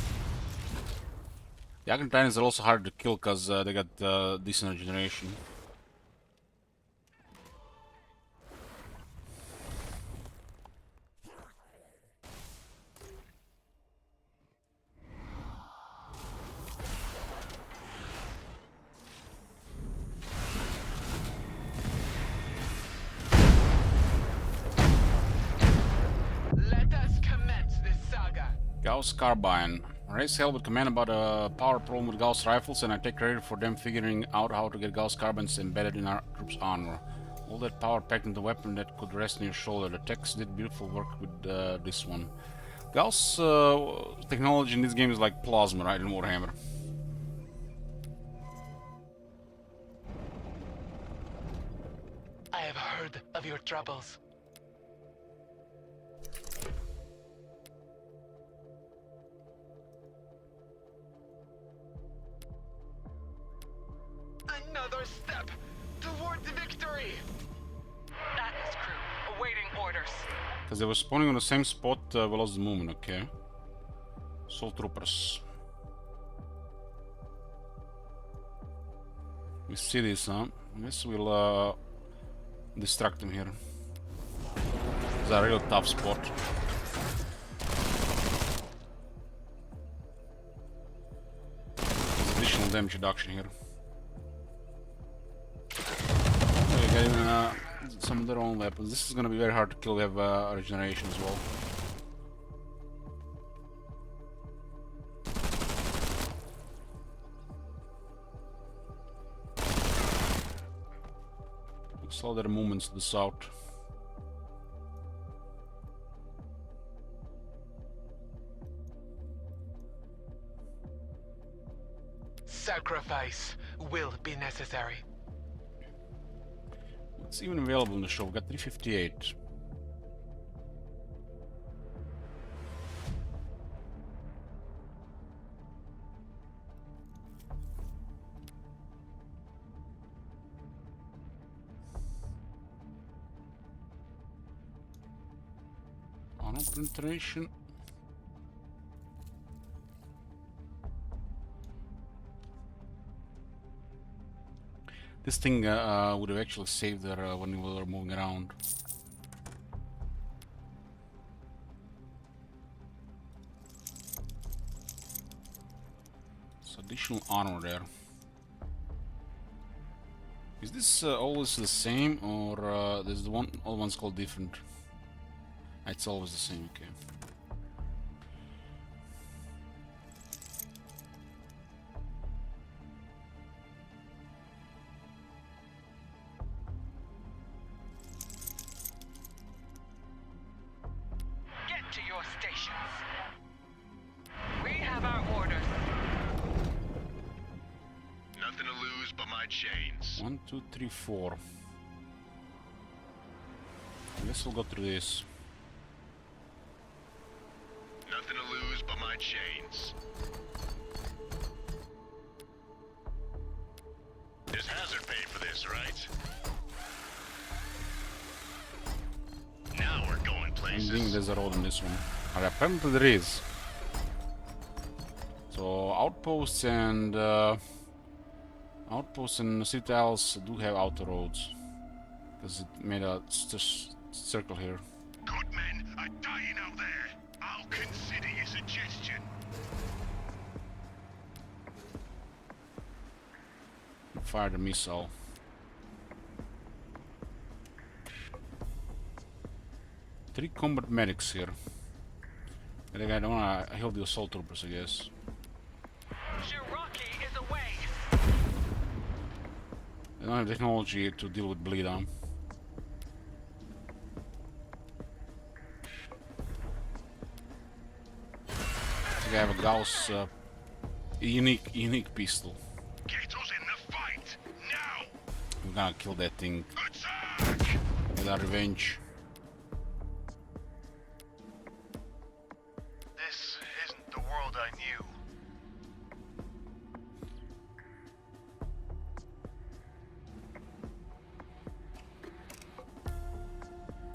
The Agon Titans are also hard to kill because they got decent regeneration. Let us commence this saga. Gauss Carbine. Raise hell with command about a power problem with Gauss rifles, and I take credit for them figuring out how to get Gauss carbines embedded in our troops' armor. All that power packed into a weapon that could rest on your shoulder. The techs did beautiful work with this one. Gauss technology in this game is like plasma, right, in Warhammer. I have heard of your troubles. Another step towards victory! Atlas crew, awaiting orders. Because they were spawning on the same spot, we lost the movement, okay. Soul Troopers. We see this, huh? I guess we'll distract them here. It's a real tough spot. There's additional damage reduction here. They're getting some of their own weapons. This is gonna be very hard to kill. We have regeneration as well. Slow their movements to the south. Sacrifice will be necessary. It's even available in the shop. We got 358. Armor penetration. This thing would have actually saved her when we were moving around. So additional armor there. Is this always the same, or there's the one? All ones called different. It's always the same. Okay. Get to your stations. We have our orders. Nothing to lose but my chains. 1, 2, 3, 4. I guess we'll go through this. Nothing to lose but my chains. There's hazard pay for this, right? Now we're going I places. think there's a road in this one. But apparently there is. So outposts and citadels do have outer roads, because it made a circle here. Good men are dying out there. I'll consider your suggestion. Fire the missile. Three combat medics here. I think I don't wanna heal the assault troopers, I guess. Cherokee is away. I don't have technology to deal with bleed on. I think I have a Gauss unique pistol. Get us in the fight now. We're gonna kill that thing. Attack! With our revenge. This isn't the world I knew.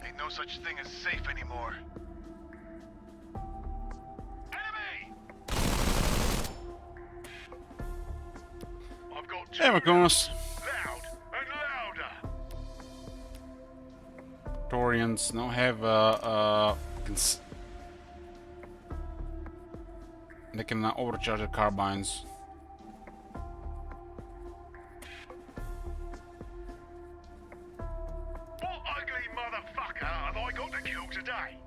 Ain't no such thing as safe anymore. Enemy! I've got two There we go. loud and louder. Torians now have they can overcharge their carbines. What ugly motherfucker have I got to kill today?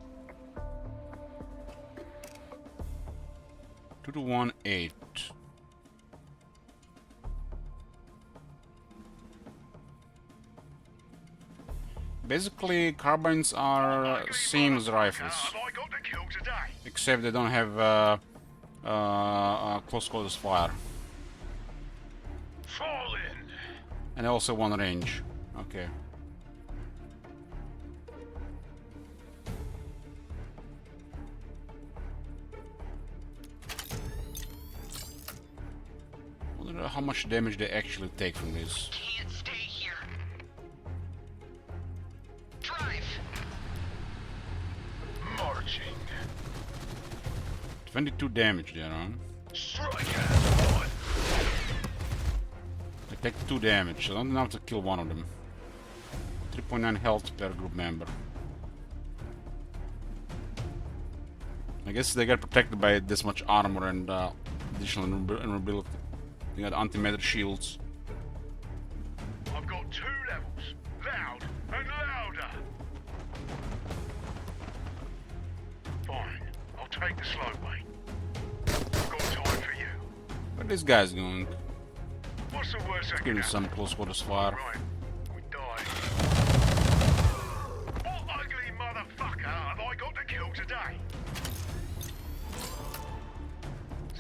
2 to 1, 8. Basically, carbines are same as rifles, Have I got to kill today? except they don't have close quarters fire, Fall in. and also one range. Okay. Wonder how much damage they actually take from this. Can't stay here. Drive. Marching. 22 damage there, huh? Strike at one. They take 2 damage, so not enough to kill one of them. 3.9 health per group member. I guess they get protected by this much armor and additional invulnerability. They got anti-matter shields. I've got 2 levels. Loud and louder. Fine. I'll take the slow way. I've got time for you. Where this guy's going? What's the worst that Give can him happen? some close quarters fire. Right. We die. What ugly motherfucker have I got to kill today?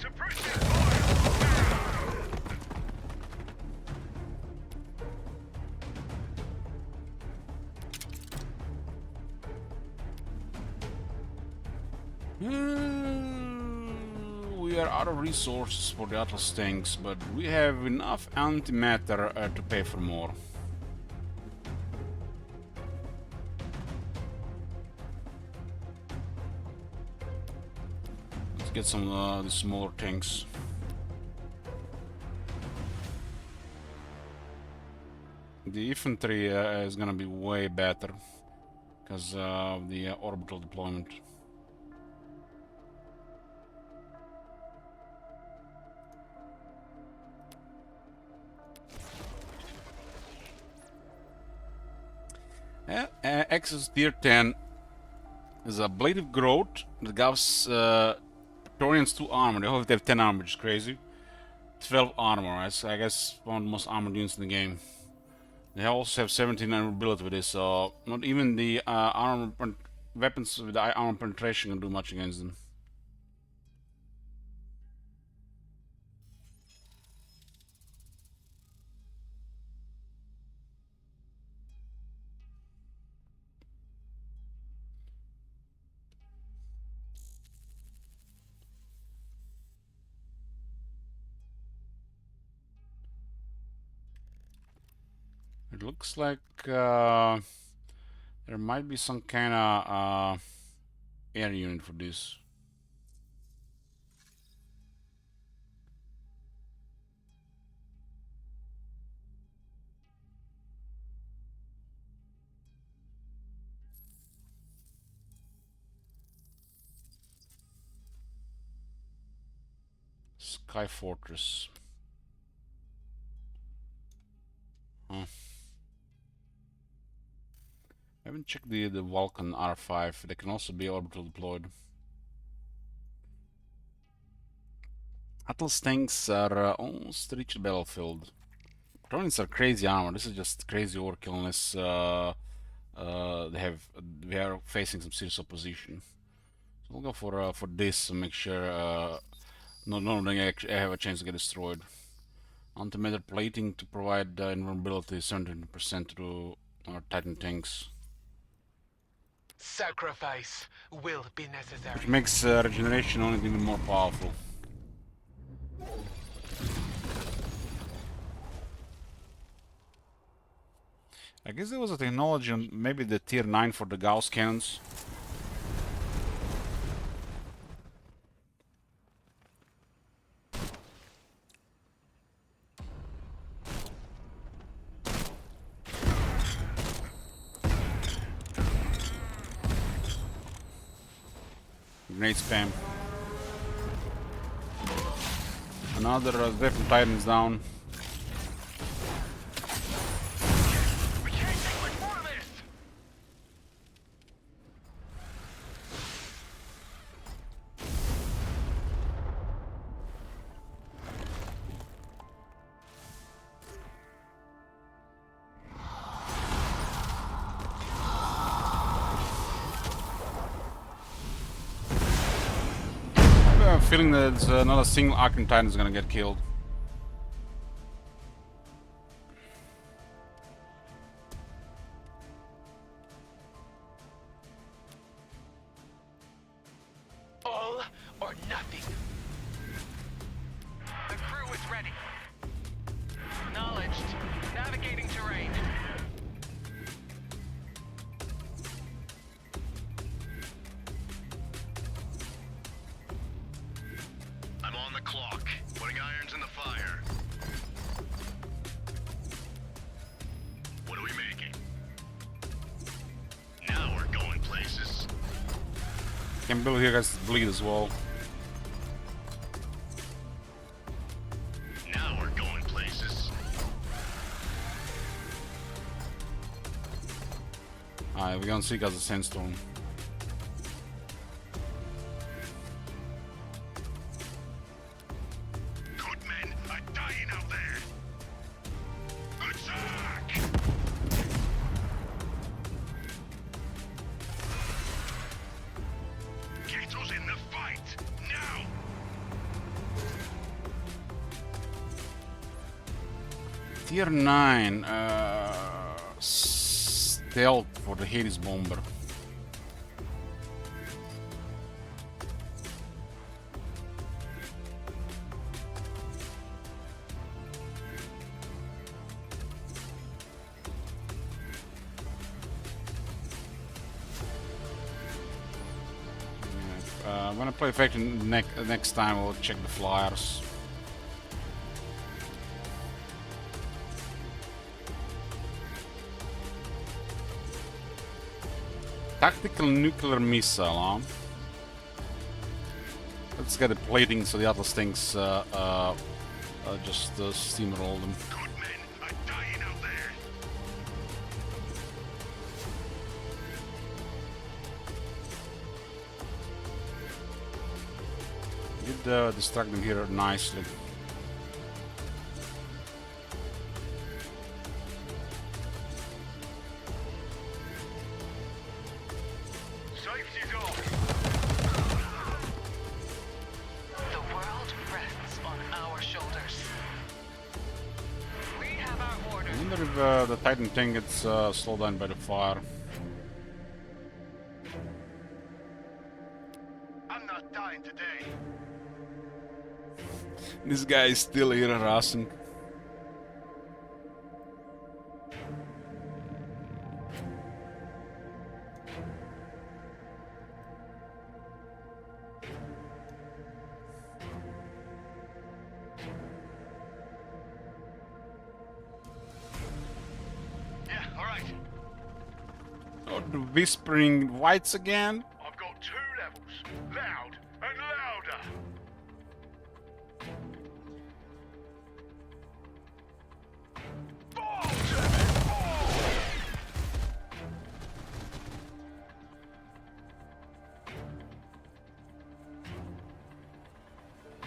Suppressive fire! We are out of resources for the Atlas tanks, but we have enough antimatter to pay for more. Let's get some the smaller tanks. The infantry is gonna be way better because of the orbital deployment. Access tier 10 is a blade of growth that gives Praetorians 2 armor. They have 10 armor, which is crazy. 12 armor, I guess one of the most armored units in the game. They also have 17 vulnerability with this, so not even the weapons with the armor penetration can do much against them. It looks like there might be some kind of air unit for this. Sky Fortress. Huh. I haven't checked the Vulcan R5. They can also be orbital deployed. Atlas tanks are almost reached the battlefield. Drones are crazy armor. This is just crazy overkill unless we are facing some serious opposition. So we'll go for this to make sure none of them actually have a chance to get destroyed. Antimatter plating to provide invulnerability 17% to our Titan tanks. Sacrifice will be necessary. Which makes regeneration only even more powerful. I guess there was a technology on maybe the tier 9 for the Gauss cannons. Grenade spam. Another ZEPHON Titan is down. We can't take much more of this! I have a feeling that not a single Archon Titan is gonna get killed. All or nothing. The crew is ready. Acknowledged. Navigating terrain. I'm on the clock, putting irons in the fire. What are we making? Now we're going places. Can build here guys bleed as well. Now we're going places. We're gonna see guys a sandstorm. Good men are dying out there. Attack! Gato's in the fight now. Tier 9 stealth for the Hades bomber. I'm gonna play Faction next time. We'll check the flyers. Tactical nuclear missile, huh? Let's get the plating so the Atlas things just steamroll them. Good men are dying out there. Did distract them here nicely. Safety's off. The world rests on our shoulders. We have our I orders. wonder if the Titan tank gets slowed down by the fire. I'm not dying today. This guy is still here harassing. Yeah, all right. Oh, the whispering whites again? I've got 2 levels. Loud and louder.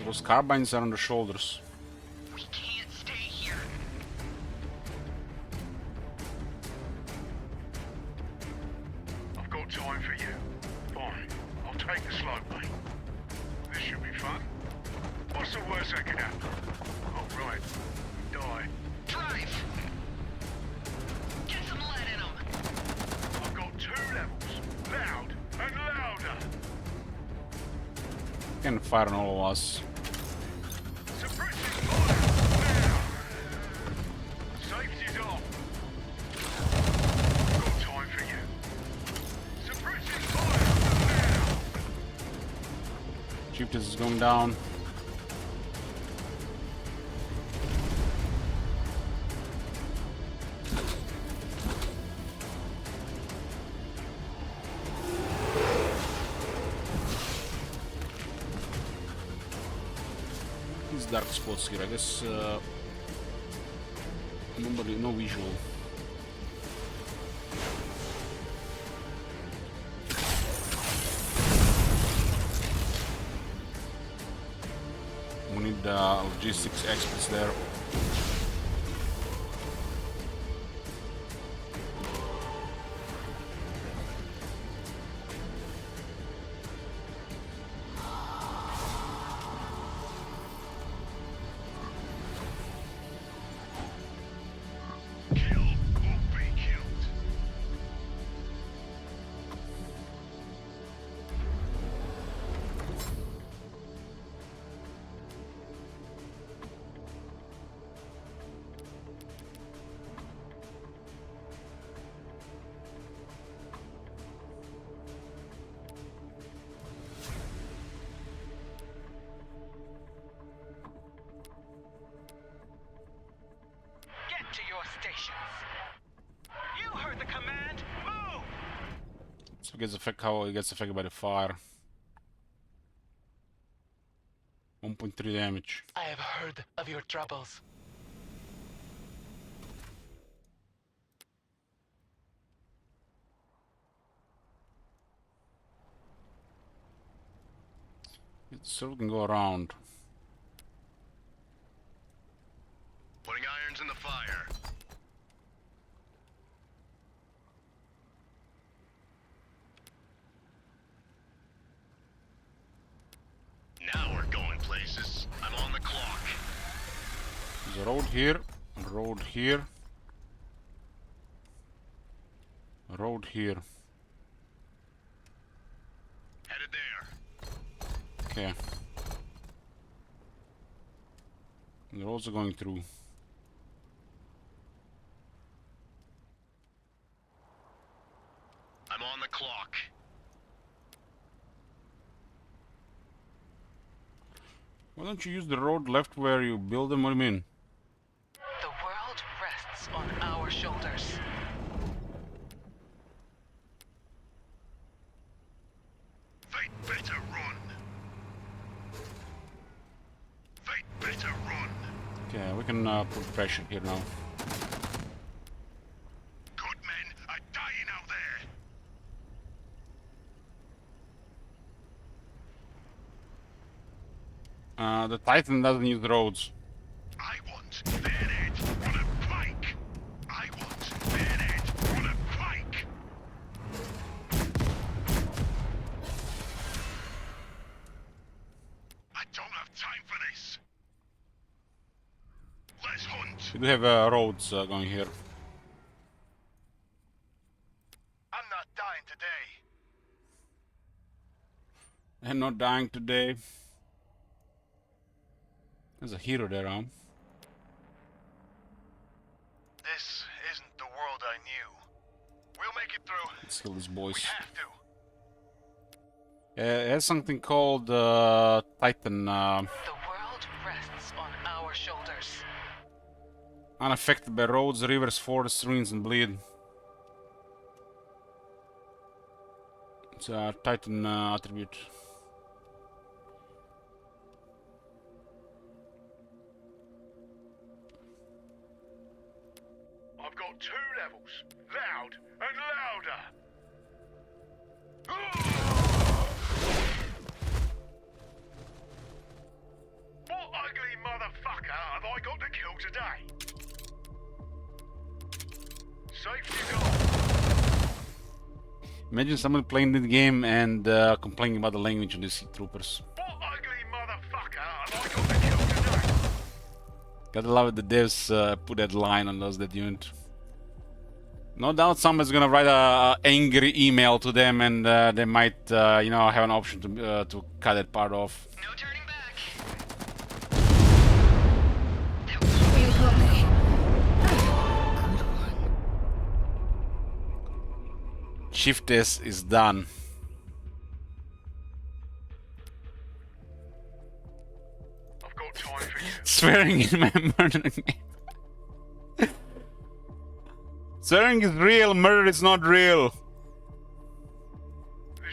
Those carbines are on the shoulders. We can't stay here. I've got time for you. Fine. I'll take the slope, mate. This should be fun. What's the worst that could happen? Oh, right. Die. Drive! Get some lead in them! I've got 2 levels. Loud and louder. Can fire on all of us. Suppressing fire. Now. Safety's off. Got time for you. Suppressing fire. Now. Chieftain is going down. These dark spots here, I guess. No visual. We need logistics experts there. Kill or be killed. Get to your stations. You heard the command. Move! So he gets affected how he gets affected by the fire. 1.3 damage. I have heard of your troubles. It still can go around. Putting irons in the fire. Now we're going places. I'm on the clock. There's a road here, a road here, a road here. Headed there. Okay. The roads are going through. I'm on the clock. Why don't you use the road left where you build them? What do you mean? The world rests on our shoulders. They'd better run. They'd better run. Okay, we can put pressure here now. Good men are dying out there. The Titan doesn't use roads. I want their head on a pike. I want their head on a pike. I don't have time for this. Let's hunt. We do have roads going here. I'm not dying today. And not dying today. There's a hero there, huh? This isn't the world I knew. We'll make it through. Let's kill these boys. We have to. It has something called Titan. The world rests on our shoulders. Unaffected by roads, rivers, forests, ruins, and bleed. It's a Titan attribute. I've got 2 levels. Loud and louder. What ugly motherfucker have I got to kill today? Safety's on. Imagine someone playing this game and complaining about the language of these troopers. What ugly motherfucker have I got to kill today? Gotta love it, the devs put that line on those that unit. No doubt someone's gonna write a angry email to them, and they might, you know, have an option to cut that part off. No turning back. You got me. Shift S is done. I've got time for you. Swearing in my murder game. Swearing is real, murder is not real. This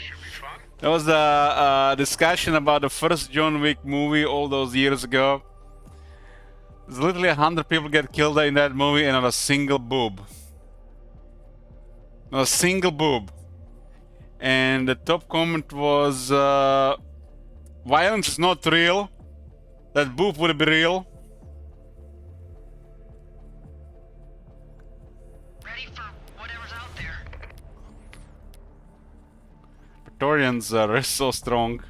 should be fun. There was a discussion about the first John Wick movie all those years ago. There's literally 100 people get killed in that movie and not a single boob. Not a single boob. And the top comment was, violence is not real. That boob would be real. Ready for whatever's out there. Praetorians are so strong.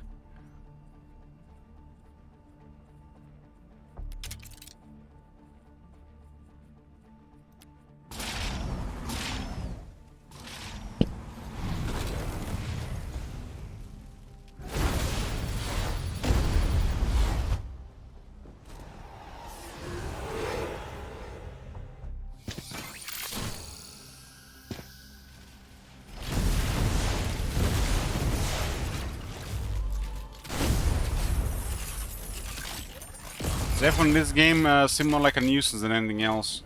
ZEPHON in this game seems more like a nuisance than anything else.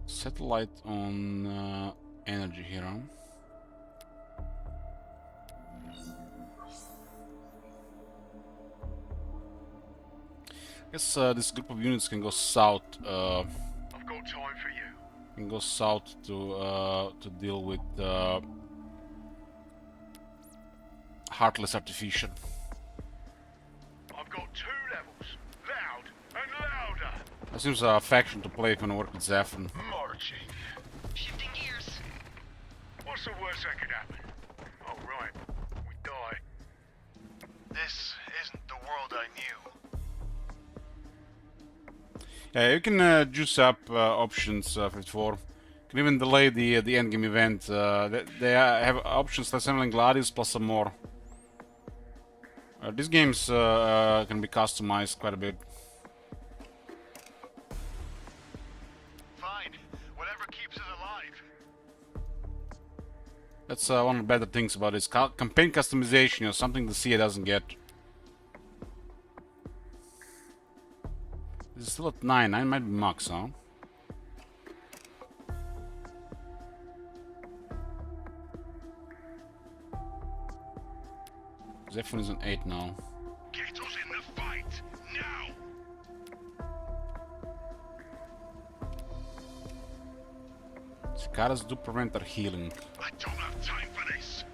Satellite on energy here, huh? I guess this group of units can go south. I've got time for you. Can go south to deal with Heartless Artificial. I've got 2 levels. Loud and louder. seems a faction to play if you want to work with ZEPHON. Marching. Shifting gears. What's the worst that could happen? Oh, right. We die. This isn't the world I knew. Yeah, you can juice up options 54. You can even delay the endgame event. They have options like Assembling Gladius plus some more. These games can be customized quite a bit. Fine. Whatever keeps us alive. That's one of the better things about this campaign customization. You know, something the CA doesn't get. This is still at 9. 9 might be max, huh? ZEPHON is on 8 now. Get us in the fight now. Cicadas do prevent our healing. I don't have time for this.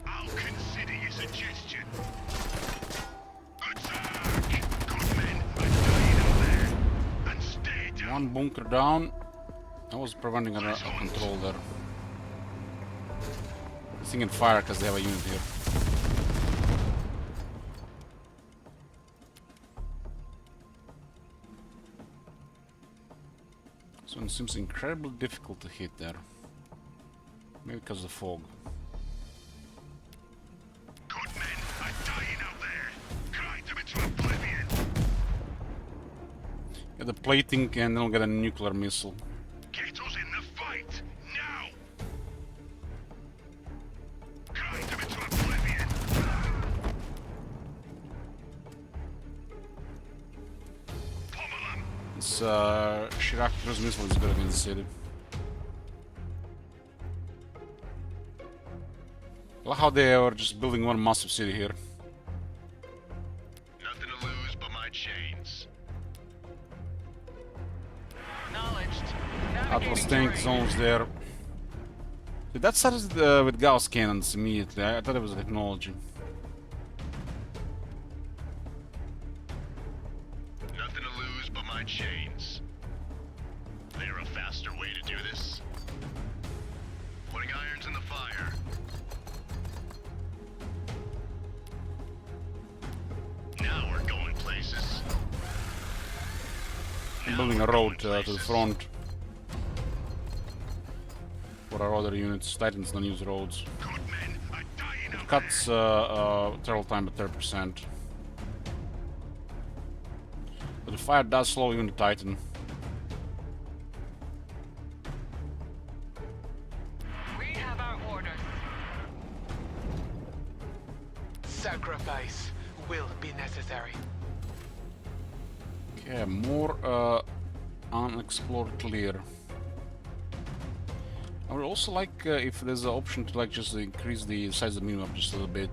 I'll consider your suggestion. Attack! Good men, I'm dying out there. And stay down. One bunker down. I was preventing a control there. This thing can fire because they have a unit here. This one seems incredibly difficult to hit there. Maybe because of the fog. Good men, I'm dying out there. Grind them into oblivion. Get the plating and then we'll get a nuclear missile. Get us in the fight now. Grind them into oblivion. Pummel them. This Chirac cruise missile is good against the city. I like how they are just building one massive city here. Nothing to lose but my chains. Acknowledged. Atlas Navigating tank terrain. zones there. Dude, that started with Gauss cannons immediately. I thought it was a technology. Nothing to lose but my chains. There a faster way to do this? Putting irons in the fire. Now we're going places. I'm building a road to the front for our other units. Titans don't use roads. Good men, I'm dying It out cuts travel time by 30%. But the fire does slow even the Titan. We have our orders. Sacrifice will be necessary. Okay, more unexplored clear. I would also like if there's an option to like just increase the size of the minimap just a little bit,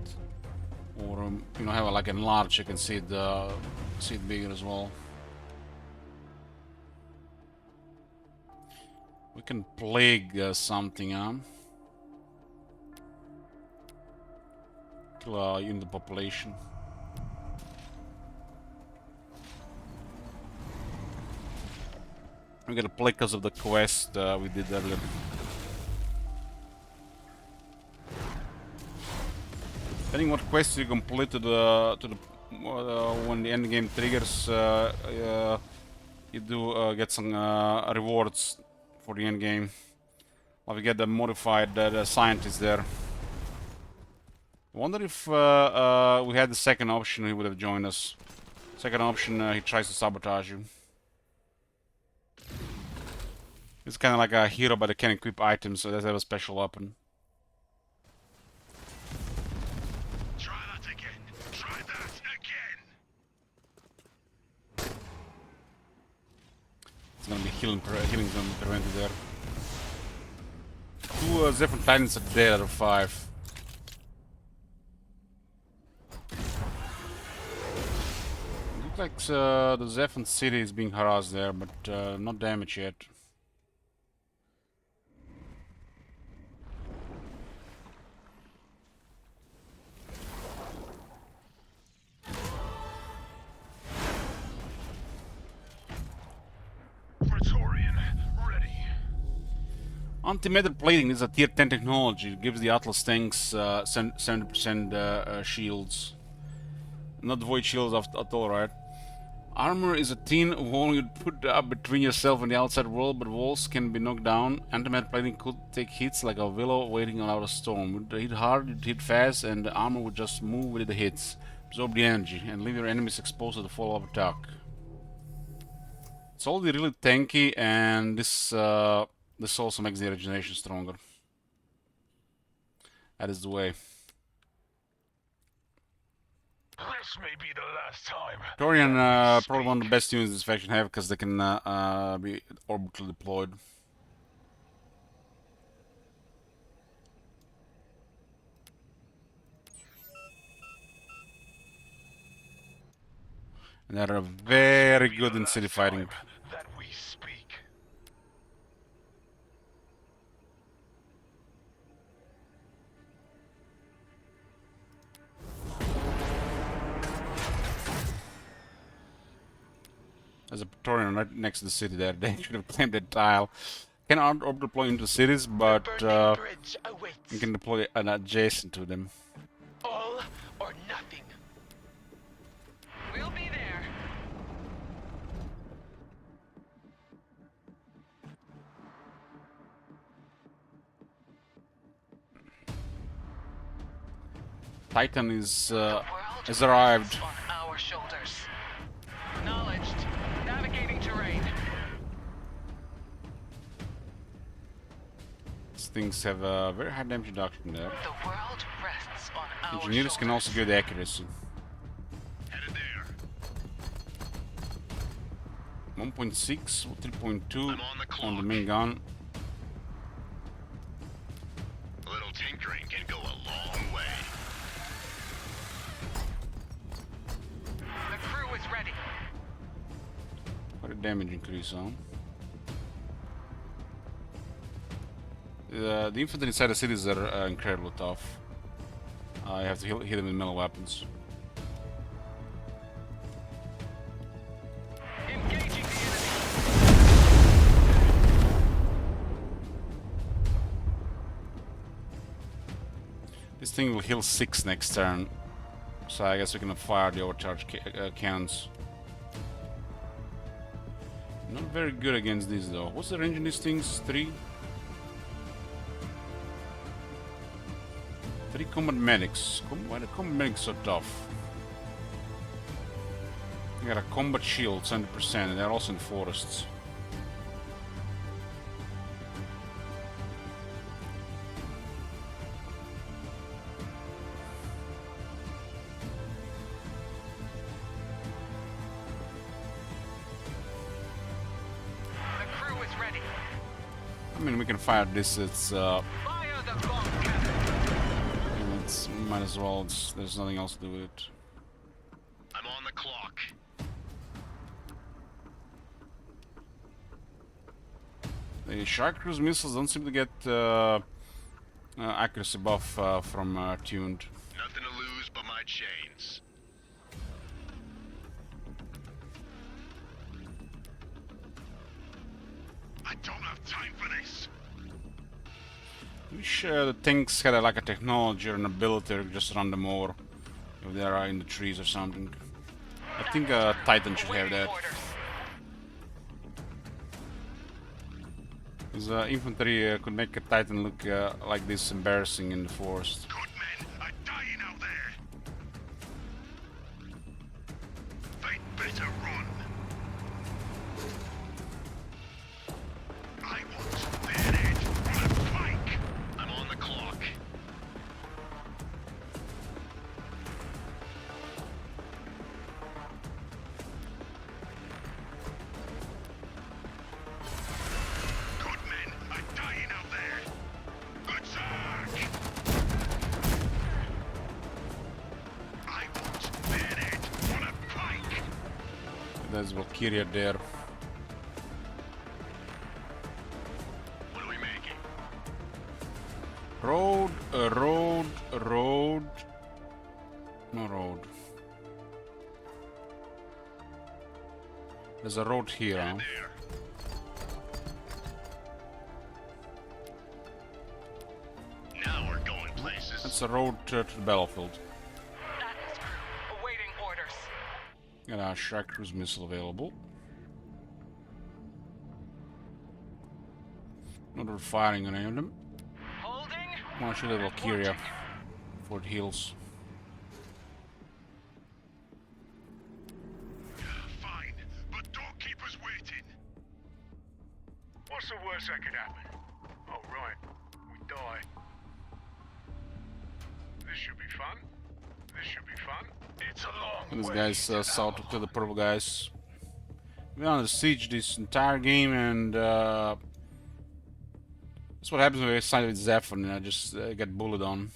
or you know, have a, like enlarge. I can see it bigger as well. We can plague something, huh? Kill a unit of population. We got a plague because of the quest we did earlier. Depending what quest you complete to the when the end game triggers, you do get some rewards for the end game. Like we get the modified the scientist there. I wonder if we had the second option, he would have joined us. Second option, he tries to sabotage you. It's kind of like a hero, but they can equip items, so they have a special weapon. Try that again. Try that again. It's gonna be healing's gonna be prevented there. 2 ZEPHON Titans are dead out of 5. Looks like the ZEPHON city is being harassed there, but not damaged yet. Anti-matter plating is a tier 10 technology. It gives the Atlas tanks 70% shields. Not void shields at all, right? Armor is a thin wall you put up between yourself and the outside world, but walls can be knocked down. Anti-matter plating could take hits like a willow waiting out a storm. Would hit hard, you'd hit fast, and the armor would just move with the hits. Absorb the energy and leave your enemies exposed to the follow-up attack. It's already really tanky, and this also makes the regeneration stronger. That is the way. This may be the last time. Torian, probably one of the best units this faction have, because they can be orbitally deployed. And they're very good in city fighting. That we speak. There's a Praetorian right next to the city there. They should have claimed that tile. Cannot orb deploy into cities, but you can deploy an adjacent to them. All or nothing. We'll be there. Titan is has arrived. On our shoulders. Acknowledged. Navigating terrain. These things have a very high damage reduction there. The world rests on our Engineers can also get accuracy. Headed there. 1.6, 3.2 I'm on the main gun. A little tinkering can go a long way. The crew is ready. Quite a damage increase on. The infantry inside the cities are incredibly tough. You have to hit them with melee weapons. Engaging the enemy. This thing will heal 6 next turn, so I guess we can fire the overcharge cannons. Not very good against these though. What's the range in these things? 3? 3 combat medics. Why are the combat medics so tough? You got a combat shield, 70%, and they're also in forests. The crew is ready. I mean, we can fire this. It's Fire the bomb cannon. it's might as well. There's nothing else to do with it. I'm on the clock. The Shark Cruise missiles don't seem to get accuracy buff from tuned. Nothing to lose but my chains. I don't have time for this. Wish the tanks had like a technology or an ability to just run them over if they are in the trees or something. I think Titan should have that. Because infantry could make a Titan look like this embarrassing in the forest. Good men are dying out there. They'd better run. I want their head on a pike. I'm on the clock. Good men are dying out there. Attack! I want their head on a pike. There's Valkyria there. What are we making? Road, road. No road. There's a road here, huh? There. It's a road to the battlefield. Atlas crew, awaiting orders. Got a Shark Cruise missile available. Not firing on any of them. Holding. Well, I should have Valkyria for it heals. Fine, but don't keep us waiting. What's the worst that could happen? Oh, right. We die. This should be fun. This should be fun. It's a long And this way guy's to south to the purple guys. We've been under siege this entire game, and that's what happens when I side with ZEPHON, and I just get bullied on.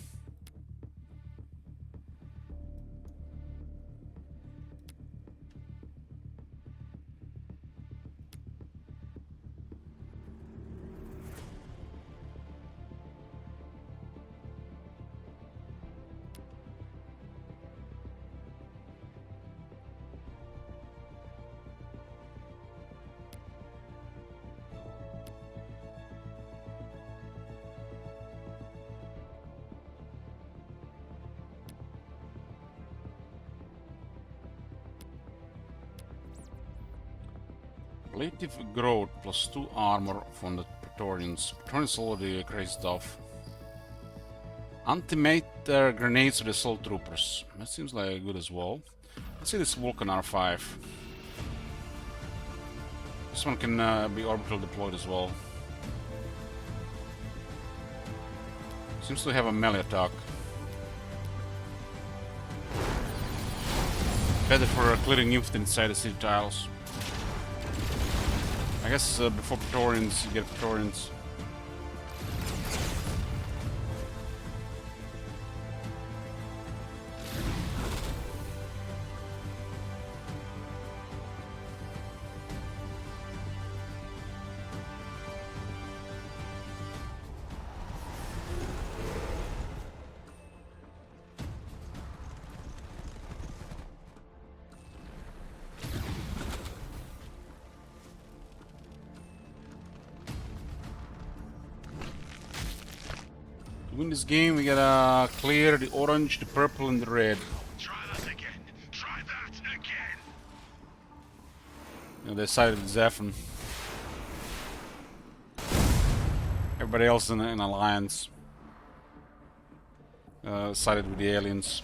Relative growth plus 2 armor from the Praetorians. Praetorians already crazy stuff. Antimatter grenades for the assault troopers. That seems like good as well. Let's see this Vulcan R5. This one can be orbital deployed as well. Seems to have a melee attack. Better for clearing youth inside the city tiles. I guess before Praetorians, you get Praetorians. To win this game, we gotta clear the orange, the purple, and the red. Try that again. Try that again. You know, they sided with ZEPHON. Everybody else in an alliance sided with the aliens.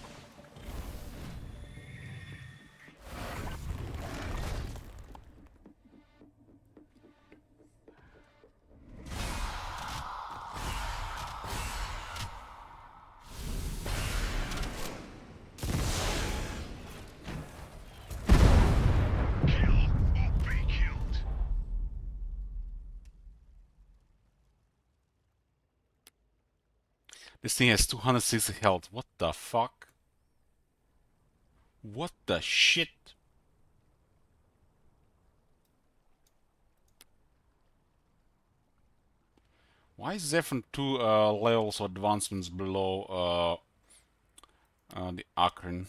This thing has 260 health. What the fuck? What the shit? Why is ZEPHON 2 levels of advancements below the Akron?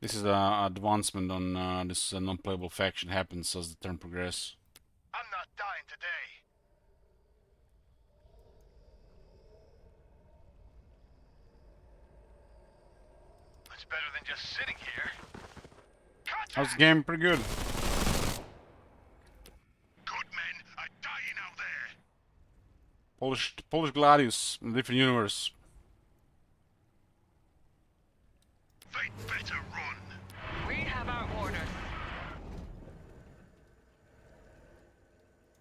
This is an advancement on this non-playable faction happens as the turn progresses. I'm not dying today. It's better than just sitting here. How's the game? Pretty good. Good men are dying out there. Polish Gladius in a different universe. They'd better run. We have our orders.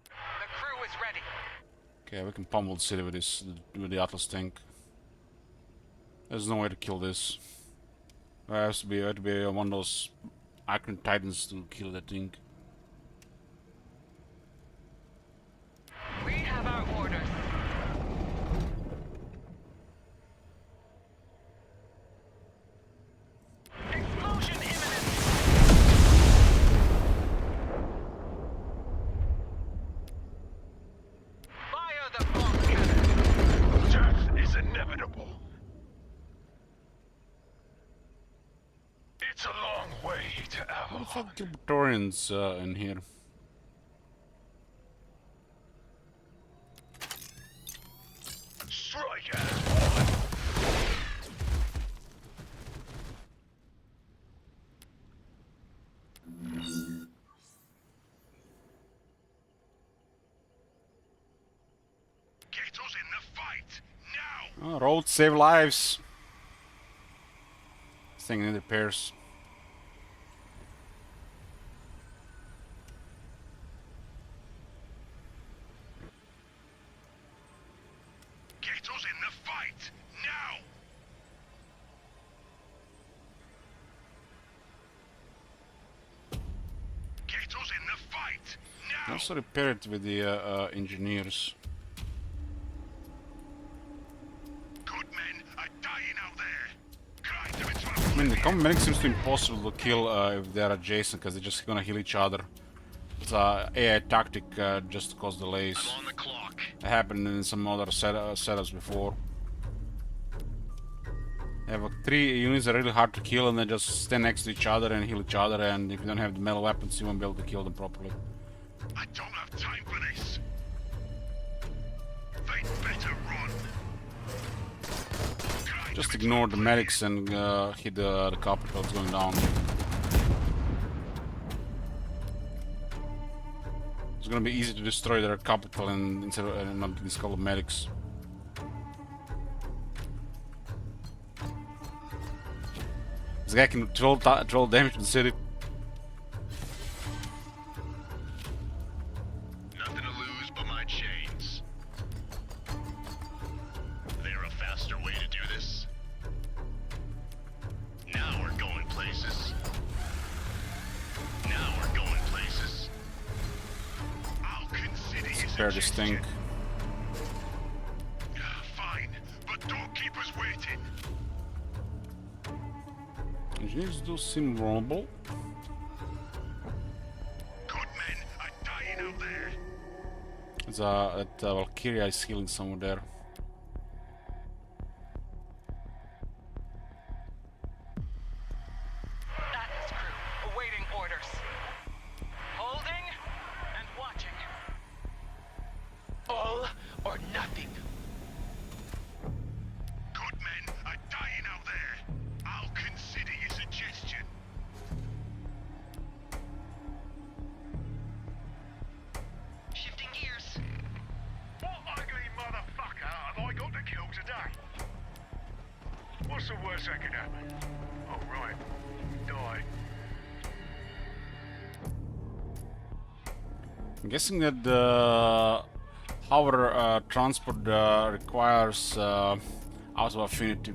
The crew is ready. Okay, we can pummel the city with this, with the Atlas tank. There's no way to kill this. There has to be one of those Akron Titans to kill that thing. We have our orders. Explosion imminent. Fire the bomb cannon. Death is inevitable. It's a long way to What the Avalon. fuck are Praetorians in here? Strike at us, boy. Get us in the fight now. Oh, roads save lives. This thing needs repairs. Get us in the fight now. Get us in the fight now. Also repair it with the engineers. Good men are dying out there. Grind them into a I mean, the combat medic seems to be impossible to kill if they're adjacent, because they're just gonna heal each other. It's a AI tactic just to cause delays. I'm on the clock. It happened in some other setups before. You have 3 units that are really hard to kill, and they just stand next to each other and heal each other, and if you don't have the metal weapons, you won't be able to kill them properly. I don't have time for this. They'd better run. Just ignore the medics and hit the capital that's going down. It's gonna be easy to destroy their capital and instead of not these couple of medics. This guy can do 12 damage to the city. Nothing to lose but my chains. There a faster way to do this? Now we're going places. Now we're going places. I'll consider you Spare this thing. Fine, but don't keep us waiting. Engineers do seem vulnerable. Good men are dying out there. There's that Valkyria is healing somewhere there. Atlas crew, awaiting orders. Holding and watching. All or nothing. Good men are dying out there. I'll consider your suggestion. Shifting gears. What ugly motherfucker have I got to kill today? What's the worst that could happen? Oh, right. Die. I'm guessing that the hover transport requires out of affinity.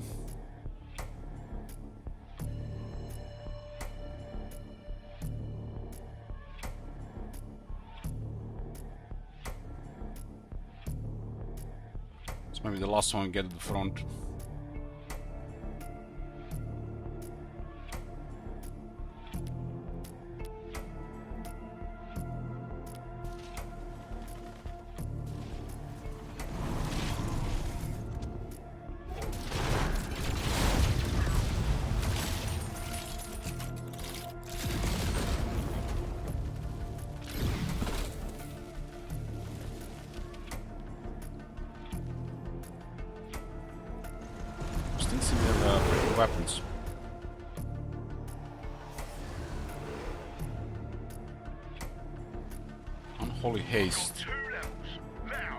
So maybe the last one get to the front. Things seem to have pretty weapons. Unholy haste.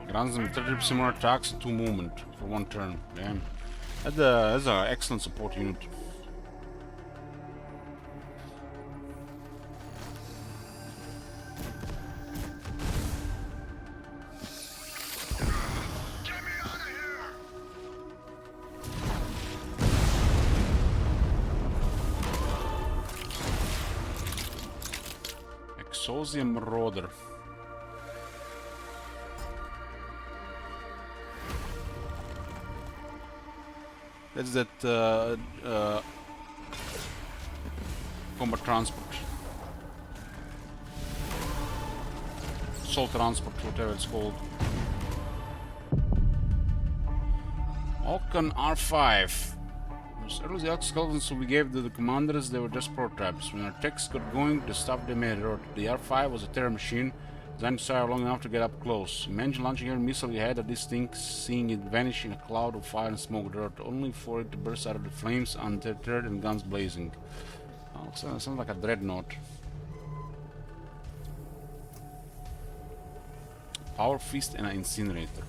Grants them 30% more attacks and 2 movement for 1 turn. Damn. That's an excellent support unit. Exosia Marauder. That's that combat transport. Soul transport, whatever it's called. Alcan R5. Those early exoskeletons we gave to the commanders, they were just prototypes. When our techs got going, the stuff they made wrote. The R5 was a terror machine. Designed to fire long enough to get up close. Imagine launching your missile ahead of this thing, seeing it vanish in a cloud of fire and smoke dirt, only for it to burst out of the flames undeterred and guns blazing. Oh, sounds like a dreadnought. Power fist and an incinerator.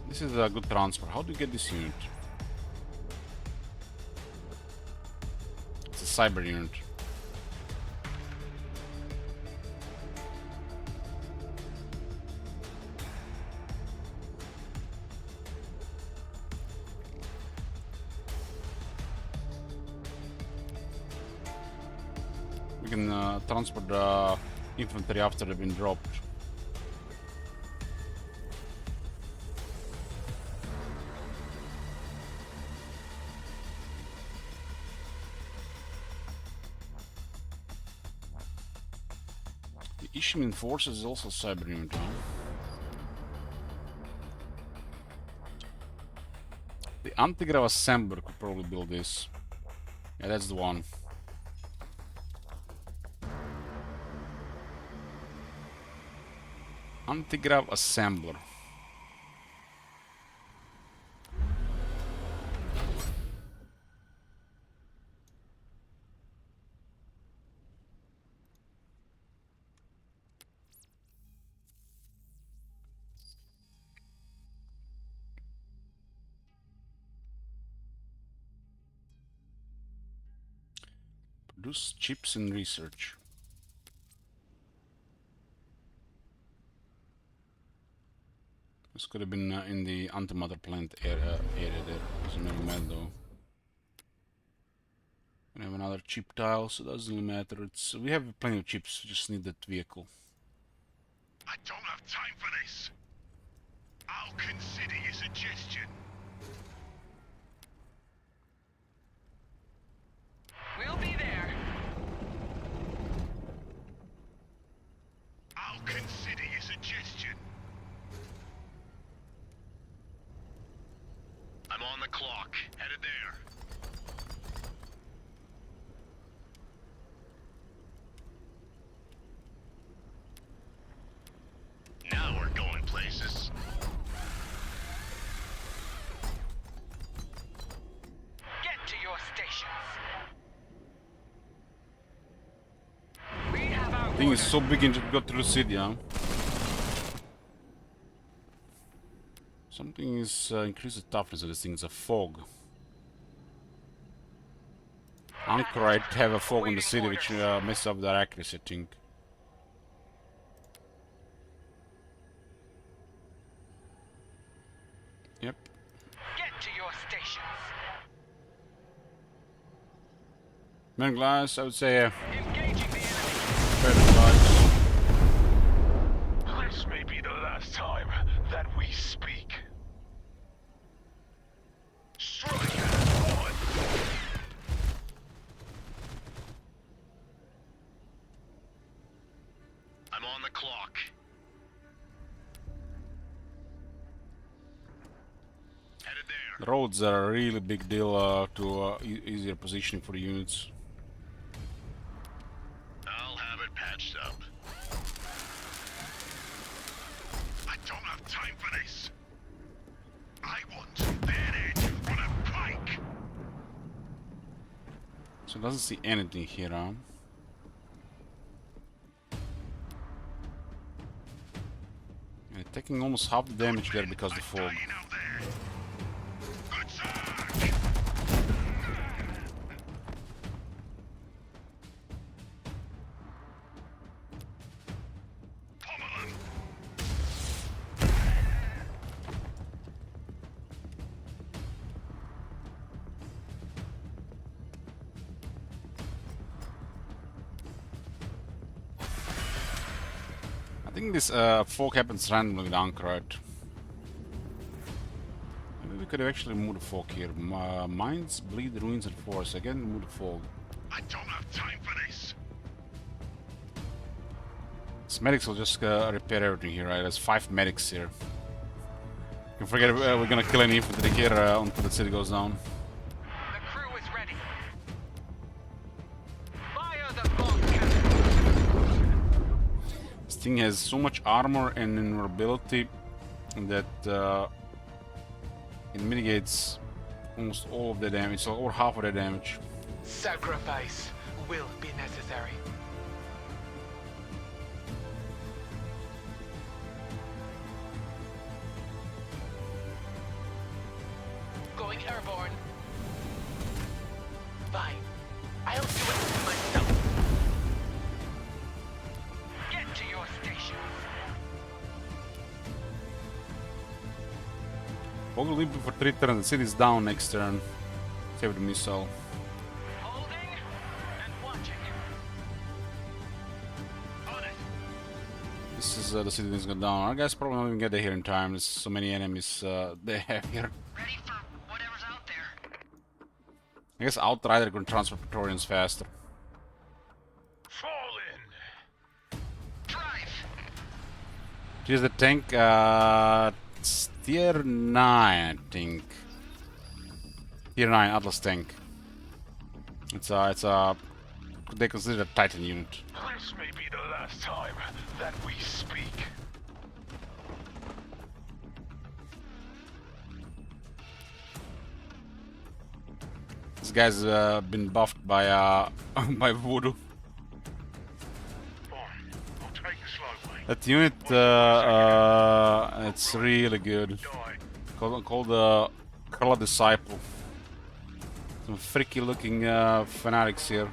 This is a good transfer. How do you get this unit? It's a cyber unit. We can transport the infantry after they've been dropped. The Ishimin forces is also cyber unit, huh? The anti-grav assembler could probably build this. Yeah, that's the one. Anti-grav assembler. Produce chips and research. This could have been in the antimatter plant area there. Doesn't really matter though. We have another chip tile, so it doesn't really matter. We have plenty of chips. We just need that vehicle. I don't have time for this. I'll consider your suggestion. We'll be there. I'll consider your suggestion. I'm on the clock. Headed there. Now we're going places. Get to your stations. We have our Thing is so big and just got through the city, huh? Something is increase the toughness of this thing. It's a fog. Anchorite have a fog in the city which messes up their accuracy, I think. Yep. Get to your stations. Man glass, I would say Engaging the enemy. better glass. This may be the last time that we speak. Strike one. I'm on the clock. Headed there. The roads are a really big deal to easier positioning for the units. I'll have it patched up. I don't have time for this. I want that edge on a pike. So it doesn't see anything here, huh? And taking almost half the damage there because of the fog. Dying out there. Good sir. Pummel 'em. I think this fog happens randomly with Anchorite. Maybe we could have actually moved the fog here. Mines, bleed, ruins, and force. Again, move the fog. I don't have time for this. These medics will just repair everything here, right? There's 5 medics here. You can forget we're gonna kill any infantry here until the city goes down. The crew is ready. Fire the bomb cannon. This thing has so much armor and invulnerability that it mitigates almost all of the damage, so over half of the damage. Sacrifice will be necessary. Going airborne. Fine. I'll do it myself. Get to your stations. We'll leave for 3 turns. The city's down next turn. Save the missile. Holding and watching. On it. This is the city that's gone down. Our guys probably won't even get there here in time. There's so many enemies they have here. Ready for whatever's out there. I guess Outrider can transfer Praetorians faster. Fall in. Drive. Here's the tank. It's tier 9, I think. Tier 9 Atlas tank. It's a they consider a Titan unit. This may be the last time that we speak. This guy's been buffed by by voodoo. Fine. I'll take the slow way. That unit, it's really good. Die. Called Curla Disciple. Some freaky looking fanatics here.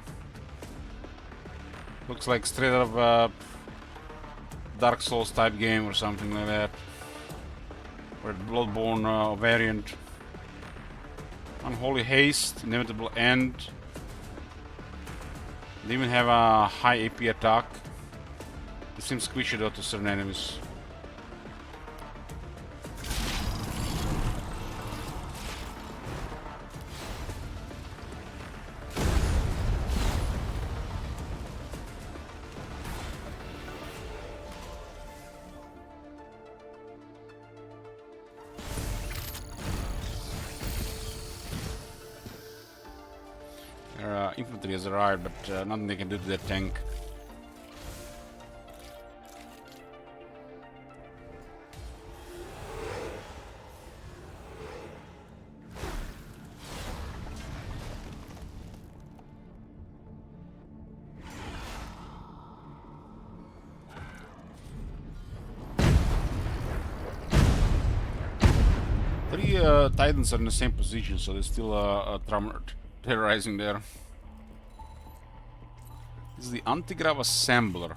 Looks like straight out of a Dark Souls type game or something like that. Or Bloodborne variant. Unholy Haste, Inevitable End. They even have a high AP attack. It seems squishy though to certain enemies. Their infantry has arrived, but nothing they can do to that tank. Three Titans are in the same position, so they're still terrorizing there. This is the Antigrav Assembler.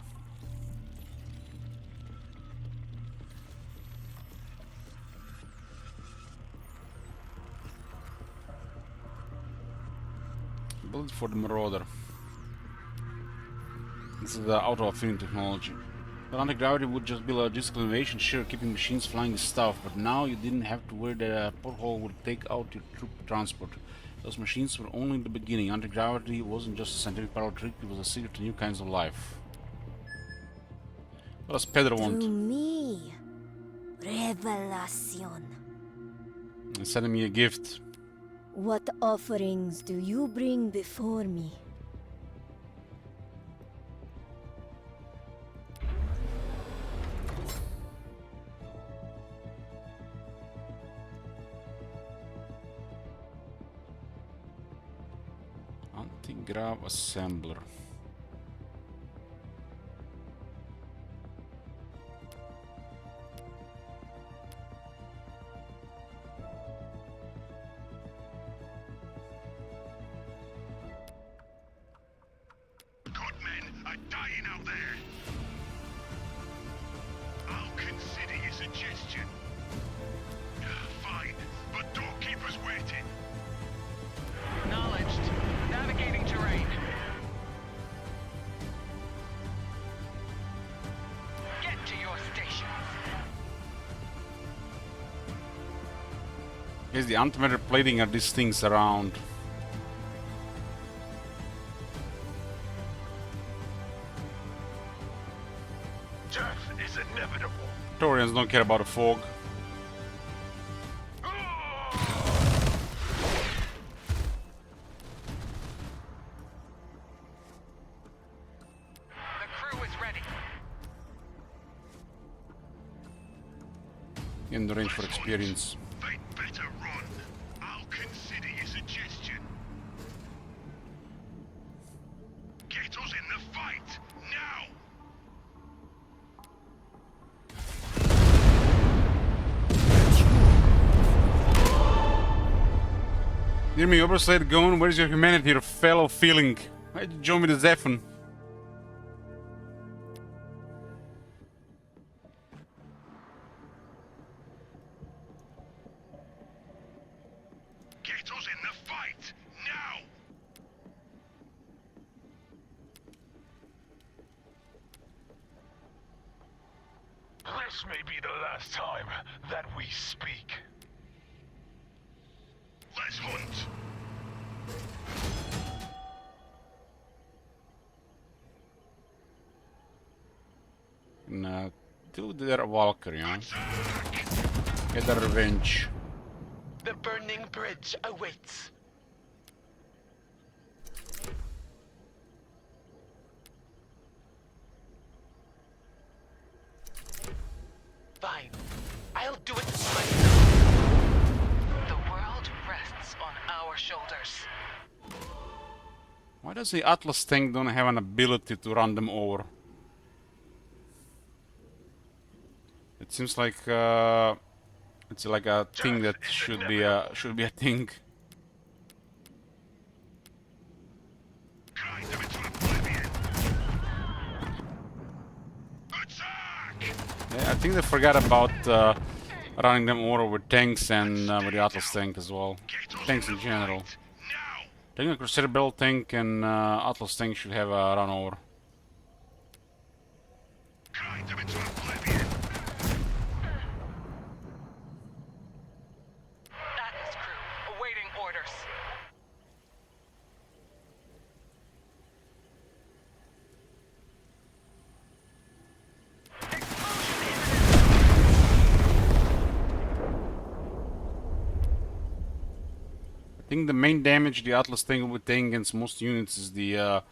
Built for the Marauder. This is the auto-affinity technology. Well, anti-gravity would just be logistical innovation, sure, keeping machines flying is tough, but now you didn't have to worry that a porthole would take out your troop transport. Those machines were only the beginning. Anti-gravity wasn't just a scientific parallel trick, it was a secret to new kinds of life. What does Pedro want? To me, revelation. He's sending me a gift. What offerings do you bring before me? Antigrav Assembler. Good men are dying out there. I'll consider your suggestion. Fine, but don't keep us waiting. Acknowledged. Navigating terrain. Get to your stations. Here's the antimatter plating of these things around. Praetorians don't care about the fog. The crew is ready. In the range for experience. They'd better run. I'll consider your suggestion. Get us in the fight, now! Dear me, Oberslade gone, where's your humanity, your fellow feeling? Why did you join me the ZEPHON? Get us in the fight, now! This may be the last time that we speak. Let's hunt! And do their Valkyrie, huh? Get their revenge. The burning bridge awaits. Fine. I'll do it myself. The world rests on our shoulders. Why does the Atlas tank don't have an ability to run them over? It seems like it's like a thing that should be a thing. Yeah, I think they forgot about running them over with tanks and with the Atlas tank as well. Tanks in general. I think the Crusader Battle tank and Atlas tank should have a run over. Atlas crew, awaiting orders. I think the main damage the Atlas tank would take against most units is the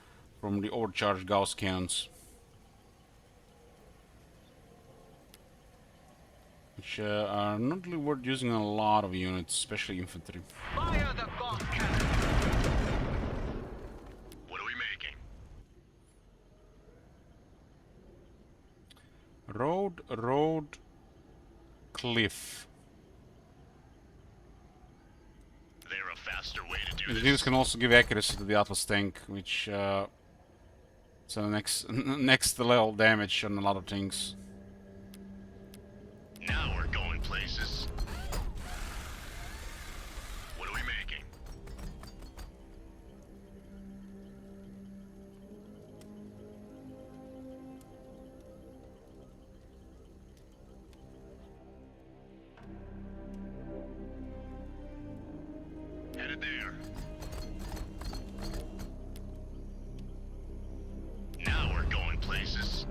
from the overcharged Gauss cannons, which are not really worth using on a lot of units, especially infantry. Fire the Gauss cannon. What are we making? Road, cliff. There a faster way to do These this? units can also give accuracy to the Atlas tank, which so next level damage on a lot of things. Now we're going places. What are we making? Headed there. Now we're going places.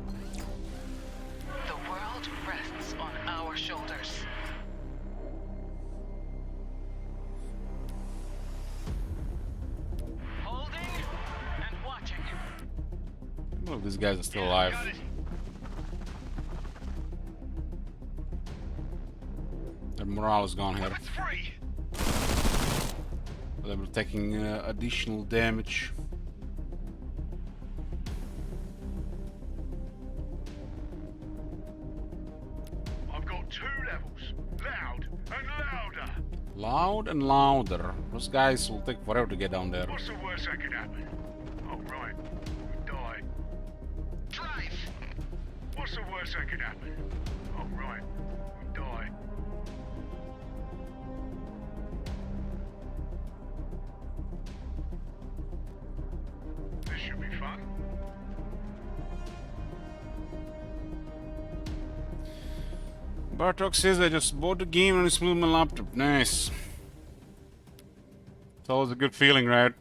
The world rests on our shoulders. Holding and watching. Well, these guys are still alive. Their morale is gone here. It's free. They were taking additional damage. I've got 2 levels. Loud and louder. Loud and louder. Those guys will take forever to get down there. What's the worst that could happen? Oh, right. We die. Drive. What's the worst that could happen? Oh, right. We die. This should be fun. Bartok says I just bought the game and it's moved my laptop. Nice. It's always a good feeling, right?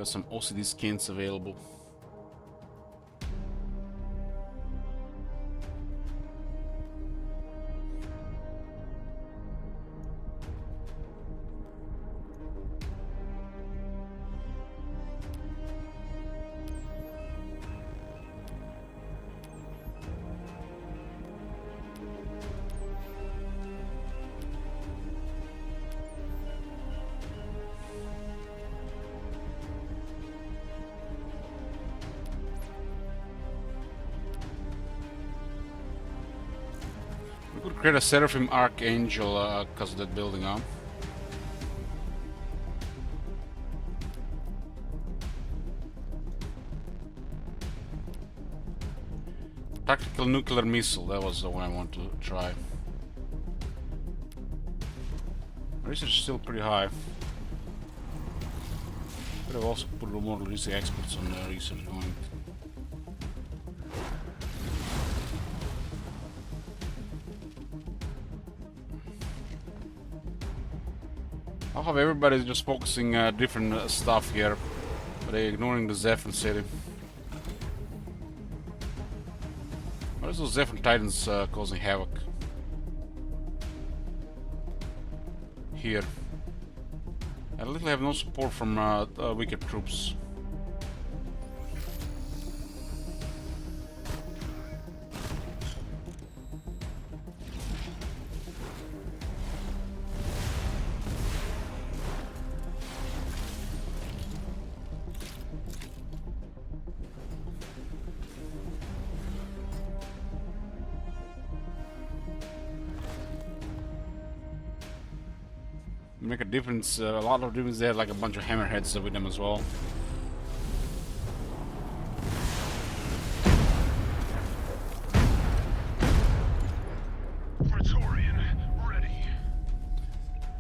Got some OCD skins available. We could create a Seraphim Archangel because of that building, huh? Tactical nuclear missile, that was the one I want to try. Research is still pretty high. Could have also put more research experts on the research going. I'll have everybody just focusing different stuff here, but they're ignoring the ZEPHON city. What is those ZEPHON Titans causing havoc? Here. I literally have no support from wicked troops. Make a difference, a lot of difference. They had like a bunch of hammerheads with them as well. Praetorian, ready.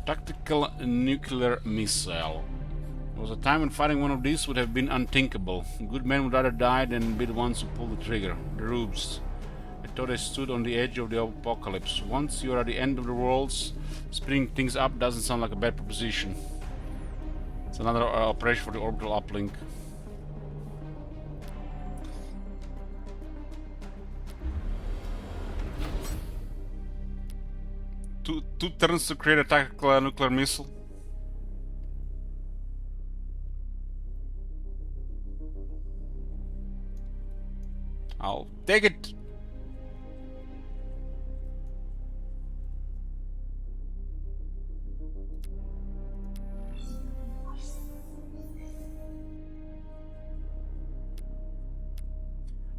Tactical nuclear missile. There was a time when fighting one of these would have been unthinkable. Good men would rather die than be the ones who pull the trigger. The rubes. I thought I stood on the edge of the apocalypse. Once you're at the end of the worlds, splitting things up doesn't sound like a bad proposition. It's another operation for the orbital uplink. Two turns to create a tactical nuclear missile. I'll take it.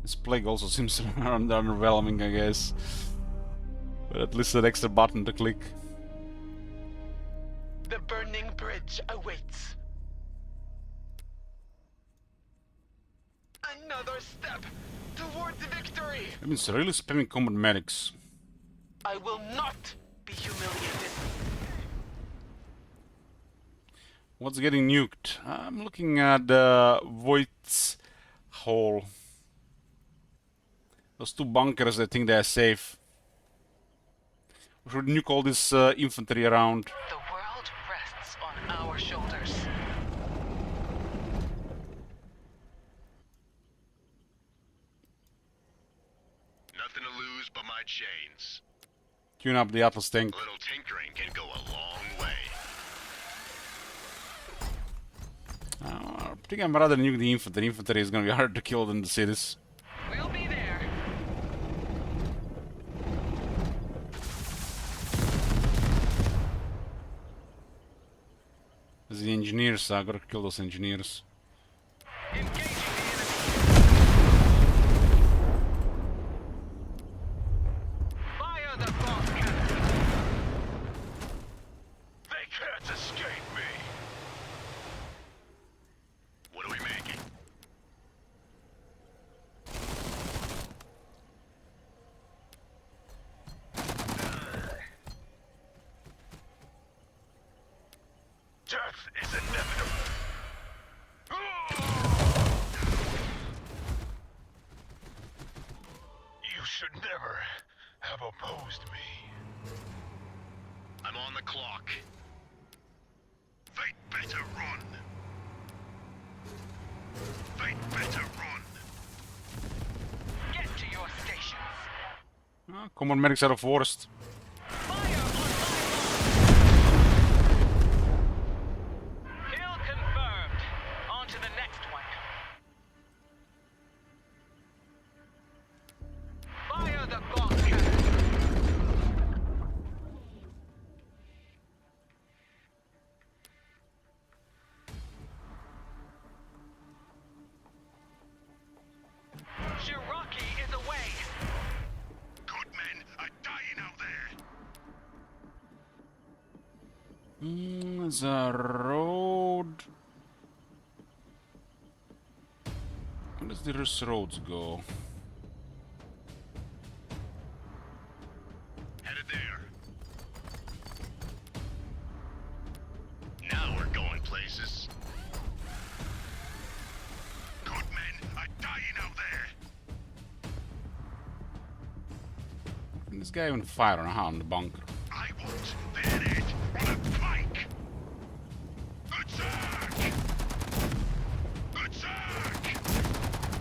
This plague also seems underwhelming, I guess. But at least an extra button to click. The burning bridge awaits. Another step towards victory. I mean, it's really spamming combat medics. I will not be humiliated. What's getting nuked? I'm looking at the Voigt's hole. Those two bunkers, I think they're safe. We should nuke all this infantry around. The world rests on our shoulders. Nothing to lose but my chains. Tune up the Atlas tank. A little tinkering can go a long way. I think I'm rather nuke the infantry. Infantry is gonna be harder to kill than the cities. We'll be there. There's the engineers, I gotta kill those engineers. Engaging the enemy. Fire the bomb cannon. They can't escape me. What are we making? Death is inevitable. You should never have opposed me. I'm on the clock. They'd better run. Common medics are of worst. Kill confirmed. On to the next one. Fire the boss cannon. Cherokee is away. Good men are dying out there. There's a road. Where does the roads go? Headed there. Now we're going places. Good men are dying out there. This guy even fire on the bunker. I want their head on a pike. Attack! Attack!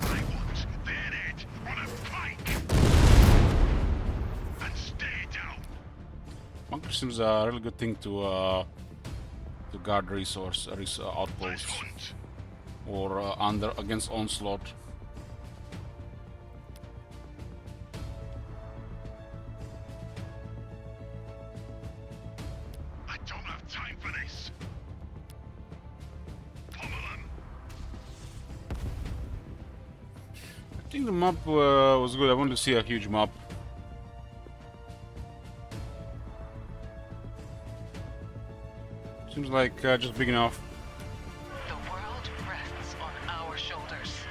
I want their head on a pike. And stay down. Bunker seems a really good thing to guard outposts Hunt. or against onslaught. I don't have time for this. Pummel them. I think the map was good. I want to see a huge map. Seems like just big enough. The world rests on our shoulders.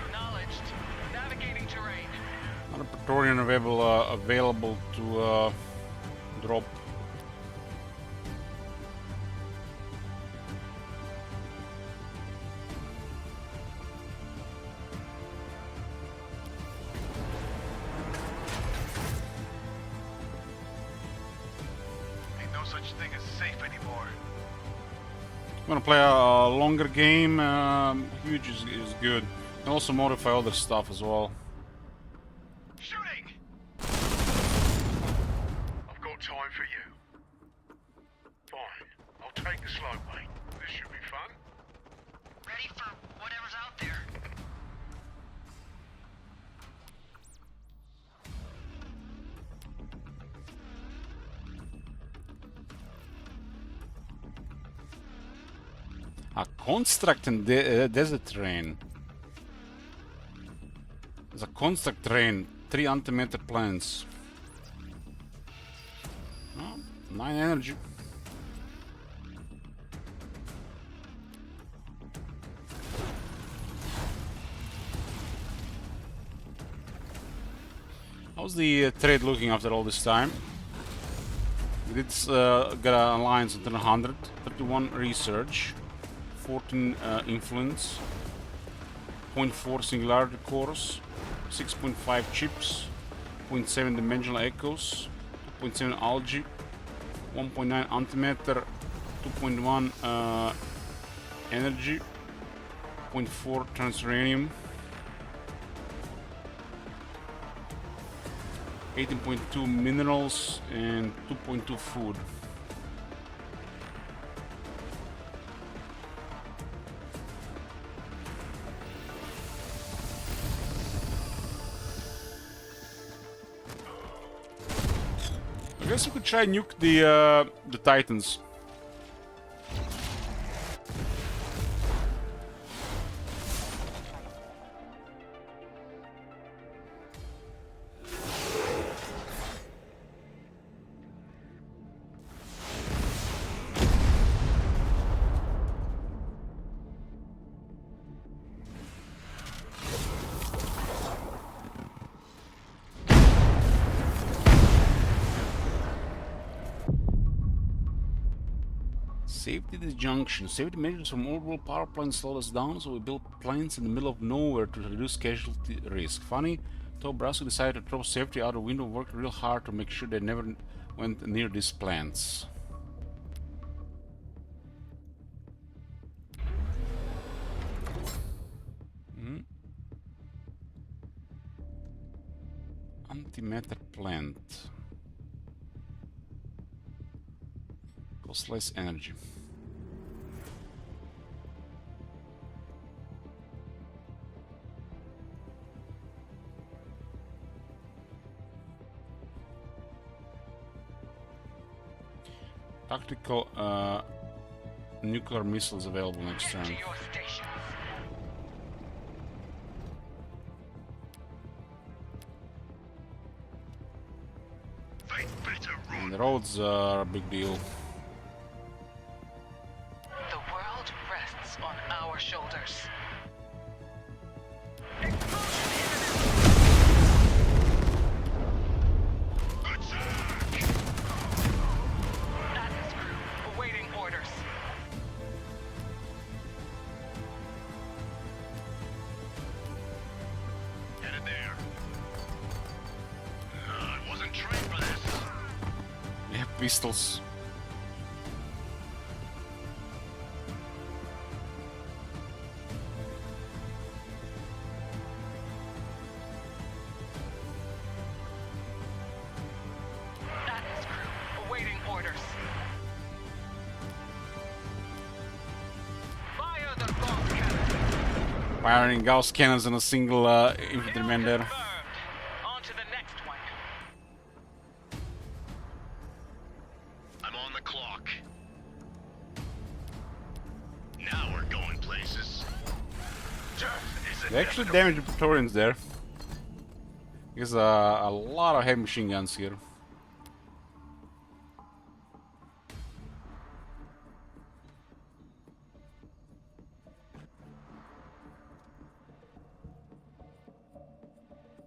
Acknowledged. Navigating terrain. Not a Praetorian available to drop. Ain't no such thing as safe anymore. I'm gonna play a longer game. Huge is good. And also modify other stuff as well. Shooting! I've got time for you. Fine. I'll take the slow way. This should be fun. Ready for whatever's out there. A construct and desert terrain. There's a construct terrain. 3 antimatter plants. Oh, 9 energy. How's the trade looking after all this time? We did get an alliance at 100, 31 research, 14 influence, 0.4 singularity cores, 6.5 chips, 0.7 dimensional echoes, 2.7 algae, 1.9 antimatter, 2.1 energy, 0.4 transuranium, 18.2 minerals, and 2.2 food. I guess we could try and nuke the Titans. Safety disjunction. Safety measures from orbital power plants slowed us down, so we built planes in the middle of nowhere to reduce casualty risk. Funny, though Brasco decided to throw safety out the window, worked real hard to make sure they never went near these plants. Antimatter plant. Costs less energy. Tactical nuclear missiles available next turn. And the roads are a big deal. The world rests on our shoulders. Atlas crew awaiting orders. Headed there. I wasn't trained for this. They have pistols. Atlas crew awaiting orders. Fire the Gauss cannon. Firing Gauss cannons on a single infantryman there. Confirmed. On to the next one. I'm on the clock. Now we're going places. They actually damaged the Praetorians there. There's a lot of heavy machine guns here.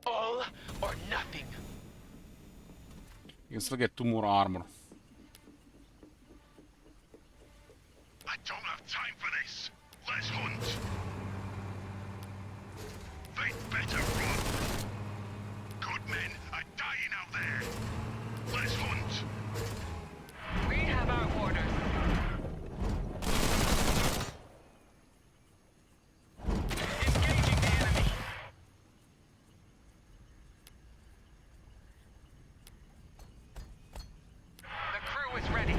All or nothing. You can still get 2 more armor. I don't have time for this. Let's hunt. They'd better run. Good men are dying out there. Let's hunt. We have our orders. Engaging the enemy. The crew is ready.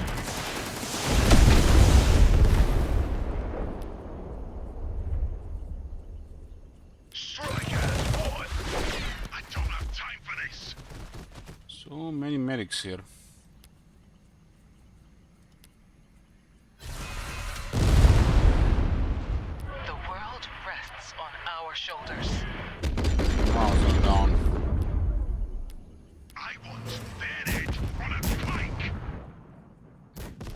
Strike as one. I don't have time for this. So many medics here. The world rests on our shoulders. Miles are down. I want their head on a pike.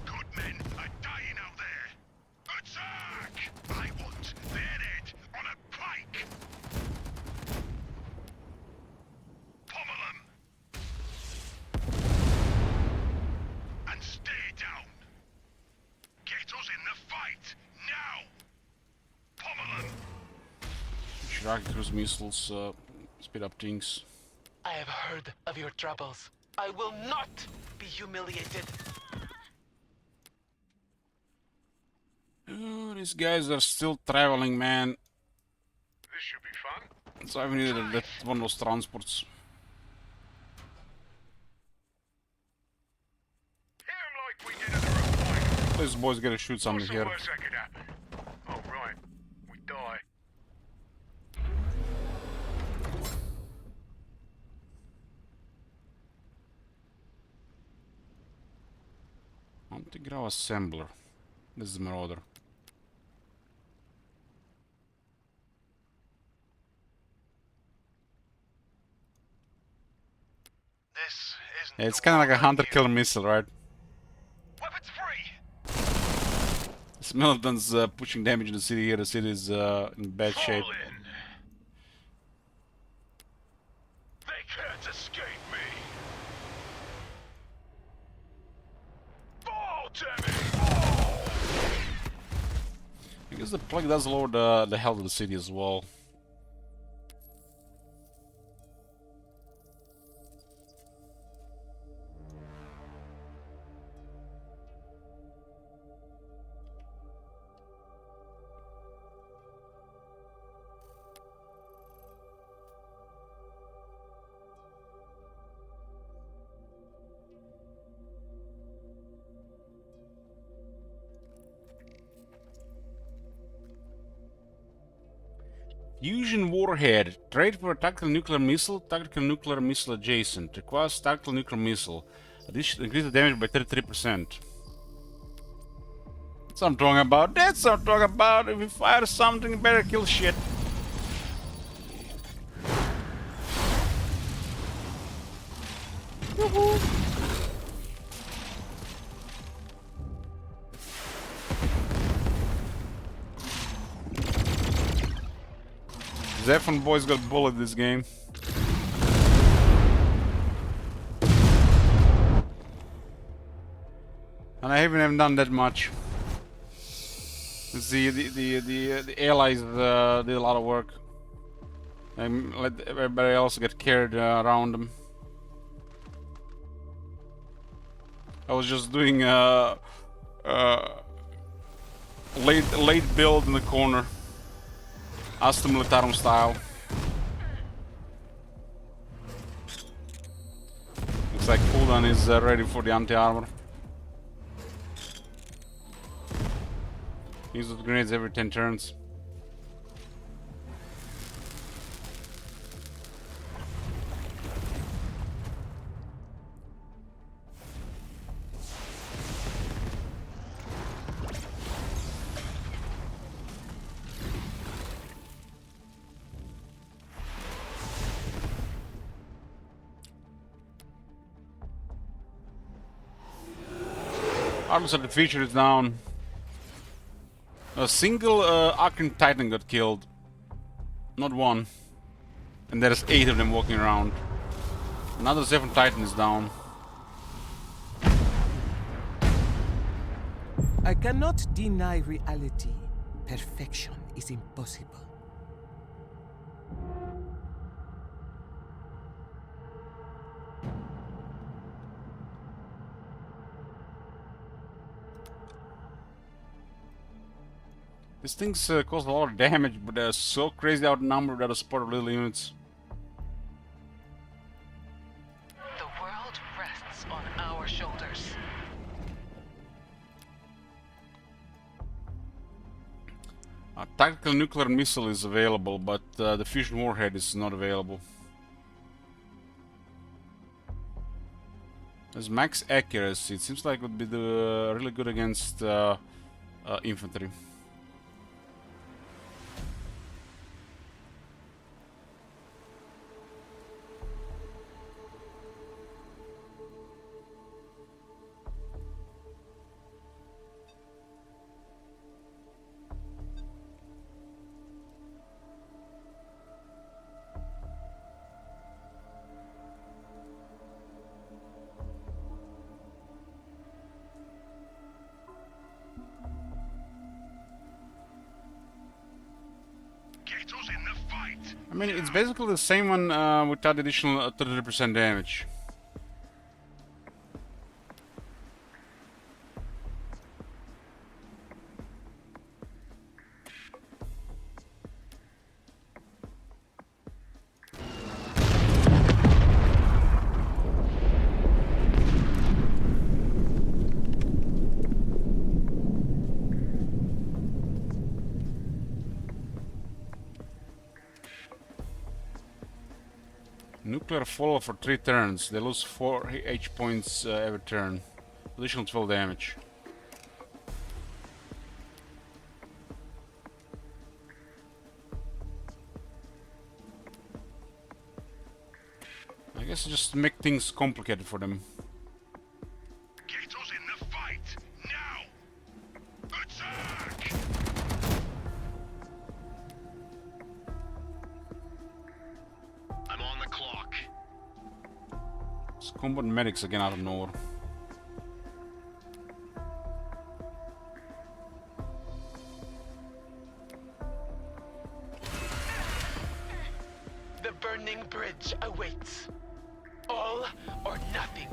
Good men are dying out there. Attack! I want their head on a pike. Pummel them. And stay down. Get us in the fight now. Pummel them. Rocket cruise missiles speed up things. I have heard of your troubles. I will not be humiliated. Oh, these guys are still traveling, man. This should be fun. So I needed that one of those transports. Hit 'em like we did at the road. This boy's gonna shoot something What's the here. worst that could happen? Oh, right. We die. Anti-grav assembler. This is the Marauder. This isn't Yeah, it's the kind of like a war I'm hunter-killer missile, right? Weapons free. This militant's pushing damage in the city here. The city is in bad shape. Fall in. They can't escape me. Fall to me. Fall. I guess the plague does lower the health of the city as well. Fusion warhead. Trade for a tactical nuclear missile adjacent. Requires tactical nuclear missile. Addition, increase the damage by 33%. That's what I'm talking about. That's what I'm talking about. If you fire something, you better kill shit. Woohoo! ZEPHON boys got bullied this game. And I haven't even done that much. The allies did a lot of work. And let everybody else get carried around them. I was just doing late build in the corner, Asta Militarum style. Looks like Kuldan is ready for the anti-armor. Use the grenades every 10 turns. Arms of the feature is down. A single Arcane Titan got killed. Not one. And there's 8 of them walking around. Another ZEPHON Titan is down. I cannot deny reality. Perfection is impossible. These things cause a lot of damage, but they're so crazy outnumbered that are support of little units. The world rests on our shoulders. A tactical nuclear missile is available, but the fusion warhead is not available. There's max accuracy. It seems like it would be really good against infantry. I mean, it's basically the same one without additional 33% damage. Nuclear follow for 3 turns. They lose 4 H points every turn. Additional 12 damage. I guess just make things complicated for them. Get us in the fight now! Attack! I'm on the clock. It's combat medics again out of nowhere. The burning bridge awaits. All or nothing.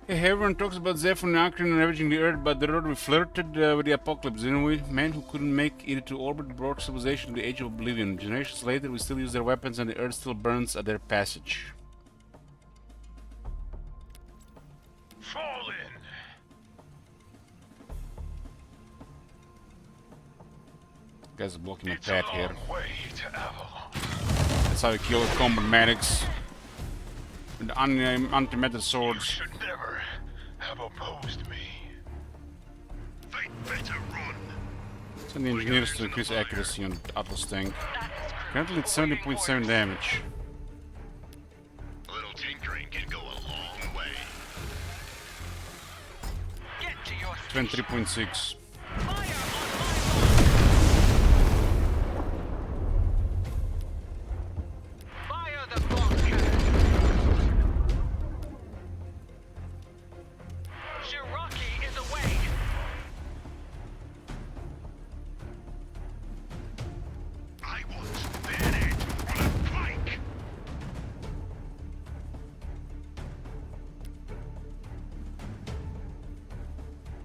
Hey, everyone talks about ZEPHON and ravaging the Earth, but the road we flirted with the apocalypse, didn't we? Men who couldn't make it to orbit brought civilization to the age of oblivion. Generations later, we still use their weapons and the Earth still burns at their passage. Fall in! Guys are blocking my path here. That's how you kill combat medics. With anti-matter swords. Should never have opposed me. They better run. Send the engineers to increase accuracy on the Atlas tank. Currently it's 70.7 damage. Little tinkering can go a long way. Get to your 23.6. fire the bomb cannon. Cherokee is away. I want their head on a pike.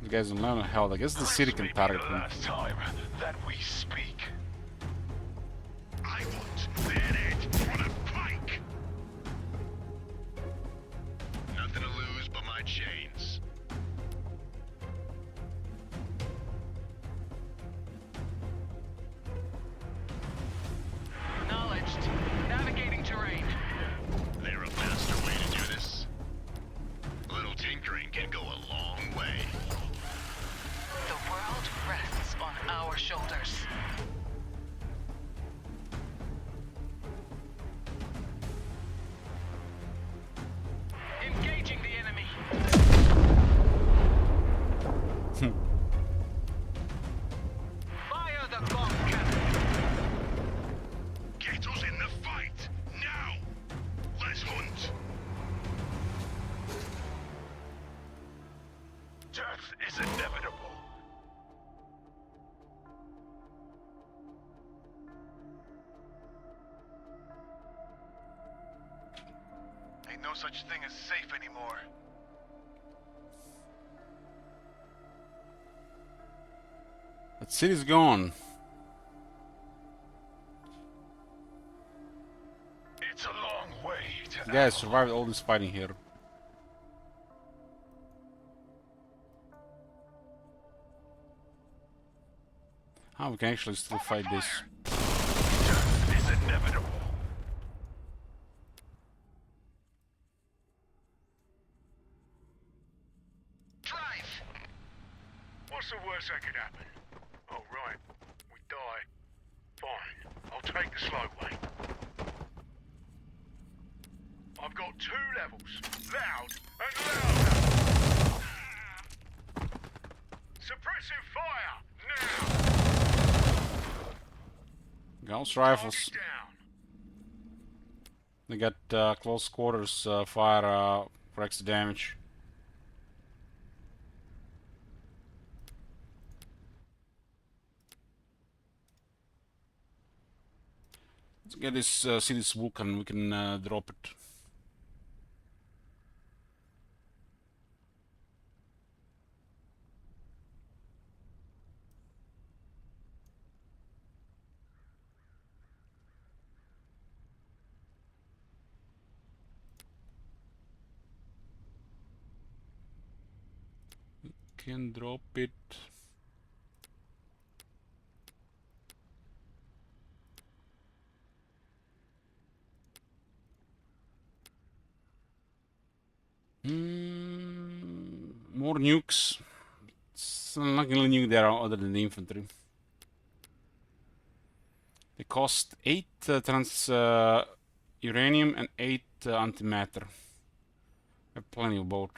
You guys don't know how. I guess the city can target them. Last time that we speak. I want their head on a pike. Nothing to lose but my chains. Acknowledged. Navigating terrain. There a faster way to do this? Little tinkering can go a long way. The world rests on our shoulders. Engaging the enemy. Fire the bomb cannon. Get us in the fight! Now! Let's hunt! Death is inevitable. Ain't no such thing as safe anymore. That city's gone. It's a long way to You guys survived all this fighting here. How we can actually still fight this? Death is inevitable. Drive. What's the worst that could happen? Oh, right. We die. Fine. I'll take the slow way. I've got 2 levels. Loud and louder. Suppressive fire! Now! Gauss rifles. Target down. They got close quarters fire for extra damage. Let's get this see this Vulcan. We can drop it. Can drop it. More nukes. It's not gonna nuke there other than the infantry. They cost 8 trans uranium and 8 antimatter. I have plenty of both.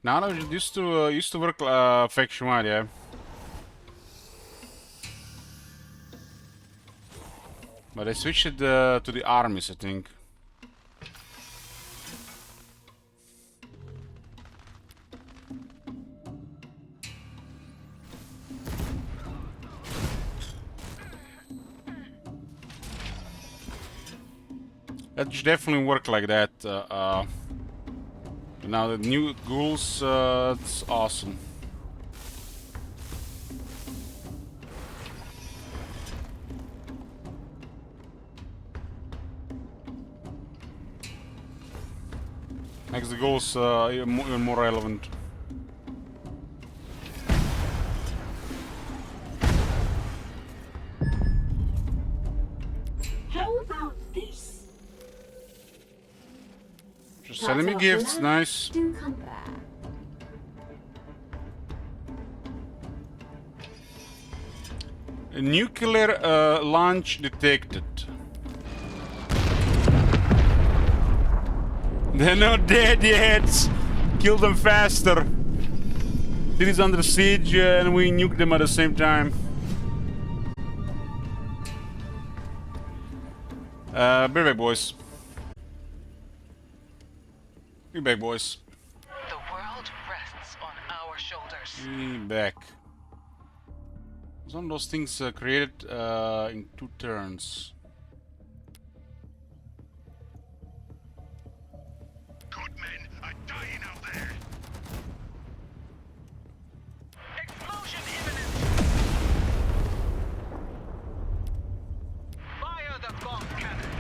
Now I used to work faction wide, yeah. But I switched it to the armies, I think. That should definitely work like that. Now the new ghouls, it's awesome. makes the goals even more relevant. How about this? Just sending me gifts, nice. Do come back. A nuclear launch detected. They're not dead yet. Kill them faster. City's under siege and we nuke them at the same time. Be back, boys. Be back, boys. The world rests on our shoulders. Be back. It's one of those things created in 2 turns. Good men are dying out there. Explosion imminent! Fire the bomb cannon!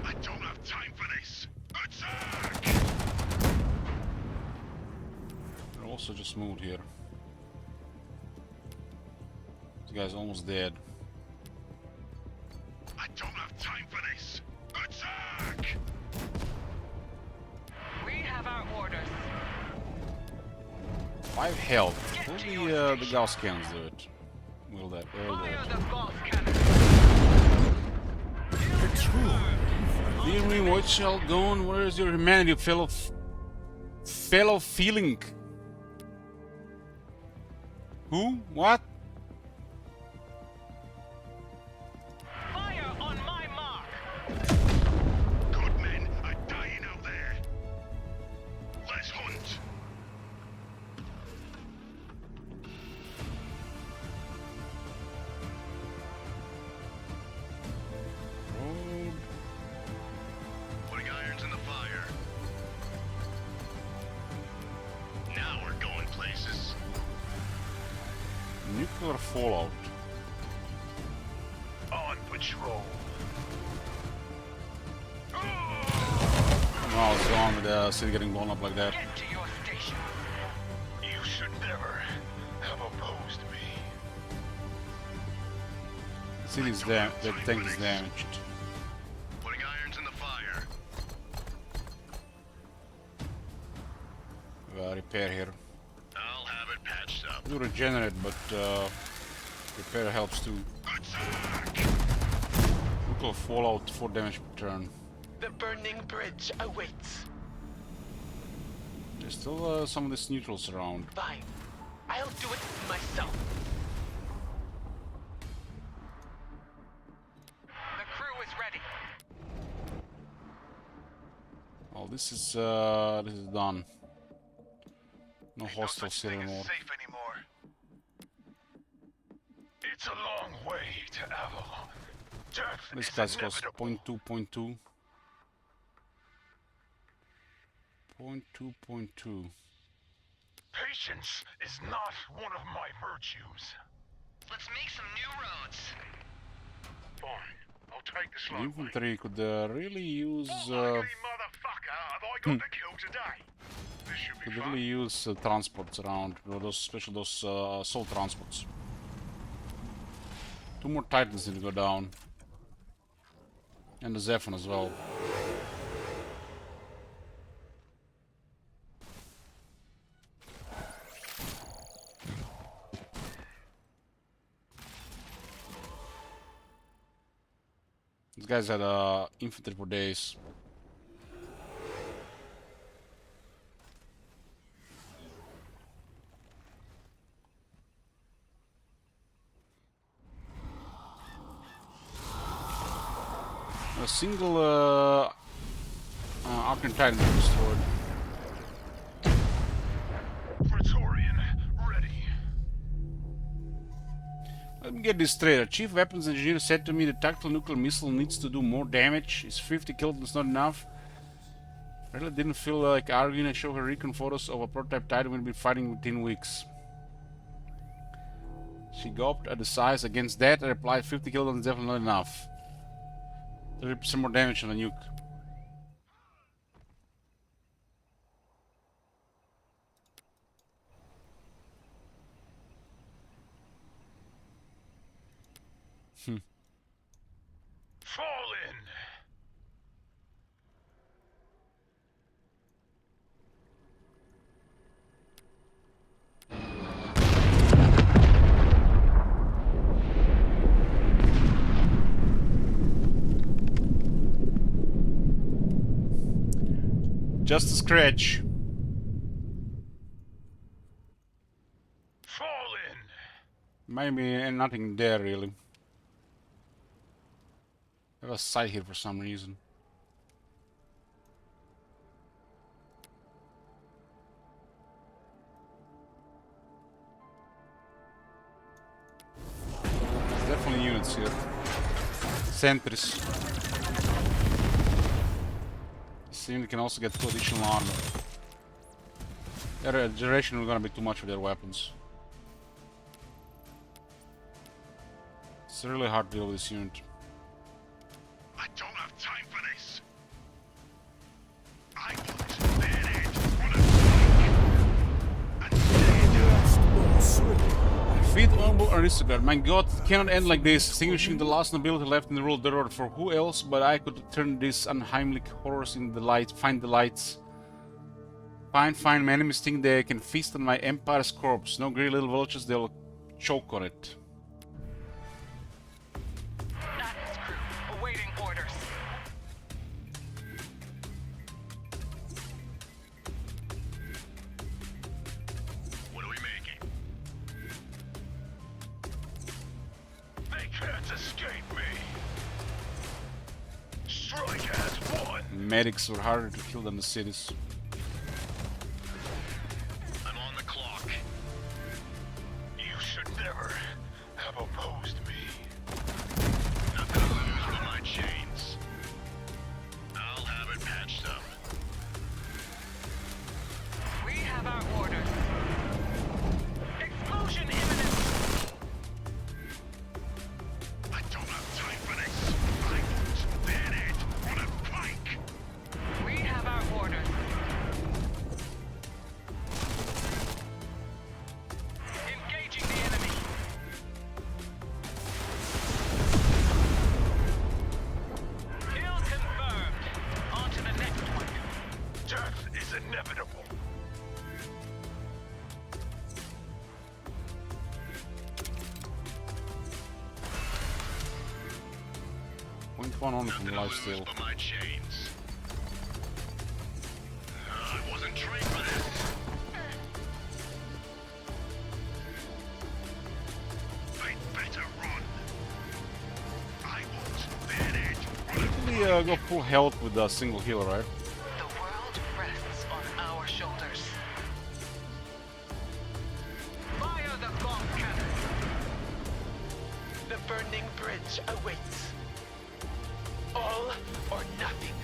I don't have time for this. Attack! I also just moved here. This guy's almost dead. I don't have time for this. Attack! We have our orders. 5 health. Will the Gauss cannons do it? Will that? Will Fire that? the bomb cannon! Dear me, what shall go on? Where is your humanity, fellow feeling? Who? What? Fire on my mark! Good men are dying out there. Let's hunt. Road. Putting irons in the fire. Now we're going places. Nuclear fallout. On patrol. Oh, it's gone with the city getting blown up like that. Get to your station. You should never have opposed me. The city's the tank is damaged. Putting irons in the fire. Repair here. I'll have it patched up. Do regenerate, but repair helps too. Attack! Nuclear fallout, 4 damage per turn. The burning bridge awaits. There's still some of these neutrals around. Fine. I'll do it myself. The crew is ready. Oh, this is done. No hostiles here anymore. Safe anymore. It's a long way to Avalon. Death This is guy's cost inevitable. 0.2. 0.2. Patience is not one of my virtues. Let's make some new roads. Fine, I'll take the slow Infantry could really use motherfucker, have I got to kill today? This should be could fun. really use transports around, those especially those assault transports. 2 more Titans need to go down, and the ZEPHON as well. These guys had infantry for days. A single Arcan Titan was destroyed. Praetorian, ready. Let me get this straight. A chief weapons engineer said to me the tactical nuclear missile needs to do more damage. Is 50 kilograms not enough? Really didn't feel like arguing and show her recon photos of a prototype Titan we'd been fighting within weeks. She gulped at the size. Against that, I replied 50 kilograms is definitely not enough. 30% more damage on the nuke. Fall in! Just a scratch. Fall in! Maybe nothing there really. I have a sight here for some reason. There's definitely units here. Sentries. This unit can also get 2 additional armor. Their duration is gonna be too much for their weapons. It's really hard to deal with this unit. I don't have time for this. I want their head on a Defeat honorable aristocrat. My god, it cannot end like this. Extinguishing the last nobility left in the rule of the world. For who else but I could turn these unheimlich horrors in the light, find the lights. Fine, my enemies think they can feast on my empire's corpse. No greedy little vultures, they'll choke on it. Atlas crew, awaiting orders. What are we making? They can't escape me. Strike as one. Medics were harder to kill than the cities. I'm on the clock. You should never have opposed me. Nothing to lose but my chains. I'll have it patched up. We have our orders. Explosion imminent. I don't have time for this. I want their head on a pike. We have our orders. Engaging the enemy. Kill confirmed. On to the next one. Death is inevitable. Point 1 only from lifesteal. But my chains. I wasn't trained for this. They'd better run. I want their head on a Usually go full health with a single healer, right? The world rests on our shoulders. Fire the bomb cannon. The burning bridge awaits. All or nothing.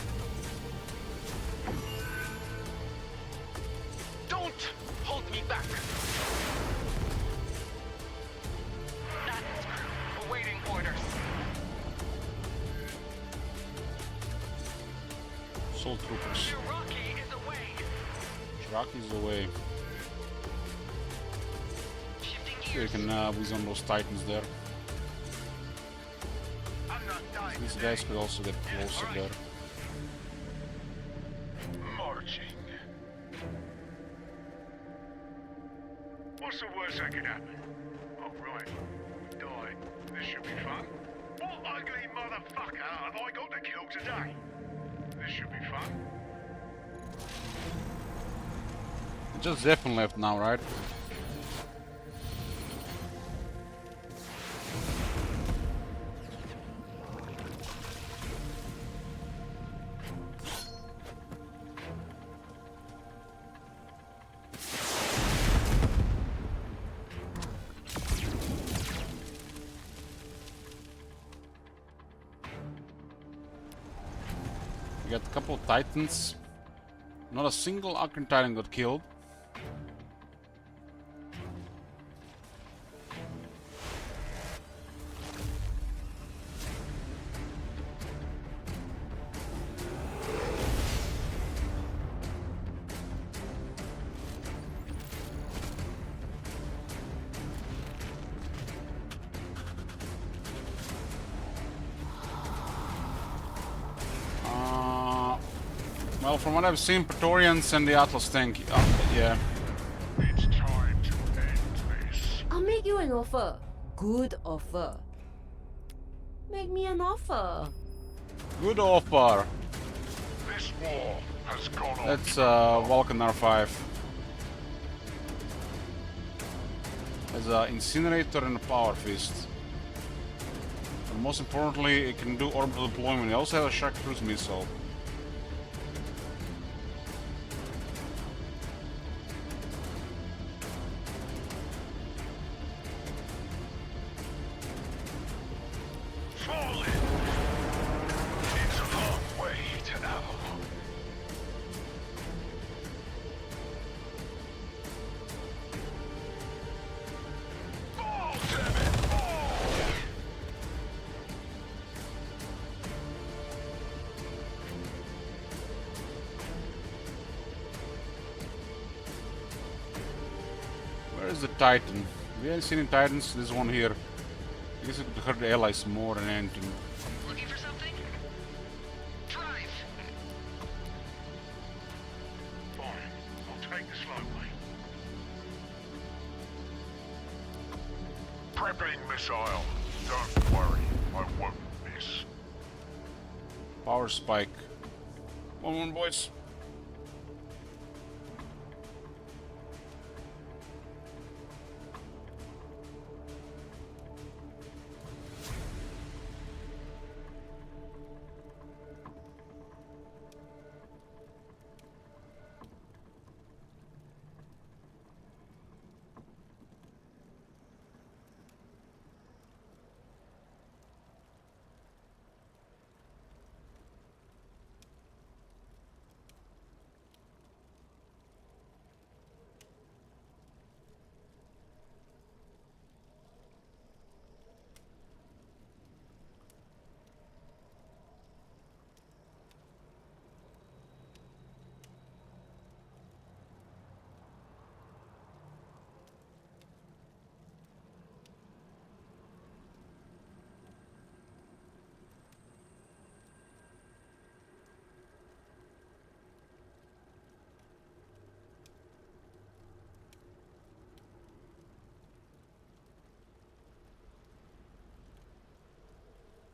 Don't hold me back. Atlas crew, awaiting orders. Soul troopers. Iraqi is away. Shiraki's away. Shifting So you gears. can whiz on those titans there. I'm not dying. These guys could also get closer there. Marching. What's the worst that could happen? Oh, right. Die. This should be fun. What ugly motherfucker have I got to kill today? This should be fun. Just ZEPHON left now, right? We got a couple of titans. Not a single Arcan Titan got killed. Well, from what I've seen, Praetorians and the Atlas tank, yeah. It's time to end this. I'll make you an offer. Good offer. Make me an offer. Good offer. This war has gone on. That's Vulcan R5. Has an incinerator and a power fist. And most importantly, it can do orbital deployment. It also has a shock cruise missile. Fall in. It's a long way to now. Oh, damn it! Oh. Where is the Titan? We haven't seen any Titans. This one here. I guess it could hurt the allies more than anything. Looking for something? Drive! Fine. I'll take the slow way. Prepping missile. Don't worry. I won't miss. Power spike. One, boys.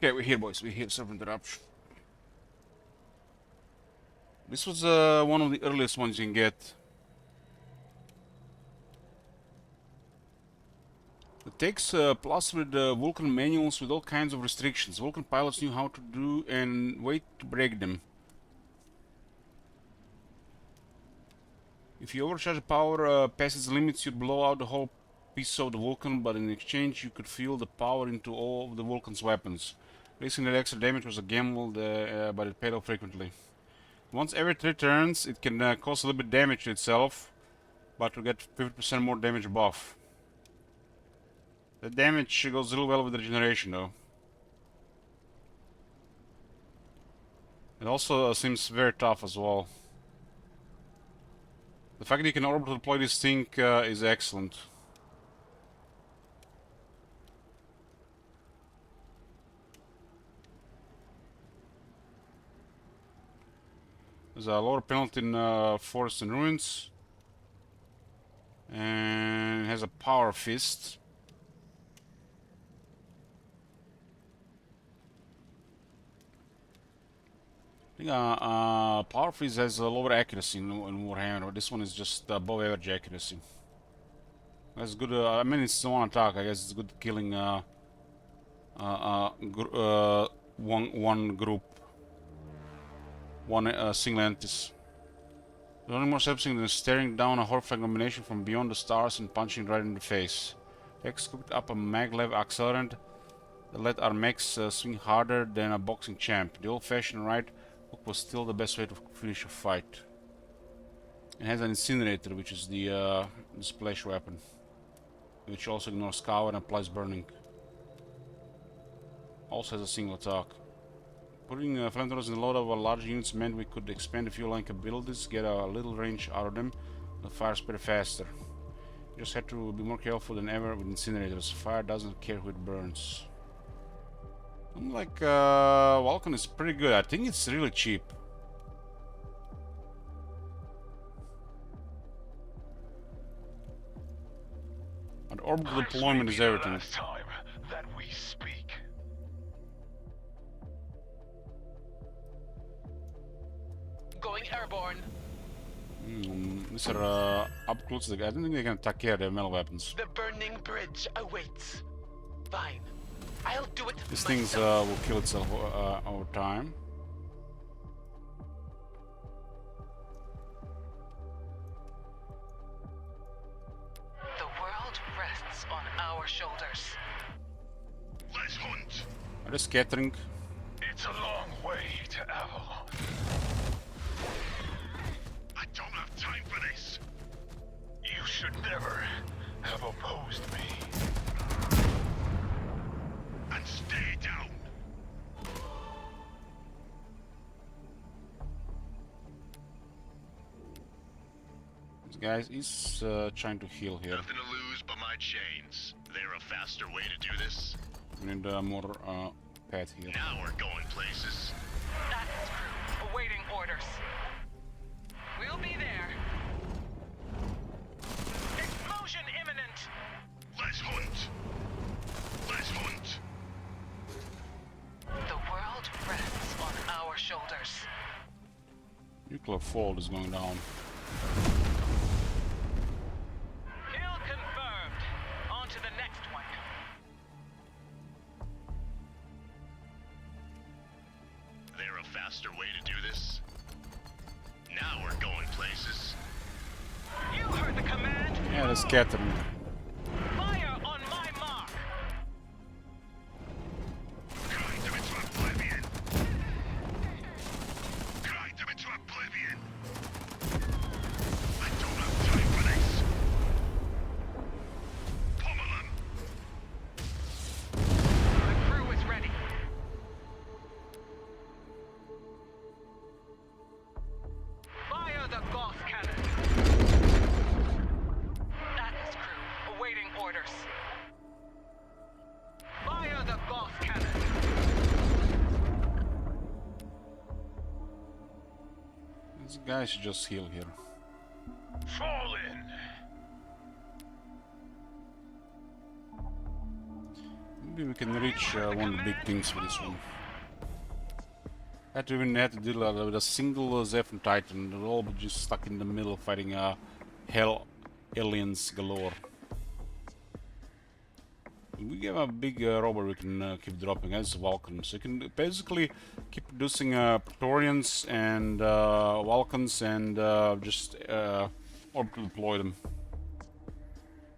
Okay, we're here, boys. We're here. Server interruption. This was one of the earliest ones you can get. It takes plus with Vulcan manuals with all kinds of restrictions. Vulcan pilots knew how to do and wait to break them. If you overcharge the power past its limits, you'd blow out the whole piece of the Vulcan, but in exchange you could fuel the power into all of the Vulcan's weapons. Risking that extra damage was a gamble, but it paid off frequently. Once every 3 turns, it can cause a little bit damage to itself, but to get 50% more damage buff. The damage goes real well with the regeneration though. It also seems very tough as well. The fact that you can orbital deploy this thing is excellent. There's a lower penalty in Forest and Ruins. And it has a power fist. I think power fist has a lower accuracy in Warhammer, but this one is just above average accuracy. That's good. I mean, it's one attack. I guess it's good killing one group. One single entities. There's only more satisfying than staring down a horrifying combination from beyond the stars and punching right in the face. X cooked up a maglev accelerant that let our mechs swing harder than a boxing champ. The old-fashioned right hook was still the best way to finish a fight. It has an incinerator, which is the splash weapon, which also ignores cover and applies burning. Also has a single attack. Putting flamethrowers in the load of our large units meant we could expand the fuel line capabilities, get a little range out of them, and fire spread faster. We just had to be more careful than ever with incinerators. Fire doesn't care who it burns. I'm like, Vulcan is pretty good. I think it's really cheap. orbital deployment is everything. Last time that we speak. Going airborne. These are up close. I don't think they can attack here. They have metal weapons. The burning bridge awaits. Fine. I'll do it These myself. things will kill itself over time. The world rests on our shoulders. Let's hunt. Are they scattering? It's a long way to Avalon. I don't have time for this. You should never have opposed me. And stay down. This guy is trying to heal here. Nothing to lose but my chains. There a faster way to do this? We need more pet here. Now we're going places. That's true. Awaiting orders. We'll be there. Explosion imminent. Let's hunt. Let's hunt. The world rests on our shoulders. Nuclear fault is going down. Kill confirmed. On to the next one. There a faster way to do this? Now we're going places. You heard the command. Yeah, they're scattering. Fire on my mark. Grind them into oblivion. Grind them into oblivion. I don't have time for this. Pummel them. The crew is ready. Fire the Gauss cannon. Atlas crew, awaiting orders. Fire the Gauss cannon. This guy should just heal here. Fall in. Maybe we can reach one of the big things for this one. Had to deal with a single ZEPHON Titan. They're all just stuck in the middle fighting hell aliens galore. We have a big robot we can keep dropping as Vulcan. So you can basically keep producing Praetorians and Vulcans and just orbital deploy them.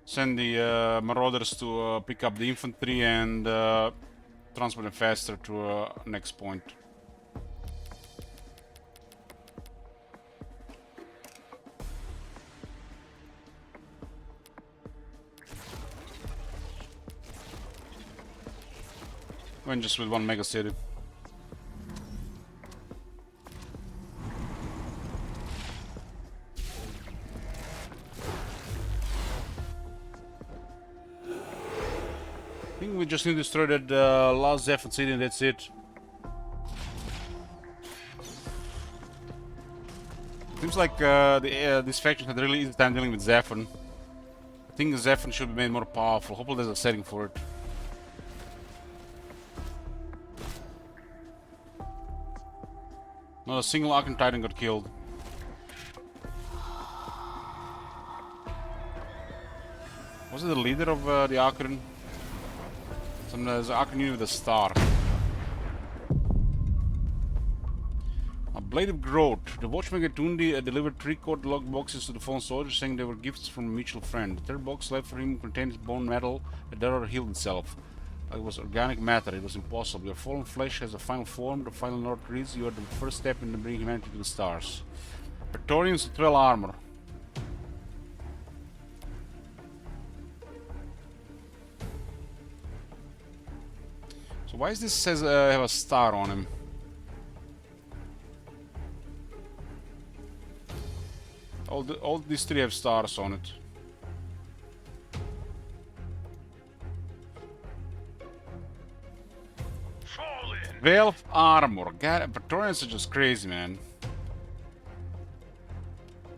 Send the Marauders to pick up the infantry and transport them faster to next point. Went just with one mega city. I think we just need to destroy that last ZEPHON city and that's it. Seems like this faction had a really easy time dealing with ZEPHON. I think ZEPHON should be made more powerful. Hopefully there's a setting for it. Not a single Archon Titan got killed. Was it the leader of the Archon? There's an Archon unit with a star. A Blade of Growth. The Watchman Gatundi delivered 3 code log boxes to the fallen soldiers saying they were gifts from a mutual friend. The third box left for him contained bone metal that later healed itself. It was organic matter. It was impossible. Your fallen flesh has a final form. The final note reads, you are the first step in bringing humanity to the stars. Praetorians with 12 armor. So why is this says have a star on him? All these 3 have stars on it. 12 armor. God, Praetorians are just crazy, man.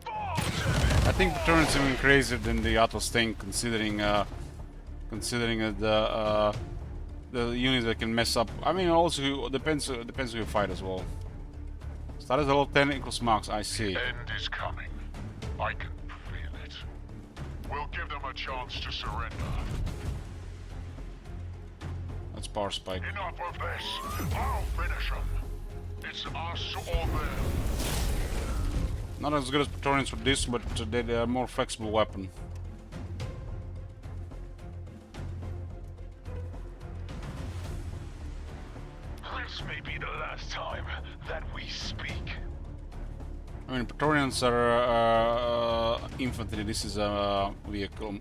I think Praetorians are even crazier than the Atlas tank, considering considering that the units that can mess up. I mean, also depends who you fight as well. Start as level 10 equals max. I see. The end is coming. I can feel it. We'll give them a chance to surrender. That's power spike. Enough of this. I'll finish them. It's us or them. Not as good as Praetorians with this, but they're a more flexible weapon. This may be the last time that we speak. I mean, Praetorians are infantry. This is a vehicle.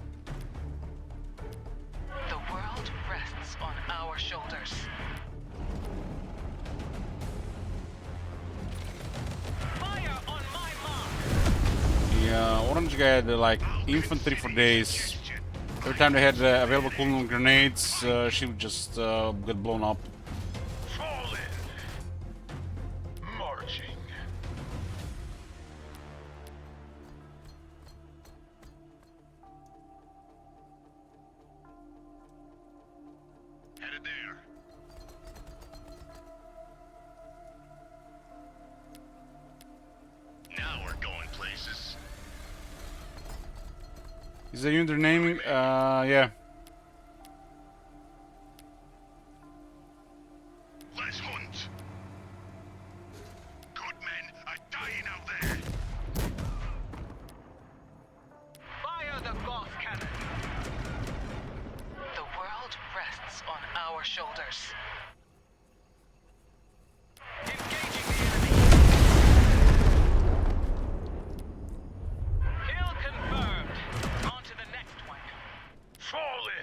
The world rests on our shoulders. Fire on my mark! The orange guy had like infantry for days. Every time they had available cooldown grenades, she would just get blown up. Fall in. Marching. Headed there. Now we're going places. Is the unit naming? Yeah. Let's hunt. Good men are dying out there. Fire the Goth cannon! The world rests on our shoulders. Engaging the enemy! Kill confirmed! On to the next one. Fall in.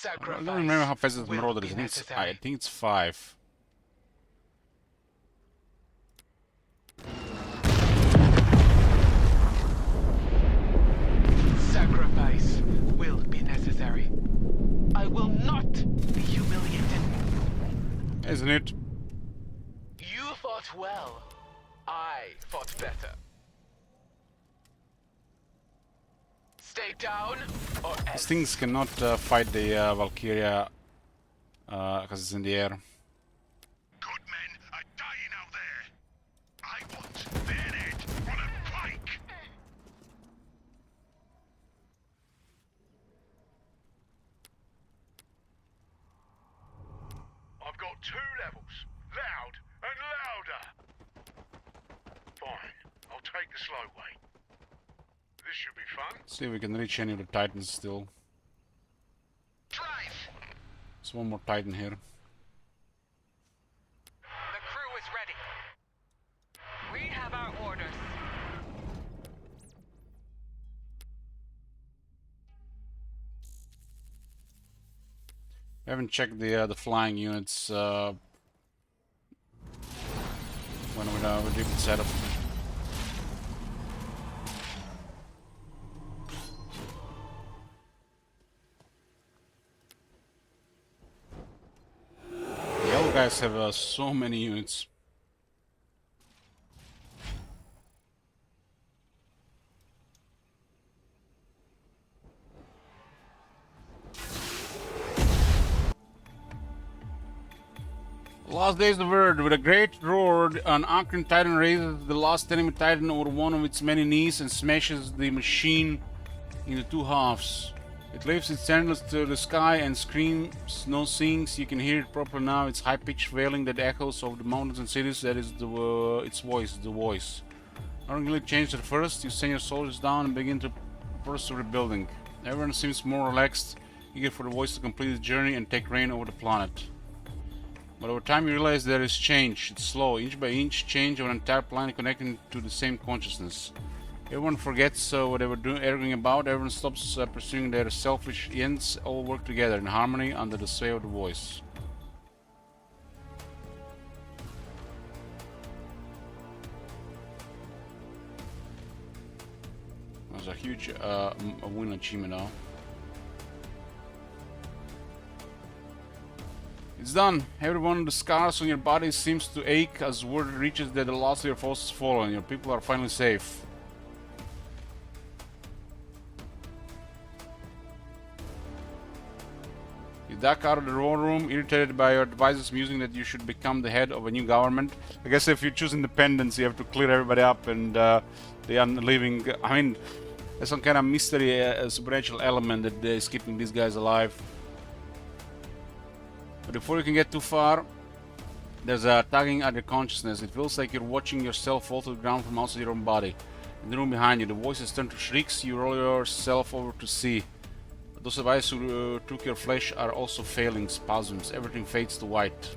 I don't remember how fast this marauder is. I think it's 5. Sacrifice will be necessary. I will not be humiliated. Isn't it? You fought well. I fought better. Stay down, or These else. things cannot fight the Valkyria because it's in the air. Good men are dying out there. I want their head on a pike. I've got 2 levels. Loud and louder. Fine. I'll take the slow way. This should be fun. See if we can reach any of the Titans still. Drive! There's one more Titan here. The crew is ready. We have our orders. I haven't checked the flying units when we did the setup. The yellow guys have so many units. Last days of the word. With a great roar, an Ankron Titan raises the last enemy Titan over one of its many knees and smashes the machine into 2 halves. It lifts its tendrils to the sky and screams. No sings. You can hear it properly now. It's high-pitched wailing that echoes of the mountains and cities. That is its voice. The voice. Nothing really changed at first. You send your soldiers down and begin to pursue rebuilding. Everyone seems more relaxed, eager for the voice to complete its journey and take reign over the planet. But over time you realize there is change. It's slow, inch by inch, change of an entire planet connecting to the same consciousness. Everyone forgets what they were arguing about. Everyone stops pursuing their selfish ends. All work together in harmony under the sway of the voice. There's a huge win achievement now. It's done. Every one of the scars on your body seems to ache as word reaches that the last of your foes has fallen. Your people are finally safe. You duck out of the war room, irritated by your advisors musing that you should become the head of a new government. I guess if you choose independence, you have to clear everybody up and they are leaving. I mean, there's some kind of mystery, supernatural element that is keeping these guys alive. But before you can get too far, there's a tugging at your consciousness. It feels like you're watching yourself fall to the ground from outside your own body. In the room behind you, the voices turn to shrieks. You roll yourself over to see. Those of us who took your flesh are also failing spasms. Everything fades to white.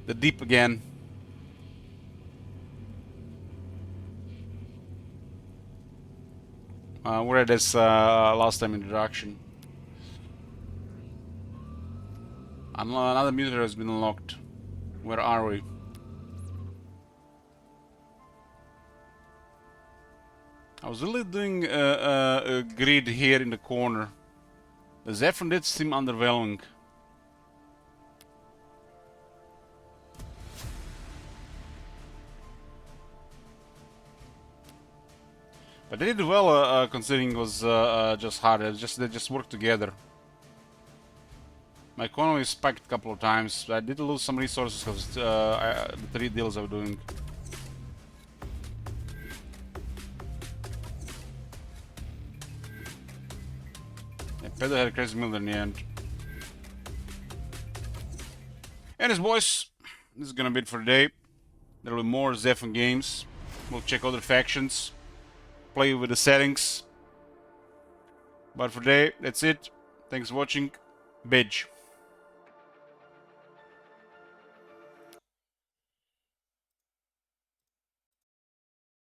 The deep again. We're at this last time introduction. Another meter has been unlocked. Where are we? I was really doing a grid here in the corner. The ZEPHON did seem underwhelming. But they did well, considering it was just hard. They just worked together. My economy spiked a couple of times. I did lose some resources because the 3 deals I was doing. Yeah, Pedro had a crazy meal in the end. Anyways, boys, this is gonna be it for today. There will be more ZEPHON games. We'll check other factions, play with the settings. But for today, that's it. Thanks for watching. Bidge.